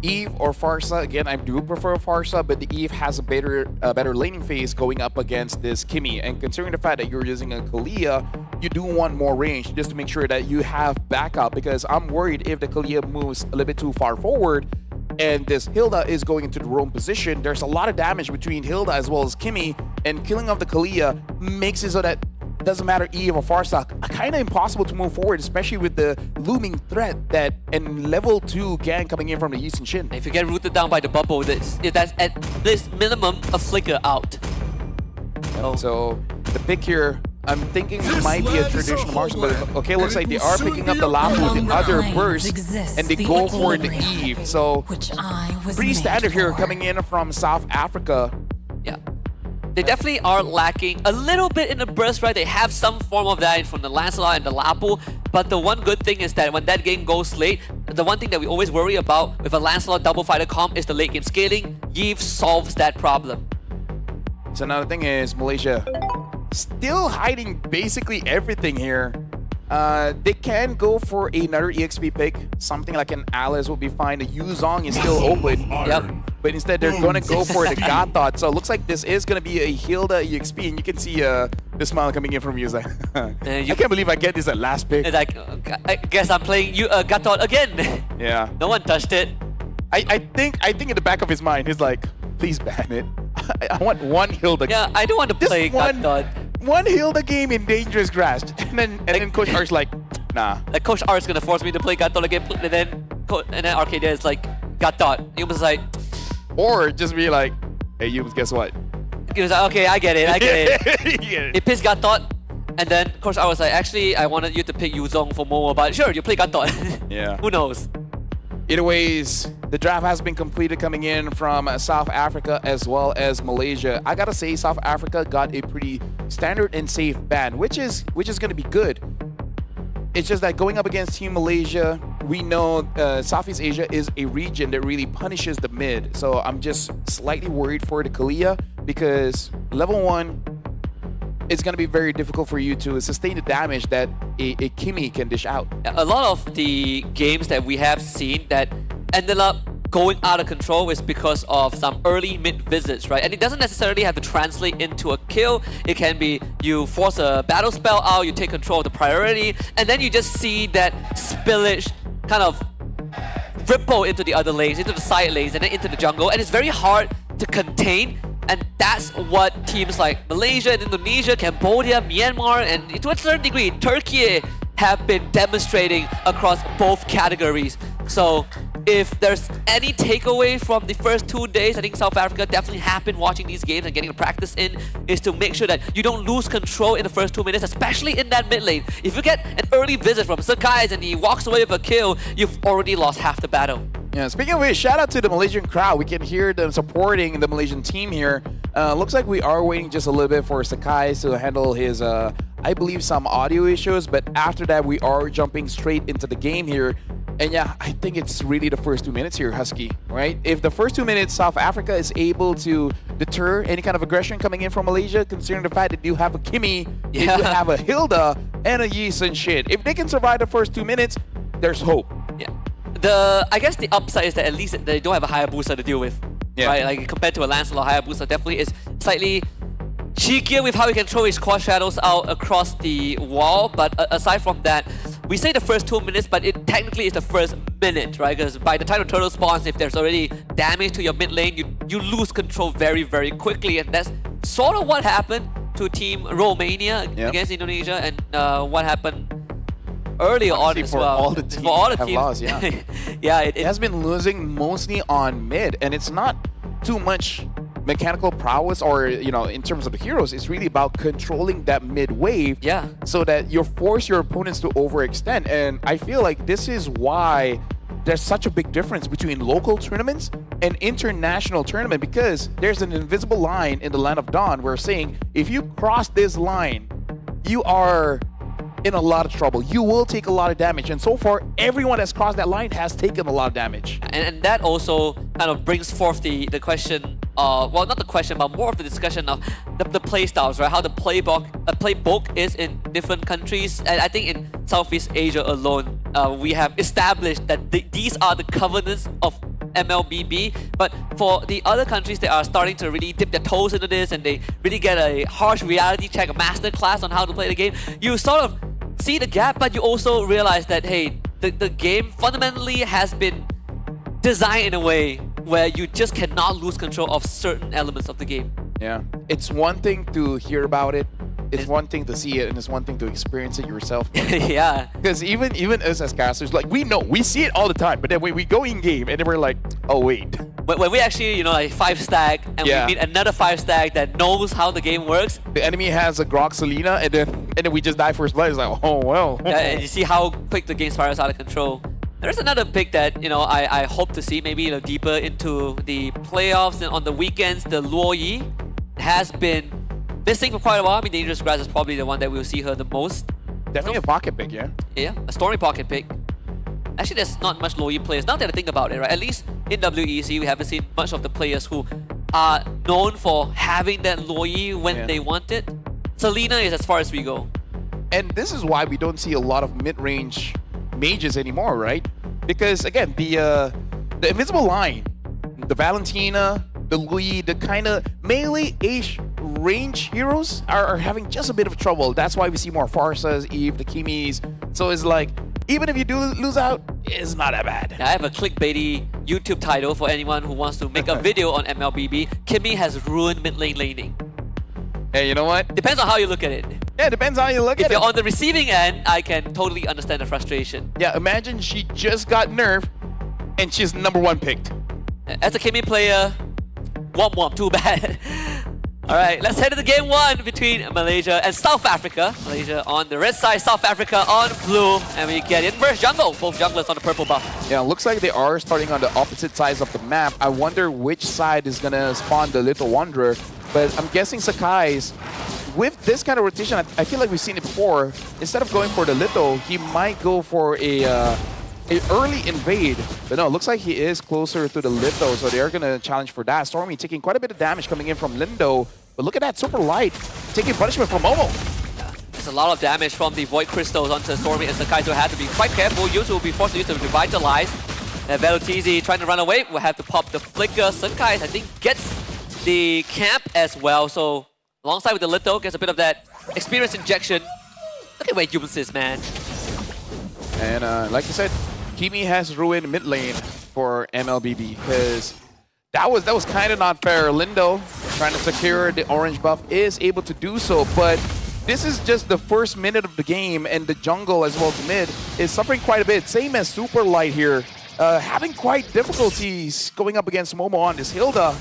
Eve or Farsa, again, I do prefer Farsa, but the Eve has a better laning phase going up against this Kimmy. And considering the fact that you're using a Kalia, you do want more range just to make sure that you have backup, because I'm worried if the Kalia moves a little bit too far forward and this Hilda is going into the wrong position, there's a lot of damage between Hilda as well as Kimmy, and killing off the Kalia makes it so that doesn't matter Eve or Farsa, kind of impossible to move forward, especially with the looming threat that and level 2 gang coming in from the Yisun Shin. If you get rooted down by the bubble, that's at this minimum a flicker out. So the pick here, I'm thinking it might be a traditional marksman, but okay, looks like they are picking up the Lapu, the other burst, and they go for the Eve. So pretty standard here coming in from South Africa. Yeah. They definitely are lacking a little bit in the burst, right? They have some form of that from the Lancelot and the Lapu, but the one good thing is that when that game goes late, the one thing that we always worry about with a Lancelot double fighter comp is the late game scaling. Eve solves that problem. So another thing is Malaysia still hiding basically everything here. They can go for another EXP pick. Something like an Alice would be fine. The Yuzong is still open. Yep. But instead, they're going to go for the Gatot. So it looks like this is going to be a Hilda EXP. And you can see the smile coming in from Yuza. I can't believe I get this at last pick. It's like, I guess I'm playing Gatot again. Yeah. No one touched it. I think in the back of his mind, he's like, please ban it. I want one Hilda. Yeah, I don't want to play Gatot. One Hilda game in dangerous grass. And then Coach R's like, nah. Like Coach R is going to force me to play Gatot again. And then Arcadia is like, Gatot. He was like... Or just be like, hey, you guess what? He was like, okay, I get it. Yeah. He pissed Gatot, and then Coach I was like, actually, I wanted you to pick Yuzong for Momo, but sure, you play Gatot. Yeah. Who knows? Either ways, the draft has been completed coming in from South Africa as well as Malaysia. I gotta say, South Africa got a pretty standard and safe ban, which is gonna be good. It's just that going up against Team Malaysia, we know Southeast Asia is a region that really punishes the mid. So I'm just slightly worried for the Kalia, because level 1, it's going to be very difficult for you to sustain the damage that a Kimmy can dish out. A lot of the games that we have seen that ended up going out of control is because of some early mid visits, right? And it doesn't necessarily have to translate into a kill. It can be you force a battle spell out, you take control of the priority, and then you just see that spillage kind of ripple into the other lanes, into the side lanes, and then into the jungle, and it's very hard to contain. And that's what teams like Malaysia and Indonesia, Cambodia, Myanmar, and to a certain degree, Turkey have been demonstrating across both categories. So if there's any takeaway from the first 2 days, I think South Africa definitely have been watching these games and getting the practice in, is to make sure that you don't lose control in the first 2 minutes, especially in that mid lane. If you get an early visit from Sakai and he walks away with a kill, you've already lost half the battle. Yeah, speaking of which, shout out to the Malaysian crowd. We can hear them supporting the Malaysian team here. Looks like we are waiting just a little bit for Sakai to handle his, I believe, some audio issues. But after that, we are jumping straight into the game here. And yeah, I think it's really the first 2 minutes here, Husky, right? If the first 2 minutes, South Africa is able to deter any kind of aggression coming in from Malaysia, considering the fact that you have a Kimmy, you have a Hilda, and a Yeast and shit. If they can survive the first 2 minutes, there's hope. Yeah. I guess the upside is that at least they don't have a Hayabusa to deal with. Yeah. Right? Like compared to a Lancelot, Hayabusa definitely is slightly cheekier with how he can throw his cross shadows out across the wall. But aside from that, we say the first 2 minutes, but it technically is the first minute, right? Because by the time the turtle spawns, if there's already damage to your mid lane, you lose control very, very quickly. And that's sort of what happened to Team Romania against Indonesia, and what happened earlier on as well. All the teams for all the have teams. lost, yeah. Yeah, it has been losing mostly on mid, and it's not too much mechanical prowess or, you know, in terms of the heroes. It's really about controlling that mid wave, so that you force your opponents to overextend. And I feel like this is why there's such a big difference between local tournaments and international tournament, because there's an invisible line in the Land of Dawn where saying if you cross this line, you are in a lot of trouble. You will take a lot of damage, and so far everyone that's crossed that line has taken a lot of damage. And that also kind of brings forth the question, well, not the question, but more of the discussion of the play styles, right? How the playbook is in different countries. And I think in Southeast Asia alone, we have established that these are the covenants of MLBB. But for the other countries, they are starting to really dip their toes into this, and they really get a harsh reality check, a master class on how to play the game. You sort of see the gap, but you also realize that, hey, the game fundamentally has been designed in a way where you just cannot lose control of certain elements of the game. Yeah, it's one thing to hear about it, it's one thing to see it, and it's one thing to experience it yourself. Yeah. Because even us as casters, like, we see it all the time, but then when we go in game and then we're like, oh wait. When we actually, you know, like 5-stack and we meet another 5-stack that knows how the game works. The enemy has a Grok Selena, and then we just die first blood. It's like, oh well. Yeah, and you see how quick the game spirals out of control. There's another pick that, you know, I hope to see maybe, you know, deeper into the playoffs and on the weekends. The Luo Yi has been missing for quite a while. I mean, Dangerous Grass is probably the one that we'll see her the most. Definitely a pocket pick, yeah. Yeah, a Stormy pocket pick. Actually, there's not much Luo Yi players. Now that I think about it, right? At least in WEC, we haven't seen much of the players who are known for having that Luo Yi when they want it. Selena is as far as we go. And this is why we don't see a lot of mid-range mages anymore, right? Because again, the invisible line, the Valentina, the Louis, the kind of melee-ish range heroes are having just a bit of trouble. That's why we see more Farsas, Eve, the Kimis. So it's like, even if you do lose out, it's not that bad. I have a clickbaity YouTube title for anyone who wants to make a video on MLBB. Kimmy has ruined mid lane laning. Hey, you know what? Depends on how you look at it. Yeah, it depends on how you look at it. If you're on the receiving end, I can totally understand the frustration. Yeah, imagine she just got nerfed and she's #1 picked. As a Kimmy player, womp, too bad. Alright, let's head to the game 1 between Malaysia and South Africa. Malaysia on the red side, South Africa on blue. And we get inverse jungle, both junglers on the purple buff. Yeah, looks like they are starting on the opposite sides of the map. I wonder which side is gonna spawn the Little Wanderer. But I'm guessing Sakai's, with this kind of rotation, I feel like we've seen it before. Instead of going for the Little, he might go for a early invade. But no, it looks like he is closer to the Litho, so they are going to challenge for that. Stormy taking quite a bit of damage coming in from Lindo. But look at that, super light, taking punishment from Momo. There's a lot of damage from the Void Crystals onto Stormy and Sakai, so have to be quite careful. Yuzu will be forced to use the Revitalize. And Velutizi trying to run away will have to pop the Flicker. Sakai, I think, gets the camp as well, so alongside with the Litho, gets a bit of that experience injection. Look at where Yums is, man. And like I said, Kimi has ruined mid lane for MLBB, because that was kind of not fair. Lindo, trying to secure the orange buff, is able to do so, but this is just the first minute of the game, and the jungle as well as the mid is suffering quite a bit. Same as Super Light here. having quite difficulties going up against Momo on this Hilda.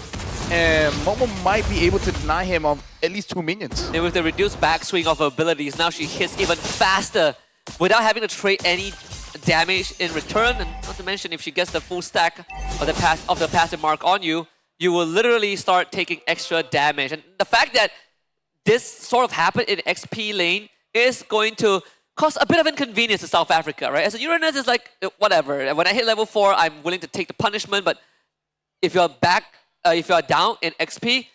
And Momo might be able to deny him of at least 2 minions. And with the reduced backswing of her abilities, now she hits even faster without having to trade any damage in return. And not to mention, if she gets the full stack of the passive mark on you, you will literally start taking extra damage. And the fact that this sort of happened in XP lane is going to cause a bit of inconvenience to South Africa, right? As a Uranus is like, whatever. When I hit level 4, I'm willing to take the punishment, but if you're down in XP,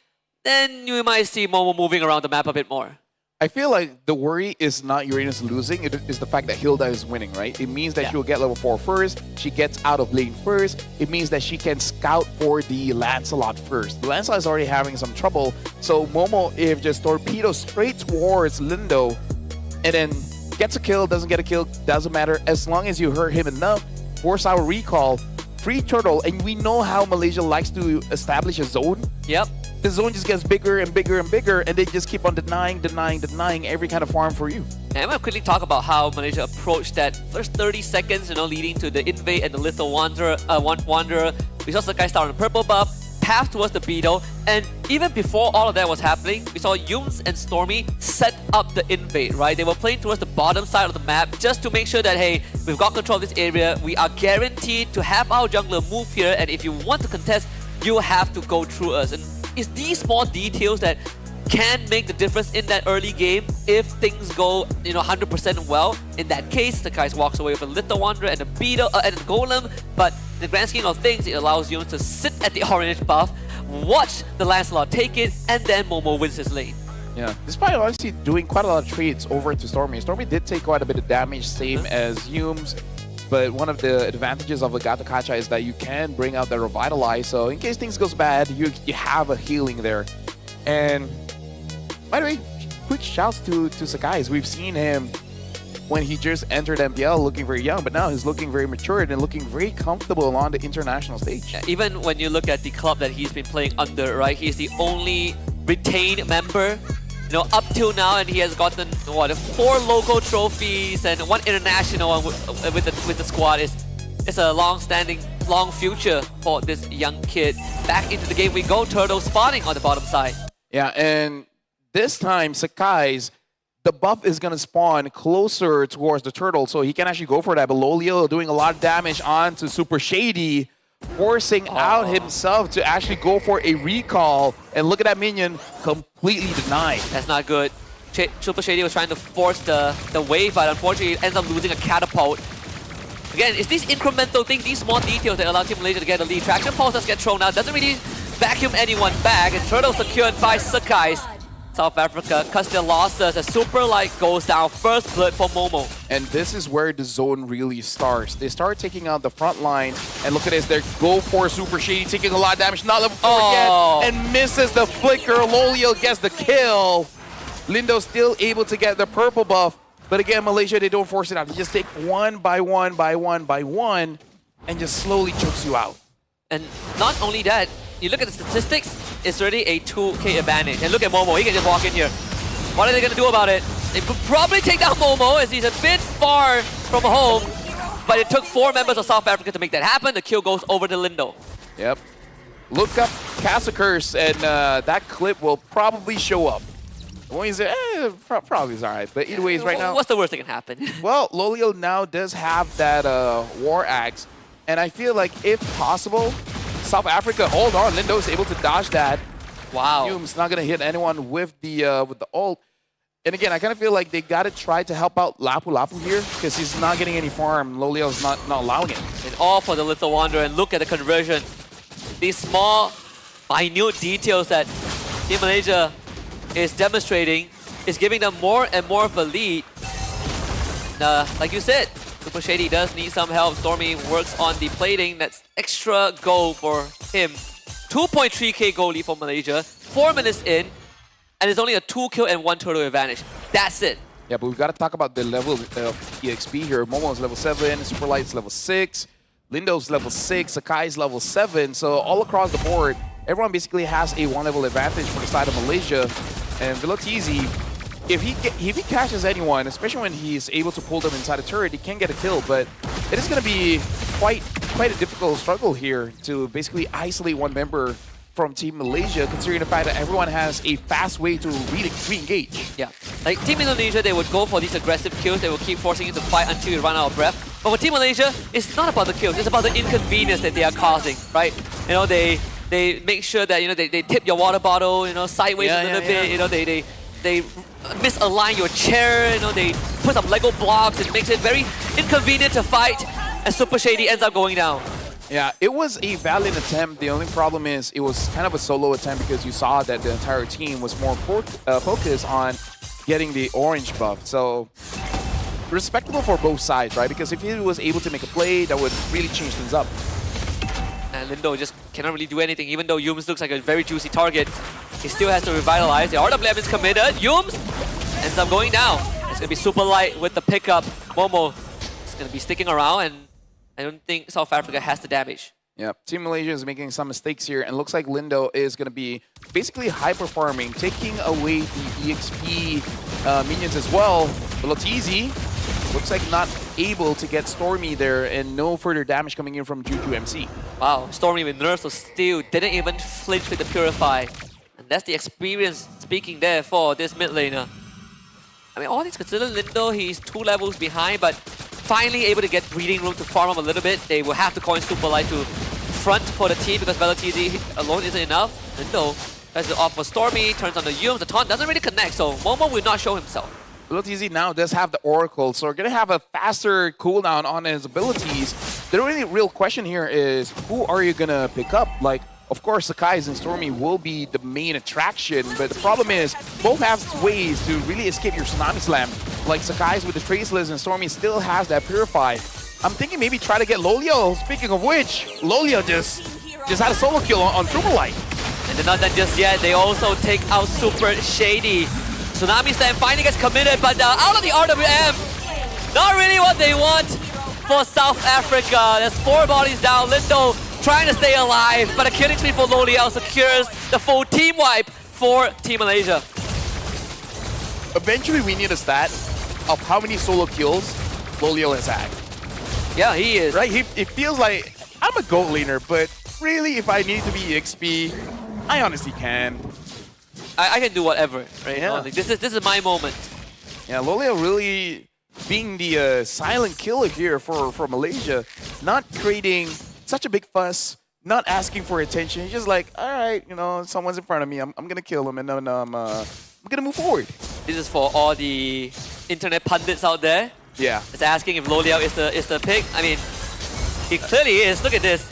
then you might see Momo moving around the map a bit more. I feel like the worry is not Uranus losing, it is the fact that Hilda is winning, right? It means that she will get level 4 first, she gets out of lane first, it means that she can scout for the Lancelot first. Lancelot is already having some trouble, so Momo, if just torpedoes straight towards Lindo, and then gets a kill, doesn't get a kill, doesn't matter, as long as you hurt him enough, force our recall, free turtle, and we know how Malaysia likes to establish a zone. Yep. The zone just gets bigger and bigger and bigger, and they just keep on denying every kind of farm for you. And I'm going to quickly talk about how Malaysia approached that first 30 seconds, leading to the invade and the Little Wanderer. We saw Sakai start on the purple buff, path towards the Beetle, and even before all of that was happening, we saw Yums and Stormy set up the invade, right? They were playing towards the bottom side of the map just to make sure that, hey, we've got control of this area, we are guaranteed to have our jungler move here, and if you want to contest, you have to go through us. And it's these small details that can make the difference in that early game if things go 100% well. In that case, Sakai walks away with a Little Wanderer and a Beetle and a Golem, but in the grand scheme of things, it allows you to sit at the orange buff, watch the Lancelot take it, and then Momo wins his lane. Yeah, despite honestly doing quite a lot of trades over to Stormy. Stormy did take quite a bit of damage, same as Yums. But one of the advantages of Gato Kacha is that you can bring out the Revitalize, so in case things goes bad, you have a healing there. And by the way, quick shouts to Sakai. We've seen him when he just entered MPL looking very young, but now he's looking very matured and looking very comfortable on the international stage. Even when you look at the club that he's been playing under, right? He's the only retained member up till now, and he has gotten 4 local trophies and 1 international one with the squad. It's a long future for this young kid. Back into the game we go. Turtle spawning on the bottom side. Yeah, and this time Sakai's the buff is gonna spawn closer towards the turtle, so he can actually go for that. But Lolio doing a lot of damage onto Super Shady, forcing out himself to actually go for a recall. And look at that minion, completely denied. That's not good. Super Shady was trying to force the wave, but unfortunately it ends up losing a catapult. Again, it's these incremental things, these small details that allow Team Malaysia to get the lead. Traction pulse does get thrown out, doesn't really vacuum anyone back, and Turtle secured by Sakai. South Africa cuts their losses as Super Light goes down. First blood for Momo. And this is where the zone really starts. They start taking out the front line, and look at this, they go for Super Shady, taking a lot of damage, not level 4 yet, and misses the flicker. Lolio gets the kill. Lindo still able to get the purple buff, but again, Malaysia, they don't force it out. They just take one by one, and just slowly chokes you out. And not only that, you look at the statistics, it's already a 2k advantage. And look at Momo, he can just walk in here. What are they going to do about it? They could probably take down Momo as he's a bit far from home, but it took 4 members of South Africa to make that happen. The kill goes over to Lindo. Yep. Look up Castle Curse, and that clip will probably show up. When you say, probably is alright, but either way, right now. What's the worst that can happen? Well, Lolio now does have that War Axe, and I feel like if possible, South Africa, hold on, Lindo is able to dodge that. Wow. Hume's not gonna hit anyone with the ult. And again, I kind of feel like they gotta try to help out Lapu Lapu here because he's not getting any farm. Lolio's not allowing it. It's all for the Little Wanderer, and look at the conversion. These small, minute details that Team Malaysia is demonstrating is giving them more and more of a lead. Like you said, Super Shady does need some help. Stormy works on the plating. That's extra goal for him. 2.3k goal lead for Malaysia. 4 minutes in, and it's only a 2 kill and 1 turtle advantage. That's it. Yeah, but we've got to talk about the level of EXP here. Momo's level 7, Super Light's level 6, Lindo's level 6, Sakai's level 7. So all across the board, everyone basically has a 1 level advantage for the side of Malaysia. And if it looks easy, if he catches anyone, especially when he's able to pull them inside a turret, he can get a kill. But it is going to be quite quite a difficult struggle here to basically isolate one member from Team Malaysia, considering the fact that everyone has a fast way to re-engage. Yeah, like Team Indonesia, they would go for these aggressive kills. They will keep forcing you to fight until you run out of breath. But for Team Malaysia, it's not about the kills. It's about the inconvenience that they are causing, right? You know, they make sure that, you know, they tip your water bottle, you know, sideways a little bit. You know, they misalign your chair. You know, they put some Lego blocks. It makes it very inconvenient to fight, and Super Shady ends up going down. Yeah, it was a valiant attempt. The only problem is it was kind of a solo attempt because you saw that the entire team was more focused on getting the orange buff. So respectable for both sides, right? Because if he was able to make a play, that would really change things up. And Lindo just cannot really do anything. Even though Yums looks like a very juicy target, he still has to revitalize. The RWM is committed. Yums ends up going down. It's going to be super light with the pickup. Momo is going to be sticking around, and I don't think South Africa has the damage. Yeah, Team Malaysia is making some mistakes here, and looks like Lindo is going to be basically high-performing, taking away the EXP minions as well. But Lotizi looks like not able to get Stormy there, and no further damage coming in from Juju MC. Wow, Stormy with nerfs, so still didn't even flinch with the Purify. And that's the experience speaking there for this mid laner. I mean, all things considered, Lindo, he's 2 levels behind, but finally able to get breathing room to farm him a little bit. They will have to coin Super Light to front for the team because Velotizi alone isn't enough. Lindo tries to off for Stormy, turns on the Yums. The taunt doesn't really connect, so Momo will not show himself. Velotizi now does have the Oracle, so we're going to have a faster cooldown on his abilities. The only real question here is, who are you going to pick up? Like, of course, Sakai's and Stormy will be the main attraction, but the problem is both have ways to really escape your Tsunami Slam. Like Sakai's with the Traceless and Stormy still has that Purify. I'm thinking maybe try to get Lolio. Speaking of which, Lolio just had a solo kill on Triple Light. And they're not done just yet. They also take out Super Shady. Tsunami Slam finally gets committed, but out of the RWM. Not really what they want for South Africa. There's 4 bodies down. Lindo trying to stay alive, but a killing spree for Loliel secures the full team wipe for Team Malaysia. Eventually, we need a stat of how many solo kills Loliel has had. Yeah, he is. Right? It feels like I'm a GOAT laner, but really, if I need to be EXP, I honestly can. I can do whatever, right? Yeah. Like, this is my moment. Yeah, Loliel really being the silent killer here for Malaysia, not creating such a big fuss, not asking for attention. He's just like, all right, you know, someone's in front of me. I'm gonna kill him, and then I'm gonna move forward. This is for all the internet pundits out there. Yeah. It's asking if Loliel is the pick. I mean, he clearly is. Look at this.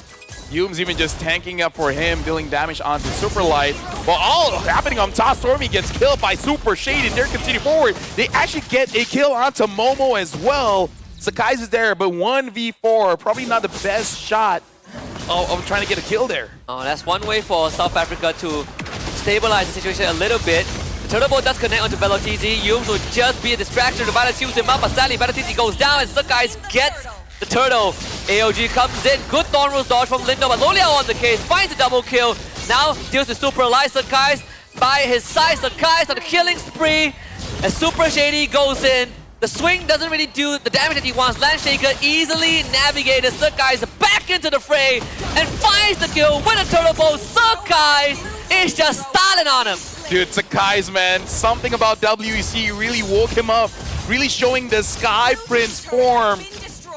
Yum's even just tanking up for him, dealing damage onto Super Light. Well, all happening on top, Stormy gets killed by Super Shade, and they're continuing forward. They actually get a kill onto Momo as well. Sakai's is there, but 1v4, probably not the best shot of trying to get a kill there. Oh, that's one way for South Africa to stabilize the situation a little bit. The turtle ball does connect onto Velotizi. Yums will just be a distraction. The Violence heals him up, but sadly Velotizi goes down, and Sakai's gets the turtle. AOG comes in. Good Thorn Rose dodge from Lindo, but Loliel on the case. Finds a double kill. Now deals with Super Light. Sakai's by his side. Sakai's on the killing spree. As Super Shady goes in. The swing doesn't really do the damage that he wants. Landshaker easily navigated. Sakai's back into the fray and finds the kill with a turtle bow. Sakai is just styling on him. Dude, Sakai's, man, something about WEC really woke him up. Really showing the Sky Prince form.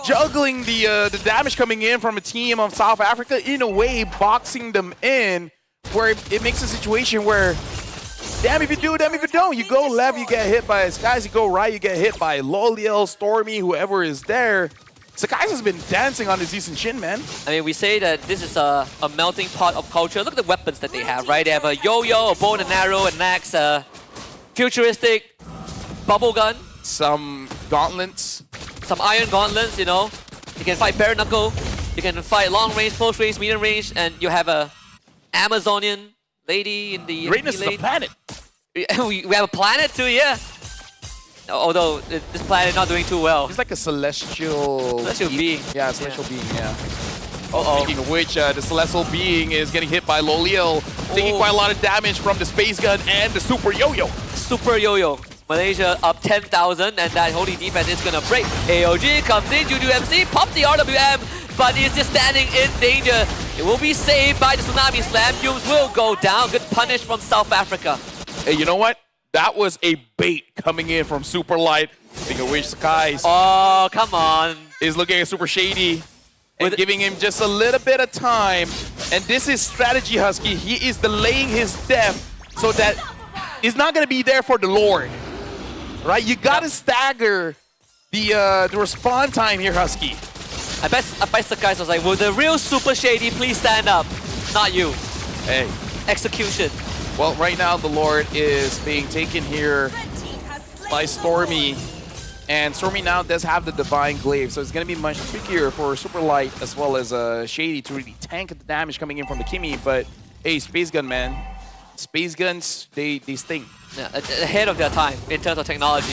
Juggling the damage coming in from a team of South Africa, in a way boxing them in, where it makes a situation where, damn if you do, damn if you don't. You go left, you get hit by Skies. You go right, you get hit by Loliel, Stormy, whoever is there. Sakai's has been dancing on his decent chin, man. I mean, we say that this is a melting pot of culture. Look at the weapons that they have, right? They have a yo-yo, a bow and arrow, an axe, futuristic bubble gun. Some gauntlets. Some iron gauntlets, you know. You can fight bare knuckle. You can fight long range, close range, medium range, and you have a Amazonian lady in the greatness of the planet. we have a planet too, yeah. Although this planet is not doing too well. It's like a celestial being. Yeah, celestial being. Yeah. Speaking of which, the celestial being is getting hit by Loliel, taking quite a lot of damage from the space gun and the super yo-yo. Super yo-yo. Malaysia up 10,000, and that holding defense is gonna break. AOG comes in, Juju MC pops the RWM. but he's just standing in danger. It will be saved by the Tsunami Slam. Humes will go down. Good punish from South Africa. Hey, you know what? That was a bait coming in from Super Light. Speaking of which, Sakai Oh, come on. is looking at Super Shady and giving him just a little bit of time. And this is strategy, Husky. He is delaying his death so that he's not going to be there for the Lord. Right? You got to stagger the respawn time here, Husky. I bet Sakai was like, will the real Super Shady please stand up? Not you. Hey. Execution. Well, right now the Lord is being taken here by Stormy. And Stormy now does have the Divine Glaive, so it's going to be much trickier for Super Light as well as Shady to really tank the damage coming in from the Kimmy. But hey, Space Gun, man. Space Guns, they sting. Yeah, ahead of their time in terms of technology.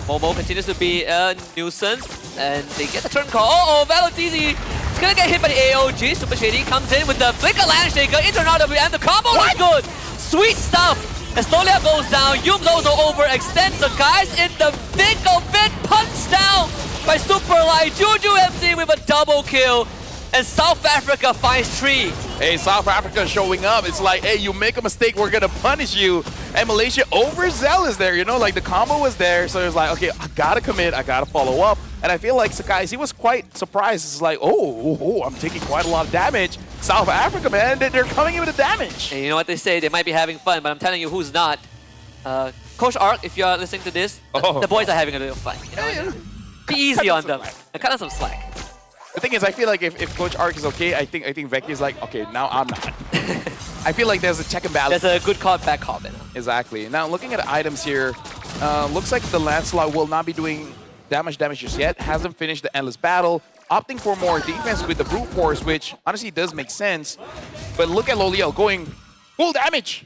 Momo continues to be a nuisance, and they get the turn call. Valentizi is going to get hit by the AOG. Super Shady comes in with the Flicker Landshaker into an RWM. The combo is good. Sweet stuff. As Stolia goes down, Yume's also overextends the guys in the thick of it. Punched down by Super Light. Juju MC with a double kill. And South Africa finds 3. Hey, South Africa showing up. It's like, hey, you make a mistake, we're going to punish you. And Malaysia overzealous there, you know, like the combo was there. So it was like, okay, I got to commit, I got to follow up. And I feel like Sakai, he was quite surprised. It's like, oh, I'm taking quite a lot of damage. South Africa, man, they're coming in with the damage. And you know what they say, they might be having fun, but I'm telling you who's not. Coach Ark, if you're listening to this, the boys are having a little fun. You know? Be easy on them. Cut us some slack. The thing is, I feel like if Coach Ark is okay, I think Veki is like, okay, now I'm not. I feel like there's a check and balance. There's a good call back call. Exactly. Now, looking at the items here, looks like the Lancelot will not be doing that much damage just yet. Hasn't finished the Endless Battle. Opting for more defense with the Brute Force, which honestly does make sense. But look at Loliel going full damage.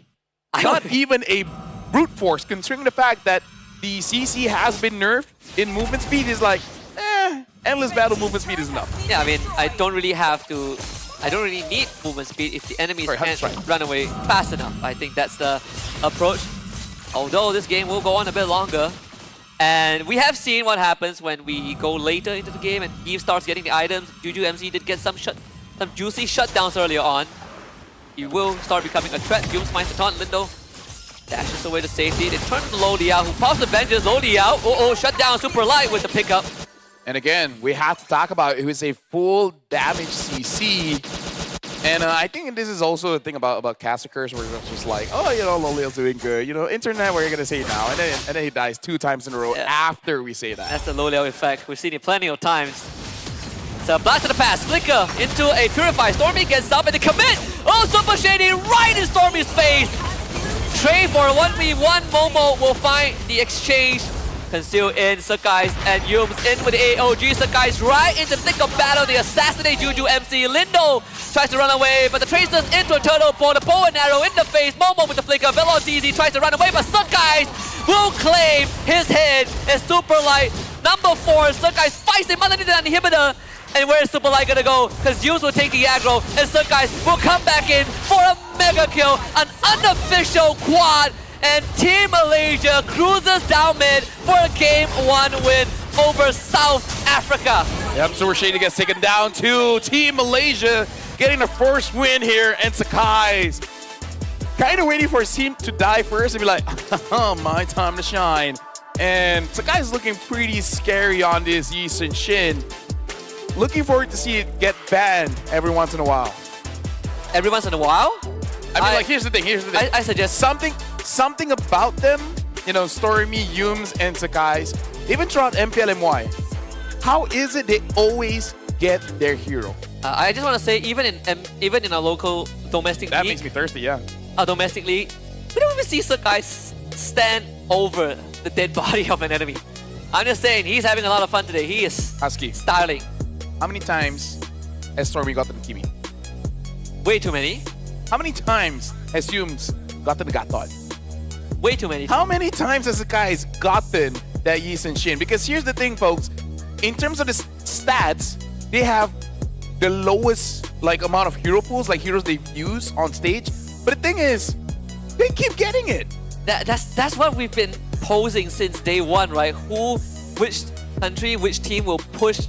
Not even a Brute Force, considering the fact that the CC has been nerfed in movement speed. Is like, Endless Battle movement speed is enough. Yeah, I mean, I don't really need movement speed if the enemies can't run away fast enough. I think that's the approach. Although this game will go on a bit longer. And we have seen what happens when we go later into the game and Eve starts getting the items. Juju MC did get some juicy shutdowns earlier on. He will start becoming a threat. Humes finds the taunt. Lindo dashes away to safety. They turn to Lodiao, who pops the vengeance. Lodiao, shut down Super Light with the pickup. And again, we have to talk about it was a full damage CC. And I think this is also a thing about Cassicurs, where it's just like, oh, you know, Loliel's doing good. You know, internet, what are you going to say now? And then he dies 2 times in a row after we say that. That's the Loliel effect. We've seen it plenty of times. So blast to the pass. Flicker into a Purify. Stormy gets up and they commit. Oh, Super Shady right in Stormy's face. Trey for a 1v1. Momo will find the exchange. Concealed in, Sakai's and Yume's in with the AOG. Sakai's right in the thick of battle. They assassinate Juju MC. Lindo tries to run away, but the Tracer's into a turtle for the bow and arrow in the face. Momo with the flicker. Velocizi tries to run away, but Sakai's will claim his head as Super Light. Number 4, Sakai's fights him underneath the inhibitor. And where is Super Light gonna go? Because Yumes will take the aggro, and Sakai's will come back in for a mega kill. An unofficial quad. And Team Malaysia cruises down mid for a Game 1 win over South Africa. Yep, Super Shady gets taken down too. Team Malaysia getting the first win here, and Sakai's kind of waiting for his team to die first and be like, my time to shine. And Sakai's looking pretty scary on this Yi Sun Shin. Looking forward to see it get banned every once in a while. Every once in a while? I mean, like, here's the thing. I suggest something about them, you know, Stormy, Yumes, and Sakai's, even throughout MPLMY, how is it they always get their hero? I just want to say, even in a local domestic that league, makes me thirsty, yeah. A domestic league, we don't even see Sakai stand over the dead body of an enemy. I'm just saying, he's having a lot of fun today. He is Husky. styling. How many times has Stormy gotten the Kimi? Way too many. How many times has Yumes gotten the Gatot? Way too many. How many times has Sakai's gotten that Yi Sun Shin? Because here's the thing, folks. In terms of the stats, they have the lowest amount of hero pools, like heroes they use on stage. But the thing is, they keep getting it. That's what we've been posing since day 1, right? Which country, which team will push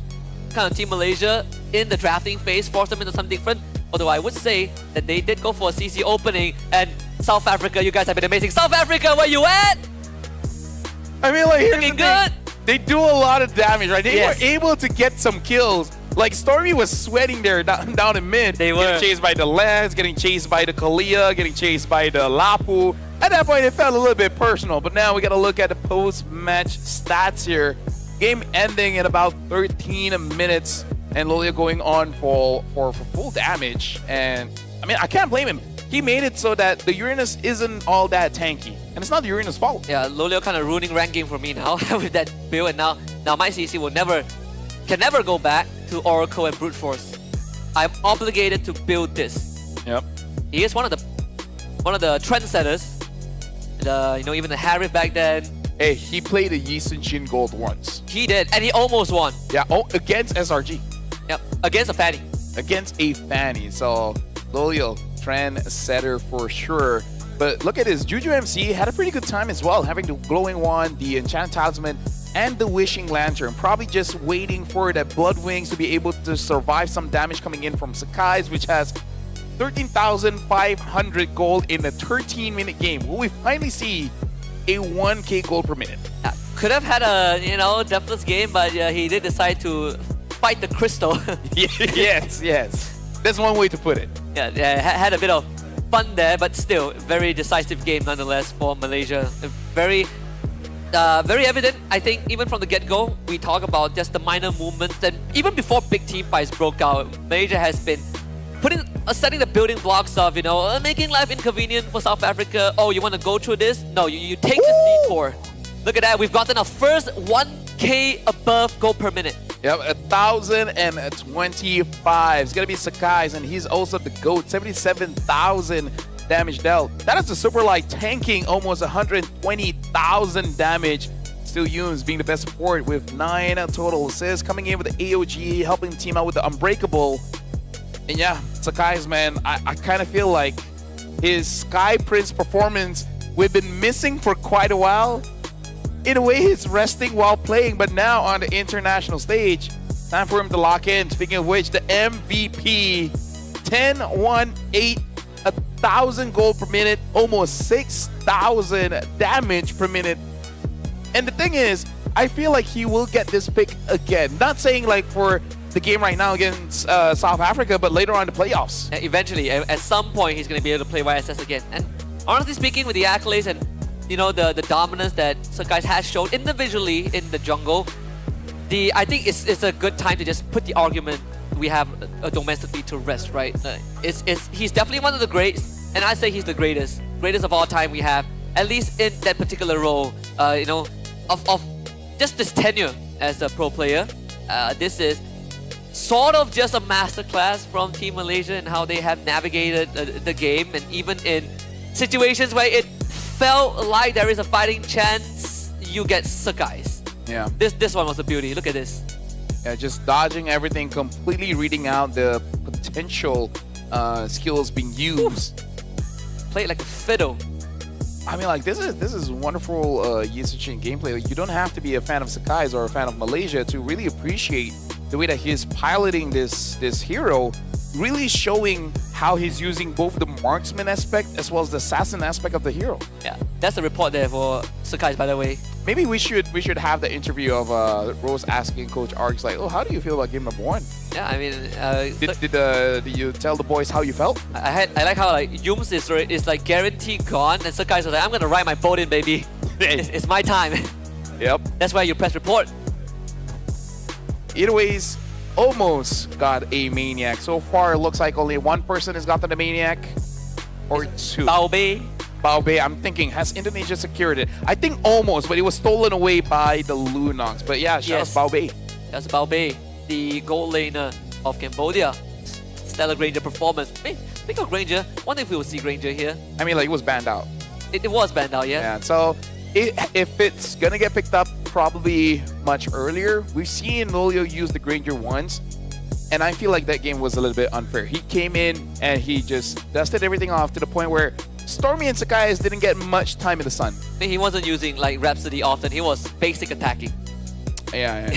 kind of Team Malaysia in the drafting phase, force them into something different. Although I would say that they did go for a CC opening, and South Africa, you guys have been amazing. South Africa, where you at? I mean, like, here's Looking the thing. good. They do a lot of damage, right? They Yes. were able to get some kills. Like, Stormy was sweating there down in mid. They were. Getting chased by the Lens, getting chased by the Kalia, getting chased by the Lapu. At that point, it felt a little bit personal. But now we got to look at the post-match stats here. Game ending in about 13 minutes. And Lolia going on for full damage. And, I mean, I can't blame him. He made it so that the Uranus isn't all that tanky. And it's not the Uranus' fault. Yeah, Lolio kind of ruining ranking for me now with that build, and now my CC can never go back to Oracle and Brute Force. I'm obligated to build this. Yep. He is one of the trendsetters. Even the Harry back then. Hey, he played a Yi Sun-shin Gold once. He did, and he almost won. Yeah, against SRG. Yep, against a Fanny. Against a Fanny. So, Lolio, trendsetter for sure. But look at this, Juju MC had a pretty good time as well, having the Glowing Wand, the Enchanted Talisman, and the Wishing Lantern. Probably just waiting for that Blood Wings to be able to survive some damage coming in from Sakai's, which has 13,500 gold in a 13-minute game. Will we finally see a 1k gold per minute? Could have had a, deathless game, but he did decide to fight the crystal. Yes. That's one way to put it. Yeah, had a bit of fun there, but still, very decisive game nonetheless for Malaysia. Very evident, I think, even from the get-go, we talk about just the minor movements, and even before big team fights broke out, Malaysia has been setting the building blocks of, making life inconvenient for South Africa. Oh, you want to go through this? No, you take this lead for. Look at that, we've gotten our first 1k above gold per minute. Yep, 1,025. It's going to be Sakai's, and he's also the GOAT. 77,000 damage dealt. That is the super light tanking almost 120,000 damage. Still Yunes being the best support with 9 total assists. Coming in with the AOG, helping the team out with the Unbreakable. And yeah, Sakai's, man, I kind of feel like his Sky Prince performance we've been missing for quite a while. In a way, he's resting while playing, but now on the international stage, time for him to lock in. Speaking of which, the MVP, 10-1-8, 1,000 gold per minute, almost 6,000 damage per minute. And the thing is, I feel like he will get this pick again. Not saying like for the game right now against South Africa, but later on in the playoffs. Eventually, at some point, he's going to be able to play YSS again. And honestly speaking, with the accolades and the dominance that Sakai's has shown individually in the jungle, I think it's a good time to just put the argument we have domestically to rest, right? He's definitely one of the greats, and I say he's the greatest of all time we have, at least in that particular role, of just this tenure as a pro player. This is sort of just a masterclass from Team Malaysia and how they have navigated the game, and even in situations where it felt like there is a fighting chance, you get Sakai's. Yeah. This one was a beauty. Look at this. Yeah, just dodging everything, completely reading out the potential skills being used. Played like a fiddle. I mean, like, this is wonderful Yi Sun-shin gameplay. Like, you don't have to be a fan of Sakai's or a fan of Malaysia to really appreciate the way that he's piloting this hero, really showing how he's using both the marksman aspect as well as the assassin aspect of the hero. Yeah, that's the report there for Sakai's, by the way. Maybe we should have the interview of Rose asking Coach Args like, oh, how do you feel about game number 1? Yeah, I mean, did you tell the boys how you felt? I like how like Yums is like guaranteed gone, and Sakai's like, I'm gonna ride my boat in, baby. It's my time. Yep. That's why you press report. Either ways, almost got a Maniac. So far, it looks like only one person has gotten a Maniac. Or two. Baobei. Baobei, I'm thinking, has Indonesia secured it? I think almost, but it was stolen away by the Lunox. But yeah, shout out Baobei. That's Baobei, the gold laner of Cambodia. Stellar Granger performance. Hey, speaking of Granger, wonder if we will see Granger here. I mean, like, it was banned out. It was banned out, yeah. Yeah, so if it's gonna get picked up probably much earlier, we've seen Lolio use the Granger once, and I feel like that game was a little bit unfair. He came in and he just dusted everything off to the point where Stormy and Sakai's didn't get much time in the sun. He wasn't using like Rhapsody often. He was basic attacking. Yeah.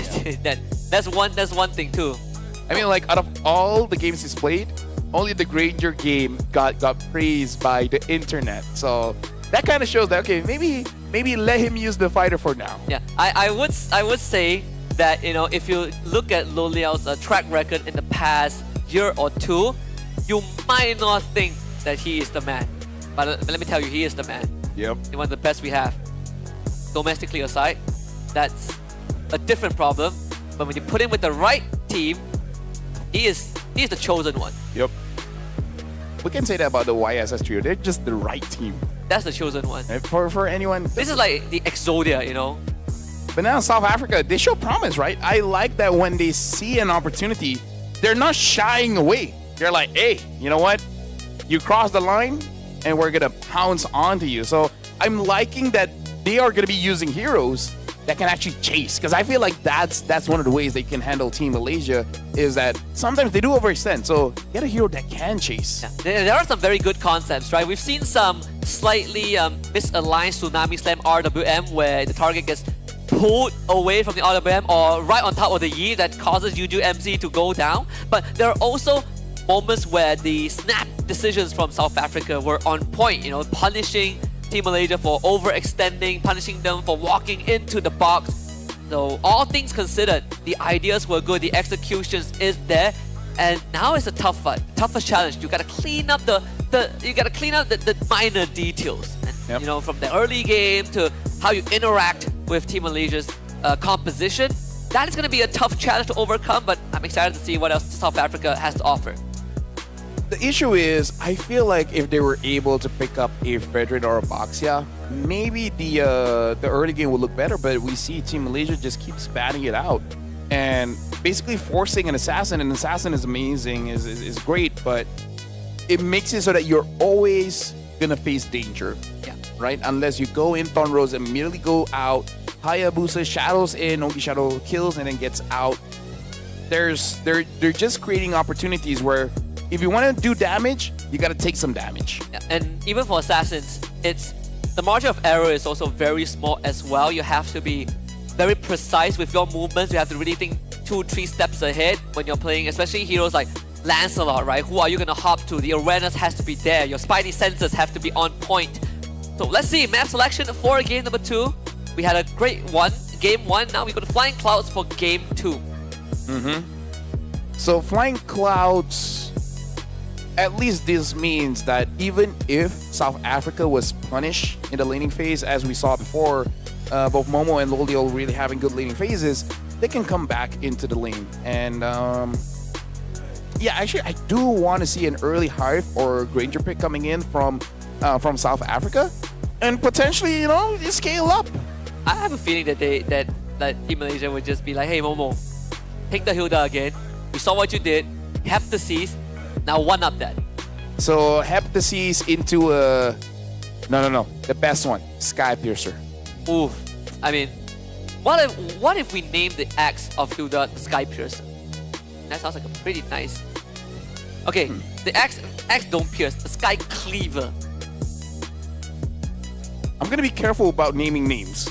That's one thing too. I mean, like, out of all the games he's played, only the Granger game got praised by the internet. So that kind of shows that, okay, maybe let him use the fighter for now. Yeah, I would say that, you know, if you look at Loliao's track record in the past year or two, you might not think that he is the man. But let me tell you, he is the man. Yep. He's one of the best we have. Domestically aside, that's a different problem. But when you put him with the right team, he is the chosen one. Yep. We can say that about the YSS trio. They're just the right team. That's the chosen one. And for anyone, This is like the Exodia, you know? but now South Africa, they show promise, right? I like that when they see an opportunity, they're not shying away. They're like, hey, you know what? You cross the line and we're gonna pounce onto you. So I'm liking that they are gonna be using heroes that can actually chase, because I feel like that's one of the ways they can handle Team Malaysia, is that sometimes they do overextend. So get a hero that can chase. Yeah. There are some very good concepts, right? We've seen some slightly misaligned Tsunami Slam RWM where the target gets pulled away from the RWM or right on top of the Yi that causes Yuju MC to go down. But there are also moments where the snap decisions from South Africa were on point, you know, punishing Team Malaysia for overextending, punishing them for walking into the box. So all things considered, the ideas were good, the executions is there, and now it's a tough fight, toughest challenge. You gotta clean up the minor details. And, you know, from the early game to how you interact with Team Malaysia's composition. That is gonna be a tough challenge to overcome, but I'm excited to see what else South Africa has to offer. The issue is, I feel like if they were able to pick up a Fredrin or a Boxia, maybe the early game would look better, but we see Team Malaysia just keeps batting it out. And basically forcing an assassin, and assassin is amazing, is great, but it makes it so that you're always gonna face danger. Yeah. Right? Unless you go in Thorn Rose, immediately go out, Hayabusa shadows in, Ogi Shadow kills and then gets out. They're just creating opportunities where if you want to do damage, you got to take some damage. Yeah, and even for assassins, the margin of error is also very small as well. You have to be very precise with your movements. You have to really think 2-3 steps ahead when you're playing, especially heroes like Lancelot, right? Who are you going to hop to? The awareness has to be there. Your spidey senses have to be on point. So let's see, map selection for game number 2. We had a great one, game 1. Now we go to Flying Clouds for game 2. So Flying Clouds, at least this means that even if South Africa was punished in the laning phase, as we saw before, both Momo and Lolio really having good laning phases, they can come back into the lane. And yeah, actually, I do want to see an early Hive or Granger pick coming in from South Africa, and potentially, you know, scale up. I have a feeling that that Team Malaysia would just be like, hey Momo, take the Hilda again. We saw what you did. Heptasis. Now one up that. So Heptasis into no, the best one, Sky Piercer. Ooh, I mean, what if we name the axe of Hilda the Sky Piercer? That sounds like a pretty nice. Okay, the axe don't pierce, the Sky Cleaver. I'm gonna be careful about naming names,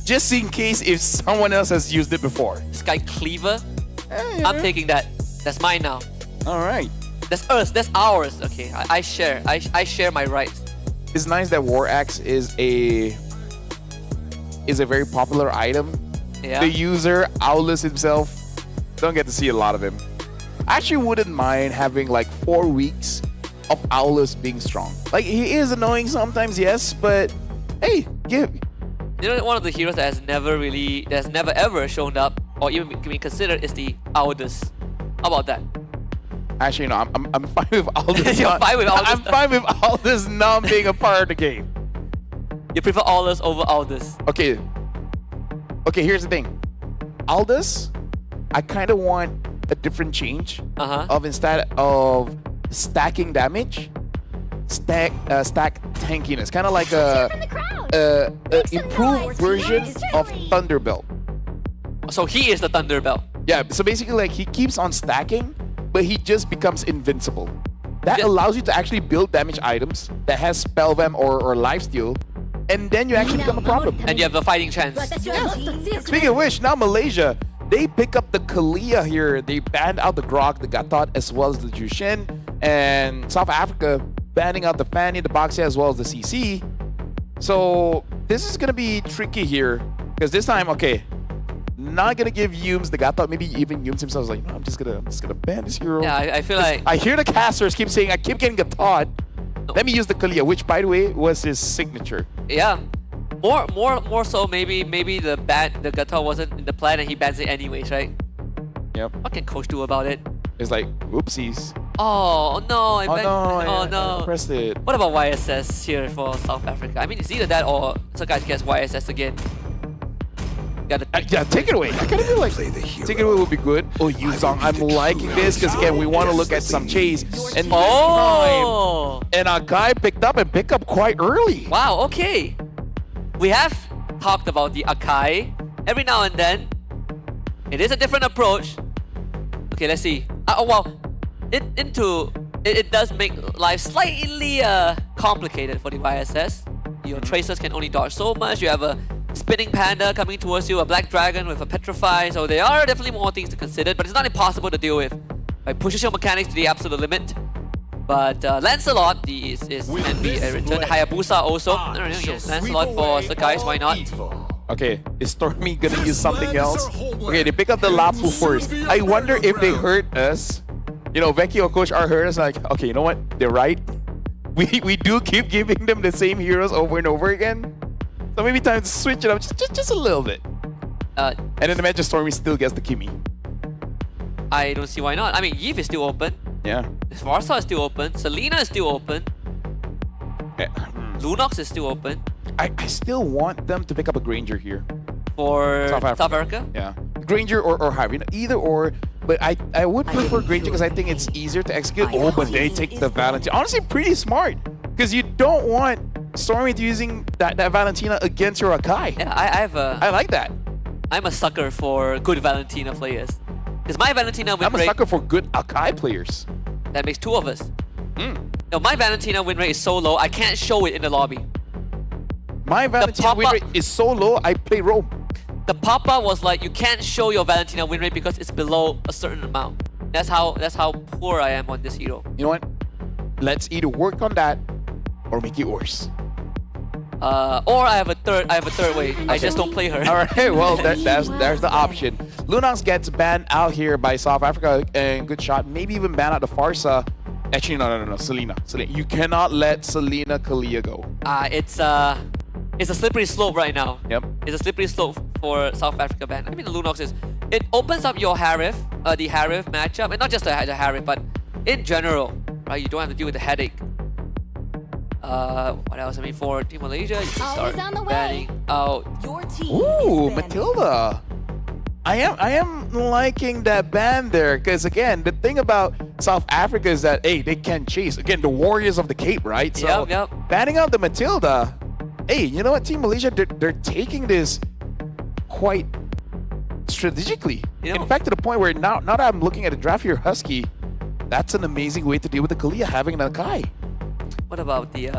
just in case if someone else has used it before. Sky Cleaver. I'm taking that. That's mine now. All right. That's us. That's ours. Okay, I share. I share my rights. It's nice that War Axe is a very popular item. Yeah. The user, Owlus himself, don't get to see a lot of him. I actually wouldn't mind having like 4 weeks of Owlus being strong. Like, he is annoying sometimes, yes, but hey, give. You know, one of the heroes that has never ever shown up or even been considered is the Aldous. How about that? Actually, no, I'm fine with Aldous. You're fine with Aldous? I'm fine with Aldous not being a part of the game. You prefer Aldous over Aldous? Okay, here's the thing. Aldous, I kind of want a different change of, instead of stacking damage, stack tankiness. Kind of like a improved version of Thunderbelt. So he is the Thunderbelt. Yeah, so basically like he keeps on stacking, but he just becomes invincible. That allows you to actually build damage items that has Spellvamp or Lifesteal, and then you actually become a problem. And you have a fighting chance. Speaking of which, now Malaysia, They pick up the Kalia here. They banned out the Grok, the Gatot, as well as the Jushin. And South Africa banning out the Fanny, the Boxia, as well as the CC. So this is going to be tricky here. Because this time, okay, not going to give Yums the Gatot. Maybe even Yums himself is like, no, I'm just gonna ban this hero. Yeah, I feel like... I hear the casters keep saying, I keep getting Gatot. Let me use the Kalia, which, by the way, was his signature. Yeah. More so maybe the Gatot wasn't in the plan and he bans it anyways, right? Yep. What can coach do about it? It's like, whoopsies. Oh no, I pressed it. What about YSS here for South Africa? I mean, it's either that or some guys gets YSS again. Yeah, take it away. I kind of feel like take it away would be good. Oh, Yuzong, I'm liking this because again, we want to look at some chase. And and our guy picked up quite early. Wow. Okay. We have talked about the Akai every now and then. It is a different approach. Okay, let's see. Oh wow. It does make life slightly complicated for the YSS. Your tracers can only dodge so much. You have a spinning panda coming towards you, a black dragon with a petrify. So there are definitely more things to consider, but it's not impossible to deal with. It pushes your mechanics to the absolute limit. But Lancelot is meant to be a return. Hayabusa also. Lancelot for Sakai's, why not? Okay, is Stormy gonna use something else? Okay, they pick up the Lapu first. I wonder if they hurt us. You know, Vecchio or Coach R heard us like, okay, you know what? They're right. We do keep giving them the same heroes over and over again. So maybe time to switch it up just a little bit. And then the Magic Stormy still gets the Kimi. I don't see why not. I mean, Yves is still open. Yeah. Varsa is still open. Selena is still open. Lunox is still open. I still want them to pick up a Granger here. For South Africa? Yeah. Granger or Harvey. You know, either or. But I would prefer Granger because I think it's easier to execute. Oh, but they take the Valentina. Honestly, pretty smart. Because you don't want Stormy to using that Valentina against your Akai. Yeah, I like that. I'm a sucker for good Valentina players. Because my Valentina win rate... I'm a sucker for good Akai players. That makes two of us. No, my Valentina win rate is so low, I can't show it in the lobby. My Valentina win rate is so low, I play Rome. The pop-up was like, you can't show your Valentina win rate because it's below a certain amount. That's how poor I am on this hero. You know what? Let's either work on that or make it worse. Or I have a third way. Okay. I just don't play her. All right, well, there's the option. Lunox gets banned out here by South Africa, and good shot. Maybe even ban out the Farsa. Actually, no. Selena. You cannot let Selena Kalia go. It's a slippery slope right now. Yep. It's a slippery slope for South Africa ban. I mean, the Lunox is... It opens up your Harif, the Harif matchup, and not just the Harif, but in general, right? You don't have to deal with the headache. What else? I mean, for Team Malaysia, you can start banning out. Ooh, Matilda. I am liking that ban there because again, the thing about South Africa is that hey, they can chase again the Warriors of the Cape, right? So banning out the Matilda. Hey, you know what, Team Malaysia, they're taking this quite strategically. In fact, to the point where now that I'm looking at the draft here, Husky, that's an amazing way to deal with the Kalia having an Akai. What about the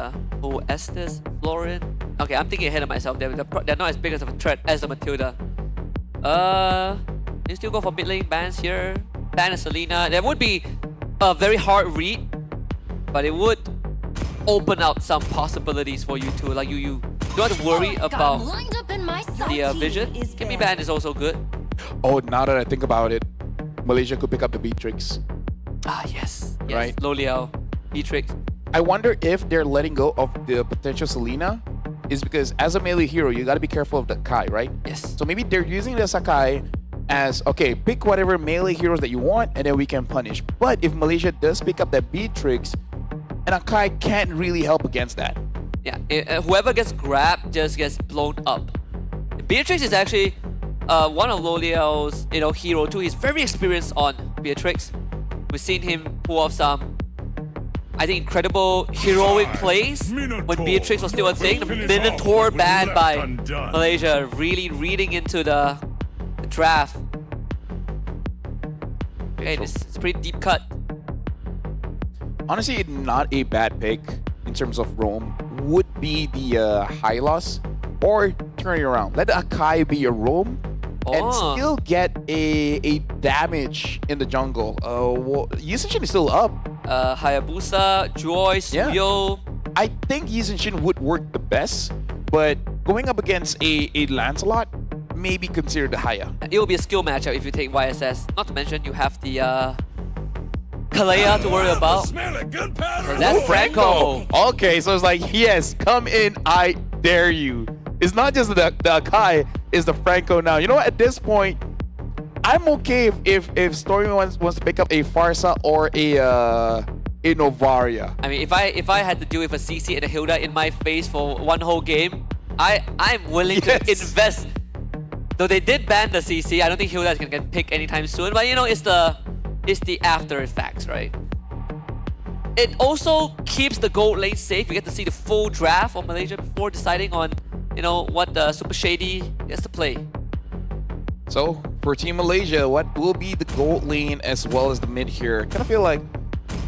Estes, Florin? Okay, I'm thinking ahead of myself. They're not as big as of a threat as the Matilda. You still go for mid lane bans here. Ban Selena. There would be a very hard read, but it would open out some possibilities for you too. Like you don't have to worry about the vision. Kimmy ban is also good. Oh, now that I think about it, Malaysia could pick up the Beatrix. Ah, yes. Right? Loliao, Beatrix. I wonder if they're letting go of the potential Selena is because as a melee hero, you got to be careful of the Kai, right? Yes. So maybe they're using the Sakai as, okay, pick whatever melee heroes that you want and then we can punish. But if Malaysia does pick up that Beatrix, and Akai can't really help against that. Yeah, whoever gets grabbed just gets blown up. Beatrix is actually one of Loliao's hero too. He's very experienced on Beatrix. We've seen him pull off some, I think, incredible heroic plays when Beatrix was still a thing. The Minotaur banned by Malaysia, really reading into the draft. Okay, this is a pretty deep cut. Honestly, not a bad pick in terms of Rome. Would be the Hylos or turn it around. Let the Akai be your Rome and Oh. still get a damage in the jungle. Yushin is still up. Hayabusa, Joy, Suyo. I think Yushin would work the best, but going up against a Lancelot, maybe consider the Haya. It will be a skill matchup if you take YSS. Not to mention you have the Kalea to worry about. So that's Franco. Okay, so it's like, yes, come in, I dare you. It's not just the Akai, it's the Franco now. You know what, at this point, I'm okay if Stormy wants to pick up a Farsa or a Novaria. I mean, if I had to deal with a CC and a Hilda in my face for one whole game, I'm willing to invest. Though they did ban the CC, I don't think Hilda is gonna get picked anytime soon. But you know, it's the after effects, right? It also keeps the gold lane safe. You get to see the full draft of Malaysia before deciding on, you know, what the Super Shady gets to play. So for Team Malaysia, what will be the gold lane as well as the mid here? Kind of feel like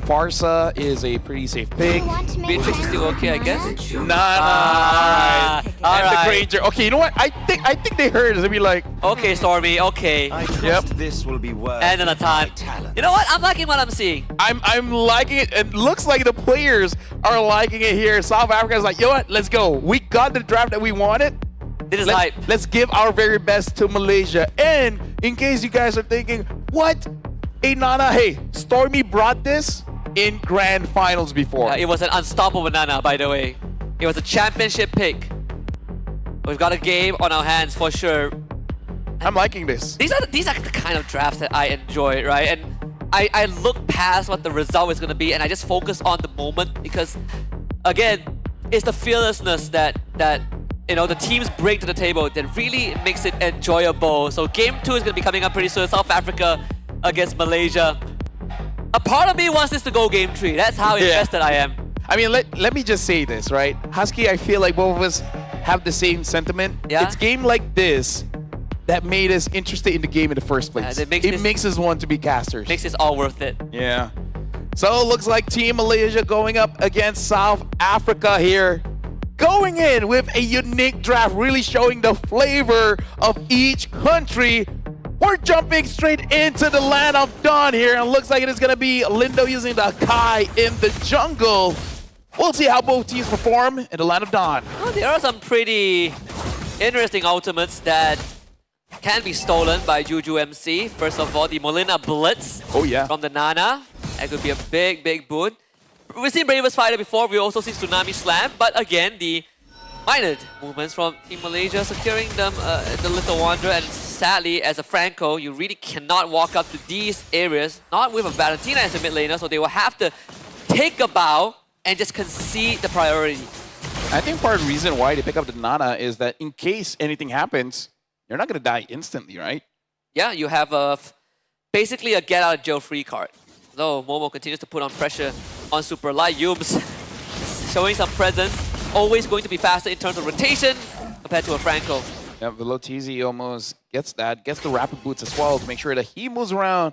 Farsa is a pretty safe pick. Beatrix is still okay, I guess. Alright. And the Granger. Okay, you know what? I think they heard us. They'll be like, okay, Stormy, okay. Yep. This will be worth And another time. You know what? I'm liking what I'm seeing. I'm liking it. It looks like the players are liking it here. South Africa is like, you know what? Let's go. We got the draft that we wanted. It is hype. Let's give our very best to Malaysia. And in case you guys are thinking, what? Hey, Nana, hey, Stormy brought this in grand finals before. It was an unstoppable Nana, by the way. It was a championship pick. We've got a game on our hands for sure. I'm liking this. These are the kind of drafts that I enjoy, right? And I look past what the result is going to be and I just focus on the moment because, again, it's the fearlessness that you know the teams bring to the table that really makes it enjoyable. So game 2 is going to be coming up pretty soon. South Africa against Malaysia. A part of me wants this to go game 3. That's how invested I am. I mean, let me just say this, right? Husky, I feel like both of us have the same sentiment. Yeah? It's game like this that made us interested in the game in the first place. It makes us want to be casters. Makes this all worth it. Yeah. So it looks like Team Malaysia going up against South Africa here. Going in with a unique draft, really showing the flavor of each country. We're jumping straight into the land of Dawn here, and looks like it is going to be Lindo using the Kai in the jungle. We'll see how both teams perform in the land of Dawn. Oh, there are some pretty interesting ultimates that can be stolen by Juju MC. First of all, the Molina Blitz from the Nana. That could be a big boon. We've seen Bravest Fighter before, we also seen Tsunami Slam, but again, the minor movements from Team Malaysia securing them the Little Wanderer, and sadly, as a Franco, you really cannot walk up to these areas, not with a Valentina as a mid laner, so they will have to take a bow and just concede the priority. I think part of the reason why they pick up the Nana is that in case anything happens, you're not going to die instantly, right? Yeah, you have basically a get out of jail free card. Though Momo continues to put on pressure on Super Light. Yums showing some presence. Always going to be faster in terms of rotation compared to a Franco. Yeah, Velotizi almost gets the rapid boots as well to make sure that he moves around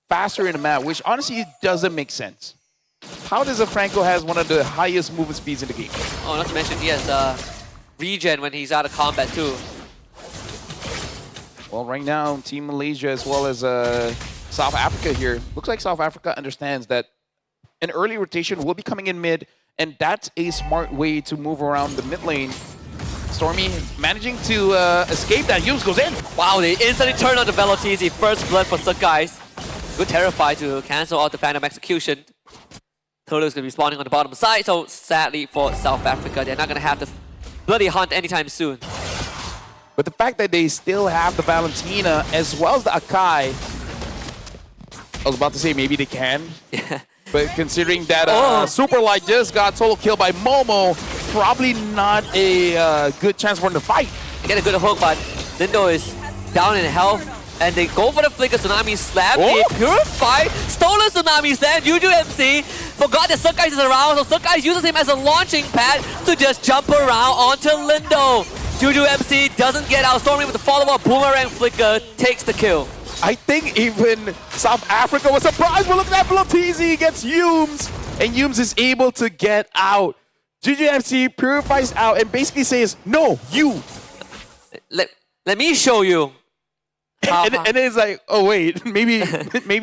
faster in the map, which honestly doesn't make sense. How does a Franco has one of the highest movement speeds in the game? Oh, not to mention he has regen when he's out of combat too. Well, right now, Team Malaysia as well as South Africa here. Looks like South Africa understands that an early rotation will be coming in mid, and that's a smart way to move around the mid lane. Stormy managing to escape that. Yums goes in. Wow, they instantly turn on the Velotizi. First blood for Sakai's. Good Terrify to cancel out the Phantom Execution. Toto is going to be spawning on the bottom side, so sadly for South Africa, they're not going to have the bloody hunt anytime soon. But the fact that they still have the Valentina as well as the Akai, I was about to say maybe they can. Yeah. But considering that Super Light just got solo killed by Momo, probably not a good chance for him to fight. They get a good hook, but Lindo is down in health. And they go for the Flicker Tsunami Slam. They purify, stolen Tsunami Slam. Juju MC forgot that Sakai is around, so Sakai uses him as a launching pad to just jump around onto Lindo. Juju MC doesn't get out. Stormy with the follow-up Boomerang Flicker takes the kill. I think even South Africa was surprised, but look at that, Velotizi gets Yums, and Yums is able to get out. GGMC purifies out and basically says, no, you. Let me show you and then it's like, oh wait, maybe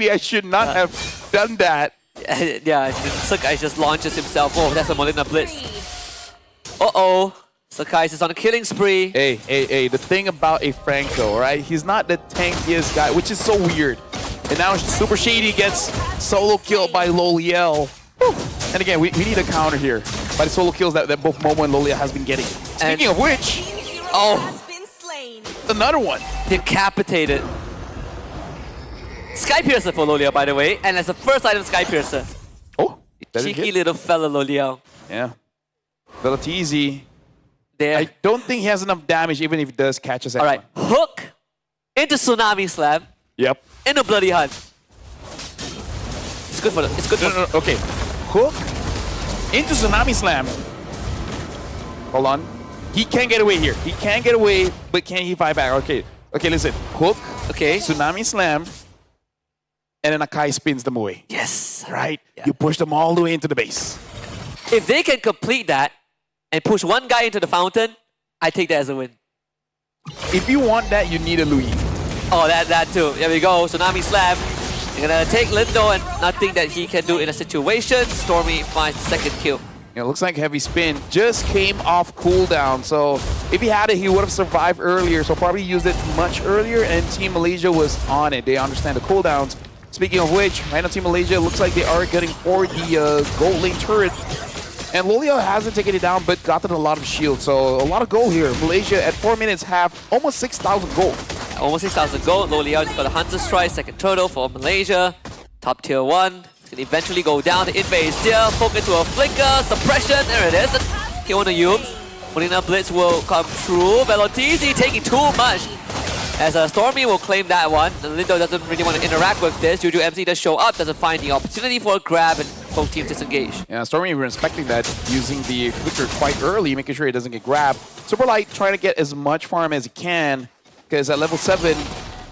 I should not have done that. Yeah, Sakai just launches himself. Oh, that's a Molina Blitz. Uh-oh. Sakai is on a killing spree. Hey, the thing about a Franco, right? He's not the tankiest guy, which is so weird. And now Super Shady gets solo killed by Loliel. And again, we need a counter here by the solo kills that both Momo and Loliel has been getting. Speaking of which, another one. Decapitated. Sky Piercer for Loliel, by the way. And as the first item, Sky Piercer. Oh, cheeky little fella, Loliel. Yeah. Velatizi. There. I don't think he has enough damage, even if he does catch us. All right, hook into Tsunami Slam. Yep. Into Bloody Hunt. It's good for the. It's good for. No, okay. Hook into Tsunami Slam. Hold on. He can't get away here. He can't get away, but can he fight back? Okay. Okay, listen. Hook. Okay. Tsunami Slam. And then Akai spins them away. Yes. Right? Yeah. You push them all the way into the base. If they can complete that and push one guy into the fountain, I take that as a win. If you want that, you need a Louis. Oh, that too. There we go. Tsunami Slam. They're gonna take Lindo and nothing that he can do in a situation. Stormy finds the second kill. Yeah, it looks like Heavy Spin just came off cooldown. So if he had it, he would have survived earlier. So probably used it much earlier, and Team Malaysia was on it. They understand the cooldowns. Speaking of which, right now Team Malaysia looks like they are getting for the gold lane turret. And Loliel hasn't taken it down, but gotten a lot of shield. So a lot of gold here. Malaysia at 4 minutes have almost 6,000 gold. Almost 6,000 gold. Loliel just got a Hunter's Strike, second turtle for Malaysia. Top tier 1. It's gonna eventually go down. The invade is there. Poke into a flicker. Suppression. There it is. Kill on the Yubes. Molina Blitz will come through. Velatizi taking too much. As Stormy will claim that one. Lindo doesn't really want to interact with this. Juju MC does show up, doesn't find the opportunity for a grab, and both teams disengage. Yeah, Stormy even respecting that, using the flicker quite early, making sure he doesn't get grabbed. Super Light trying to get as much farm as he can, because at level 7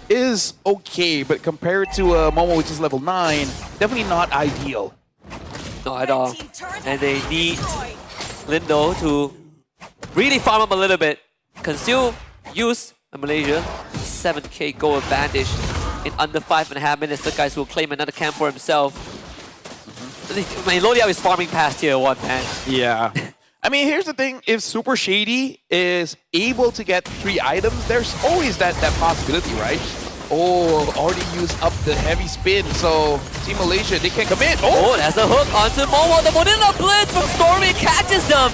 is okay, but compared to Momo, which is level 9, definitely not ideal. Not at all. And they need Lindo to really farm up a little bit. Can still use Malaysia 7k gold advantage in under 5.5 minutes. The guys will claim another camp for himself. I mean, Loliel is farming past tier 1, man. Yeah. I mean, here's the thing. If Super Shady is able to get 3 items, there's always that possibility, right? Oh, already used up the heavy spin, so Team Malaysia, they can commit. Oh, that's a hook onto Momo. The Molina Blitz from Stormy catches them.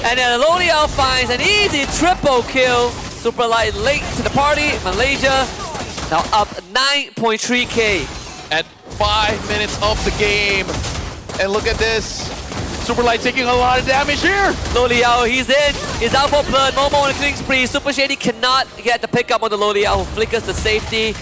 And then Loliel finds an easy triple kill. Super Light late to the party. Malaysia now up 9.3k. At 5 minutes of the game. And look at this. Super Light taking a lot of damage here. Loliel, he's in. He's out for blood. Momo on a killing spree. Super Shady cannot get the pickup on the Loliel, who flickers to safety.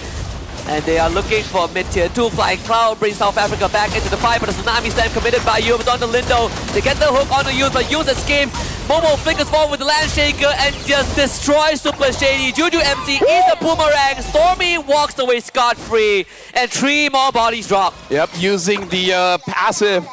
And they are looking for mid-tier 2. Flying Cloud brings South Africa back into the fight, but a Tsunami Slam committed by Yubes on the Lindo. They get the hook on the Yubes, but Yubes escapes. Momo flickers forward with the Land Shaker and just destroys Super Shady. Juju MC is the boomerang. Stormy walks away scot-free, and 3 more bodies drop. Yep, using the passive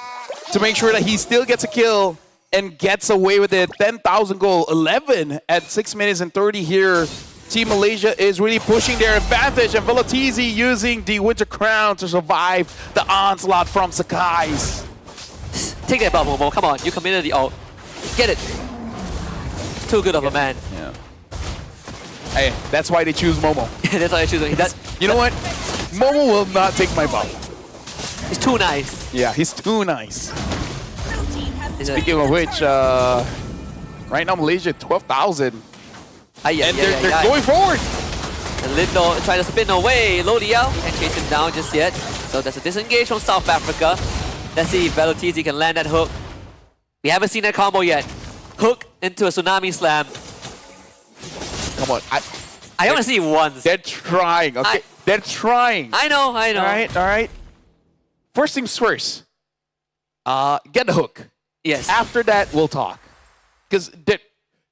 to make sure that he still gets a kill and gets away with it. 10,000 gold, 11 at 6 minutes and 30 here. Team Malaysia is really pushing their advantage, and Velatizi using the Winter Crown to survive the onslaught from Sakai's. Take that ball, Momo. Come on, you committed the ult. Get it. It's too good of a man. Yeah. Hey, that's why they choose Momo. That's why they choose him. You know what? Momo will not take my ball. He's too nice. Yeah, he's too nice. Speaking of which, right now Malaysia 12,000. And they're going forward. And Lindo trying to spin away. Loliel can't chase him down just yet. So there's a disengage from South Africa. Let's see if Velatizi can land that hook. We haven't seen that combo yet. Hook into a Tsunami Slam. Come on. I want to see it once. They're trying, okay? They're trying. I know. All right. First things first. Get the hook. Yes. After that, we'll talk. Because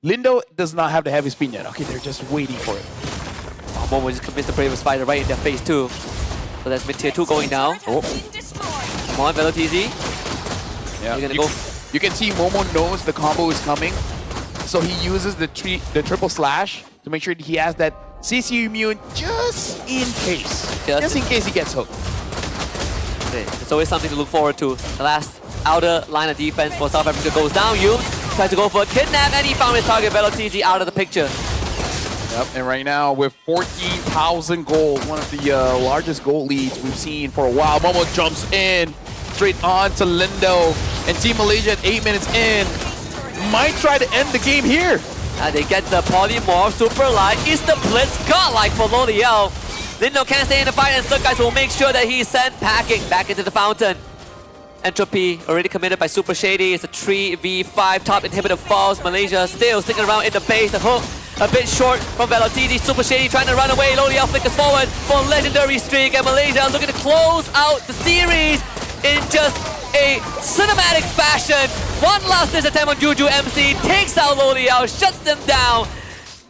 Lindo does not have the heavy spin yet. Okay, they're just waiting for it. Oh, Momo just commits the Bravest Fighter right in their face too. So that's mid-tier 2 going down. Oh. Come on, Velatizi. Yeah. You're gonna go. You can see Momo knows the combo is coming. So he uses the triple slash to make sure he has that CCU immune just in case. Just in case he gets hooked. It's always something to look forward to. The last outer line of defense for South Africa goes down. Yum tries to go for a kidnap, and he found his target, VeloTG, out of the picture. Yep, and right now with 14,000 gold, one of the largest gold leads we've seen for a while. Momo jumps in, straight on to Lindo, and Team Malaysia at 8 minutes in might try to end the game here. They get the polymorph, super light, is the blitz godlike for Loliel. Lindo can't stay in the fight, and Sukkais will make sure that he's sent packing back into the fountain. Entropy already committed by Super Shady. It's a 3v5 top inhibitor falls. Malaysia still sticking around in the base. The hook a bit short from VeloTG. Super Shady trying to run away. Loliel flickers forward for a legendary streak, and Malaysia looking to close out the series in just a cinematic fashion. One last ditch attempt on Juju MC, takes out Loliel, shuts them down.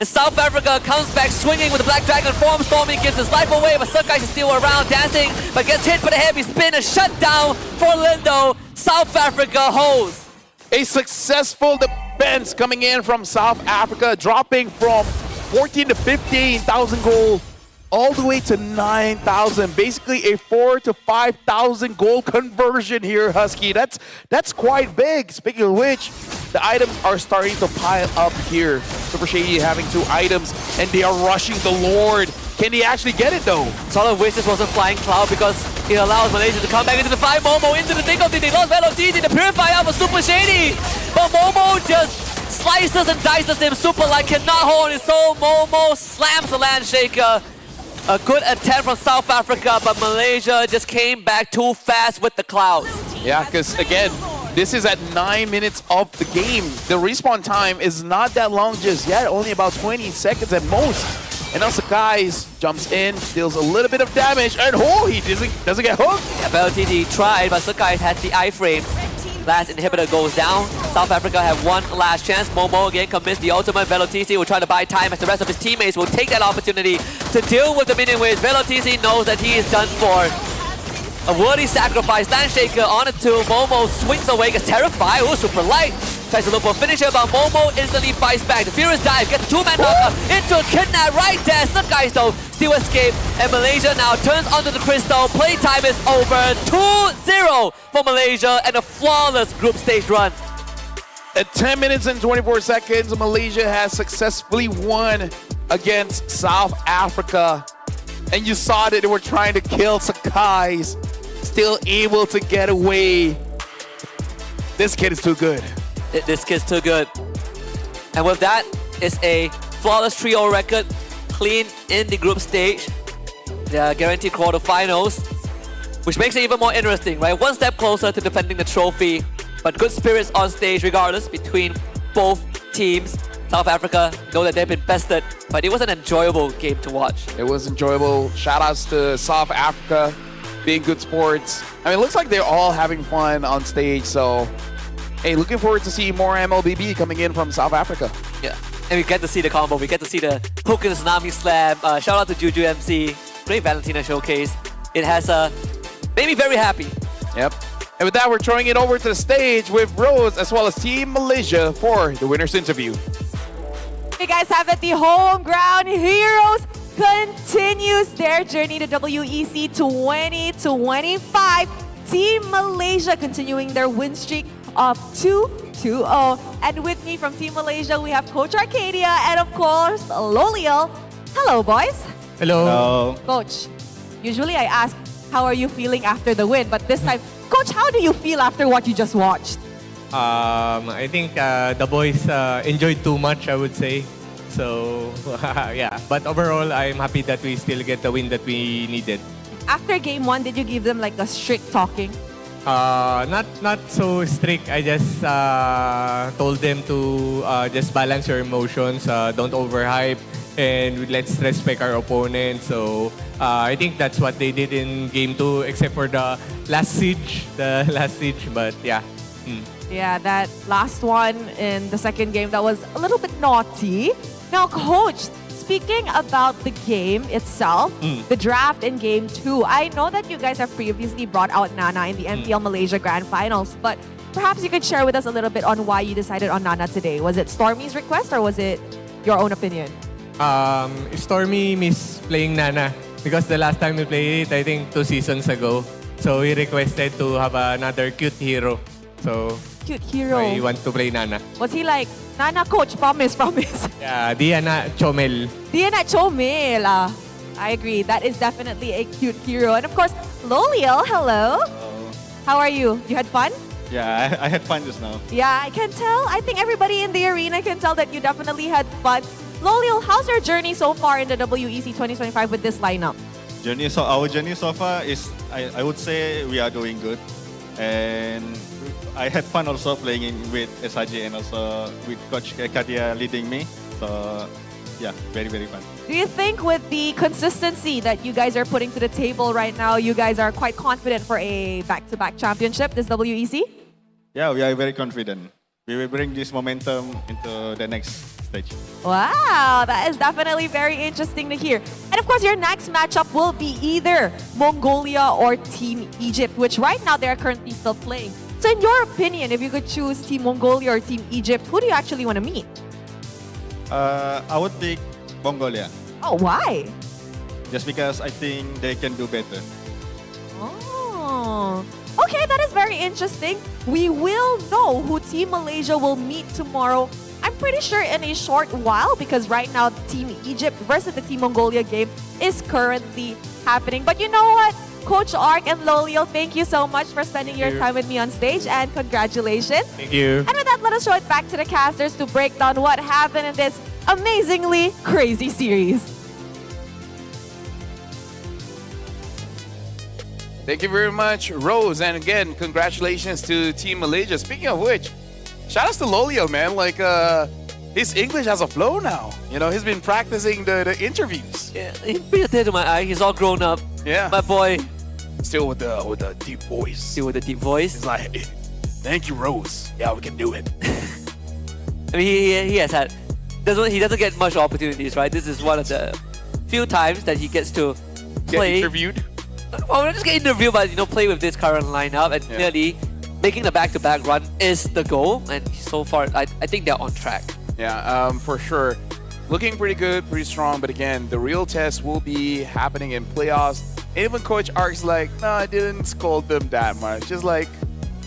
And South Africa comes back swinging with the Black Dragon form. Stormy gives his life away, but Sukkais is still around dancing, but gets hit by the heavy spin and shut down for Lindo. South Africa holds. A successful defense coming in from South Africa, dropping from 14 to 15,000 gold all the way to 9,000. Basically a 4,000 to 5,000 gold conversion here, Husky. That's quite big. Speaking of which, the items are starting to pile up here. Super Shady having 2 items, and they are rushing the Lord. Can he actually get it though? Solid Wishes was a flying cloud because it allows Malaysia to come back into the fight. Momo into the thick of it. They lost VeloTG to purify out for Super Shady. But Momo just slices and dices him. Super Light cannot hold on his own. Momo slams the land shaker. A good attempt from South Africa, but Malaysia just came back too fast with the clouds. Yeah, because again, this is at 9 minutes of the game. The respawn time is not that long just yet, only about 20 seconds at most. And now Sukkais jumps in, deals a little bit of damage, and he doesn't get hooked. Yeah, VeloTG tried, but Sukkais had the iframe. Last inhibitor goes down. South Africa have one last chance. Momo again commits the ultimate. VeloTG will try to buy time as the rest of his teammates will take that opportunity to deal with the minion waves. VeloTG knows that he is done for. A worthy sacrifice. Landshaker on it too. Momo swings away, gets terrified. Oh, super light. Tries to look for a finisher, but Momo instantly fights back. The Furious dive gets a 2-man knocker into a kidnap right there. Sukkais though still escape, and Malaysia now turns onto the crystal. Playtime is over. 2-0 for Malaysia and a flawless group stage run. At 10 minutes and 24 seconds, Malaysia has successfully won against South Africa. And you saw that they were trying to kill Sukkais, still able to get away. This kid is too good. This kid's too good. And with that, it's a flawless 3-0 record, clean in the group stage. They are guaranteed quarterfinals, which makes it even more interesting, right? One step closer to defending the trophy, but good spirits on stage regardless between both teams. South Africa know that they've been bested, but it was an enjoyable game to watch. It was enjoyable. Shout outs to South Africa being good sports. I mean, it looks like they're all having fun on stage, so hey, looking forward to see more MLBB coming in from South Africa. Yeah, and we get to see the combo. We get to see the hook and the tsunami slam. Shout out to Juju MC. Great Valentina showcase. It has made me very happy. Yep. And with that, we're throwing it over to the stage with Rose as well as Team Malaysia for the winner's interview. You guys have it. The home ground heroes continues their journey to WEC 2025. Team Malaysia continuing their win streak of 2-0. And with me from Team Malaysia, we have Coach Arcadia and of course, Loliel. Hello, boys. Hello. Coach, usually I ask, how are you feeling after the win? But this time, Coach, how do you feel after what you just watched? I think the boys enjoyed too much, I would say. So, yeah. But overall, I'm happy that we still get the win that we needed. After game 1, did you give them like a strict talking? Not so strict. I just told them to just balance your emotions, don't overhype, and let's respect our opponent. So I think that's what they did in game 2, except for the last siege. But yeah. Yeah, that last one in the second game, that was a little bit naughty. Now, Coach, speaking about the game itself, the draft in game 2, I know that you guys have previously brought out Nana in the MPL Malaysia Grand Finals, but perhaps you could share with us a little bit on why you decided on Nana today. Was it Stormy's request or was it your own opinion? Stormy miss playing Nana because the last time we played it, I think 2 seasons ago. So he requested to have another cute hero. So Cute hero. I want to play Nana. Was he like, Nana coach, promise, promise? Yeah, Diana Chomel. Diana Chomel. I agree. That is definitely a cute hero. And of course, Loliel, hello. How are you? You had fun? Yeah, I had fun just now. Yeah, I can tell. I think everybody in the arena can tell that you definitely had fun. Loliel, how's your journey so far in the WEC 2025 with this lineup? Our journey so far is, I would say we are doing good. And I had fun also playing with SRJ and also with Coach Kadia leading me. So yeah, very, very fun. Do you think with the consistency that you guys are putting to the table right now, you guys are quite confident for a back-to-back championship, this WEC? Yeah, we are very confident. We will bring this momentum into the next stage. Wow, that is definitely very interesting to hear. And of course, your next matchup will be either Mongolia or Team Egypt, which right now they are currently still playing. So in your opinion, if you could choose Team Mongolia or Team Egypt, who do you actually want to meet? I would pick Mongolia. Oh, why? Just because I think they can do better. Oh, okay, that is very interesting. We will know who Team Malaysia will meet tomorrow. I'm pretty sure in a short while because right now Team Egypt versus the Team Mongolia game is currently happening. But you know what? Coach Ark and Loliel, thank you so much for spending your time with me on stage and congratulations. Thank you. And with that, let us show it back to the casters to break down what happened in this amazingly crazy series. Thank you very much, Rose. And again, congratulations to Team Malaysia. Speaking of which, shout outs to Loliel, man. Like, his English has a flow now. You know, he's been practicing the interviews. Yeah, he brings a tear to my eye. He's all grown up. Yeah. My boy. Still with the deep voice. Still with the deep voice. He's like, thank you, Rose. Yeah, we can do it. I mean, he has had... He doesn't get much opportunities, right? This is one of the few times that he gets to play. Get interviewed? Well, not just get interviewed, but, you know, play with this current lineup. And nearly making the back-to-back run is the goal. And so far, I think they're on track. Yeah, for sure. Looking pretty good, pretty strong. But again, the real test will be happening in playoffs. And even Coach Ark's like, no, I didn't scold them that much. Just like,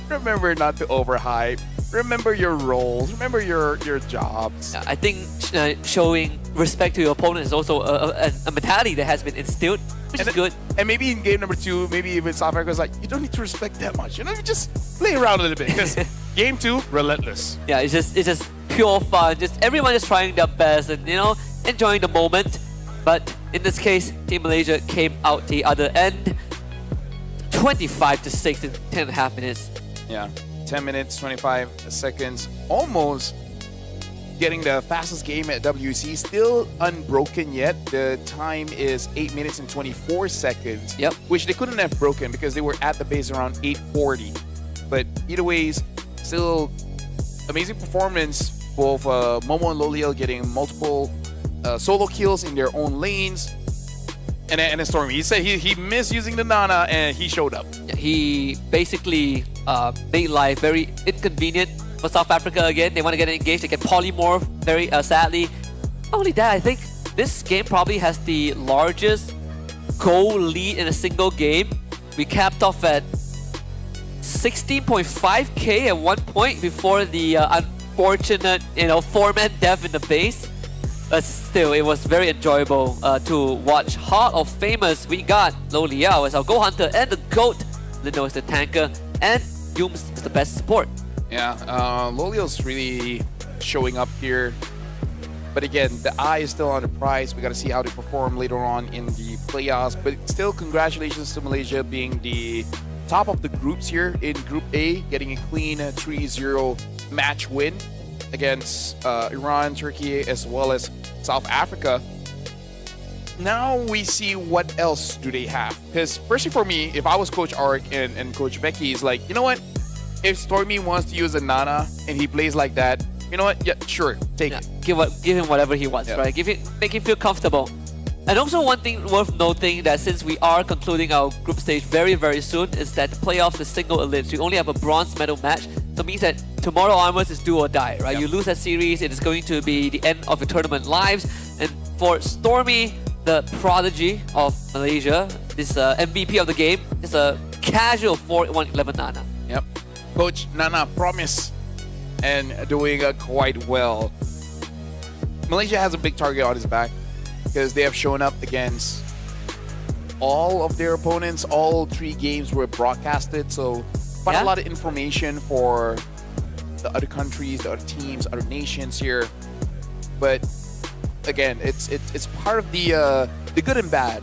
remember not to overhype. Remember your roles. Remember your jobs. I think showing respect to your opponent is also a mentality that has been instilled, which is good. And maybe in game number 2, maybe even South Africa's like, you don't need to respect that much. You know, you just play around a little bit. Because game 2, relentless. Yeah, it's just pure fun. Just everyone is trying their best and, you know, enjoying the moment. But in this case, Team Malaysia came out the other end. 25-6 in 10.5 minutes. Yeah, 10 minutes, 25 seconds. Almost getting the fastest game at WC. Still unbroken yet. The time is 8 minutes and 24 seconds. Yep. Which they couldn't have broken because they were at the base around 8:40. But either ways, still amazing performance. Both Momo and Loliel getting multiple solo kills in their own lanes. And then Stormy, he said he missed using the Nana and he showed up. Yeah, he basically made life very inconvenient for South Africa again. They want to get engaged. They get polymorph very sadly. Not only that, I think this game probably has the largest goal lead in a single game. We capped off at 16.5k at one point before the unfortunate, you know, 4-man death in the base. But still, it was very enjoyable to watch. Hall of Famous, we got Loliel as our Go Hunter and the GOAT. Lino is the tanker and Yums is the best support. Yeah, Loliel's really showing up here. But again, the eye is still on the prize. We got to see how they perform later on in the playoffs. But still, congratulations to Malaysia being the top of the groups here in Group A, getting a clean 3-0 match win against Iran, Turkey, as well as South Africa. Now we see what else do they have. Because personally for me, if I was Coach Ark and Coach Becky, is like, you know what? If Stormy wants to use a Nana and he plays like that, you know what? Yeah, sure, take it. Give him whatever he wants, right? Make him feel comfortable. And also one thing worth noting that since we are concluding our group stage very, very soon is that the playoffs is single elites. We only have a bronze medal match. So it means that tomorrow onwards is do or die, right? You lose that series, it is going to be the end of your tournament lives. And for Stormy, the prodigy of Malaysia, this MVP of the game, is a casual 4-1-11 Nana. Yep. Coach Nana promise and doing quite well. Malaysia has a big target on his back because they have shown up against all of their opponents. All 3 games were broadcasted, so quite a lot of information for the other countries, the other teams, other nations here. But again, it's part of the good and bad,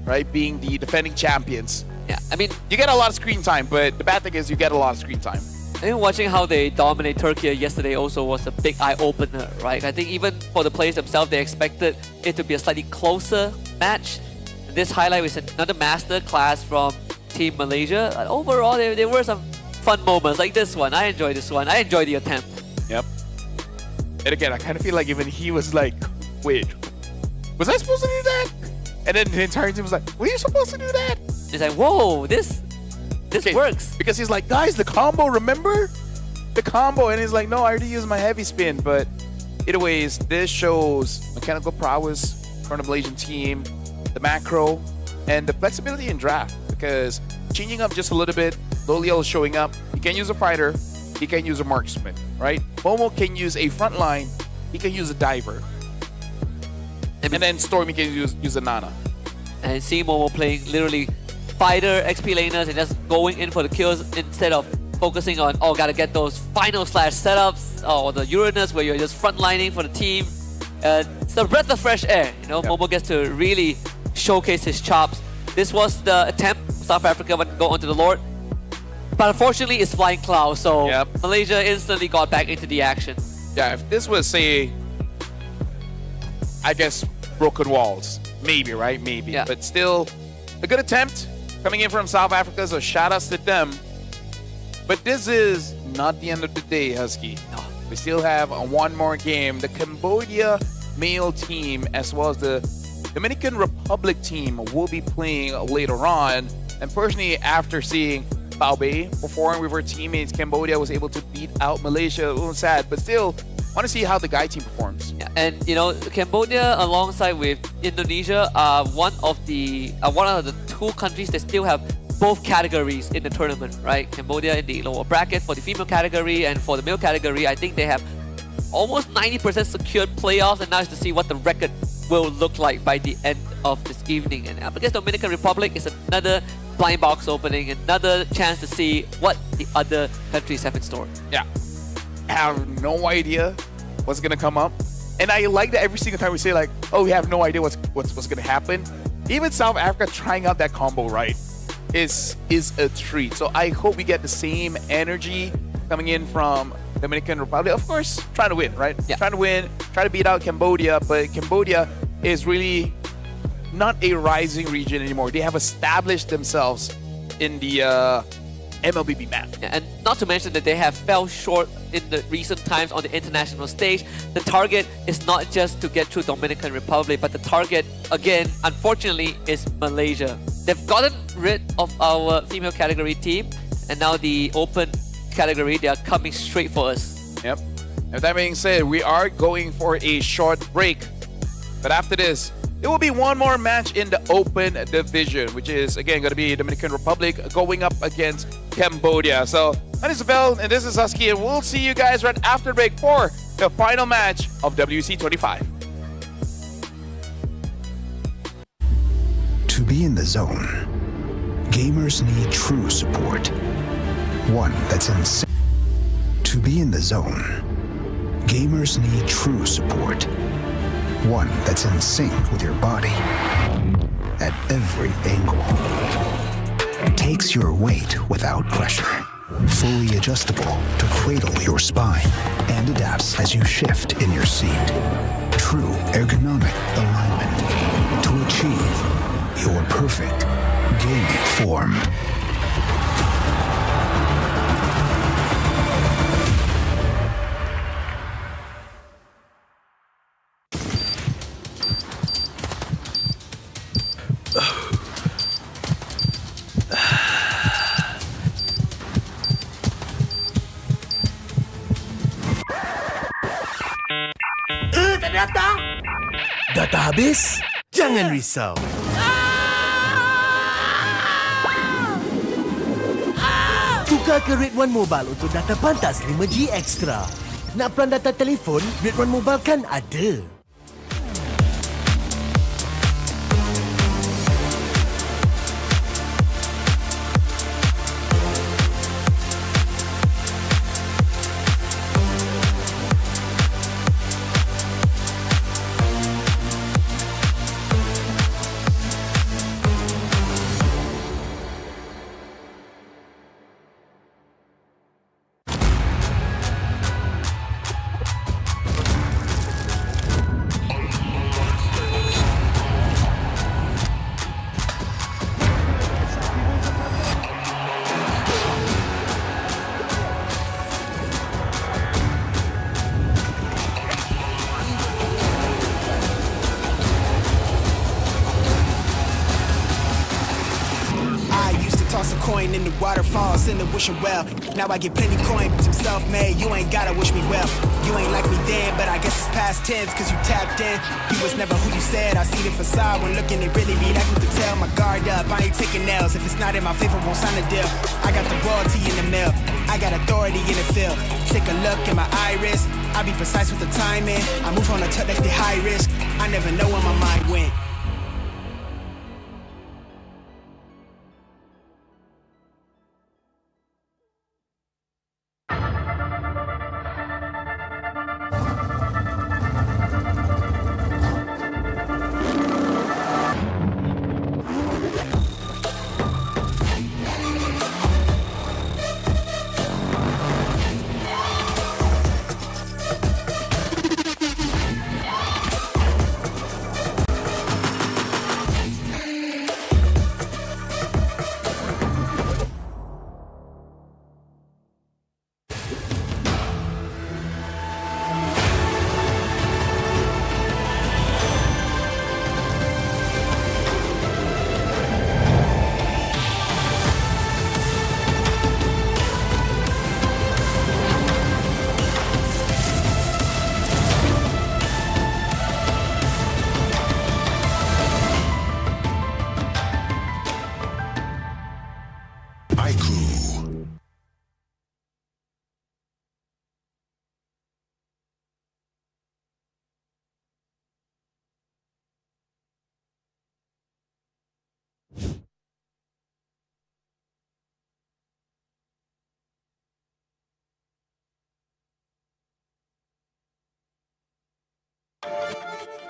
right? Being the defending champions. Yeah, I mean, you get a lot of screen time, but the bad thing is you get a lot of screen time. I think watching how they dominate Turkey yesterday also was a big eye-opener, right? I think even for the players themselves, they expected it to be a slightly closer match. This highlight was another master class from Team Malaysia. Overall, there were some fun moments like this one. I enjoyed this one. I enjoyed the attempt. Yep. And again, I kind of feel like even he was like, wait, was I supposed to do that? And then the entire team was like, were you supposed to do that? It's like, whoa, this works. Because he's like, guys, the combo, remember? The combo. And he's like, no, I already used my heavy spin. But either ways, this shows mechanical prowess from the Malaysian team, the macro, and the flexibility in draft. Because changing up just a little bit, Loliel is showing up. He can use a fighter. He can use a marksman, right? Momo can use a front line. He can use a diver. And then Stormy can use a Nana. And see Momo playing literally fighter, XP laners, and just going in for the kills instead of focusing on, oh, gotta get those final slash setups, or the Uranus where you're just frontlining for the team. It's a breath of fresh air. You know, Momo gets to really showcase his chops. This was the attempt. South Africa would go onto the Lord. But unfortunately, it's Flying Cloud, so Malaysia instantly got back into the action. Yeah, if this was, say, I guess, Broken Walls, maybe, right? Maybe. Yeah. But still, a good attempt coming in from South Africa, so shout-outs to them. But this is not the end of the day, Husky. No. We still have one more game. The Cambodia male team, as well as the Dominican Republic team, will be playing later on. And personally, after seeing Bao Bei perform with her teammates, Cambodia was able to beat out Malaysia. A little sad, but still, want to see how the Guy team performs. Yeah, and you know, Cambodia alongside with Indonesia are one of the 2 countries that still have both categories in the tournament, right? Cambodia in the lower bracket for the female category, and for the male category, I think they have almost 90% secured playoffs, and now is to see what the record will look like by the end of this evening. And up against Dominican Republic is another blind box opening, another chance to see what the other countries have in store. Yeah. I have no idea what's gonna come up. And I like that every single time we say like, oh, we have no idea what's gonna happen. Even South Africa trying out that combo right is a treat. So I hope we get the same energy coming in from Dominican Republic. Of course, trying to win, right? Yeah. Trying to win, trying to beat out Cambodia, but Cambodia is really not a rising region anymore. They have established themselves in the MLBB map. Yeah, and not to mention that they have fell short in the recent times on the international stage. The target is not just to get through Dominican Republic, but the target, again, unfortunately, is Malaysia. They've gotten rid of our female category team, and now the open category, they are coming straight for us. Yep. And that being said, we are going for a short break. But after this, there will be one more match in the open division, which is, again, going to be Dominican Republic going up against Cambodia. So, my name is Abel, and this is Husky, and we'll see you guys right after break for the final match of WC 25. To be in the zone, gamers need true support. One that's insane. To be in the zone, gamers need true support. One that's in sync with your body at every angle. Takes your weight without pressure. Fully adjustable to cradle your spine and adapts as you shift in your seat. True ergonomic alignment to achieve your perfect gaming form. Data habis? Jangan risau. Tukar ke Red One Mobile untuk data pantas 5G Extra. Nak peran data telefon, Red One Mobile kan ada. In the waterfalls, in the wishing well. Now I get plenty coin, but I'm self-made. You ain't gotta wish me well. You ain't like me then, but I guess it's past tense, cause you tapped in. You was never who you said. I see the facade when looking, it really be that good to tell. My guard up, I ain't taking nails. If it's not in my favor, won't sign a deal. I got the royalty in the mail. I got authority in the field. Take a look in my iris. I be precise with the timing. I move on a touch that's the high risk. I never know where my mind went.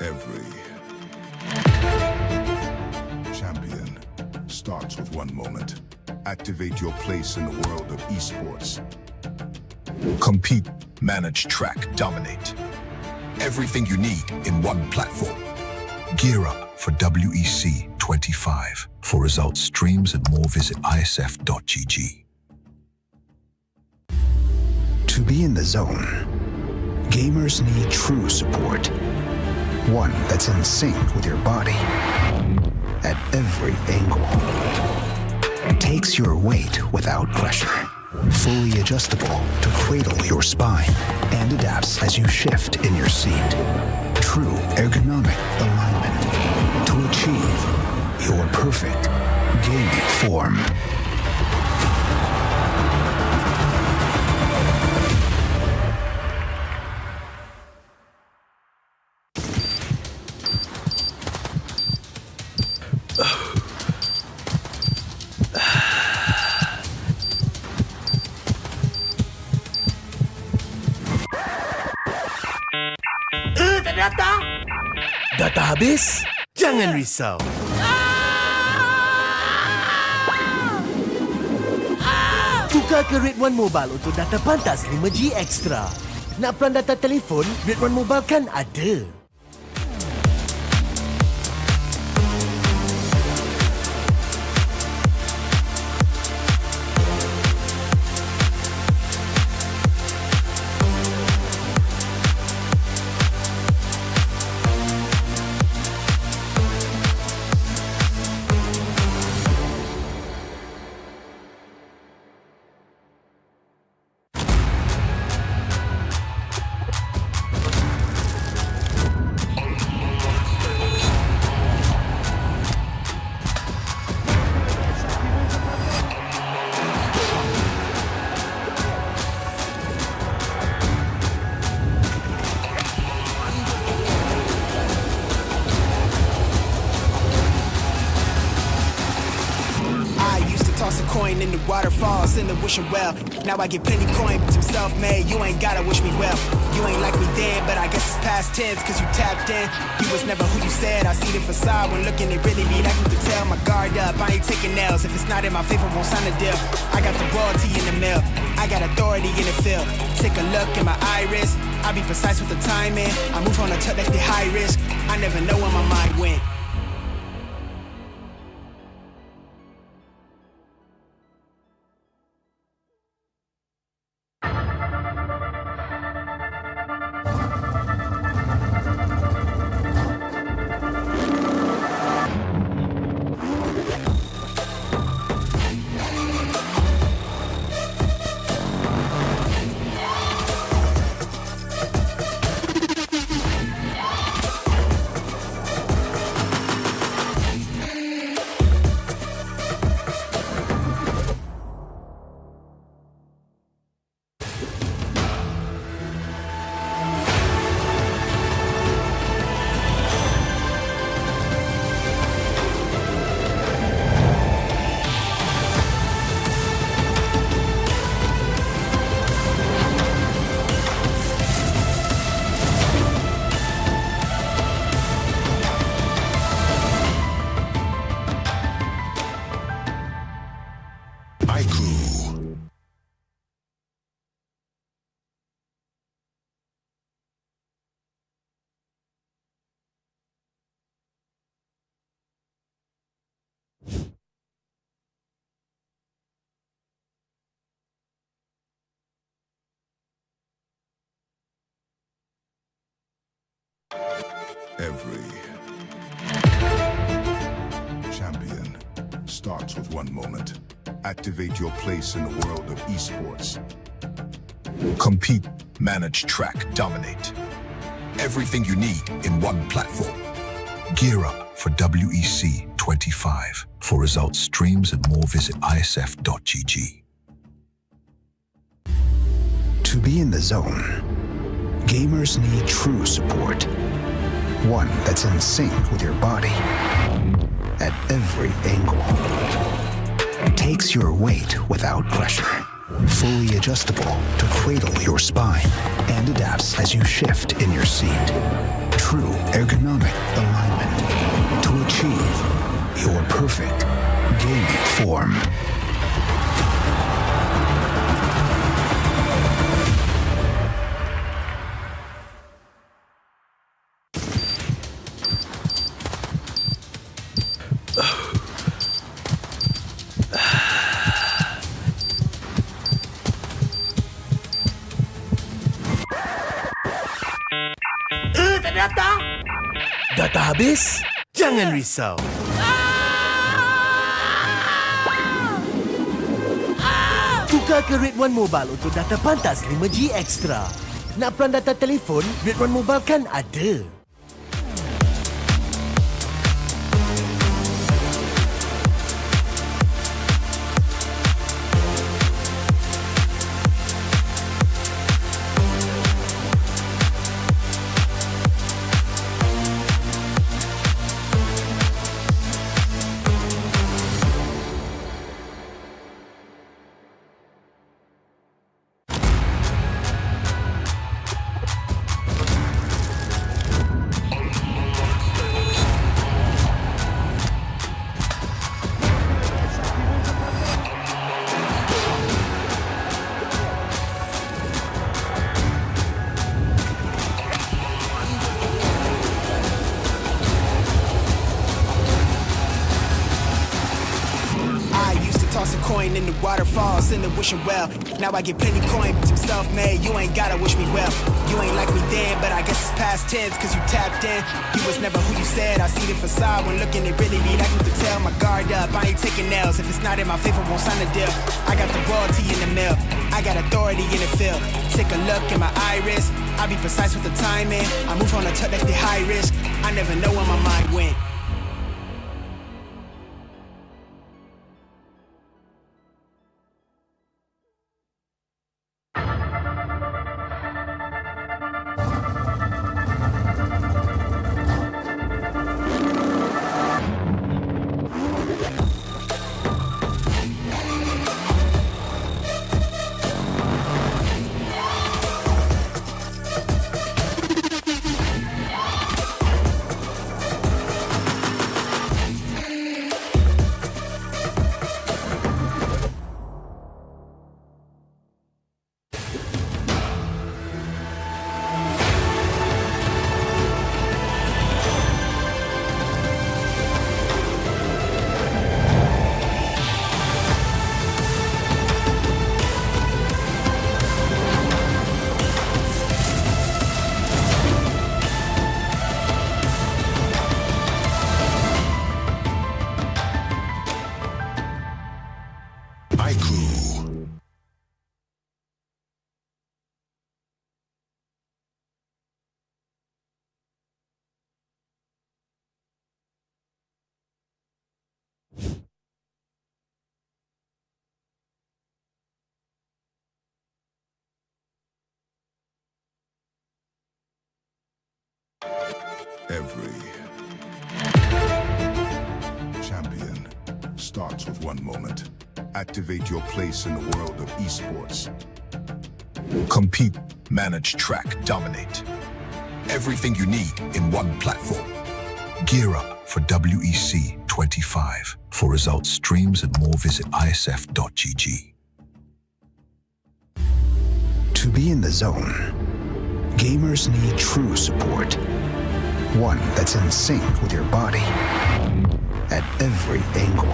Every champion starts with one moment. Activate your place in the world of esports. Compete, manage, track, dominate. Everything you need in one platform. Gear up for WEC 25. For results, streams, and more, visit IESF.gg. To be in the zone, gamers need true support. One that's in sync with your body at every angle. Takes your weight without pressure. Fully adjustable to cradle your spine and adapts as you shift in your seat. True ergonomic alignment to achieve your perfect gaming form. Data habis? Jangan risau. Tukar ke Red One Mobile untuk data pantas 5G Extra. Nak peran data telefon, Red One Mobile kan ada. coin in the waterfall, send the wishing well. Now I get plenty coin, but I'm self-made. You ain't gotta wish me well. You ain't like me then, but I guess it's past tense, cause you tapped in. You was never who you said. I see the facade when looking, it really be like you could tell. My guard up, I ain't taking L's. If it's not in my favor, won't sign a deal. I got the royalty in the mail. I got authority in the field. Take a look in my iris. I be precise with the timing. I move on a touch that's the high risk. I never know where my mind went. Every champion starts with one moment. Activate your place in the world of esports. Compete, manage, track, dominate. Everything you need in one platform. Gear up for WEC 25. For results, streams, and more, visit ISF.gg. To be in the zone, gamers need true support. One that's in sync with your body at every angle. Takes your weight without pressure. Fully adjustable to cradle your spine and adapts as you shift in your seat. True ergonomic alignment to achieve your perfect gaming form. Data? Data habis? Jangan risau. Tukar ke Red One Mobile untuk data pantas 5G Extra. Nak peran data telefon, Red One Mobile kan ada. Coin in the waterfall, send the wishing well. Now I get plenty coin, but I'm self-made. You ain't gotta wish me well. You ain't like me then, but I guess it's past tense, cause you tapped in. You was never who you said. I see the facade when looking, it really be like you could tell. My guard up, I ain't taking L's. If it's not in my favor, won't sign a deal. I got the royalty in the mail. I got authority in the field. Take a look in my iris. I be precise with the timing. I move on a touch that's the high risk. I never know where my mind went. Every champion starts with one moment. Activate your place in the world of esports. Compete, manage, track, dominate. Everything you need in one platform. Gear up for WEC 25. For results, streams, and more, visit IESF.gg. To be in the zone, gamers need true support. One that's in sync with your body at every angle.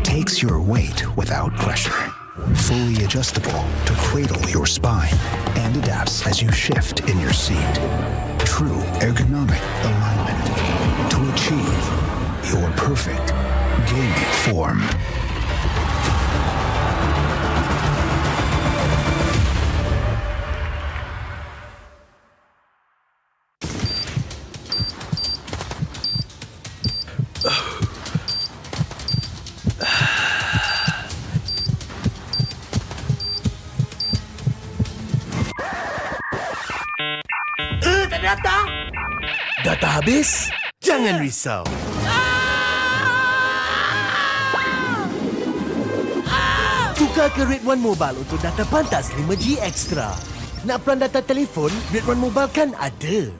Takes your weight without pressure. Fully adjustable to cradle your spine and adapts as you shift in your seat. True ergonomic alignment to achieve your perfect gaming form. Data? Data habis? Jangan risau. Tukar ke Red One Mobile untuk data pantas 5G Extra. Nak peran data telefon, Red One Mobile kan ada.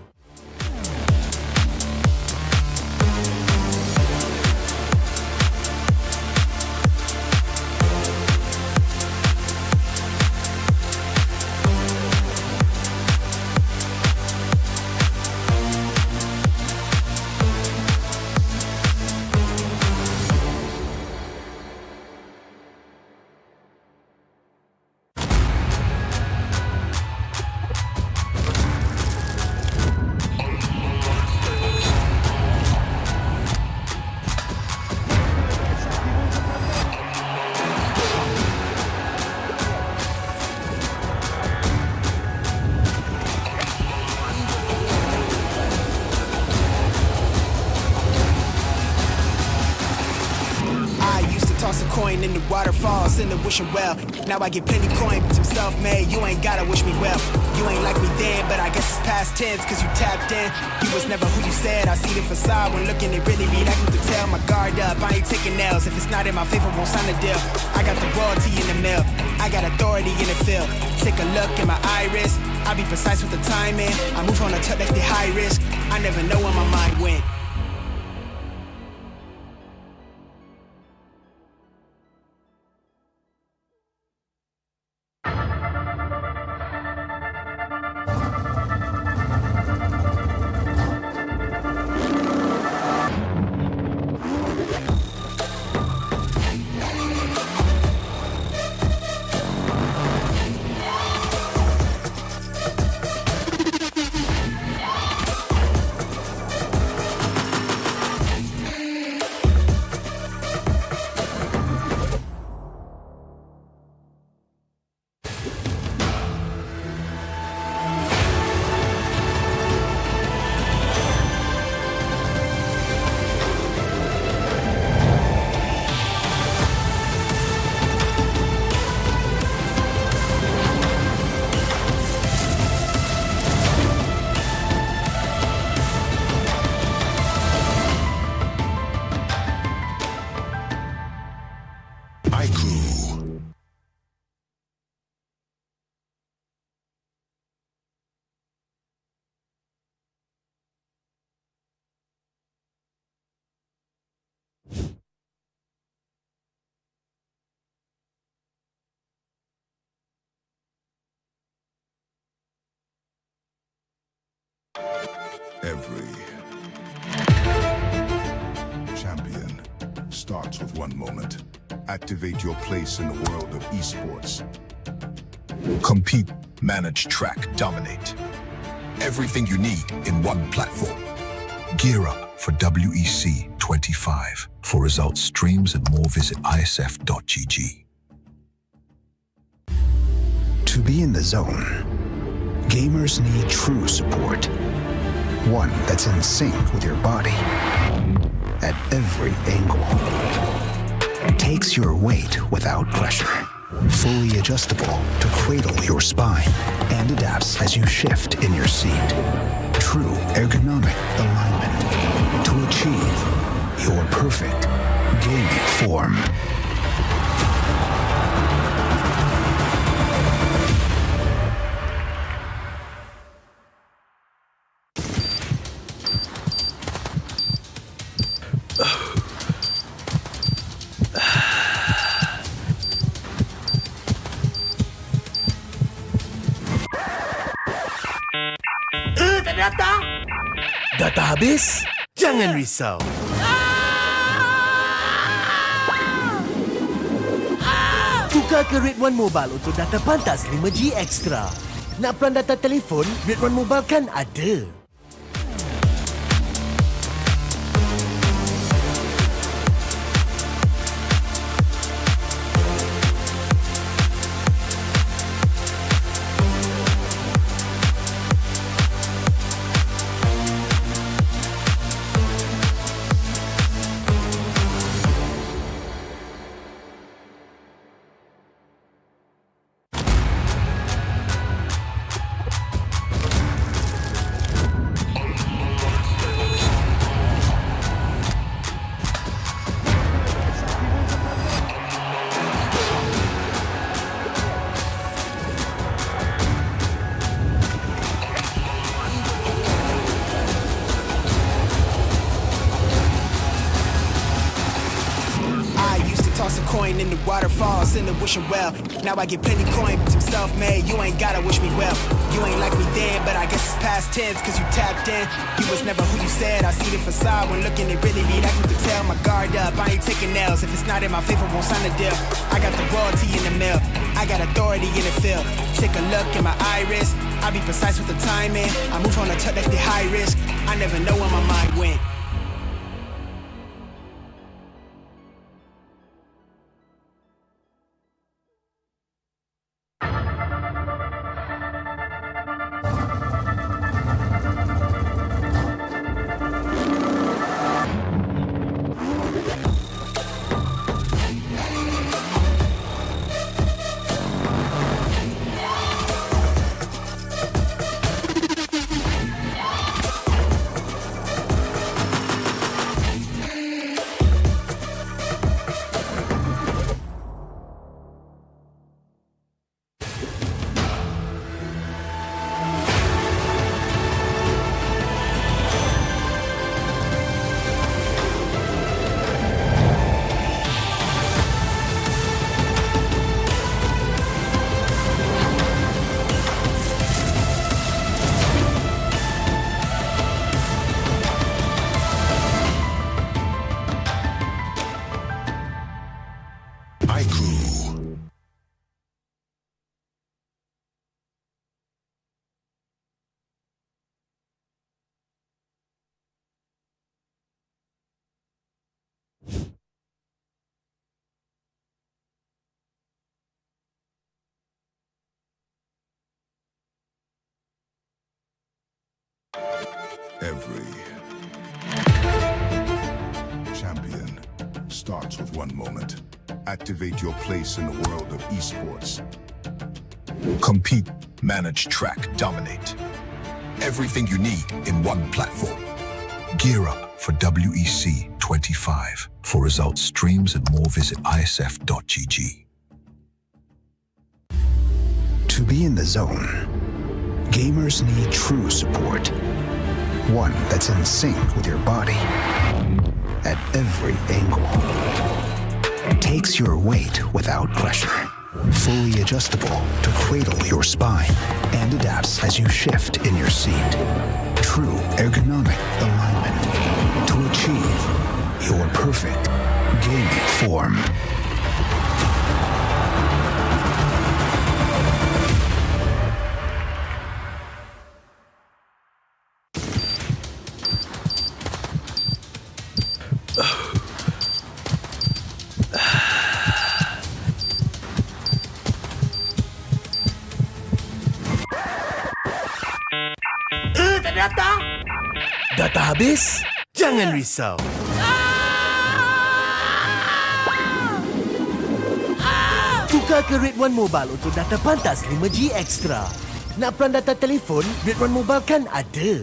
Toss a coin in the waterfalls in the wishing well. Now I get plenty coin, but I'm self-made. You ain't gotta wish me well. You ain't like me then, but I guess it's past tense, cause you tapped in. You was never who you said. I see the facade when looking, it really be like me to tell. My guard up, I ain't taking L's. If it's not in my favor, won't sign a deal. I got the royalty in the mill. I got authority in the field. Take a look in my iris. I be precise with the timing. I move on a tip like the high risk. I never know where my mind went. Every champion starts with one moment. Activate your place in the world of esports. Compete, manage, track, dominate. Everything you need in one platform. Gear up for WEC 25. For results, streams, and more, visit IESF.gg. To be in the zone, gamers need true support. One that's in sync with your body at every angle. Takes your weight without pressure. Fully adjustable to cradle your spine and adapts as you shift in your seat. true ergonomic alignment to achieve your perfect gaming form. Tak ada data? Data habis? Jangan risau. Tukar ke Red One Mobile untuk data pantas 5G Extra. Nak peran data telefon, Red One Mobile kan ada. Coin in the waterfalls in the wishing well. Now I get plenty coin, but I'm self-made. You ain't gotta wish me well. You ain't like me then, but I guess it's past tense, cause you tapped in. You was never who you said. I see the facade when looking, it really be that you can tell. My guard up, I ain't taking nails. If it's not in my favor, won't sign a deal. I got the royalty in the mail. I got authority in the field. Take a look in my iris. I be precise with the timing. I move on a touch that's the high risk. I never know where my mind went. Every champion starts with one moment. Activate your place in the world of esports. Compete, manage, track, dominate. Everything you need in one platform. Gear up for WEC 25. For results, streams, and more, visit ISF.gg. To be in the zone, gamers need true support. One that's in sync with your body at every angle. Takes your weight without pressure. Fully adjustable to cradle your spine and adapts as you shift in your seat. True ergonomic alignment to achieve your perfect gaming form. Tak ada data? Data habis? Jangan risau. Tukar ke Red One Mobile untuk data pantas 5G Extra. Nak peran data telefon, Red One Mobile kan ada.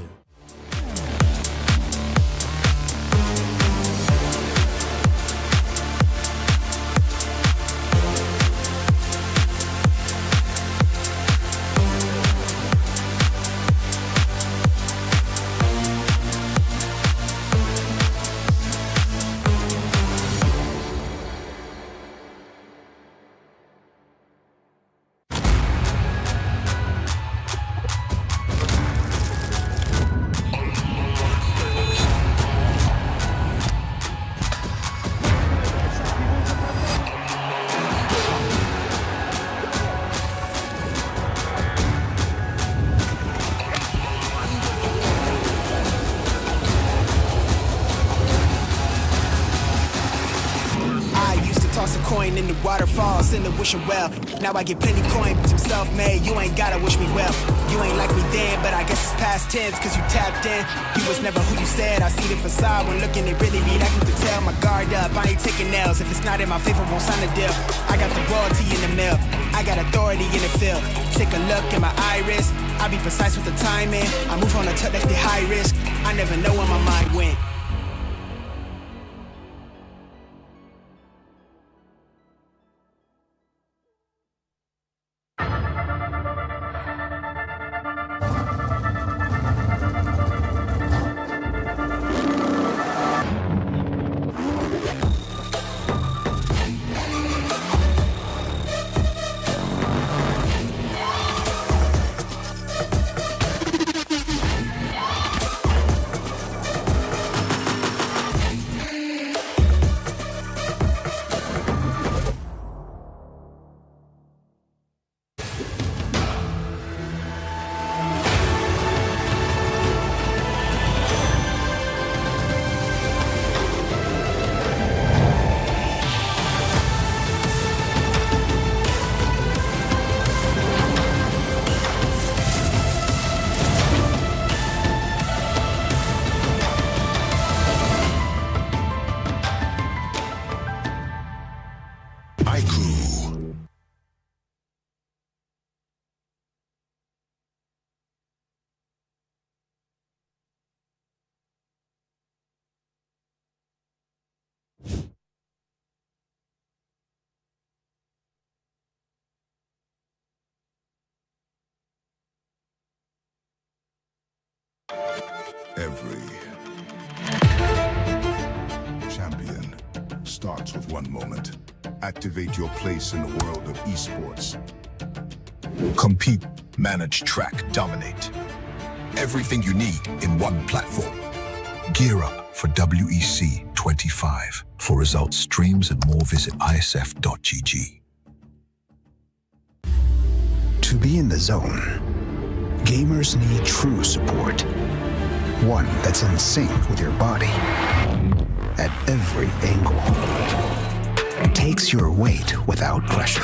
coin in the waterfall, send the wishing well. Now I get plenty coin, but I'm self-made. You ain't gotta wish me well. You ain't like me then, but I guess it's past tense, cause you tapped in. You was never who you said. I see the facade when looking, it really be that to tell. My guard up, I ain't taking nails. If it's not in my favor, won't sign a deal. I got the royalty in the mill. I got authority in the field. Take a look in my iris. I be precise with the timing. I move on a touch that's the high risk. I never know where my mind went. Every champion starts with one moment. Activate your place in the world of esports. Compete, manage, track, dominate. Everything you need in one platform. Gear up for WEC 25. For results, streams, and more, visit ISF.gg. To be in the zone, gamers need true support. One that's in sync with your body at every angle. Takes your weight without pressure.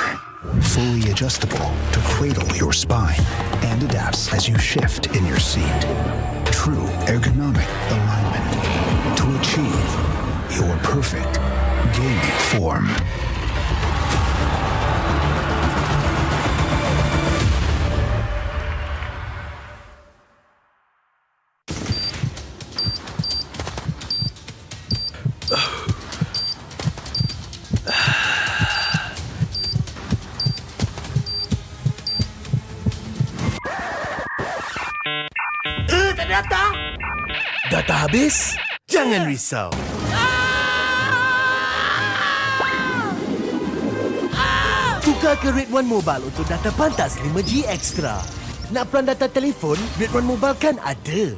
Fully adjustable to cradle your spine and adapts as you shift in your seat. True ergonomic alignment to achieve your perfect gaming form. Ternyata data habis? Jangan risau. Tukar ke Red One Mobile untuk data pantas 5G Extra. Nak peran data telefon, Red One Mobile kan ada.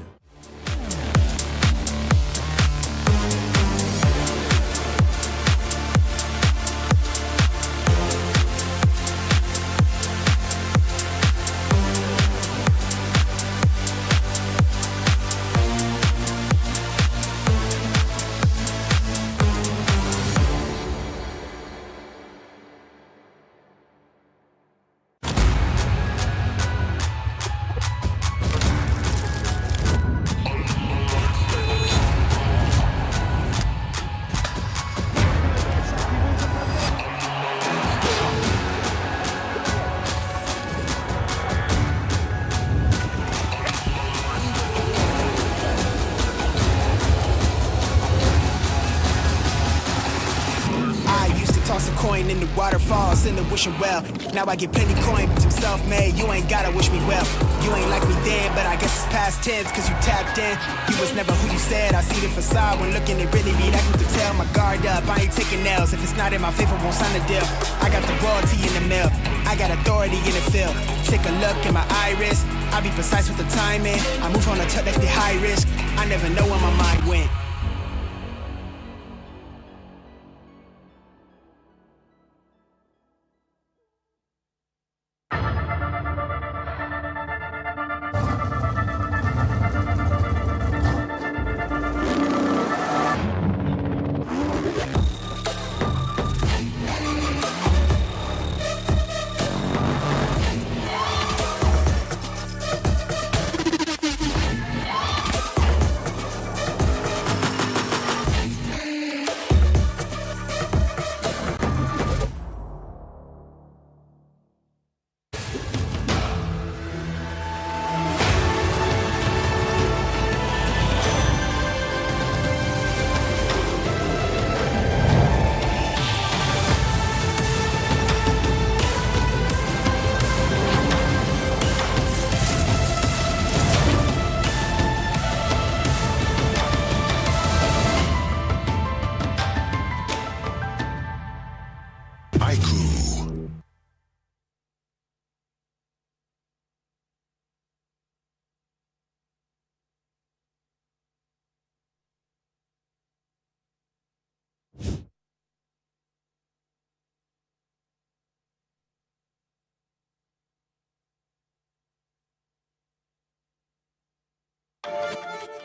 In the waterfall, send the wishing well. Now I get plenty coin, but I'm self-made. You ain't gotta wish me well. You ain't like me then, but I guess it's past tense, cause you tapped in. You was never who you said. I see the facade when looking, it really be that you can tell. My guard up, I ain't taking nails. If it's not in my favor, won't sign a deal. I got the royalty in the mill. I got authority in the field. Take a look in my iris. I be precise with the timing. I move on a touch that's the high risk. I never know where my mind went.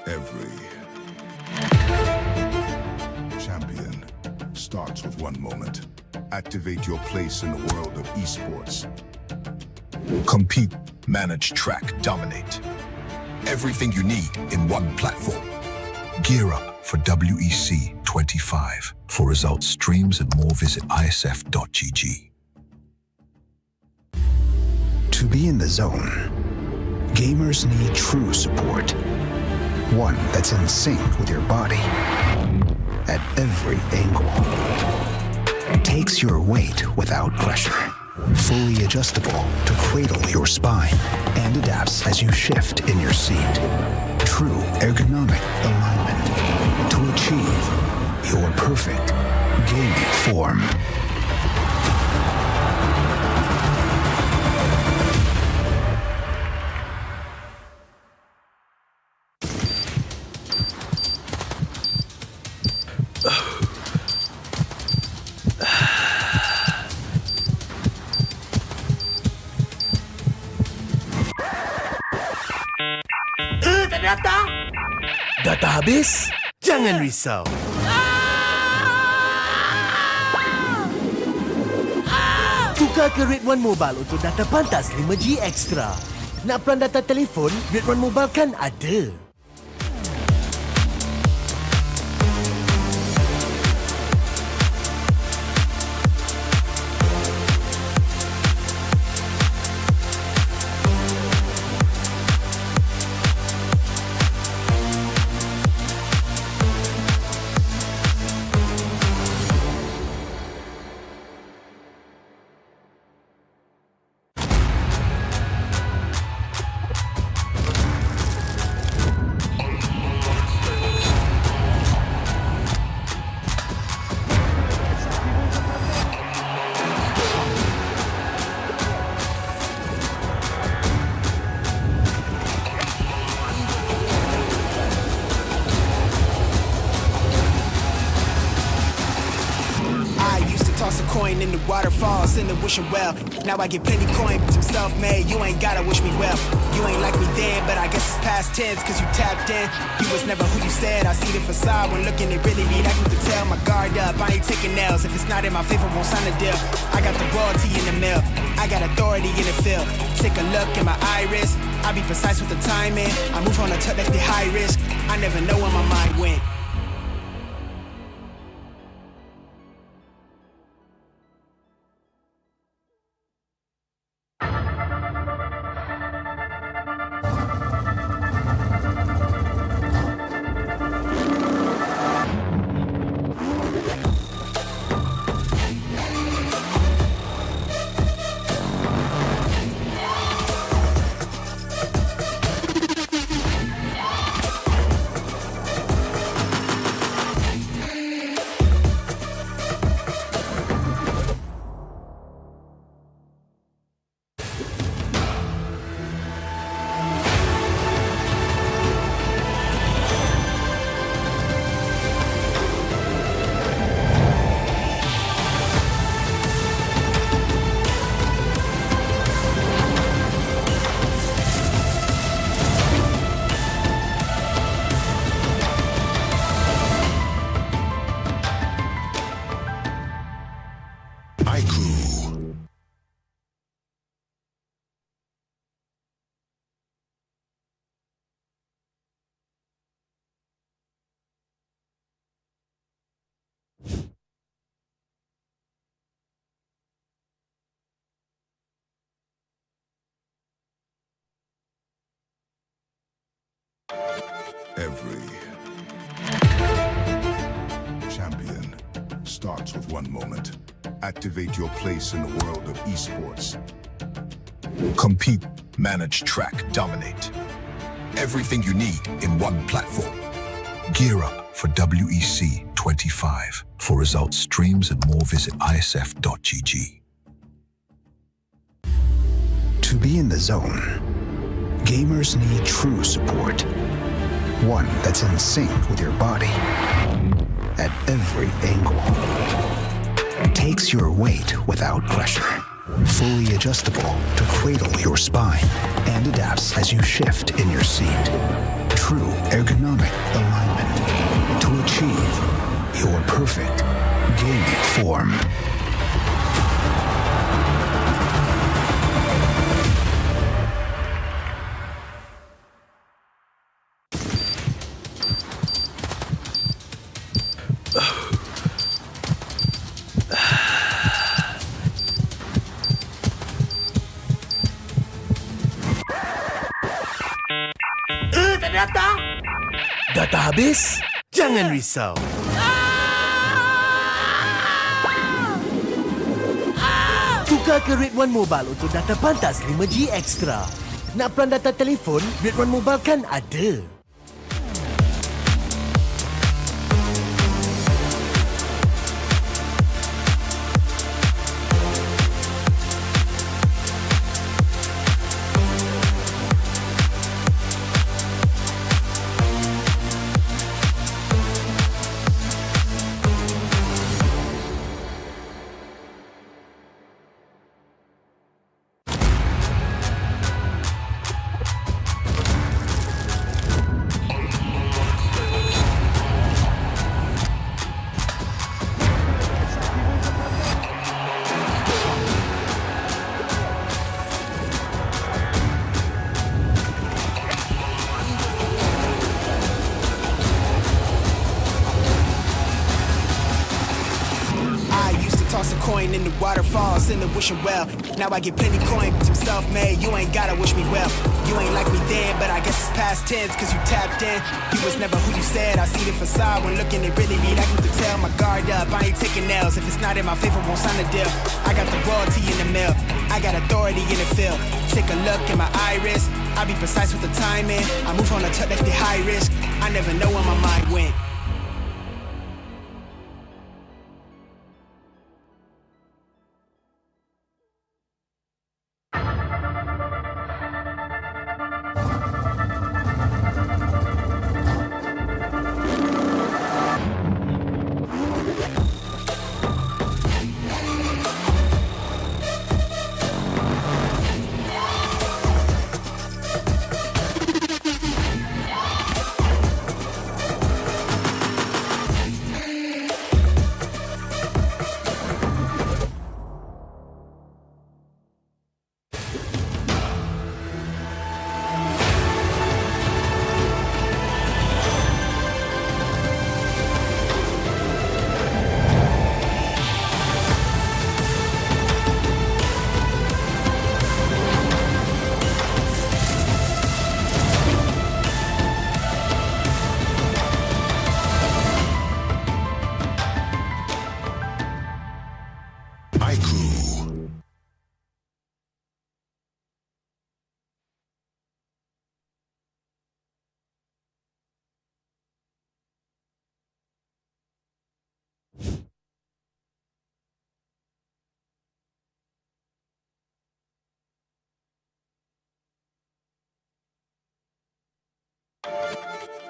Every champion starts with one moment. Activate your place in the world of esports. Compete, manage, track, dominate. Everything you need in one platform. Gear up for WEC 25. For results, streams, and more, visit ISF.gg. To be in the zone, gamers need true support. One that's in sync with your body at every angle. Takes your weight without pressure. Fully adjustable to cradle your spine and adapts as you shift in your seat. True ergonomic alignment to achieve your perfect gaming form. Ternyata data habis? Jangan risau. Tukar ke Red One Mobile untuk data pantas 5G Extra. Nak peran data telefon, Red One Mobile kan ada. In the waterfalls, in the wishing well. Now I get plenty coin, but I'm self-made. You ain't gotta wish me well. You ain't like me then, but I guess it's past tense, cause you tapped in. You was never who you said. I see the facade when looking, it really need I to tell. My guard up, I ain't taking nails. If it's not in my favor, won't sign a deal. I got the royalty in the mail. I got authority in the field. Take a look in my iris. I be precise with the timing. I move on a tuck that's the high risk. I never know where my mind went. Every champion starts with one moment. Activate your place in the world of esports. Compete, manage, track, dominate. Everything you need in one platform. Gear up for WEC 25. For results, streams, and more, visit ISF.gg. To be in the zone, gamers need true support. One that's in sync with your body at every angle. Takes your weight without pressure. Fully adjustable to cradle your spine and adapts as you shift in your seat. True true ergonomic alignment to achieve your perfect gaming form. Ternyata data habis? Jangan risau. Tukar ke Red One Mobile untuk data pantas 5G Extra. Nak peran data telefon, Red One Mobile kan ada. Toss a coin in the waterfalls, in the wishing well. Now I get plenty coin, some self-made. You ain't gotta wish me well. You ain't like me then, but I guess it's past tense, cause you tapped in. You was never who you said. I see the facade when looking, it really be like you could tell. My guard up, I ain't taking nails. If it's not in my favor, won't sign a deal. I got the royalty in the mill, I got authority in the field. Take a look in my iris, I be precise with the timing. I move on a touch like the high risk. I never know where my mind went.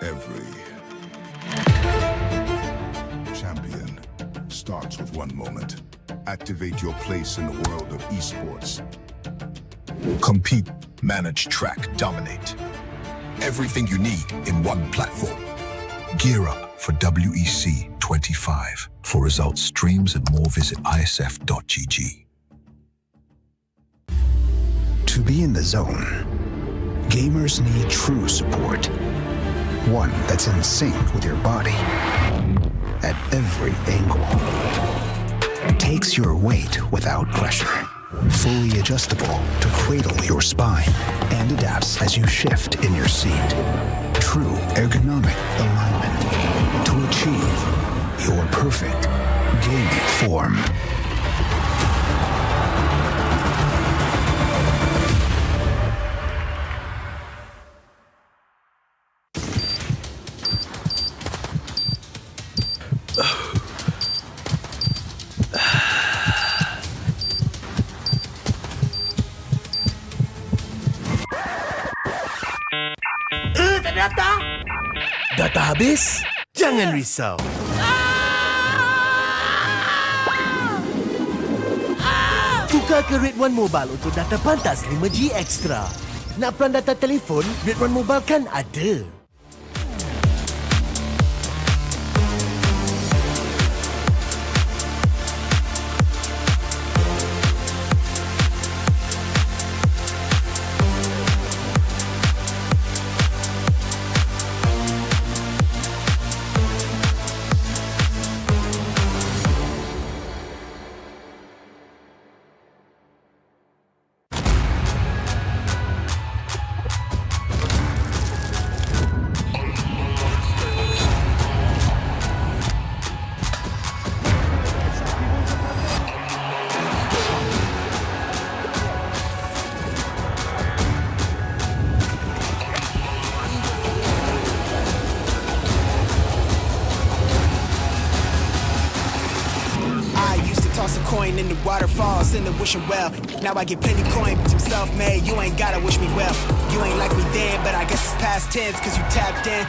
Every champion starts with one moment. Activate your place in the world of esports. Compete, manage, track, dominate. Everything you need in one platform. Gear up for WEC 25. For results, streams, and more, visit ISF.gg. To be in the zone, gamers need true support. One that's in sync with your body at every angle. Takes your weight without pressure. Fully adjustable to cradle your spine and adapts as you shift in your seat. True ergonomic alignment to achieve your perfect gaming form. Ternyata data habis? Jangan risau. Tukar ke Red One Mobile untuk data pantas 5G Extra. Nak peran data telefon, Red One Mobile kan ada. coin in the waterfall, send the wishing well. Now I get plenty coin, but I'm self-made. You ain't gotta wish me well. You ain't like me then, but I guess it's past tense, cause you tapped in.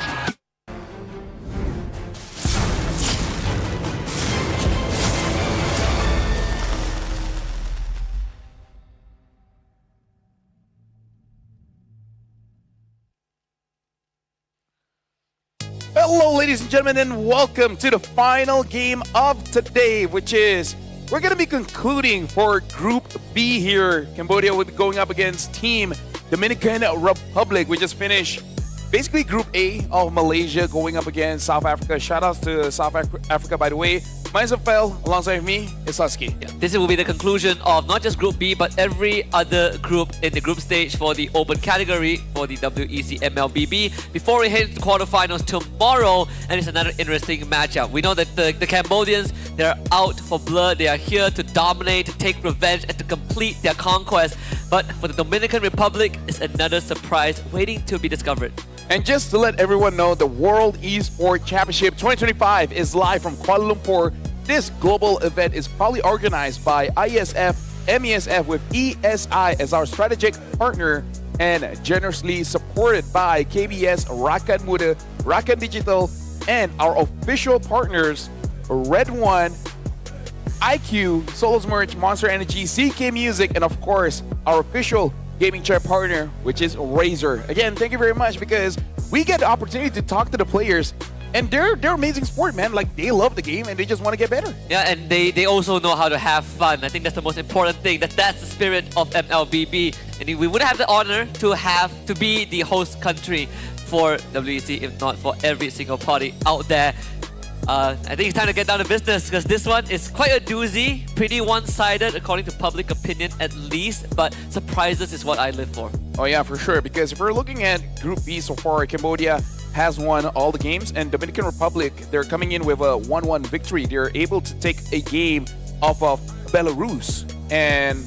Hello, ladies and gentlemen, and welcome to the final game of today, which is we're going to be concluding for Group B here. Cambodia will be going up against Team Dominican Republic. We just finished basically Group A of Malaysia going up against South Africa. Shout outs to South Africa, by the way. Myself, Fel, alongside me is Husky. Yeah, this will be the conclusion of not just Group B, but every other group in the group stage for the open category for the WEC MLBB. Before we head to the quarterfinals tomorrow, and it's another interesting matchup. We know that the Cambodians, they're out for blood. They are here to dominate, to take revenge, and to complete their conquest. But for the Dominican Republic, it's another surprise waiting to be discovered. And just to let everyone know, the World Esports Championship 2025 is live from Kuala Lumpur. This global event is proudly organized by IESF, MESF with ESI as our strategic partner and generously supported by KBS, Rakan Muda, Rakan Digital, and our official partners, Red One, IQ, Solos Merch, Monster Energy, CK Music, and of course, our official gaming chair partner, which is Razer. Again, thank you very much because we get the opportunity to talk to the players, and they're amazing sport, man. Like, they love the game and they just want to get better. Yeah, and they also know how to have fun. I think that's the most important thing. That's the spirit of MLBB. And we would have the honor to be the host country for WEC, if not for every single party out there. I think it's time to get down to business because this one is quite a doozy, pretty one-sided according to public opinion at least, but surprises is what I live for. Oh yeah, for sure, because if we're looking at Group B so far, Cambodia has won all the games, and Dominican Republic, they're coming in with a 1-1 victory. They're able to take a game off of Belarus, and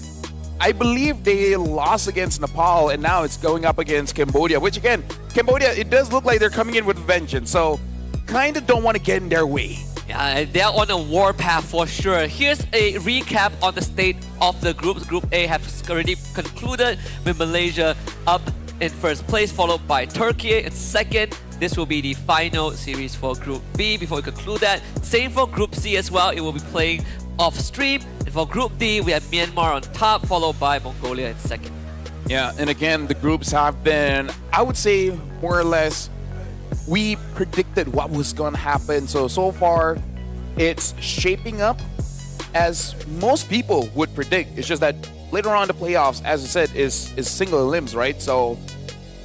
I believe they lost against Nepal, and now it's going up against Cambodia, which again, Cambodia, it does look like they're coming in with vengeance, so kind of don't want to get in their way. Yeah, they're on a war path for sure. Here's a recap on the state of the groups. Group A has already concluded with Malaysia up in first place, followed by Turkey in second. This will be the final series for Group B before we conclude that. Same for Group C as well. It will be playing off stream. And for Group D, we have Myanmar on top, followed by Mongolia in second. Yeah, and again, the groups have been, I would say, more or less, we predicted what was going to happen. So far, it's shaping up as most people would predict. It's just that later on the playoffs, as I said, is single limbs, right? So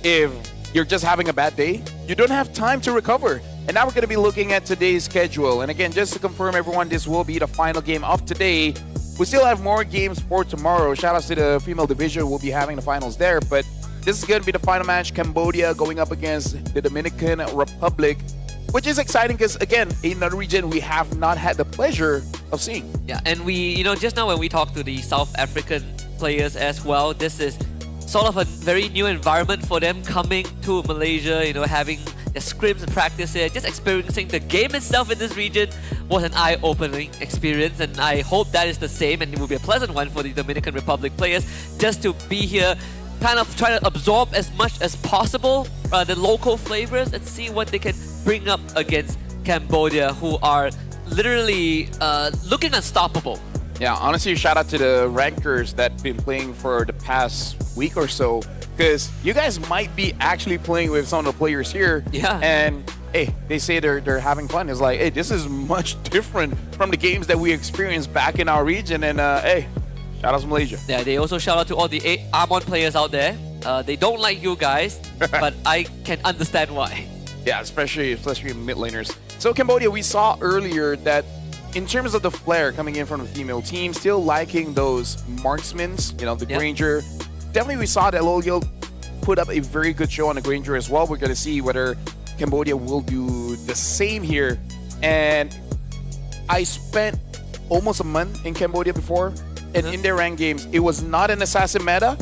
if you're just having a bad day, you don't have time to recover. And now we're going to be looking at today's schedule. And again, just to confirm everyone, this will be the final game of today. We still have more games for tomorrow. Shout out to the female division. We'll be having the finals there. But this is going to be the final match. Cambodia going up against the Dominican Republic, which is exciting because, again, another region we have not had the pleasure of seeing. Yeah, and we, just now when we talked to the South African players as well, this is sort of a very new environment for them coming to Malaysia, having their scrims and practice here, just experiencing the game itself in this region was an eye-opening experience, and I hope that is the same and it will be a pleasant one for the Dominican Republic players just to be here, kind of try to absorb as much as possible the local flavors and see what they can bring up against Cambodia, who are literally looking unstoppable. Yeah, honestly, shout out to the rankers that been playing for the past week or so, because you guys might be actually playing with some of the players here. Yeah. And hey, they say they're having fun. It's like, hey, this is much different from the games that we experienced back in our region. And hey, shout out to Malaysia. Yeah, they also shout out to all the Amon players out there. They don't like you guys, but I can understand why. Yeah, especially mid laners. So Cambodia, we saw earlier that in terms of the flair coming in from the female team, still liking those marksmen, the Granger. Definitely we saw that Lolgil put up a very good show on the Granger as well. We're going to see whether Cambodia will do the same here. And I spent almost a month in Cambodia before, and in their ranked games, it was not an assassin meta,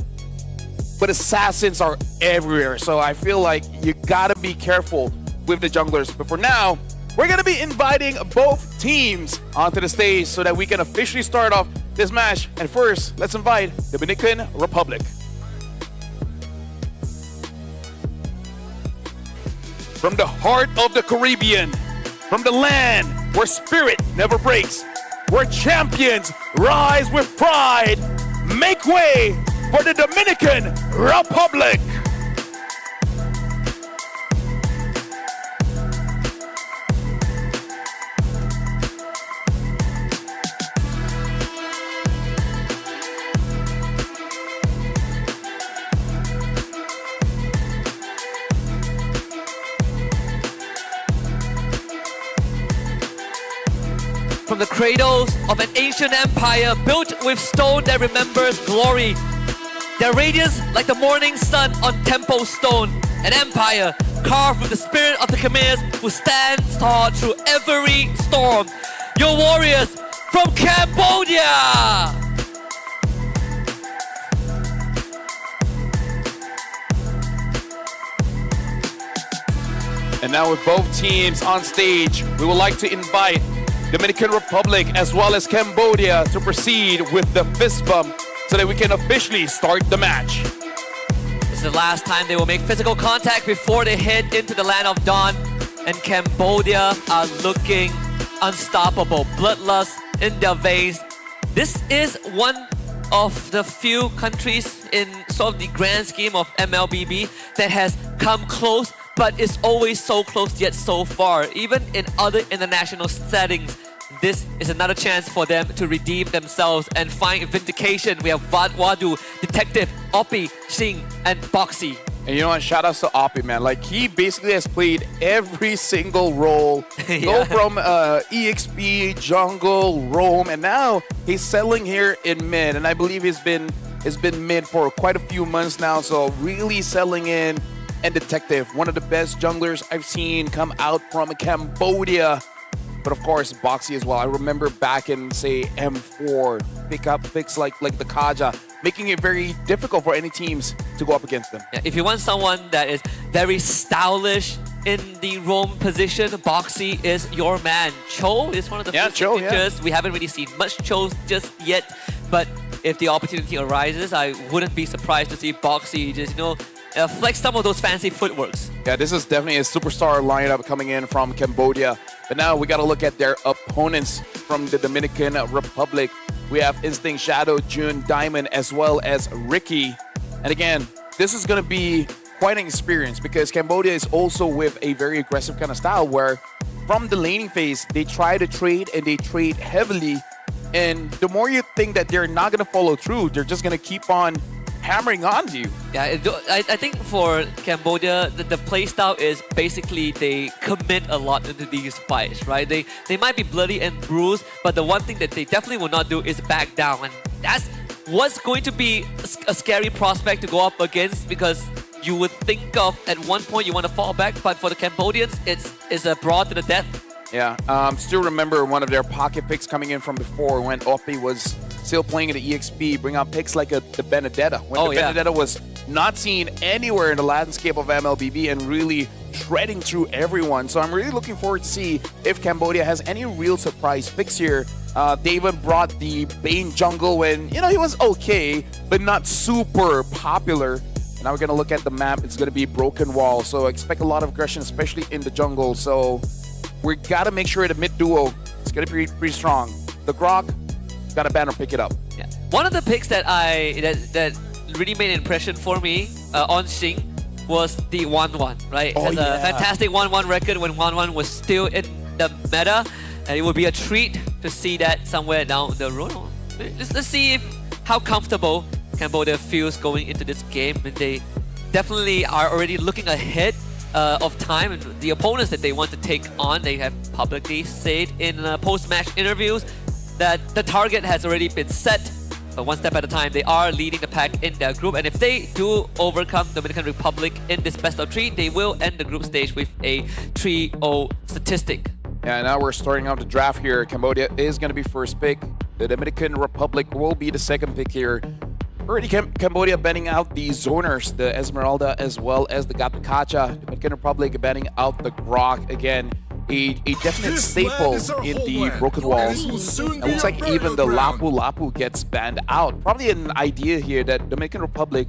but assassins are everywhere. So I feel like you got to be careful with the junglers. But for now, we're going to be inviting both teams onto the stage so that we can officially start off this match. And first, let's invite Dominican Republic. From the heart of the Caribbean, from the land where spirit never breaks, where champions rise with pride, make way for the Dominican Republic. From the cradles of an ancient empire built with stone that remembers glory. Their radiance like the morning sun on temple stone. An empire carved with the spirit of the Khmers who stands tall through every storm. Your warriors from Cambodia! And now with both teams on stage, we would like to invite Dominican Republic as well as Cambodia to proceed with the fist bump so that we can officially start the match. This is the last time they will make physical contact before they head into the land of dawn. And Cambodia are looking unstoppable, bloodlust in their veins. This is one of the few countries in sort of the grand scheme of MLBB that has come close, but it's always so close yet so far. Even in other international settings, this is another chance for them to redeem themselves and find vindication. We have Wadu, Detective, Oppi, Singh, and Boxy. And you know what, shout outs to Oppi, man. Like, he basically has played every single role. Yeah. Go from EXP, jungle, roam, and now he's settling here in mid. And I believe he's been mid for quite a few months now, so really settling in. And Detective, one of the best junglers I've seen come out from Cambodia. But of course, Boxy as well. I remember back in, say, M4, picks like the Kaja, making it very difficult for any teams to go up against them. Yeah, if you want someone that is very stylish in the roam position, Boxy is your man. Cho is one of the first signatures. We haven't really seen much Cho just yet, but if the opportunity arises, I wouldn't be surprised to see Boxy just, flex some of those fancy footworks. Yeah, this is definitely a superstar lineup coming in from Cambodia. But now we got to look at their opponents from the Dominican Republic. We have Instinct, Shadow, June, Diamond, as well as Ricky. And again, this is going to be quite an experience because Cambodia is also with a very aggressive kind of style where from the laning phase, they try to trade and they trade heavily. And the more you think that they're not going to follow through, they're just going to keep on hammering on you. Yeah, I think for Cambodia, the play style is basically they commit a lot into these fights, right? They might be bloody and bruised, but the one thing that they definitely will not do is back down. And that's what's going to be a scary prospect to go up against because you would think of at one point you want to fall back, but for the Cambodians, it's a brawl to the death. Yeah, still remember one of their pocket picks coming in from before when Oppi was still playing in the EXP, bring out picks like the Benedetta. When Benedetta was not seen anywhere in the landscape of MLBB and really shredding through everyone. So I'm really looking forward to see if Cambodia has any real surprise picks here. They even brought the Bane jungle when, he was okay, but not super popular. Now we're going to look at the map. It's going to be Broken Wall. So expect a lot of aggression, especially in the jungle. So we got to make sure the mid duo is going to be pretty strong. The Grok, got a banner, pick it up. Yeah. One of the picks that really made an impression for me on Xing was the 1-1, right? It has a fantastic 1-1 record when 1-1 was still in the meta, and it would be a treat to see that somewhere down the road. Let's see how comfortable Cambodia feels going into this game, and they definitely are already looking ahead of time and the opponents that they want to take on. They have publicly said in post-match interviews that the target has already been set, but one step at a time. They are leading the pack in their group, and if they do overcome Dominican Republic in this best of 3, they will end the group stage with a 3-0 statistic. Yeah, now we're starting out the draft here. Cambodia is going to be first pick. The Dominican Republic will be the second pick here. Already Cambodia banning out the Zoners, the Esmeralda, as well as the Gatakacha. Dominican Republic banning out the Grok again. a definite staple in the Broken Walls. It looks like even the Lapu Lapu gets banned out. Probably an idea here that Dominican Republic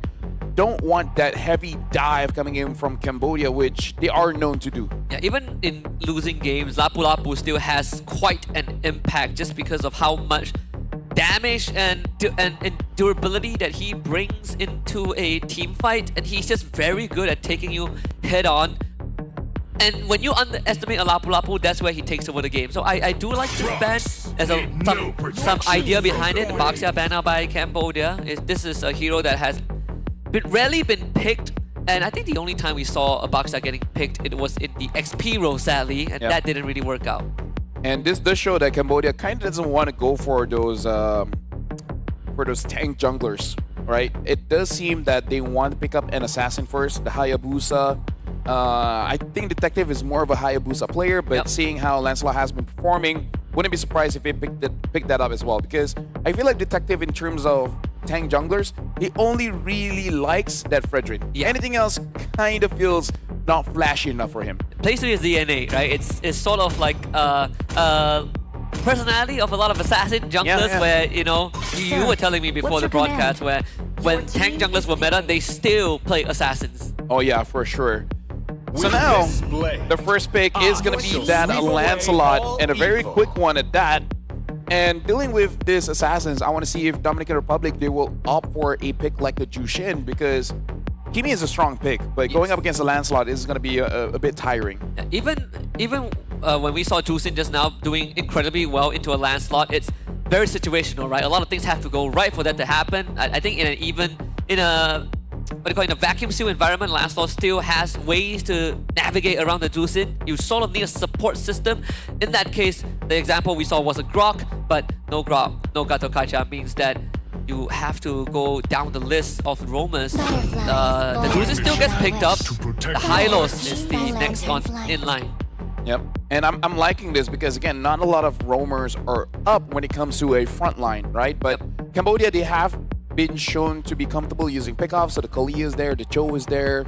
don't want that heavy dive coming in from Cambodia, which they are known to do. Yeah, even in losing games, Lapu Lapu still has quite an impact just because of how much damage and durability that he brings into a team fight, and he's just very good at taking you head on. And when you underestimate a Lapu Lapu, that's where he takes over the game. So I do like this ban. There's some idea behind it. Baxia banned out by Cambodia. This is a hero that has rarely been picked, and I think the only time we saw a Baxia getting picked, it was in the XP role, sadly, and that didn't really work out. And this does show that Cambodia kind of doesn't want to go for those tank junglers, right? It does seem that they want to pick up an assassin first, the Hayabusa. I think Detective is more of a Hayabusa player, but seeing how Lancelot has been performing, wouldn't be surprised if they picked that up as well, because I feel like Detective in terms of tank junglers, he only really likes that Fredrin. Anything else kind of feels not flashy enough for him. Plays to his DNA, right? It's sort of like personality of a lot of assassin junglers where, you know, you were telling me before the broadcast where when tank junglers were meta, they still play assassins. Oh yeah, for sure. So now, the first pick is going to be that Lancelot, and a very quick one at that. And dealing with these assassins, I want to see if Dominican Republic, they will opt for a pick like the Jushin, because Kimi is a strong pick, but going up against the Lancelot is going to be a bit tiring. Even when we saw Jushin just now doing incredibly well into a Lancelot, it's very situational, right? A lot of things have to go right for that to happen. I think in a vacuum seal environment, Lancelot still has ways to navigate around the Jushin. You sort of need a support system. In that case, the example we saw was a Grok, but no Grok, no Gato Kacha means that you have to go down the list of roamers. The Jushin still gets picked up. The Hylos is the next one in line. Yep, and I'm liking this because, again, not a lot of roamers are up when it comes to a front line, right? But Cambodia, they have been shown to be comfortable using pickoffs, so the Kali is there, the Cho is there.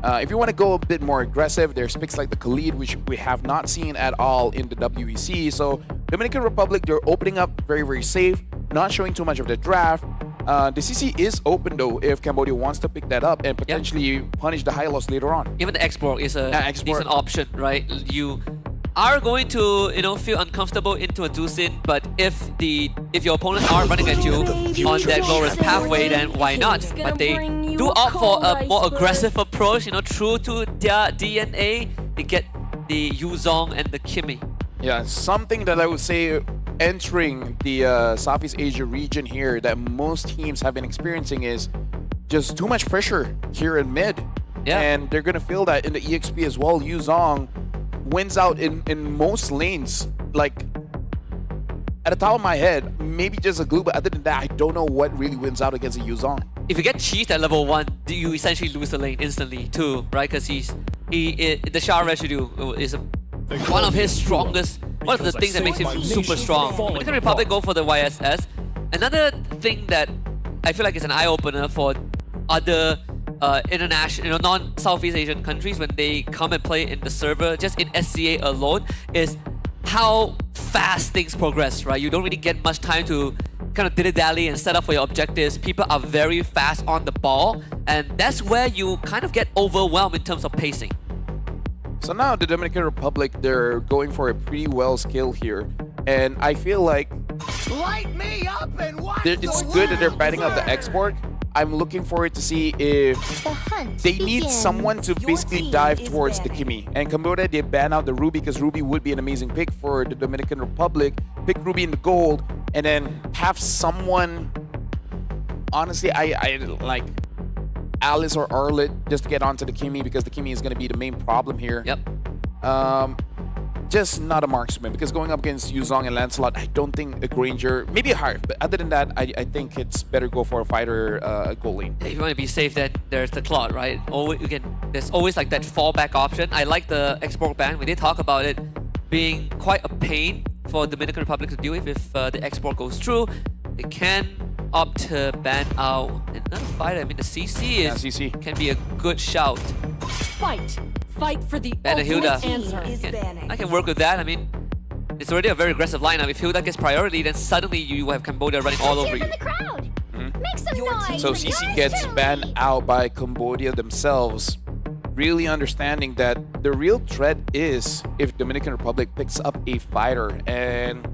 If you want to go a bit more aggressive, there's picks like the Khalid, which we have not seen at all in the WEC. So Dominican Republic, they're opening up very, very safe, not showing too much of the draft. The CC is open though if Cambodia wants to pick that up and potentially punish the high loss later on. Even the export is a decent option, right? You are going to, you know, feel uncomfortable into a Jushin, but if your opponents are running at you on that glorious pathway, then why not? But they do opt for a more aggressive approach, you know, true to their DNA. They get the Yuzong and the Kimi. Yeah, something that I would say entering the Southeast Asia region here that most teams have been experiencing is just too much pressure here in mid. Yeah. And they're going to feel that in the EXP as well. Yuzong wins out in most lanes. Like, at the top of my head, maybe just a glue, but other than that, I don't know what really wins out against a Yuzong. If you get cheesed at level 1, you essentially lose the lane instantly too, right? Because the Shah Residue is one of his strongest, one of the things that makes him super strong. Dominican Republic go for the YSS. Another thing that I feel like is an eye-opener for other international, non-Southeast Asian countries when they come and play in the server, just in SCA alone, is how fast things progress, right? You don't really get much time to kind of dilly-dally and set up for your objectives. People are very fast on the ball, and that's where you kind of get overwhelmed in terms of pacing. So now the Dominican Republic, they're going for a pretty well skill here, and I feel like Light me up and watch it's good that they're batting out the export. I'm looking forward to see if they need someone to basically dive towards the Kimi. And Cambodia, they ban out the Ruby because Ruby would be an amazing pick for the Dominican Republic. Pick Ruby in the gold and then have someone, honestly, I like Alice or Arlet just to get onto the Kimi because the Kimi is going to be the main problem here. Yep. Just not a marksman because going up against Yuzong and Lancelot, I don't think a Granger, maybe a Harv, but other than that, I think it's better go for a fighter goal lane. If you want to be safe, then there's the Claude, right? There's always like that fallback option. I like the export ban. We did talk about it being quite a pain for Dominican Republic to deal with if the export goes through. They can opt to ban out another fighter. I mean, the CC can be a good shout. Fight! fight for the And ultimate Hilda. answer. I can work with that. I mean, it's already a very aggressive lineup. If Hilda gets priority, then suddenly you have Cambodia running all over you. So CC gets banned out by Cambodia themselves, really understanding that the real threat is if Dominican Republic picks up a fighter, and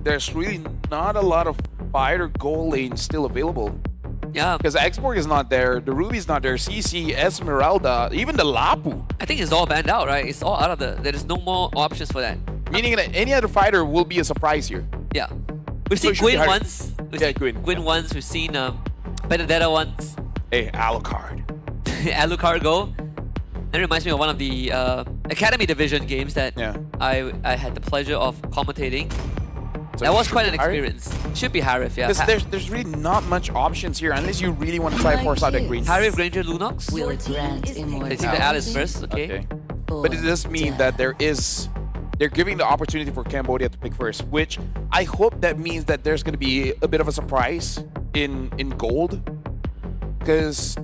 there's really not a lot of fighter goal lanes still available. Yeah. Because Exborg is not there, the Ruby's not there, CC, Esmeralda, even the Lapu. I think it's all banned out, right? It's all out of there is no more options for that. Meaning that any other fighter will be a surprise here. Yeah. We've So seen it should be Gwyn hard. once. We've seen Gwyn once. We've seen Benedetta once. Hey, Alucard. Alucard go. That reminds me of one of the Academy Division games that I had the pleasure of commentating. So that was it quite should an be Harif? experience. Should be Harif, yeah. Because there's really not much options here unless you really want to try force out that green. Harif, Granger, Lunox. They see the Alice first, okay. But it does mean that they're giving the opportunity for Cambodia to pick first, which I hope that means that there's going to be a bit of a surprise in gold, because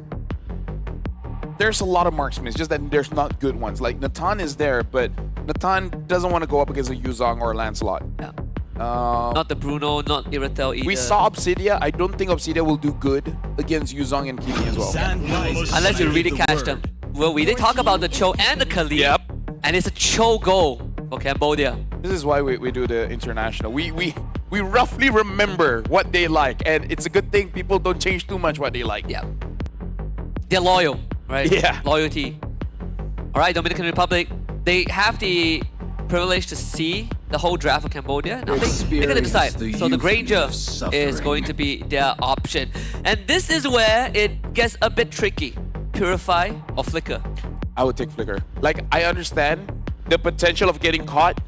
there's a lot of marksmen. It's just that there's not good ones. Like Natan is there, but Natan doesn't want to go up against a Yuzong or a Lancelot. Yeah. Not the Bruno, not Iratel either. We saw Obsidia. I don't think Obsidia will do good against Yuzong and Kimi as well. Unless you really catch them. Well, we did talk about the Cho and the Khalid. Yep. And it's a Cho goal for Cambodia. This is why we do the international. We roughly remember what they like, and it's a good thing people don't change too much what they like. Yeah. They're loyal, right? Yeah. Loyalty. All right, Dominican Republic, they have the privilege to see the whole draft of Cambodia. Now they're going to decide. So the Granger is going to be their option. And this is where it gets a bit tricky. Purify or Flicker? I would take Flicker. Like, I understand the potential of getting caught,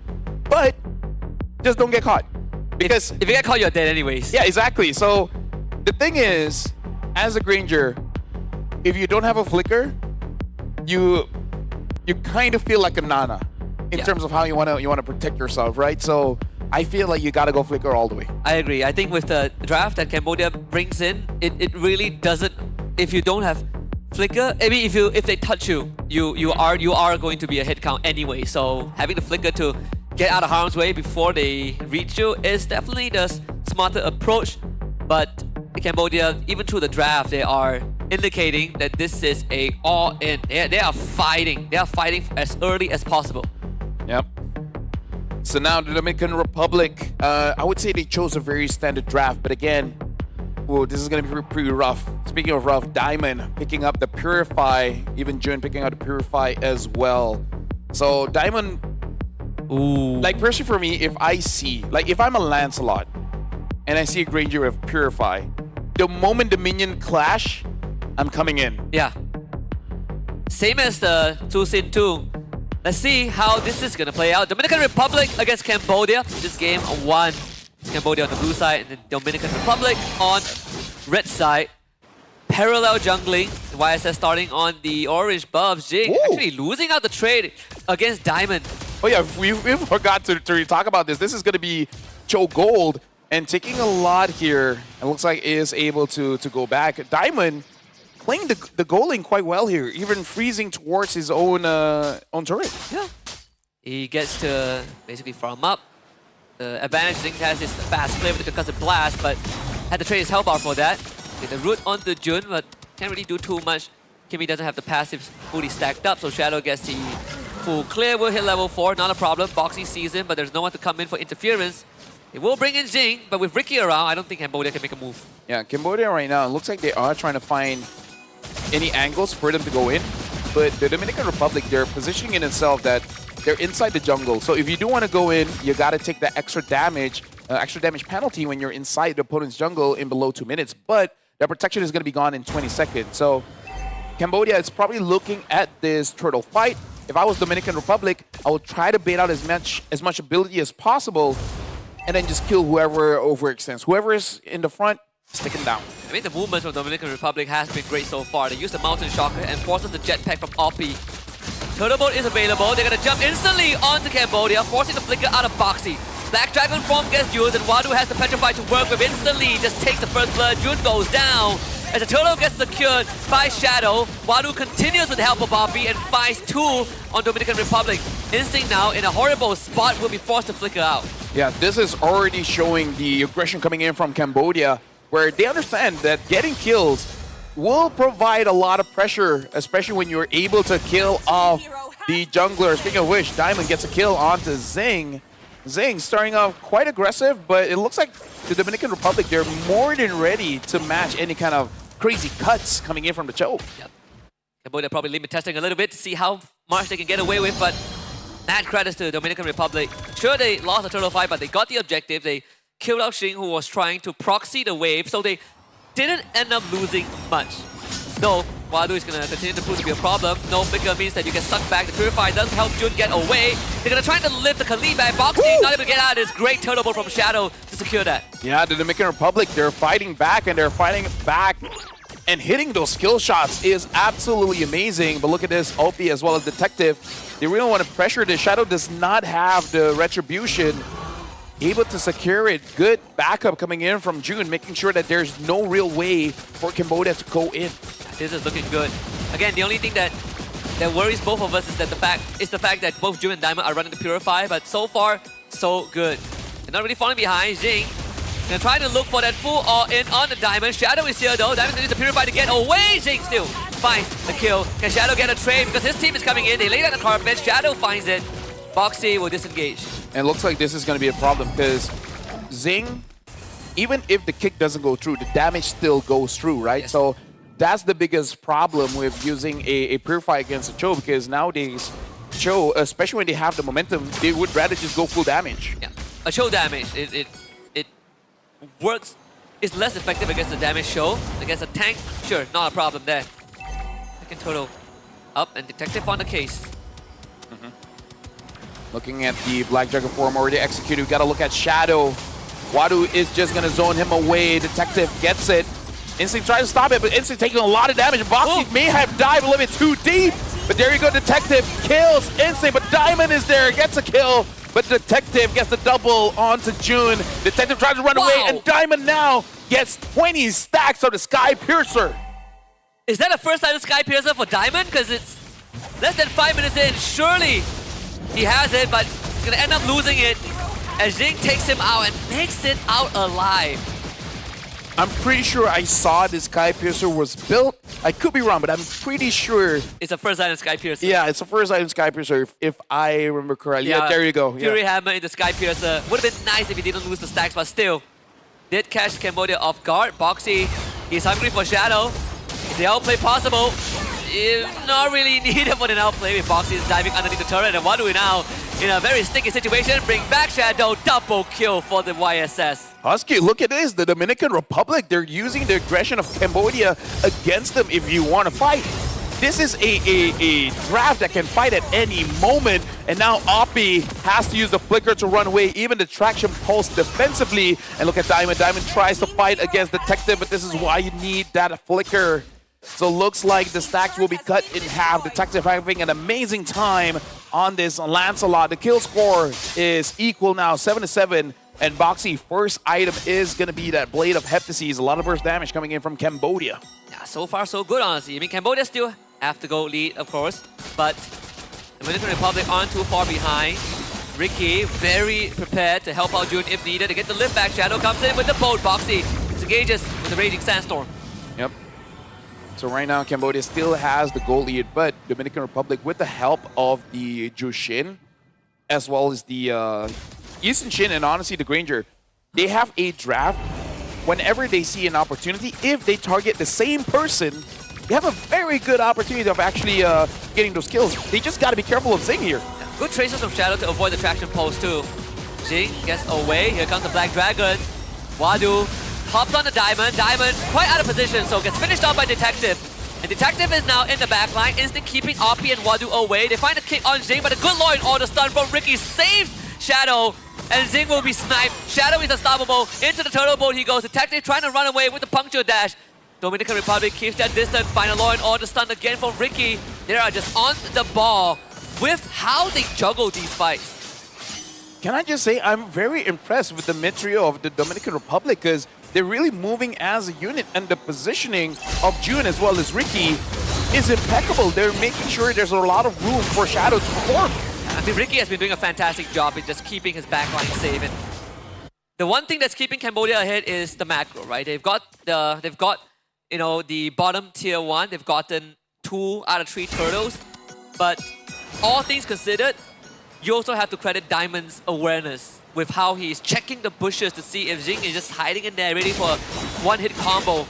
but just don't get caught. Because if you get caught, you're dead anyways. Yeah, exactly. So the thing is, as a Granger, if you don't have a Flicker, you kind of feel like a Nana in terms of how you want to protect yourself, right? So I feel like you got to go Flicker all the way. I agree. I think with the draft that Cambodia brings in, it really doesn't. If you don't have Flicker, I mean, if they touch you, you are going to be a hit count anyway. So having the Flicker to get out of harm's way before they reach you is definitely the smarter approach. But Cambodia, even through the draft, they are indicating that this is a all-in. They are fighting. They are fighting as early as possible. Yep. So now the Dominican Republic, I would say they chose a very standard draft, but again, whoa, this is going to be pretty rough. Speaking of rough, Diamond picking up the Purify, even Jun picking up the Purify as well. So Diamond, like personally for me, if I'm a Lancelot and I see a Granger with Purify, the moment the minion clash, I'm coming in. Yeah. Same as the 2 Sin 2. Let's see how this is going to play out. Dominican Republic against Cambodia. This game 1. Cambodia on the blue side and then Dominican Republic on red side. Parallel jungling. YSS starting on the orange buffs. Jing actually losing out the trade against Diamond. Oh yeah, we forgot to talk about this. This is going to be Cho Gold and taking a lot here. It looks like is able to go back. Diamond playing the goal lane quite well here, even freezing towards his own turret. Yeah. He gets to basically farm up. The advantage Zing has is fast play with the concussive blast, but had to trade his health bar for that. Get the root onto Jun, but can't really do too much. Kimi doesn't have the passive fully stacked up, so Shadow gets the full clear. Will hit level 4, not a problem. Boxy sees him, but there's no one to come in for interference. It will bring in Jing, but with Ricky around, I don't think Cambodia can make a move. Yeah, Cambodia right now, it looks like they are trying to find any angles for them to go in, but the Dominican Republic, they're positioning in itself that they're inside the jungle. So if you do want to go in, you got to take the extra damage penalty when you're inside the opponent's jungle in below 2 minutes. But the protection is going to be gone in 20 seconds. So Cambodia is probably looking at this turtle fight. If I was Dominican Republic, I would try to bait out as much ability as possible and then just kill whoever overextends. Whoever is in the front, stick him down. I mean, the movement from Dominican Republic has been great so far. They use the Mountain Shocker and forces the jetpack from Oppie. Turtle Boat is available. They're going to jump instantly onto Cambodia, forcing the Flicker out of Boxy. Black Dragon form gets used, and Wadu has the Petrify to work with instantly. Just takes the first blood. Jun goes down. As the turtle gets secured by Shadow, Wadu continues with the help of Bobby and finds 2 on Dominican Republic. Instinct now in a horrible spot will be forced to flicker out. Yeah, this is already showing the aggression coming in from Cambodia, where they understand that getting kills will provide a lot of pressure, especially when you're able to kill off the jungler. Speaking of which, Diamond gets a kill onto Zing. Zing starting off quite aggressive, but it looks like the Dominican Republic, they're more than ready to match any kind of crazy cuts coming in from the choke. Yep. Cambodia probably limit testing a little bit to see how much they can get away with, but mad credits to the Dominican Republic. Sure, they lost the turtle fight, but they got the objective. They killed out Xing, who was trying to proxy the wave, so they didn't end up losing much. Though, Wadu is going to continue to prove to be a problem. No flicker means that you can suck back. The Purify does help Jun get away. They're going to try to lift the Khalid back. Boxing not able to get out of this great turtle ball from Shadow to secure that. Yeah, the Dominican Republic, they're fighting back and and hitting those skill shots is absolutely amazing. But look at this, Opie as well as Detective. They really want to pressure this. Shadow does not have the retribution. Able to secure it. Good backup coming in from June, making sure that there's no real way for Cambodia to go in. This is looking good. Again, the only thing that worries both of us is that the fact that both June and Diamond are running the Purify, but so far, so good. They're not really falling behind. Jing gonna try to look for that full all-in on the Diamond. Shadow is here though. Diamond's gonna use the Purify to get away. Jing still finds the kill. Can Shadow get a trade? Because his team is coming in. They lay down the carpet. Shadow finds it. Boxy will disengage. And it looks like this is going to be a problem because Zing, even if the kick doesn't go through, the damage still goes through, right? Yes. So that's the biggest problem with using a Purify against a Cho, because nowadays, Cho, especially when they have the momentum, they would rather just go full damage. Yeah, a Cho damage, it works, it's less effective against the damage Show. Against a tank, sure, not a problem there. Second total up and Detective on the case. Looking at the Black Dragon form already executed, we gotta look at Shadow. Wadu is just gonna zone him away. Detective gets it. Instinct tries to stop it, but Instinct taking a lot of damage. Boxy may have dived a little bit too deep, but there you go, Detective kills Instinct, but Diamond is there, gets a kill, but Detective gets the double onto June. Detective tries to run away, and Diamond now gets 20 stacks of the Sky Piercer. Is that a first time Sky Piercer for Diamond? Because it's less than 5 minutes in, surely he has it, but he's gonna end up losing it as Jing takes him out and makes it out alive. I'm pretty sure I saw this Sky Piercer was built. I could be wrong, but I'm pretty sure it's a first item Sky Piercer. Yeah, it's a first item Sky Piercer, if I remember correctly. Yeah, there you go. Fury Hammer in the Sky Piercer. Would have been nice if he didn't lose the stacks, but still did catch Cambodia off guard. Boxy, he's hungry for Shadow. Is the outplay possible? Not really needed for an outplay with Boxy is diving underneath the turret, and Wadu now in a very sticky situation. Bring back Shadow, double kill for the YSS. Husky, look at this. The Dominican Republic, they're using the aggression of Cambodia against them if you want to fight. This is a draft that can fight at any moment, and now Oppie has to use the flicker to run away, even the traction pulse defensively. And look at Diamond. Diamond tries to fight against Detective, but this is why you need that flicker. So looks like the stacks will be cut in half. Detective having an amazing time on this Lancelot. The kill score is equal now, 7-7. And Boxy, first item is going to be that Blade of Heptases. A lot of burst damage coming in from Cambodia. Yeah, so far so good, honestly. I mean, Cambodia still have to go lead, of course. But the Dominican Republic aren't too far behind. Ricky, very prepared to help out June if needed. To get the lift back, Shadow comes in with the boat. Boxy disengages with the Raging Sandstorm. Yep. So right now, Cambodia still has the goal lead, but Dominican Republic, with the help of the Jushin, as well as the Easton Shin and honestly the Granger, they have a draft. Whenever they see an opportunity, if they target the same person, they have a very good opportunity of actually getting those kills. They just got to be careful of Zing here. Good traces from Shadow to avoid the traction pulse too. Jing gets away. Here comes the Black Dragon. Wadu hops on the Diamond. Diamond quite out of position, so gets finished off by Detective. And Detective is now in the backline, instant keeping Oppie and Wadu away. They find a kick on Jing, but a good Lord order stun from Ricky saves Shadow, and Zing will be sniped. Shadow is unstoppable. Into the turtle boat he goes. Detective trying to run away with the puncture dash. Dominican Republic keeps that distance. Final Law and Order stun again from Ricky. They are just on the ball with how they juggle these fights. Can I just say, I'm very impressed with the mid trio of the Dominican Republic, because They're really moving as a unit, and the positioning of June as well as Ricky is impeccable. They're making sure there's a lot of room for Shadow to perform. I mean, Ricky has been doing a fantastic job in just keeping his backline safe. And the one thing that's keeping Cambodia ahead is the macro, right? They've got the bottom tier 1. They've gotten 2 out of 3 turtles. But all things considered, you also have to credit Diamond's awareness with how he's checking the bushes to see if Jing is just hiding in there ready for a one-hit combo.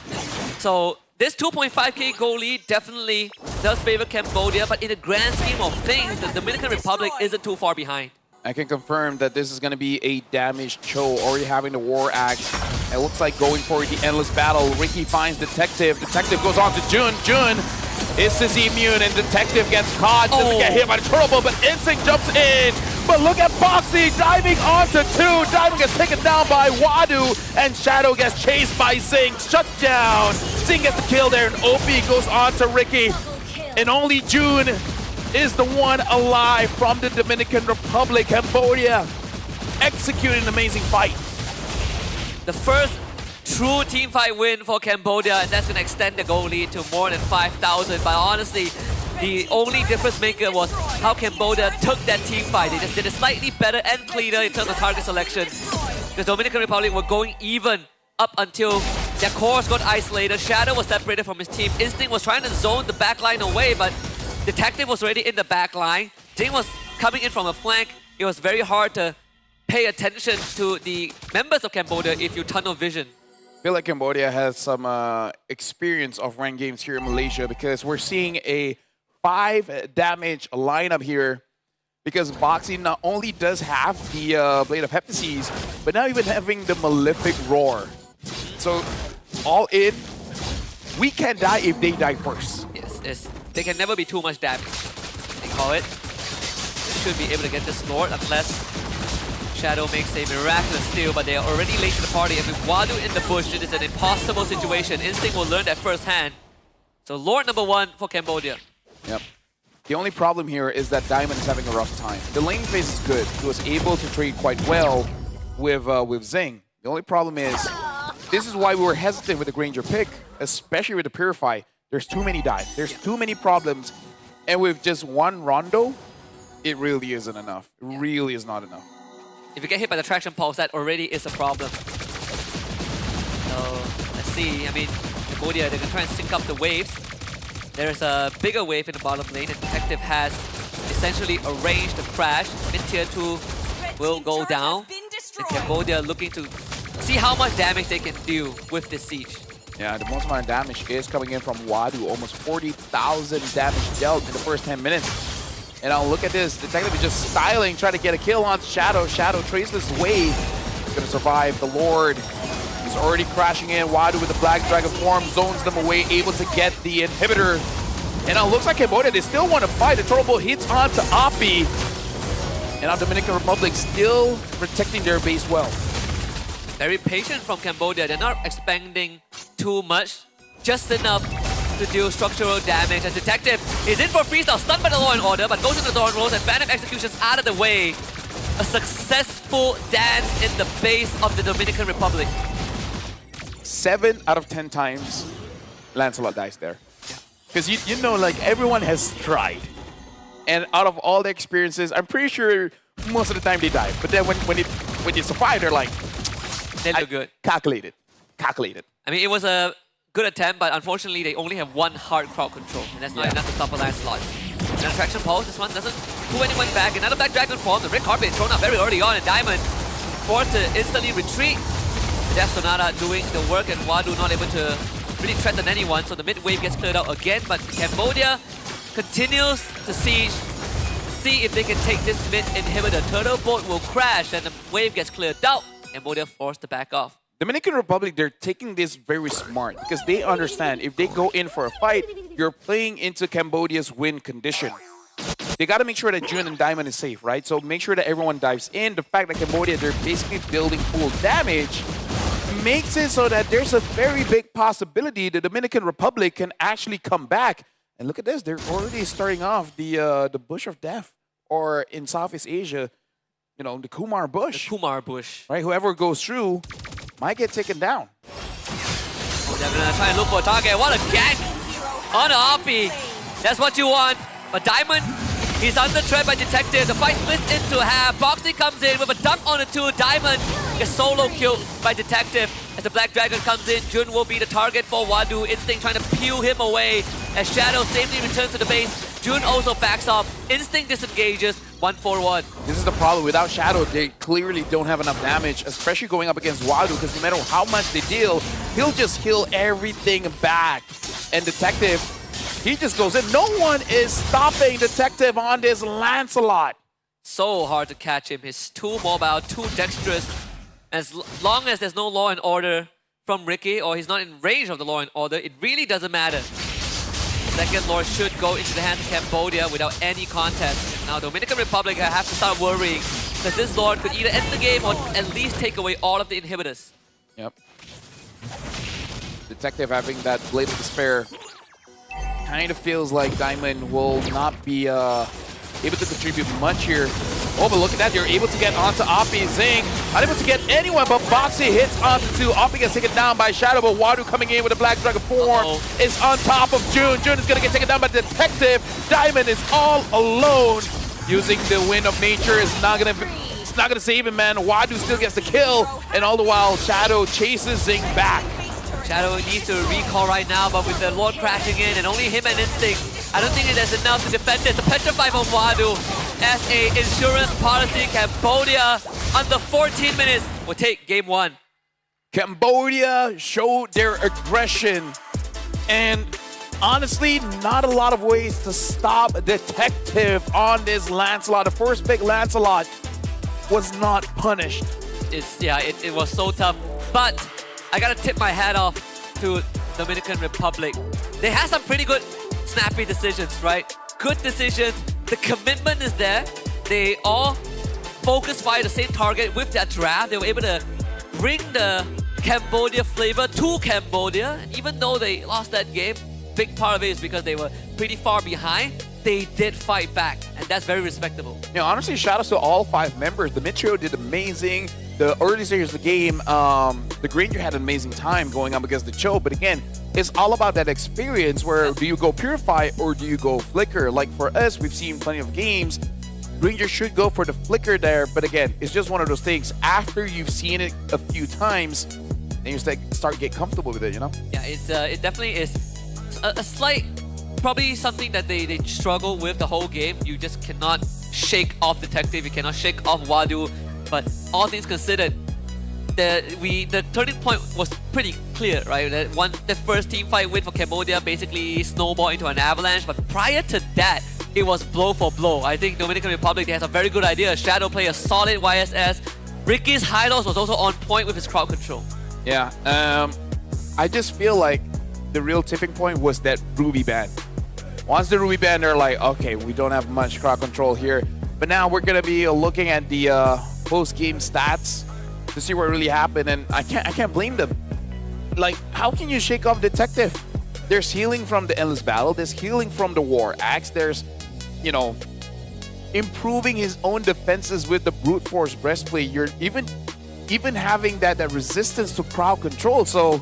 So this 2.5k goal lead definitely does favor Cambodia, but in the grand scheme of things, the Dominican Republic isn't too far behind. I can confirm that this is going to be a damaged Cho, already having the War Axe. It looks like going for the endless battle. Ricky finds Detective. Detective goes on to Jun. Jun is Sissy immune, and Detective gets caught. Doesn't get hit by the turtle, but Instinct jumps in. But look at Foxy diving onto 2. Diamond gets taken down by Wadu, and Shadow gets chased by Zing. Shut down. Zing gets the kill there, and OP goes on to Ricky. And only June is the one alive from the Dominican Republic. Cambodia executing an amazing fight. The first true team fight win for Cambodia, and that's going to extend the goal lead to more than 5,000. But honestly, the only difference maker was how Cambodia took that team fight. They just did it slightly better and cleaner in terms of target selection. The Dominican Republic were going even up until their cores got isolated. Shadow was separated from his team. Instinct was trying to zone the backline away, but Detective was already in the backline. Jing was coming in from a flank. It was very hard to pay attention to the members of Cambodia if you tunnel vision. I feel like Cambodia has some experience of ranked games here in Malaysia, because we're seeing a 5 damage lineup here, because Boxing not only does have the Blade of Heptases, but now even having the Malefic Roar. So all in, we can die if they die first. Yes. They can never be too much damage, they call it. They should be able to get this Lord unless Shadow makes a miraculous steal, but they are already late to the party. And with Wadu in the bush, it is an impossible situation. Instinct will learn that firsthand. So Lord number 1 for Cambodia. Yep. The only problem here is that Diamond is having a rough time. The lane phase is good. He was able to trade quite well with Zing. The only problem is, this is why we were hesitant with the Granger pick, especially with the Purify. There's too many dives. There's too many problems. And with just one Rondo, it really isn't enough. It really is not enough. If you get hit by the Traction Pulse, that already is a problem. So, let's see. I mean, Cambodia, they're going to try and sync up the waves. There's a bigger wave in the bottom lane, and Detective has essentially arranged the crash. Mid-tier 2 will go down. And Cambodia looking to see how much damage they can do with this siege. Yeah, the most amount of damage is coming in from Wadu. Almost 40,000 damage dealt in the first 10 minutes. And now look at this. Detective is just styling, trying to get a kill on Shadow. Shadow traceless wave. He's going to survive. The Lord is already crashing in. Wadu with the Black Dragon form zones them away, able to get the inhibitor. And now it looks like Cambodia, they still want to fight. The Turtle Bolt hits onto Api. And now Dominican Republic still protecting their base well. Very patient from Cambodia. They're not expanding too much, just enough to deal structural damage. As Detective is in for freestyle, stunned by the Law and Order, but goes into the Dawn Rolls and Phantom Executions out of the way. A successful dance in the base of the Dominican Republic. 7 out of 10 times, Lancelot dies there. Because you know, like, everyone has tried. And out of all the experiences, I'm pretty sure most of the time they die. But then when you survive, they're like, they look good. Calculated. I mean, it was a good attempt, but unfortunately, they only have 1 hard crowd control, and that's not enough to stop a Lancelot. An attraction pulse, this one doesn't pull anyone back. Another Black Dragon form, the Red Carpet thrown out very early on, and Diamond forced to instantly retreat. Death Sonata doing the work, and Wadu not able to really threaten anyone, so the mid wave gets cleared out again, but Cambodia continues to siege. See if they can take this mid inhibitor. Turtle Bolt will crash, and the wave gets cleared out. Cambodia forced to back off. Dominican Republic, they're taking this very smart because they understand if they go in for a fight, you're playing into Cambodia's win condition. They got to make sure that Jun and Diamond is safe, right? So make sure that everyone dives in. The fact that Cambodia, they're basically building full damage makes it so that there's a very big possibility the Dominican Republic can actually come back. And look at this, they're already starting off the Bush of Death, or in Southeast Asia, you know, the Kumar Bush. The Kumar Bush. Right? Whoever goes through might get taken down. They're gonna try and look for a target. What a gank on the RP. That's what you want. But Diamond, he's under threat by Detective. The fight splits into half. Boxy comes in with a dunk on the 2. Diamond gets solo killed by Detective. As the Black Dragon comes in, Jun will be the target for Wadu. Instinct trying to peel him away. As Shadow safely returns to the base, Jun also backs off. Instinct disengages. 1-4-1. This is the problem. Without Shadow, they clearly don't have enough damage, especially going up against Wadu, because no matter how much they deal, he'll just heal everything back. And Detective, he just goes in. No one is stopping Detective on this Lancelot. So hard to catch him. He's too mobile, too dexterous. As long as there's no law and order from Ricky, or he's not in range of the law and order, it really doesn't matter. Second Lord should go into the hands of Cambodia without any contest. Now Dominican Republic have to start worrying, because this Lord could either end the game or at least take away all of the inhibitors. Yep. Detective having that Blade of Despair kind of feels like Diamond will not be able to contribute much here. Oh, but look at that. They're able to get onto Oppie. Zing, unable to get anyone, but Boxy hits onto 2. Oppie gets taken down by Shadow, but Wadu coming in with a Black Dragon form is on top of Jun. Jun is going to get taken down by Detective. Diamond is all alone. Using the Wind of Nature is not going to save him, man. Wadu still gets the kill, and all the while Shadow chases Zing back. Shadow needs to recall right now, but with the Lord crashing in and only him and Instinct, I don't think there's enough to defend it. The Petrify from Wadu as a insurance policy. Cambodia under 14 minutes will take game 1. Cambodia showed their aggression, and honestly, not a lot of ways to stop Detective on this Lancelot. The first big Lancelot was not punished. It was so tough, but I gotta tip my hat off to Dominican Republic. They had some pretty good snappy decisions, right? Good decisions. The commitment is there. They all focus fire the same target with their draft. They were able to bring the Cambodia flavor to Cambodia. And even though they lost that game, big part of it is because they were pretty far behind. They did fight back, and that's very respectable. Yeah, honestly, shout out to all 5 members. The mid trio did amazing. The early stages of the game, the Granger had an amazing time going up against the Cho, but again, it's all about that experience where do you go Purify or do you go Flicker? Like for us, we've seen plenty of games. Granger should go for the Flicker there, but again, it's just one of those things. After you've seen it a few times, then you start get comfortable with it, you know? Yeah, it definitely is a slight, probably something that they struggle with the whole game. You just cannot shake off Detective, you cannot shake off Wadu. But all things considered, the turning point was pretty clear, right? The first team fight win for Cambodia basically snowballed into an avalanche. But prior to that, it was blow for blow. I think Dominican Republic, they had a very good idea. Shadow play a solid YSS. Ricky's high lows was also on point with his crowd control. Yeah, I just feel like the real tipping point was that Ruby ban. Once the Ruby ban, they're like, okay, we don't have much crowd control here. But now we're gonna be looking at the post-game stats to see what really happened, and I can't blame them. Like, how can you shake off Detective? There's healing from the Endless Battle, there's healing from the War Axe, there's, you know, improving his own defenses with the Brute Force Breastplate. You're even having that resistance to crowd control. So,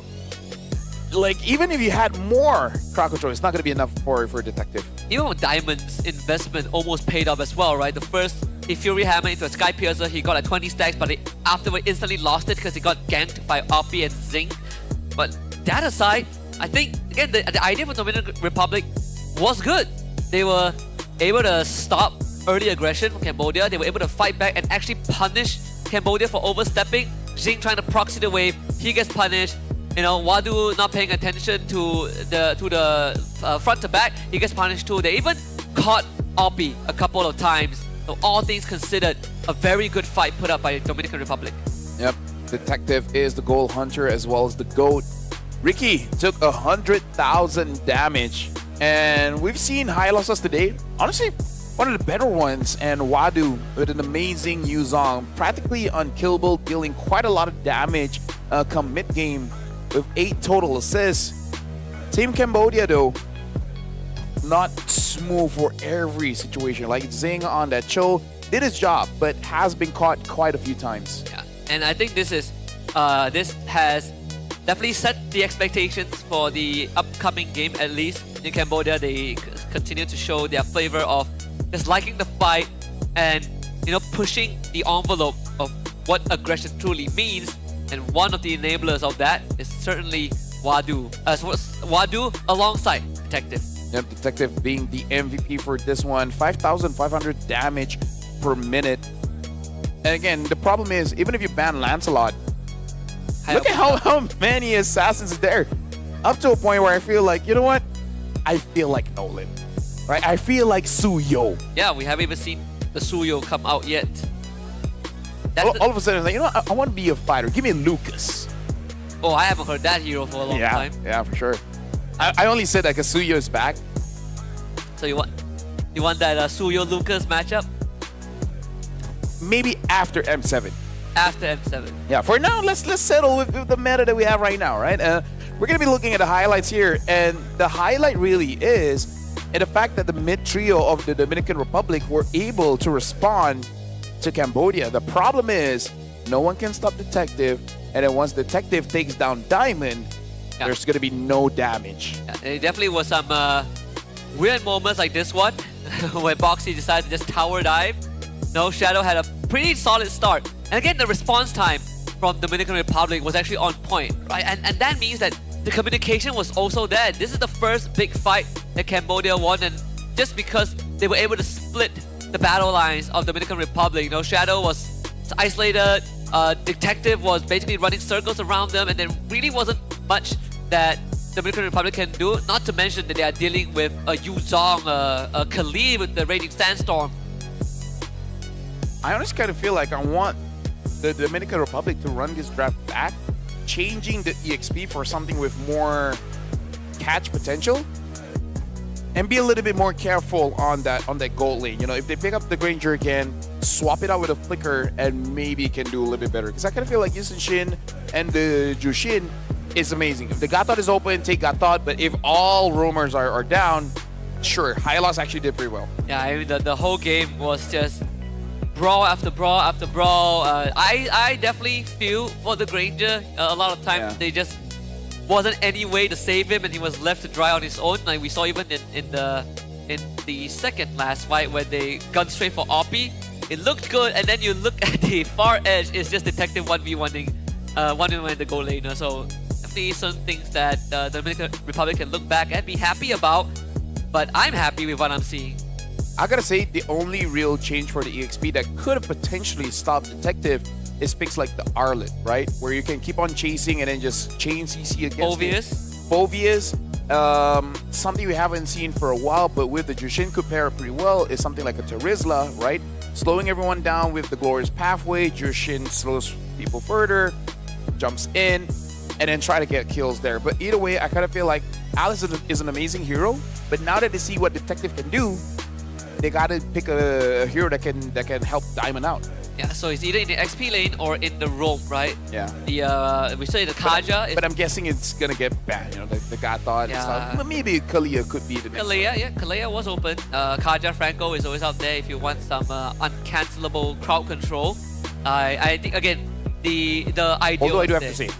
like, even if you had more crowd control, it's not going to be enough for Detective. Even with Diamond's investment almost paid off as well, right? The first, he Fury Hammer into a Sky Piercer, he got like 20 stacks, but he afterward instantly lost it because he got ganked by Oppie and Zing. But that aside, I think, again, the idea for Dominican Republic was good. They were able to stop early aggression from Cambodia. They were able to fight back and actually punish Cambodia for overstepping. Zing trying to proxy the wave, he gets punished. You know, Wadu not paying attention to the front to back, he gets punished too. They even caught Oppie a couple of times. So all things considered, a very good fight put up by Dominican Republic. Yep, Detective is the goal hunter as well as the GOAT. Ricky took 100,000 damage, and we've seen high losses today. Honestly, one of the better ones, and Wadu with an amazing Yuzong, practically unkillable, dealing quite a lot of damage come mid-game with 8 total assists. Team Cambodia, though, not smooth for every situation. Like Zing on that Cho did his job, but has been caught quite a few times. Yeah, and I think this has definitely set the expectations for the upcoming game. At least in Cambodia, they continue to show their flavor of just liking the fight and pushing the envelope of what aggression truly means. And one of the enablers of that is certainly Wadu, Wadu alongside Detective. Yep, Detective being the MVP for this one. 5,500 damage per minute. And again, the problem is, even if you ban Lancelot, look at how many assassins are there. Up to a point where I feel like, you know what? I feel like Nolan. Right? I feel like Suyo. Yeah, we haven't even seen the Suyo come out yet. All of a sudden, like, you know what? I want to be a fighter. Give me Lucas. Oh, I haven't heard that hero for a long time. Yeah, for sure. I only said that because Suyo is back. So you want that Suyo Lucas matchup? Maybe after M7. After M7. Yeah, for now, let's settle with the meta that we have right now, right? We're going to be looking at the highlights here, and the highlight really is in the fact that the mid trio of the Dominican Republic were able to respond to Cambodia. The problem is no one can stop Detective, and then once Detective takes down Diamond, there's going to be no damage. Yeah, there definitely was some weird moments like this one when Boxy decided to just tower dive. No, Shadow had a pretty solid start. And again, the response time from Dominican Republic was actually on point, right? And that means that the communication was also there. This is the first big fight that Cambodia won, and just because they were able to split the battle lines of Dominican Republic, Shadow was isolated, Detective was basically running circles around them, and there really wasn't much that Dominican Republic can do. Not to mention that they are dealing with a Yuzong, a Khalid with the Raging Sandstorm. I honestly kind of feel like I want the Dominican Republic to run this draft back, changing the EXP for something with more catch potential, and be a little bit more careful on that gold lane. If they pick up the Granger again, swap it out with a Flicker, and maybe can do a little bit better. Because I kind of feel like Yushin Shin and the Jushin is amazing. If the Gatot is open, take Gatot. But if all roamers are down, sure, Hylos actually did pretty well. Yeah, I mean, the whole game was just brawl after brawl after brawl. I definitely feel for the Granger. A lot of times they just wasn't any way to save him, and he was left to dry on his own. Like we saw even in the second last fight where they gun straight for Oppie. It looked good, and then you look at the far edge, it's just Detective 1v1ing the goal laner. So definitely some things that the Dominican Republic can look back and be happy about. But I'm happy with what I'm seeing. I gotta say, the only real change for the EXP that could have potentially stopped Detective is picks like the Arlet, right? Where you can keep on chasing and then just chain CC against Phoveus. Something we haven't seen for a while, but with the Jushin could pair pretty well, is something like a Terizla, right? Slowing everyone down with the Glorious Pathway. Jushin slows people further, jumps in, and then try to get kills there. But either way, I kind of feel like Alice is an amazing hero, but now that they see what Detective can do, they gotta pick a hero that can help Diamond out. Yeah, so it's either in the XP lane or in the roam, right? Yeah. We say the Kaja. But I'm guessing it's gonna get banned, the Gatot and stuff. But maybe Kalia could be the next one. Kalia was open. Kaja Franco is always out there if you want some uncancelable crowd control. I think, again, the ideal. Although I do have to say,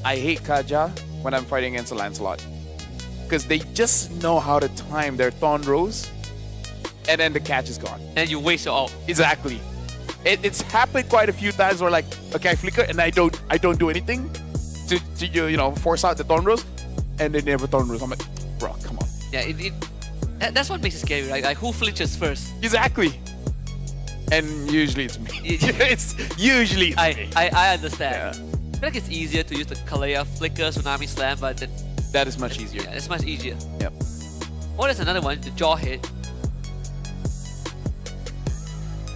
I hate Kaja when I'm fighting against a Lancelot. Because they just know how to time their Thorn Rose, and then the catch is gone. And you waste your ult. Exactly. It's happened quite a few times where, like, okay, I flicker and I don't do anything to force out the Thorn Rose, and they never Thorn Rose. I'm like, bro, come on. Yeah, that's what makes it scary, right? Like, who flinches first? Exactly. And usually it's me. It's usually me. I understand. Yeah. I feel like it's easier to use the Kalea Flicker Tsunami Slam, but that is much easier. Yeah, it's much easier. Yep. Oh, there's another one, the jaw hit.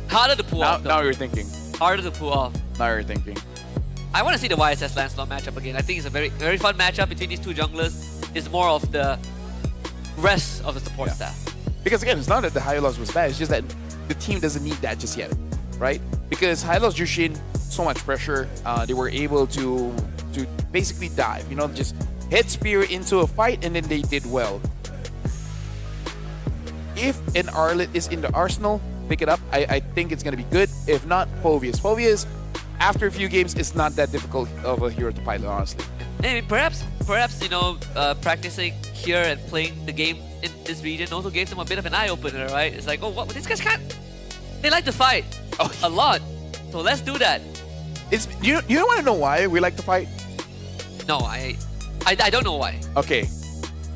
Harder to pull off. Now you're thinking. Harder to pull off. Now you're thinking. I want to see the YSS Lancelot matchup again. I think it's a very, very fun matchup between these two junglers. It's more of the rest of the support staff. Because again, it's not that the Hylos was bad. It's just that the team doesn't need that just yet, right? Because Hylos Jushin, so much pressure. They were able to basically dive. Just head spear into a fight, and then they did well. If an Arlet is in the arsenal, pick it up. I think it's going to be good. If not, Phoveus. Phoveus after a few games, it's not that difficult of a hero to pilot, honestly. I mean, perhaps practicing here and playing the game in this region also gave them a bit of an eye opener, right? It's like, oh, what? These guys can't. They like to fight a lot, so let's do that. You don't want to know why we like to fight? No, I don't know why. Okay,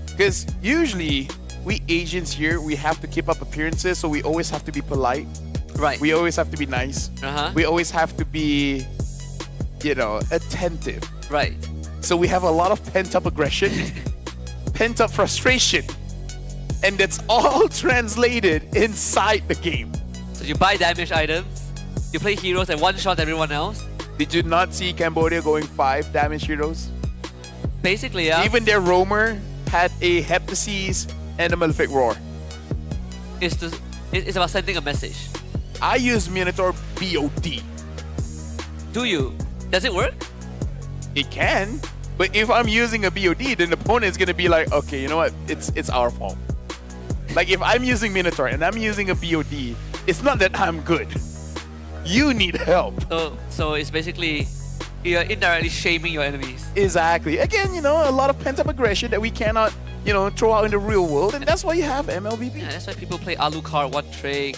because usually we Asians here, we have to keep up appearances, so we always have to be polite. Right. We always have to be nice. We always have to be, attentive. Right. So we have a lot of pent-up aggression, pent-up frustration, and that's all translated inside the game. So you buy damage items, you play heroes and one-shot everyone else. Did you not see Cambodia going 5 damage heroes? Basically, yeah. Even their roamer had a Heptasis and a Malefic Roar. It's about sending a message. I use Minotaur BOD. Do you? Does it work? It can, but if I'm using a BOD, then the opponent's gonna be like, okay, you know what? It's our fault. Like if I'm using Minotaur and I'm using a BOD, it's not that I'm good. You need help. So it's basically you're indirectly shaming your enemies. Exactly. Again, a lot of pent-up aggression that we cannot, throw out in the real world, and that's why you have MLBB. Yeah, that's why people play Alucard, One Trick,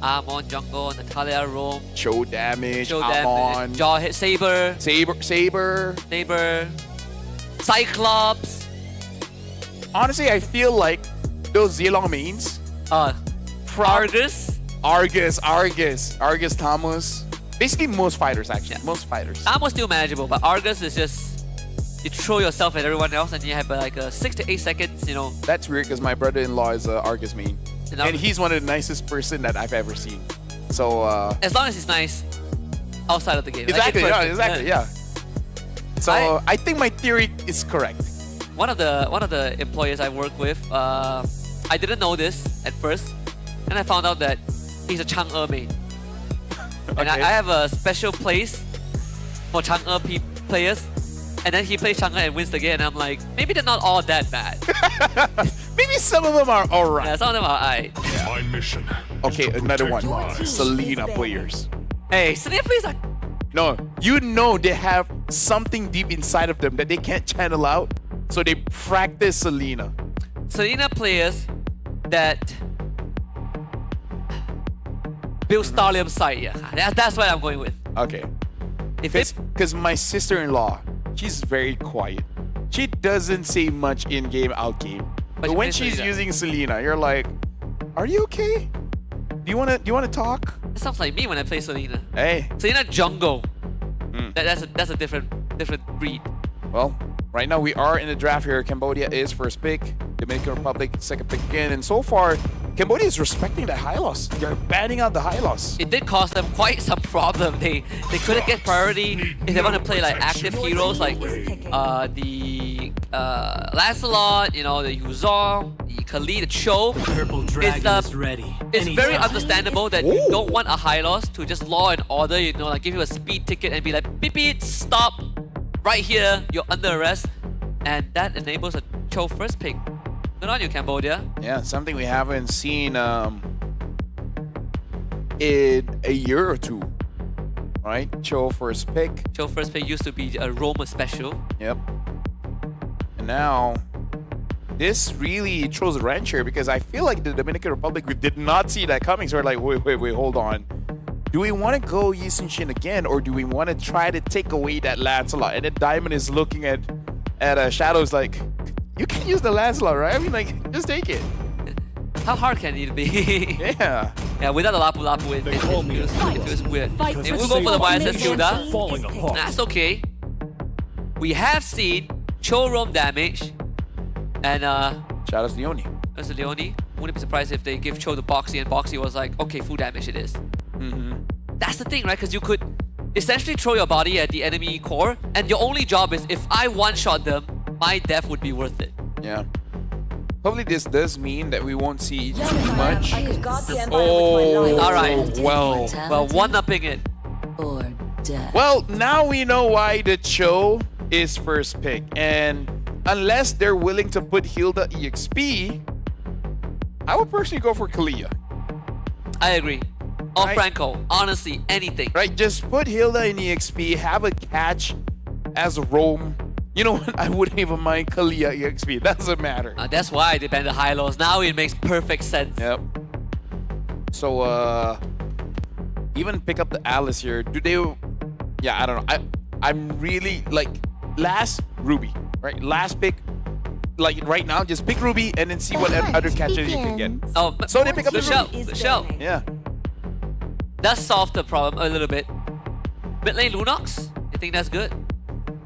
Amon, Jungle, Natalia, Roam. Show damage, Amon. Jaw hit, Saber. Saber. Cyclops. Honestly, I feel like those Zilong mains. Argus, Tamus. Basically, most fighters, actually. Yeah. Most fighters. Tamus still manageable, but Argus is just... You throw yourself at everyone else and you have like 6 to 8 seconds, That's weird because my brother-in-law is Argus main. And he's one of the nicest person that I've ever seen. So... as long as he's nice outside of the game. Exactly, yeah. So I think my theory is correct. One of the employers I work with, I didn't know this at first. And I found out that he's a Chang'e main. And I have a special place for Chang'e players. And then he plays Chang'e and wins the game. And I'm like, maybe they're not all that bad. Maybe some of them are alright. Yeah, some of them are alright. My mission. Okay, another one. Selena players. Hey, Selena players are... No, they have something deep inside of them that they can't channel out. So they practice Selena. Selena players that... build Starlium side, yeah. That's what I'm going with. Okay. Because my sister-in-law, she's very quiet. She doesn't say much in-game, out-game. But when she's using Selena, you're like, are you okay? Do you wanna talk? That sounds like me when I play Selena. Hey. Selena jungle. That's a different breed. Well, right now we are in the draft here. Cambodia is first pick. Dominican Republic second pick again. And so far, Cambodia is respecting the high loss. They're banning out the high loss. It did cause them quite some problem. They couldn't get priority if they want to play like active heroes like the Lancelot, the Yuzong, the Kali, the Cho. Purple Dragon is ready. It's very understandable that you don't want a high loss to just law and order, like give you a speed ticket and be like, beep beep, stop, right here, you're under arrest. And that enables a Cho first pick. Good on you, Cambodia. Yeah, something we haven't seen in a year or two. Right? Cho first pick. Cho first pick used to be a Roma special. Yep. And now, this really throws a wrench here because I feel like the Dominican Republic, we did not see that coming. So we're like, wait, hold on. Do we want to go Yi Sun-shin again, or do we want to try to take away that Lancelot? And then Diamond is looking at Shadows like, you can use the Lancelot, right? I mean, like, just take it. How hard can it be? Yeah. Yeah, without the Lapu Lapu, it feels weird. Maybe we'll go for the YSS Hilda. That's okay. We have seen Cho roam damage. And Shadows Leone. That's Leone. Wouldn't be surprised if they give Cho to Boxy and Boxy was like, okay, full damage it is. That's the thing, right? Because you could essentially throw your body at the enemy core, and your only job is, if I one-shot them, my death would be worth it. Yeah. Hopefully this does mean that we won't see too much. Oh, alright. Well, one-upping it. Well, now we know why the Cho is first pick. And unless they're willing to put Hilda EXP, I would personally go for Kalia. I agree. or Right. Franco. Honestly, anything. Right, just put Hilda in EXP, have a catch as a roam. You know what? I wouldn't even mind Kalia EXP. Doesn't matter. That's why they banned the high lows. Now it makes perfect sense. Yep. So even pick up the Alice here. Do they? Yeah, I don't know. I'm really like last Ruby, right? Last pick. Like right now, just pick Ruby and then see what other catches you can get. Oh, but So they pick up the the shell. Ruby. The shell. Yeah. That solved the problem a little bit. Mid lane Lunox. You think that's good?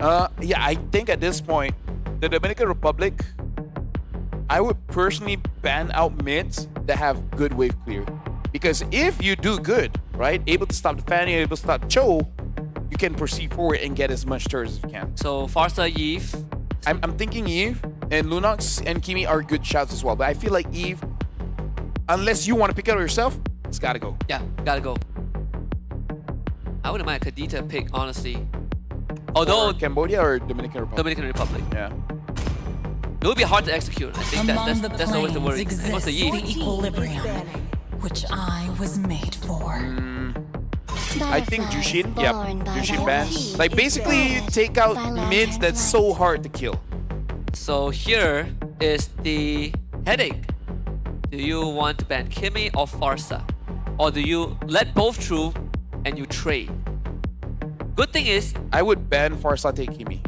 Yeah, I think at this point, the Dominican Republic, I would personally ban out mids that have good wave clear. Because if you do good, right, able to stop the Fanny, able to stop Cho, you can proceed forward and get as much turns as you can. So Farsa, Eve. I'm thinking Eve and Lunox and Kimi are good shouts as well. But I feel like Eve, unless you want to pick it up yourself, it's gotta go. Yeah, gotta go. I wouldn't mind a Kadita pick, honestly. Although Or Cambodia or Dominican Republic. Dominican Republic. Yeah. It would be hard to execute. I think that's always the worry. What's the Yi? equilibrium, which I was made for. I think Jushin, yep, Jushin bans. Like basically take out mids that's so hard to kill. So here is the headache. Do you want to ban Kimi or Farsa? Or do you let both through and you trade? Good thing is, I would ban Farsa, take Kimi.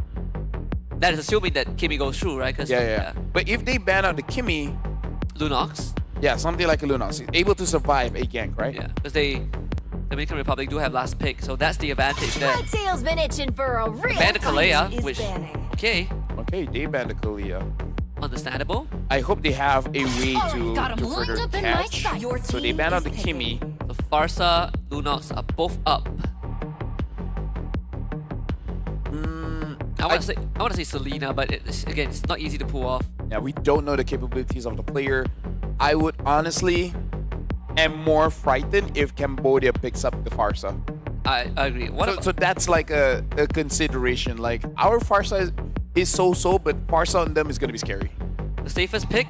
that is assuming that Kimi goes through, right? 'Cause, Yeah. But if they ban out the Kimi, Lunox. yeah, something like a Lunox, able to survive a gank, right? Yeah, because the Dominican Republic do have last pick, so that's the advantage there. My tail's been itching for a real Ban the Kalea, fight. which, okay, Okay, they banned the Kalia. understandable. I hope they have a way to got 'em lined further up in my catch. sights. Your So they team ban out is the Kimi. So Farsa, Lunox are both up. I want to say Selena, but again, it's not easy to pull off. Yeah, we don't know the capabilities of the player. I would honestly am more frightened if Cambodia picks up the Farsa. I agree. So that's like a consideration. Like our Farsa is so, but Farsa on them is gonna be scary. The safest pick,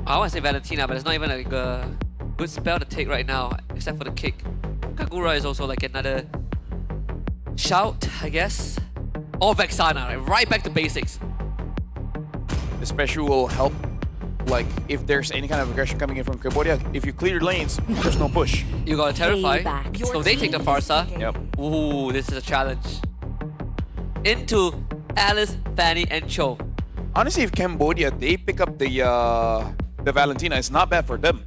I want to say Valentina, but it's not even like a good spell to take right now, except for the kick. Kagura is also like another shout, I guess. Or Vexana, right back to basics. Especially will help, like if there's any kind of aggression coming in from Cambodia. If you clear lanes, there's no push. You got to terrify. So they take the Farsa. Yep. Ooh, this is a challenge. Into Alice, Fanny, and Cho. Honestly, if Cambodia they pick up the Valentina, it's not bad for them,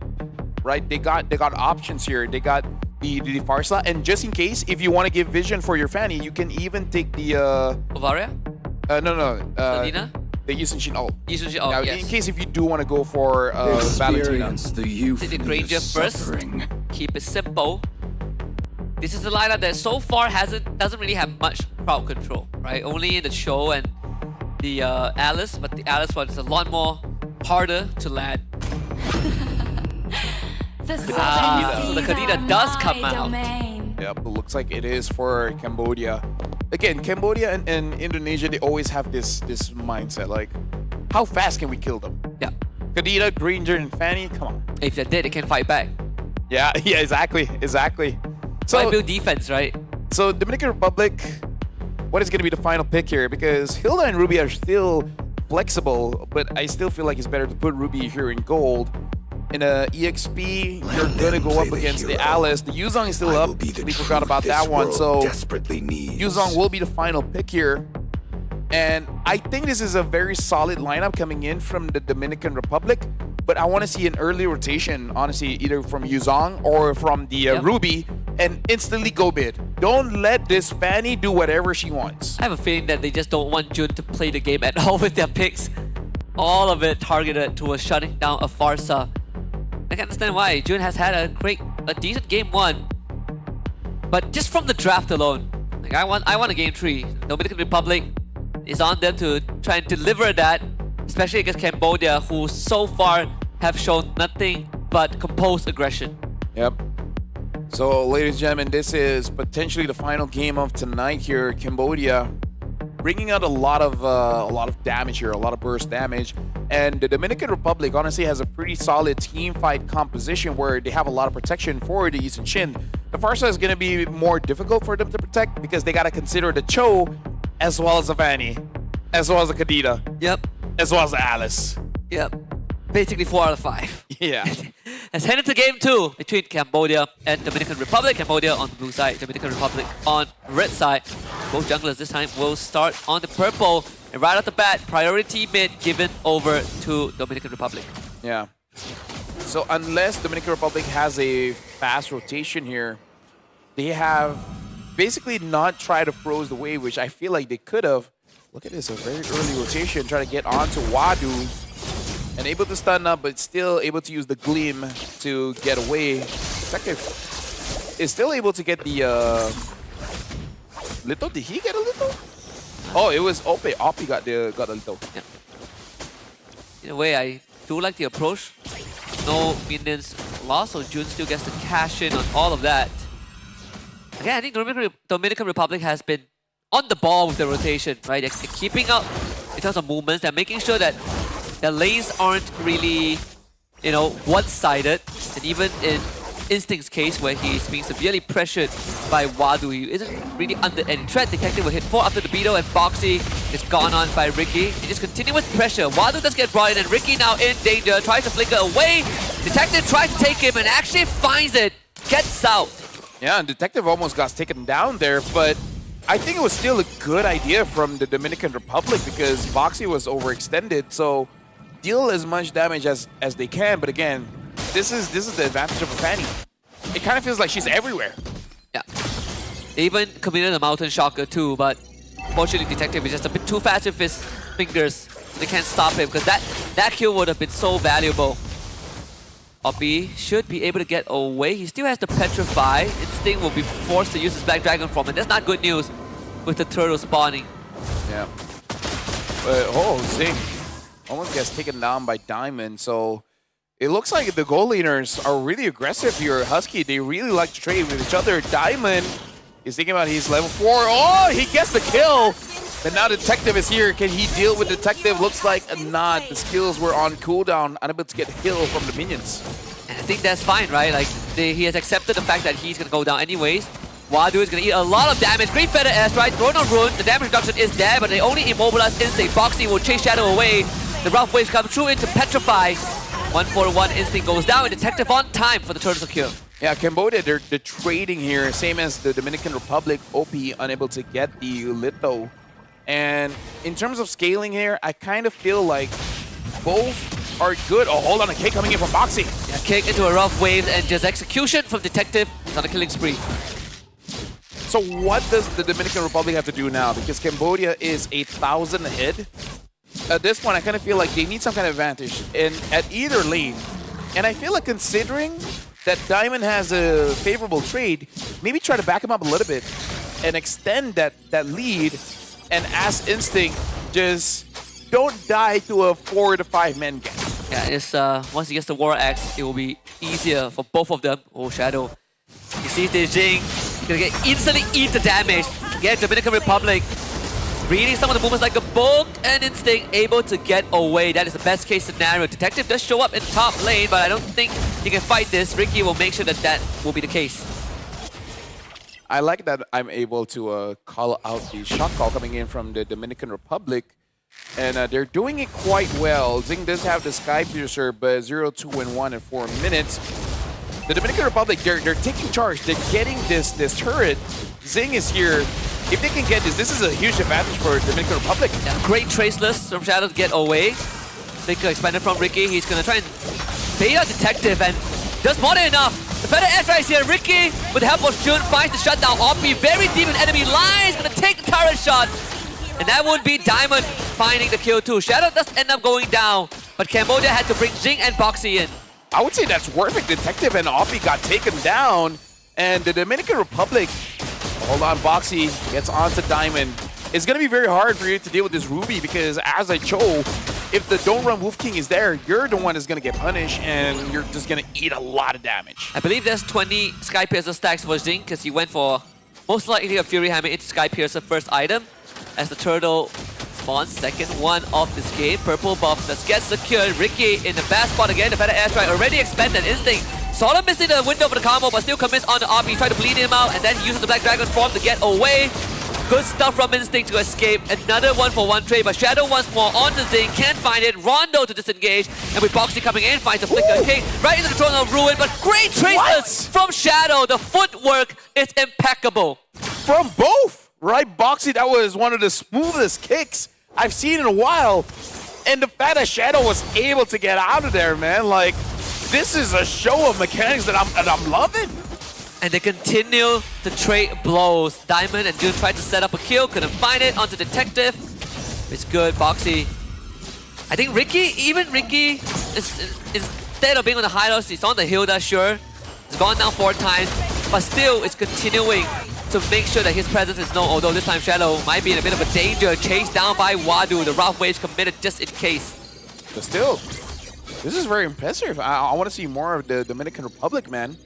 right? They got options here. They got the Farsa, and just in case, if you want to give vision for your Fanny, you can even take the Ovaria? No. Selena? The Yusunshin ult. Yusunshin ult, Now, yes. in case if you do want to go for Valentina. Take the Granger first. Keep it simple. This is the lineup that so far doesn't really have much crowd control, right? Only in the show and the Alice, but the Alice one is a lot more harder to land. So the Kadita does come out. Yep, it looks like it is for Cambodia. Again, Cambodia and Indonesia, they always have this mindset, like, how fast can we kill them? Yeah. Kadita, Granger, and Fanny, come on. If they're dead, they can fight back. Yeah, exactly. So I build defense, right? So Dominican Republic, what is going to be the final pick here? Because Hilda and Ruby are still flexible, but I still feel like it's better to put Ruby here in gold. In a EXP, you're gonna go up against the Alice. The Yuzong is still up. We forgot about that one. So Yuzong will be the final pick here. And I think this is a very solid lineup coming in from the Dominican Republic. But I want to see an early rotation, honestly, either from Yuzong or from the Ruby, and instantly go mid. Don't let this Fanny do whatever she wants. I have a feeling that they just don't want Jun to play the game at all with their picks. All of it targeted towards shutting down a Farsa. I can understand why. Jun has had a decent game 1. But just from the draft alone, like I want a game 3. Dominican Republic is on them to try and deliver that, especially against Cambodia, who so far have shown nothing but composed aggression. Yep. So, ladies and gentlemen, this is potentially the final game of tonight here. Cambodia bringing out a lot of damage here, a lot of burst damage. And the Dominican Republic honestly has a pretty solid team fight composition where they have a lot of protection for the Yusunshin. the Farsa is going to be more difficult for them to protect because they got to consider the Cho as well as the Vanny, as well as the Kadita. Yep. As well as the Alice. Yep. Basically 4 out of 5. Yeah. Let's head into game 2 between Cambodia and Dominican Republic. Cambodia on the blue side, Dominican Republic on red side. Both junglers this time will start on the purple. And right off the bat, priority mid given over to Dominican Republic. Yeah. So unless Dominican Republic has a fast rotation here, they have basically not tried to froze the wave, which I feel like they could have. Look at this, a very early rotation, trying to get onto Wadu. And able to stun up, but still able to use the Gleam to get away. Detective is still able to get the Little. Did he get a Little? Oh, it was Ope. Ope got a Little. Yeah. In a way, I do like the approach. No minions lost, so Jun still gets to cash in on all of that. Again, I think Dominican Republic has been on the ball with the rotation, right? They're keeping up in terms of movements. They're making sure that the lanes aren't really, you know, one-sided. And even in Instinct's case, where he's being severely pressured by Wadu, he isn't really under any threat. Detective will hit 4 after the beetle, and Boxy is gone on by Ricky. And just continuous pressure. Wadu does get brought in, and Ricky now in danger. Tries to flicker away. Detective tries to take him and actually finds it. Gets out. Yeah, and Detective almost got taken down there, but I think it was still a good idea from the Dominican Republic because Boxy was overextended. So deal as much damage as they can, but again, this is the advantage of a Fanny. It kind of feels like she's everywhere. Yeah. They even committed a Mountain Shocker too, but fortunately Detective is just a bit too fast with his fingers. So they can't stop him because that kill would have been so valuable. Oppie should be able to get away. He still has to petrify. Instinct will be forced to use his Black Dragon form, and that's not good news with the turtle spawning. Yeah. Zing almost gets taken down by Diamond, so it looks like the goal leaders are really aggressive here. Husky, they really like to trade with each other. Diamond is thinking about his level 4. Oh, he gets the kill! But now Detective is here. Can he deal with Detective? Looks like not. The skills were on cooldown, unable to get heal from the minions. And I think that's fine, right? Like, he has accepted the fact that he's gonna go down anyways. Wadu is gonna eat a lot of damage. Green Feather Airstrike, thrown on Rune. The damage reduction is there, but they only immobilize Instinct. Boxy will chase Shadow away. The rough waves come through into Petrify. 1-4-1, Instinct goes down, and Detective on time for the turtle to kill. Yeah, Cambodia, they're trading here, same as the Dominican Republic. OP unable to get the Litho. And in terms of scaling here, I kind of feel like both are good. Oh, hold on, a kick coming in from Boxy. Yeah, kick into a rough wave and just execution from Detective. He's on a killing spree. So what does the Dominican Republic have to do now? Because Cambodia is 1,000 ahead. At this point, I kind of feel like they need some kind of advantage at either lane. And I feel like considering that Diamond has a favorable trade, maybe try to back him up a little bit and extend that lead. And as Instinct, just don't die to a 4 to 5 man gang. Yeah, it's once he gets the War Axe, it will be easier for both of them. Oh, Shadow. You see this Jing, he's gonna get instantly eat the damage. Again, Dominican Republic reading some of the movements like a book, and Instinct able to get away. That is the best case scenario. Detective does show up in top lane, but I don't think he can fight this. Ricky will make sure that will be the case. I like that I'm able to call out the shot call coming in from the Dominican Republic. And they're doing it quite well. Zing does have the Sky Piercer, but 0, 2, and 1 in 4 minutes. The Dominican Republic, they're taking charge. They're getting this turret. Zing is here. If they can get this is a huge advantage for the Dominican Republic. Yeah, great Traceless from Shadow to get away. Flicker expanded from Ricky. He's going to try and bait out Detective, and does more than enough. The Feather Airstrike is here. Ricky, with the help of Jun, finds the shutdown. Oppie, very deep in enemy lines, going to take the turret shot. And that would be Diamond finding the kill too. Shadow does end up going down, but Cambodia had to bring Jing and Boxy in. I would say that's worth it. Detective and Oppie got taken down, and the Dominican Republic, hold on, Boxy gets onto Diamond. It's going to be very hard for you to deal with this Ruby because as I chose, if the Don't Run Wolf King is there, you're the one that's going to get punished and you're just going to eat a lot of damage. I believe there's 20 Sky Piercer stacks for Jing because he went for most likely a Fury Hammer into Sky Piercer first item as the turtle spawns second one of this game. Purple buff that gets secured. Ricky in the bad spot again. The Feather Airstrike already expanded. Instinct Solid missing the window for the combo, but still commits on the RP, try to bleed him out, and then uses the Black Dragon form to get away. Good stuff from Instinct to escape. Another 1-for-1 trade, but Shadow once more onto Zing, can't find it. Rondo to disengage, and with Boxy coming in, finds a Flicker King right in the control of Ruin, but great traces from Shadow. The footwork is impeccable. From both, right? Boxy, that was one of the smoothest kicks I've seen in a while. And the fact that Shadow was able to get out of there, man, like, this is a show of mechanics that I'm loving. And they continue to trade blows. Diamond and June tried to set up a kill, couldn't find it. Onto Detective. It's good, Boxy. I think Ricky, is instead of being on the hideouts, he's on the Hilda, sure. He's gone down 4 times, but still is continuing to make sure that his presence is known, although this time Shadow might be in a bit of a danger. Chased down by Wadu, the rough waves committed just in case. But still, this is very impressive. I want to see more of the Dominican Republic, man.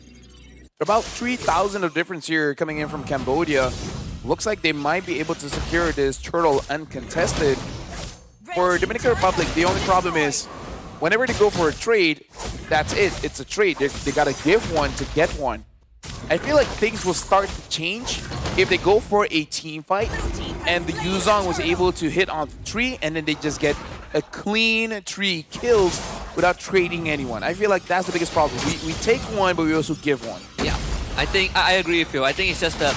About 3,000 of difference here coming in from Cambodia. Looks like they might be able to secure this turtle uncontested. For Dominican Republic, the only problem is whenever they go for a trade, that's it. It's a trade. They got to give one to get one. I feel like things will start to change if they go for a team fight and the Yuzong was able to hit on 3 and then they just get a clean 3 kills without trading anyone. I feel like that's the biggest problem. We take one, but we also give one. Yeah, I think I agree with you. I think it's just the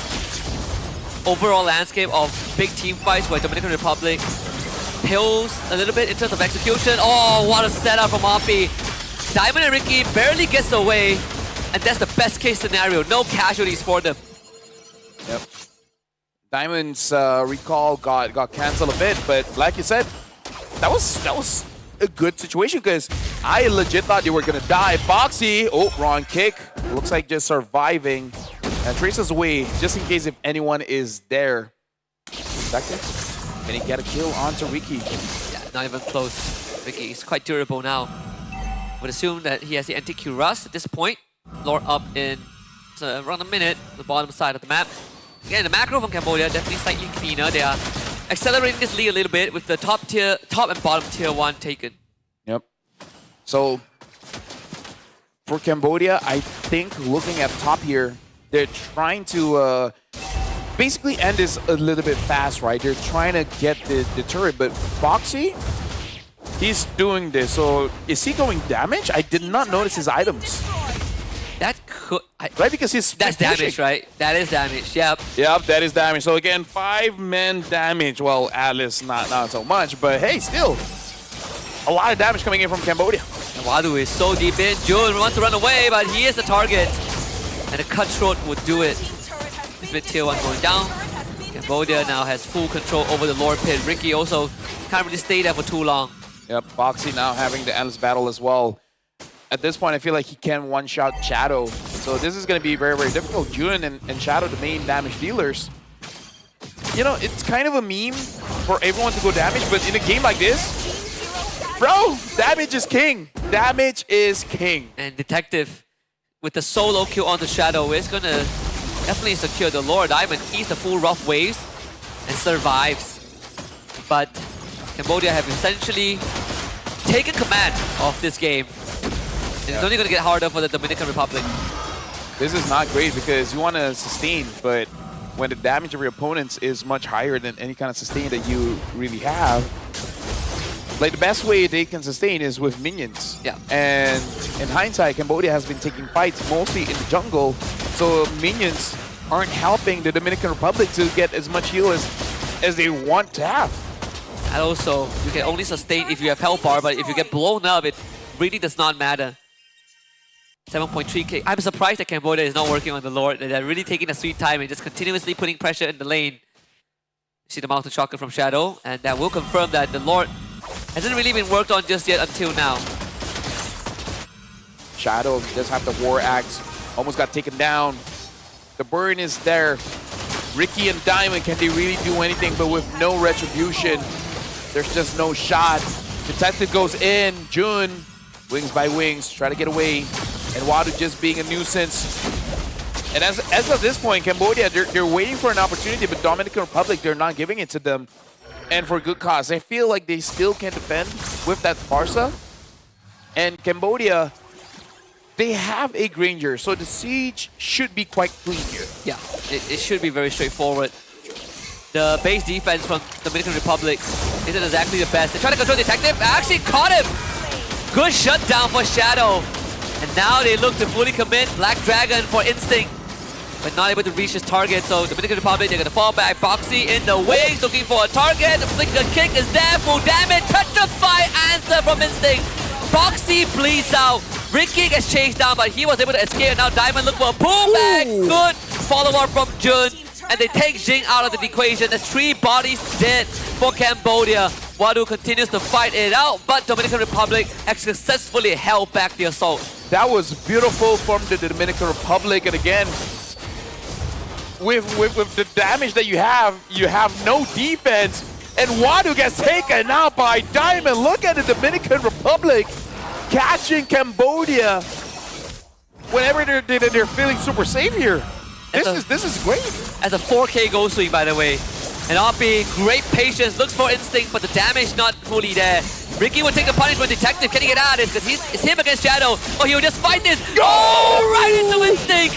overall landscape of big team fights where Dominican Republic pills a little bit in terms of execution. Oh, what a setup from Oppie. Diamond and Ricky barely gets away, and that's the best case scenario. No casualties for them. Yep. Diamond's recall got cancelled a bit, but like you said, that was a good situation because I legit thought they were gonna die. Boxy, oh, wrong kick. Looks like just surviving and traces away just in case if anyone is there. Second, can he get a kill onto Ricky? Yeah, not even close. Ricky is quite durable now. Would assume that he has the anti-Q Rust at this point. Lord up in around a minute, the bottom side of the map. Again, the macro from Cambodia definitely slightly cleaner. They are accelerating this lead a little bit with the top and bottom tier 1 taken. Yep. So for Cambodia, I think looking at top here, they're trying to basically end this a little bit fast, right? They're trying to get the turret, but Boxy, he's doing this. So is he going damage? I did not notice his items. That could... right, because that's damage, right? That is damage, yep. Yep, that is damage. So again, 5-man damage. Well, Atlas, not so much, but hey, still, a lot of damage coming in from Cambodia. And Wadu is so deep in. Jun wants to run away, but he is the target. And a cutthroat would do it. This mid tier 1 going down. Cambodia now has full control over the Lord Pit. Ricky also can't really stay there for too long. Yep, Boxy now having the endless battle as well. At this point, I feel like he can one-shot Shadow. So this is going to be very, very difficult. Jun and Shadow, the main damage dealers. You know, it's kind of a meme for everyone to go damage, but in a game like this, bro, damage is king. Damage is king. And Detective, with the solo kill on the Shadow, is going to definitely secure the Lord. Diamond eats the full rough waves and survives. But Cambodia have essentially taken command of this game. And it's only going to get harder for the Dominican Republic. This is not great because you want to sustain, but when the damage of your opponents is much higher than any kind of sustain that you really have, like the best way they can sustain is with minions. Yeah. And in hindsight, Cambodia has been taking fights mostly in the jungle, so minions aren't helping the Dominican Republic to get as much heal as they want to have. And also, you can only sustain if you have health bar, but if you get blown up, it really does not matter. 7.3k. I'm surprised that Cambodia is not working on the Lord. They're really taking a sweet time and just continuously putting pressure in the lane. See the Mountain Shotgun from Shadow, and that will confirm that the Lord hasn't really been worked on just yet until now. Shadow does have the War Axe. Almost got taken down. The burn is there. Ricky and Diamond, can they really do anything? But with no retribution, there's just no shot. Detective goes in. Jun, wings by wings, try to get away. And Wadu just being a nuisance. And as of this point, Cambodia, they're waiting for an opportunity, but Dominican Republic, they're not giving it to them. And for good cause. I feel like they still can defend with that Farsa. And Cambodia, they have a Granger, so the siege should be quite clean here. Yeah, it should be very straightforward. The base defense from Dominican Republic isn't exactly the best. They try to control Detective, actually caught him! Good shutdown for Shadow. And now they look to fully commit Black Dragon for Instinct, but not able to reach his target. So Dominican Republic, they're gonna fall back. Boxy in the wings, looking for a target. The flicker kick is there, full damage. Petrify answer from Instinct. Boxy bleeds out. Ricky gets chased down, but he was able to escape. And now Diamond look for a pullback. Good follow-up from Jun. And they take Jing out of the equation. There's 3 bodies dead for Cambodia. Wadu continues to fight it out, but Dominican Republic has successfully held back the assault. That was beautiful from the Dominican Republic. And again, with the damage that you have no defense. And Wadu gets taken out by Diamond. Look at the Dominican Republic catching Cambodia whenever they're feeling super safe here. This is great. As a 4K goal swing, by the way. And Oppie, great patience, looks for Instinct, but the damage not fully there. Ricky will take the punishment. Detective, can he get out of this? Because it's him against Shadow. Oh, he will just fight this. Oh, right into Instinct.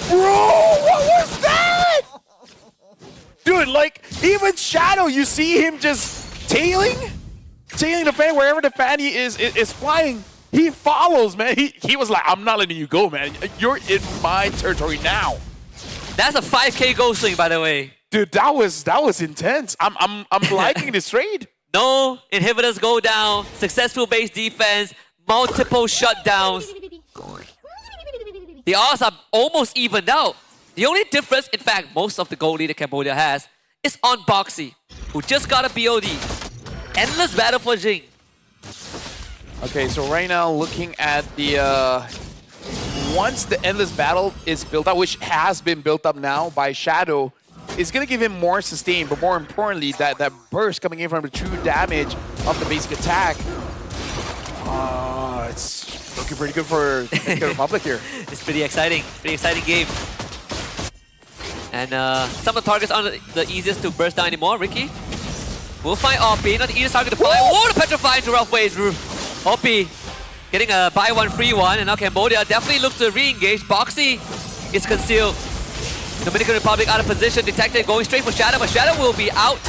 Bro, what was that? Dude, like, even Shadow, you see him just tailing the fan wherever the fan is flying. He follows, man. He was like, I'm not letting you go, man. You're in my territory now. That's a 5K goal swing, by the way. Dude, that was intense. I'm liking this trade. No inhibitors go down. Successful base defense. Multiple shutdowns. The odds are almost evened out. The only difference, in fact, most of the goal lead that Cambodia has is on Boxy, who just got a BOD. Endless battle for Jing. Okay, so right now looking at the once the endless battle is built up, which has been built up now by Shadow, it's gonna give him more sustain, but more importantly, that burst coming in from the true damage of the basic attack. It's looking pretty good for the Republic here. It's pretty exciting game. And some of the targets aren't the easiest to burst down anymore. Ricky will find Oppie, not the easiest target to find. Oh, the Petrify into rough ways. Oppie getting a buy one, free one, and now Cambodia definitely looks to re-engage. Boxy is concealed. Dominican Republic out of position. Detective going straight for Shadow, but Shadow will be out.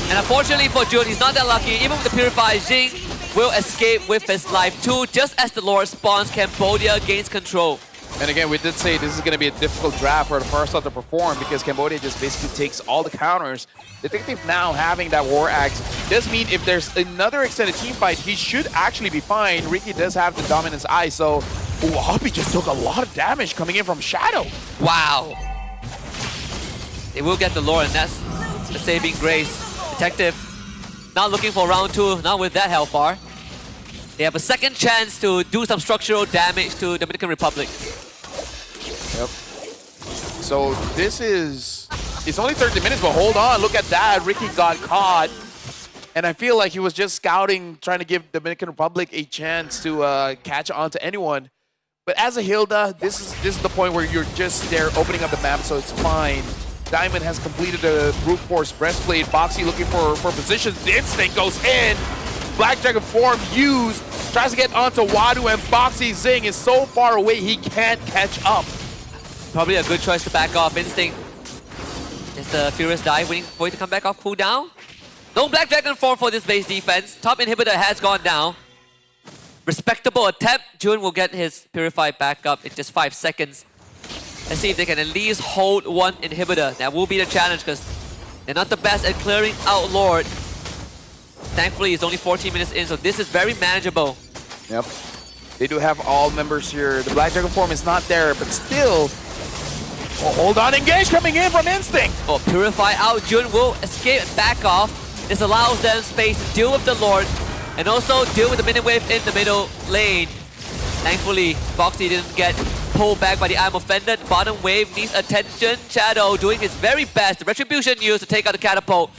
And unfortunately for Jun, he's not that lucky. Even with the Purify, Jing will escape with his life too. Just as the Lord spawns, Cambodia gains control. And again, we did say this is going to be a difficult draft for the first to perform because Cambodia just basically takes all the counters. Detective now having that War Axe does mean if there's another extended team fight, he should actually be fine. Ricky does have the Dominance Eye, so Oppie just took a lot of damage coming in from Shadow. Wow. They will get the lore, and that's the saving grace. Detective not looking for round 2, not with that hellfire. They have a second chance to do some structural damage to Dominican Republic. Yep. So this is... It's only 30 minutes, but hold on. Look at that. Ricky got caught. And I feel like he was just scouting, trying to give Dominican Republic a chance to catch on to anyone. But as a Hilda, this is the point where you're just there opening up the map, so it's fine. Diamond has completed the brute force breastplate. Boxy looking for positions. The instinct goes in. Black Dragon form used. Tries to get onto Wadu, and Boxy Zing is so far away he can't catch up. Probably a good choice to back off. Instinct is the Furious Dive waiting for it to come back off cooldown. No Black Dragon form for this base defense. Top inhibitor has gone down. Respectable attempt. Jun will get his Purify back up in just 5 seconds. Let's see if they can at least hold one inhibitor. That will be the challenge because they're not the best at clearing out Lord. Thankfully, it's only 14 minutes in, so this is very manageable. Yep. They do have all members here. The Black Dragon form is not there, but still... Oh, hold on, engage coming in from Instinct! Oh, Purify out. Jun will escape and back off. This allows them space to deal with the Lord and also deal with the minion wave in the middle lane. Thankfully, Boxy didn't get pulled back by the I'm Offended. Bottom wave needs attention. Shadow doing his very best. The Retribution used to take out the catapult.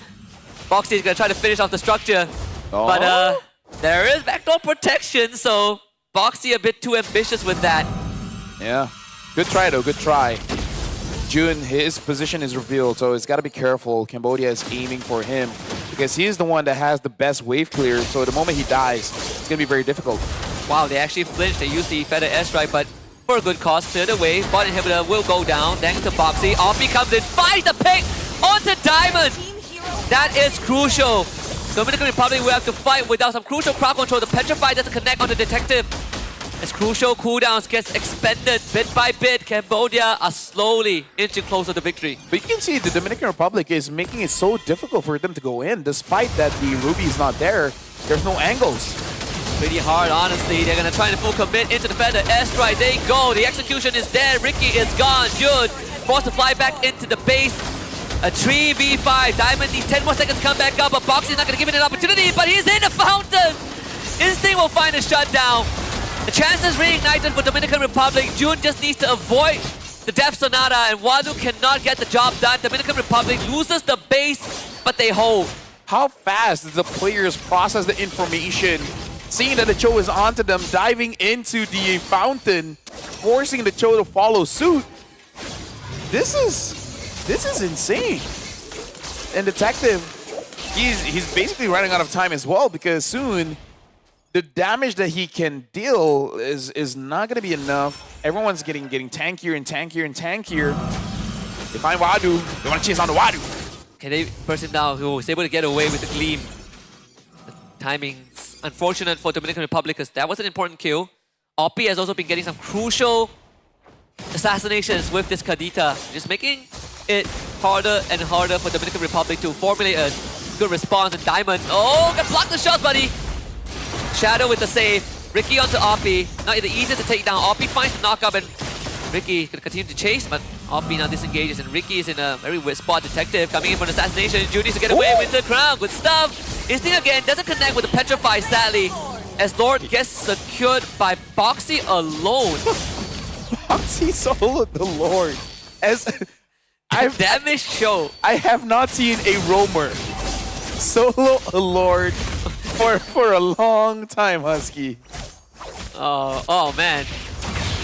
Boxy is going to try to finish off the structure. Oh. But there is backdoor protection, so Boxy a bit too ambitious with that. Yeah. Good try, though. Good try. Jun, his position is revealed, so it's got to be careful. Cambodia is aiming for him because he is the one that has the best wave clear, so the moment he dies, it's going to be very difficult. Wow, they actually flinched. They used the Feather Airstrike, but for a good cause. Clear the way. Bot inhibitor will go down thanks to Boxy. Offie comes in, finds the pick onto Diamond. That is crucial. Dominican Republic will have to fight without some crucial crowd control. The Petrify doesn't connect on the Detective. As crucial cooldowns gets expended bit by bit, Cambodia are slowly inching closer to victory. But you can see the Dominican Republic is making it so difficult for them to go in, despite that the Ruby is not there. There's no angles. Pretty hard, honestly. They're gonna try to full commit into the Feather. Airstrike, they go. The execution is there. Ricky is gone. Jude forced to fly back into the base. A 3v5. Diamond needs 10 more seconds to come back up, but Boxy's not gonna give it an opportunity, but he's in the fountain. Instinct will find a shutdown. The chances reignited for Dominican Republic. June just needs to avoid the Death Sonata, and Wadu cannot get the job done. Dominican Republic loses the base, but they hold. How fast does the players process the information? Seeing that the Cho is onto them, diving into the fountain, forcing the Cho to follow suit. This is insane. And Detective, he's basically running out of time as well, because soon the damage that he can deal is not gonna be enough. Everyone's getting tankier and tankier and tankier. They find Wadu. They want to chase on the Wadu. Can they burst him down? He was able to get away with the gleam. The timing's unfortunate for Dominican Republic because that was an important kill. Oppie has also been getting some crucial assassinations with this Kadita, just making it harder and harder for Dominican Republic to formulate a good response. And Diamond, oh, got blocked the shots, buddy. Shadow with the save. Ricky onto Oppie. Not the easiest to take down. Oppie finds the knockup, and Ricky can continue to chase, but Oppie now disengages, and Ricky is in a very weird spot. Detective coming in for an assassination. Judy to get away. Winter Crown, good stuff. Instinct again, doesn't connect with the Petrify, sadly, as Lord gets secured by Boxy alone. Boxy soloed the Lord. As damage show. I have not seen a roamer solo a Lord for a long time, Husky. Oh man.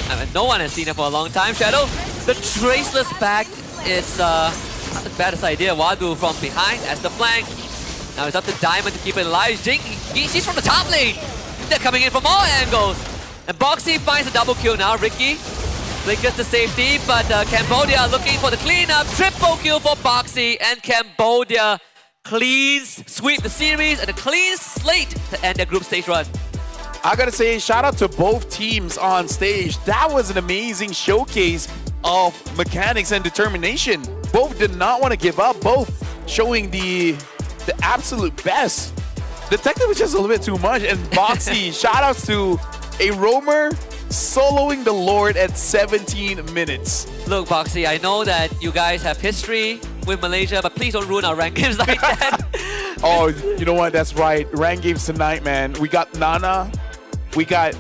I mean, no one has seen it for a long time. Shadow, the traceless back is not the baddest idea. Wadu from behind as the flank. Now it's up to Diamond to keep it alive. Jing, she's from the top lane. They're coming in from all angles. And Boxy finds a double kill now. Ricky flickers to safety, but Cambodia looking for the cleanup. Triple kill for Boxy, and Cambodia sweep the series and a clean slate to end their group stage run. I gotta say, shout out to both teams on stage. That was an amazing showcase of mechanics and determination. Both did not want to give up, both showing the absolute best. Detective was just a little bit too much, and Boxy, shout outs to a roamer soloing the Lord at 17 minutes. Look, Boxy, I know that you guys have history with Malaysia, but please don't ruin our rank games like that. Oh, you know what? That's right. Rank games tonight, man. We got Nana. We got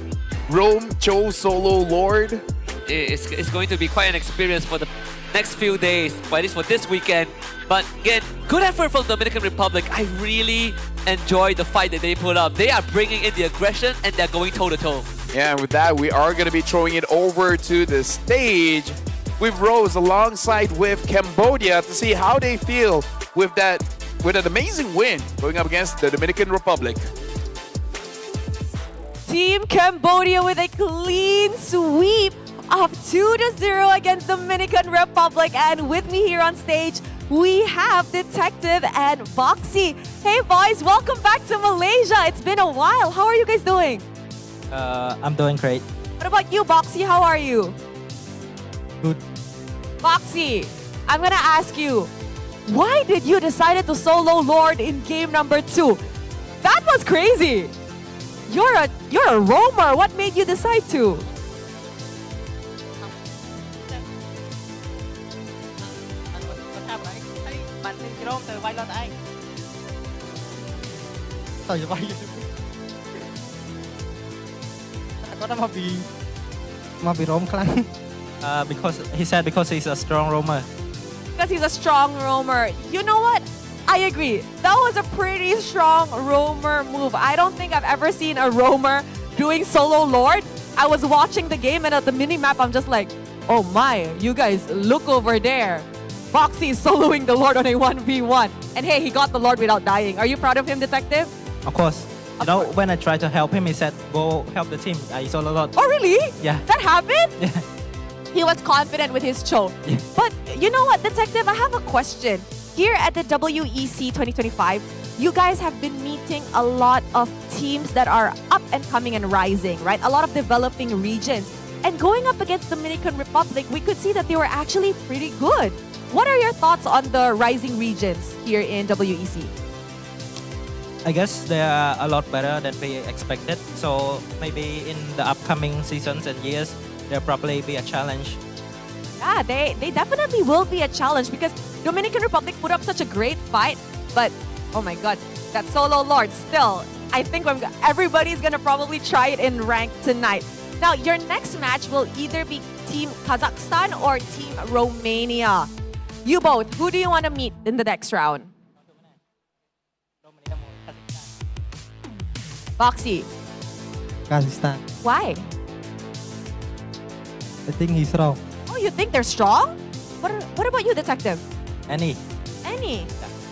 Rome, Cho, Solo, Lord. It's going to be quite an experience for the next few days, or at least for this weekend. But again, good effort from the Dominican Republic. I really enjoyed the fight that they put up. They are bringing in the aggression, and they're going toe-to-toe. Yeah, and with that, we are going to be throwing it over to the stage with Rose alongside with Cambodia to see how they feel with an amazing win going up against the Dominican Republic. Team Cambodia with a clean sweep of 2-0 against Dominican Republic. And with me here on stage, we have Detective and Boxy. Hey boys, welcome back to Malaysia. It's been a while. How are you guys doing? I'm doing great. What about you, Boxy? How are you? Good. Boxy, I'm gonna ask you, why did you decide to solo Lord in game number 2? That was crazy. You're a roamer. What made you decide to? Because he said because he's a strong roamer. Because he's a strong roamer. You know what? I agree. That was a pretty strong roamer move. I don't think I've ever seen a roamer doing solo Lord. I was watching the game, and at the mini-map, I'm just like, oh my, you guys look over there. Boxy is soloing the Lord on a 1v1. And hey, he got the Lord without dying. Are you proud of him, Detective? Of course. You know, when I tried to help him, he said, "Go help the team." I solo lot. Oh, really? Yeah. That happened? He was confident with his cho. But you know what, Detective? I have a question. Here at the WEC 2025, you guys have been meeting a lot of teams that are up and coming and rising, right? A lot of developing regions. And going up against Dominican Republic, we could see that they were actually pretty good. What are your thoughts on the rising regions here in WEC? I guess they are a lot better than we expected. So maybe in the upcoming seasons and years, there'll probably be a challenge. Yeah, they definitely will be a challenge because Dominican Republic put up such a great fight. But, oh my God, that solo lord still, I think everybody's going to probably try it in rank tonight. Now, your next match will either be Team Kazakhstan or Team Romania. You both, who do you want to meet in the next round? Boxy. Kazakhstan. Why? I think he's wrong. Oh, you think they're strong? What about you, Detective? Any?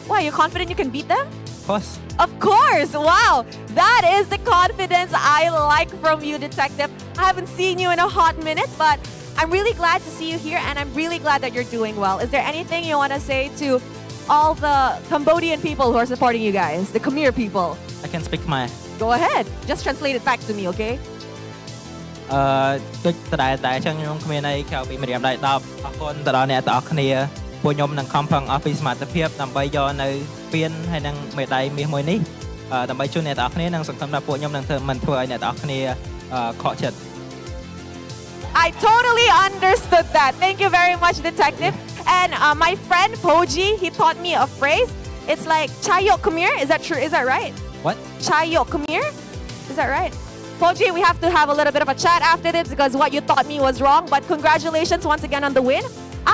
Why, you're confident you can beat them? Of course. Of course! Wow! That is the confidence I like from you, Detective. I haven't seen you in a hot minute, but I'm really glad to see you here and I'm really glad that you're doing well. Is there anything you want to say to all the Cambodian people who are supporting you guys, the Khmer people? I can speak Khmer. Go ahead. Just translate it back to me, okay? ដូចតែអញ្ចឹងខ្ញុំគ្មានអីក្រៅពីម្រាមដៃ10អរគុណទៅដល់អ្នកទាំងអស់គ្នាពួកខ្ញុំនឹងខំប្រឹងអស់ពីសមត្ថភាពដើម្បីយកនៅស្ពានហើយនឹងមេដាយមាសមួយនេះដើម្បីជួយអ្នកទាំងអស់គ្នានិងសង្ឃឹមថាពួកខ្ញុំនឹងមិនធ្វើឲ្យអ្នកទាំងអស់គ្នាខកចិត្ត I totally understood that. Thank you very much, Detective. And my friend Poji, he taught me a phrase. It's like Chayok Khmer. Is that true? Is that right? What? Chayok Khmer? Is that right? Poji, we have to have a little bit of a chat after this because what you taught me was wrong. But congratulations once again on the win.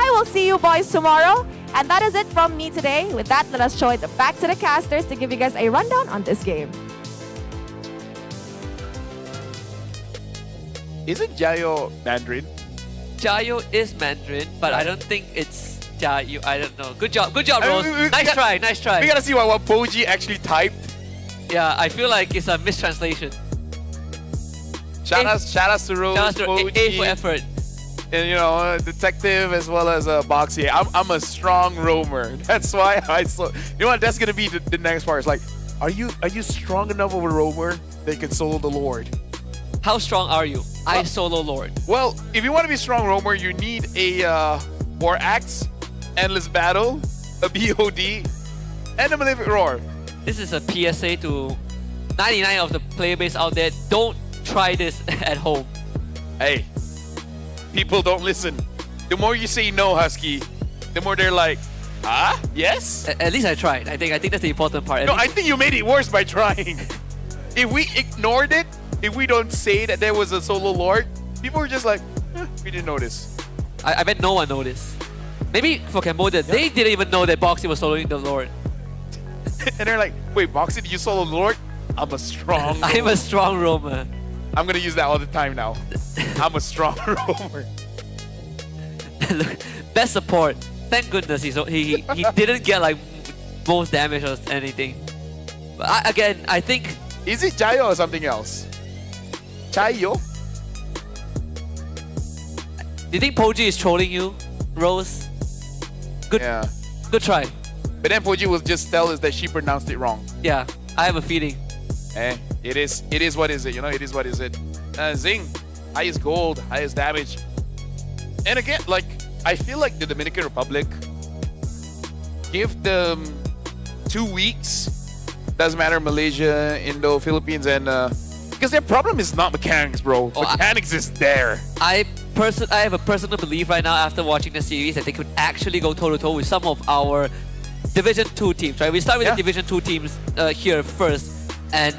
I will see you boys tomorrow. And that is it from me today. With that, let us show it back to the casters to give you guys a rundown on this game. Isn't Jayo Mandarin? Jayo is Mandarin, but I don't think it's Jayo. I don't know. Good job, Rose. Nice try. We gotta see what Poji actually typed. Yeah, I feel like it's a mistranslation. Shout out to Rose, Poji, A for effort. And you know, Detective as well as Boxy. I'm a strong roamer. That's why you know what? That's gonna be the next part. It's like, are you strong enough of a roamer that you can solo the Lord? How strong are you? I solo Lord. Well, if you want to be a strong roamer, you need a War Axe, Endless Battle, a BOD, and a Malefic Roar. This is a PSA to 99 of the player base out there. Don't try this at home. Hey, people don't listen. The more you say no, Husky, the more they're like, yes? At least I tried. I think that's the important part. No, I think you made it worse by trying. If we ignored it, if we don't say that there was a solo Lord, people were just like, we didn't notice. I bet no one noticed. Maybe for Cambodia, they didn't even know that Boxy was soloing the Lord. And they're like, wait, Boxy, did you solo the Lord? I'm a strong roamer. I'm a strong roamer. I'm gonna use that all the time now. I'm a strong roamer. Best support. Thank goodness he didn't get like most damage or anything. But I think... Is it Jayo or something else? Chayo? Do you think Poji is trolling you, Rose? Good try. But then Poji will just tell us that she pronounced it wrong. Yeah, I have a feeling. It is what is it, you know, it is what is it. Zing, highest gold, highest damage. And again, like, I feel like the Dominican Republic, give them 2 weeks. Doesn't matter, Malaysia, Indo, Philippines, and because their problem is not mechanics, bro. Mechanics is there. I have a personal belief right now after watching the series that they could actually go toe-to-toe with some of our Division 2 teams, right? We start with the Division 2 teams here first, and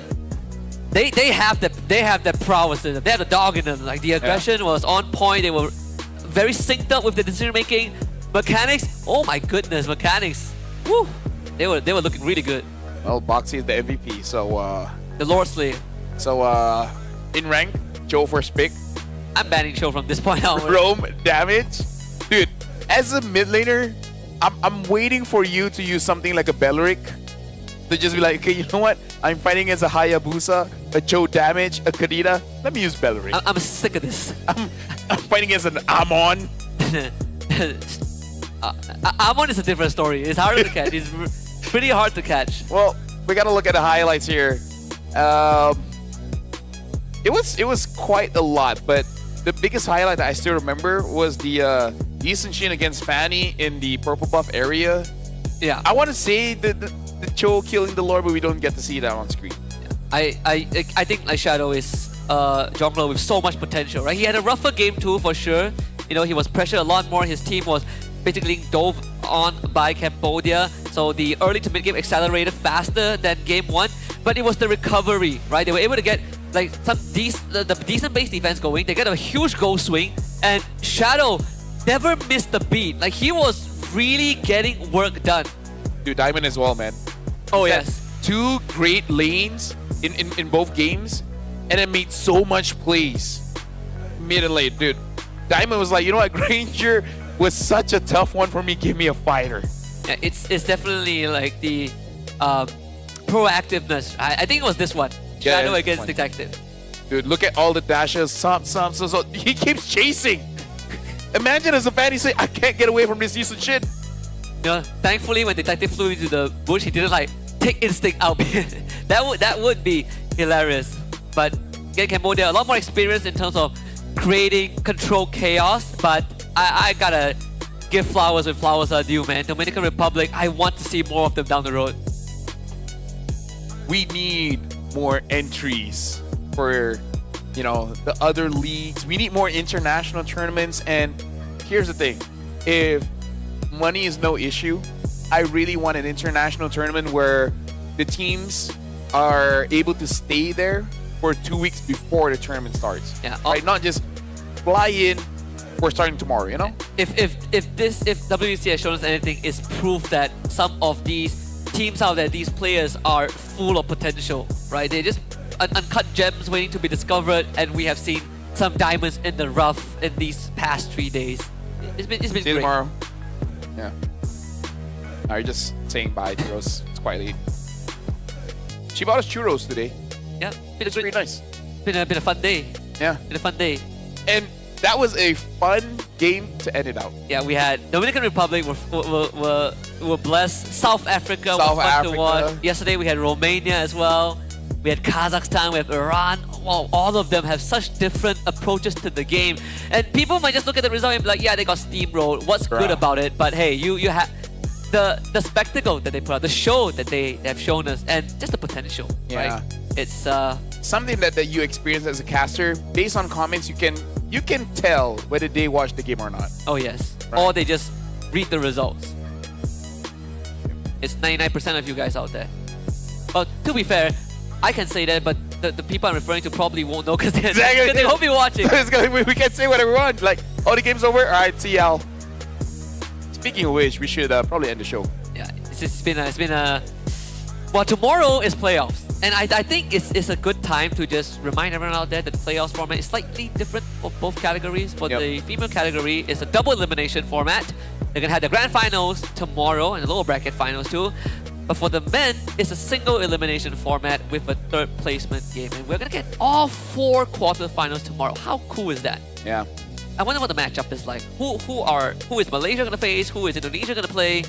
they have the prowess in them. They have the dog in them. Like, the aggression was on point. They were very synced up with the decision making. Mechanics, oh my goodness, mechanics. Woo! They were looking really good. Well, Boxy is the MVP, so the Lord Slayer. So in rank, Joe first pick. I'm banning Joe from this point on. Roam damage, dude. As a mid laner, I'm waiting for you to use something like a Belleric To just be like, okay, you know what? I'm fighting against a Hayabusa, a Joe Damage, a Kadita. Let me use Bellery. I'm sick of this. I'm fighting against an Amon. Amon is a different story. It's harder to catch. It's pretty hard to catch. Well, we gotta look at the highlights here. It was quite a lot, but the biggest highlight that I still remember was the Easton Shin against Fanny in the purple buff area. Yeah. I want to say the Cho killing the Lord, but we don't get to see that on screen. I think like Shadow is jungler with so much potential, right? He had a rougher game 2 for sure. You know, he was pressured a lot more. His team was basically dove on by Cambodia. So the early to mid game accelerated faster than game 1. But it was the recovery, right? They were able to get like the decent base defense going. They got a huge goal swing. And Shadow never missed the beat. Like he was really getting work done. Dude, Diamond as well, man. Oh, He's yes. had 2 great lanes in both games. And it made so much plays. Mid and late, dude. Diamond was like, you know what, Granger was such a tough one for me. Give me a fighter. Yeah, it's definitely like the proactiveness. I think it was this one. Yeah, Shadow this against one. Detective. Dude, look at all the dashes. So he keeps chasing. Imagine as a fan, he say, I can't get away from this decent shit. You know, thankfully when Detective flew into the bush, he didn't like take instinct out. that would be hilarious. But again, Cambodia a lot more experience in terms of creating controlled chaos. But I gotta give flowers when flowers are due, man. Dominican Republic, I want to see more of them down the road. We need more entries for, you know, the other leagues. We need more international tournaments. And here's the thing. If money is no issue, I really want an international tournament where the teams are able to stay there for 2 weeks before the tournament starts. Yeah. Right? Not just fly in, we're starting tomorrow, you know? If WBC has shown us anything, it's proof that some of these teams out there, these players are full of potential, right? They're just uncut gems waiting to be discovered, and we have seen some diamonds in the rough in these past 3 days. It's been See you great. tomorrow. Yeah. Alright, just saying bye, churros. It's quite late. She bought us churros today. Yeah, It's pretty nice. Been a fun day. Yeah. Been a fun day. And that was a fun game to end it out. Yeah, we had Dominican Republic were blessed. South Africa South was fun to Africa. watch. Yesterday we had Romania as well. We had Kazakhstan, we have Iran. Wow, all of them have such different approaches to the game. And people might just look at the result and be like, yeah, they got steamrolled. What's good about it? But hey, you have the spectacle that they put out, the show that they have shown us, and just the potential. Yeah. Right? It's something that you experience as a caster. Based on comments, you can tell whether they watched the game or not. Oh yes. Right. Or they just read the results. It's 99% of you guys out there. Well, to be fair, I can say that, but the people I'm referring to probably won't know because they won't be watching. We can say whatever we want. Like, oh, the game's over. All right, see y'all. Speaking of which, we should probably end the show. Yeah, it's been a. Well, tomorrow is playoffs, and I think it's a good time to just remind everyone out there that the playoffs format is slightly different for both categories. For the female category, it's a double elimination format. They're gonna have the grand finals tomorrow and the lower bracket finals too. But for the men, it's a single elimination format with a third placement game, and we're gonna get all 4 quarterfinals tomorrow. How cool is that? Yeah. I wonder what the matchup is like. Who is Malaysia gonna face? Who is Indonesia gonna play?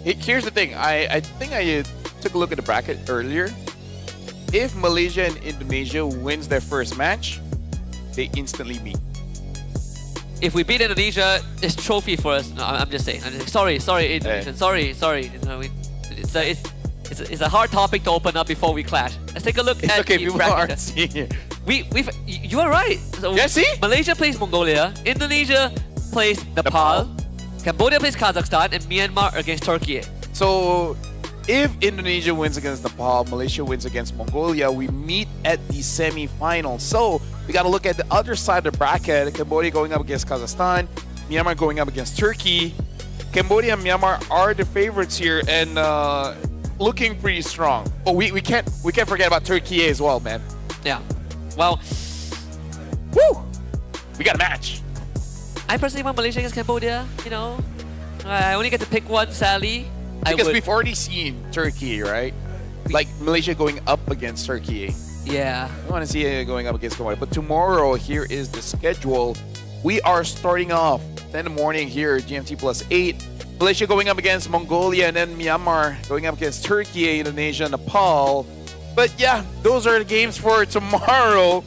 Here's the thing. I think I took a look at the bracket earlier. If Malaysia and Indonesia wins their first match, they instantly meet. If we beat Indonesia, it's trophy for us. No, I'm just saying. Sorry, Indonesia. Sorry. You know, it's a hard topic to open up before we clash. Let's take a look at okay, the people bracket. aren't seeing it. You are right. So yeah, see? Malaysia plays Mongolia, Indonesia plays Nepal, Cambodia plays Kazakhstan, and Myanmar against Turkiyye. So, if Indonesia wins against Nepal, Malaysia wins against Mongolia, we meet at the semi-final. So, we got to look at the other side of the bracket. Cambodia going up against Kazakhstan, Myanmar going up against Turkey. Cambodia and Myanmar are the favorites here and looking pretty strong. But we can't forget about Turkey as well, man. Yeah. Well, woo! We got a match. I personally want Malaysia against Cambodia. You know, I only get to pick one, sadly. Because we've already seen Turkey, right? like Malaysia going up against Turkey. Yeah. I want to see it going up against Cambodia. But tomorrow, here is the schedule. We are starting off 10 in the morning here, GMT +8. Malaysia going up against Mongolia, and then Myanmar going up against Turkey, Indonesia, Nepal. But yeah, those are the games for tomorrow.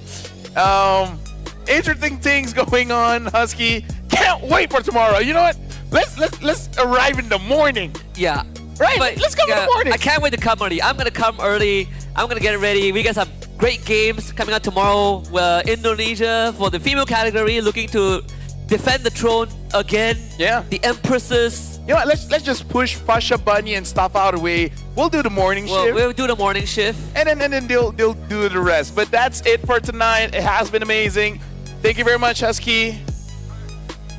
Interesting things going on, Husky. Can't wait for tomorrow. You know what? Let's arrive in the morning. Yeah. Right? But, Let's come in the morning. I can't wait to come early. I'm gonna come early. I'm gonna get ready. We got some great games coming out tomorrow. Indonesia for the female category looking to defend the throne again. Yeah. The Empresses. You know what? Let's just push Fasha, Bunny, and stuff out of the way. We'll do the morning shift. We'll do the morning shift. And then they'll do the rest. But that's it for tonight. It has been amazing. Thank you very much, Husky.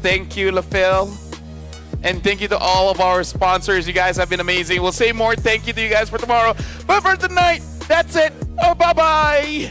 Thank you, LaFell. And thank you to all of our sponsors. You guys have been amazing. We'll say more thank you to you guys for tomorrow. But for tonight, that's it. Oh, bye-bye.